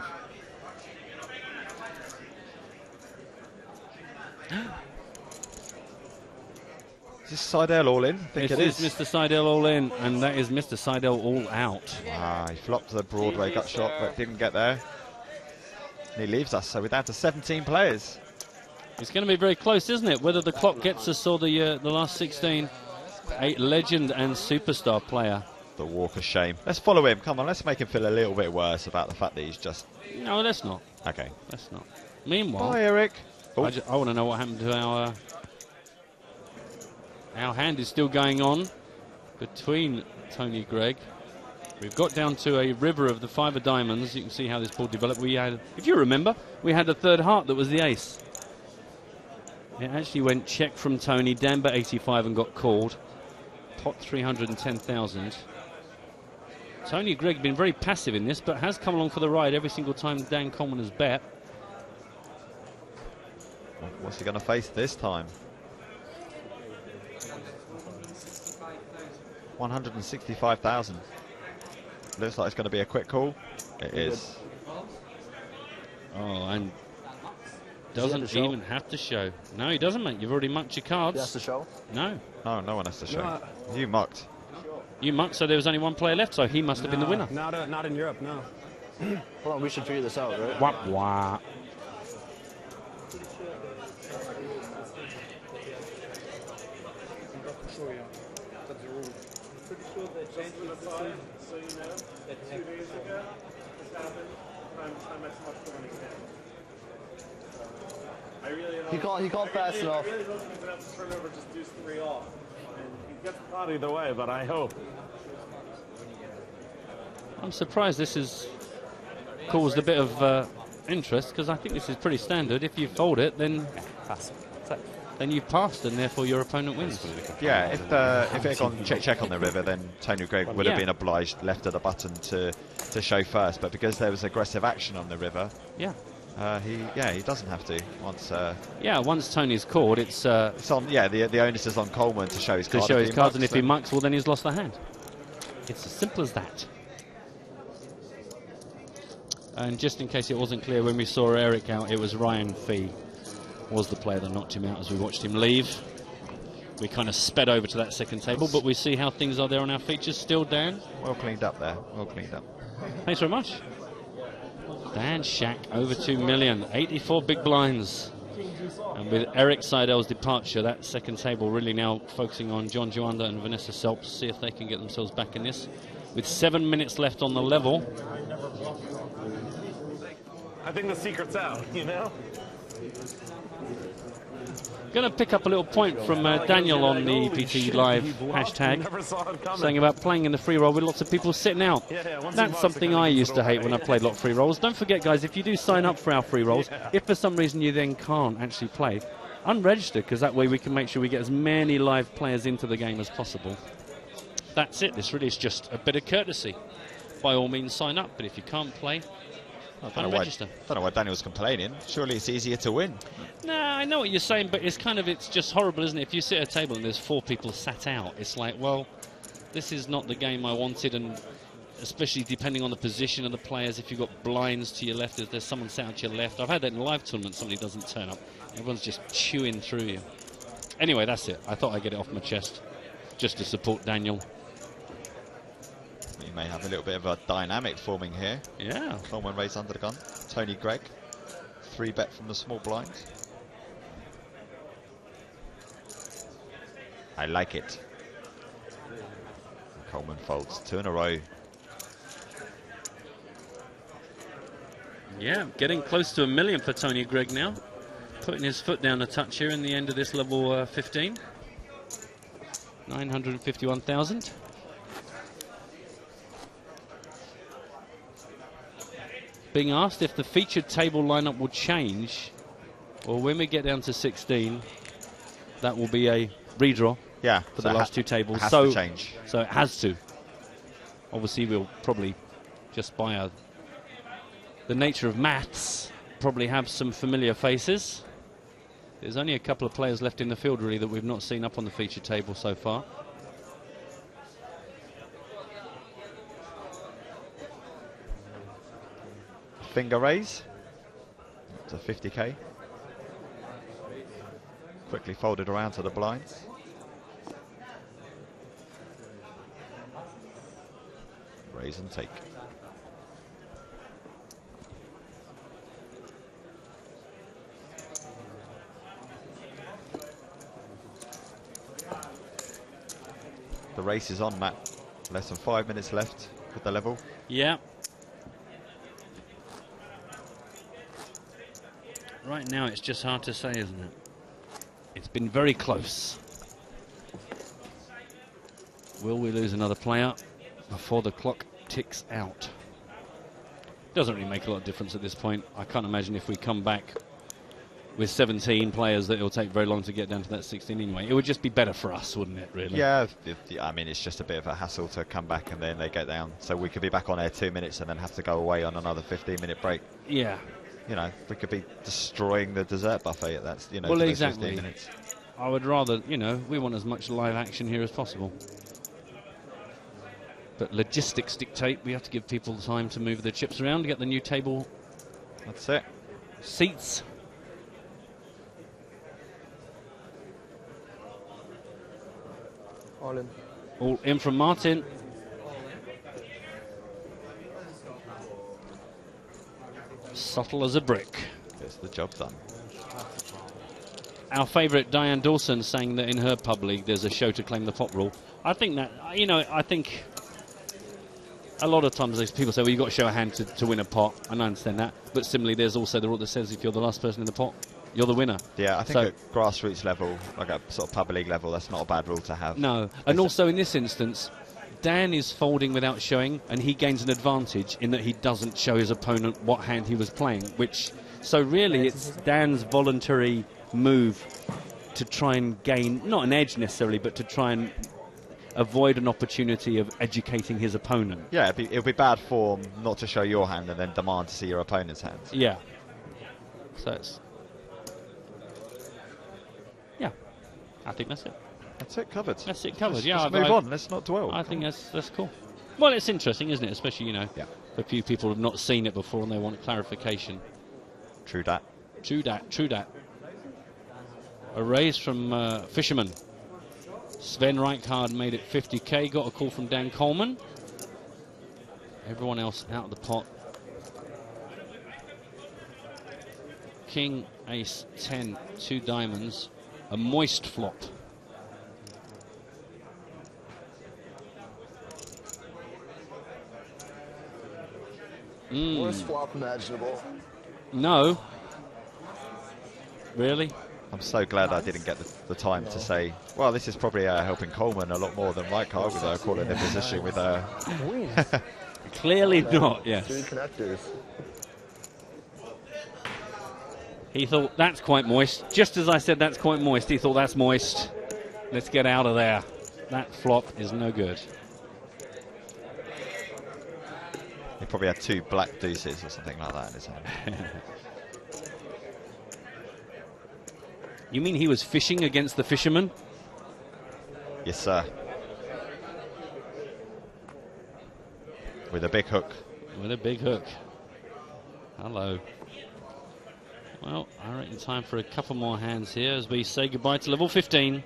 Is this Seidel all in? I think it is. Mr. Seidel all in, and that is Mr. Seidel all out. Ah, he flopped the Broadway gut shot, but didn't get there. And he leaves us, so we're down to 17 players. It's going to be very close, isn't it? Whether the clock gets us or the last 16. A legend and superstar player. The walk of shame. Let's follow him. Come on, let's make him feel a little bit worse about the fact that he's just... No, let's not. Okay. Let's not. Meanwhile... Bye, Eric. I want to know what happened to our... Our hand is still going on between Tony Greig. We've got down to a river of the 5 of diamonds. You can see how this board developed. We had, if you remember, we had a third heart that was the ace. It actually went check from Tony, Dan bet 85 and got called. Pot 310,000. Tony Greig been very passive in this, but has come along for the ride every single time Dan Coleman has bet. What's he going to face this time? 165,000. Looks like it's going to be a quick call. It is. Oh, and doesn't even have to show. No, he doesn't, mate. You've already mucked your cards. He has to show? No. No, no one has to show. You mucked. You mucked, so there was only one player left, so he must have been the winner. Not in Europe, no. Hold on, we should figure this out, right? Wah, wah. He called fast enough. He gets caught either way, but I hope. I'm surprised this has caused a bit of interest, because I think this is pretty standard. If you fold it, then you've passed, and therefore your opponent wins. Yeah, if it had gone check on the river, then Tony Greig would have been obliged left of the button to show first. But because there was aggressive action on the river, he doesn't have to. Once Tony's called, it's on. Yeah, the onus is on Coleman to show his card. And if he mucks, well, then he's lost the hand. It's as simple as that. And just in case it wasn't clear, when we saw Eric out, it was Ryan Fee was the player that knocked him out as we watched him leave. We kind of sped over to that second table, but we see how things are there on our features still, Dan. Well cleaned up there. Well cleaned up. Thanks very much. Dan Shack over 2 million, 84 big blinds. And with Eric Seidel's departure, that second table really now focusing on John Juanda and Vanessa Selps, see if they can get themselves back in this. With 7 minutes left on the level. I think the secret's out, you know? Going to pick up a little point from Daniel on the PT Live hashtag, saying about playing in the free roll with lots of people sitting out. That's something I used to hate when I played a lot of free rolls. Don't forget, guys, if you do sign up for our free rolls, if for some reason you then can't actually play, unregister, because that way we can make sure we get as many live players into the game as possible. That's it. This really is just a bit of courtesy. By all means, sign up, but if you can't play, I don't know why Daniel's complaining. Surely it's easier to win. Nah, I know what you're saying, but it's just horrible, isn't it? If you sit at a table and there's 4 people sat out, it's like, well, this is not the game I wanted, and especially depending on the position of the players, if you've got blinds to your left, if there's someone sat out to your left. I've had that in a live tournament, somebody doesn't turn up. Everyone's just chewing through you. Anyway, that's it. I thought I'd get it off my chest, just to support Daniel. You may have a little bit of a dynamic forming here. Yeah. Coleman raised under the gun. Tony Greig, 3-bet from the small blind. I like it. Coleman folds 2 in a row. Yeah, getting close to $1 million for Tony Greig now. Putting his foot down a touch here in the end of this level 15. 951,000. Being asked if the featured table lineup will change, or when we get down to 16, that will be a redraw for the last 2 tables. It has to change. So it has to. Obviously, we'll probably, just by the nature of maths, probably have some familiar faces. There's only a couple of players left in the field, really, that we've not seen up on the feature table so far. Finger raise to 50k. Quickly folded around to the blinds. Raise and take. The race is on, Matt. Less than 5 minutes left with the level. Yeah. Right now, it's just hard to say, isn't it? It's been very close. Will we lose another player before the clock ticks out? Doesn't really make a lot of difference at this point. I can't imagine if we come back with 17 players that it'll take very long to get down to that 16 anyway. It would just be better for us, wouldn't it, really? Yeah, I mean, it's just a bit of a hassle to come back and then they get down. So we could be back on air 2 minutes and then have to go away on another 15-minute break. Yeah. You know, we could be destroying the dessert buffet at that, you know, well, for those exactly. 15 minutes. I would rather, you know, we want as much live action here as possible. But logistics dictate we have to give people time to move the chips around to get the new table. That's it. Seats. All in. All in from Martin. Subtle as a brick. Gets the job done. Our favourite Diane Dawson saying that in her pub league there's a show to claim the pot rule. I think that, you know, I think a lot of times these people say, well, you've got to show a hand to win a pot, and I understand that. But similarly, there's also the rule that says if you're the last person in the pot, you're the winner. Yeah, I think at grassroots level, like at sort of pub league level, that's not a bad rule to have. No, and also in this instance, Dan is folding without showing, and he gains an advantage in that he doesn't show his opponent what hand he was playing, which, so really it's Dan's voluntary move to try and gain, not an edge necessarily, but to try and avoid an opportunity of educating his opponent. Yeah, it'd be bad form not to show your hand and then demand to see your opponent's hand. Yeah. So it's... Yeah, I think that's it. That's it, covered. That's it, covered. Let's move on. Let's not dwell. I think that's cool. Well, it's interesting, isn't it? Especially, you know, a few people have not seen it before and they want clarification. True that. True that. True that. A raise from Fisherman. Sven Rijkaard made it 50k. Got a call from Dan Coleman. Everyone else out of the pot. King, ace, 10, 2 diamonds. A moist flop. Worst flop imaginable. No. Really? I'm so glad I didn't get the time to say, well, this is probably helping Coleman a lot more than Rijkaard with calling the position with Clearly not, yes. 3 connectors. He thought, that's quite moist. Just as I said, that's quite moist, he thought, that's moist. Let's get out of there. That flop is no good. He probably had 2 black deuces or something like that in his hand. You mean he was fishing against the Fisherman? Yes, sir. With a big hook. With a big hook. Hello. Well, I reckon time for a couple more hands here as we say goodbye to level 15.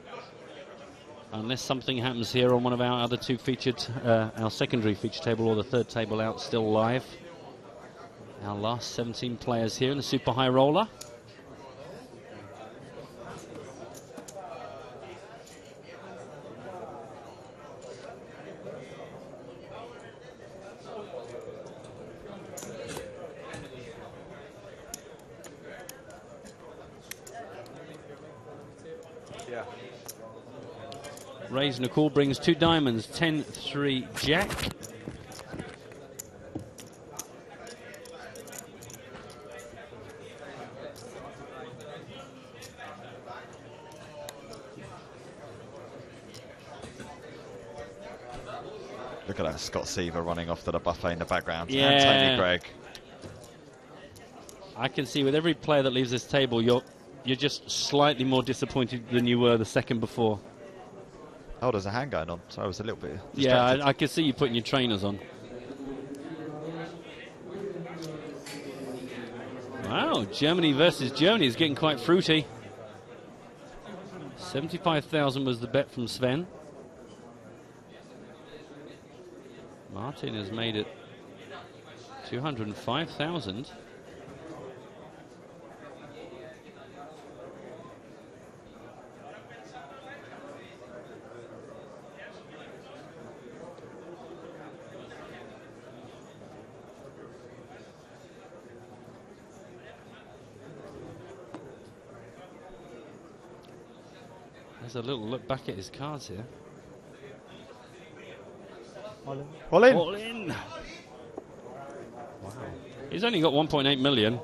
Unless something happens here on one of our other 2 featured, our secondary feature table or the third table out still live. Our last 17 players here in the Super High Roller. Raise Nicole brings 2 diamonds, 10-3 Jack. Look at that Scott Seaver running off to the buffet in the background. Yeah. And Tony Gregg. I can see with every player that leaves this table, you're You're just slightly more disappointed than you were the second before. Oh, there's a hand going on, so I was a little bit distracted. Yeah, I could see you putting your trainers on. Wow, Germany versus Germany is getting quite fruity. 75,000 was the bet from Sven. Martin has made it 205,000. There's a little look back at his cards here. All in. All in. Wow. He's only got 1.8 million.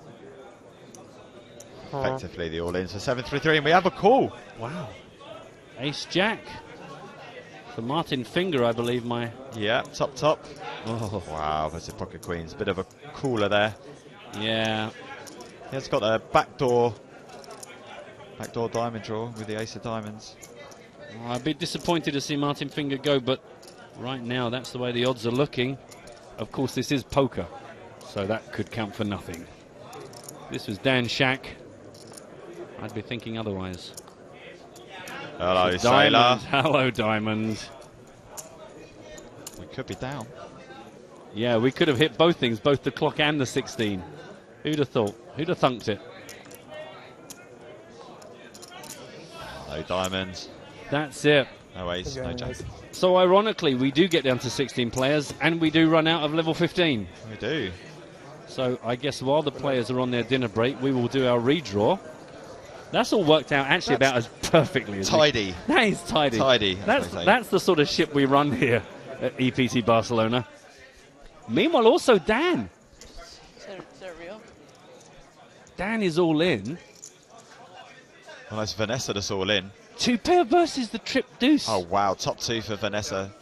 Effectively the all-ins for 7-3-3, and we have a call. Wow. Ace-Jack. For Martin Finger, I believe, my... Yeah, top. Oh. Wow, there's a pocket queens. Bit of a cooler there. Yeah. He's got a backdoor diamond draw with the ace of diamonds. Oh, I'd be disappointed to see Martin Finger go, but right now that's the way the odds are looking. Of course, this is poker, so that could count for nothing. This was Dan Shack. I'd be thinking otherwise. Hello, Diamond. Sailor. Hello, Diamond. We could be down. Yeah, we could have hit both things, both the clock and the 16. Who'd have thought? Who'd have thunked it? No diamonds. That's it. No ace, no jack. So ironically, we do get down to 16 players, and we do run out of level 15. We do. So I guess while the players are on their dinner break, we will do our redraw. That's all worked out actually about as perfectly as tidy. That is tidy. Tidy. That's the sort of ship we run here at EPT Barcelona. Meanwhile, also Dan. Is that real? Dan is all in. Well, that's Vanessa that's all in. Two pair versus the trip deuce. Oh, wow. Top two for Vanessa.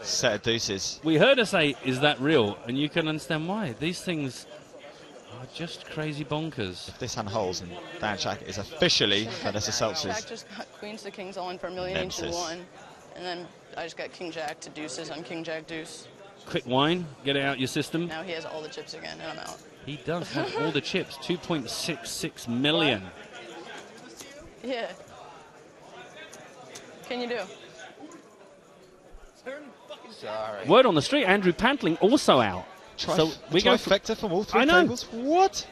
Set of deuces. We heard her say, is that real? And you can understand why. These things are just crazy bonkers. If this hand holds, and Dan Shack is officially Vanessa Seltz's. Jack just got queens to kings all in for a million each and won. And then I just got king jack to deuces on king jack deuce. Quick wine, get it out your system. Now he has all the chips again, and I'm out. He does have all the chips, 2.66 million. Yeah. Can you do? Sorry. Word on the street, Andrew Pantling also out. So we go trifecta from all three I know. tables. What?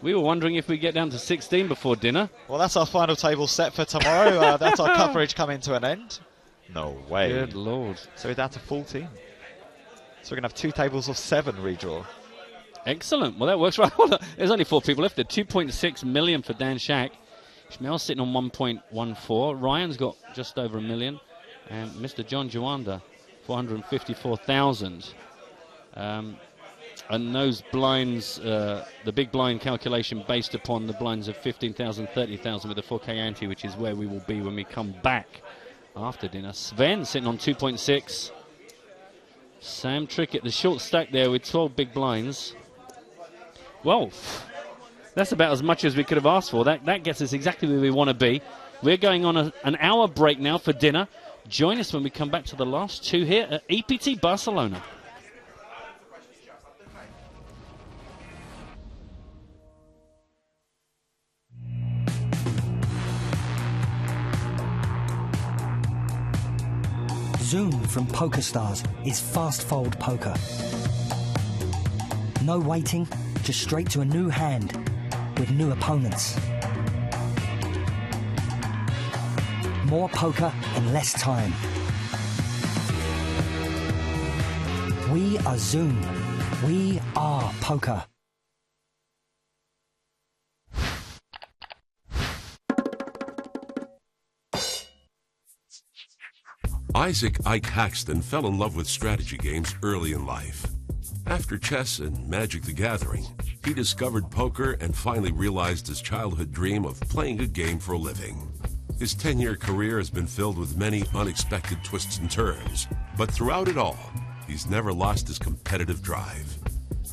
We were wondering if we get down to 16 before dinner. Well, that's our final table set for tomorrow. That's our coverage coming to an end. No way. Good Lord. So we're down to 14. So we're going to have 2 tables of 7 redraw. Excellent. Well, that works right. There's only 4 people left there. 2.6 million for Dan Shack. Ishmael's sitting on 1.14. Ryan's got just over $1 million. And Mr. John Juanda, 454,000. And those blinds, the big blind calculation based upon the blinds of 15,000, 30,000 with a 4K ante, which is where we will be when we come back after dinner. Sven sitting on 2.6. Sam Trickett, the short stack there with 12 big blinds. Well, that's about as much as we could have asked for. That gets us exactly where we want to be. We're going on an hour break now for dinner. Join us when we come back to the last 2 here at EPT Barcelona. Zoom from PokerStars is fast fold poker. No waiting, just straight to a new hand with new opponents. More poker in less time. We are Zoom. We are poker. Isaac Ike Haxton fell in love with strategy games early in life. After chess and Magic the Gathering, he discovered poker and finally realized his childhood dream of playing a game for a living. His 10-year career has been filled with many unexpected twists and turns, but throughout it all, he's never lost his competitive drive.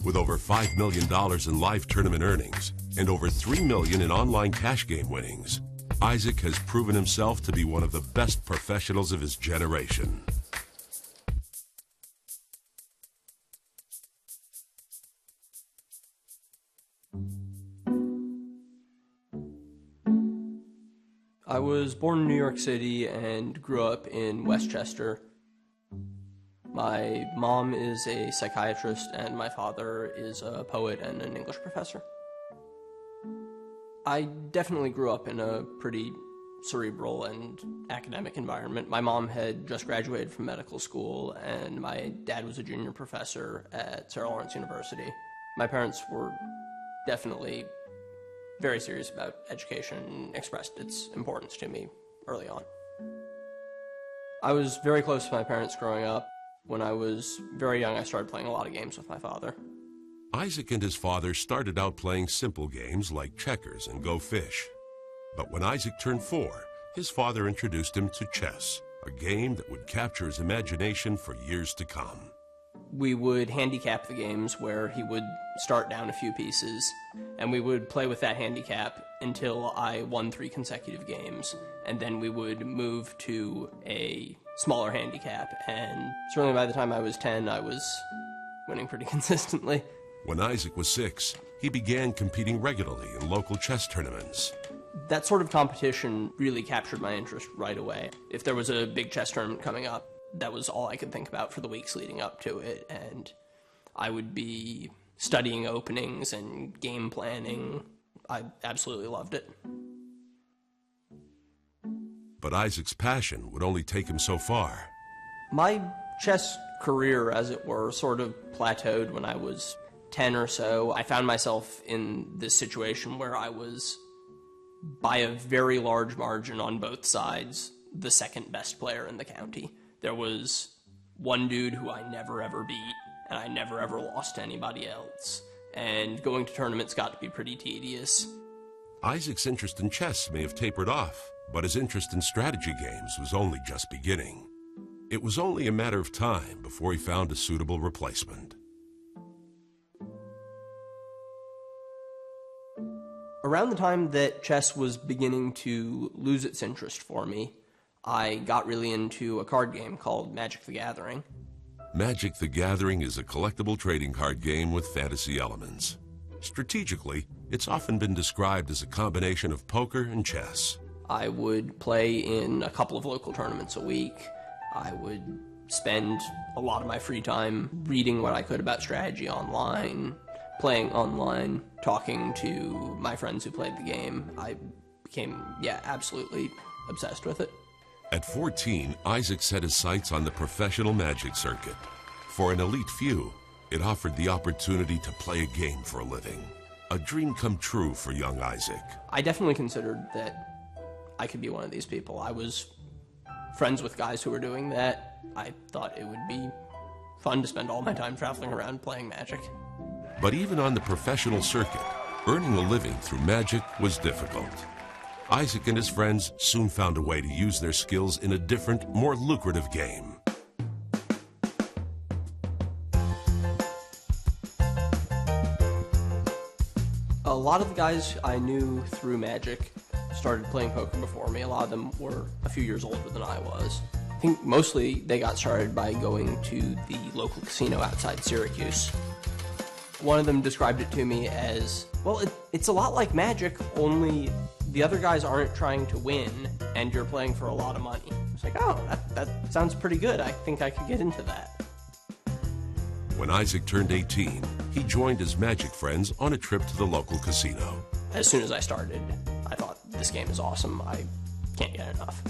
With over $5 million in live tournament earnings, and over $3 million in online cash game winnings, Isaac has proven himself to be one of the best professionals of his generation. I was born in New York City and grew up in Westchester. My mom is a psychiatrist and my father is a poet and an English professor. I definitely grew up in a pretty cerebral and academic environment. My mom had just graduated from medical school and my dad was a junior professor at Sarah Lawrence University. My parents were definitely very serious about education and expressed its importance to me early on. I was very close to my parents growing up. When I was very young, I started playing a lot of games with my father. Isaac and his father started out playing simple games like checkers and Go Fish. But when Isaac turned 4, his father introduced him to chess, a game that would capture his imagination for years to come. We would handicap the games where he would start down a few pieces, and we would play with that handicap until I won 3 consecutive games, and then we would move to a smaller handicap, and certainly by the time I was 10, I was winning pretty consistently. When Isaac was 6, he began competing regularly in local chess tournaments. That sort of competition really captured my interest right away. If there was a big chess tournament coming up, that was all I could think about for the weeks leading up to it, and I would be studying openings and game planning. I absolutely loved it. But Isaac's passion would only take him so far. My chess career, as it were, sort of plateaued when I was 10 or so. I found myself in this situation where I was, by a very large margin on both sides, the second best player in the county. There was one dude who I never ever beat, and I never ever lost to anybody else. And going to tournaments got to be pretty tedious. Isaac's interest in chess may have tapered off, but his interest in strategy games was only just beginning. It was only a matter of time before he found a suitable replacement. Around the time that chess was beginning to lose its interest for me, I got really into a card game called Magic the Gathering. Magic the Gathering is a collectible trading card game with fantasy elements. Strategically, it's often been described as a combination of poker and chess. I would play in a couple of local tournaments a week. I would spend a lot of my free time reading what I could about strategy online, playing online, talking to my friends who played the game. I became, absolutely obsessed with it. At 14, Isaac set his sights on the professional Magic circuit. For an elite few, it offered the opportunity to play a game for a living. A dream come true for young Isaac. I definitely considered that I could be one of these people. I was friends with guys who were doing that. I thought it would be fun to spend all my time traveling around playing Magic. But even on the professional circuit, earning a living through Magic was difficult. Isaac and his friends soon found a way to use their skills in a different, more lucrative game. A lot of the guys I knew through Magic started playing poker before me. A lot of them were a few years older than I was. I think mostly they got started by going to the local casino outside Syracuse. One of them described it to me as, well, it's a lot like Magic, only the other guys aren't trying to win, and you're playing for a lot of money. It's like, oh, that sounds pretty good. I think I could get into that. When Isaac turned 18, he joined his Magic friends on a trip to the local casino. As soon as I started, I thought, this game is awesome. I can't get enough.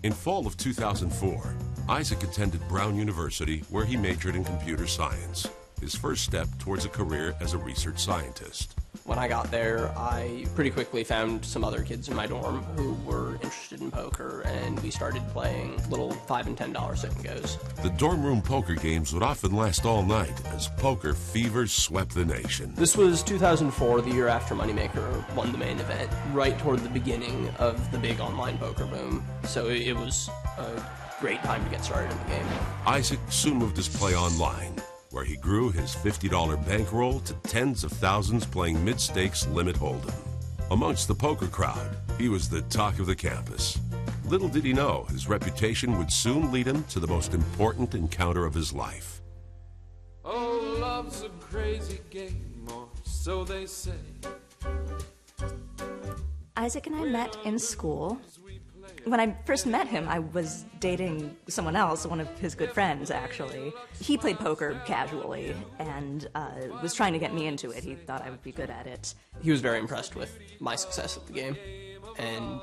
In fall of 2004, Isaac attended Brown University, where he majored in computer science, his first step towards a career as a research scientist. When I got there, I pretty quickly found some other kids in my dorm who were interested in poker, and we started playing little $5 and $10 sit-and-goes. The dorm room poker games would often last all night as poker fever swept the nation. This was 2004, the year after Moneymaker won the main event, right toward the beginning of the big online poker boom. So it was a great time to get started in the game. Isaac soon moved his play online, where he grew his $50 bankroll to tens of thousands playing mid-stakes limit hold'em. Amongst the poker crowd, he was the talk of the campus. Little did he know his reputation would soon lead him to the most important encounter of his life. Oh, love's a crazy game, or so they say. Isaac and I met in school. When I first met him, I was dating someone else, one of his good friends, actually. He played poker casually and was trying to get me into it. He thought I would be good at it. He was very impressed with my success at the game and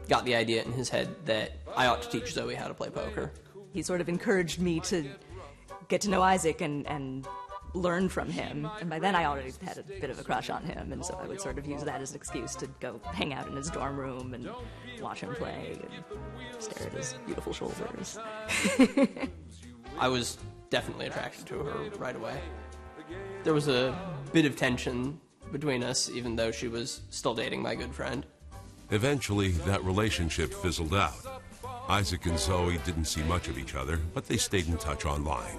got the idea in his head that I ought to teach Zoe how to play poker. He sort of encouraged me to get to know Isaac and learn from him. And by then I already had a bit of a crush on him, and so I would sort of use that as an excuse to go hang out in his dorm room and watch him play and stare at his beautiful shoulders. I was definitely attracted to her right away. There was a bit of tension between us, even though she was still dating my good friend. Eventually, that relationship fizzled out. Isaac and Zoe didn't see much of each other, but they stayed in touch online.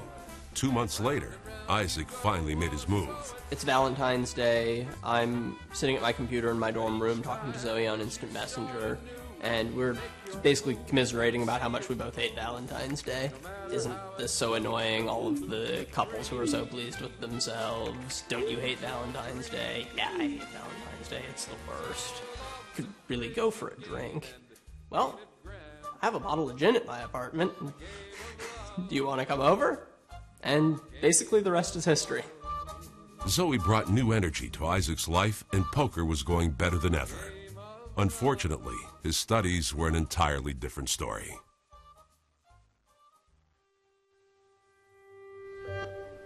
2 months later, Isaac finally made his move. It's Valentine's Day. I'm sitting at my computer in my dorm room talking to Zoe on Instant Messenger, and we're basically commiserating about how much we both hate Valentine's Day. Isn't this so annoying? All of the couples who are so pleased with themselves. Don't you hate Valentine's Day? Yeah, I hate Valentine's Day. It's the worst. Could really go for a drink. Well, I have a bottle of gin at my apartment. Do you want to come over? And basically the rest is history. Zoe brought new energy to Isaac's life, and poker was going better than ever. Unfortunately, his studies were an entirely different story.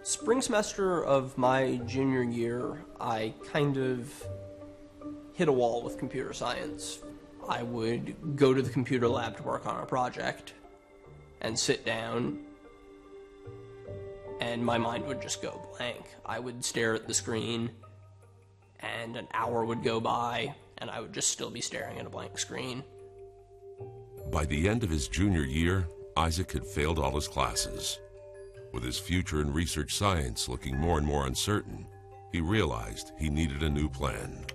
Spring semester of my junior year, I kind of hit a wall with computer science. I would go to the computer lab to work on a project and sit down, and my mind would just go blank. I would stare at the screen, and an hour would go by, and I would just still be staring at a blank screen. By the end of his junior year, Isaac had failed all his classes. With his future in research science looking more and more uncertain, he realized he needed a new plan.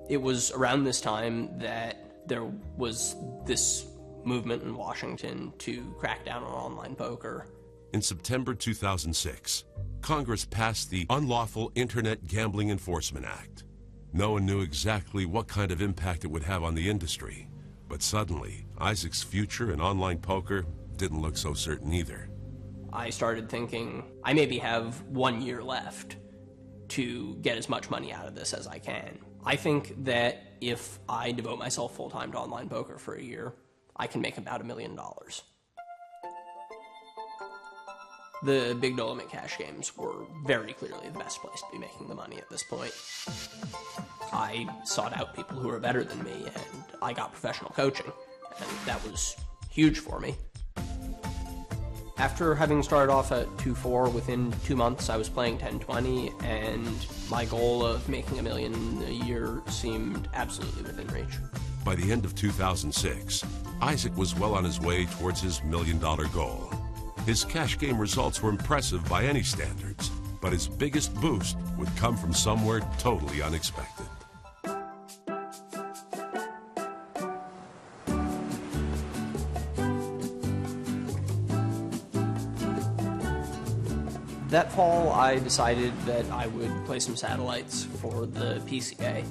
It was around this time that there was this movement in Washington to crack down on online poker. In September 2006, Congress passed the Unlawful Internet Gambling Enforcement Act. No one knew exactly what kind of impact it would have on the industry, but suddenly, Isaac's future in online poker didn't look so certain either. I started thinking, I maybe have 1 year left to get as much money out of this as I can. I think that if I devote myself full-time to online poker for a year, I can make about $1 million. The Big No Limit cash games were very clearly the best place to be making the money at this point. I sought out people who were better than me, and I got professional coaching, and that was huge for me. After having started off at 2-4, within 2 months I was playing 10-20, and my goal of making $1 million a year seemed absolutely within reach. By the end of 2006, Isaac was well on his way towards his $1 million goal. His cash game results were impressive by any standards, but his biggest boost would come from somewhere totally unexpected. That fall, I decided that I would play some satellites for the PCA.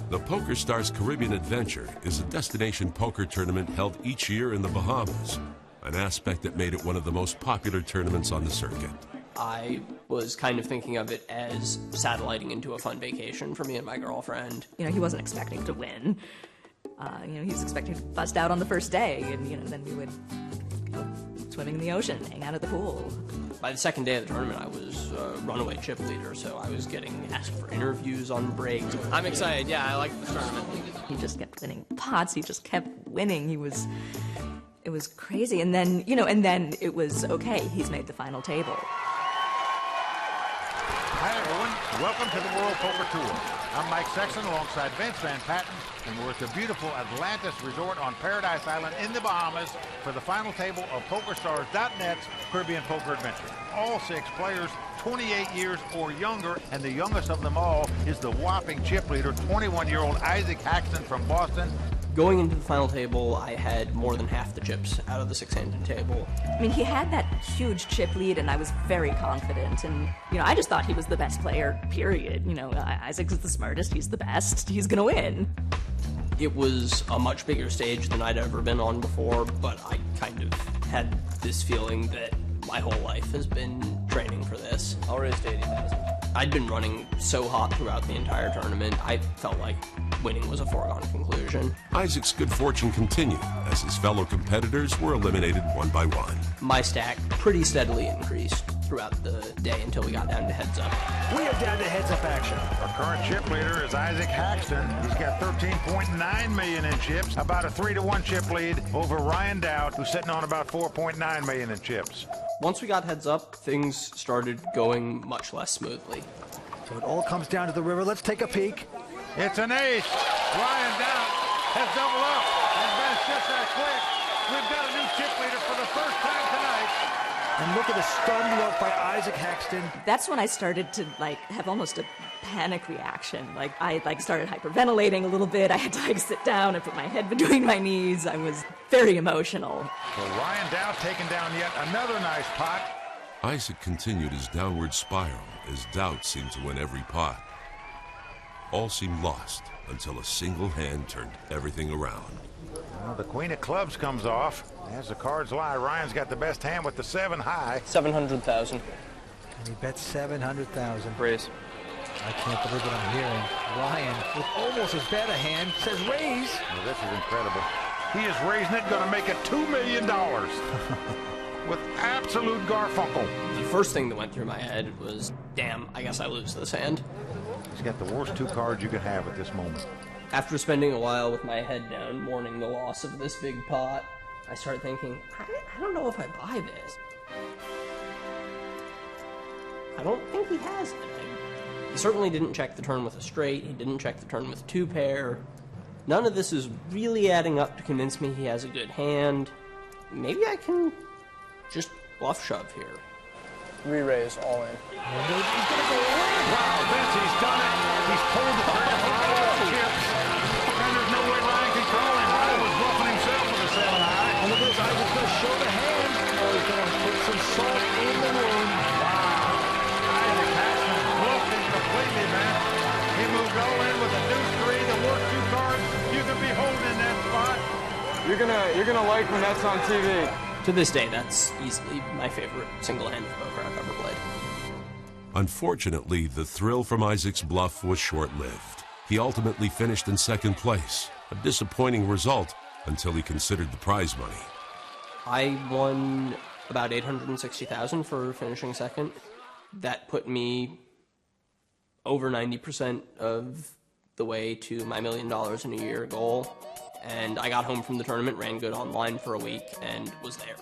The Poker Stars Caribbean Adventure is a destination poker tournament held each year in the Bahamas, an aspect that made it one of the most popular tournaments on the circuit. I was kind of thinking of it as satelliting into a fun vacation for me and my girlfriend. You know, he wasn't expecting to win. He was expecting to bust out on the first day, and, then we would go swimming in the ocean, hang out at the pool. By the second day of the tournament, I was runaway chip leader, so I was getting asked for interviews on break. I'm excited. Yeah, I like the tournament. He just kept winning pots. He just kept winning. It was crazy. And then, and then it was, okay, he's made the final table. Hi, everyone. Welcome to the World Poker Tour. I'm Mike Sexton alongside Vince Van Patten, and we're at the beautiful Atlantis Resort on Paradise Island in the Bahamas for the final table of PokerStars.net's Caribbean Poker Adventure. All 6 players 28 years or younger, and the youngest of them all is the whopping chip leader, 21-year-old Isaac Haxton from Boston. Going into the final table, I had more than half the chips out of the six-handed table. I mean, he had that huge chip lead, and I was very confident. And, I just thought he was the best player, period. Isaac's the smartest, he's the best, he's gonna win. It was a much bigger stage than I'd ever been on before, but I kind of had this feeling that my whole life has been training for this. I'll raise to 80,000. I'd been running so hot throughout the entire tournament, I felt like winning was a foregone conclusion. Isaac's good fortune continued as his fellow competitors were eliminated one by one. My stack pretty steadily increased throughout the day until we got down to heads up. We are down to heads up action. Our current chip leader is Isaac Haxton. He's got 13.9 million in chips, about a 3-to-1 chip lead over Ryan Dowd, who's sitting on about 4.9 million in chips. Once we got heads up, things started going much less smoothly. So it all comes down to the river. Let's take a peek. It's an ace. Ryan Dowd has doubled up, and that's just that quick. We've got a new chip leader for the first time tonight. And look at the stun look by Isaac Haxton. That's when I started to have almost a panic reaction. I started hyperventilating a little bit. I had to sit down and put my head between my knees. I was very emotional. So Ryan Dowd taking down yet another nice pot. Isaac continued his downward spiral as Dowd seemed to win every pot. All seemed lost until a single hand turned everything around. Well, the queen of clubs comes off. As the cards lie, Ryan's got the best hand with the 7 high. 700,000. And he bet 700,000. Raise. I can't believe what I'm hearing. Ryan, with almost as bad a hand, says raise. Well, this is incredible. He is raising it, going to make it $2 million. With absolute Garfunkel. The first thing that went through my head was, damn, I guess I lose this hand. He's got the worst 2 cards you could have at this moment. After spending a while with my head down, mourning the loss of this big pot, I started thinking, I don't know if I buy this. I don't think he has it. He certainly didn't check the turn with a straight. He didn't check the turn with 2 pair. None of this is really adding up to convince me he has a good hand. Maybe I can just bluff shove here. Re-raise, all in. Wow, Vince, he's done it. He's pulled the trigger for all those chips. And there's no way Ryan can call him. Ryan was bluffing himself with a 7 high. And look at this, Isaac's going to show the hand. Oh, he's going to put some salt in the wound. Wow. Isaac Haxton bluffed him completely, man. He moved all in with a deuce 3, the worst 2 cards you could be holding in that spot. You're gonna like when that's on TV. To this day, that's easily my favorite single-handed poker I've ever played. Unfortunately, the thrill from Isaac's bluff was short-lived. He ultimately finished in second place, a disappointing result until he considered the prize money. I won about $860,000 for finishing second. That put me over 90% of the way to my $1 million in a year goal. And I got home from the tournament, ran good online for a week, and was there.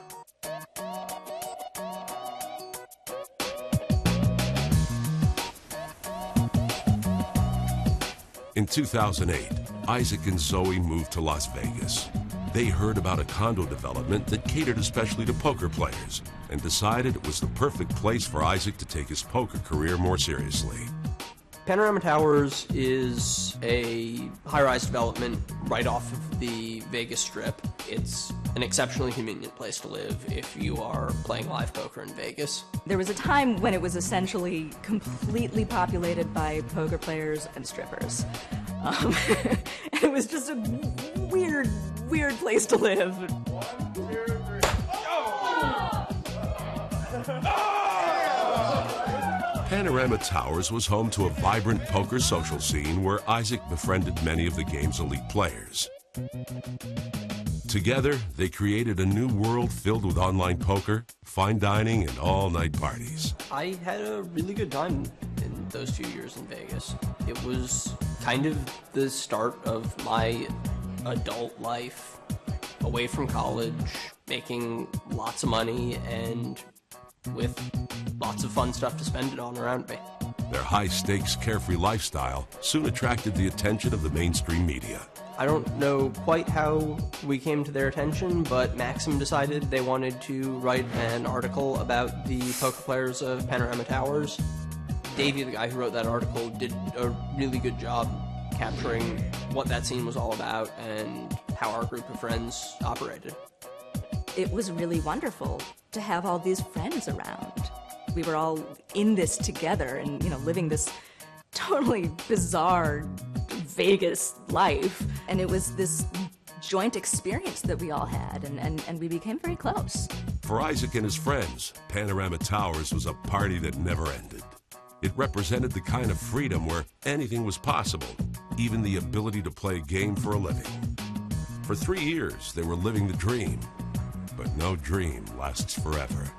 In 2008, Isaac and Zoe moved to Las Vegas. They heard about a condo development that catered especially to poker players and decided it was the perfect place for Isaac to take his poker career more seriously. Panorama Towers is a high-rise development right off of the Vegas Strip. It's an exceptionally convenient place to live if you are playing live poker in Vegas. There was a time when it was essentially completely populated by poker players and strippers. And it was just a weird place to live. 1, 2, 3. Panorama Towers was home to a vibrant poker social scene where Isaac befriended many of the game's elite players. Together, they created a new world filled with online poker, fine dining, and all-night parties. I had a really good time in those few years in Vegas. It was kind of the start of my adult life, away from college, making lots of money, and with lots of fun stuff to spend it on around me. Their high-stakes, carefree lifestyle soon attracted the attention of the mainstream media. I don't know quite how we came to their attention, but Maxim decided they wanted to write an article about the poker players of Panorama Towers. Davey, the guy who wrote that article, did a really good job capturing what that scene was all about and how our group of friends operated. It was really wonderful to have all these friends around. We were all in this together and, living this totally bizarre Vegas life. And it was this joint experience that we all had, and we became very close. For Isaac and his friends, Panorama Towers was a party that never ended. It represented the kind of freedom where anything was possible, even the ability to play a game for a living. For 3 years, they were living the dream, but no dream lasts forever.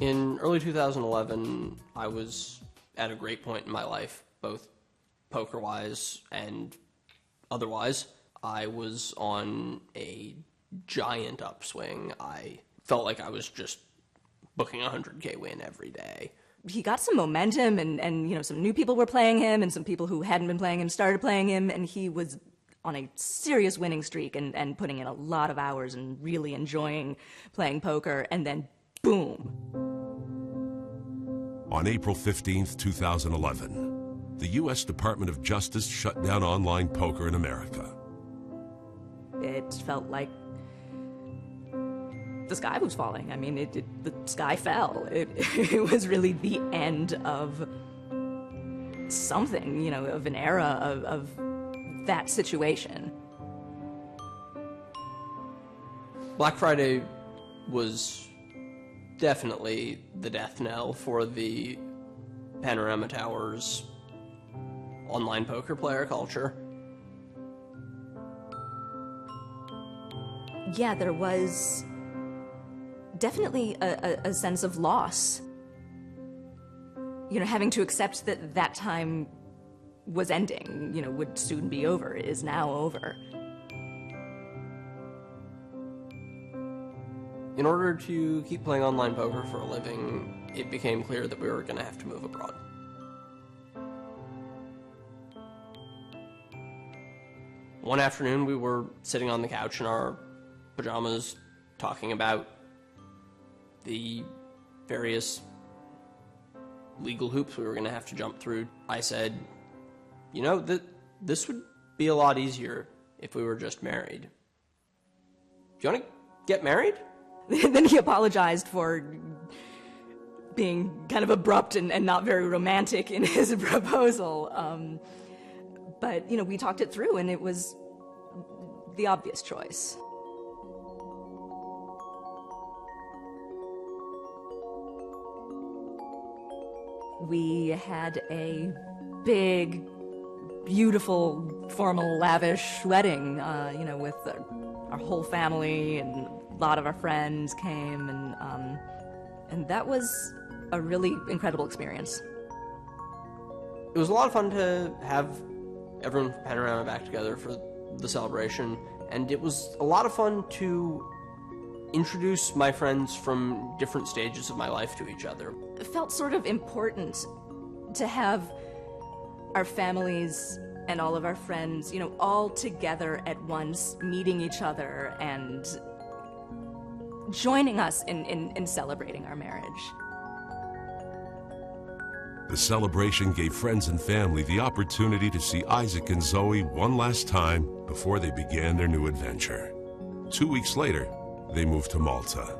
In early 2011, I was at a great point in my life, both poker-wise and otherwise. I was on a giant upswing. I felt like I was just booking a 100K win every day. He got some momentum, and some new people were playing him, and some people who hadn't been playing him started playing him, and he was on a serious winning streak and putting in a lot of hours and really enjoying playing poker, and then boom. On April 15th, 2011, the U.S. Department of Justice shut down online poker in America. It felt like the sky was falling. I mean, the sky fell. It was really the end of something, of an era of that situation. Black Friday was definitely the death knell for the Panorama Towers online poker player culture. Yeah, there was definitely a sense of loss. Having to accept that time was ending, would soon be over, is now over. In order to keep playing online poker for a living, it became clear that we were going to have to move abroad. One afternoon, we were sitting on the couch in our pajamas talking about the various legal hoops we were going to have to jump through. I said, this would be a lot easier if we were just married. Do you want to get married? Then he apologized for being kind of abrupt and not very romantic in his proposal. But, we talked it through, and it was the obvious choice. We had a big, beautiful, formal, lavish wedding, with our whole family, and a lot of our friends came, and that was a really incredible experience. It was a lot of fun to have everyone from Panorama back together for the celebration, and it was a lot of fun to introduce my friends from different stages of my life to each other. It felt sort of important to have our families and all of our friends, all together at once, meeting each other and joining us in celebrating our marriage. The celebration gave friends and family the opportunity to see Isaac and Zoe one last time before they began their new adventure. 2 weeks later, they moved to Malta.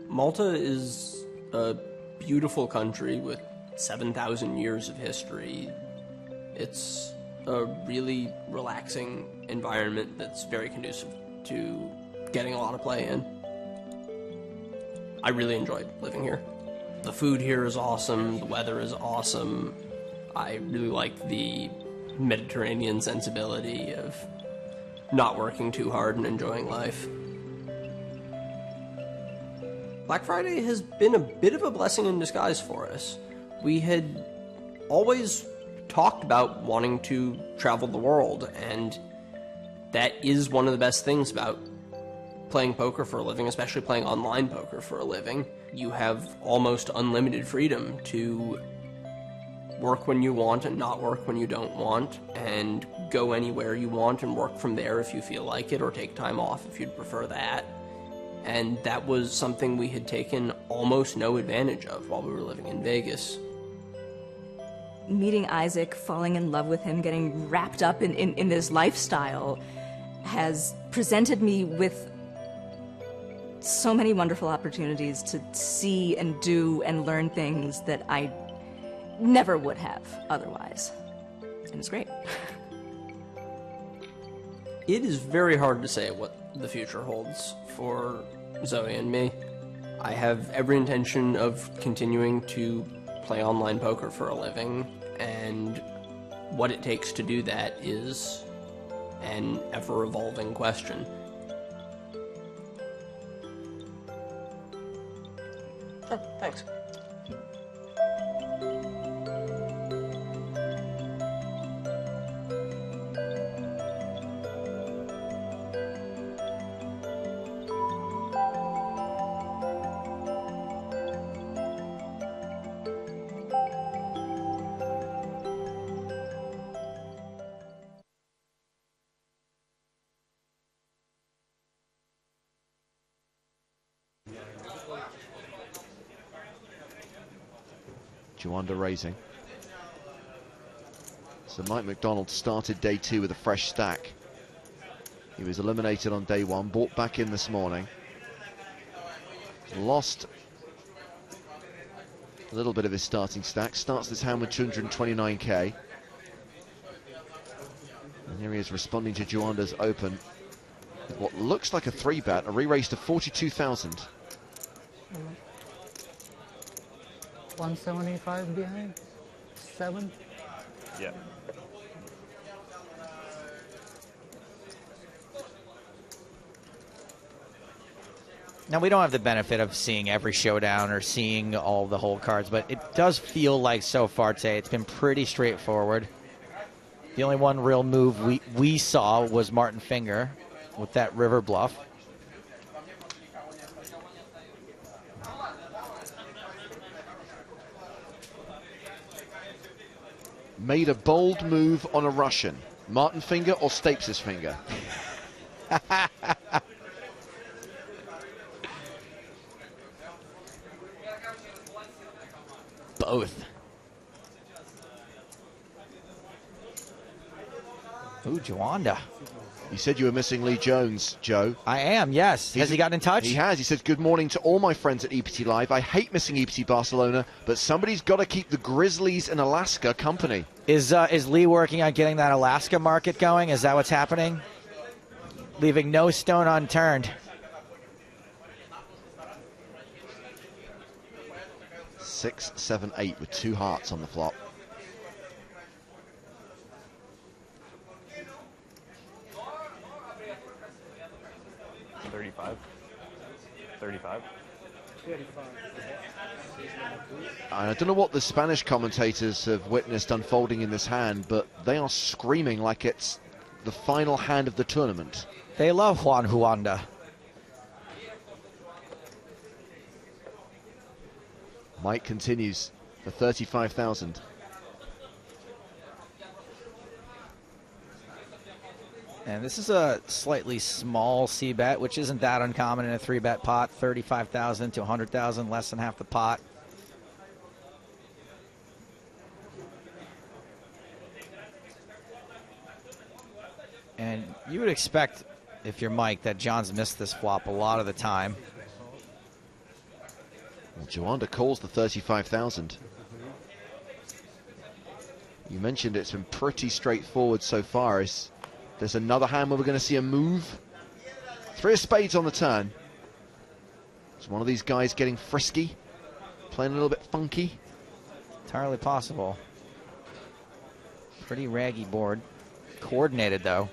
Malta is a beautiful country with 7,000 years of history. It's a really relaxing environment that's very conducive to getting a lot of play in. I really enjoyed living here. The food here is awesome, the weather is awesome. I really like the Mediterranean sensibility of not working too hard and enjoying life. Black Friday has been a bit of a blessing in disguise for us. We had always talked about wanting to travel the world, and that is one of the best things about playing poker for a living, especially playing online poker for a living. You have almost unlimited freedom to work when you want and not work when you don't want, and go anywhere you want and work from there if you feel like it, or take time off if you'd prefer that. And that was something we had taken almost no advantage of while we were living in Vegas. Meeting Isaac, falling in love with him, getting wrapped up in this lifestyle has presented me with so many wonderful opportunities to see and do and learn things that I never would have otherwise. And it's great. It is very hard to say what the future holds for Zoe and me. I have every intention of continuing to play online poker for a living, and what it takes to do that is an ever-evolving question. Oh, thanks. Juanda raising. So Mike McDonald started day 2 with a fresh stack. He was eliminated on day 1, brought back in this morning. Lost a little bit of his starting stack. Starts this hand with 229k. And here he is responding to Juanda's open with what looks like a 3-bet, a re-raise to 42,000. 175 behind? 7? Yeah. Now, we don't have the benefit of seeing every showdown or seeing all the whole cards, but it does feel like so far today it's been pretty straightforward. The only one real move we saw was Martin Finger with that river bluff. Made a bold move on a Russian. Martin Finger or Stapes' finger? Both. Ooh, Juanda. You said you were missing Lee Jones, Joe. I am, yes. Has he gotten in touch? He has. He said, good morning to all my friends at EPT Live. I hate missing EPT Barcelona, but somebody's got to keep the Grizzlies in Alaska company. Is Lee working on getting that Alaska market going? Is that what's happening? Leaving no stone unturned. Six, 7, 8 with 2 hearts on the flop. I don't know what the Spanish commentators have witnessed unfolding in this hand, but they are screaming like it's the final hand of the tournament. They love Juan Juanda. Mike continues for 35,000. And this is a slightly small C-bet, which isn't that uncommon in a 3-bet pot. 35,000 to 100,000, less than half the pot. And you would expect, if you're Mike, that John's missed this flop a lot of the time. Well, Juanda calls the 35,000. You mentioned it's been pretty straightforward so far. There's another hand where we're going to see a move. 3 of spades on the turn. It's one of these guys getting frisky, playing a little bit funky. Entirely possible. Pretty raggy board. Coordinated, though.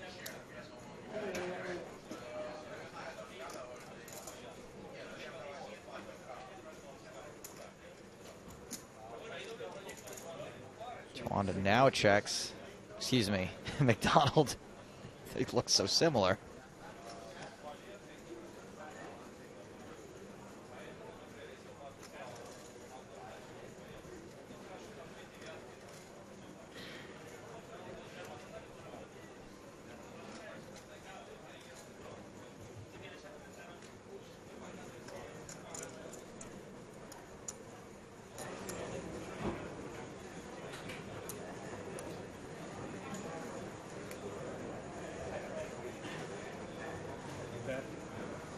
On to now checks. Excuse me, McDonald. They look so similar.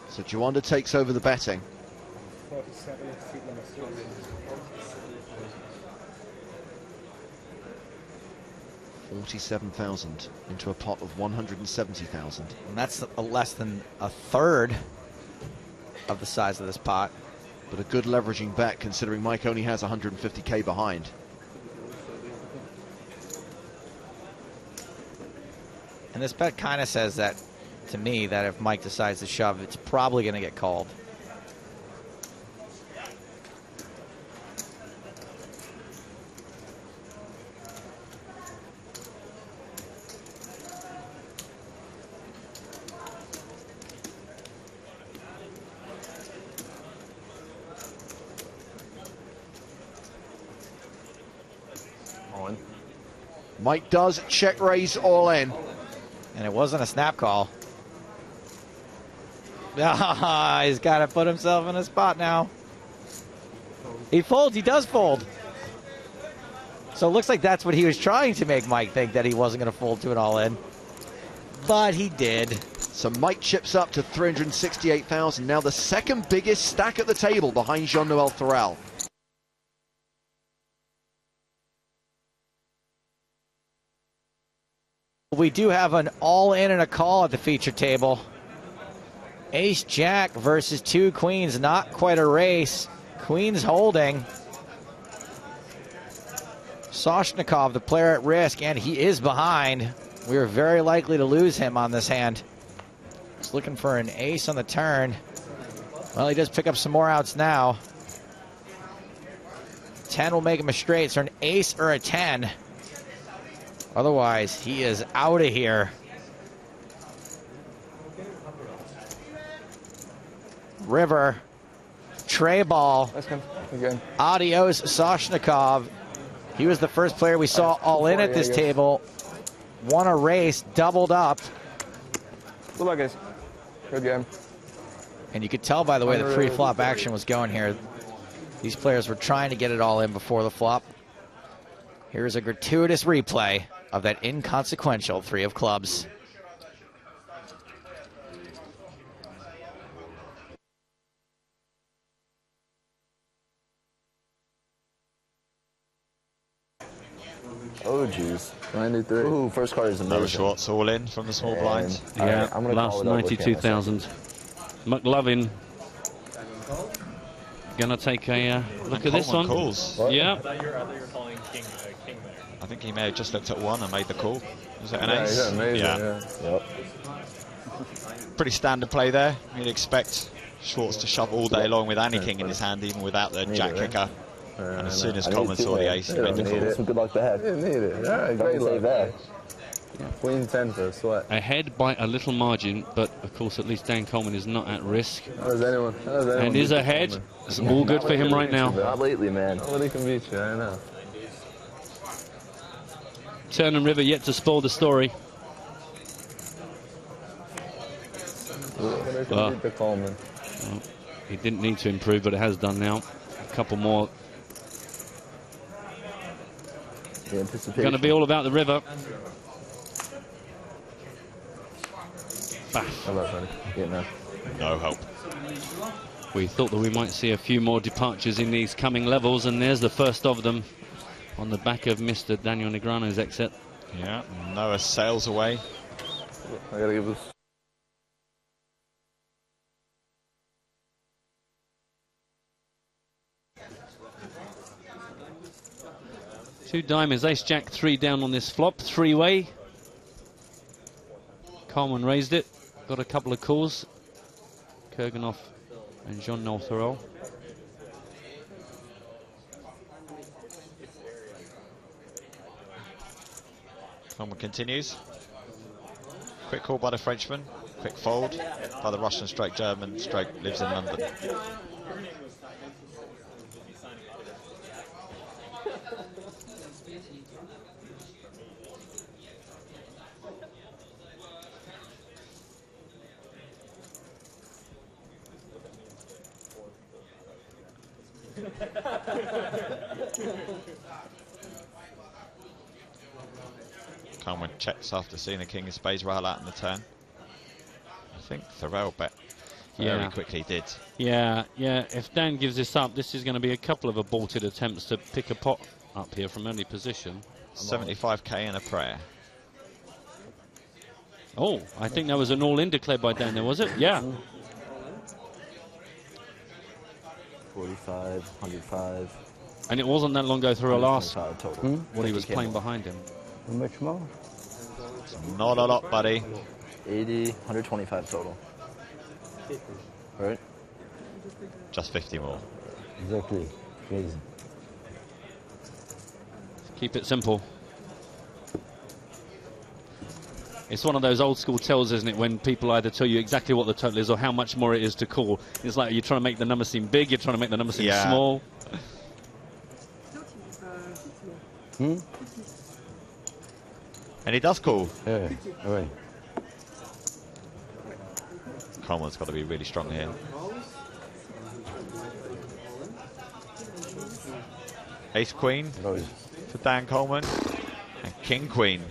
So Juanda takes over the betting. 47,000 into a pot of 170,000. And that's less than a third of the size of this pot. But a good leveraging bet considering Mike only has 150k behind. And this bet kind of says that, to me, that if Mike decides to shove, it's probably going to get called. Mike does check raise all in. And it wasn't a snap call. He's got to put himself in a spot now. He folds. He does fold. So it looks like that's what he was trying to make Mike think, that he wasn't going to fold to an all-in. But he did. So Mike chips up to 368,000. Now the second biggest stack at the table behind Jean-Noel Thoreau. We do have an all-in and a call at the feature table. Ace-Jack versus two queens, not quite a race. Queens holding. Soshnikov, the player at risk, and he is behind. We are very likely to lose him on this hand. He's looking for an ace on the turn. Well, he does pick up some more outs now. 10 will make him a straight, so an ace or a 10. Otherwise, he is out of here. River, tray ball. Adios, Soshnikov. He was the first player we saw all in at this table. Won a race, doubled up. Good luck, guys. Good game. And you could tell by the way the pre-flop action was going here. These players were trying to get it all in before the flop. Here's a gratuitous replay of that inconsequential three of clubs. Oh, geez. 93. Ooh, first card is amazing. Noah Schwartz all in from the small blind. Yeah, last 92,000. McLovin gonna take a look at this one. Calls. Yeah. I thought you were calling king there. I think he may have just looked at one and made the call. Was it an Yeah, ace? he's amazing, yeah. Yep. Pretty standard play there. You'd expect Schwartz to shove all day long with any king in his hand, even without the jack kicker. And as soon as Coleman saw the ace, he made the call. Some good luck back. Didn't need it. All right, great luck. Back. Queen 10 for a sweat. Ahead by a little margin, but of course at least Dan Coleman is not at risk. How does anyone And is ahead. It's all good for him right now. Not lately, man. Nobody can beat you, I know. Turn and River yet to spoil the story. Nobody can beat the Coleman. Well, he didn't need to improve, but it has done now. A couple more. Going to be all about the River. No help. We thought that we might see a few more departures in these coming levels, and there's the first of them on the back of Mr. Daniel Negreanu's exit. Yeah, Noah sails away. I gotta give this. Two diamonds, ace-jack, 3 down on this flop, 3-way. Coleman raised it, got a couple of calls. Kurganov and Jean-Noel Thoreau. Coleman continues. Quick call by the Frenchman. Quick fold by the Russian stroke German stroke lives in London. Coleman checks after seeing the king of spades roll out in the turn. I think Thorell bet very quickly did. Yeah. If Dan gives this up, this is going to be a couple of aborted attempts to pick a pot up here from early position. 75k and a prayer. Oh, I think that was an all-in declared by Dan there, was it? Yeah. 45, 105. And it wasn't that long ago Thorell asked total. what he was playing behind him. How much more? Not a lot, buddy. 80, 125 total. Right? Just 50 more. Exactly. Crazy. Keep it simple. It's one of those old school tells, isn't it, when people either tell you exactly what the total is or how much more it is to call. It's like you're trying to make the number seem big, you're trying to make the number seem small. And he does call. Yeah, right. Coleman's got to be really strong here. Ace Queen for Dan Coleman. And King Queen.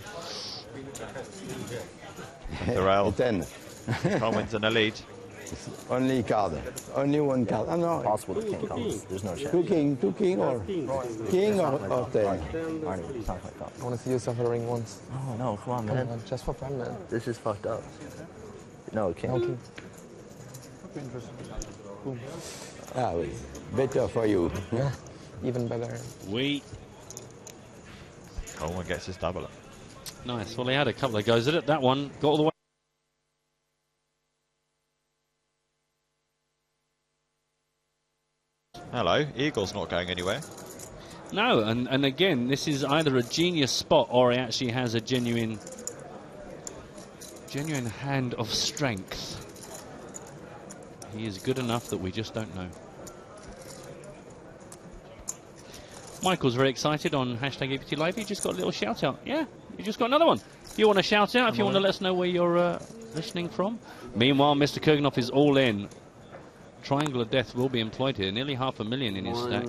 Thorell. 10. Coleman's in the lead. Only card. Only one card. Oh, no. Possible the king comes. There's no chance. Two king or king or 10. I want to see you suffer ring once. Oh, no, come on, man. Just for fun, man. This is fucked up. No, king. Okay. Ah, wait. Better for you. Yeah, even better. Coleman gets his double up. Nice. Well, he had a couple of goes at it. That one got all the way. Hello, Eagle's not going anywhere. No, and again, this is either a genius spot or he actually has a genuine hand of strength. He is good enough that we just don't know. Michael's very excited on hashtag APT Live. He just got a little shout out. Yeah, you just got another one. If you want to shout out, if you want to let us know where you're listening from. Meanwhile, Mr. Kurganov is all in. Triangle of Death will be employed here. Nearly $500,000 in his stack.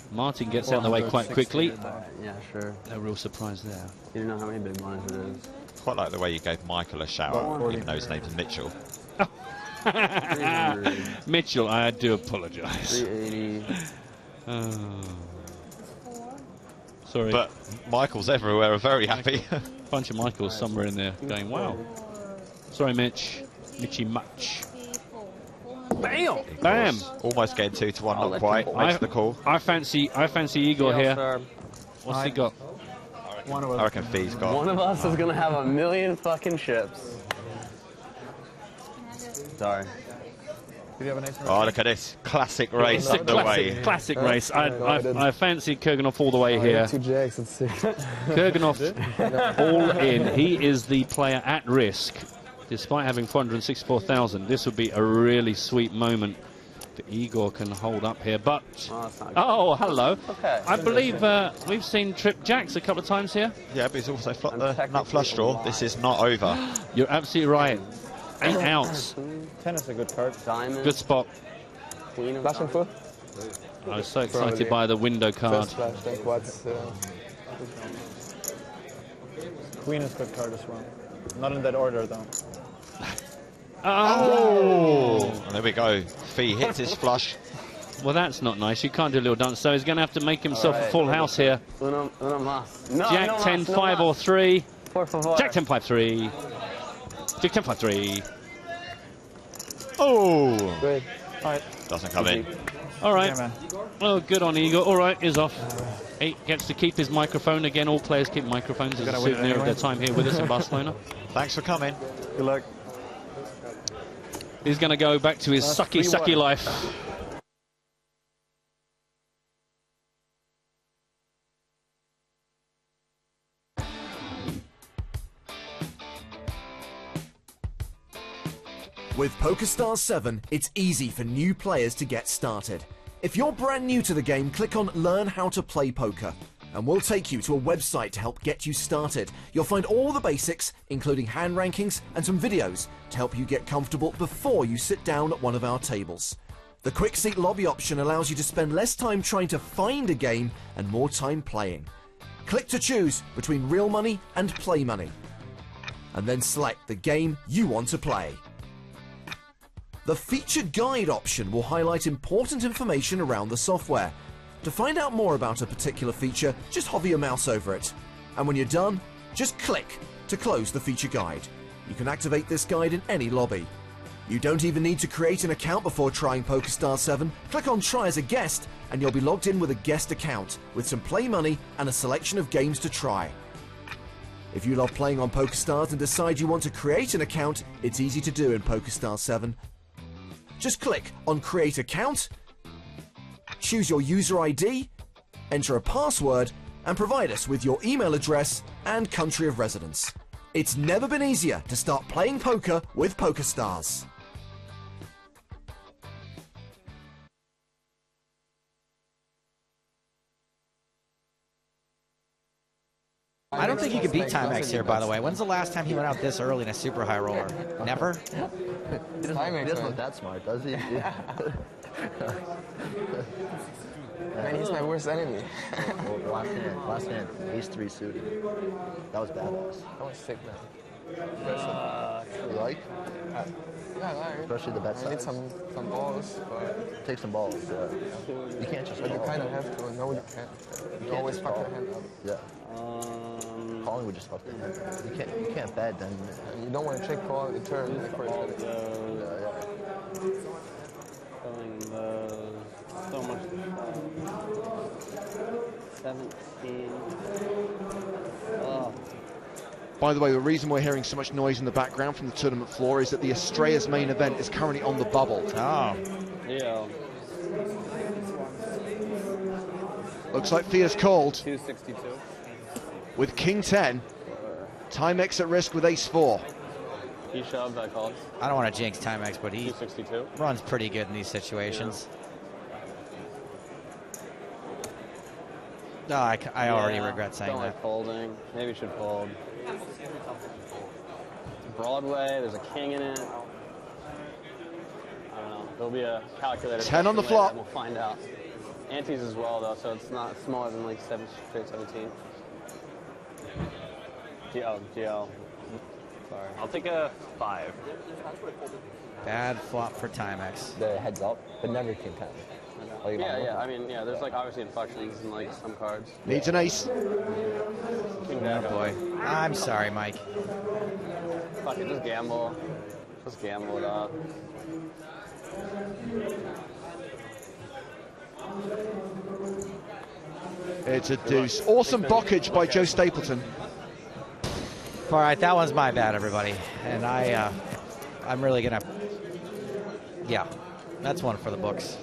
Martin gets out of the way quite quickly. Yeah, sure. No real surprise there. You don't know how many big blinds it is. Quite like the way you gave Michael a shout out, even though his name's Mitchell. Mitchell, I do apologise. 380. Sorry. But Michaels everywhere are very happy. Bunch of Michaels somewhere in there going, wow. Sorry, Mitch. Mitchy Much. Bam! Bam! Almost getting 2 to 1, not quite. Makes the call. I fancy Igor here. What's he got? I reckon Fee's got. One of us is going to have 1,000,000 fucking chips. Sorry. Oh, look at this. Classic race underway. Classic race. I fancy Kurganov all the way here. 2 jacks, let's see. Kurganov all in. He is the player at risk. Despite having 464,000, this would be a really sweet moment that Igor can hold up here. But, oh, hello. Okay. I believe we've seen Trip Jacks a couple of times here. Yeah, but he's also flopped the nut flush draw. This is not over. You're absolutely right. 8 outs. 10 is a good card. Diamond. Good spot. Queen of Flash and foot. I was so excited by the window card. First flash, then quads. Queen is good card as well. Not in that order, though. Oh! There we go. Fee hits his flush. Well, that's not nice. You can't do a little dance, so he's going to have to make himself a full house here. Jack 10, 5 or 3. Jack 10, 5, 3. Jack 10, 5, 3. Oh! Good. All right. Doesn't come in. All right. Yeah, Oh, good on Igor. All right, is off. 8 gets to keep his microphone. Again, all players keep microphones as a souvenir of their time here with us in Barcelona. Thanks for coming. Good luck. He's going to go back to his sucky life. With PokerStars 7, it's easy for new players to get started. If you're brand new to the game, click on Learn How to Play Poker, and we'll take you to a website to help get you started. You'll find all the basics, including hand rankings and some videos to help you get comfortable before you sit down at one of our tables. The Quick Seat Lobby option allows you to spend less time trying to find a game and more time playing. Click to choose between real money and play money, and then select the game you want to play. The Feature Guide option will highlight important information around the software. To find out more about a particular feature, just hover your mouse over it. And when you're done, just click to close the Feature Guide. You can activate this guide in any lobby. You don't even need to create an account before trying PokerStars 7. Click on Try as a Guest, and you'll be logged in with a guest account, with some play money and a selection of games to try. If you love playing on PokerStars and decide you want to create an account, it's easy to do in PokerStars 7. Just click on Create Account, choose your user ID, enter a password, and provide us with your email address and country of residence. It's never been easier to start playing poker with PokerStars. I don't think you could beat Timex here, by the way. When's the last time he went out this early in a super high roller? Never? He doesn't look that smart, does he? Man, he's my worst enemy. Well, last hand, ace-3 suited. That was badass. That was sick, man. You like? Yeah, I like. Especially the bet I need size. some balls, but... Take some balls, yeah. You can't just But you call. kind of have to. No, you can't. You can't always just fuck call. your hand up. Yeah. Calling would just fuck the hand up. You can't bet, then... You don't want to check call the turn before it's So much. 17. Oh. By the way, the reason we're hearing so much noise in the background from the tournament floor is that the Estrellas main event is currently on the bubble. Oh. Yeah. Looks like Fia's called. 262. With King 10. Timex at risk with Ace 4. He shoved, I called. I don't want to jinx Timex, but he 262. runs pretty good in these situations. No, I already regret saying don't that. like folding. Maybe should fold. Broadway, there's a king in it. I don't know. There'll be a calculator. 10 on the later flop. and we'll find out. Antes as well, though, so it's not smaller than like 17. GL. Sorry. I'll take a 5. Bad flop for Timex. The heads up, but never King 10. Yeah. I mean, yeah, there's like obviously inflections in like some cards. Needs an ace. King Oh boy. I'm sorry, Mike. Fuck it, just gamble. Just gamble it up. It's a deuce. Awesome blockage by Joe Stapleton. All right, that one's my bad, everybody. And I'm really gonna, yeah, that's one for the books.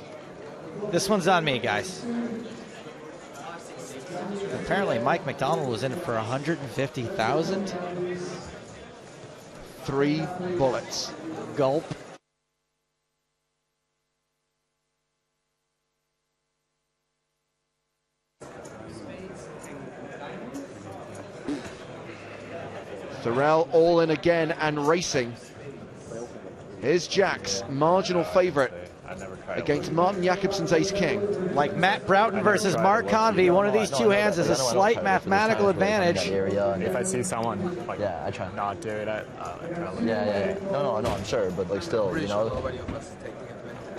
This one's on me, guys. Apparently, Mike McDonald was in it for 150,000. 3 bullets. Gulp. Thorell all in again and racing. Here's Jack's marginal favorite against Martin Jakobsen's ace-king. Like Matt Broughton versus Mark Convey, one of these two hands has a slight mathematical advantage. If I see someone like I try not do it, I try to look. Yeah. No, I'm sure, but like still, you know.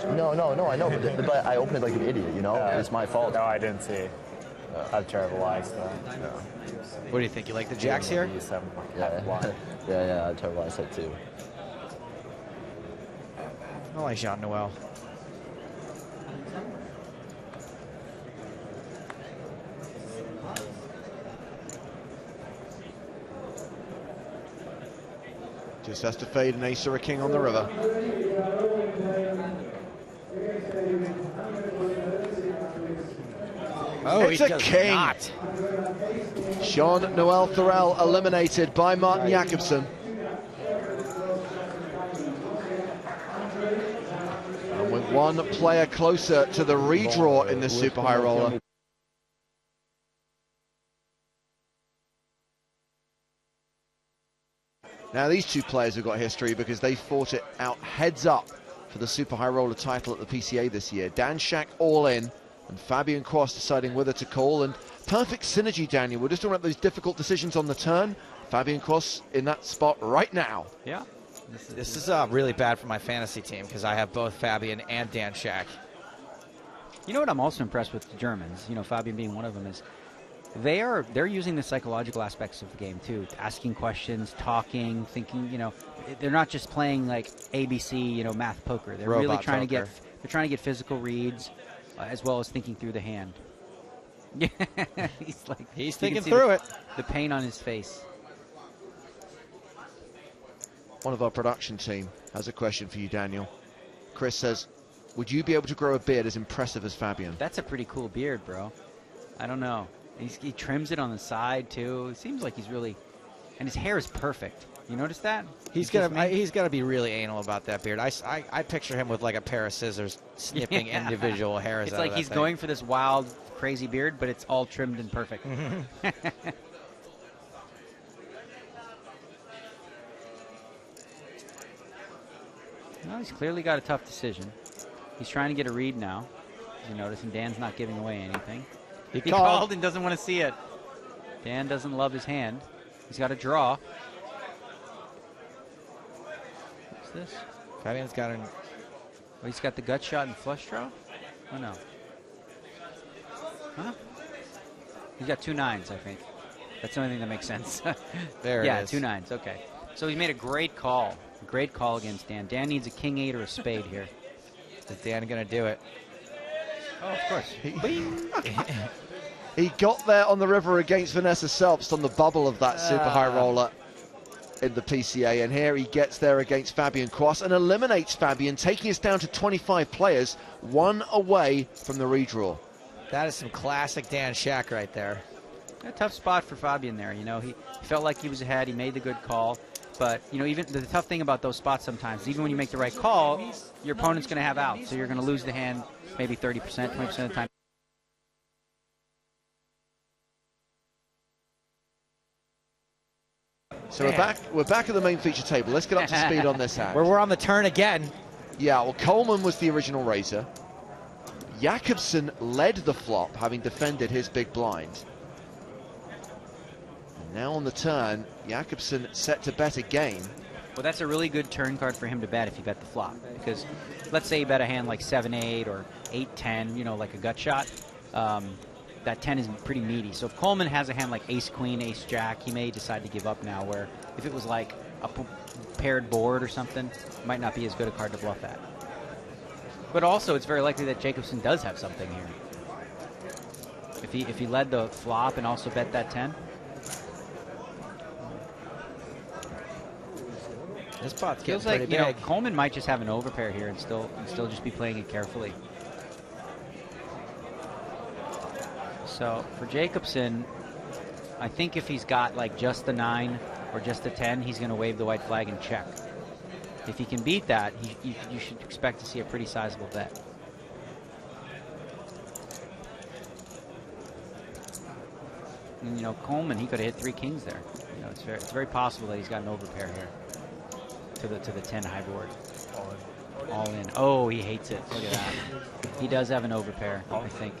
No, I know, but I opened it like an idiot, you know. It's my fault. No, I didn't see. I have terrible eyes, though. What do you think? You like the jacks here? Yeah, I have terrible eyesight too. I like Jean-Noel. Just has to fade an ace or a king on the river. Oh, it's he a does king. Not. Jean-Noel Thorell eliminated by Martin Jakobsen. One player closer to the redraw in the Super High Roller. Now these two players have got history because they fought it out heads up for the Super High Roller title at the PCA this year. Dan Shak all in, and Fabian Cross deciding whether to call. And perfect synergy, Daniel. We're just talking about those difficult decisions on the turn. Fabian Cross in that spot right now. Yeah. This is really bad for my fantasy team because I have both Fabian and Dan Shak. You know what I'm also impressed with the Germans, you know, Fabian being one of them, is they're using the psychological aspects of the game too, asking questions, talking, thinking. You know, they're not just playing like ABC, you know, math poker. They're really trying to get physical reads as well as thinking through the hand. Yeah, he's thinking through it. The pain on his face. One of our production team has a question for you, Daniel. Chris says, would you be able to grow a beard as impressive as Fabian? That's a pretty cool beard, bro. I don't know. He trims it on the side, too. It seems like he's really... And his hair is perfect. You notice that? He's gonna be really anal about that beard. I picture him with like a pair of scissors snipping individual hairs It's out like of that he's thing. going for this wild, crazy beard, but it's all trimmed and perfect. Well, he's clearly got a tough decision. He's trying to get a read now. As you notice, and Dan's not giving away anything. He called and doesn't want to see it. Dan doesn't love his hand. He's got a draw. What's this? Fabian's got an... Oh, he's got the gut shot and flush draw? Oh, no. Huh? He's got 2 9s, I think. That's the only thing that makes sense. There it yeah, is. 2 9s, okay. So he made a great call. A great call against Dan. Dan needs a king 8 or a spade here. Is Dan going to do it? Oh, of course. He got there on the river against Vanessa Selbst on the bubble of that Super High Roller in the PCA, and here he gets there against Fabian Cross and eliminates Fabian, taking us down to 25 players, 1 away from the redraw. That is some classic Dan Shak right there. A tough spot for Fabian there. You know, he felt like he was ahead. He made the good call. But, you know, even the tough thing about those spots sometimes, even when you make the right call, your opponent's going to have out. So you're going to lose the hand maybe 30%, 20% of the time. So we're back at the main feature table. Let's get up to speed on this hand. We're on the turn again. Yeah, well, Coleman was the original raiser. Jakobsen led the flop, having defended his big blind. And now on the turn, Jakobsen set to bet again. Well, that's a really good turn card for him to bet if you bet the flop. Because let's say you bet a hand like 7-8 or 8-10, you know, like a gut shot. That 10 is pretty meaty. So if Coleman has a hand like ace-queen, ace-jack, he may decide to give up now, where if it was like a paired board or something, it might not be as good a card to bluff at. But also, it's very likely that Jakobsen does have something here. If he led the flop and also bet that 10. This pot's feels getting like, pretty you big. know, Coleman might just have an overpair here and still just be playing it carefully. So for Jakobsen, I think if he's got like just the 9 or just the 10, he's going to wave the white flag and check. If he can beat that, you should expect to see a pretty sizable bet. And, you know, Coleman, he could have hit 3 kings there. You know, it's very possible that he's got an overpair here to the 10 high board. All in. Oh, he hates it. Look at that. He does have an overpair, I think.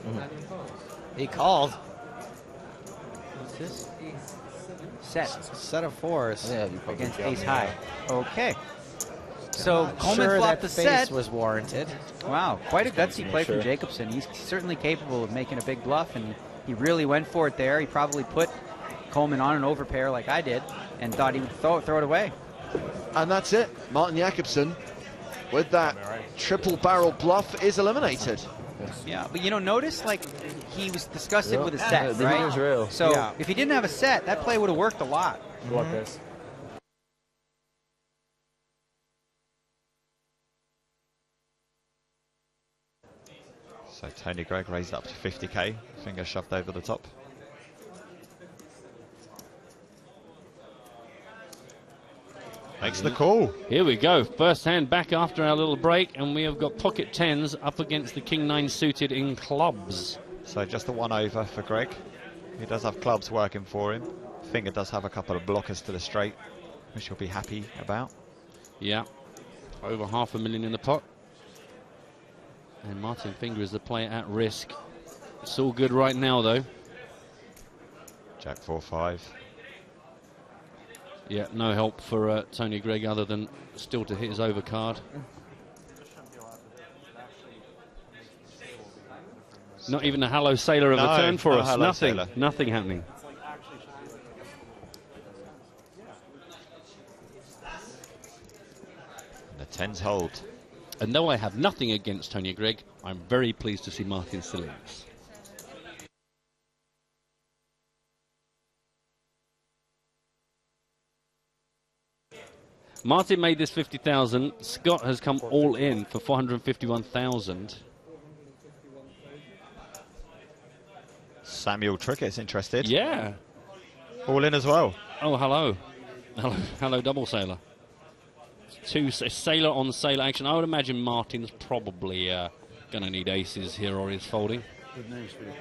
He called. What's this? Set of 4s. Yeah, against ace high. Okay. So Coleman sure flopped that the face set. was warranted. Wow, quite a gutsy play Sure. from Jakobsen. He's certainly capable of making a big bluff, and he really went for it there. He probably put Coleman on an overpair like I did and thought he would throw it away. And that's it. Martin Jakobsen, with that triple barrel bluff, is eliminated. Yeah, but you know, notice like he was disgusted Yep. with his Yeah, set, the right? heat is real. So Yeah. if he didn't have a set, that play would have worked a lot. Block this. So Tony Greig raised up to 50k, finger shoved over the top. Makes the call. Here we go. First hand back after our little break, and we have got pocket tens up against the king nine suited in clubs. So just the one over for Greg. He does have clubs working for him. Finger does have a couple of blockers to the straight, which he'll be happy about. Yeah, over $500,000 in the pot. And Martin Finger is the player at risk. It's all good right now, though. Jack 4-5. Yeah, no help for Tony Greig other than still to hit his overcard. Not even a hello sailor of a turn for us. Nothing. Sailor. Nothing happening. And the tens hold. And though I have nothing against Tony Greig, I'm very pleased to see Martin still in this. Martin made this 50,000. Scott has come all in for 451,000. Samuel Trickett's interested. Yeah. All in as well. Oh, hello. Hello, double sailor. Two sailor on sailor action. I would imagine Martin's probably going to need aces here or he's folding. Good news for you.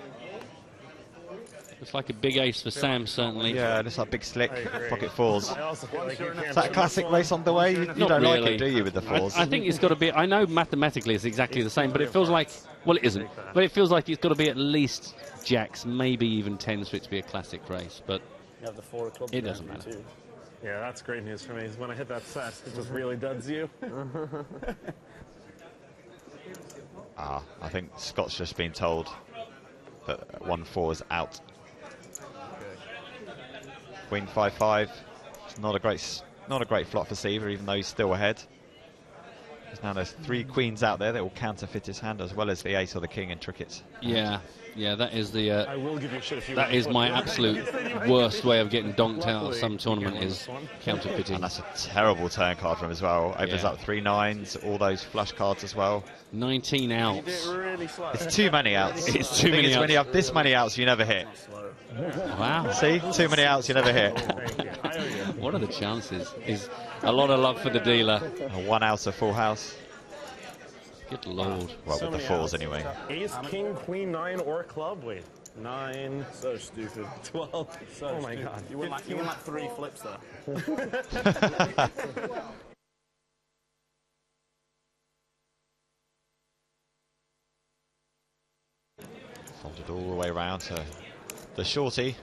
Looks like a big ace for Sam, certainly. Yeah, looks like big slick pocket fours. I also feel like Is that a classic race on the way? You don't really like it, do you, with the fours? I think it's got to be. I know mathematically it's exactly the same, but it feels like. Well, it isn't. But it feels like it's got to be at least jacks, maybe even tens for it to be a classic race. But You have the 4 of clubs. it doesn't matter. Too. Yeah, that's great news for me. Is when I hit that set, it just really duds you. I think Scott's just been told that 1-4 is out. Queen 5-5. It's not a great flop for Seaver, even though he's still ahead. Now there's 3 queens out there that will counterfeit his hand, as well as the ace or the king in Trickett's. Yeah, that is the. I will give you shit if you that want is to my flip. absolute worst way of getting donked out of some tournament is counterfeiting. And that's a terrible turn card from him as well. Opens up 3 nines, all those flush cards as well. 19 outs. It's too many outs. It's too many outs. When you have this many outs, you never hit. Wow. See? Too many outs, you never hit. What are the chances? Is a lot of luck for the dealer. A 1 out of full house. Good lord. Well, with the fours anyway. Ace, king, queen, 9, or club. Wait, 9. So stupid. 12. So oh my stupid. god. You won like 3 flips there. Folded all the way around to the shorty.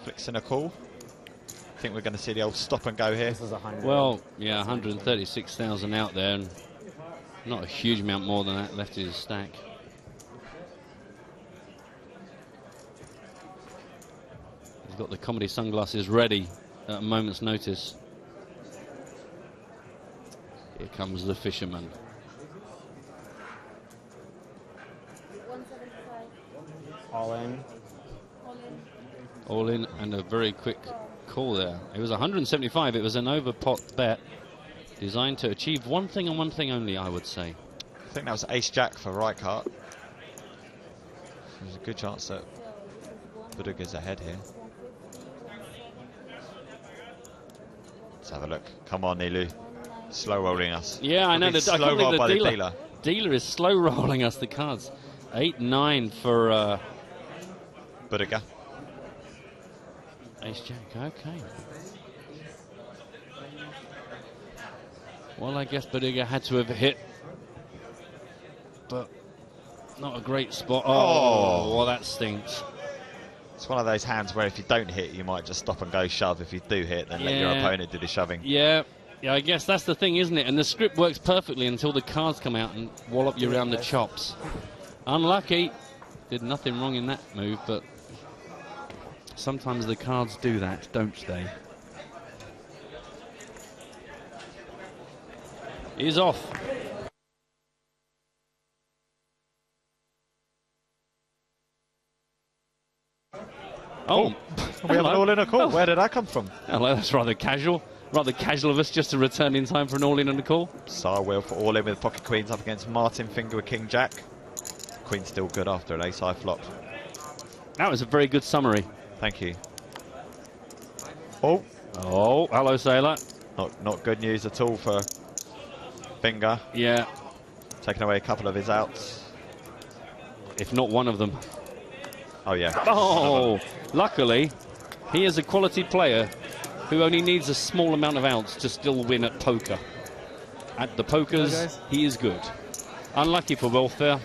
Flicks in a call. I think we're going to see the old stop and go here. Well, yeah, 136,000 out there, and not a huge amount more than that left in his stack. He's got the comedy sunglasses ready at a moment's notice. Here comes the fisherman. All in. All in and a very quick call there. It was 175. It was an overpot bet designed to achieve one thing and one thing only, I would say. I think that was ace-jack for Reichardt. There's a good chance that Buduga's ahead here. Let's have a look. Come on, Nilu. Slow rolling us. Yeah, I know. Slow roll by the dealer. Dealer is slow rolling us the cards. 8-9 for Buduga. Ace-jack, okay. Well, I guess Buduga had to have hit, but not a great spot. Oh, well, that stinks. It's one of those hands where if you don't hit, you might just stop and go shove. If you do hit, then let your opponent do the shoving. Yeah, I guess that's the thing, isn't it? And the script works perfectly until the cards come out and wallop you around the chops. Unlucky. Did nothing wrong in that move, but sometimes the cards do that, don't they? He's off. Oh, we have an all-in a call. Where did that come from? Hello, that's rather casual. Rather casual of us just to return in time for an all-in and a call. Sarwell for all-in with pocket queens up against Martin Finger with king-jack. Queen's still good after an ace-high flop. That was a very good summary. Thank you. Oh, Oh, hello, Sailor. Not good news at all for Finger. Yeah. Taking away a couple of his outs. If not one of them. Oh, yeah. Oh, luckily, he is a quality player who only needs a small amount of outs to still win at poker. At the pokers, he is good. Unlucky for Welfare.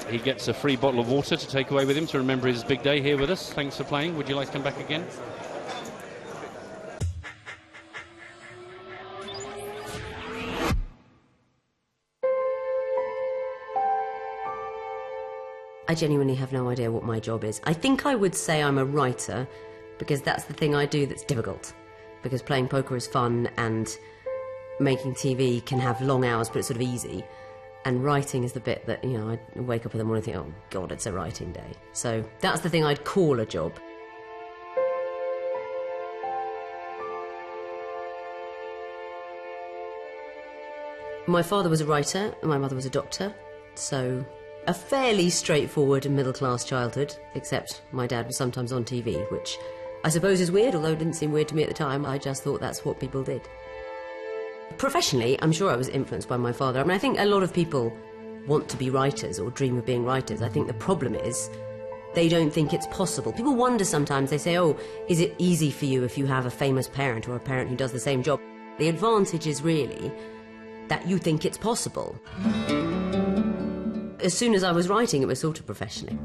He gets a free bottle of water to take away with him to remember his big day here with us. Thanks for playing. Would you like to come back again? I genuinely have no idea what my job is. I think I would say I'm a writer, because that's the thing I do that's difficult. Because playing poker is fun, and making TV can have long hours, but it's sort of easy. And writing is the bit that, you know, I wake up in the morning and think, oh, God, it's a writing day. So that's the thing I'd call a job. My father was a writer, and my mother was a doctor, so a fairly straightforward and middle-class childhood, except my dad was sometimes on TV, which I suppose is weird, although it didn't seem weird to me at the time. I just thought that's what people did. Professionally, I'm sure I was influenced by my father. I mean, I think a lot of people want to be writers or dream of being writers. I think the problem is they don't think it's possible. People wonder sometimes, they say, oh, is it easy for you if you have a famous parent or a parent who does the same job? The advantage is really that you think it's possible. As soon as I was writing, it was sort of professionally.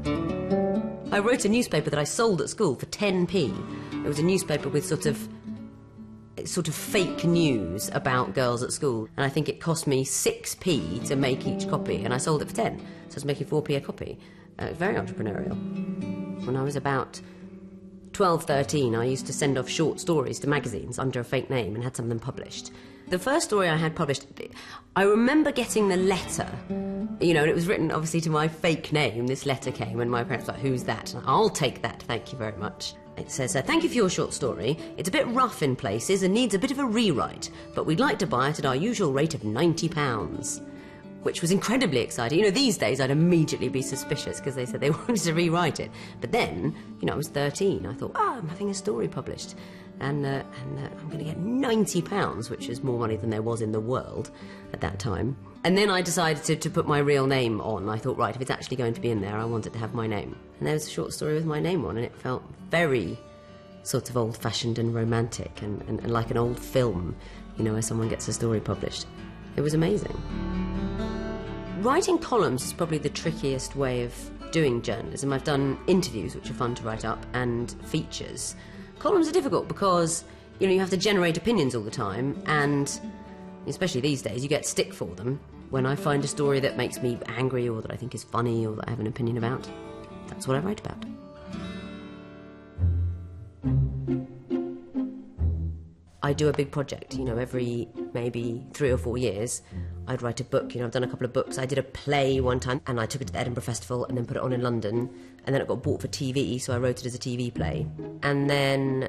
I wrote a newspaper that I sold at school for 10p. It was a newspaper with sort of fake news about girls at school, and I think it cost me 6p to make each copy, and I sold it for 10, so I was making 4p a copy. Very entrepreneurial. When I was about 12, 13, I used to send off short stories to magazines under a fake name and had some of them published. The first story I had published, I remember getting the letter, you know, and it was written obviously to my fake name. This letter came and my parents were like, who's that? And I'll take that, thank you very much. It says, thank you for your short story. It's a bit rough in places and needs a bit of a rewrite, but we'd like to buy it at our usual rate of £90, which was incredibly exciting. You know, these days I'd immediately be suspicious because they said they wanted to rewrite it. But then, you know, I was 13. I thought, I'm having a story published. And I'm going to get £90, which is more money than there was in the world at that time. And then I decided to put my real name on. I thought, right, if it's actually going to be in there, I want it to have my name. And there was a short story with my name on, and it felt very sort of old-fashioned and romantic and like an old film, you know, where someone gets a story published. It was amazing. Writing columns is probably the trickiest way of doing journalism. I've done interviews, which are fun to write up, and features. Columns are difficult because, you know, you have to generate opinions all the time, and especially these days, you get stick for them. When I find a story that makes me angry or that I think is funny or that I have an opinion about, that's what I write about. I do a big project, you know, every maybe 3 or 4 years. I'd write a book, you know, I've done a couple of books. I did a play one time and I took it to the Edinburgh Festival and then put it on in London, and then it got bought for TV, so I wrote it as a TV play. And then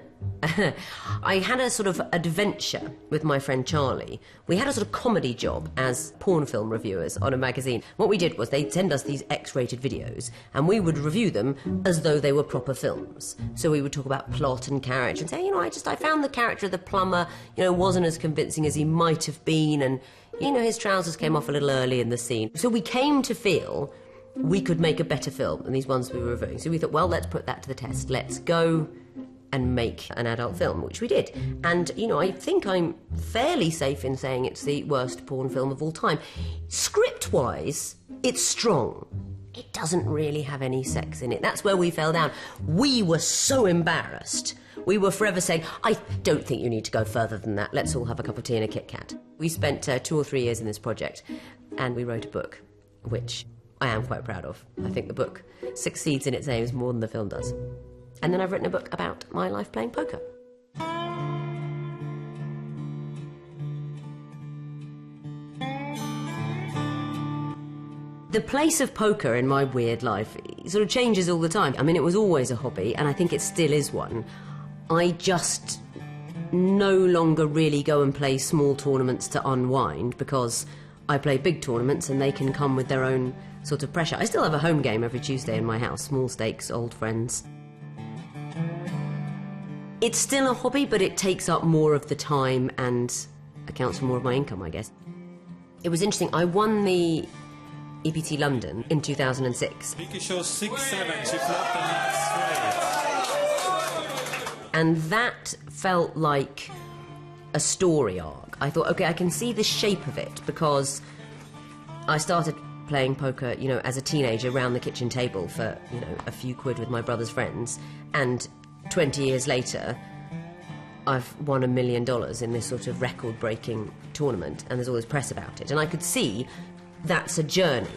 I had a sort of adventure with my friend Charlie. We had a sort of comedy job as porn film reviewers on a magazine. What we did was they'd send us these X-rated videos and we would review them as though they were proper films. So we would talk about plot and character and say, you know, I found the character of the plumber, you know, wasn't as convincing as he might have been, and, you know, his trousers came off a little early in the scene. So we came to feel we could make a better film than these ones we were reviewing. So we thought, well, let's put that to the test. Let's go and make an adult film, which we did. And, you know, I think I'm fairly safe in saying it's the worst porn film of all time. Script-wise, it's strong. It doesn't really have any sex in it. That's where we fell down. We were so embarrassed. We were forever saying, I don't think you need to go further than that. Let's all have a cup of tea and a Kit Kat. We spent 2 or 3 years in this project, and we wrote a book, which I am quite proud of. I think the book succeeds in its aims more than the film does. And then I've written a book about my life playing poker. The place of poker in my weird life sort of changes all the time. I mean, it was always a hobby, and I think it still is one. I just no longer really go and play small tournaments to unwind, because I play big tournaments and they can come with their own sort of pressure. I still have a home game every Tuesday in my house, small stakes, old friends. It's still a hobby, but it takes up more of the time and accounts for more of my income, I guess. It was interesting, I won the EPT London in 2006. Vicky shows 6-7, she flopped the next straight. And that felt like a story arc. I thought, okay, I can see the shape of it, because I started playing poker, you know, as a teenager around the kitchen table for, you know, a few quid with my brother's friends, and 20 years later I've won $1 million in this sort of record-breaking tournament, and there's all this press about it, and I could see that's a journey.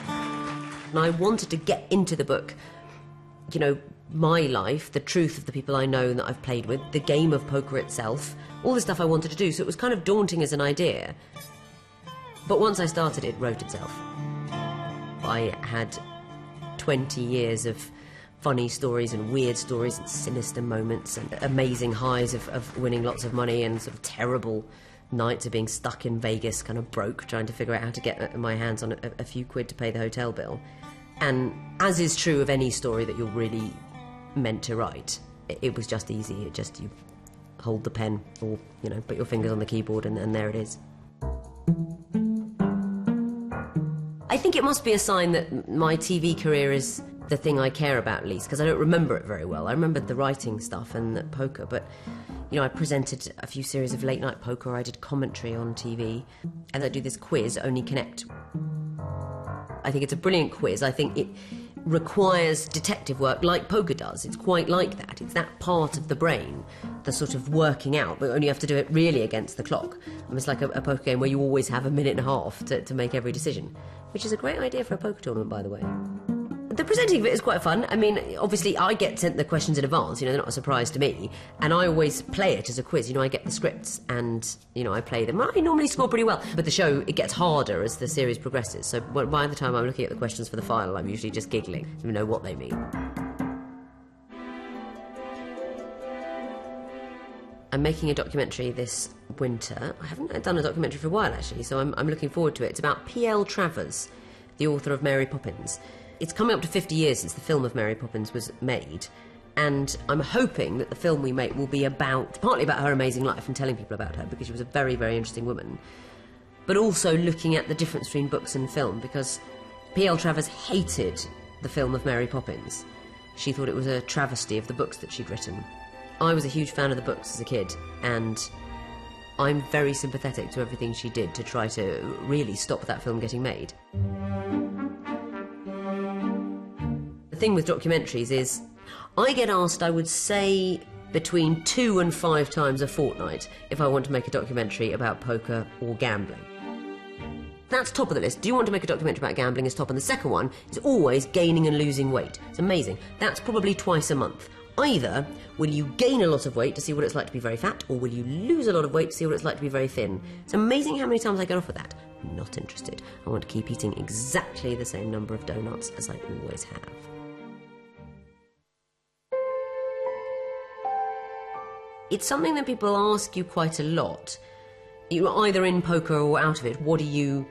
And I wanted to get into the book, you know, my life, the truth of the people I know and that I've played with, the game of poker itself, all the stuff I wanted to do, so it was kind of daunting as an idea. But once I started, it wrote itself. I had 20 years of funny stories and weird stories and sinister moments and amazing highs of winning lots of money, and sort of terrible nights of being stuck in Vegas, kind of broke, trying to figure out how to get my hands on a few quid to pay the hotel bill. And as is true of any story that you're really meant to write, it was just easy. It just, you hold the pen, or, you know, put your fingers on the keyboard, and there it is. I think it must be a sign that my TV career is the thing I care about least, because I don't remember it very well. I remembered the writing stuff and the poker, but, you know, I presented a few series of late night poker, I did commentary on TV, and I do this quiz, Only Connect. I think it's a brilliant quiz. I think it requires detective work like poker does. It's quite like that. It's that part of the brain, the sort of working out, but only you have to do it really against the clock. And it's like a poker game where you always have a minute and a half to make every decision, which is a great idea for a poker tournament, by the way. The presenting of it is quite fun. I mean, obviously, I get sent the questions in advance, you know, they're not a surprise to me, and I always play it as a quiz. You know, I get the scripts, and, you know, I play them. I normally score pretty well, but the show, it gets harder as the series progresses, so by the time I'm looking at the questions for the final, I'm usually just giggling. I don't know what they mean. I'm making a documentary this winter. I haven't done a documentary for a while, actually, so I'm looking forward to it. It's about P.L. Travers, the author of Mary Poppins. It's coming up to 50 years since the film of Mary Poppins was made, and I'm hoping that the film we make will be partly about her amazing life and telling people about her, because she was a very, very interesting woman, but also looking at the difference between books and film, because P.L. Travers hated the film of Mary Poppins. She thought it was a travesty of the books that she'd written. I was a huge fan of the books as a kid, and I'm very sympathetic to everything she did to try to really stop that film getting made. The thing with documentaries is, I get asked, I would say, between 2 and 5 times a fortnight if I want to make a documentary about poker or gambling. That's top of the list. Do you want to make a documentary about gambling? Is top, and the second one is always gaining and losing weight. It's amazing. That's probably twice a month. Either will you gain a lot of weight to see what it's like to be very fat, or will you lose a lot of weight to see what it's like to be very thin? It's amazing how many times I get offered that. I'm not interested. I want to keep eating exactly the same number of donuts as I always have. It's something that people ask you quite a lot. You're either in poker or out of it. What are you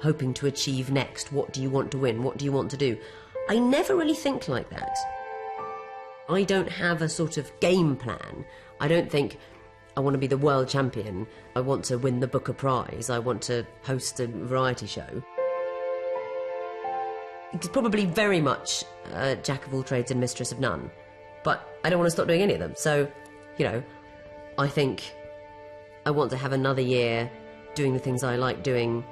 hoping to achieve next? What do you want to win? What do you want to do? I never really think like that. I don't have a sort of game plan. I don't think I want to be the world champion. I want to win the Booker Prize. I want to host a variety show. It's probably very much jack of all trades and mistress of none. But I don't want to stop doing any of them. So, you know, I think I want to have another year doing the things I like doing,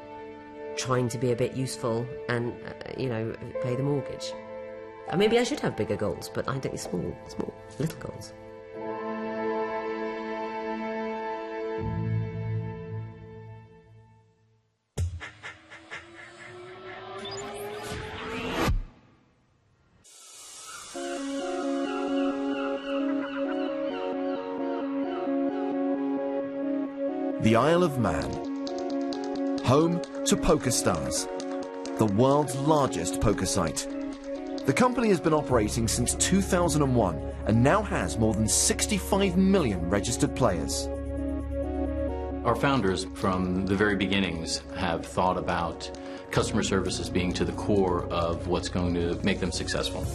trying to be a bit useful and, you know, pay the mortgage. Maybe I should have bigger goals, but I think small, little goals. The Isle of Man, home to PokerStars, the world's largest poker site. The company has been operating since 2001 and now has more than 65 million registered players. Our founders, from the very beginnings, have thought about customer service as being to the core of what's going to make them successful.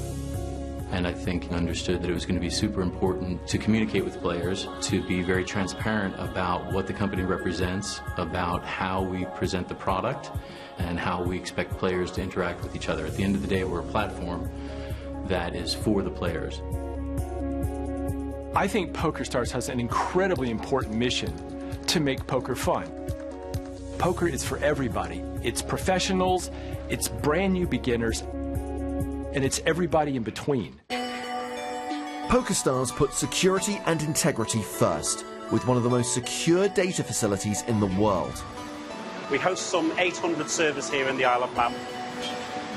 And I think understood that it was going to be super important to communicate with players, to be very transparent about what the company represents, about how we present the product, and how we expect players to interact with each other. At the end of the day, we're a platform that is for the players. I think PokerStars has an incredibly important mission to make poker fun. Poker is for everybody. It's professionals, it's brand new beginners, and it's everybody in between. PokerStars puts security and integrity first, with one of the most secure data facilities in the world. We host some 800 servers here in the Isle of Man.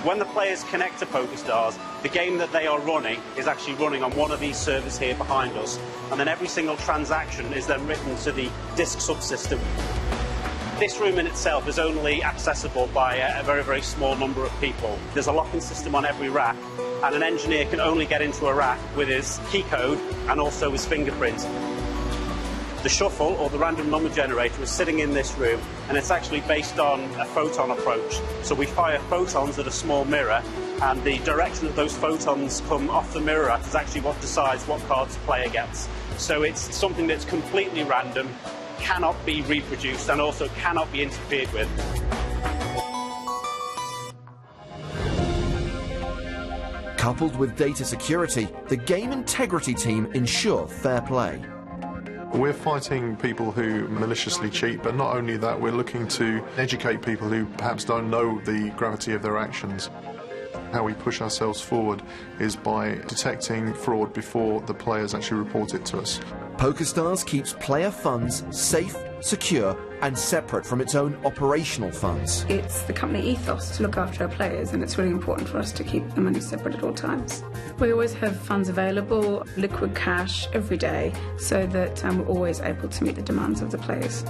When the players connect to PokerStars, the game that they are running is actually running on one of these servers here behind us, and then every single transaction is then written to the disk subsystem. This room in itself is only accessible by a very, very small number of people. There's a locking system on every rack, and an engineer can only get into a rack with his key code and also his fingerprint. The shuffle, or the random number generator, is sitting in this room, and it's actually based on a photon approach. So we fire photons at a small mirror, and the direction that those photons come off the mirror at is actually what decides what cards the player gets. So it's something that's completely random, cannot be reproduced, and also cannot be interfered with. Coupled with data security, the game integrity team ensure fair play. We're fighting people who maliciously cheat, but not only that, we're looking to educate people who perhaps don't know the gravity of their actions. How we push ourselves forward is by detecting fraud before the players actually report it to us. PokerStars keeps player funds safe, secure, and separate from its own operational funds. It's the company ethos to look after our players, and it's really important for us to keep the money separate at all times. We always have funds available, liquid cash every day, so that we're always able to meet the demands of the players.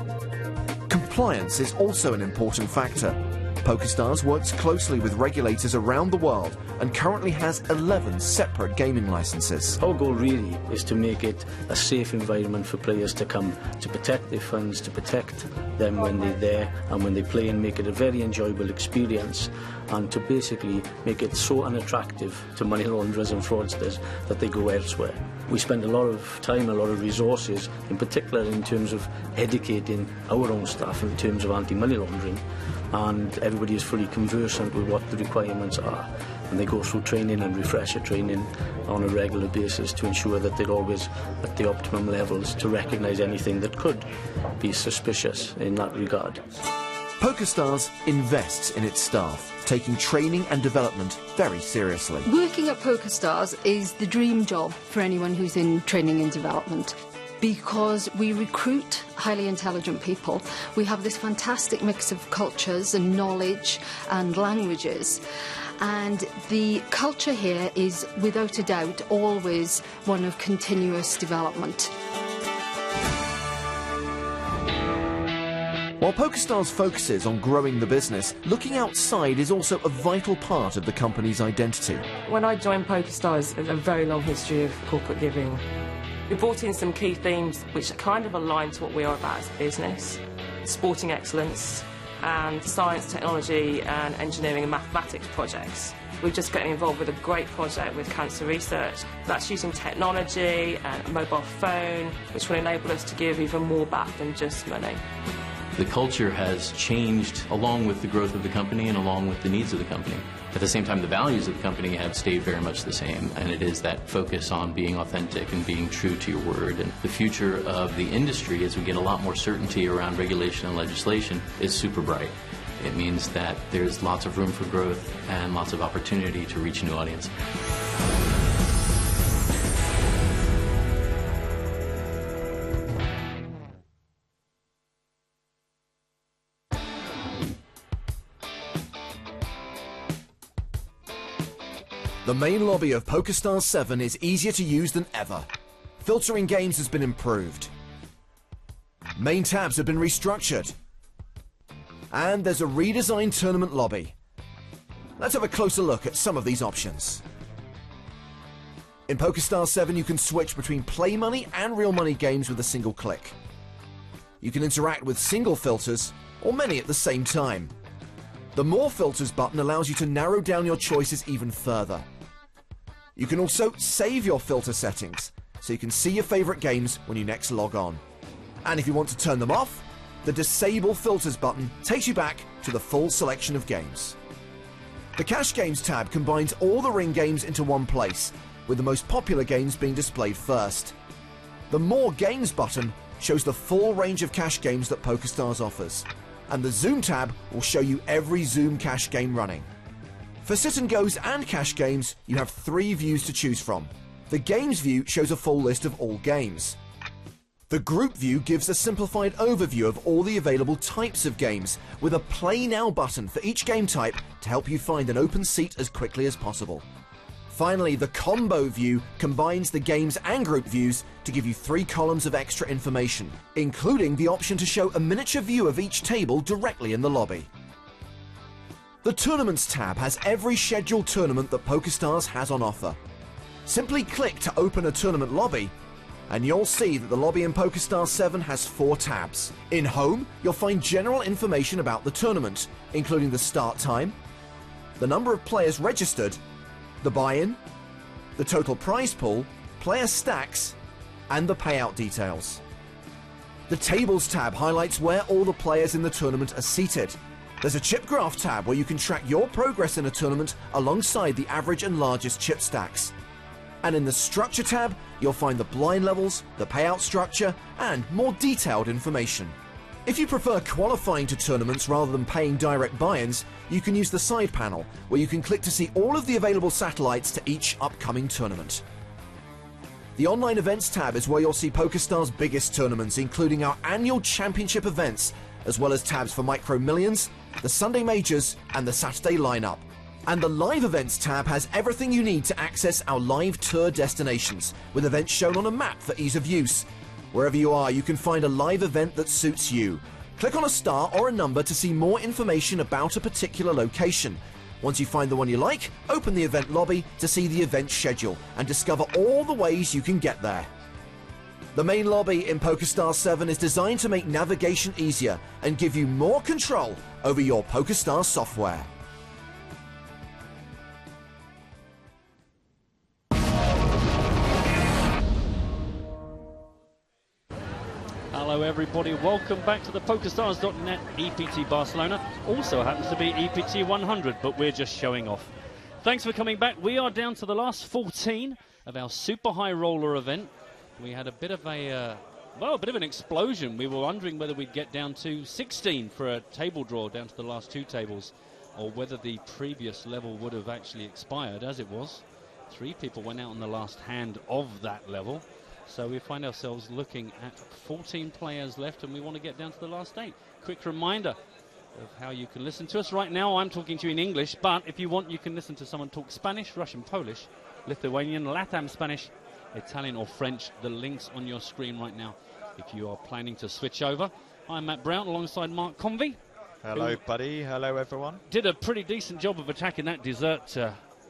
Compliance is also an important factor. PokerStars works closely with regulators around the world and currently has 11 separate gaming licenses. Our goal really is to make it a safe environment for players to come, to protect their funds, to protect them when they're there and when they play, and make it a very enjoyable experience, and to basically make it so unattractive to money launderers and fraudsters that they go elsewhere. We spend a lot of time, a lot of resources, in particular in terms of educating our own staff in terms of anti-money laundering, and everybody is fully conversant with what the requirements are, and they go through training and refresher training on a regular basis to ensure that they're always at the optimum levels to recognise anything that could be suspicious in that regard. PokerStars invests in its staff, taking training and development very seriously. Working at PokerStars is the dream job for anyone who's in training and development, because we recruit highly intelligent people. We have this fantastic mix of cultures and knowledge and languages, and the culture here is without a doubt always one of continuous development. While PokerStars focuses on growing the business, looking outside is also a vital part of the company's identity. When I joined PokerStars, there's a very long history of corporate giving. We brought in some key themes which kind of align to what we are about as a business: sporting excellence and science, technology and engineering and mathematics projects. We're just getting involved with a great project with cancer research that's using technology and a mobile phone, which will enable us to give even more back than just money. The culture has changed along with the growth of the company and along with the needs of the company. At the same time, the values of the company have stayed very much the same, and it is that focus on being authentic and being true to your word. And the future of the industry, as we get a lot more certainty around regulation and legislation, is super bright. It means that there's lots of room for growth and lots of opportunity to reach a new audience. The main lobby of PokerStars 7 is easier to use than ever. Filtering games has been improved. Main tabs have been restructured. And there's a redesigned tournament lobby. Let's have a closer look at some of these options. In PokerStars 7 you can switch between play money and real money games with a single click. You can interact with single filters or many at the same time. The More Filters button allows you to narrow down your choices even further. You can also save your filter settings, so you can see your favourite games when you next log on. And if you want to turn them off, the Disable Filters button takes you back to the full selection of games. The Cache Games tab combines all the Ring games into one place, with the most popular games being displayed first. The More Games button shows the full range of cache games that PokerStars offers, and the Zoom tab will show you every Zoom cache game running. For Sit and Goes and cache games, you have 3 views to choose from. The Games view shows a full list of all games. The Group view gives a simplified overview of all the available types of games, with a Play Now button for each game type to help you find an open seat as quickly as possible. Finally, the Combo view combines the games and group views to give you 3 columns of extra information, including the option to show a miniature view of each table directly in the lobby. The Tournaments tab has every scheduled tournament that PokerStars has on offer. Simply click to open a tournament lobby, and you'll see that the lobby in PokerStars 7 has 4 tabs. In Home, you'll find general information about the tournament, including the start time, the number of players registered, the buy-in, the total prize pool, player stacks, and the payout details. The Tables tab highlights where all the players in the tournament are seated. There's a chip graph tab where you can track your progress in a tournament alongside the average and largest chip stacks. And in the Structure tab, you'll find the blind levels, the payout structure, and more detailed information. If you prefer qualifying to tournaments rather than paying direct buy-ins, you can use the side panel, where you can click to see all of the available satellites to each upcoming tournament. The Online Events tab is where you'll see PokerStars' biggest tournaments, including our annual championship events, as well as tabs for Micro Millions, the Sunday Majors, and the Saturday lineup. And the Live Events tab has everything you need to access our live tour destinations, with events shown on a map for ease of use. Wherever you are, you can find a live event that suits you. Click on a star or a number to see more information about a particular location. Once you find the one you like, open the event lobby to see the event schedule and discover all the ways you can get there. The main lobby in PokerStars 7 is designed to make navigation easier and give you more control over your PokerStars software. Hello everybody, welcome back to the PokerStars.net EPT Barcelona. Also happens to be EPT 100, but we're just showing off. Thanks for coming back. We are down to the last 14 of our Super High Roller event. We had a bit of a bit of an explosion. We were wondering whether we'd get down to 16 for a table draw down to the last 2 tables, or whether the previous level would have actually expired. As it was, 3 people went out on the last hand of that level. So we find ourselves looking at 14 players left, and we want to get down to the last 8. Quick reminder of how you can listen to us. Right now I'm talking to you in English, but if you want, you can listen to someone talk Spanish, Russian, Polish, Lithuanian, Latam Spanish, Italian or French. The link's on your screen right now if you are planning to switch over. I'm Matt Brown alongside Mark Convey. Hello, buddy. Hello, everyone. Did a pretty decent job of attacking that dessert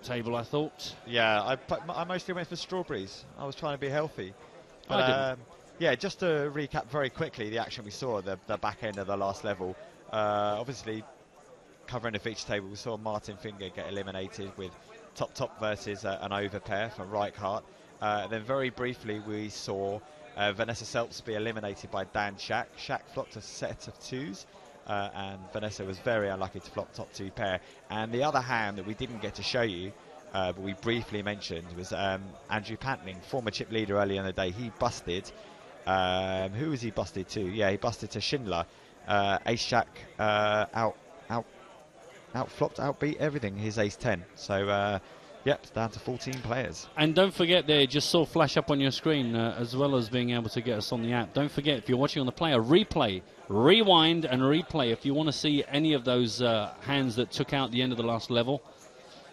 table, I thought. Yeah, I mostly went for strawberries. I was trying to be healthy. But, yeah, just to recap very quickly the action we saw at the back end of the last level. Obviously, covering the feature table, we saw Martin Finger get eliminated with Top versus an overpair for Reichhardt. Then very briefly we saw Vanessa Selps be eliminated by Dan Shack. Shack flopped a set of 2s, and Vanessa was very unlucky to flop top 2 pair. And the other hand that we didn't get to show you, but we briefly mentioned, was Andrew Pantling, former chip leader earlier in the day. He busted, who was he busted to? Yeah, he busted to Schindler. Ace-Jack outbeat everything, his Ace-10. So, yep, it's down to 14 players. And don't forget there, just saw flash up on your screen, as well as being able to get us on the app. Don't forget, if you're watching on the player, replay, rewind and replay. If you want to see any of those hands that took out the end of the last level,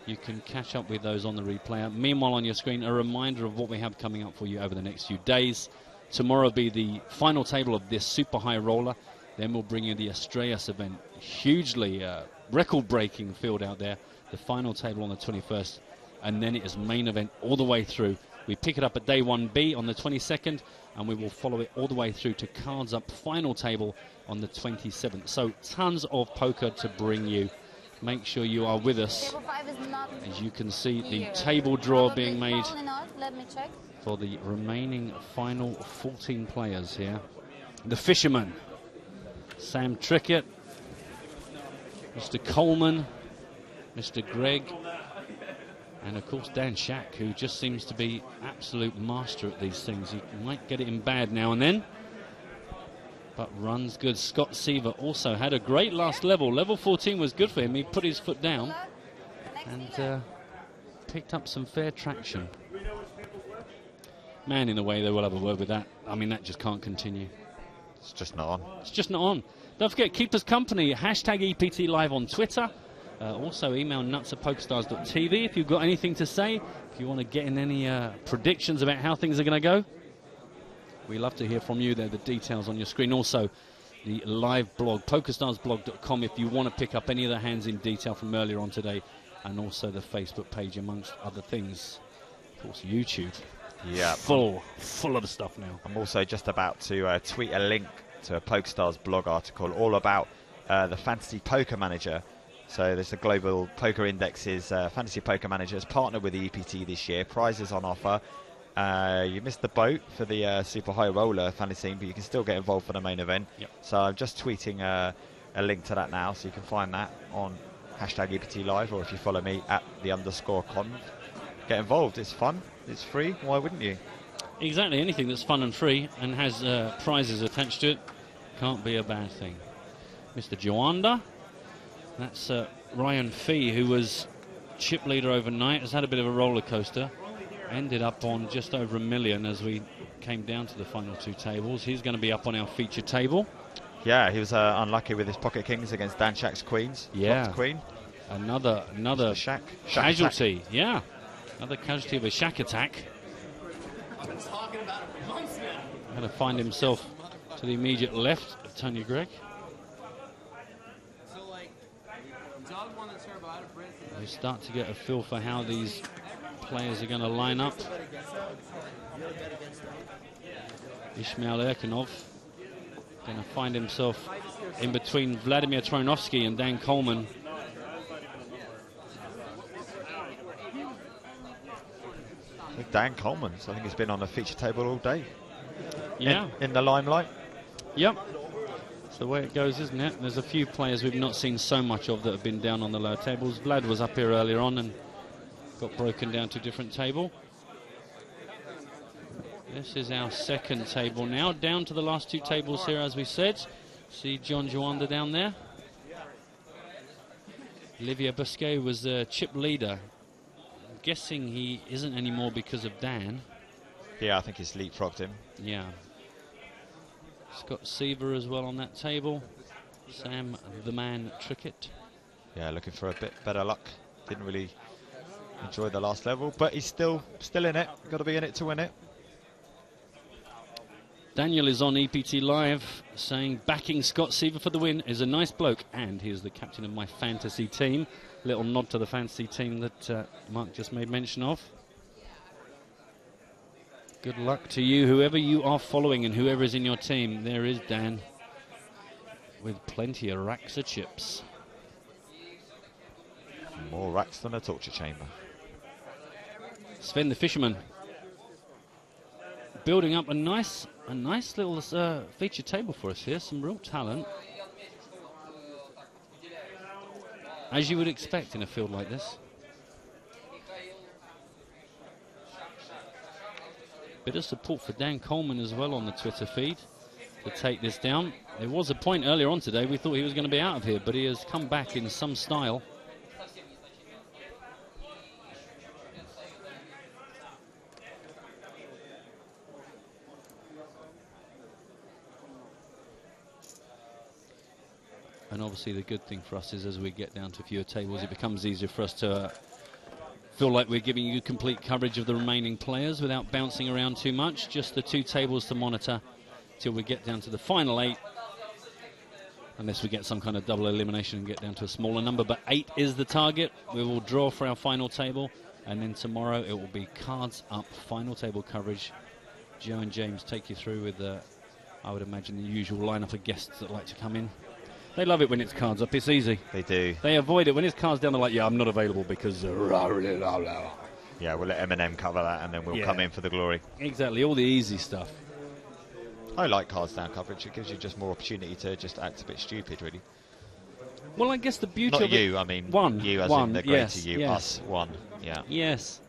you can catch up with those on the replay. Meanwhile, on your screen, a reminder of what we have coming up for you over the next few days. Tomorrow will be the final table of this Super High Roller. Then we'll bring you the Estrellas event. Hugely record-breaking field out there. The final table on the 21st. And then it is main event all the way through. We pick it up at day 1B on the 22nd, and we will follow it all the way through to Cards Up final table on the 27th. So tons of poker to bring you make sure you are with us. As you can see, the table draw being made for the remaining final 14 players here. The Fisherman, Sam Trickett, Mr. Coleman, Mr. Greg, and of course Dan Shack, who just seems to be absolute master at these things. He might get it in bad now and then, but runs good. Scott Seaver also had a great last level. Level 14 was good for him. He put his foot down and picked up some fair traction. Man in the way, they will have a word with that. I mean, that just can't continue. It's just not on. It's just not on. Don't forget, keep us company. Hashtag EPT Live on Twitter. Also, email nuts@pokerstars.tv if you've got anything to say. If you want to get in any predictions about how things are going to go, we love to hear from you. There are the details on your screen. Also, the live blog, pokerstarsblog.com, if you want to pick up any of the hands in detail from earlier on today, and also the Facebook page, amongst other things. Of course, YouTube. Yeah, full of the stuff now. I'm also just about to tweet a link to a PokerStars blog article all about the Fantasy Poker Manager. So there's the Global Poker Index's Fantasy Poker Manager has partnered with the EPT this year. Prizes on offer. You missed the boat for the Super High Roller fantasy team, but you can still get involved for the main event. Yep. So I'm just tweeting a link to that now, so you can find that on hashtag EPT Live, or if you follow me at @_conv. Get involved. It's fun. It's free. Why wouldn't you? Exactly. Anything that's fun and free and has prizes attached to it can't be a bad thing. Mr. Joanda, that's Ryan Fee, who was chip leader overnight, has had a bit of a roller coaster. Ended up on just over $1 million as we came down to the final two tables. He's going to be up on our feature table. Yeah, he was unlucky with his pocket kings against Dan Shack's queens. Yeah, queen. Another Shack casualty. Yeah, another casualty of a Shack attack. I've been talking about it for months now. Going to find himself to the immediate left of Tony Gregg. So like, dog won the turbo out of Brent. We start to get a feel for how these players are going to line up. Ishmael Erkinov going to find himself in between Vladimir Troianovsky and Dan Coleman. Dan Coleman, I think he's been on the feature table all day. Yeah. In the limelight. Yep. It's the way it goes, isn't it? There's a few players we've not seen so much of that have been down on the lower tables. Vlad was up here earlier on and got broken down to a different table. This is our second table now. Down to the last two tables here, as we said. See John Joanda down there. Olivier Busquet was the chip leader. I'm guessing he isn't anymore because of Dan. Yeah, I think he's leapfrogged him. Yeah. Scott Seaver as well on that table. Sam the Man Trickett. Yeah, looking for a bit better luck. Didn't really enjoy the last level, but he's still in it. Got to be in it to win it. Daniel is on EPT Live saying backing Scott Seaver for the win is a nice bloke, and he is the captain of my fantasy team. Little nod to the fantasy team that Mark just made mention of. Good luck to you, whoever you are following and whoever is in your team. There is Dan with plenty of racks of chips. More racks than a torture chamber. Sven the Fisherman building up a nice little feature table for us here. Some real talent, as you would expect in a field like this. Bit of support for Dan Coleman as well on the Twitter feed to take this down. There was a point earlier on today we thought he was going to be out of here, but he has come back in some style. And obviously the good thing for us is as we get down to fewer tables, it becomes easier for us to feel like we're giving you complete coverage of the remaining players without bouncing around too much. Just the two tables to monitor till we get down to the final 8. Unless we get some kind of double elimination and get down to a smaller number. But 8 is the target. We will draw for our final table. And then tomorrow it will be cards up, final table coverage. Joe and James take you through with, I would imagine, the usual lineup of guests that like to come in. They love it when it's cards up. It's easy. They do. They avoid it when it's cards down. They're like, yeah, I'm not available because. Yeah, we'll let Eminem cover that, and then we'll come in for the glory. Exactly, all the easy stuff. I like cards down coverage. It gives you just more opportunity to just act a bit stupid, really. Well, I guess the beauty Not of it... you, I mean you as one, in the greater yes, you, yes. us, one, yeah. Yes.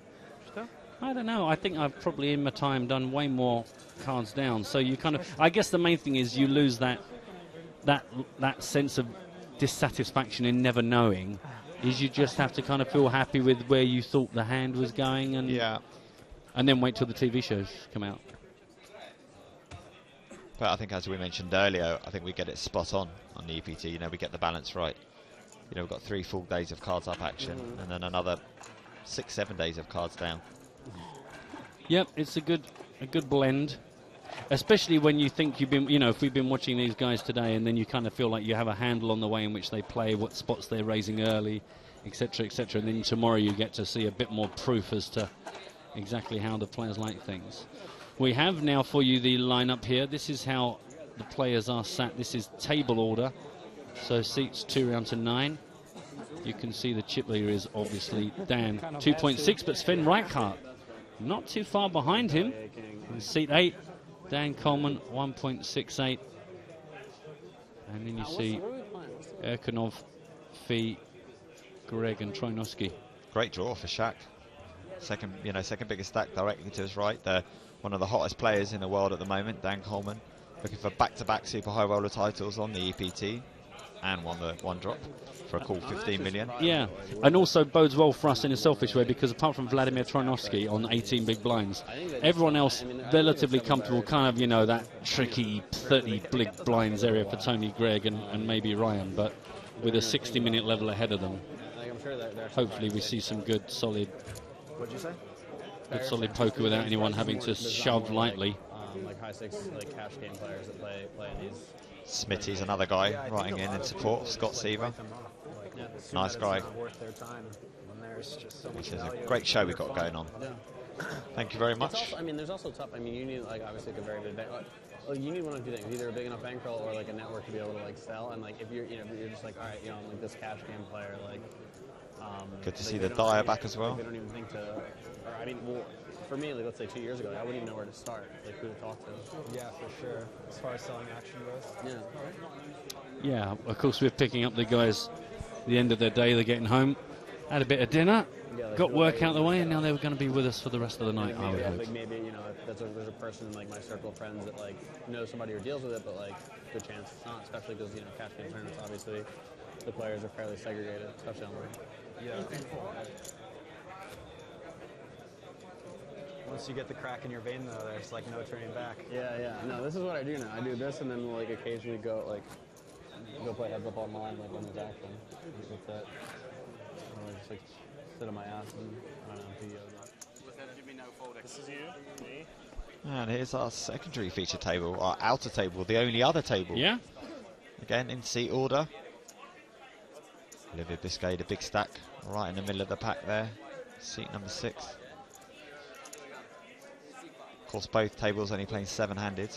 I don't know. I think I've probably in my time done way more cards down. So you kind of... I guess the main thing is you lose that sense of dissatisfaction in never knowing. Is you just have to kind of feel happy with where you thought the hand was going, and then wait till the TV shows come out. But I think, as we mentioned earlier, I think we get it spot on the EPT. You know, we get the balance right. You know, we've got 3 full days of cards up action, and then another 6-7 days of cards down. Yep, it's a good blend, especially when you think you've been, if we've been watching these guys today, and then you kind of feel like you have a handle on the way in which they play, what spots they're raising early, etc., etc. And then tomorrow you get to see a bit more proof as to exactly how the players like things. We have now for you the lineup here. This is how the players are sat. This is table order, so seats 2 round to 9. You can see the chip leader is obviously Dan 2.6, but Sven Reichardt not too far behind him. In seat 8, Dan Coleman 1.68, and then you see Erkanov, Fee, Greg, and Troinovsky. Great draw for Shaq. Second biggest stack directly to his right. One of the hottest players in the world at the moment, Dan Coleman, looking for back-to-back super high roller titles on the EPT, and won the one drop for a cool 15 million. Yeah, and also bodes well for us in a selfish way, because apart from Vladimir Troinovsky on 18 big blinds, everyone else relatively comfortable, kind of, that tricky 30 big blinds area for Tony, Greg, and maybe Ryan, but with a 60-minute level ahead of them. Hopefully we see some good, solid... What'd you say? Good solid poker without anyone having to shove lightly. Like high stakes, like cash game players that play in these. Smitty's another guy writing in support. Scott Seaver, nice guy. Which is a great show we've got going on. Thank you very much. Also, there's also tough. You need obviously a very good bank. You need one of two things: either a big enough bankroll or like a network to be able to sell. And if you're you're just like, all right, I'm like this cash game player, good to see the Dyer back as well. They don't even think to. For me, let's say 2 years ago, I wouldn't even know where to start, who to talk to. Yeah, for sure. As far as selling action goes. Yeah, of course we're picking up the guys at the end of their day. They're getting home, had a bit of dinner, got work out of the way, and now they're going to be with us for the rest of the night. I would hope. Maybe if there's a person in my circle of friends that knows somebody or deals with it, but good chance it's not, especially because cash game tournaments, obviously the players are fairly segregated, especially online. Yeah. Once you get the crack in your vein, though, there's no turning back. Yeah. No, this is what I do now. I do this, and then occasionally go play heads up online, when there's action. That's it. Or just sit on my ass and I don't know. This is you, me. And here's our secondary feature table, our outer table, the only other table. Yeah. Again in seat order. Olivier Biscay, the big stack, right in the middle of the pack there. Seat number 6. Of course, both tables only playing 7-handed.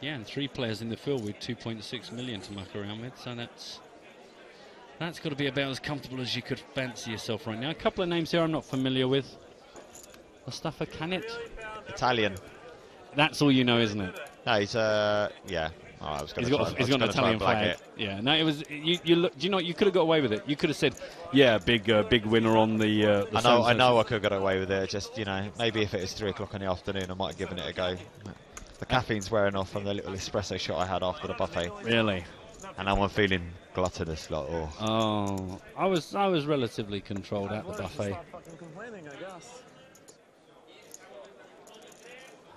Yeah, and 3 players in the field with 2.6 million to muck around with, so that's got to be about as comfortable as you could fancy yourself right now. A couple of names here I'm not familiar with. Mustafa Kanit. Italian. That's all you know, isn't it? No, he's yeah. Oh, I was he's got an Italian flag. Yeah, no, it was. You look. Do you know? You could have got away with it. You could have said, "Yeah, big winner on the." I know. I could have got away with it. Just maybe if it was 3 o'clock in the afternoon, I might have given it a go. The caffeine's wearing off from the little espresso shot I had after the buffet. Really? And now I'm feeling gluttonous. Oh, I was relatively controlled at the buffet.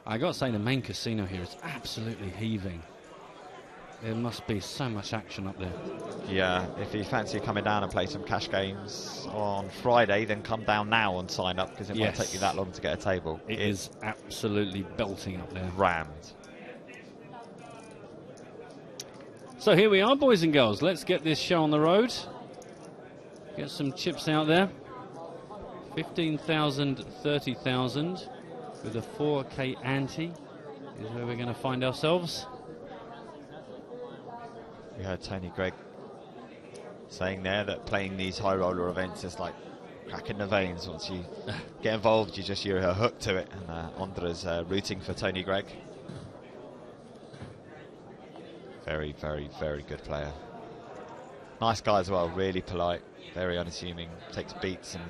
I got to say, the main casino here is absolutely heaving. There must be so much action up there. Yeah, if you fancy coming down and play some cash games on Friday, then come down now and sign up, because it won't take you that long to get a table. It is absolutely belting up there. Rammed. So here we are, boys and girls. Let's get this show on the road. Get some chips out there. 15,000, 30,000 with a 4K ante is where we're going to find ourselves. We heard Tony Gregg saying there that playing these high roller events is like cracking the veins. Once you get involved, you're hooked to it. And Ondra's rooting for Tony Gregg. Very, very, very good player. Nice guy as well, really polite, very unassuming, takes beats and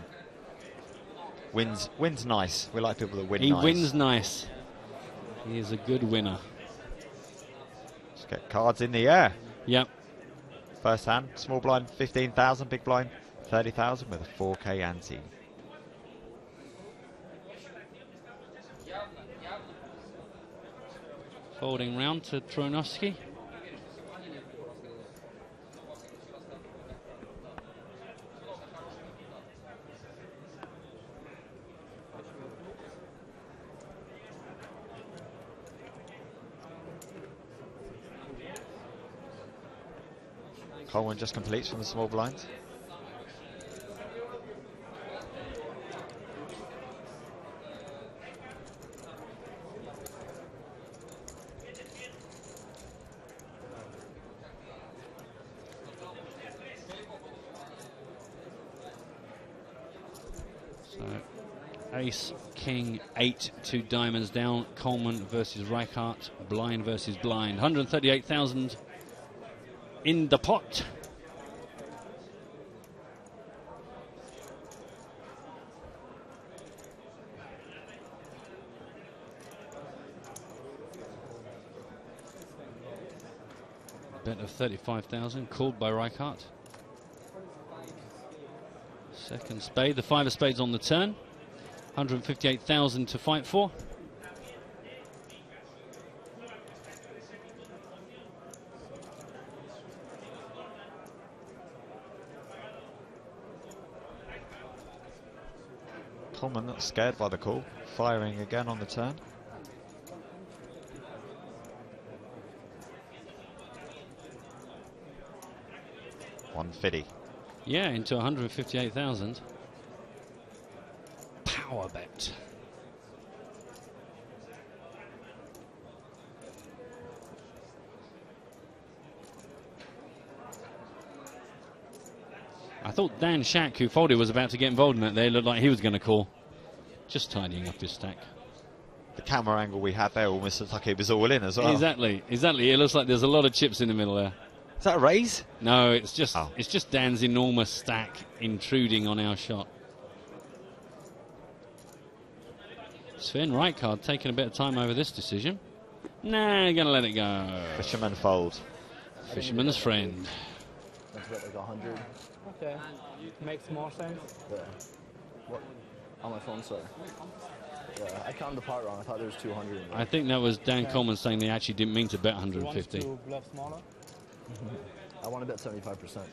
wins nice. We like people that win nice. He wins nice. He is a good winner. Let's get cards in the air. Yep. First hand, small blind 15,000, big blind 30,000 with a 4K ante. Folding round to Trojanowski. Coleman just completes from the small blind. So, ace, king, 8, 2 diamonds down. Coleman versus Reichart. Blind versus blind. 138,000 in the pot. Bet of 35,000 called by Reichart. Second spade, the 5 of spades on the turn. 158,000 to fight for. Coleman not scared by the call, firing again on the turn. $150. Yeah, into 158,000. Power bet. I thought Dan Shack, who folded, was about to get involved in that. They looked like he was going to call. Just tidying up his stack. The camera angle we had there almost looked like it was all in as well. Exactly, exactly. It looks like there's a lot of chips in the middle there. Is that a raise? No, it's just Dan's enormous stack intruding on our shot. Sven Reichard taking a bit of time over this decision. Nah, gonna let it go. Fisherman fold. Fisherman's friend. That's about like 100. Okay, makes more sense. Yeah. What? On my phone, sorry. Yeah, I counted the pot wrong. I thought there was 200. I think that was Dan Coleman saying they actually didn't mean to bet 150. You want to bluff smaller? I want to bet 75%.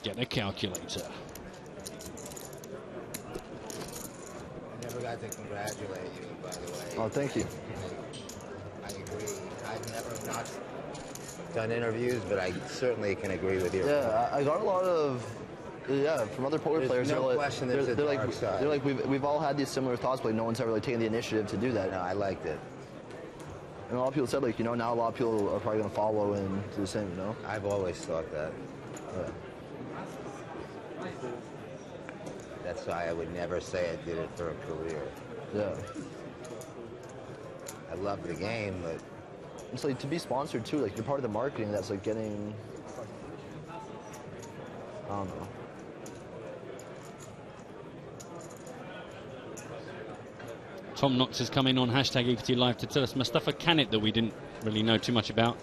Get a calculator. I never got to congratulate you, by the way. Oh, thank you. I agree. I've never not done interviews, but I certainly can agree with you. Yeah, I got a lot of, from other poker There's players. no they're question there's a dark side. They're like, we've all had these similar thoughts, but no one's ever like taken the initiative to do that. No, I liked it. And a lot of people said, like, you know, now a lot of people are probably going to follow and do the same, you know? I've always thought that. Yeah. That's why I would never say I did it for a career. Yeah. I love the game, but it's like to be sponsored too, like you're part of the marketing that's like getting, I don't know. Tom Knox has come in on hashtag EPT Live to tell us Mustafa Kanit, that we didn't really know too much about,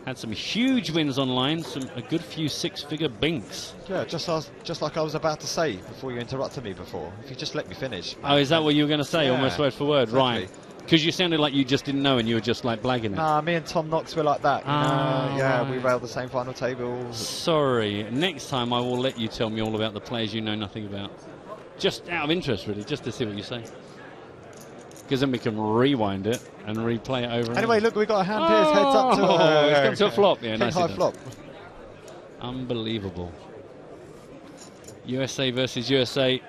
had some huge wins online, a good few six-figure binks. Yeah, just like I was about to say before you interrupted me before. If you just let me finish. Oh, is that what you were going to say, Yeah, almost word for word? exactly. Right. Because you sounded like you just didn't know and you were just like blagging it. Nah, me and Tom Knox were like that. Yeah, we railed the same final table. Sorry. Next time I will let you tell me all about the players you know nothing about. Just out of interest, really, just to see what you say. Because then we can rewind it and replay it over and Anyway, over. look, we got a hand here. It's heads up to it's come to a flop. Yeah, King nicely high done. flop. Unbelievable. USA versus USA.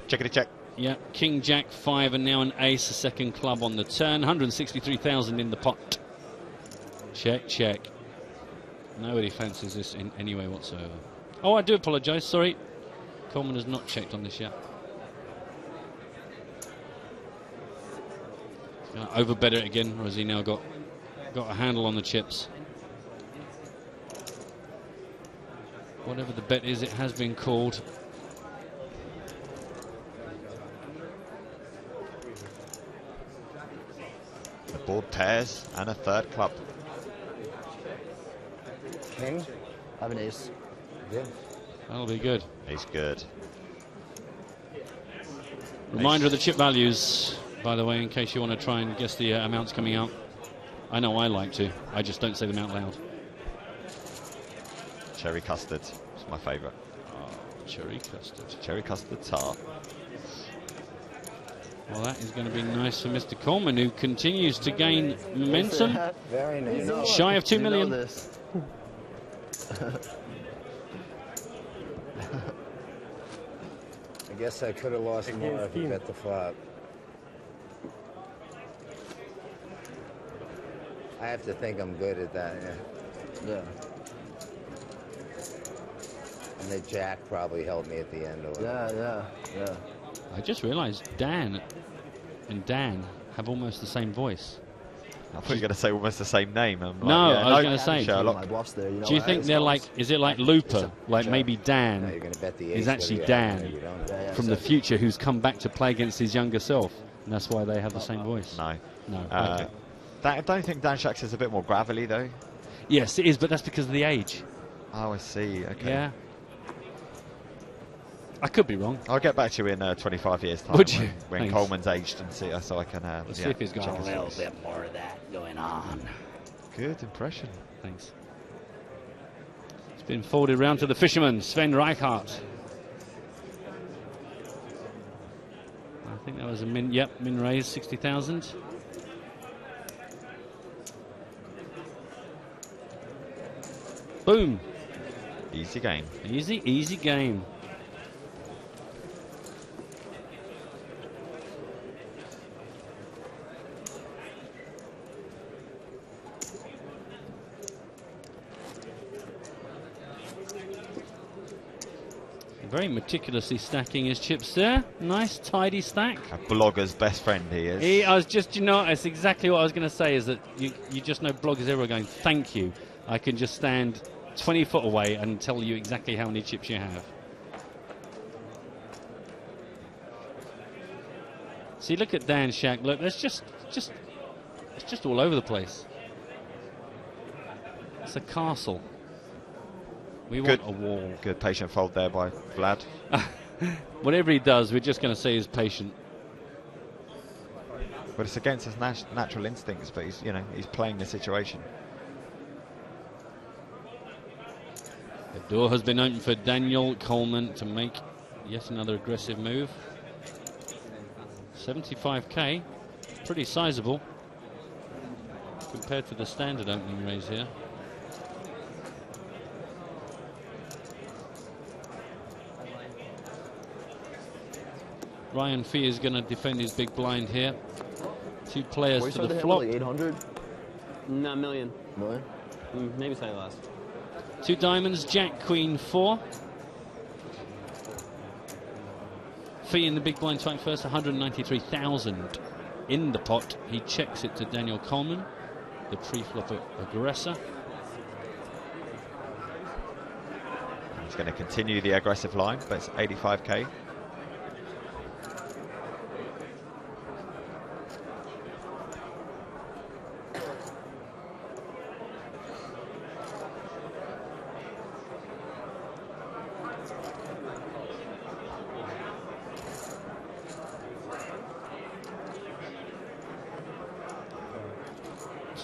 Checkity check. Yeah, King Jack 5 and now an ace, a second club on the turn. 163,000 in the pot. Check, check. Nobody fancies this in any way whatsoever. Oh, I do apologise. Sorry. Coleman has not checked on this yet. Overbet it again, or has he now got a handle on the chips? Whatever the bet is, it has been called. The board pairs and a third club. King? I have an ace. Good. That'll be good. He's good. Reminder of the chip values, by the way, in case you want to try and guess the amounts coming out. I know I like to. I just don't say them out loud. Cherry custard. It's my favourite. Oh, cherry custard. Cherry custard tart. Well, that is going to be nice for Mr. Coleman, who continues to gain momentum. Very nice. Shy of 2 million. I guess I could have lost more if you bet the flop. I have to think I'm good at that, yeah. And the jack probably helped me at the end. Yeah. I just realised Dan and Dan have almost the same voice. I thought you were going to say almost the same name. I'm like, no, yeah, I was going to say. Sherlock. Do you think they're like? Is it like Looper? Like maybe Dan is actually Dan from the future who's come back to play against his younger self, and that's why they have the same voice. No. Okay. I don't think Dan Shax is a bit more gravelly though. Yes, it is, but that's because of the age. Oh, I see. Okay. Yeah. I could be wrong. I'll get back to you in 25 years' time. Would you? When Thanks. Coleman's aged and see, so I can. Let's see if he's got check a his little voice. bit more of that going on. Good impression. Thanks. It's been folded round to the fisherman, Sven Reichardt. I think that was a min. Yep, min raise 60,000. Boom. Easy game. Easy game. Very meticulously stacking his chips there. Nice, tidy stack. A blogger's best friend he is. I was just, that's exactly what I was going to say, is that you just know bloggers everywhere going, thank you. I can just stand 20 foot away and tell you exactly how many chips you have. See, look at Dan Shack. Look, it's just all over the place. It's a castle. We want a wall. Good patient fold there by Vlad. Whatever he does, we're just going to say he's patient. But it's against his natural instincts. But he's playing the situation. The door has been opened for Daniel Coleman to make yet another aggressive move. 75k, pretty sizable compared to the standard opening raise here. Ryan Fee is going to defend his big blind here. Two players to the flop. Like 800? No, million. Million? Maybe slightly less. Two diamonds, Jack, Queen, 4. Fee in the big blind to first, 193,000 in the pot. He checks it to Daniel Coleman, the pre-flop aggressor. He's going to continue the aggressive line, but it's 85k.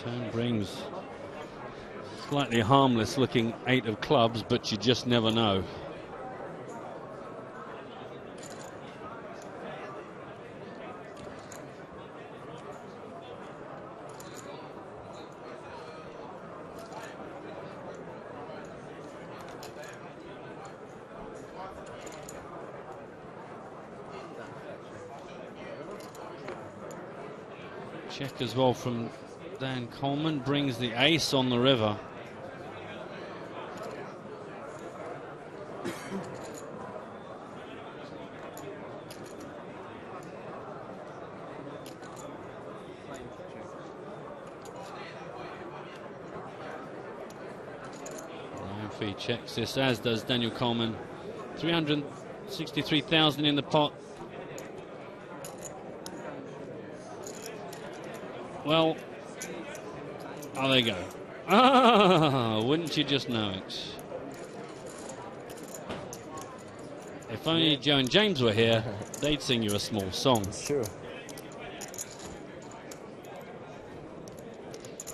Turn brings slightly harmless looking 8 of clubs, but you just never know. Check as well from Dan Coleman, brings the ace on the river. Murphy checks this, as does Daniel Coleman. 363,000 in the pot. Well, oh, there you go. Ah, wouldn't you just know it? If only Joe and James were here, they'd sing you a small song. True.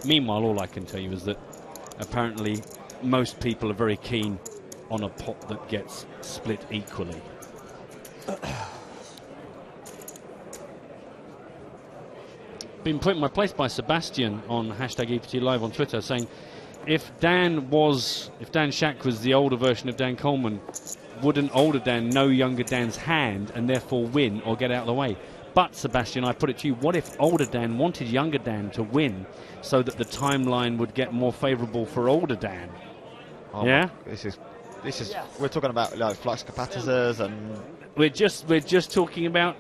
Meanwhile, all I can tell you is that apparently most people are very keen on a pot that gets split equally. Been put in my place by Sebastian on hashtag EPT Live on Twitter, saying if Dan Shack was the older version of Dan Coleman, wouldn't older Dan know younger Dan's hand and therefore win or get out of the way? But Sebastian, I put it to you, what if older Dan wanted younger Dan to win so that the timeline would get more favourable for older Dan? Oh, yeah? This is we're talking about like flux capacitors, and we're just talking about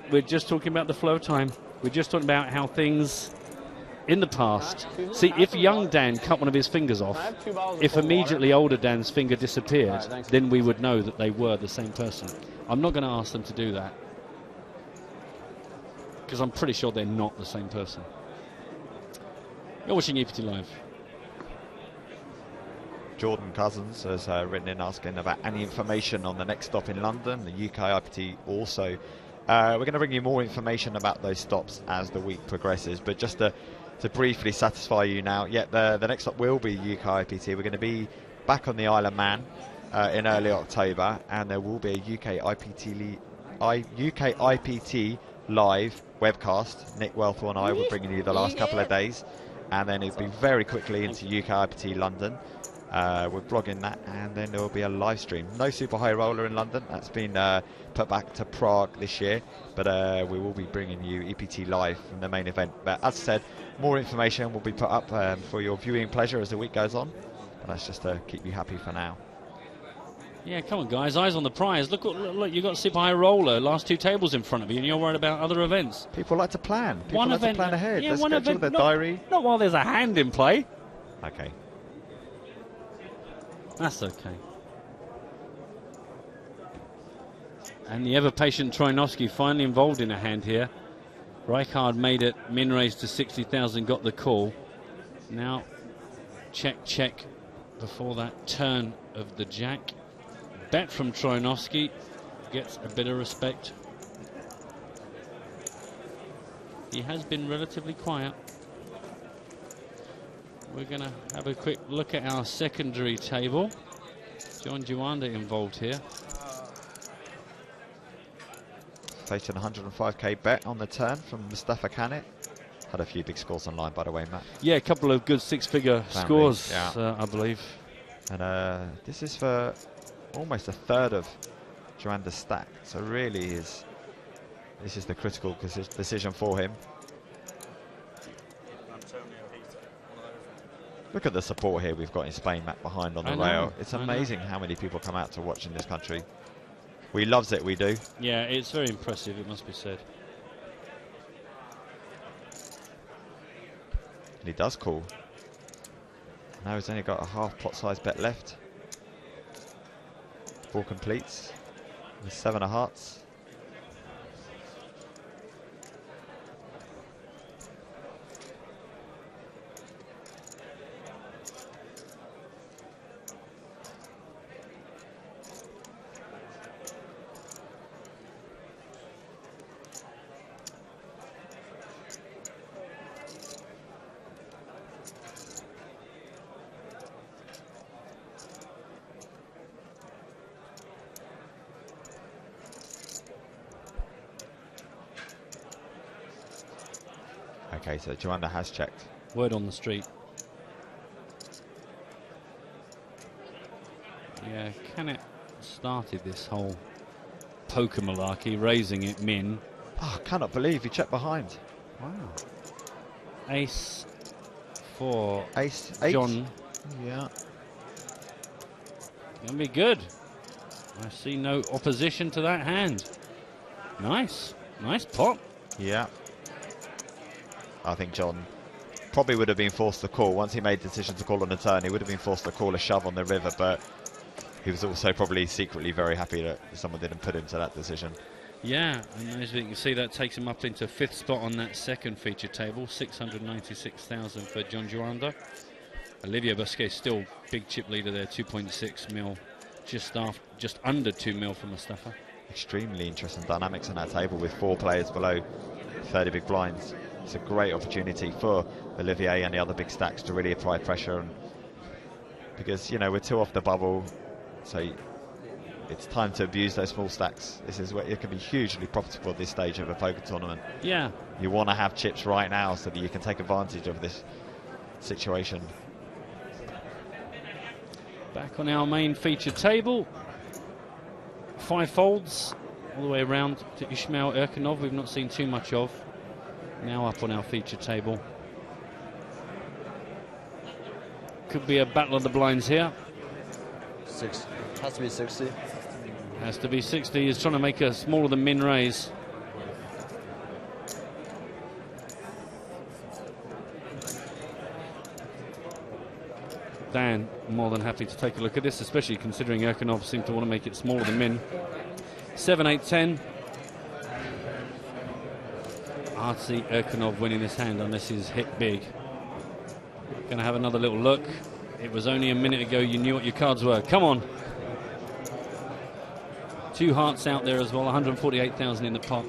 the flow time. We're just talking about how things in the past. See, if young Dan cut one of his fingers off, if immediately older Dan's finger disappeared, then we would know that they were the same person. I'm not going to ask them to do that, because I'm pretty sure they're not the same person. You're watching EPT Live. Jordan Cousins has written in asking about any information on the next stop in London. The UK IPT also. We're going to bring you more information about those stops as the week progresses, but just to briefly satisfy you now, the next stop will be UK IPT. We're going to be back on the Isle of Man in early October, and there will be a UK IPT live webcast. Nick Wealthall and I will bring you the last couple of days, and then it'll be very quickly into UK IPT London. We're blogging that, and then there will be a live stream. No Super High Roller in London. That's been put back to Prague this year, but we will be bringing you EPT Live from the main event. But as I said, more information will be put up for your viewing pleasure as the week goes on, and that's just to keep you happy for now. Yeah, come on, guys. Eyes on the prize. Look, you've got Super High Roller, last 2 tables in front of you, and you're worried about other events. People like to plan. People one like event, to plan ahead. Yeah, Let's one schedule event, their not, diary. Not while there's a hand in play. Okay. That's okay. And the ever-patient Troinovsky finally involved in a hand here. Rijkaard made it, min raised to 60,000, got the call. Now, check before that turn of the jack. Bet from Troinovsky, gets a bit of respect. He has been relatively quiet. We're going to have a quick look at our secondary table. John Juanda involved here. Facing 105k bet on the turn from Mustafa Kanit. Had a few big scores online, by the way, Matt. Yeah, a couple of good 6-figure scores, I believe. And this is for almost a third of Juanda's stack. So really, this is the critical decision for him. Look at the support here we've got in Spain, Matt, behind on the rail. It's amazing how many people come out to watch in this country. We loves it, we do. Yeah, it's very impressive, it must be said. And he does call. Now he's only got a half pot size bet left. 4 completes. With 7 of hearts. Okay, so Juanda has checked. Word on the street. Yeah, Kanit started this whole poker malarkey, raising it min. Oh, I cannot believe he checked behind. Wow. Ace for Ace 8. John. Yeah. Gonna be good. I see no opposition to that hand. Nice. Nice pot. Yeah. I think John probably would have been forced to call. Once he made the decision to call on the turn, he would have been forced to call a shove on the river, but he was also probably secretly very happy that someone didn't put him to that decision. Yeah, and as you can see, that takes him up into 5th spot on that second feature table, 696,000 for John Joanda. Olivier Busquet still big chip leader there, 2.6 mil, just under 2 mil for Mustafa. Extremely interesting dynamics on that table with 4 players below 30 big blinds. It's a great opportunity for Olivier and the other big stacks to really apply pressure, and because, you know, we're 2 off the bubble, so it's time to abuse those small stacks. This is where it can be hugely profitable at this stage of a poker tournament. Yeah. You want to have chips right now so that you can take advantage of this situation. Back on our main feature table. 5 folds all the way around to Ismail Erkinov, we've not seen too much of. Now up on our feature table. Could be a battle of the blinds here. Has to be 60. Has to be 60. He's trying to make a smaller than min raise. Dan, more than happy to take a look at this, especially considering Erkinov seemed to want to make it smaller than min. 7, 8, 10. Hard to see Erkinov winning this hand unless he's hit big. Going to have another little look. It was only a minute ago you knew what your cards were. Come on. 2 hearts out there as well, 148,000 in the pot.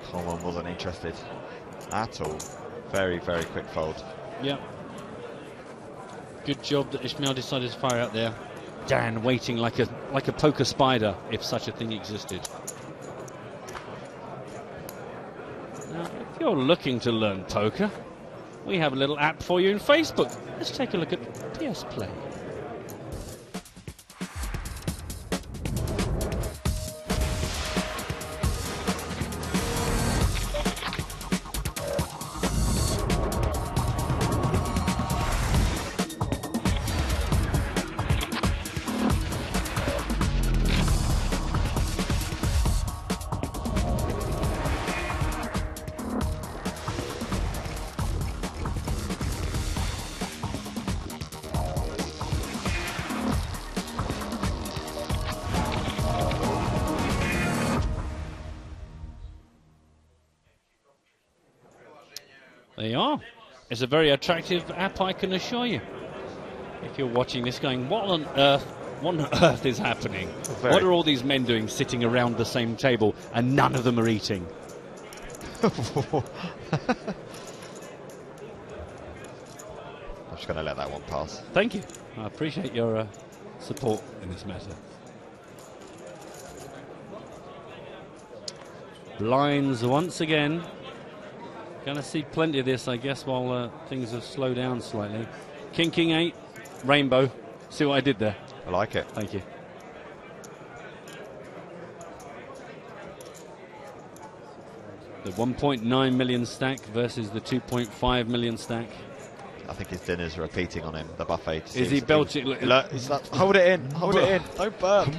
Coleman wasn't interested at all. Very, very quick fold. Yeah. Good job that Ismail decided to fire out there. Dan waiting like a poker spider, if such a thing existed. Now, if you're looking to learn poker, we have a little app for you in Facebook. Let's take a look at PS Play. There you are. It's a very attractive app, I can assure you. If you're watching this going, what on earth is happening? What are all these men doing sitting around the same table and none of them are eating? I'm just going to let that one pass. Thank you. I appreciate your support in this matter. Blinds once again. Going to see plenty of this, I guess, while things have slowed down slightly. King 8, rainbow. See what I did there? I like it. Thank you. The 1.9 million stack versus the 2.5 million stack. I think his dinner's repeating on him, the buffet. Is he belching? Look, hold it in, hold it in. Don't burp.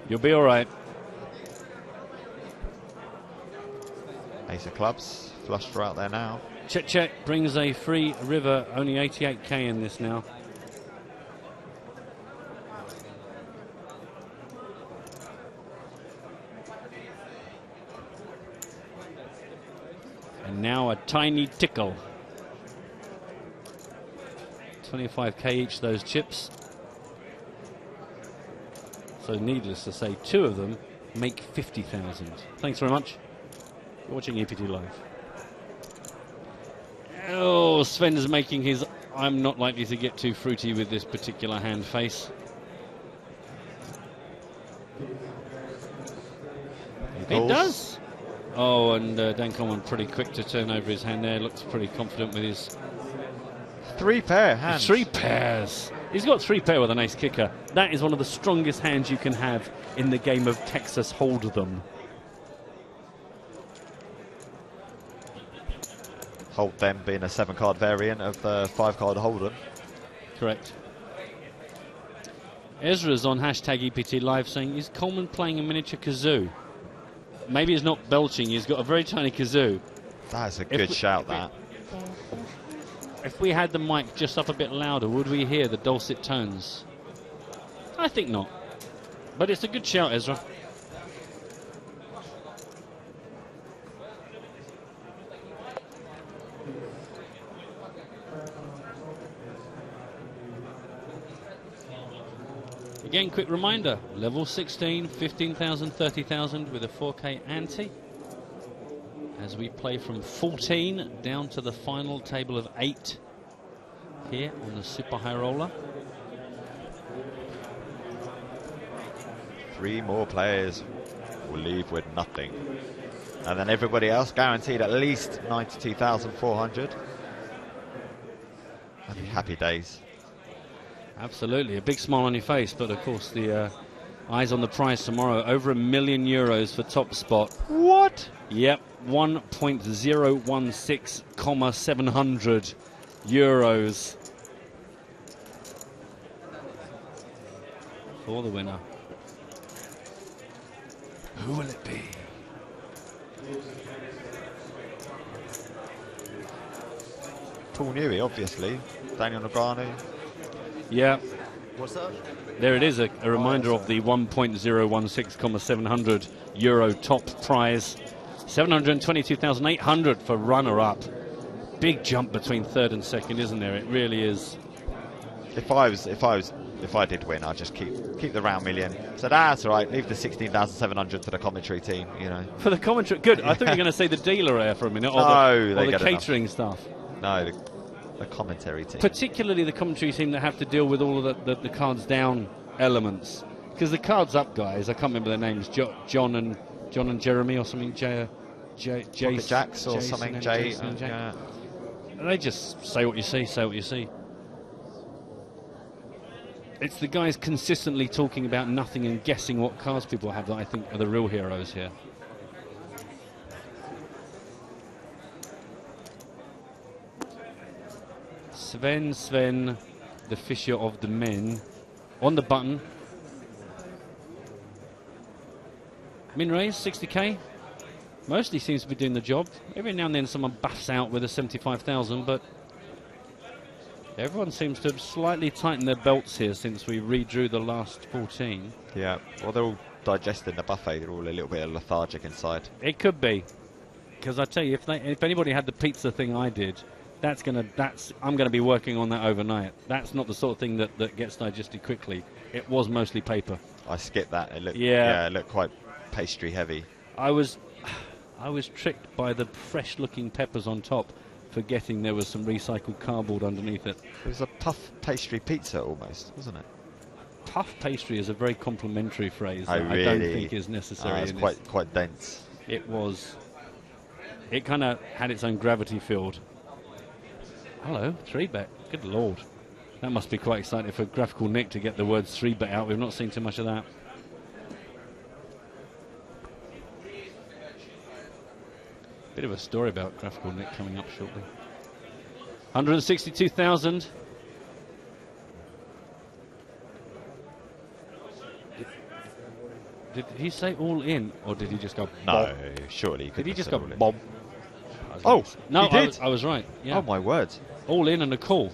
You'll be all right. Ace of clubs, flush draw out there now. Check brings a free river, only 88k in this now. And now a tiny tickle. 25k each, those chips. So needless to say, 2 of them make 50,000. Thanks very much. You're watching EPT Live. Oh, Sven's making his I'm not likely to get too fruity with this particular hand face. It does. Oh, and Dan Coleman pretty quick to turn over his hand there. Looks pretty confident with his 3 pair hands. 3 pairs. He's got 3 pair with a nice kicker. That is one of the strongest hands you can have in the game of Texas Hold'em. Hold'em being a 7-card variant of the 5-card Hold'em. Correct. Ezra's on hashtag EPT Live saying, is Coleman playing a miniature kazoo? maybe he's not belching. He's got a very tiny kazoo. That's a good shout, that. If we had the mic just up a bit louder, would we hear the dulcet tones? I think not. But it's a good shout, Ezra. Again, quick reminder, level 16, 15,000, 30,000 with a 4K ante. As we play from 14 down to the final table of 8 here on the Super High Roller. 3 more players will leave with nothing. And then everybody else guaranteed at least 92,400. That'd be happy days. Absolutely, a big smile on your face, but of course the eyes on the prize tomorrow. Over €1 million for top spot. What? Yep, 1.016,700 euros for the winner. Who will it be? Paul Newey, obviously. Daniel Negreanu. Yeah. What's that? There it is, a reminder of the 1.016,700 euro top prize. 722,800 for runner-up. Big jump between third and second, isn't there? It really is. If I did win, I'd just keep the round million. So that's all right. Leave the 16,700 for the commentary team. You know. For the commentary, good. I thought you were going to say the dealer air for a minute, or the catering stuff. No, the commentary team. Particularly the commentary team that have to deal with all of the cards down elements. Because the cards up guys, I can't remember their names. John and Jeremy or something. Jace Jacks or something. Jay. They just say what you see. Say what you see. It's the guys consistently talking about nothing and guessing what cards people have that I think are the real heroes here. Sven, the fisher of the men, on the button. Min raise, 60k. Mostly seems to be doing the job. Every now and then someone buffs out with a 75,000, but everyone seems to have slightly tightened their belts here since we redrew the last 14. Yeah, well, they're all digesting the buffet. They're all a little bit lethargic inside. It could be, because I tell you, if anybody had the pizza thing I did, I'm gonna be working on that overnight. That's not the sort of thing that gets digested quickly. It was mostly paper. I skipped that. It looked, yeah, it looked quite pastry heavy. I was tricked by the fresh-looking peppers on top, forgetting there was some recycled cardboard underneath it. It was a puff pastry pizza almost, wasn't it? Puff pastry is a very complimentary phrase that really? I don't think is necessary. It's quite dense. It was. It kind of had its own gravity field. Hello, 3-bet. Good lord. That must be quite exciting for Graphical Nick to get the word 3-bet out. We've not seen too much of that. Bit of a story about Graphical Nick coming up shortly. 162,000. Did he say all in, or did he just go bob? No, surely. Did he just go bob? Oh, no, he did. I was right. Yeah. Oh my word! All in and a call.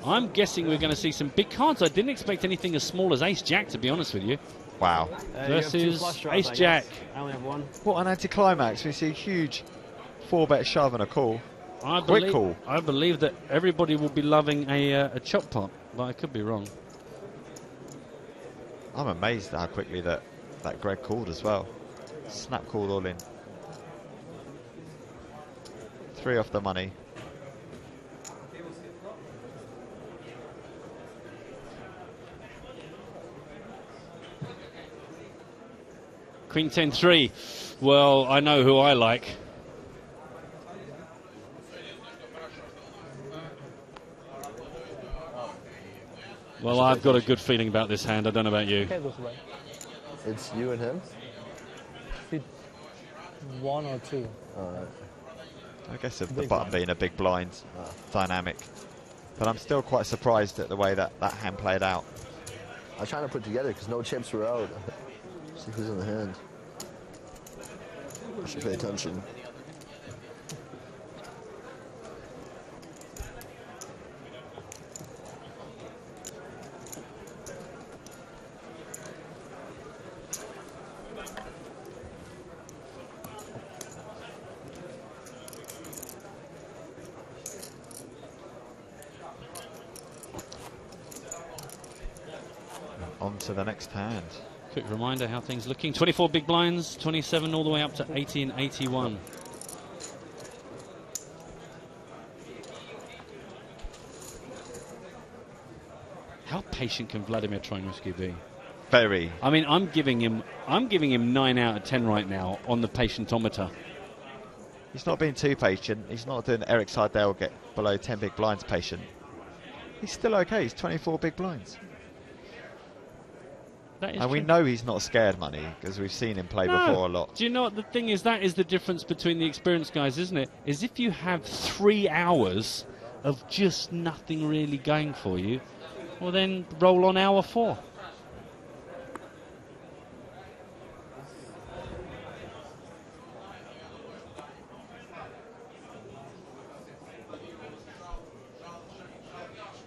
I'm guessing we're going to see some big cards. I didn't expect anything as small as Ace Jack, to be honest with you. Wow. Versus Ace Jack. I only have one. What an anticlimax! We see a huge 4-bet shove and a call. Quick call. I believe that everybody will be loving a chop pot, but I could be wrong. I'm amazed at how quickly that Greg called as well. Snap called all in. 3 off the money. Queen 10-3. Well, I know who I like. Well, I've got a good feeling about this hand. I don't know about you. It's you and him? 1 or 2. I guess of the button being a big blind dynamic. But I'm still quite surprised at the way that hand played out. I was trying to put together because no chips were out. See who's in the hand. I should pay attention. On to the next hand. Quick reminder how things looking. 24 big blinds, 27 all the way up to 80 and 81. How patient can Vladimir Troinovsky be? Very. I mean, I'm giving him 9 out of 10 right now on the patientometer. He's not being too patient. He's not doing Eric Seidel get below 10 big blinds patient. He's still okay. He's 24 big blinds. And we know he's not scared money because we've seen him play before a lot. Do you know what the thing is? That is the difference between the experienced guys, isn't it? Is if you have 3 hours of just nothing really going for you, well then roll on hour 4.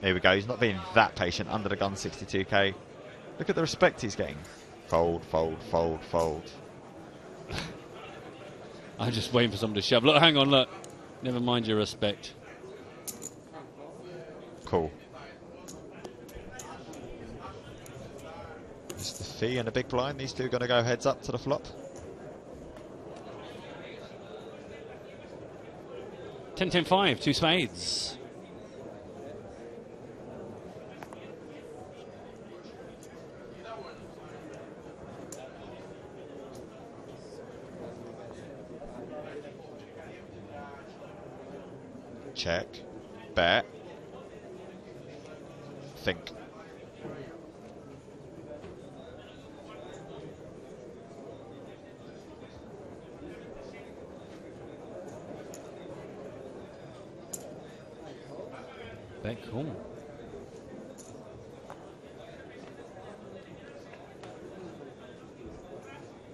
Here we go. He's not being that patient under the gun 62k. Look at the respect he's getting. Fold, fold, fold, fold. I'm just waiting for someone to shove. Look, hang on, look. Never mind your respect. Cool. It's the fee and a big blind. These two are going to go heads up to the flop. 10-10-5, 2 spades. Check. Bet. Think. Bet cool.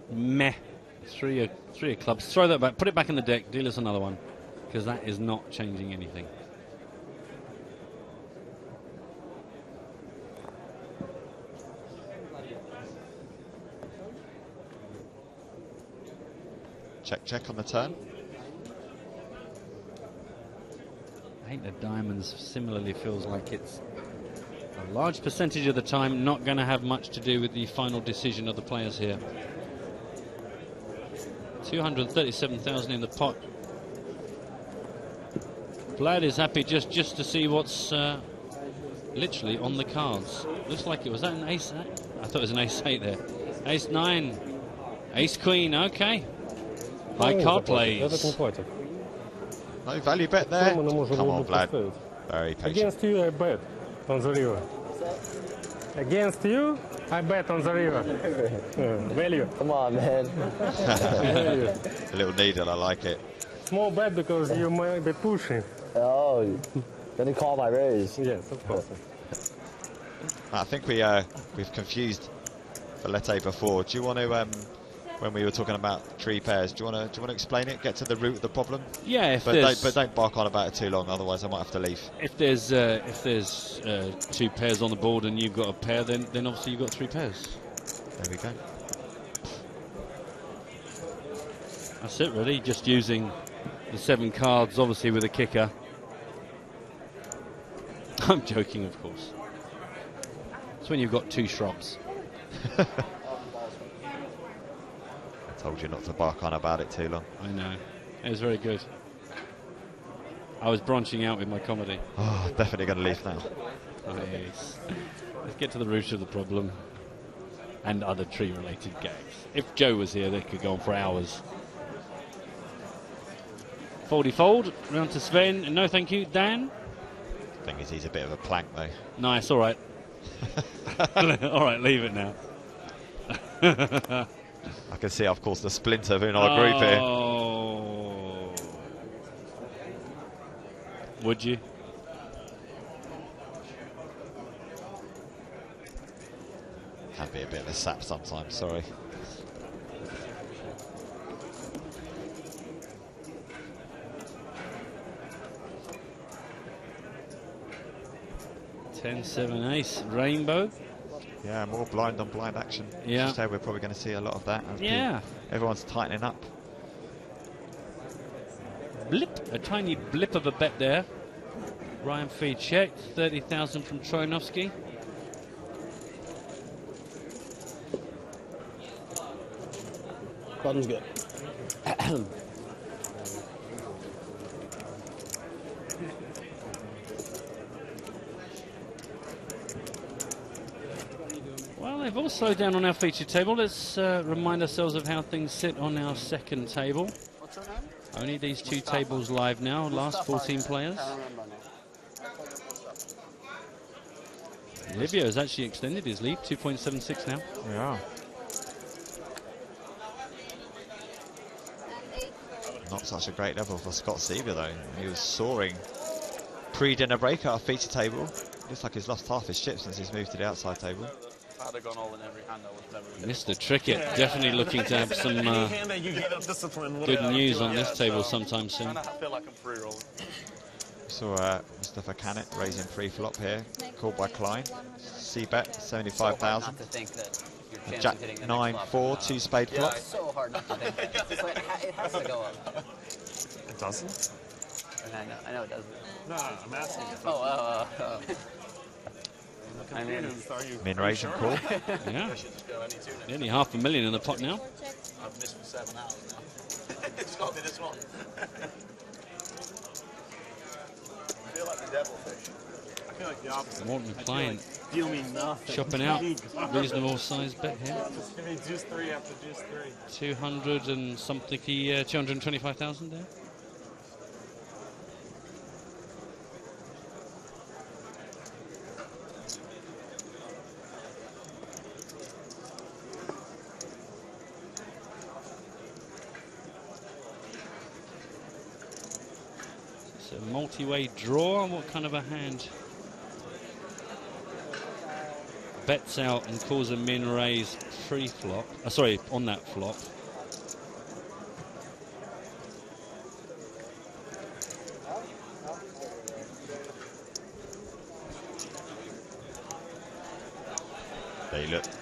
Meh. Three of clubs. Throw that back. Put it back in the deck. Deal us another one. Because that is not changing anything. Check, check on the turn. I think the diamonds similarly feels like it's a large percentage of the time not going to have much to do with the final decision of the players here. 237,000 in the pot. Vlad is happy just to see what's literally on the cards. Looks like it was that an ace. I thought it was an ace 8 there. Ace 9, ace queen. Okay, high card plays. No value bet there. Come on, Vlad. Very patient. Against you, I bet on the river. Against you, I bet on the river. Value. Come on, man. A little needle, I like it. Small bet because you might be pushing. Oh, then you call my raise. Yes, of course. I think we've confused Valete before. Do you want to, when we were talking about tree pairs, do you want to explain it? Get to the root of the problem? Yeah, but don't bark on about it too long, otherwise I might have to leave. If there's 2 pairs on the board and you've got a pair, then obviously you've got 3 pairs. There we go. That's it, really. Just using the 7 cards, obviously with a kicker. I'm joking, of course. It's when you've got 2 shrubs. I told you not to bark on about it too long. I know. It was very good. I was branching out with my comedy. Oh, definitely going to leave now. Nice. Let's get to the root of the problem. And other tree-related gags. If Joe was here, they could go on for hours. Foldy fold, round to Sven, and no thank you, Dan. Thing is, he's a bit of a plank though. Nice, all right. All right, leave it now. I can see I've caused a splinter in our group here. Would you? Can be a bit of a sap sometimes, sorry. 10-7 ace, rainbow. Yeah, more blind on blind action. Yeah. So we're probably going to see a lot of that. As Yeah. everyone's tightening up. Blip, a tiny blip of a bet there. Ryan Fee checked, 30,000 from Troinovsky. Bottom's good. Well, they've all slowed down on our feature table. Let's remind ourselves of how things sit on our second table. Only these two tables live now, last 14 players. Livio has actually extended his lead, 2.76 now. Yeah. Not such a great level for Scott Seaver though. He was soaring pre-dinner break at our feature table. Looks like he's lost half his chips since he's moved to the outside table. If I had gone all in every hand, I would never. Mr. Trickett definitely looking to have some good news on this table sometime soon. I feel like I'm free rolling. Saw Mustafa Canet raising pre-flop here, called by Klein. C-bet 75,000. Jack 9-4, 2 spade flop. It's so hard not to think. It's like, it has to go up. It doesn't? I know it doesn't. No, I'm asking. Oh. I mean, Min raise and call. Yeah. Nearly $500,000 in the pot now. I've missed for 7 hours now. It's got to be this one. I feel like the devilfish. I feel like the opposite. Morton Klein deal me nothing. shopping out. Reasonable size bet here. Just give me juice 3 after juice 3. 200 and something, 225,000 there. It's a multi-way draw. What kind of a hand? Bets out and calls a min raise pre-flop. Sorry, on that flop.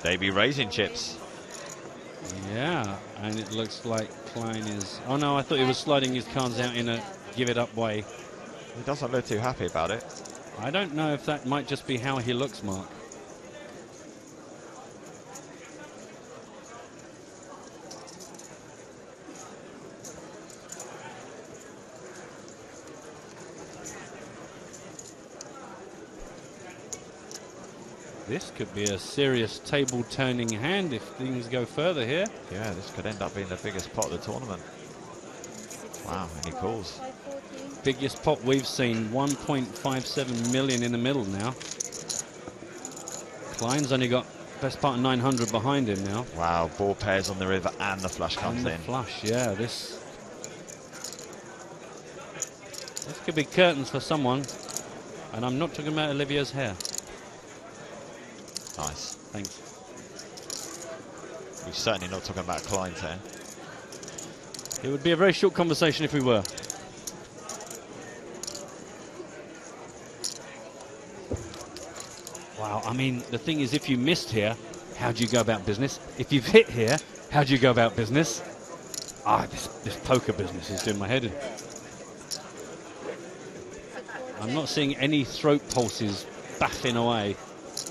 They be raising chips. Yeah, and it looks like Klein is... Oh no, I thought he was sliding his cards out in a give-it-up way. He doesn't look too happy about it. I don't know if that might just be how he looks, Mark. This could be a serious table-turning hand if things go further here. Yeah, this could end up being the biggest pot of the tournament. Wow, and he calls. Biggest pot we've seen, 1.57 million in the middle now. Klein's only got best part of 900 behind him now. Wow, ball pairs on the river and the flush comes and the in. Flush, yeah. This could be curtains for someone, and I'm not talking about Olivia's hair. Nice. Thanks. We're certainly not talking about Klein's hair. It would be a very short conversation if we were. Wow, I mean, the thing is, if you missed here, how do you go about business? If you've hit here, how do you go about business? This poker business is doing my head in. I'm not seeing any throat pulses baffing away.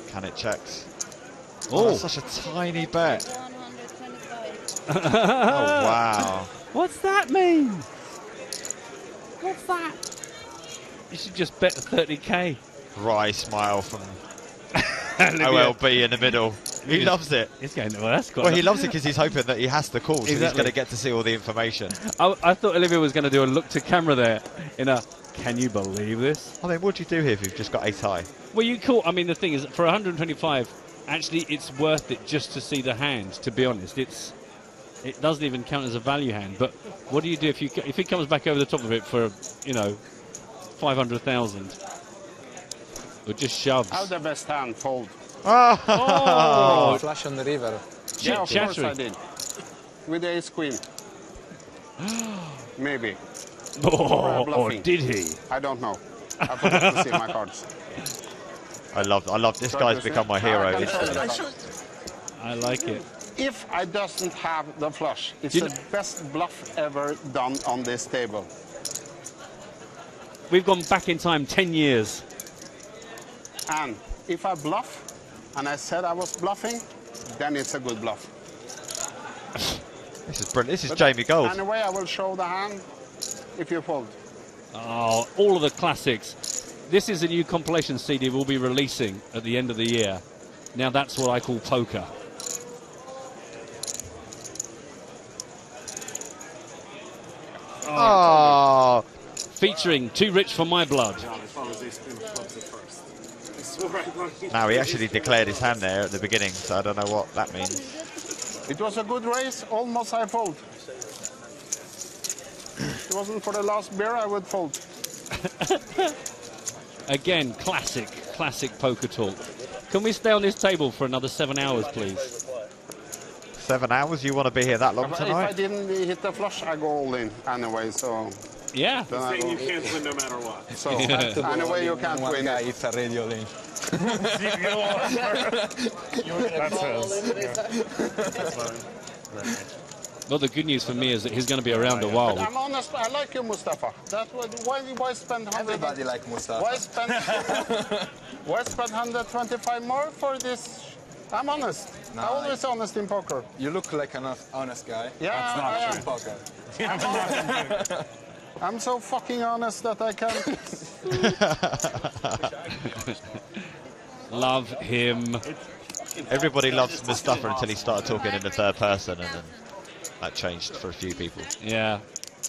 Can it checks? Oh, that's such a tiny bet. Oh, wow. What's that mean? What's that? You should just bet 30k. Wry smile from OLB in the middle. He loves it. He's going, well, that's quite well, he loves it because he's hoping that he has the call, so exactly. he's going to get to see all the information. I thought Olivia was going to do a look to camera there in a, can you believe this? I mean, what do you do here if you've just got ace high? Well, you call, I mean, the thing is, for 125, actually, it's worth it just to see the hand, to be honest. It doesn't even count as a value hand, but what do you do if it comes back over the top of it for, 500,000? Or just shoves? How's the best hand? Fold. Oh! Flush on the river. Yeah, of course I did. With the ace queen. Maybe. Or did he? I don't know. I forgot to see my cards. I love this guy's become my hero instantly. I like it. If I doesn't have the flush, it's the best bluff ever done on this table. We've gone back in time 10 years. And if I bluff, and I said I was bluffing, then it's a good bluff. This is brilliant. This is Jamie Gold. Anyway, I will show the hand if you fold. Oh, all of the classics. This is a new compilation CD we'll be releasing at the end of the year. Now that's what I call poker. Oh. Featuring Too Rich for My Blood. Now, he actually declared his hand there at the beginning, so I don't know what that means. It was a good race, almost I fold. If it wasn't for the last beer, I would fold. Again, classic poker talk. Can we stay on this table for another 7 hours, please? 7 hours? You want to be here that long If tonight? I didn't hit the flush, I go all in anyway, so... Yeah. Saying you can't win no matter what. So, anyway, you can't win. It's a radio link. Well, the good news for me is that he's going to be around a while. But I'm honest, I like you, Mustafa. Why spend 100? Everybody like Mustafa. Why spend 125 more for this? I'm honest. No, I'm always honest in poker. You look like an honest guy. Yeah, That's not true. Poker. I'm so fucking honest that I can't. Love him. Everybody loves Mustafa until he started talking in the third person, and then that changed for a few people. Yeah.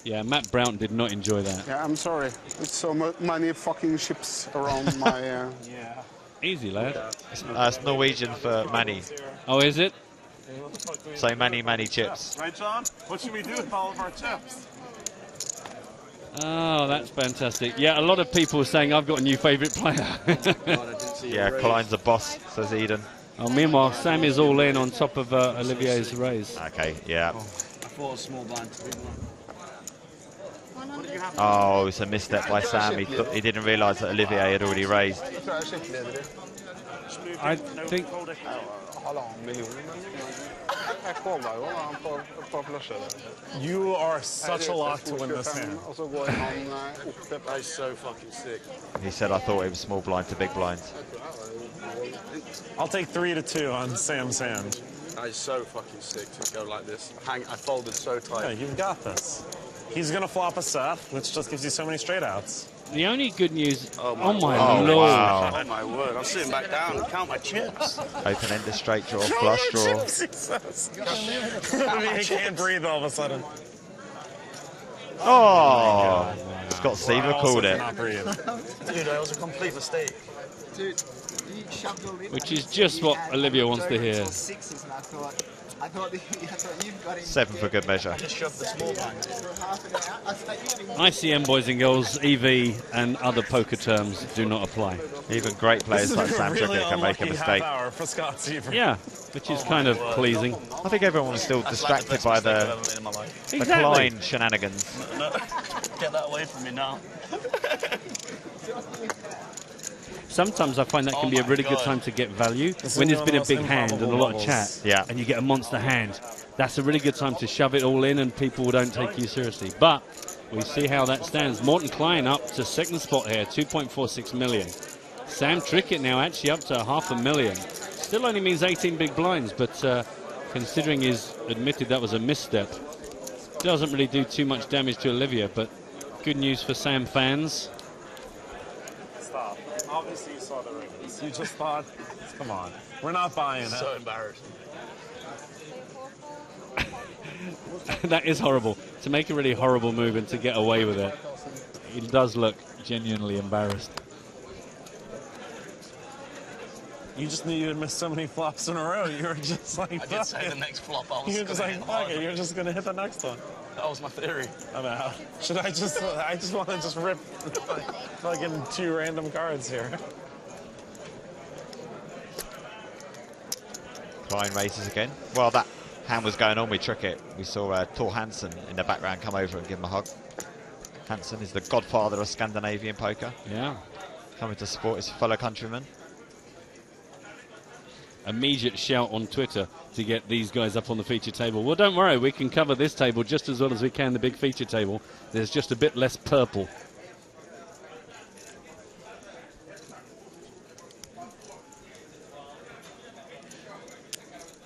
Yeah, Matt Brown did not enjoy that. Yeah, I'm sorry. It's so many fucking ships around my... Yeah. Easy, lad. It's Norwegian for Manny. Oh, is it? So Manny chips. Right, John? What should we do with all of our chips? Oh, that's fantastic. Yeah, a lot of people are saying I've got a new favourite player. Yeah, Klein's a boss, says Eden. Oh, meanwhile, Sam is all in on top of Olivier's raise. Okay, yeah. I thought a small blind to big one. Oh, it's a misstep by Sam. He didn't realise that Olivier had already raised. I think... You are such a lock to win this hand. I'm so fucking sick. He said, I thought it was small blind to big blind. I'll take 3-2 on Sam's hand. I'm so fucking sick to go like this. I folded so tight. Yeah, you've got this. He's going to flop a set, which just gives you so many straight outs. The only good news... Oh my lord. Wow. Oh my word. I'm sitting back down and count my chips. Open-ended straight draw, flush draw. He can't breathe all of a sudden. Oh! Scott Seaver called it. Dude, that was a complete mistake. Dude, you shoved all in. Which is just what Olivia wants to hear. Sixes, and I thought you've got him. 7 for good measure. I just shoved the small blind. ICM, boys and girls, EV and other poker terms do not apply. Even great players like Sam really Trickett can make a mistake. Hour for Scott Seaver. Yeah, which is kind of pleasing. I think everyone was still distracted by the Klein shenanigans. No, get that away from me now. Sometimes I find that can be a really good time to get value. When there's been a big hand and a lot of chat, and you get a monster hand, that's a really good time to shove it all in and people don't take you seriously. But we see how that stands. Morten Klein up to second spot here, 2.46 million. Sam Trickett now actually up to $500,000. Still only means 18 big blinds, but considering he's admitted that was a misstep, doesn't really do too much damage to Olivia, but good news for Sam fans. Stop. Obviously you saw the raise. You just thought, come on. We're not buying it. So embarrassing. That is horrible. To make a really horrible move and to get away with it, he does look genuinely embarrassed. You just knew you had missed so many flops in a row. You were just like, I did say the next flop I was you were just like, fuck it. You're just going to hit the next one. That was my theory. I'm out. Should I just want to just rip fucking 2 random cards here. Klein raises again. Well, that hand was going on with Trickett. We saw Tor Hansen in the background come over and give him a hug. Hansen is the godfather of Scandinavian poker. Yeah. Coming to support his fellow countrymen. immediate shout on Twitter to get these guys up on the feature table. Well, don't worry, we can cover this table just as well as we can the big feature table. There's just a bit less purple.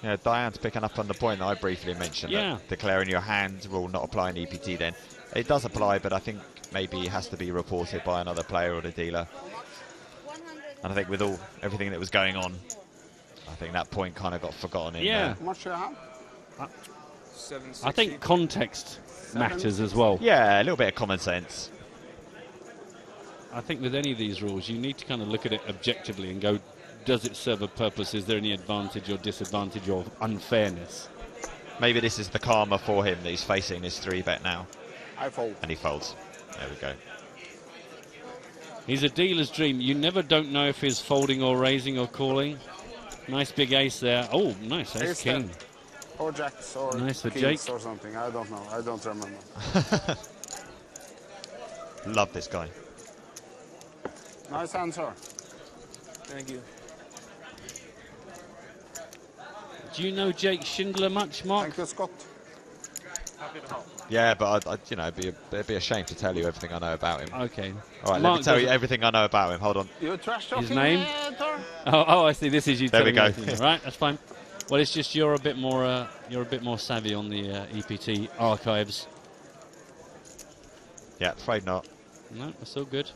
Yeah, Diane's picking up on the point that I briefly mentioned, that declaring your hand will not apply in EPT then. It does apply, but I think maybe it has to be reported by another player or the dealer. And I think with everything that was going on, I think that point kind of got forgotten in there. I think context matters as well. Yeah, a little bit of common sense. I think with any of these rules, you need to kind of look at it objectively and go, does it serve a purpose? Is there any advantage or disadvantage or unfairness? Maybe this is the karma for him that he's facing this 3-bet now. I fold. And he folds. There we go. He's a dealer's dream. You never don't know if he's folding or raising or calling. Nice big ace there. Oh, nice ace king. Or jacks or nice for kings Jake. or something. I don't know. I don't remember. Love this guy. Nice answer. Thank you. Do you know Jake Schindler much, Mark? Thank you, Scott. Happy to help. Yeah, but you know, it'd be a shame to tell you everything I know about him. Okay. All right, Mark, let me tell you everything I know about him. Hold on. You trash talking his name? Oh, I see. This is you. There we telling go. me. Right, that's fine. Well, it's just you're a bit more savvy on the EPT archives. Yeah, afraid not. No, that's all good.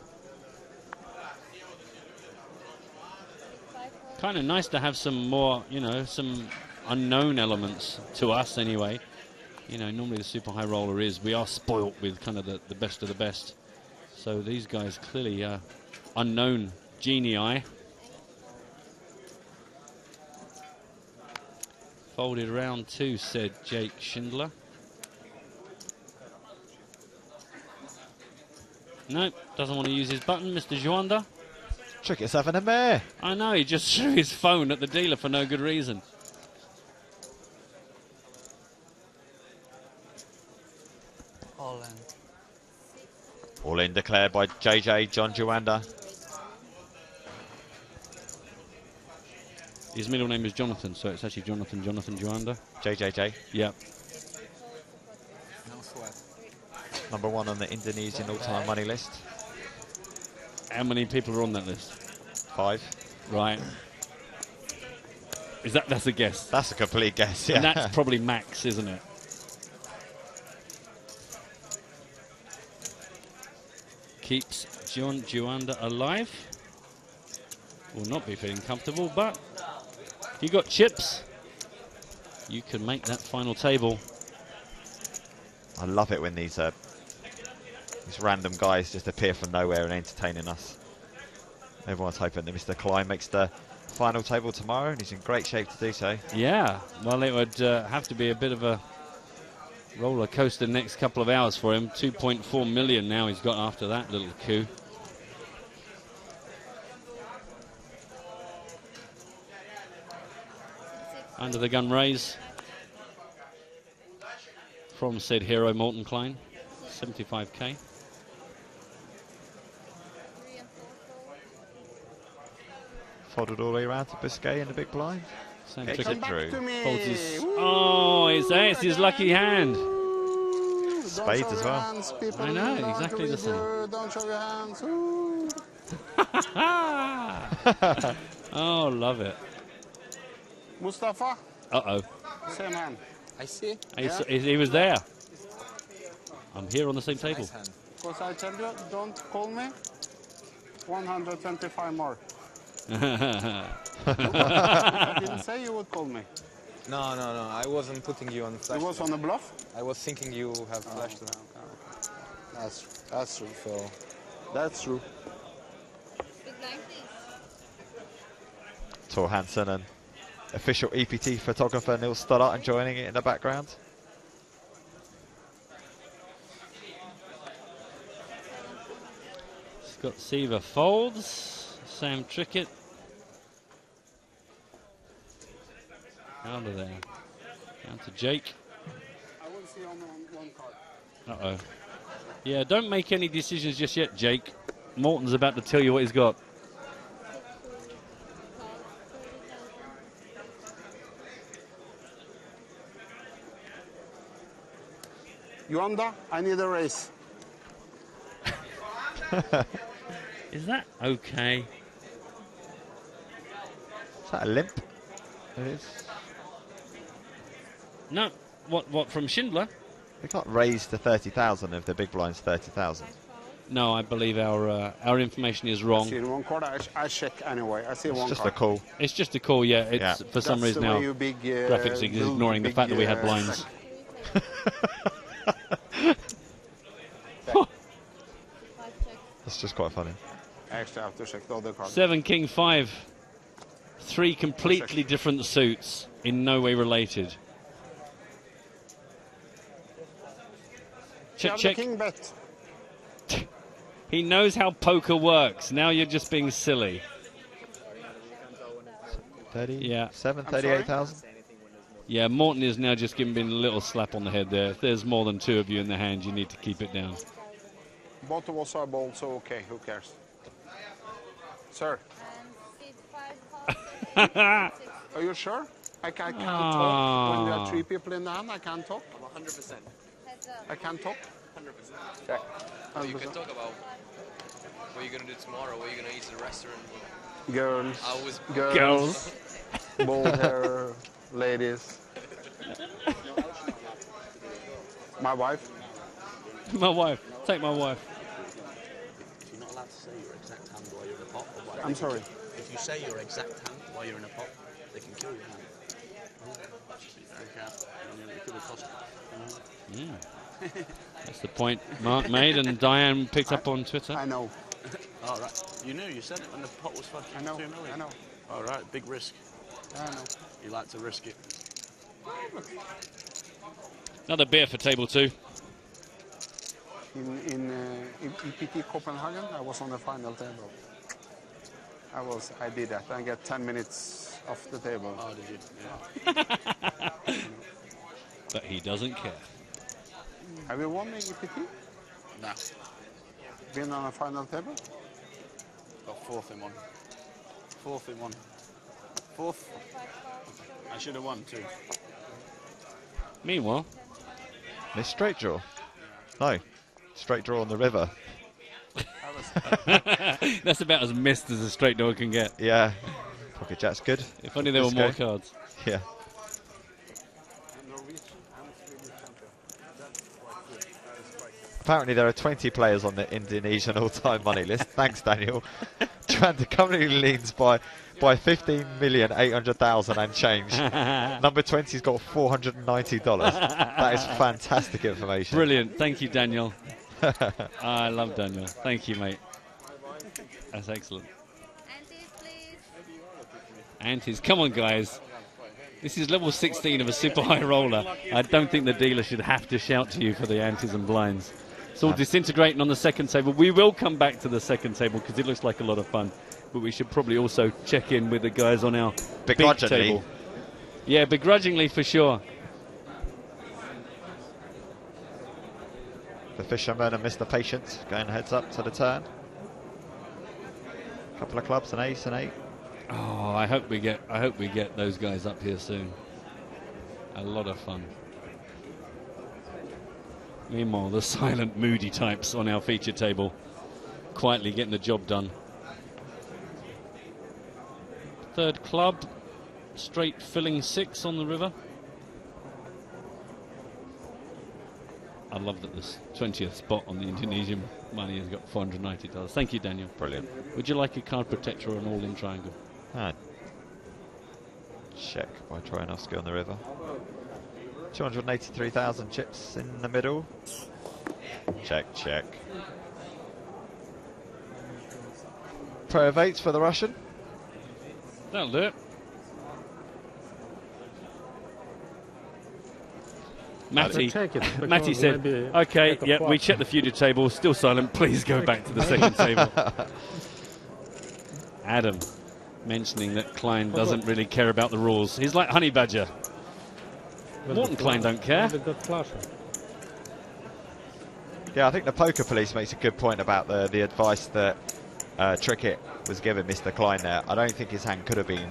Kind of nice to have some more, you know, some unknown elements to us anyway. You know, normally the super high roller we are spoilt with kind of the best of the best. So these guys clearly unknown genii. Folded round 2, said Jake Schindler. Nope, doesn't want to use his button, Mr. Joanda. Trick yourself in a mare. I know, he just threw his phone at the dealer for no good reason. All in. All in declared by JJ John Joanda. His middle name is Jonathan, so it's actually Jonathan Joanda. JJJ. Yeah. No sweat. Number 1 on the Indonesian all-time money list. How many people are on that list? 5. Right. That's a guess? That's a complete guess, yeah. And that's probably max, isn't it? Keeps John Joanda alive. Will not be feeling comfortable, but if you got chips, you can make that final table. I love it when these random guys just appear from nowhere and entertaining us. Everyone's hoping that Mr. Klein makes the final table tomorrow, and he's in great shape to do so. Yeah, well, it would have to be a bit of a roller coaster next couple of hours for him. 2.4 million now he's got after that little coup. Under the gun raise from said hero Morton Klein, 75k. Folded all the way around to Biscay in the big blind. Same Gets trick it through. Folds his, oh, it's ace, his lucky hand. Spades as well. Hands, people. I know, Don't exactly the same. Don't show your hands. Oh, love it. Mustafa? Uh-oh. Same hand. I see. He was there. I'm here on the same table. Because I tell you, don't call me. 125 more. I didn't say you would call me. No. I wasn't putting you on flash. You was on a bluff? I was thinking you have flashed it. That's true, Phil. That's true. Tor Hansen and official EPT photographer Neil Stoddart joining it in the background. Scott Seaver folds. Sam Trickett. Out of there. Down to Jake. I will see on one card. Uh-oh. Yeah, don't make any decisions just yet, Jake. Morton's about to tell you what he's got. Yuanda, I need a race. Is that okay? Is that a limp? It is. No. What from Schindler? They got raised to 30,000 if the big blind's 30,000. No, I believe our information is wrong. I see one card. I check anyway. I see one card. It's just a call. It's just a call, yeah. It's for some reason now. Graphics is ignoring the fact that we have blinds. That's just quite funny. I actually have to check the other card. 7 King 5. 3 completely different suits, in no way related. Check, check. King bet. He knows how poker works. Now you're just being silly. 38,000. Yeah, Morton is now just giving a little slap on the head there. If there's more than 2 of you in the hand, you need to keep it down. Both of us are bold, so okay, who cares? Sir. Are you sure? I can't talk when there are 3 people in the hand. I can't talk. 100%. I can't talk. 100%. Check. You can talk about what you're gonna do tomorrow, what you're gonna eat at the restaurant. Girls. Bald hair, ladies. My wife. My wife. Take my wife. You're not allowed to say your exact hand while you're in a pot. I'm sorry. If you say your exact hand while you're in a pot, they can kill your hand. It could have cost you. That's the point Mark made and Diane picked up on Twitter. I know. All right. You knew. You said it when the pot was fucking 2 million. I know. All right. Big risk. I know. You like to risk it. Another beer for table 2. In EPT Copenhagen, I was on the final table. I did that. I get 10 minutes off the table. Oh, did you? Yeah. But he doesn't care. Have you won the EPT? No. Been on a final table? Got 4th in one. 4th in one. 4th. I should have won too. Meanwhile, this straight draw. No, straight draw on the river. That's about as missed as a straight draw can get. Yeah, pocket jack's good. If only there were more cards. Yeah. Apparently there are 20 players on the Indonesian all-time money list. Thanks, Daniel. The company leads by 15,800,000 and change. Number 20's got $490. That is fantastic information. Brilliant. Thank you, Daniel. I love Daniel. Thank you, mate. That's excellent. Antes, come on, guys. This is level 16 of a super high roller. I don't think the dealer should have to shout to you for the antes and blinds. It's all disintegrating on the second table. We will come back to the second table because it looks like a lot of fun. But we should probably also check in with the guys on our big table. Yeah, begrudgingly for sure. The Fisherman and Mr. Patient going heads up to the turn. Couple of clubs, an ace and 8. Oh, I hope we get those guys up here soon. A lot of fun. Meanwhile, the silent, moody types on our feature table quietly getting the job done. Third club, straight filling 6 on the river. I love that this 20th spot on the Indonesian money has got $490. Thank you, Daniel. Brilliant. Would you like a card protector or an all-in triangle? Check by Troyanovsky on the river. 283,000 chips in the middle. Check, check. Pair of 8s for the Russian. That'll do it. Matty said, okay, yeah, we checked the future table, still silent, please go back to the second table. Adam mentioning that Klein doesn't really care about the rules. He's like Honey Badger. Morton Klein don't care. Yeah, I think the Poker Police makes a good point about the advice that Trickett was giving Mr. Klein there. I don't think his hand could have been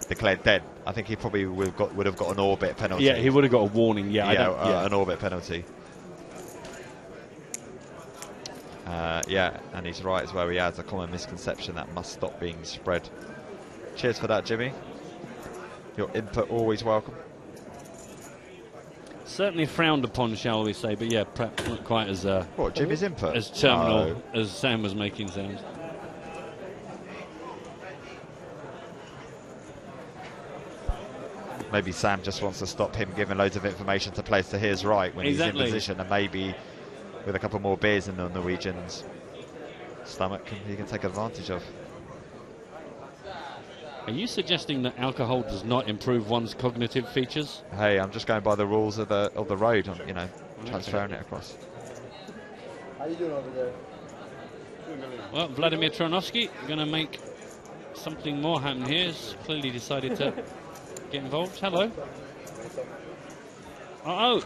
declared dead, I think he probably would have got an orbit penalty. Yeah, he would have got a warning. Yeah, an orbit penalty. Yeah, and he's right as well. He adds a common misconception that must stop being spread. Cheers for that, Jimmy. Your input always welcome. Certainly frowned upon, shall we say? But yeah, perhaps not quite as what, Jimmy's input? As terminal as Sam was making sounds. Maybe Sam just wants to stop him giving loads of information to players to his right when he's in position, and maybe with a couple more beers in the Norwegian's stomach, he can take advantage of. Are you suggesting that alcohol does not improve one's cognitive features? Hey, I'm just going by the rules of the road. I'm, you know, transferring it across. How you doing over there? Well, Vladimir Trojanovski going to make something more happen here. He's clearly decided to get involved. Hello. Oh.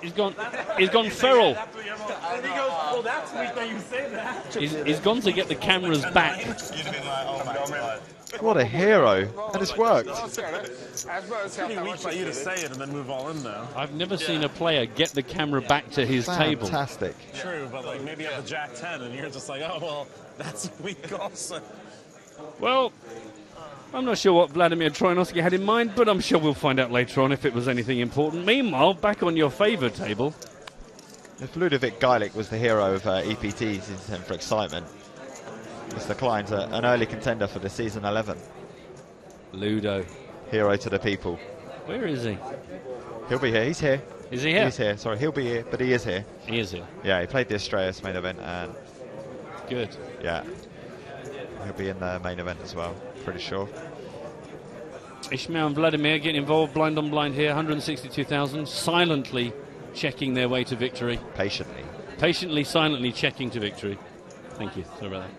He's gone feral. Well, that's weak that you say that. He's gone to get the cameras back. What a hero. And it's worked. It's pretty weak by you to say it and then move all in, though. I've never seen a player get the camera back to his table. Fantastic. True, but like maybe you have the Jack 10 and you're just like, oh, well, that's weak also. Well, I'm not sure what Vladimir Trojanovski had in mind, but I'm sure we'll find out later on if it was anything important. Meanwhile, back on your favour table. If Ludovic Geilich was the hero of EPTs in terms for excitement, Mr. Klein's an early contender for the season 11. Ludo. Hero to the people. Where is he? He'll be here. He's here. Is he here? He's here. Sorry, he'll be here, but he is here. He is here. Yeah, he played the Astraeus main event and... Good. Yeah. He'll be in the main event as well, pretty sure. Ismail and Vladimir getting involved blind on blind here, 162,000, silently checking their way to victory. Patiently. Patiently, silently checking to victory. Thank you. Sorry about that.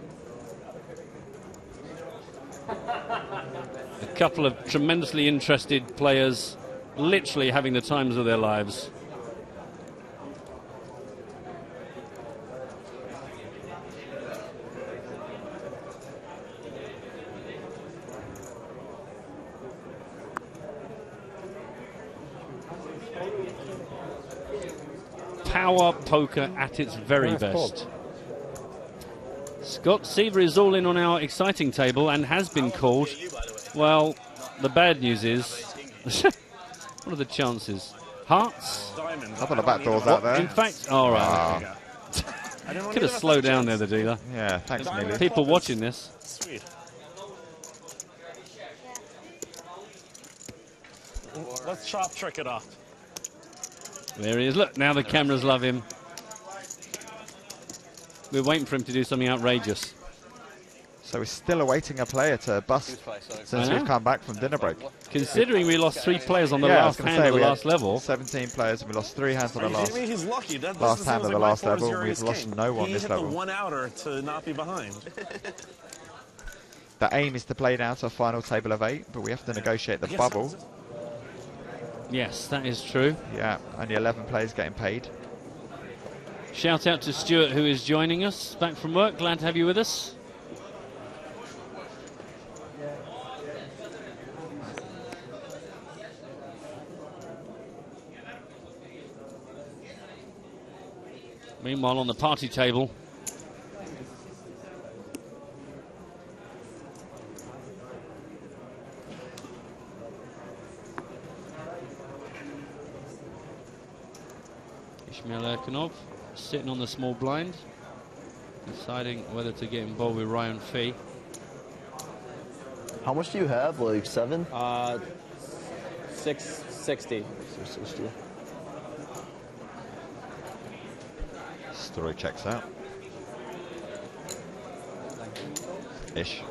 A couple of tremendously interested players, literally having the times of their lives. Power poker at its very best. Scott Seaver is all in on our exciting table and has been called. Well, the bad news is, what are the chances? Hearts? I thought the back door's out there. In fact, all right. Could have slowed down there, the dealer. Yeah, thanks, Neely. People watching this. Sweet. Let's chop trick it up. There he is. Look, now the cameras love him. We're waiting for him to do something outrageous. So we're still awaiting a player to bust since we've come back from dinner break. Considering we lost 3 players on the last hand of the last level. 17 players and we lost 3 hands on the last. He's lucky. Last hand of the last level. We've lost no one this level. He hit the one outer to not be behind. The aim is to play down to a final table of 8, but we have to negotiate the bubble. Yes, that is true. Yeah, only 11 players getting paid. Shout out to Stuart, who is joining us back from work. Glad to have you with us. Meanwhile, on the party table, Ismail Erkanov sitting on the small blind, deciding whether to get involved with Ryan Fee. How much do you have? Like 7? 660. 660. Story checks out. Ish.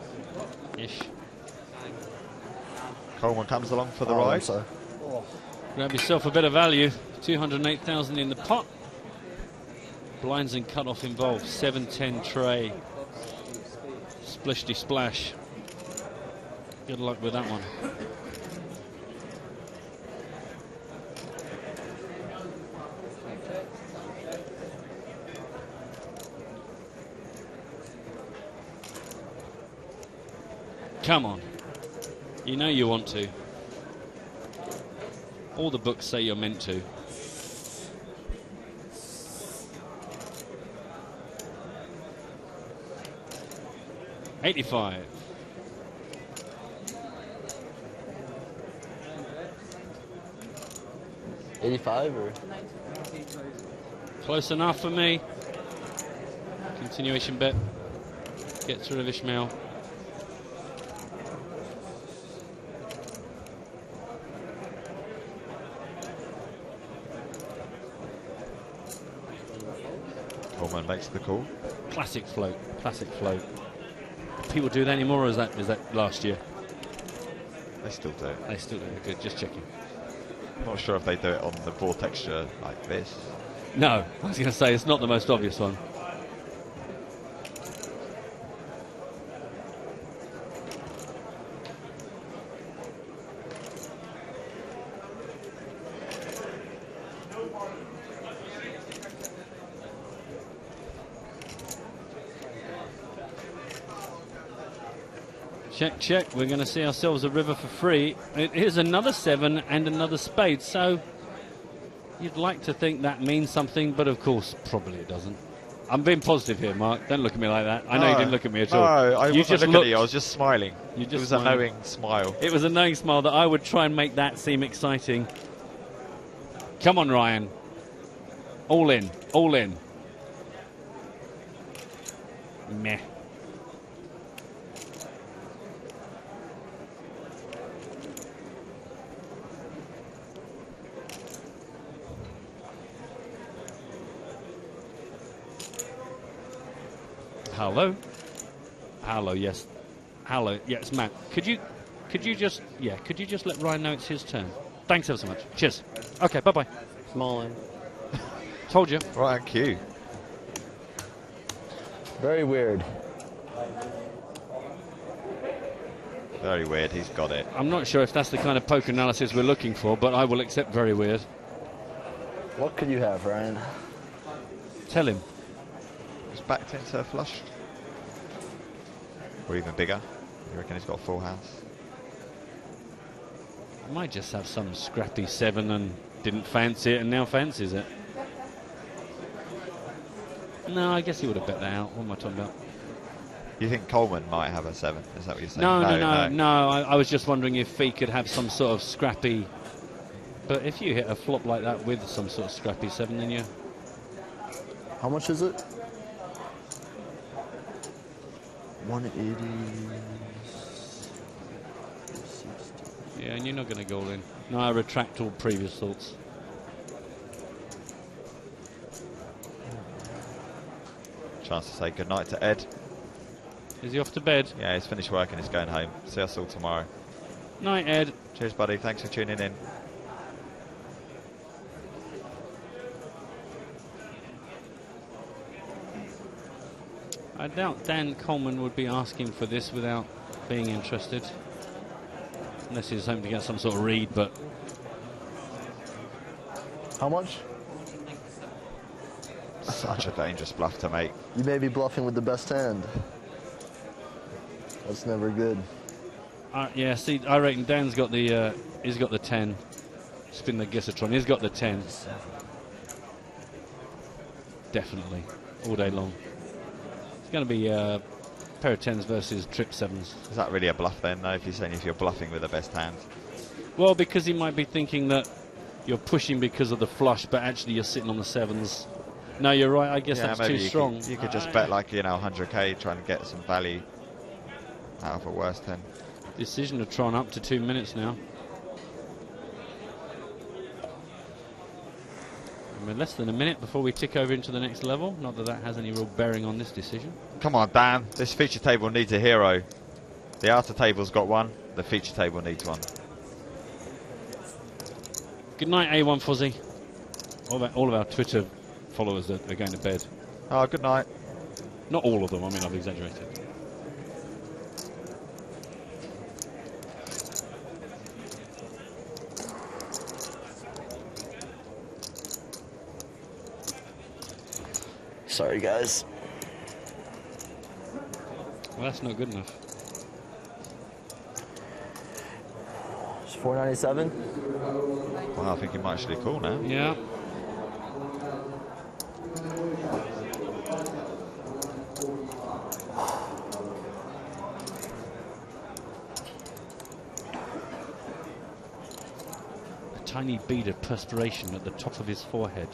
Coleman comes along for the ride. Grab yourself a bit of value. 208,000 in the pot. Blinds and cut-off involved. 7-10 tray. Splishty splash. Good luck with that one. Come on. You know you want to. All the books say you're meant to. $85. $85 or? Close enough for me. Continuation bet. Gets rid of Ishmael. Coleman makes the call. Classic float. Classic float. People do that anymore, or is that last year? They still do it. They still do it. Good. Just checking. Not sure if they do it on the ball texture like this. No, I was going to say it's not the most obvious one. Check, check. We're going to see ourselves a river for free. It is another 7 and another spade. So you'd like to think that means something, but of course, probably it doesn't. I'm being positive here, Mark. Don't look at me like that. I know you didn't look at me at all. No, I you wasn't looking at you. I was just smiling. It was a knowing smile. It was a knowing smile that I would try and make that seem exciting. Come on, Ryan. All in. All in. Meh. Hello? Hello, yes. Hello, yes, Matt. Could you just let Ryan know it's his turn? Thanks ever so much. Cheers. Okay, bye-bye. Small in. Told you. Right on cue. Very weird. Very weird, he's got it. I'm not sure if that's the kind of poker analysis we're looking for, but I will accept very weird. What could you have, Ryan? Tell him. He's backed into a flush. Or even bigger. You reckon he's got a full house? I might just have some scrappy 7 and didn't fancy it and now fancies it. No, I guess he would have bet that out. What am I talking about? You think Coleman might have a 7? Is that what you're saying? No. I was just wondering if he could have some sort of scrappy. But if you hit a flop like that with some sort of scrappy 7, then you. How much is it? 180. Yeah, and you're not going to go all in. No, I retract all previous thoughts. Chance to say goodnight to Ed. Is he off to bed? Yeah, he's finished work and he's going home. See us all tomorrow. Night, Ed. Cheers, buddy. Thanks for tuning in. I doubt Dan Coleman would be asking for this without being interested. Unless he's hoping to get some sort of read, but... How much? Such a dangerous bluff to make. You may be bluffing with the best hand. That's never good. Yeah, see, I reckon Dan's got the... he's got the 10. Spin the Gissatron. He's got the 10. Definitely. All day long. It's going to be a pair of 10s versus trip 7s. Is that really a bluff then, though, if you're saying if you're bluffing with the best hand? Well, because he might be thinking that you're pushing because of the flush, but actually you're sitting on the 7s. No, you're right. I guess that's too strong. You could just bet like, 100k trying to get some value out of a worse 10. Decision to Tron up to 2 minutes now. We're less than a minute before we tick over into the next level. Not that that has any real bearing on this decision. Come on, Dan. This feature table needs a hero. The outer table's got one. The feature table needs one. Good night, A1 Fuzzy. All of our Twitter followers are going to bed. Oh, good night. Not all of them. I mean, I've exaggerated. Sorry, guys. Well, that's not good enough. 497. Well, I think he might actually call now. Yeah. A tiny bead of perspiration at the top of his forehead.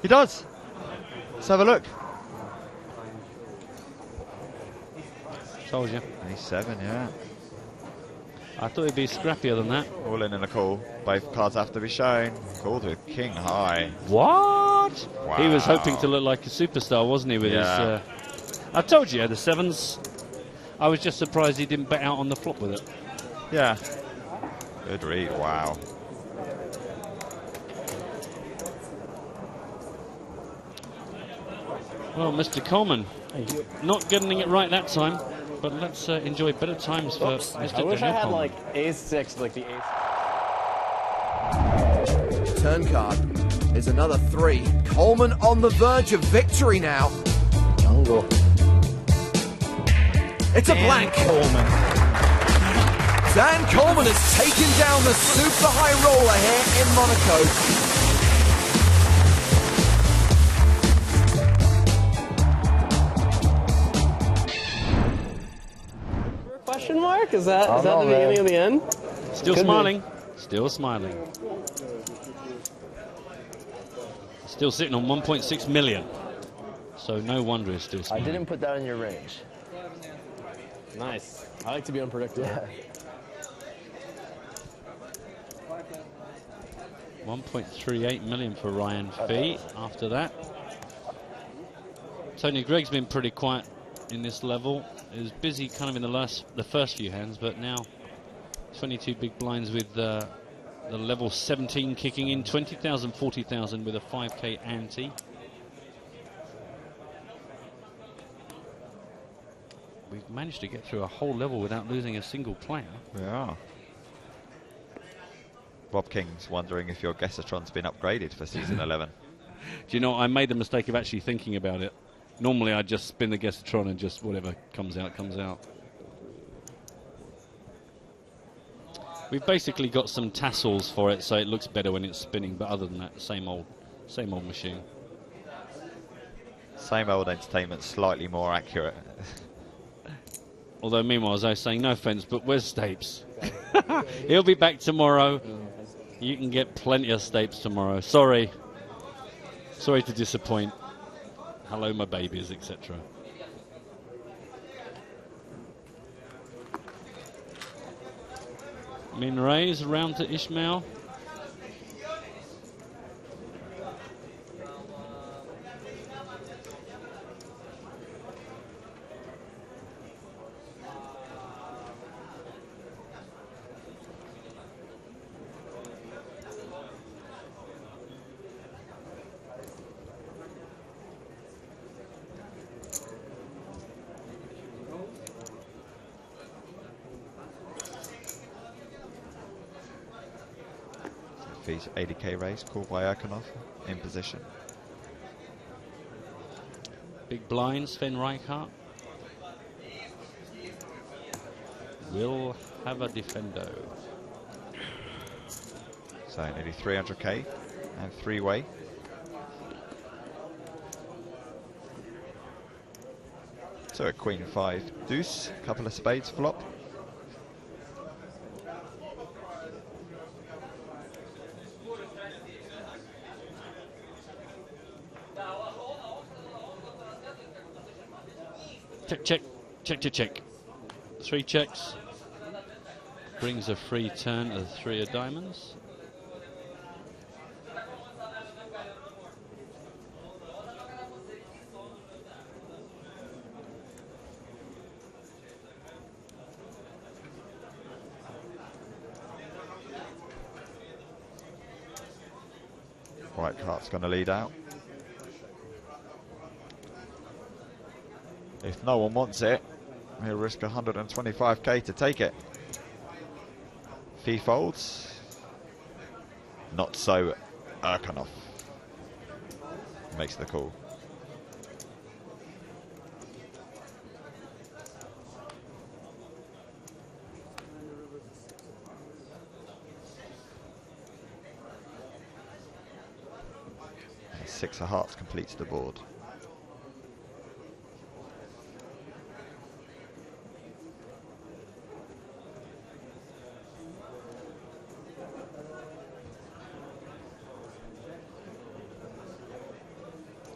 He does. Let's have a look. Told you. A7, yeah. I thought he'd be scrappier than that. All in a call. Both cards have to be shown. Called with king high. What? Wow. He was hoping to look like a superstar, wasn't he? With his. I told you, the 7s. I was just surprised he didn't bet out on the flop with it. Yeah. Good read. Wow. Well, Mr. Coleman, not getting it right that time, but let's enjoy better times for Mr. I wish I Daniel had Coleman. like ace-6, like the ace. Turn card is another 3. Coleman on the verge of victory now. Jungle. It's a blank. Coleman. Dan Coleman has taken down the super high roller here in Monaco. Question mark? Is that the know, beginning of the end? Still Could smiling. Still smiling. Still sitting on 1.6 million. So no wonder he's still I smiling. didn't put that in your range. Nice. I like to be unpredictable. Yeah. 1.38 million for Ryan Fee after that. Tony Gregg's been pretty quiet in this level. He was busy kind of in the first few hands, but now 22 big blinds with the level 17 kicking in, 20,000, 40,000 with a 5k ante. We've managed to get through a whole level without losing a single player. Yeah. Rob King's wondering if your Guessatron's been upgraded for season 11. Do you know, I made the mistake of actually thinking about it. Normally I just spin the Guessatron and just whatever comes out, comes out. We've basically got some tassels for it so it looks better when it's spinning, but other than that, same old machine. Same old entertainment, slightly more accurate. Although meanwhile, as I was saying, no offence, but where's Stapes? He'll be back tomorrow. You can get plenty of Stapes tomorrow. Sorry to disappoint. Hello, my babies, etc. Min Rays round to Ishmael. Fees 80k raise, called by Erkanov in position. Big blind, Sven Reichardt will have a defendo. So nearly 300k and 3-way. So a queen 5 deuce, couple of spades flop. Check. 3 checks. Brings a free turn of 3 of diamonds. Reichart's going to lead out. If no one wants it, he'll risk 125k to take it. Fee folds. Not so Erkanov. Makes the call. 6 of hearts completes the board.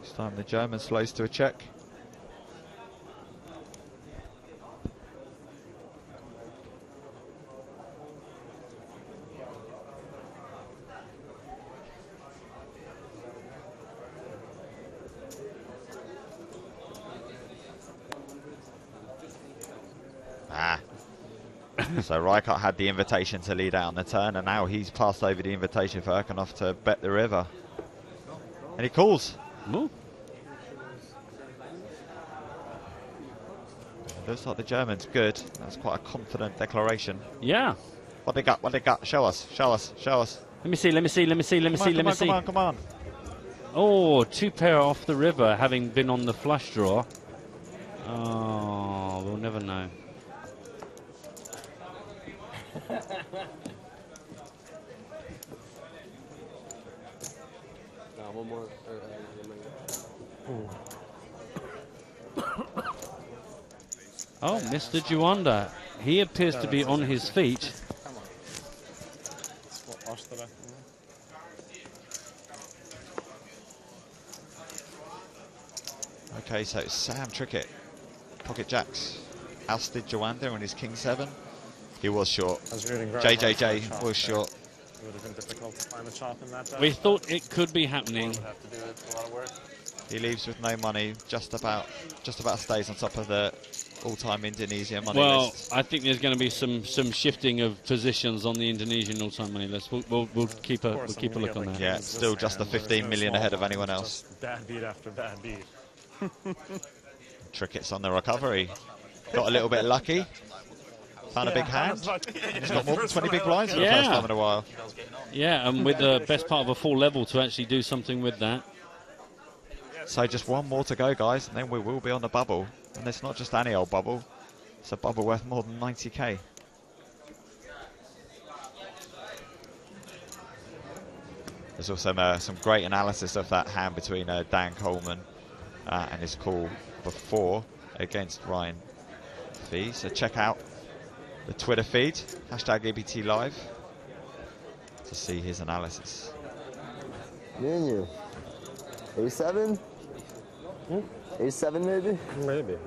This time the German slows to a check. So Rijkaard had the invitation to lead out on the turn, and now he's passed over the invitation for Erkenhoff to bet the river. And he calls. Ooh. Looks like the German's good. That's quite a confident declaration. Yeah. What they got? What they got? Show us. Show us. Show us. Let me see. Let me see. Let me see. Let me see. Let me see. Come on. Come on. Oh, 2 pair off the river, having been on the flush draw. Oh, we'll never know. One more. Oh, Mr. Juanda. He appears to be on his feet. Okay, so Sam Trickett, pocket jacks, ousted Juanda on his King 7. He was short. JJJ was short. It would have been difficult to find the chop in that. We thought it could be happening. Have to do it. A lot of work. He leaves with no money. Just about stays on top of the all-time Indonesian money list. Well, I think there's going to be some shifting of positions on the Indonesian all-time money list. We'll keep a look on that. Yeah, still just the 15 million ahead of anyone else. Bad beat after bad beat. Trickett's on the recovery. Got a little bit lucky. Found a big hand. He's got more than 20 big blinds for the first time in a while. Yeah, and with the best part of a full level to actually do something with that. So just one more to go, guys, and then we will be on the bubble. And it's not just any old bubble. It's a bubble worth more than 90k. There's also some great analysis of that hand between Dan Coleman and his call before against Ryan Fee. So check out the Twitter feed, #ABT Live, to see his analysis. Me and you. A7? A7 maybe? Maybe.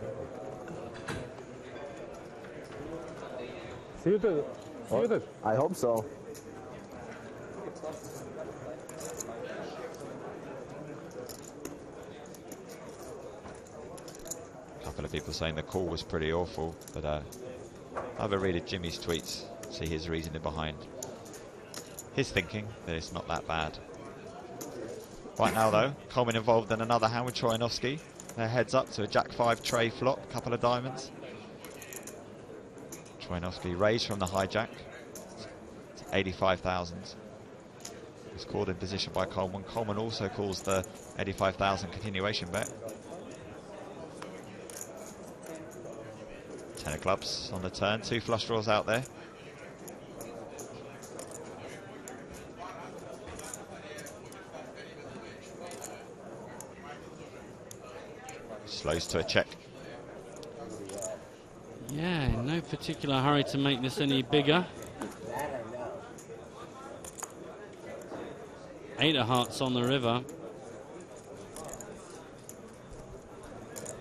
Suited. Suited. I hope so. A couple of people saying the call was pretty awful, but I've read Jimmy's tweets, see his reasoning behind his thinking that it's not that bad. Right now though, Coleman involved in another hand with Trojanowski. Their heads up to a Jack-5 tray flop, couple of diamonds. Trojanowski raised from the hijack to 85,000. He's called in position by Coleman. Coleman also calls the 85,000 continuation bet. 10 of clubs on the turn, 2 flush draws out there. Slows to a check. Yeah, in no particular hurry to make this any bigger. 8 of hearts on the river.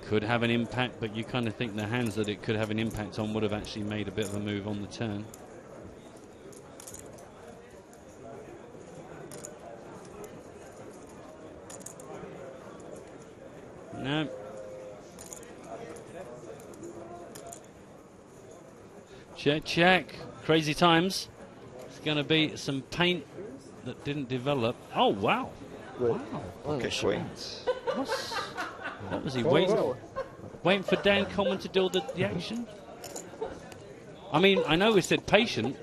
Could have an impact, but you kind of think the hands that it could have an impact on would have actually made a bit of a move on the turn. No. Check, check. Crazy times. It's going to be some paint that didn't develop. Oh, wow. Wow. Pocket queens. What was he waiting? Waiting for Dan Coleman to do the action? I mean, I know we said patient.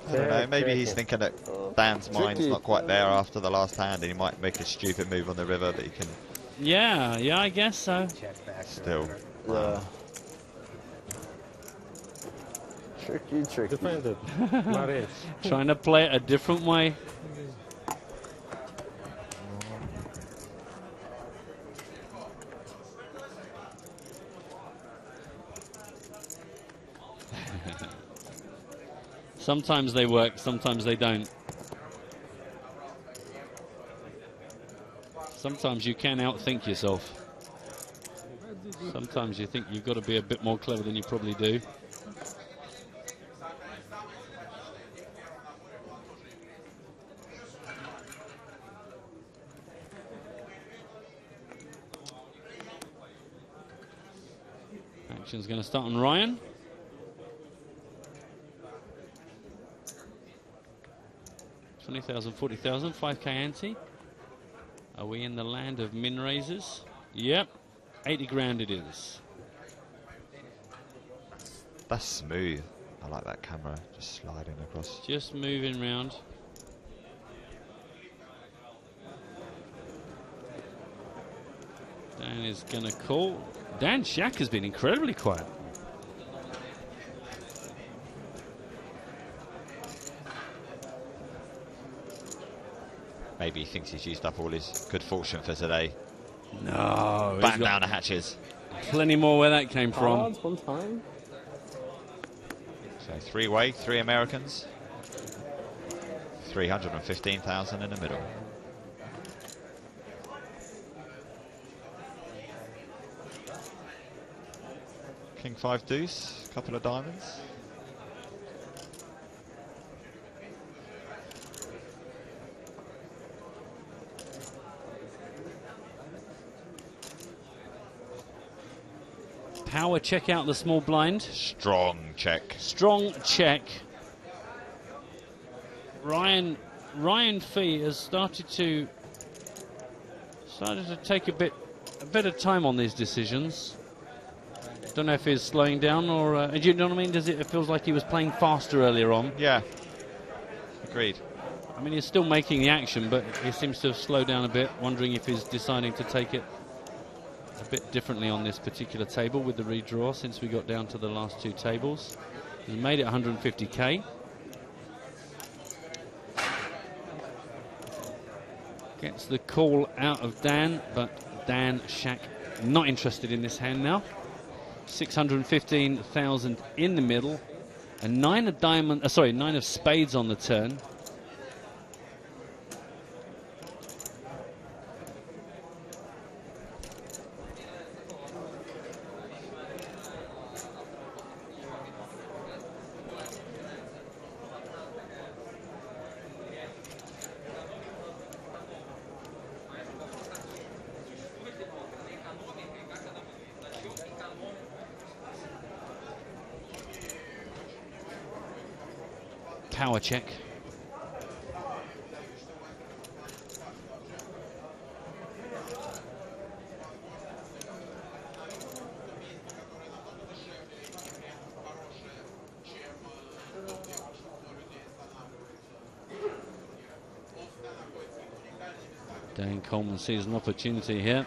I don't know, maybe he's thinking that Dan's mind's not quite there after the last hand and he might make a stupid move on the river that he can... Yeah, I guess so. Still. Yeah. Tricky. Defended. Trying to play it a different way. Sometimes they work, sometimes they don't. Sometimes you can outthink yourself. Sometimes you think you've got to be a bit more clever than you probably do. Action's going to start on Ryan. $20,000, $40,000, 5K ante. Are we in the land of min raisers? Yep, 80 grand it is. That's smooth. I like that camera just sliding across. Just moving round. Dan is going to call. Dan Shack has been incredibly quiet. Maybe he thinks he's used up all his good fortune for today. No. Batten down the hatches. Plenty more where that came from. Odds one time. So three-way, 3 Americans. 315,000 in the middle. King 5 deuce, couple of diamonds. Power check out the small blind. Strong check. Strong check. Ryan Fee has started to take a bit of time on these decisions. Don't know if he's slowing down or do you know what I mean? It feels like he was playing faster earlier on. Yeah. Agreed. I mean, he's still making the action, but he seems to have slowed down a bit, wondering if he's deciding to take it a bit differently on this particular table with the redraw since we got down to the last 2 tables. He's made it 150k. Gets the call out of Dan, but Dan Shack not interested in this hand now. 615,000 in the middle, and 9 of spades on the turn. Power check. Dan Coleman sees an opportunity here.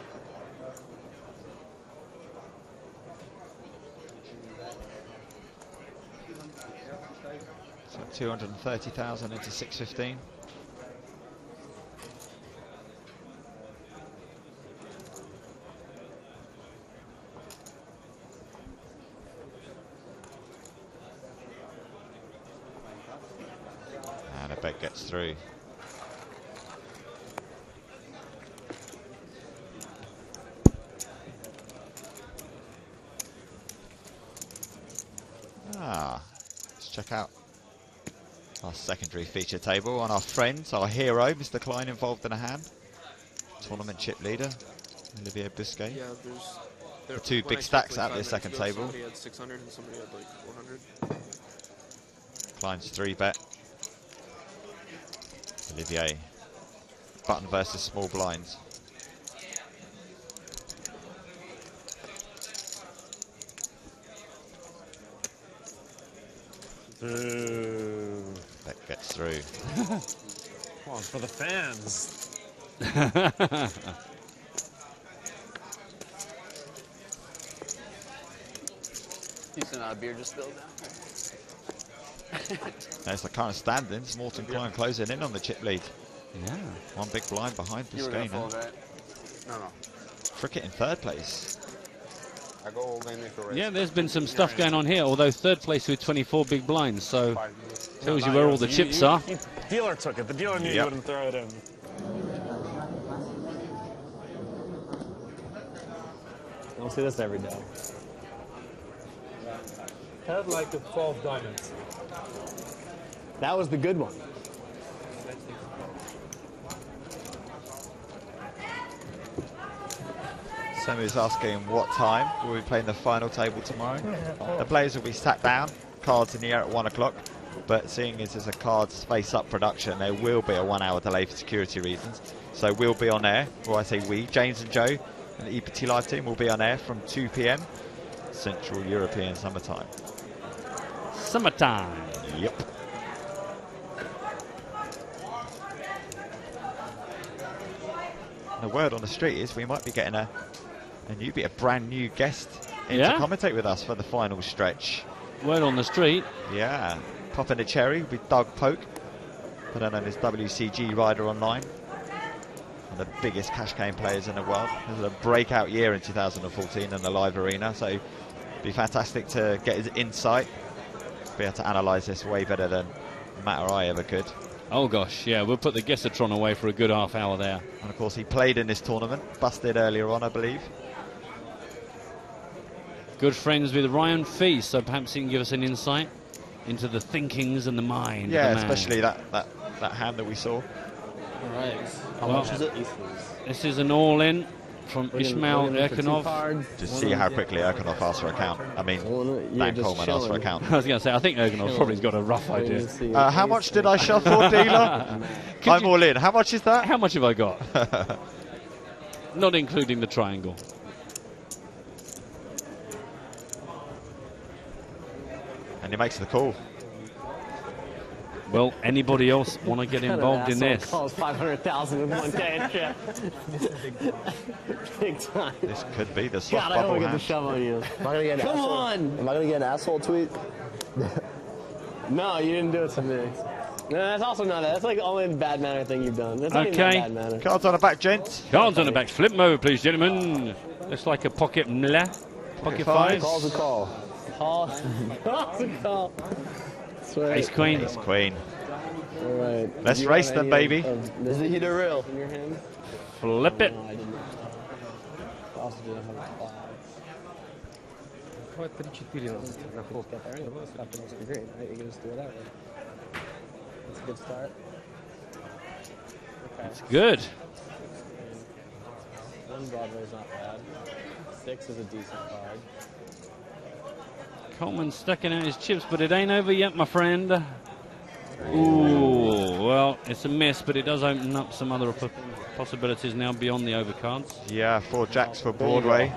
So 230,000 into 615. And a bet gets through. Let's check out our secondary feature table on our friends, our hero, Mr. Klein, involved in a hand. Tournament chip leader, Olivier Busquet. Yeah, the 2 big stacks out of the second table. Somebody had 600 and somebody had like 400. Klein's 3-bet. Olivier. Button versus small blinds. Boo. That gets through. Come on, for the fans. Decent beer just spilled down. There's the kind of standings. Morton Klein closing in on the chip lead. Yeah. 1 big blind behind You were Biscay gonna now. fold, right? No. Cricket in 3rd place. I go all day for race. Yeah, there's been some stuff going on here, although third place with 24 big blinds, so tells you where all the chips are. The dealer took it. The dealer knew you wouldn't throw it in. I don't see this every day. Had like a 12 diamonds. That was the good one. Samu's asking what time will we play in the final table tomorrow. The players will be sat down, cards in the air at 1 o'clock, but seeing as it's a cards face-up production, there will be a 1 hour delay for security reasons. So we'll be on air, or I say we, James and Joe and the EPT Live team will be on air from 2 PM Central European summertime. Summertime. Yep. The word on the street is we might be getting a brand new guest in to commentate with us for the final stretch. Word on the street. Yeah. Popping a cherry will be Doug Polk, better known as WCG Rider Online. One of the biggest cash game players in the world. It was a breakout year in 2014 in the live arena, so it'd be fantastic to get his insight, be able to analyse this way better than Matt or I ever could. Oh gosh, yeah, we'll put the Guessatron away for a good half hour there. And of course he played in this tournament, busted earlier on I believe. Good friends with Ryan Fee, so perhaps he can give us an insight into the thinkings and the mind. Yeah, of the man. especially that hand that we saw. Right. How much is it? This is an all-in from Ismail Erkanov. Just see how quickly Erkanov asks for a count. I mean, Dan Coleman asked for a count. I was going to say, I think Erkanov probably got a rough idea. How much did I shuffle, dealer? I'm all in. How much is that? How much have I got? Not including the triangle. And he makes the call. Well, anybody else want to get involved in this? Calls 500,000 in one day. Big time. This could be the soft God, I don't bubble want to get the hand. shove on you. Am I gonna get an Come asshole? on! Am I gonna get an asshole tweet? No, you didn't do it to me. No, that's also not. That's like the only bad manner thing you've done. That's not even Okay. bad manner. Cards on the back, gents. Cards on the back. Flip mode, please, gentlemen. Looks like a pocket mla. Pocket fives. Call's a call. Call's a call. Ace queen. Ace queen. All right. Let's Do you race have them, any baby. Is it either real? In your hand? Flip it. No, I didn't. I also didn't have a five. Давай 3-4 нас. Cool. Get there anyway. It's got the most green, right? You can just do it that way. That's a good start. Okay. It's good. One Broadway's not bad. 6 is a decent card. Coleman's stacking out his chips, but it ain't over yet, my friend. Ooh, well, it's a miss, but it does open up some other possibilities now beyond the overcards. Yeah, 4 jacks for Broadway.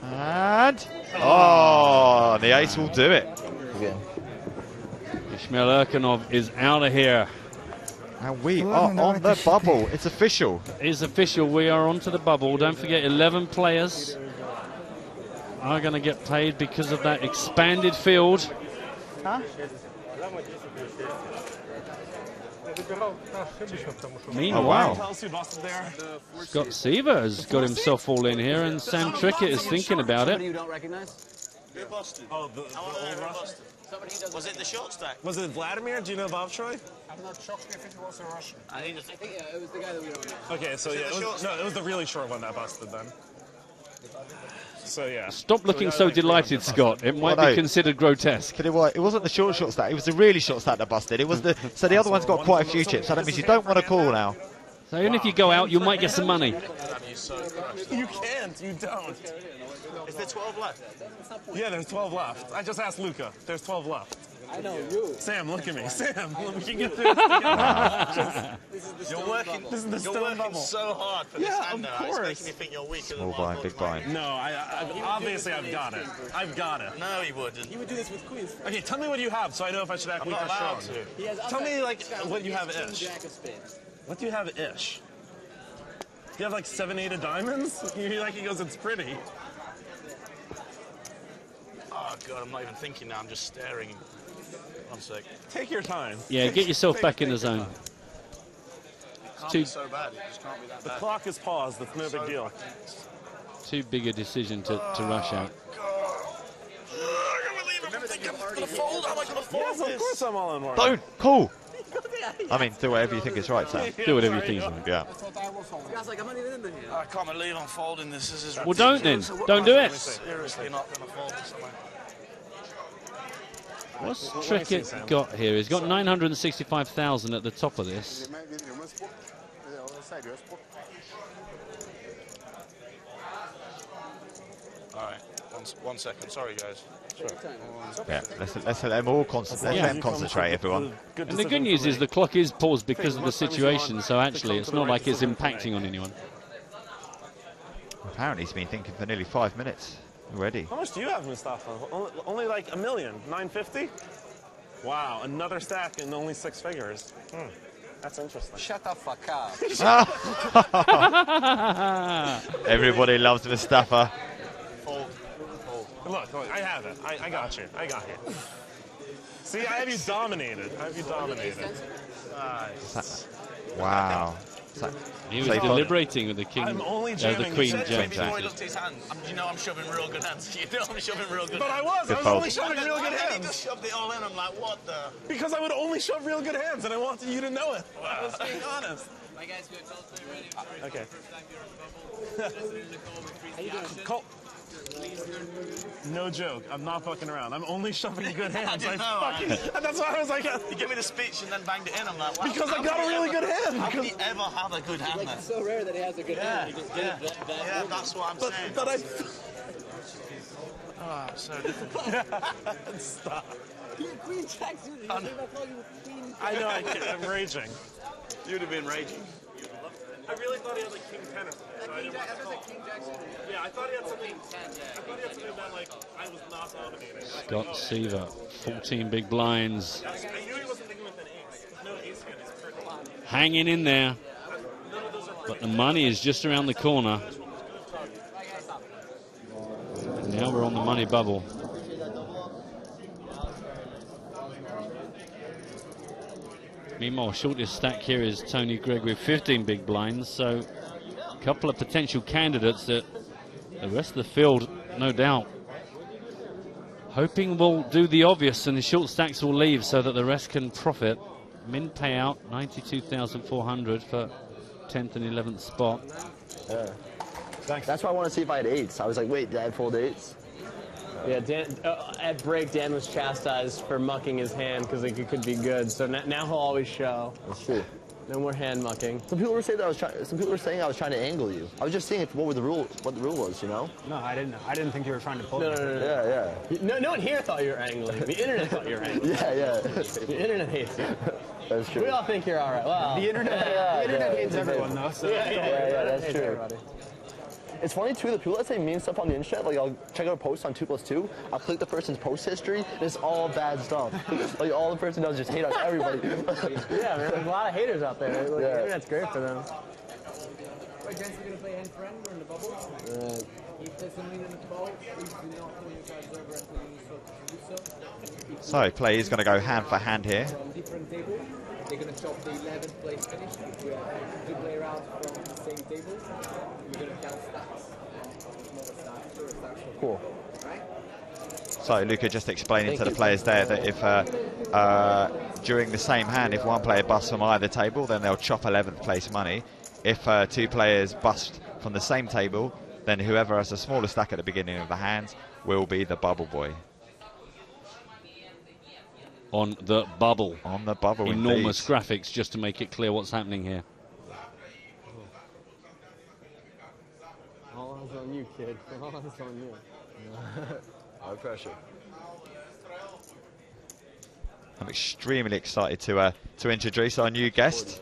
And oh, the ace will do it. Yeah. Ismail Erkanov is out of here. And we are on the bubble. It's official. It's official. We are onto the bubble. Don't forget, 11 players are going to get paid because of that expanded field. Huh? Meanwhile, oh, wow. Scott Seaver has got himself all in here, and Sam Trickett is thinking about it. You don't recognise? Who busted? Oh, the old Russian? Was it the short stack? Was it Vladimir? Do you know Bob Troy? I'm not shocked if it was a Russian. I think yeah, it was the guy that we don't know. Okay, so yeah, it was the really short one that busted then. So yeah. Stop looking so delighted, Scott. It might be considered grotesque. But it wasn't the short stack. It was the really short stack that busted. It was the so the other one's got quite a few chips. So that means you don't want to call now. So even if you go out, you might get some money. You can't. You don't. Is there 12 left? Yeah, there's 12 left. I just asked Luca. There's 12 left. I know you. Sam, look at me. Sam, we can get through this together. You're working so hard for this hand now. It's making me think you're weaker than Small blind, big blind. No, I obviously I've got it. I've got it. No, you wouldn't. You would do this with queens. Okay, tell me what you have so I know if I should act I'm weak not or allowed strong. to. Tell me like what you have ish. Jack of spades. What do you have ish? You have like 7-8 of diamonds? You're like he goes, it's pretty. Oh god, I'm not even thinking now. I'm just staring. 1 sec. Take your time. Yeah, get yourself back in the zone. It can't be so bad. It just can't be that The bad. clock is paused. That's no big deal. too big a decision to rush out. Yes, of course I'm all in one. Don't. Cool. I mean, do whatever you think is right, Sam. Do whatever you think is right. Yeah. I can't believe I'm folding this. This is Well, don't then. Don't do it. Seriously, not going to fold this. What's Trickett got here? He's got 965,000 at the top of this. All right, 1 second. Sorry, guys. Sure. Yeah, let's let them all concentrate. Let them concentrate, everyone. And the good news is the clock is paused because of the situation, so actually it's not like it's impacting on anyone. Apparently he's been thinking for nearly 5 minutes already. How much do you have, Mustafa? Only like $1 million. 950? Wow, another stack and only 6 figures. That's interesting. Shut the fuck up. Everybody loves Mustafa. Fold. Look, I have it. I got you. I got you. See, I have you dominated. Wow. He was deliberating with the king, I'm only the queen Before jam. he looked at his hand, you know I'm shoving real good hands. You know I'm shoving real good But hands. I was only shoving real good He hands. just shoved it all in. I'm like, what the? Because I would only shove real good hands, and I wanted you to know it. Wow. I was being honest. My guys, we're totally ready. Okay. Colt. No joke. I'm not fucking around. I'm only shoving good hands. I And that's why I was like... You give me the speech and then banged it in. I'm like, wow. Because I got a really good hand. How can he ever have a good hand then? It's so rare that he has a good hand. You just get it Yeah, that's what I'm saying. But I... Oh, so difficult. Stop. Queen jacks. I know, I'm raging. You'd have been raging. I really thought he had like King 10 or something. So I didn't want to call. Yeah, I thought he had something. I thought he had something about like I was not dominating. Scott Seaver, 14 big blinds. I knew he wasn't thinking with an ace. No ace hand is pretty. Hanging in there. But the money is just around the corner. Now we're on the money bubble. Meanwhile, shortest stack here is Tony Greig with 15 big blinds, so a couple of potential candidates that the rest of the field, no doubt, hoping will do the obvious and the short stacks will leave so that the rest can profit. Min payout, 92,400 for 10th and 11th spot. Yeah. That's why I want to see if I had eights. I was like, wait, did I fold eights? Yeah, Dan, at break, Dan was chastised for mucking his hand because it could be good. So now he'll always show. That's true. No more hand mucking. Some people were saying Some people were saying I was trying to angle you. I was just seeing what the rule was, you know? No, I didn't think you were trying to pull. No. Yeah. No one here thought you were angling. The internet thought you were angling. Yeah. The internet hates you. That's true. We all think you're all right. Well, the internet hates everyone, though. So. Yeah, that's hates true. everybody. It's funny too, the people that say mean stuff on the internet, like I'll check out a post on 2+2, I'll click the person's post history, and it's all bad stuff. Like all the person does is just hate on everybody. Yeah, man, there's a lot of haters out there. Like, the internet's great for them. Wait, gents, we're going to play hand friend. We're in the bubble. If there's something in the ball, please do not pull your cards over until you do so. So play is going to go hand for hand here. From different tables. They're going to chop the 11th place finish. We have 2 play rounds from the same table. We're going to count stacks. Cool. So Luca just explaining to the players there that if during the same hand, if one player busts from either table, then they'll chop 11th place money. If 2 players bust from the same table, then whoever has the smaller stack at the beginning of the hand will be the bubble boy. On the bubble. On the bubble, enormous indeed. graphics just to make it clear what's happening here. All eyes on you, kid. All eyes on you. No pressure. I'm extremely excited to introduce our new guest,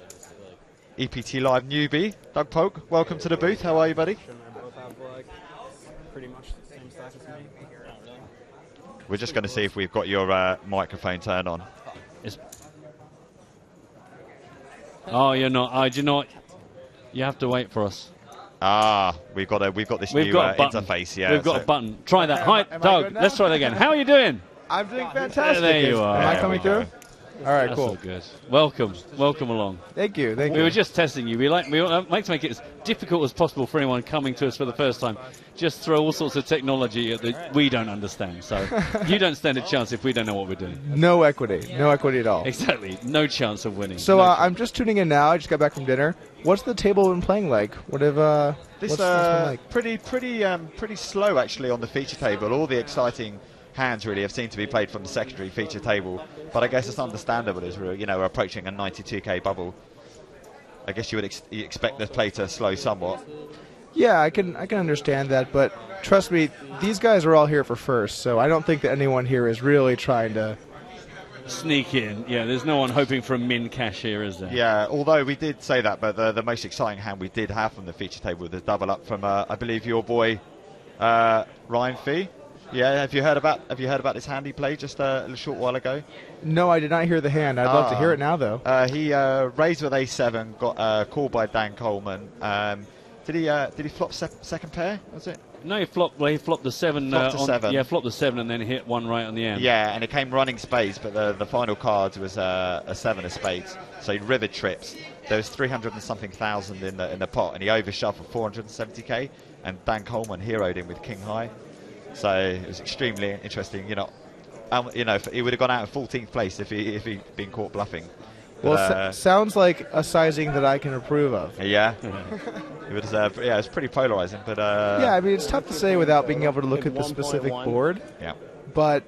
EPT Live newbie, Doug Polk. Welcome to the booth. How are you, buddy? They both have like pretty much the same stack as me. We're just going to see if we've got your microphone turned on. Oh, you're not. Do you know what? You have to wait for us. Ah, we've got this new interface. Yeah, we've got a button. Try that. Hi, Doug. Let's try that again. How are you doing? I'm doing fantastic. There you are. Am I coming through? All right, That's cool. all good. Welcome along. Thank you. Thank We you. were just testing you. We like to make it as difficult as possible for anyone coming to us for the first time. Just throw all sorts of technology that we don't understand. So you don't stand a chance if we don't know what we're doing. No equity. No equity at all. Exactly. No chance of winning. So No I'm just tuning in now. I just got back from dinner. What's the table been playing like? What have This what's been like? pretty slow actually on the feature table. All the exciting hands really have seemed to be played from the secondary feature table, but I guess it's understandable as we're we're approaching a 92k bubble. I guess you would expect the play to slow somewhat. Yeah, I can understand that, but trust me, these guys are all here for first, so I don't think that anyone here is really trying to sneak in. Yeah, there's no one hoping for a min cash here, is there? Yeah, although we did say that, but the most exciting hand we did have from the feature table was the double up from I believe your boy Ryan Fee. Yeah, have you heard about this hand he played just a short while ago? No, I did not hear the hand. I'd love to hear it now, though. He raised with a7, got called by Dan Coleman. Did he flop second pair? Was it? No, he flopped the 7. Flopped the 7. Yeah, flopped the 7 and then hit one right on the end. Yeah, and it came running spades, but the final card was a 7 of spades. So he river trips. There was 300 and something thousand in the pot, and he overshuffled 470k. And Dan Coleman heroed him with king high. So it was extremely interesting. He would have gone out in 14th place if he'd been caught bluffing. Well, sounds like a sizing that I can approve of. Yeah. It was pretty polarizing, but yeah, I mean, it's tough to say without being able to look at the specific board. Yeah. But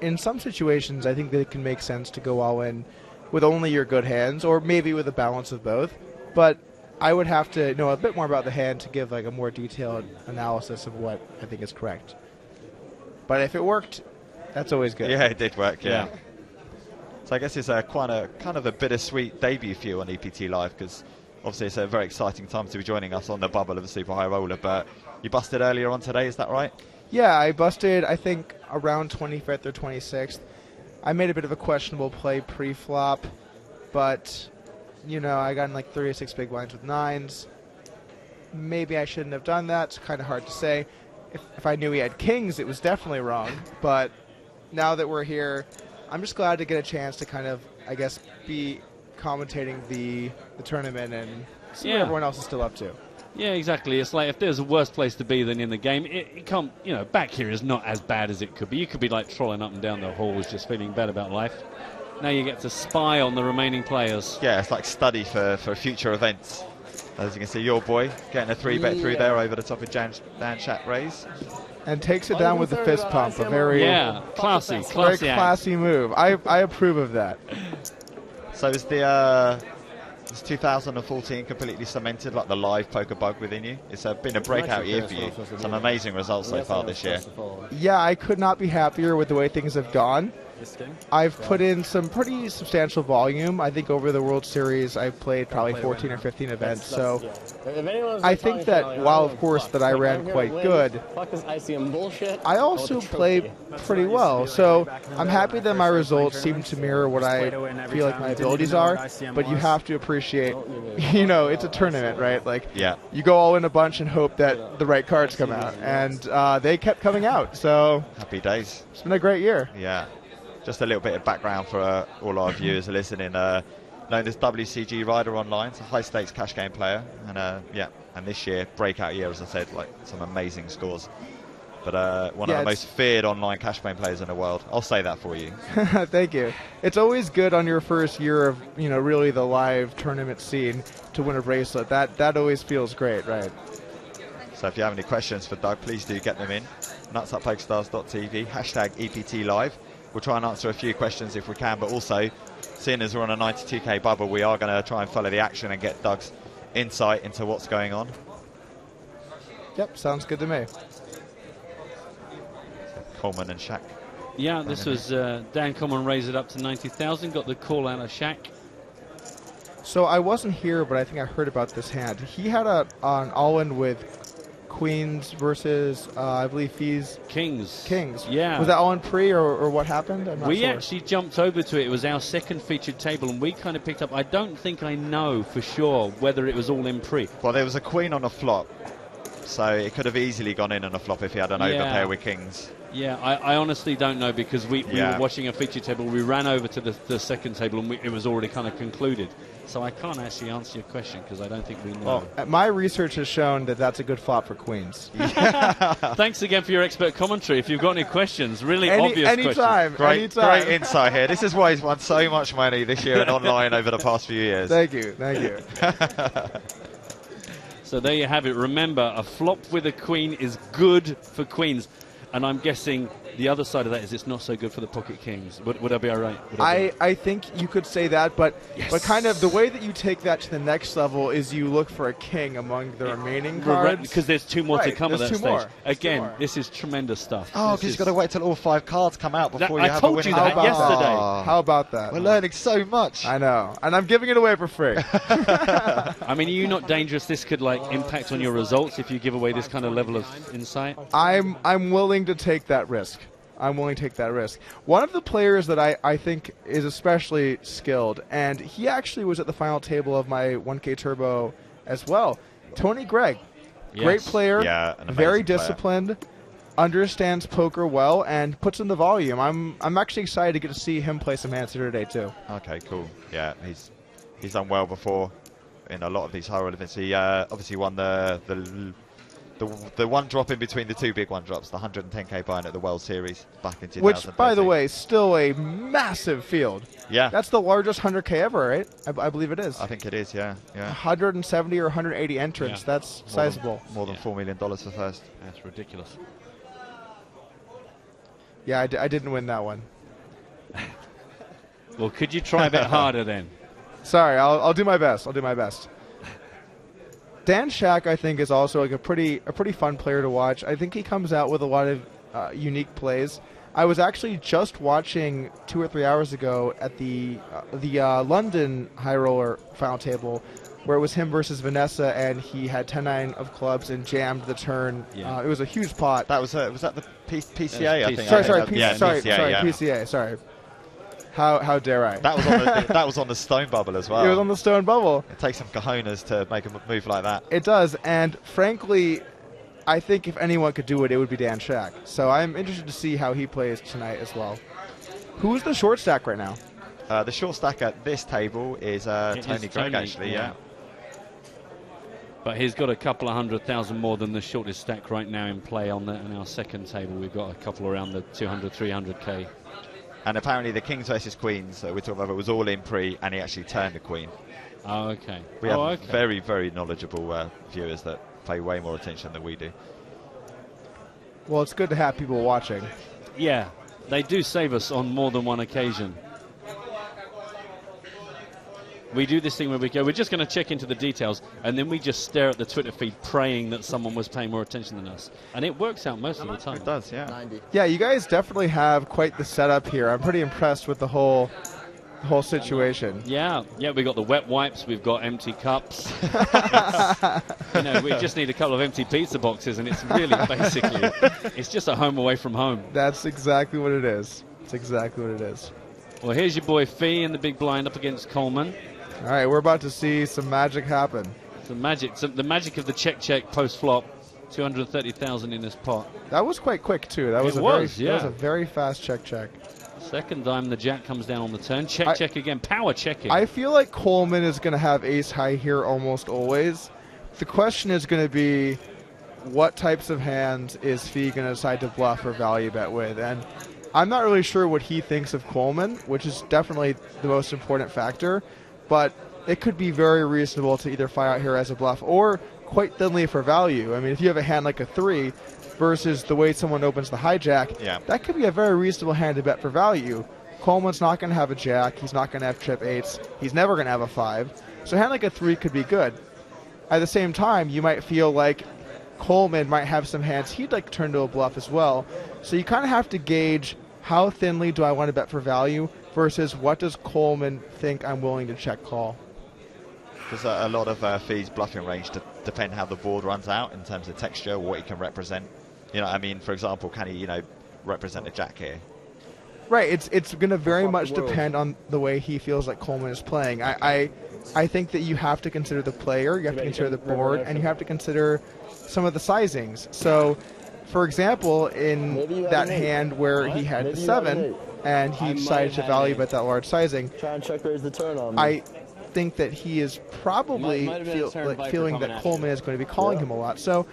in some situations, I think that it can make sense to go all in with only your good hands, or maybe with a balance of both. But I would have to know a bit more about the hand to give like a more detailed analysis of what I think is correct. But if it worked, that's always good. Yeah, it did work. Yeah. So I guess it's kind of a bittersweet debut for you on EPT Live, because obviously it's a very exciting time to be joining us on the bubble of a super high roller. But you busted earlier on today, is that right? Yeah, I busted, I think, around 25th or 26th. I made a bit of a questionable play pre-flop, but, I got in like 36 big blinds with 9s. Maybe I shouldn't have done that. It's kind of hard to say. If I knew he had kings, it was definitely wrong. But now that we're here, I'm just glad to get a chance to kind of, I guess, be commentating the tournament and see what everyone else is still up to. Yeah, exactly. It's like if there's a worse place to be than in the game, it can't, back here is not as bad as it could be. You could be like trolling up and down the halls just feeling bad about life. Now you get to spy on the remaining players. Yeah, it's like study for future events. As you can see, your boy getting a 3-bet through there over the top of Dan Chat raise. And takes it down with the fist pump. A very classy move. I approve of that. So is this 2014 completely cemented, like the live poker bug within you? It's been a breakout year for you. Some amazing results so far this year. Yeah, I could not be happier with the way things have gone. I've put in some pretty substantial volume. I think over the World Series I played probably 14 or 15 events. So I think that while, of course, that I ran quite good, I also play pretty well. So I'm happy that my results seem to mirror what I feel like my abilities are. But you have to appreciate, it's a tournament, right? Like, you go all in a bunch and hope that the right cards come out. And they kept coming out. So happy days. It's been a great year. Yeah. Just a little bit of background for all our viewers listening. Known as WCG Rider Online, it's a high-stakes cash game player, and and this year, breakout year, as I said, like some amazing scores. But one of the most feared online cash game players in the world. I'll say that for you. Thank you. It's always good on your first year of really the live tournament scene to win a bracelet. That always feels great, right? So if you have any questions for Doug, please do get them in. nuts@pokerstars.tv, #EPTLive. We'll try and answer a few questions if we can, but also, seeing as we're on a 92k bubble, we are going to try and follow the action and get Doug's insight into what's going on. Yep, sounds good to me. Coleman and Shaq. Yeah, this was Dan Coleman raised it up to 90,000, got the call out of Shaq. So I wasn't here, but I think I heard about this hand. He had an all-in with queens versus, I believe, Fees. Kings. Yeah. Was that all in pre or what happened? I'm not we sure. actually jumped over to it. It was our second featured table, and we kind of picked up. I don't think I know for sure whether it was all in pre. Well, there was a queen on a flop, so it could have easily gone in on a flop if he had an overpair with kings. Yeah, I honestly don't know, because we were watching a feature table. We ran over to the second table, and it was already kind of concluded. So I can't actually answer your question, because I don't think we know. Well, my research has shown that that's a good flop for queens. Thanks again for your expert commentary. If you've got any questions, really obvious anytime, questions. Great insight here. This is why he's won so much money this year and online over the past few years. Thank you. So there you have it. Remember, a flop with a queen is good for queens. And I'm guessing the other side of that is it's not so good for the pocket kings. Would I be all right? I think you could say that, but kind of the way that you take that to the next level is you look for a king among the remaining cards. Because there's two more to come at that two stage. more. Again, this is tremendous stuff. Oh, because you've got to wait till all 5 cards come out before you have I told a winning. you that yesterday. How about that? We're learning so much. I know, and I'm giving it away for free. I mean, are you not dangerous? This could impact on your results if you give away this kind of level of insight. I'm willing to take that risk. One of the players that I think is especially skilled, and he actually was at the final table of my 1K Turbo as well, Tony Gregg. Great player, very disciplined, understands poker well, and puts in the volume. I'm actually excited to get to see him play some hands here today too. Okay, cool. Yeah, he's done well before in a lot of these high roll events. He obviously won the one drop in between the 2 big one drops, the 110k buy-in at the World Series back in 2013. Which, by the way, still a massive field. Yeah. That's the largest 100k ever, right? I believe it is. I think it is, yeah. 170 or 180 entrants. Yeah. That's sizable. More than $4 million for first. That's ridiculous. Yeah, I didn't win that one. Well, could you try a bit harder then? Sorry, I'll do my best. Dan Shack, I think, is also a pretty fun player to watch. I think he comes out with a lot of unique plays. I was actually just watching 2 or 3 hours ago at the London High Roller final table, where it was him versus Vanessa, and he had 10-9 of clubs and jammed the turn. Yeah. It was a huge pot. Was that the PCA? I think. PCA. Sorry. How dare I? That was on the stone bubble as well. It was on the stone bubble. It takes some cojones to make a move like that. It does, and frankly, I think if anyone could do it, it would be Dan Shack. So I'm interested to see how he plays tonight as well. Who's the short stack right now? The short stack at this table is Tony Gregg, actually, yeah. But he's got a couple of 100,000 more than the shortest stack right now in play on our second table. We've got a couple around the 200, 300k. And apparently the kings versus queens, so we're talking about, it was all in pre, and he actually turned the queen. Oh, okay. We have very, very knowledgeable viewers that pay way more attention than we do. Well, it's good to have people watching. Yeah, they do save us on more than one occasion. We do this thing where we're just going to check into the details, and then we just stare at the Twitter feed praying that someone was paying more attention than us. And it works out most of the time. It does, yeah. Yeah, you guys definitely have quite the setup here. I'm pretty impressed with the whole situation. Yeah, we've got the wet wipes, we've got empty cups. We just need a couple of empty pizza boxes, and it's really basically, it's just a home away from home. That's exactly what it is. Well, here's your boy Fee in the big blind up against Coleman. All right, we're about to see some magic happen. The magic of the check post flop. 230,000 in this pot. That was quite quick too. That was a very fast check. Second time the jack comes down on the turn. Check again. Power checking. I feel like Coleman is going to have ace high here almost always. The question is going to be, what types of hands is Fee going to decide to bluff or value bet with? And I'm not really sure what he thinks of Coleman, which is definitely the most important factor. But it could be very reasonable to either fire out here as a bluff or quite thinly for value. I mean, if you have a hand like a 3 versus the way someone opens the hijack, that could be a very reasonable hand to bet for value. Coleman's not going to have a jack. He's not going to have trip 8s. He's never going to have a 5. So a hand like a 3 could be good. At the same time, you might feel like Coleman might have some hands he'd like to turn to a bluff as well. So you kind of have to gauge, how thinly do I want to bet for value versus what does Coleman think I'm willing to check call? Because a lot of Fee's bluffing range depend how the board runs out in terms of texture, what he can represent. For example, can he, represent a jack here? Right. It's going to very much depend on the way he feels like Coleman is playing. I think that you have to consider the player, you have to consider the board, and you have to consider some of the sizings. So, for example, in that hand where he had the 7 and he decided to value bet that large sizing, Try and check raise the turn on me. I think that he is probably feeling that Coleman is going to be calling him a lot. So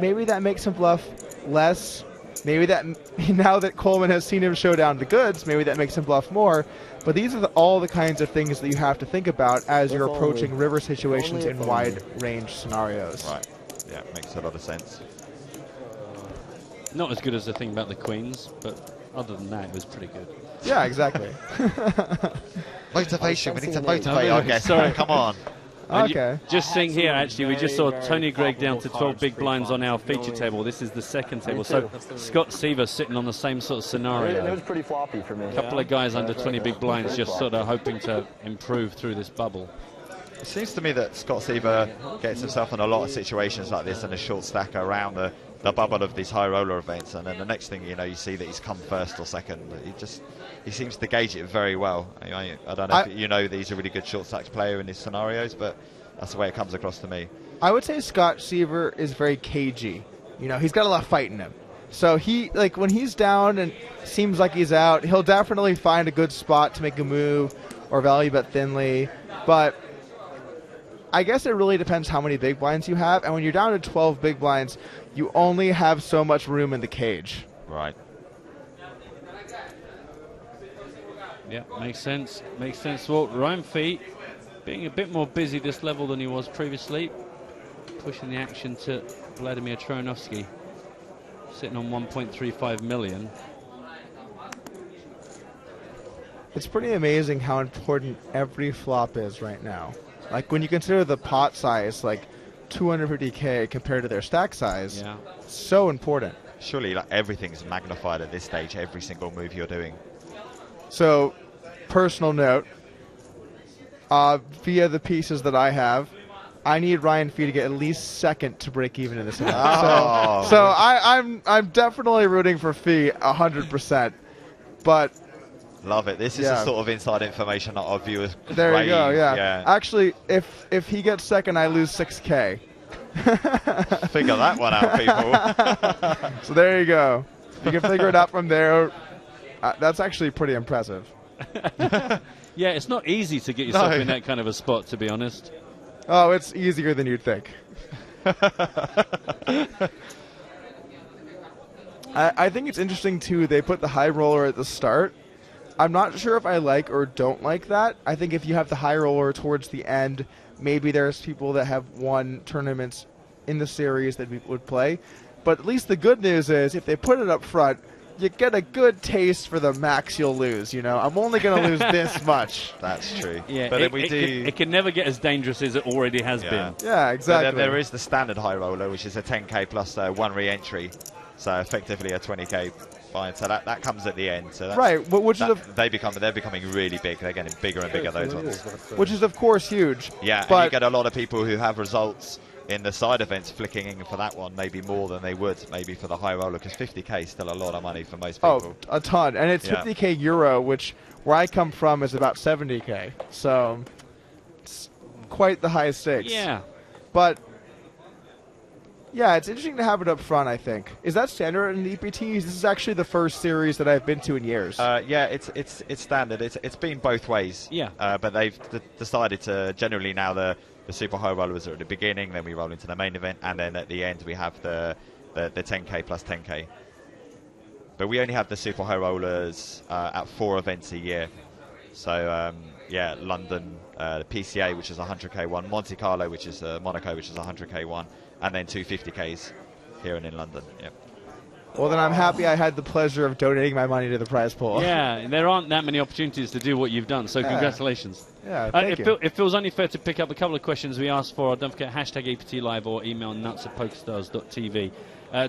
maybe that makes him bluff less. Maybe that now that Coleman has seen him show down the goods, maybe that makes him bluff more. But these are all the kinds of things that you have to think about as you're approaching river situations in wide range scenarios. Right. Yeah, makes a lot of sense. Not as good as the thing about the queens, but other than that, it was pretty good. Yeah, exactly. Motivation. We need to motivate our guests. Sorry. Come on. Okay. Just seeing here, actually, we just saw Tony Gregg down to 12 big blinds on our feature table. This is the second table. So Scott Seaver sitting on the same sort of scenario. It was pretty floppy for me. A couple of guys under 20 big blinds just sort of hoping to improve through this bubble. It seems to me that Scott Seaver gets himself in a lot of situations like this and a short stacker around the bubble of these high roller events, and then the next thing you know, you see that he's come first or second. He seems to gauge it very well. I don't know if you know that he's a really good short stack player in these scenarios, but that's the way it comes across to me. I would say Scott Seaver is very cagey. You know, he's got a lot of fight in him. So when he's down and seems like he's out, he'll definitely find a good spot to make a move or value bet thinly. But I guess it really depends how many big blinds you have. And when you're down to 12 big blinds, you only have so much room in the cage. Right. Yeah, makes sense. Makes sense. Well, Ryan Fee being a bit more busy this level than he was previously, pushing the action to Vladimir Trojanovsky, sitting on 1.35 million. It's pretty amazing how important every flop is right now. Like when you consider the pot size, like 250K compared to their stack size, so important. Surely like everything's magnified at this stage, every single move you're doing. So, personal note, via the pieces that I have, I need Ryan Fee to get at least second to break even in this event. Oh. So I'm definitely rooting for Fee 100%. But love it. This is the sort of inside information that our viewers there crave. You go, yeah. Actually, if he gets second, I lose 6K. Figure that one out, people. So there you go. You can figure it out from there. That's actually pretty impressive. Yeah, it's not easy to get yourself in that kind of a spot, to be honest. Oh, it's easier than you'd think. I think it's interesting, too, they put the high roller at the start. I'm not sure if I like or don't like that. I think if you have the high roller towards the end, maybe there's people that have won tournaments in the series that we would play. But at least the good news is if they put it up front, you get a good taste for the max you'll lose. You know, I'm only going to lose this much. That's true. Yeah, but it can never get as dangerous as it already has been. Yeah, exactly. But there is the standard high roller, which is a 10K plus one re-entry. So effectively a 20K fine. So that comes at the end. So that's, right, which is they're becoming really big. They're getting bigger and bigger, those ones. Which is of course huge. Yeah, but and you get a lot of people who have results in the side events flicking in for that one, maybe more than they would maybe for the high roller, because 50K is still a lot of money for most people. Oh, a ton. And it's 50K euro, which where I come from is about 70K. So it's quite the high stakes. Yeah. But yeah, it's interesting to have it up front, I think. Is that standard in the EPTs? This is actually the first series that I've been to in years. Yeah, it's standard. It's been both ways. Yeah. But they've decided to generally now the super high rollers are at the beginning, then we roll into the main event, and then at the end we have the 10K plus 10K. But we only have the super high rollers at 4 events a year. So yeah, London, the PCA, which is 100K one, Monte Carlo, which is Monaco, which is 100K one, and then 250Ks here and in London. Yep. Well, then I'm happy I had the pleasure of donating my money to the prize pool. Yeah, there aren't that many opportunities to do what you've done, so congratulations. Yeah, thank you. It feels only fair to pick up a couple of questions we asked for. Don't forget, hashtag APT Live or email nuts@pokerstars.tv.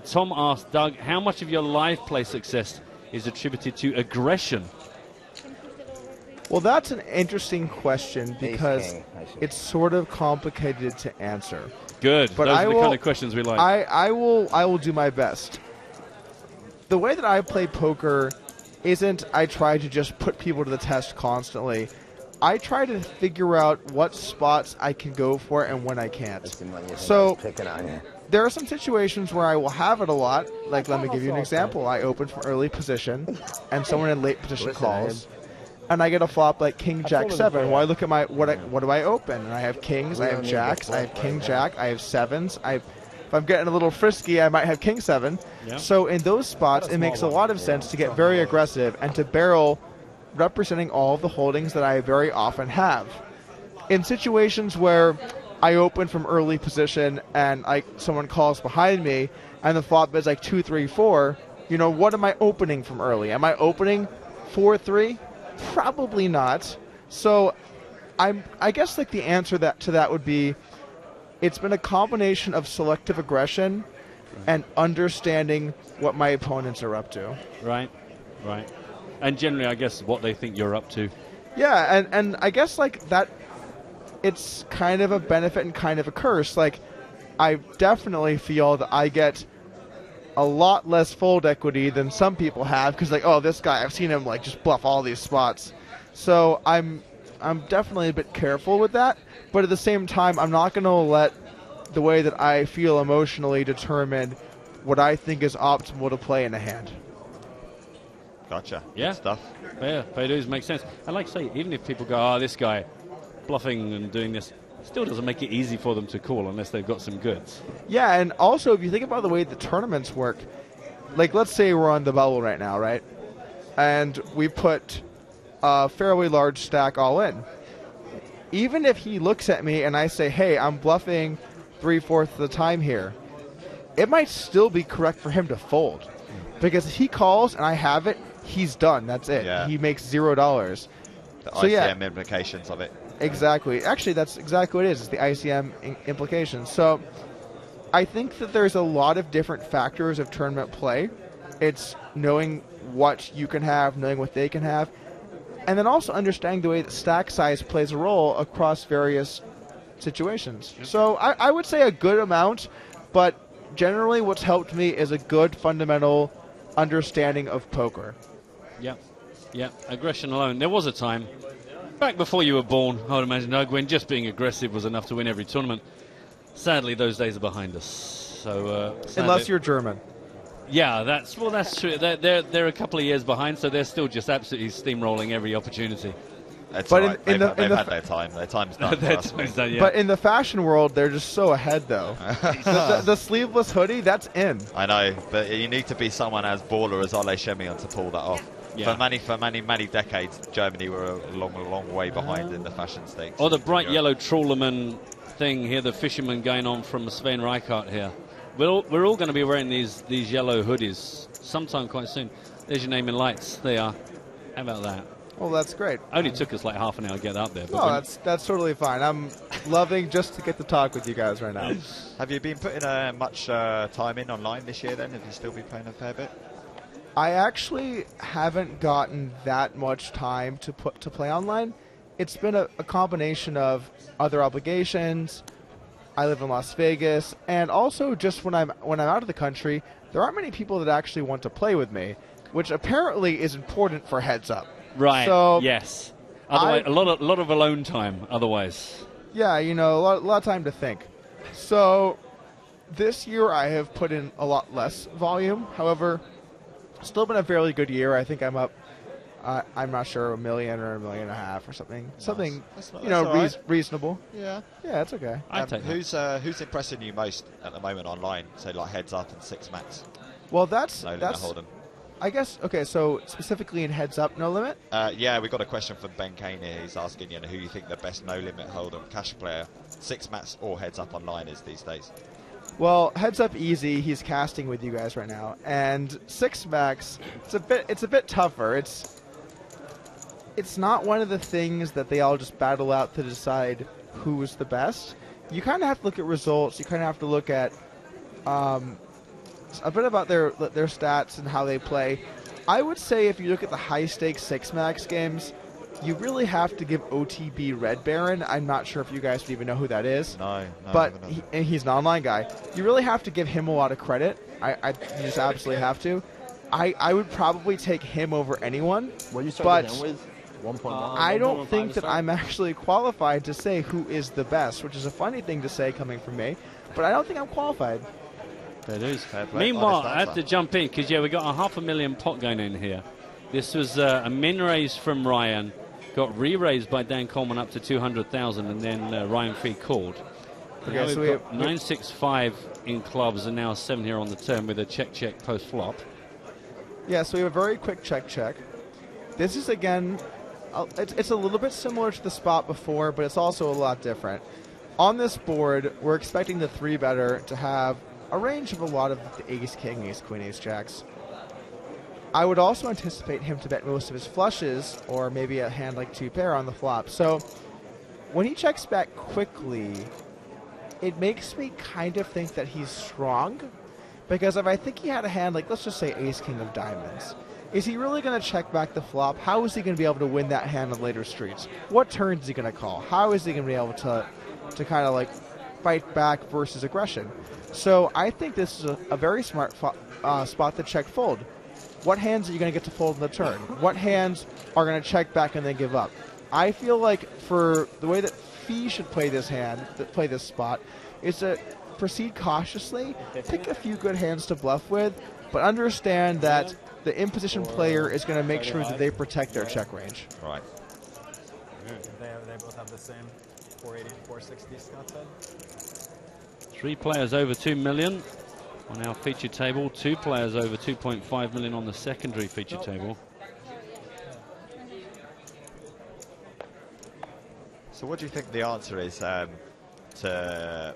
Tom asked, Doug, how much of your live play success is attributed to aggression? Well, that's an interesting question because it's sort of complicated to answer. Good. But those are the kind of questions we like. I will do my best. The way that I play poker isn't I try to just put people to the test constantly. I try to figure out what spots I can go for and when I can't. So there are some situations where I will have it a lot. Like, let me give you an example. I open from early position, and someone in late position calls, and I get a flop like King Jack 7. Well, I look at my what do I open? And I have kings, I have jacks, I have King Jack, I have sevens. If I'm getting a little frisky, I might have King 7. Yeah. So in those spots, it makes a lot of sense to get very aggressive and to barrel, representing all of the holdings that I very often have. In situations where I open from early position and someone calls behind me and the flop is like 2, 3, 4, you know, what am I opening from early? Am I opening 4, 3? Probably not. So I guess like the answer to that would be, it's been a combination of selective aggression and understanding what my opponents are up to. Right. And generally, I guess, what they think you're up to. Yeah, and I guess, like, that, it's kind of a benefit and kind of a curse. Like, I definitely feel that I get a lot less fold equity than some people have, because, like, oh, this guy, I've seen him, like, just bluff all these spots. So I'm definitely a bit careful with that, but at the same time, I'm not going to let the way that I feel emotionally determine what I think is optimal to play in a hand. Gotcha. Yeah. Good stuff. Fair dues, makes sense. And like I say, even if people go, oh, this guy bluffing and doing this, still doesn't make it easy for them to call unless they've got some goods. Yeah, and also, if you think about the way the tournaments work, like, let's say we're on the bubble right now, right? And we put a fairly large stack all in. Even if he looks at me and I say, hey, I'm bluffing 3/4 of the time here, it might still be correct for him to fold. Because if he calls and I have it, he's done. That's it. Yeah. He makes $0. The So, ICM implications of it. Exactly. Actually, that's exactly what it is. It's the ICM implications. So I think that there's a lot of different factors of tournament play. It's knowing what you can have, knowing what they can have, and then also understanding the way that stack size plays a role across various situations. So I would say a good amount, but generally what's helped me is a good fundamental understanding of poker. Yeah, aggression alone. There was a time, back before you were born, I would imagine, Doug, when just being aggressive was enough to win every tournament. Sadly, those days are behind us. So unless you're German. Yeah, that's true. They're a couple of years behind, so they're still just absolutely steamrolling every opportunity. That's But right. in They've the had their time. Their time's done. Their trust time's me. done, yeah. But in the fashion world, they're just so ahead, though. the sleeveless hoodie, that's in. I know, but you need to be someone as baller as Ole Shemion to pull that off. Yeah. For many decades, Germany were a long way behind in the fashion stakes. Or the bright yellow trawlerman thing here, the fisherman going on from Sven Reichardt here. We're all going to be wearing these yellow hoodies sometime quite soon. There's your name in lights. They are. How about that? Well, that's great. Only took us like half an hour to get up there. But No, that's totally fine. I'm loving just to get to talk with you guys right now. Have you been putting much time in online this year then? Have you still been playing a fair bit? I actually haven't gotten that much time to play online. It's been a combination of other obligations. I live in Las Vegas, and also just when I'm out of the country, there aren't many people that actually want to play with me, which apparently is important for Heads Up. Right. So yes. Otherwise, a lot of alone time. Otherwise. Yeah, you know, a lot of time to think. So this year I have put in a lot less volume. However, still been a fairly good year. I think I'm up. I'm not sure, $1 million or $1.5 million or something. Nice. Something, That's you know, all right. reasonable. Yeah. Yeah, it's okay. Who's impressing you most at the moment online? Say like Heads Up and Six Max. Well, that's No Limit Hold'em. I guess, okay, so specifically in Heads Up, No Limit? Yeah, we got a question from Ben Kane here. He's asking you who you think the best No Limit Hold'em cash player, Six Max or Heads Up online is these days. Well, Heads Up easy. He's casting with you guys right now, and Six Max. It's a bit tougher. It's not one of the things that they all just battle out to decide who's the best. You kind of have to look at results. You kind of have to look at a bit about their stats and how they play. I would say if you look at the high stakes Six Max games, you really have to give OTB Red Baron. I'm not sure if you guys would even know who that is. No, but he's an online guy. You really have to give him a lot of credit. You just absolutely have to. I would probably take him over anyone. What you but started him with? 1.1. I don't think that I'm actually qualified to say who is the best, which is a funny thing to say coming from me. But I don't think I'm qualified. That is. Meanwhile, I have to jump in because, we got a $500,000 pot going in here. This was a min raise from Ryan. Got re-raised by Dan Coleman up to 200,000, and then Ryan Free called. Okay, so we've got 965 in clubs, and now 7 here on the turn with a check post flop. Yeah, so we have a very quick check. This is, again, it's a little bit similar to the spot before, but it's also a lot different. On this board, we're expecting the 3-better to have a range of a lot of the ace, king, ace, queen, ace, jacks. I would also anticipate him to bet most of his flushes, or maybe a hand like 2-pair on the flop. So when he checks back quickly, it makes me kind of think that he's strong, because if I think he had a hand like, let's just say ace, king of diamonds, is he really going to check back the flop? How is he going to be able to win that hand on later streets? What turns is he going to call? How is he going to be able to kind of like fight back versus aggression? So I think this is a very smart spot to check fold. What hands are you going to get to fold in the turn? What hands are going to check back and then give up? I feel like for the way that Fee should play this play this spot, is to proceed cautiously, pick a few good hands to bluff with, but understand that the in-position player is going to make sure that they protect their check range. Right. They both have the same 480 and 460, Scott said. 3 players over 2 million on our feature table. 2 players over 2.5 million on the secondary feature table. So what do you think the answer is to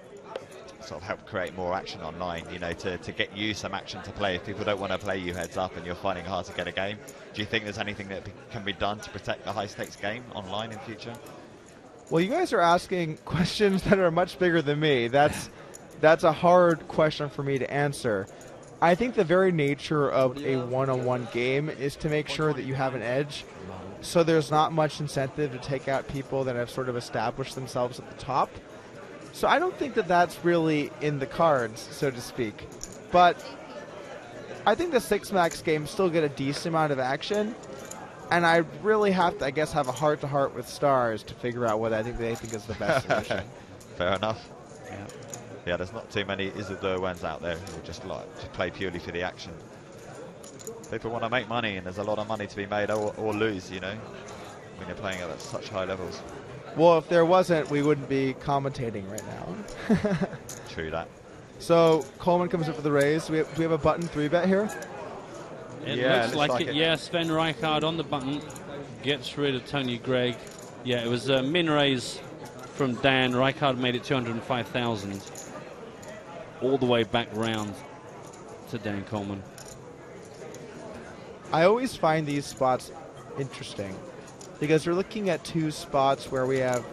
sort of help create more action online, to get you some action to play if people don't want to play you heads up and you're finding it hard to get a game? Do you think there's anything that can be done to protect the high-stakes game online in future? Well, you guys are asking questions that are much bigger than me. That's a hard question for me to answer. I think the very nature of a one-on-one game is to make sure that you have an edge, so there's not much incentive to take out people that have sort of established themselves at the top. So I don't think that that's really in the cards, so to speak. But I think the 6-max games still get a decent amount of action, and I really have to, I guess, have a heart-to-heart with Stars to figure out what they think is the best solution. Fair enough. Yeah, there's not too many Isildur ones out there who just like to play purely for the action. People want to make money, and there's a lot of money to be made or lose, when you're playing at such high levels. Well, if there wasn't, we wouldn't be commentating right now. True that. So Coleman comes up with the raise. Do we have a button 3-bet here? It looks like it. Yeah, Sven Rijkaard on the button gets rid of Tony Greig. Yeah, it was a min raise from Dan. Rijkaard made it 205,000. All the way back round to Dan Coleman. I always find these spots interesting because we're looking at 2 spots where we have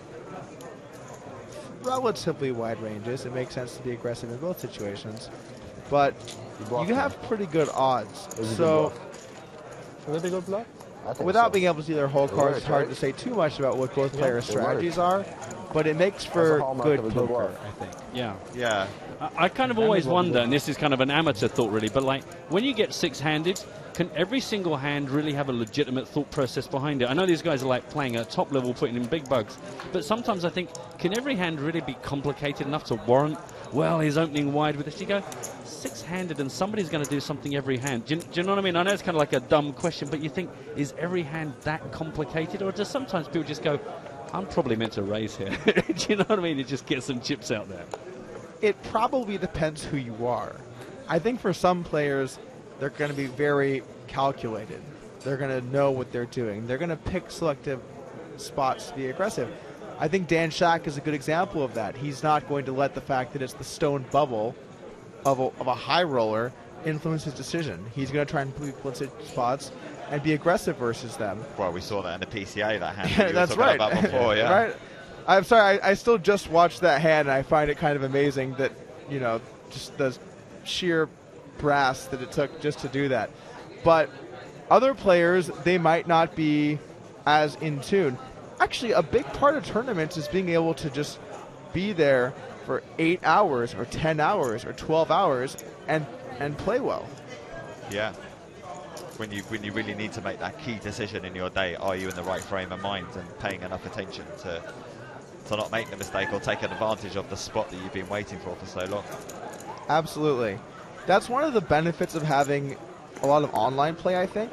relatively wide ranges. It makes sense to be aggressive in both situations, but you have pretty good odds. So without being able to see their whole cards, it's hard to say too much about what both players' strategies are, but it makes for good poker, I think. Yeah. I kind of always wonder, and this is kind of an amateur thought really, but like when you get 6-handed, can every single hand really have a legitimate thought process behind it? I know these guys are like playing at top level, putting in big bugs, but sometimes I think, can every hand really be complicated enough to warrant, well, he's opening wide with this? You go 6-handed and somebody's going to do something every hand. Do you know what I mean? I know it's kind of like a dumb question, but you think, is every hand that complicated? Or does sometimes people just go, I'm probably meant to raise here. Do you know what I mean? You just get some chips out there. It probably depends who you are. I think for some players, they're going to be very calculated. They're going to know what they're doing. They're going to pick selective spots to be aggressive. I think Dan Shack is a good example of that. He's not going to let the fact that it's the stone bubble of a high roller influence his decision. He's going to try and put people in spots and be aggressive versus them. Well, we saw that in the PCA, that hand that you That's were talking right. about before, yeah. Right. I'm sorry, I still just watched that hand, and I find it kind of amazing that, just the sheer brass that it took just to do that. But other players, they might not be as in tune. Actually, a big part of tournaments is being able to just be there for 8 hours or 10 hours or 12 hours and play well. Yeah. when you really need to make that key decision in your day, are you in the right frame of mind and paying enough attention to not make the mistake or take advantage of the spot that you've been waiting for so long? Absolutely. That's one of the benefits of having a lot of online play, I think,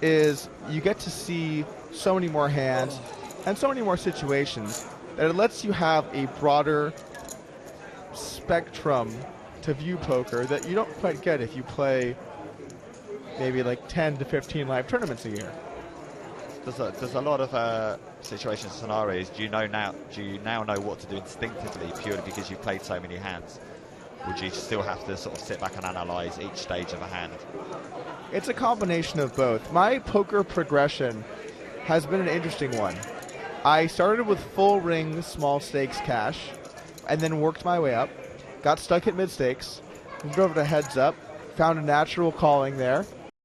is you get to see so many more hands and so many more situations that it lets you have a broader spectrum to view poker that you don't quite get if you play maybe like 10 to 15 live tournaments a year. There's a lot of situations, scenarios. Do you now know what to do instinctively purely because you've played so many hands? Would you still have to sort of sit back and analyse each stage of a hand? It's a combination of both. My poker progression has been an interesting one. I started with full ring, small stakes cash, and then worked my way up, got stuck at mid stakes, moved over to heads up, found a natural calling there,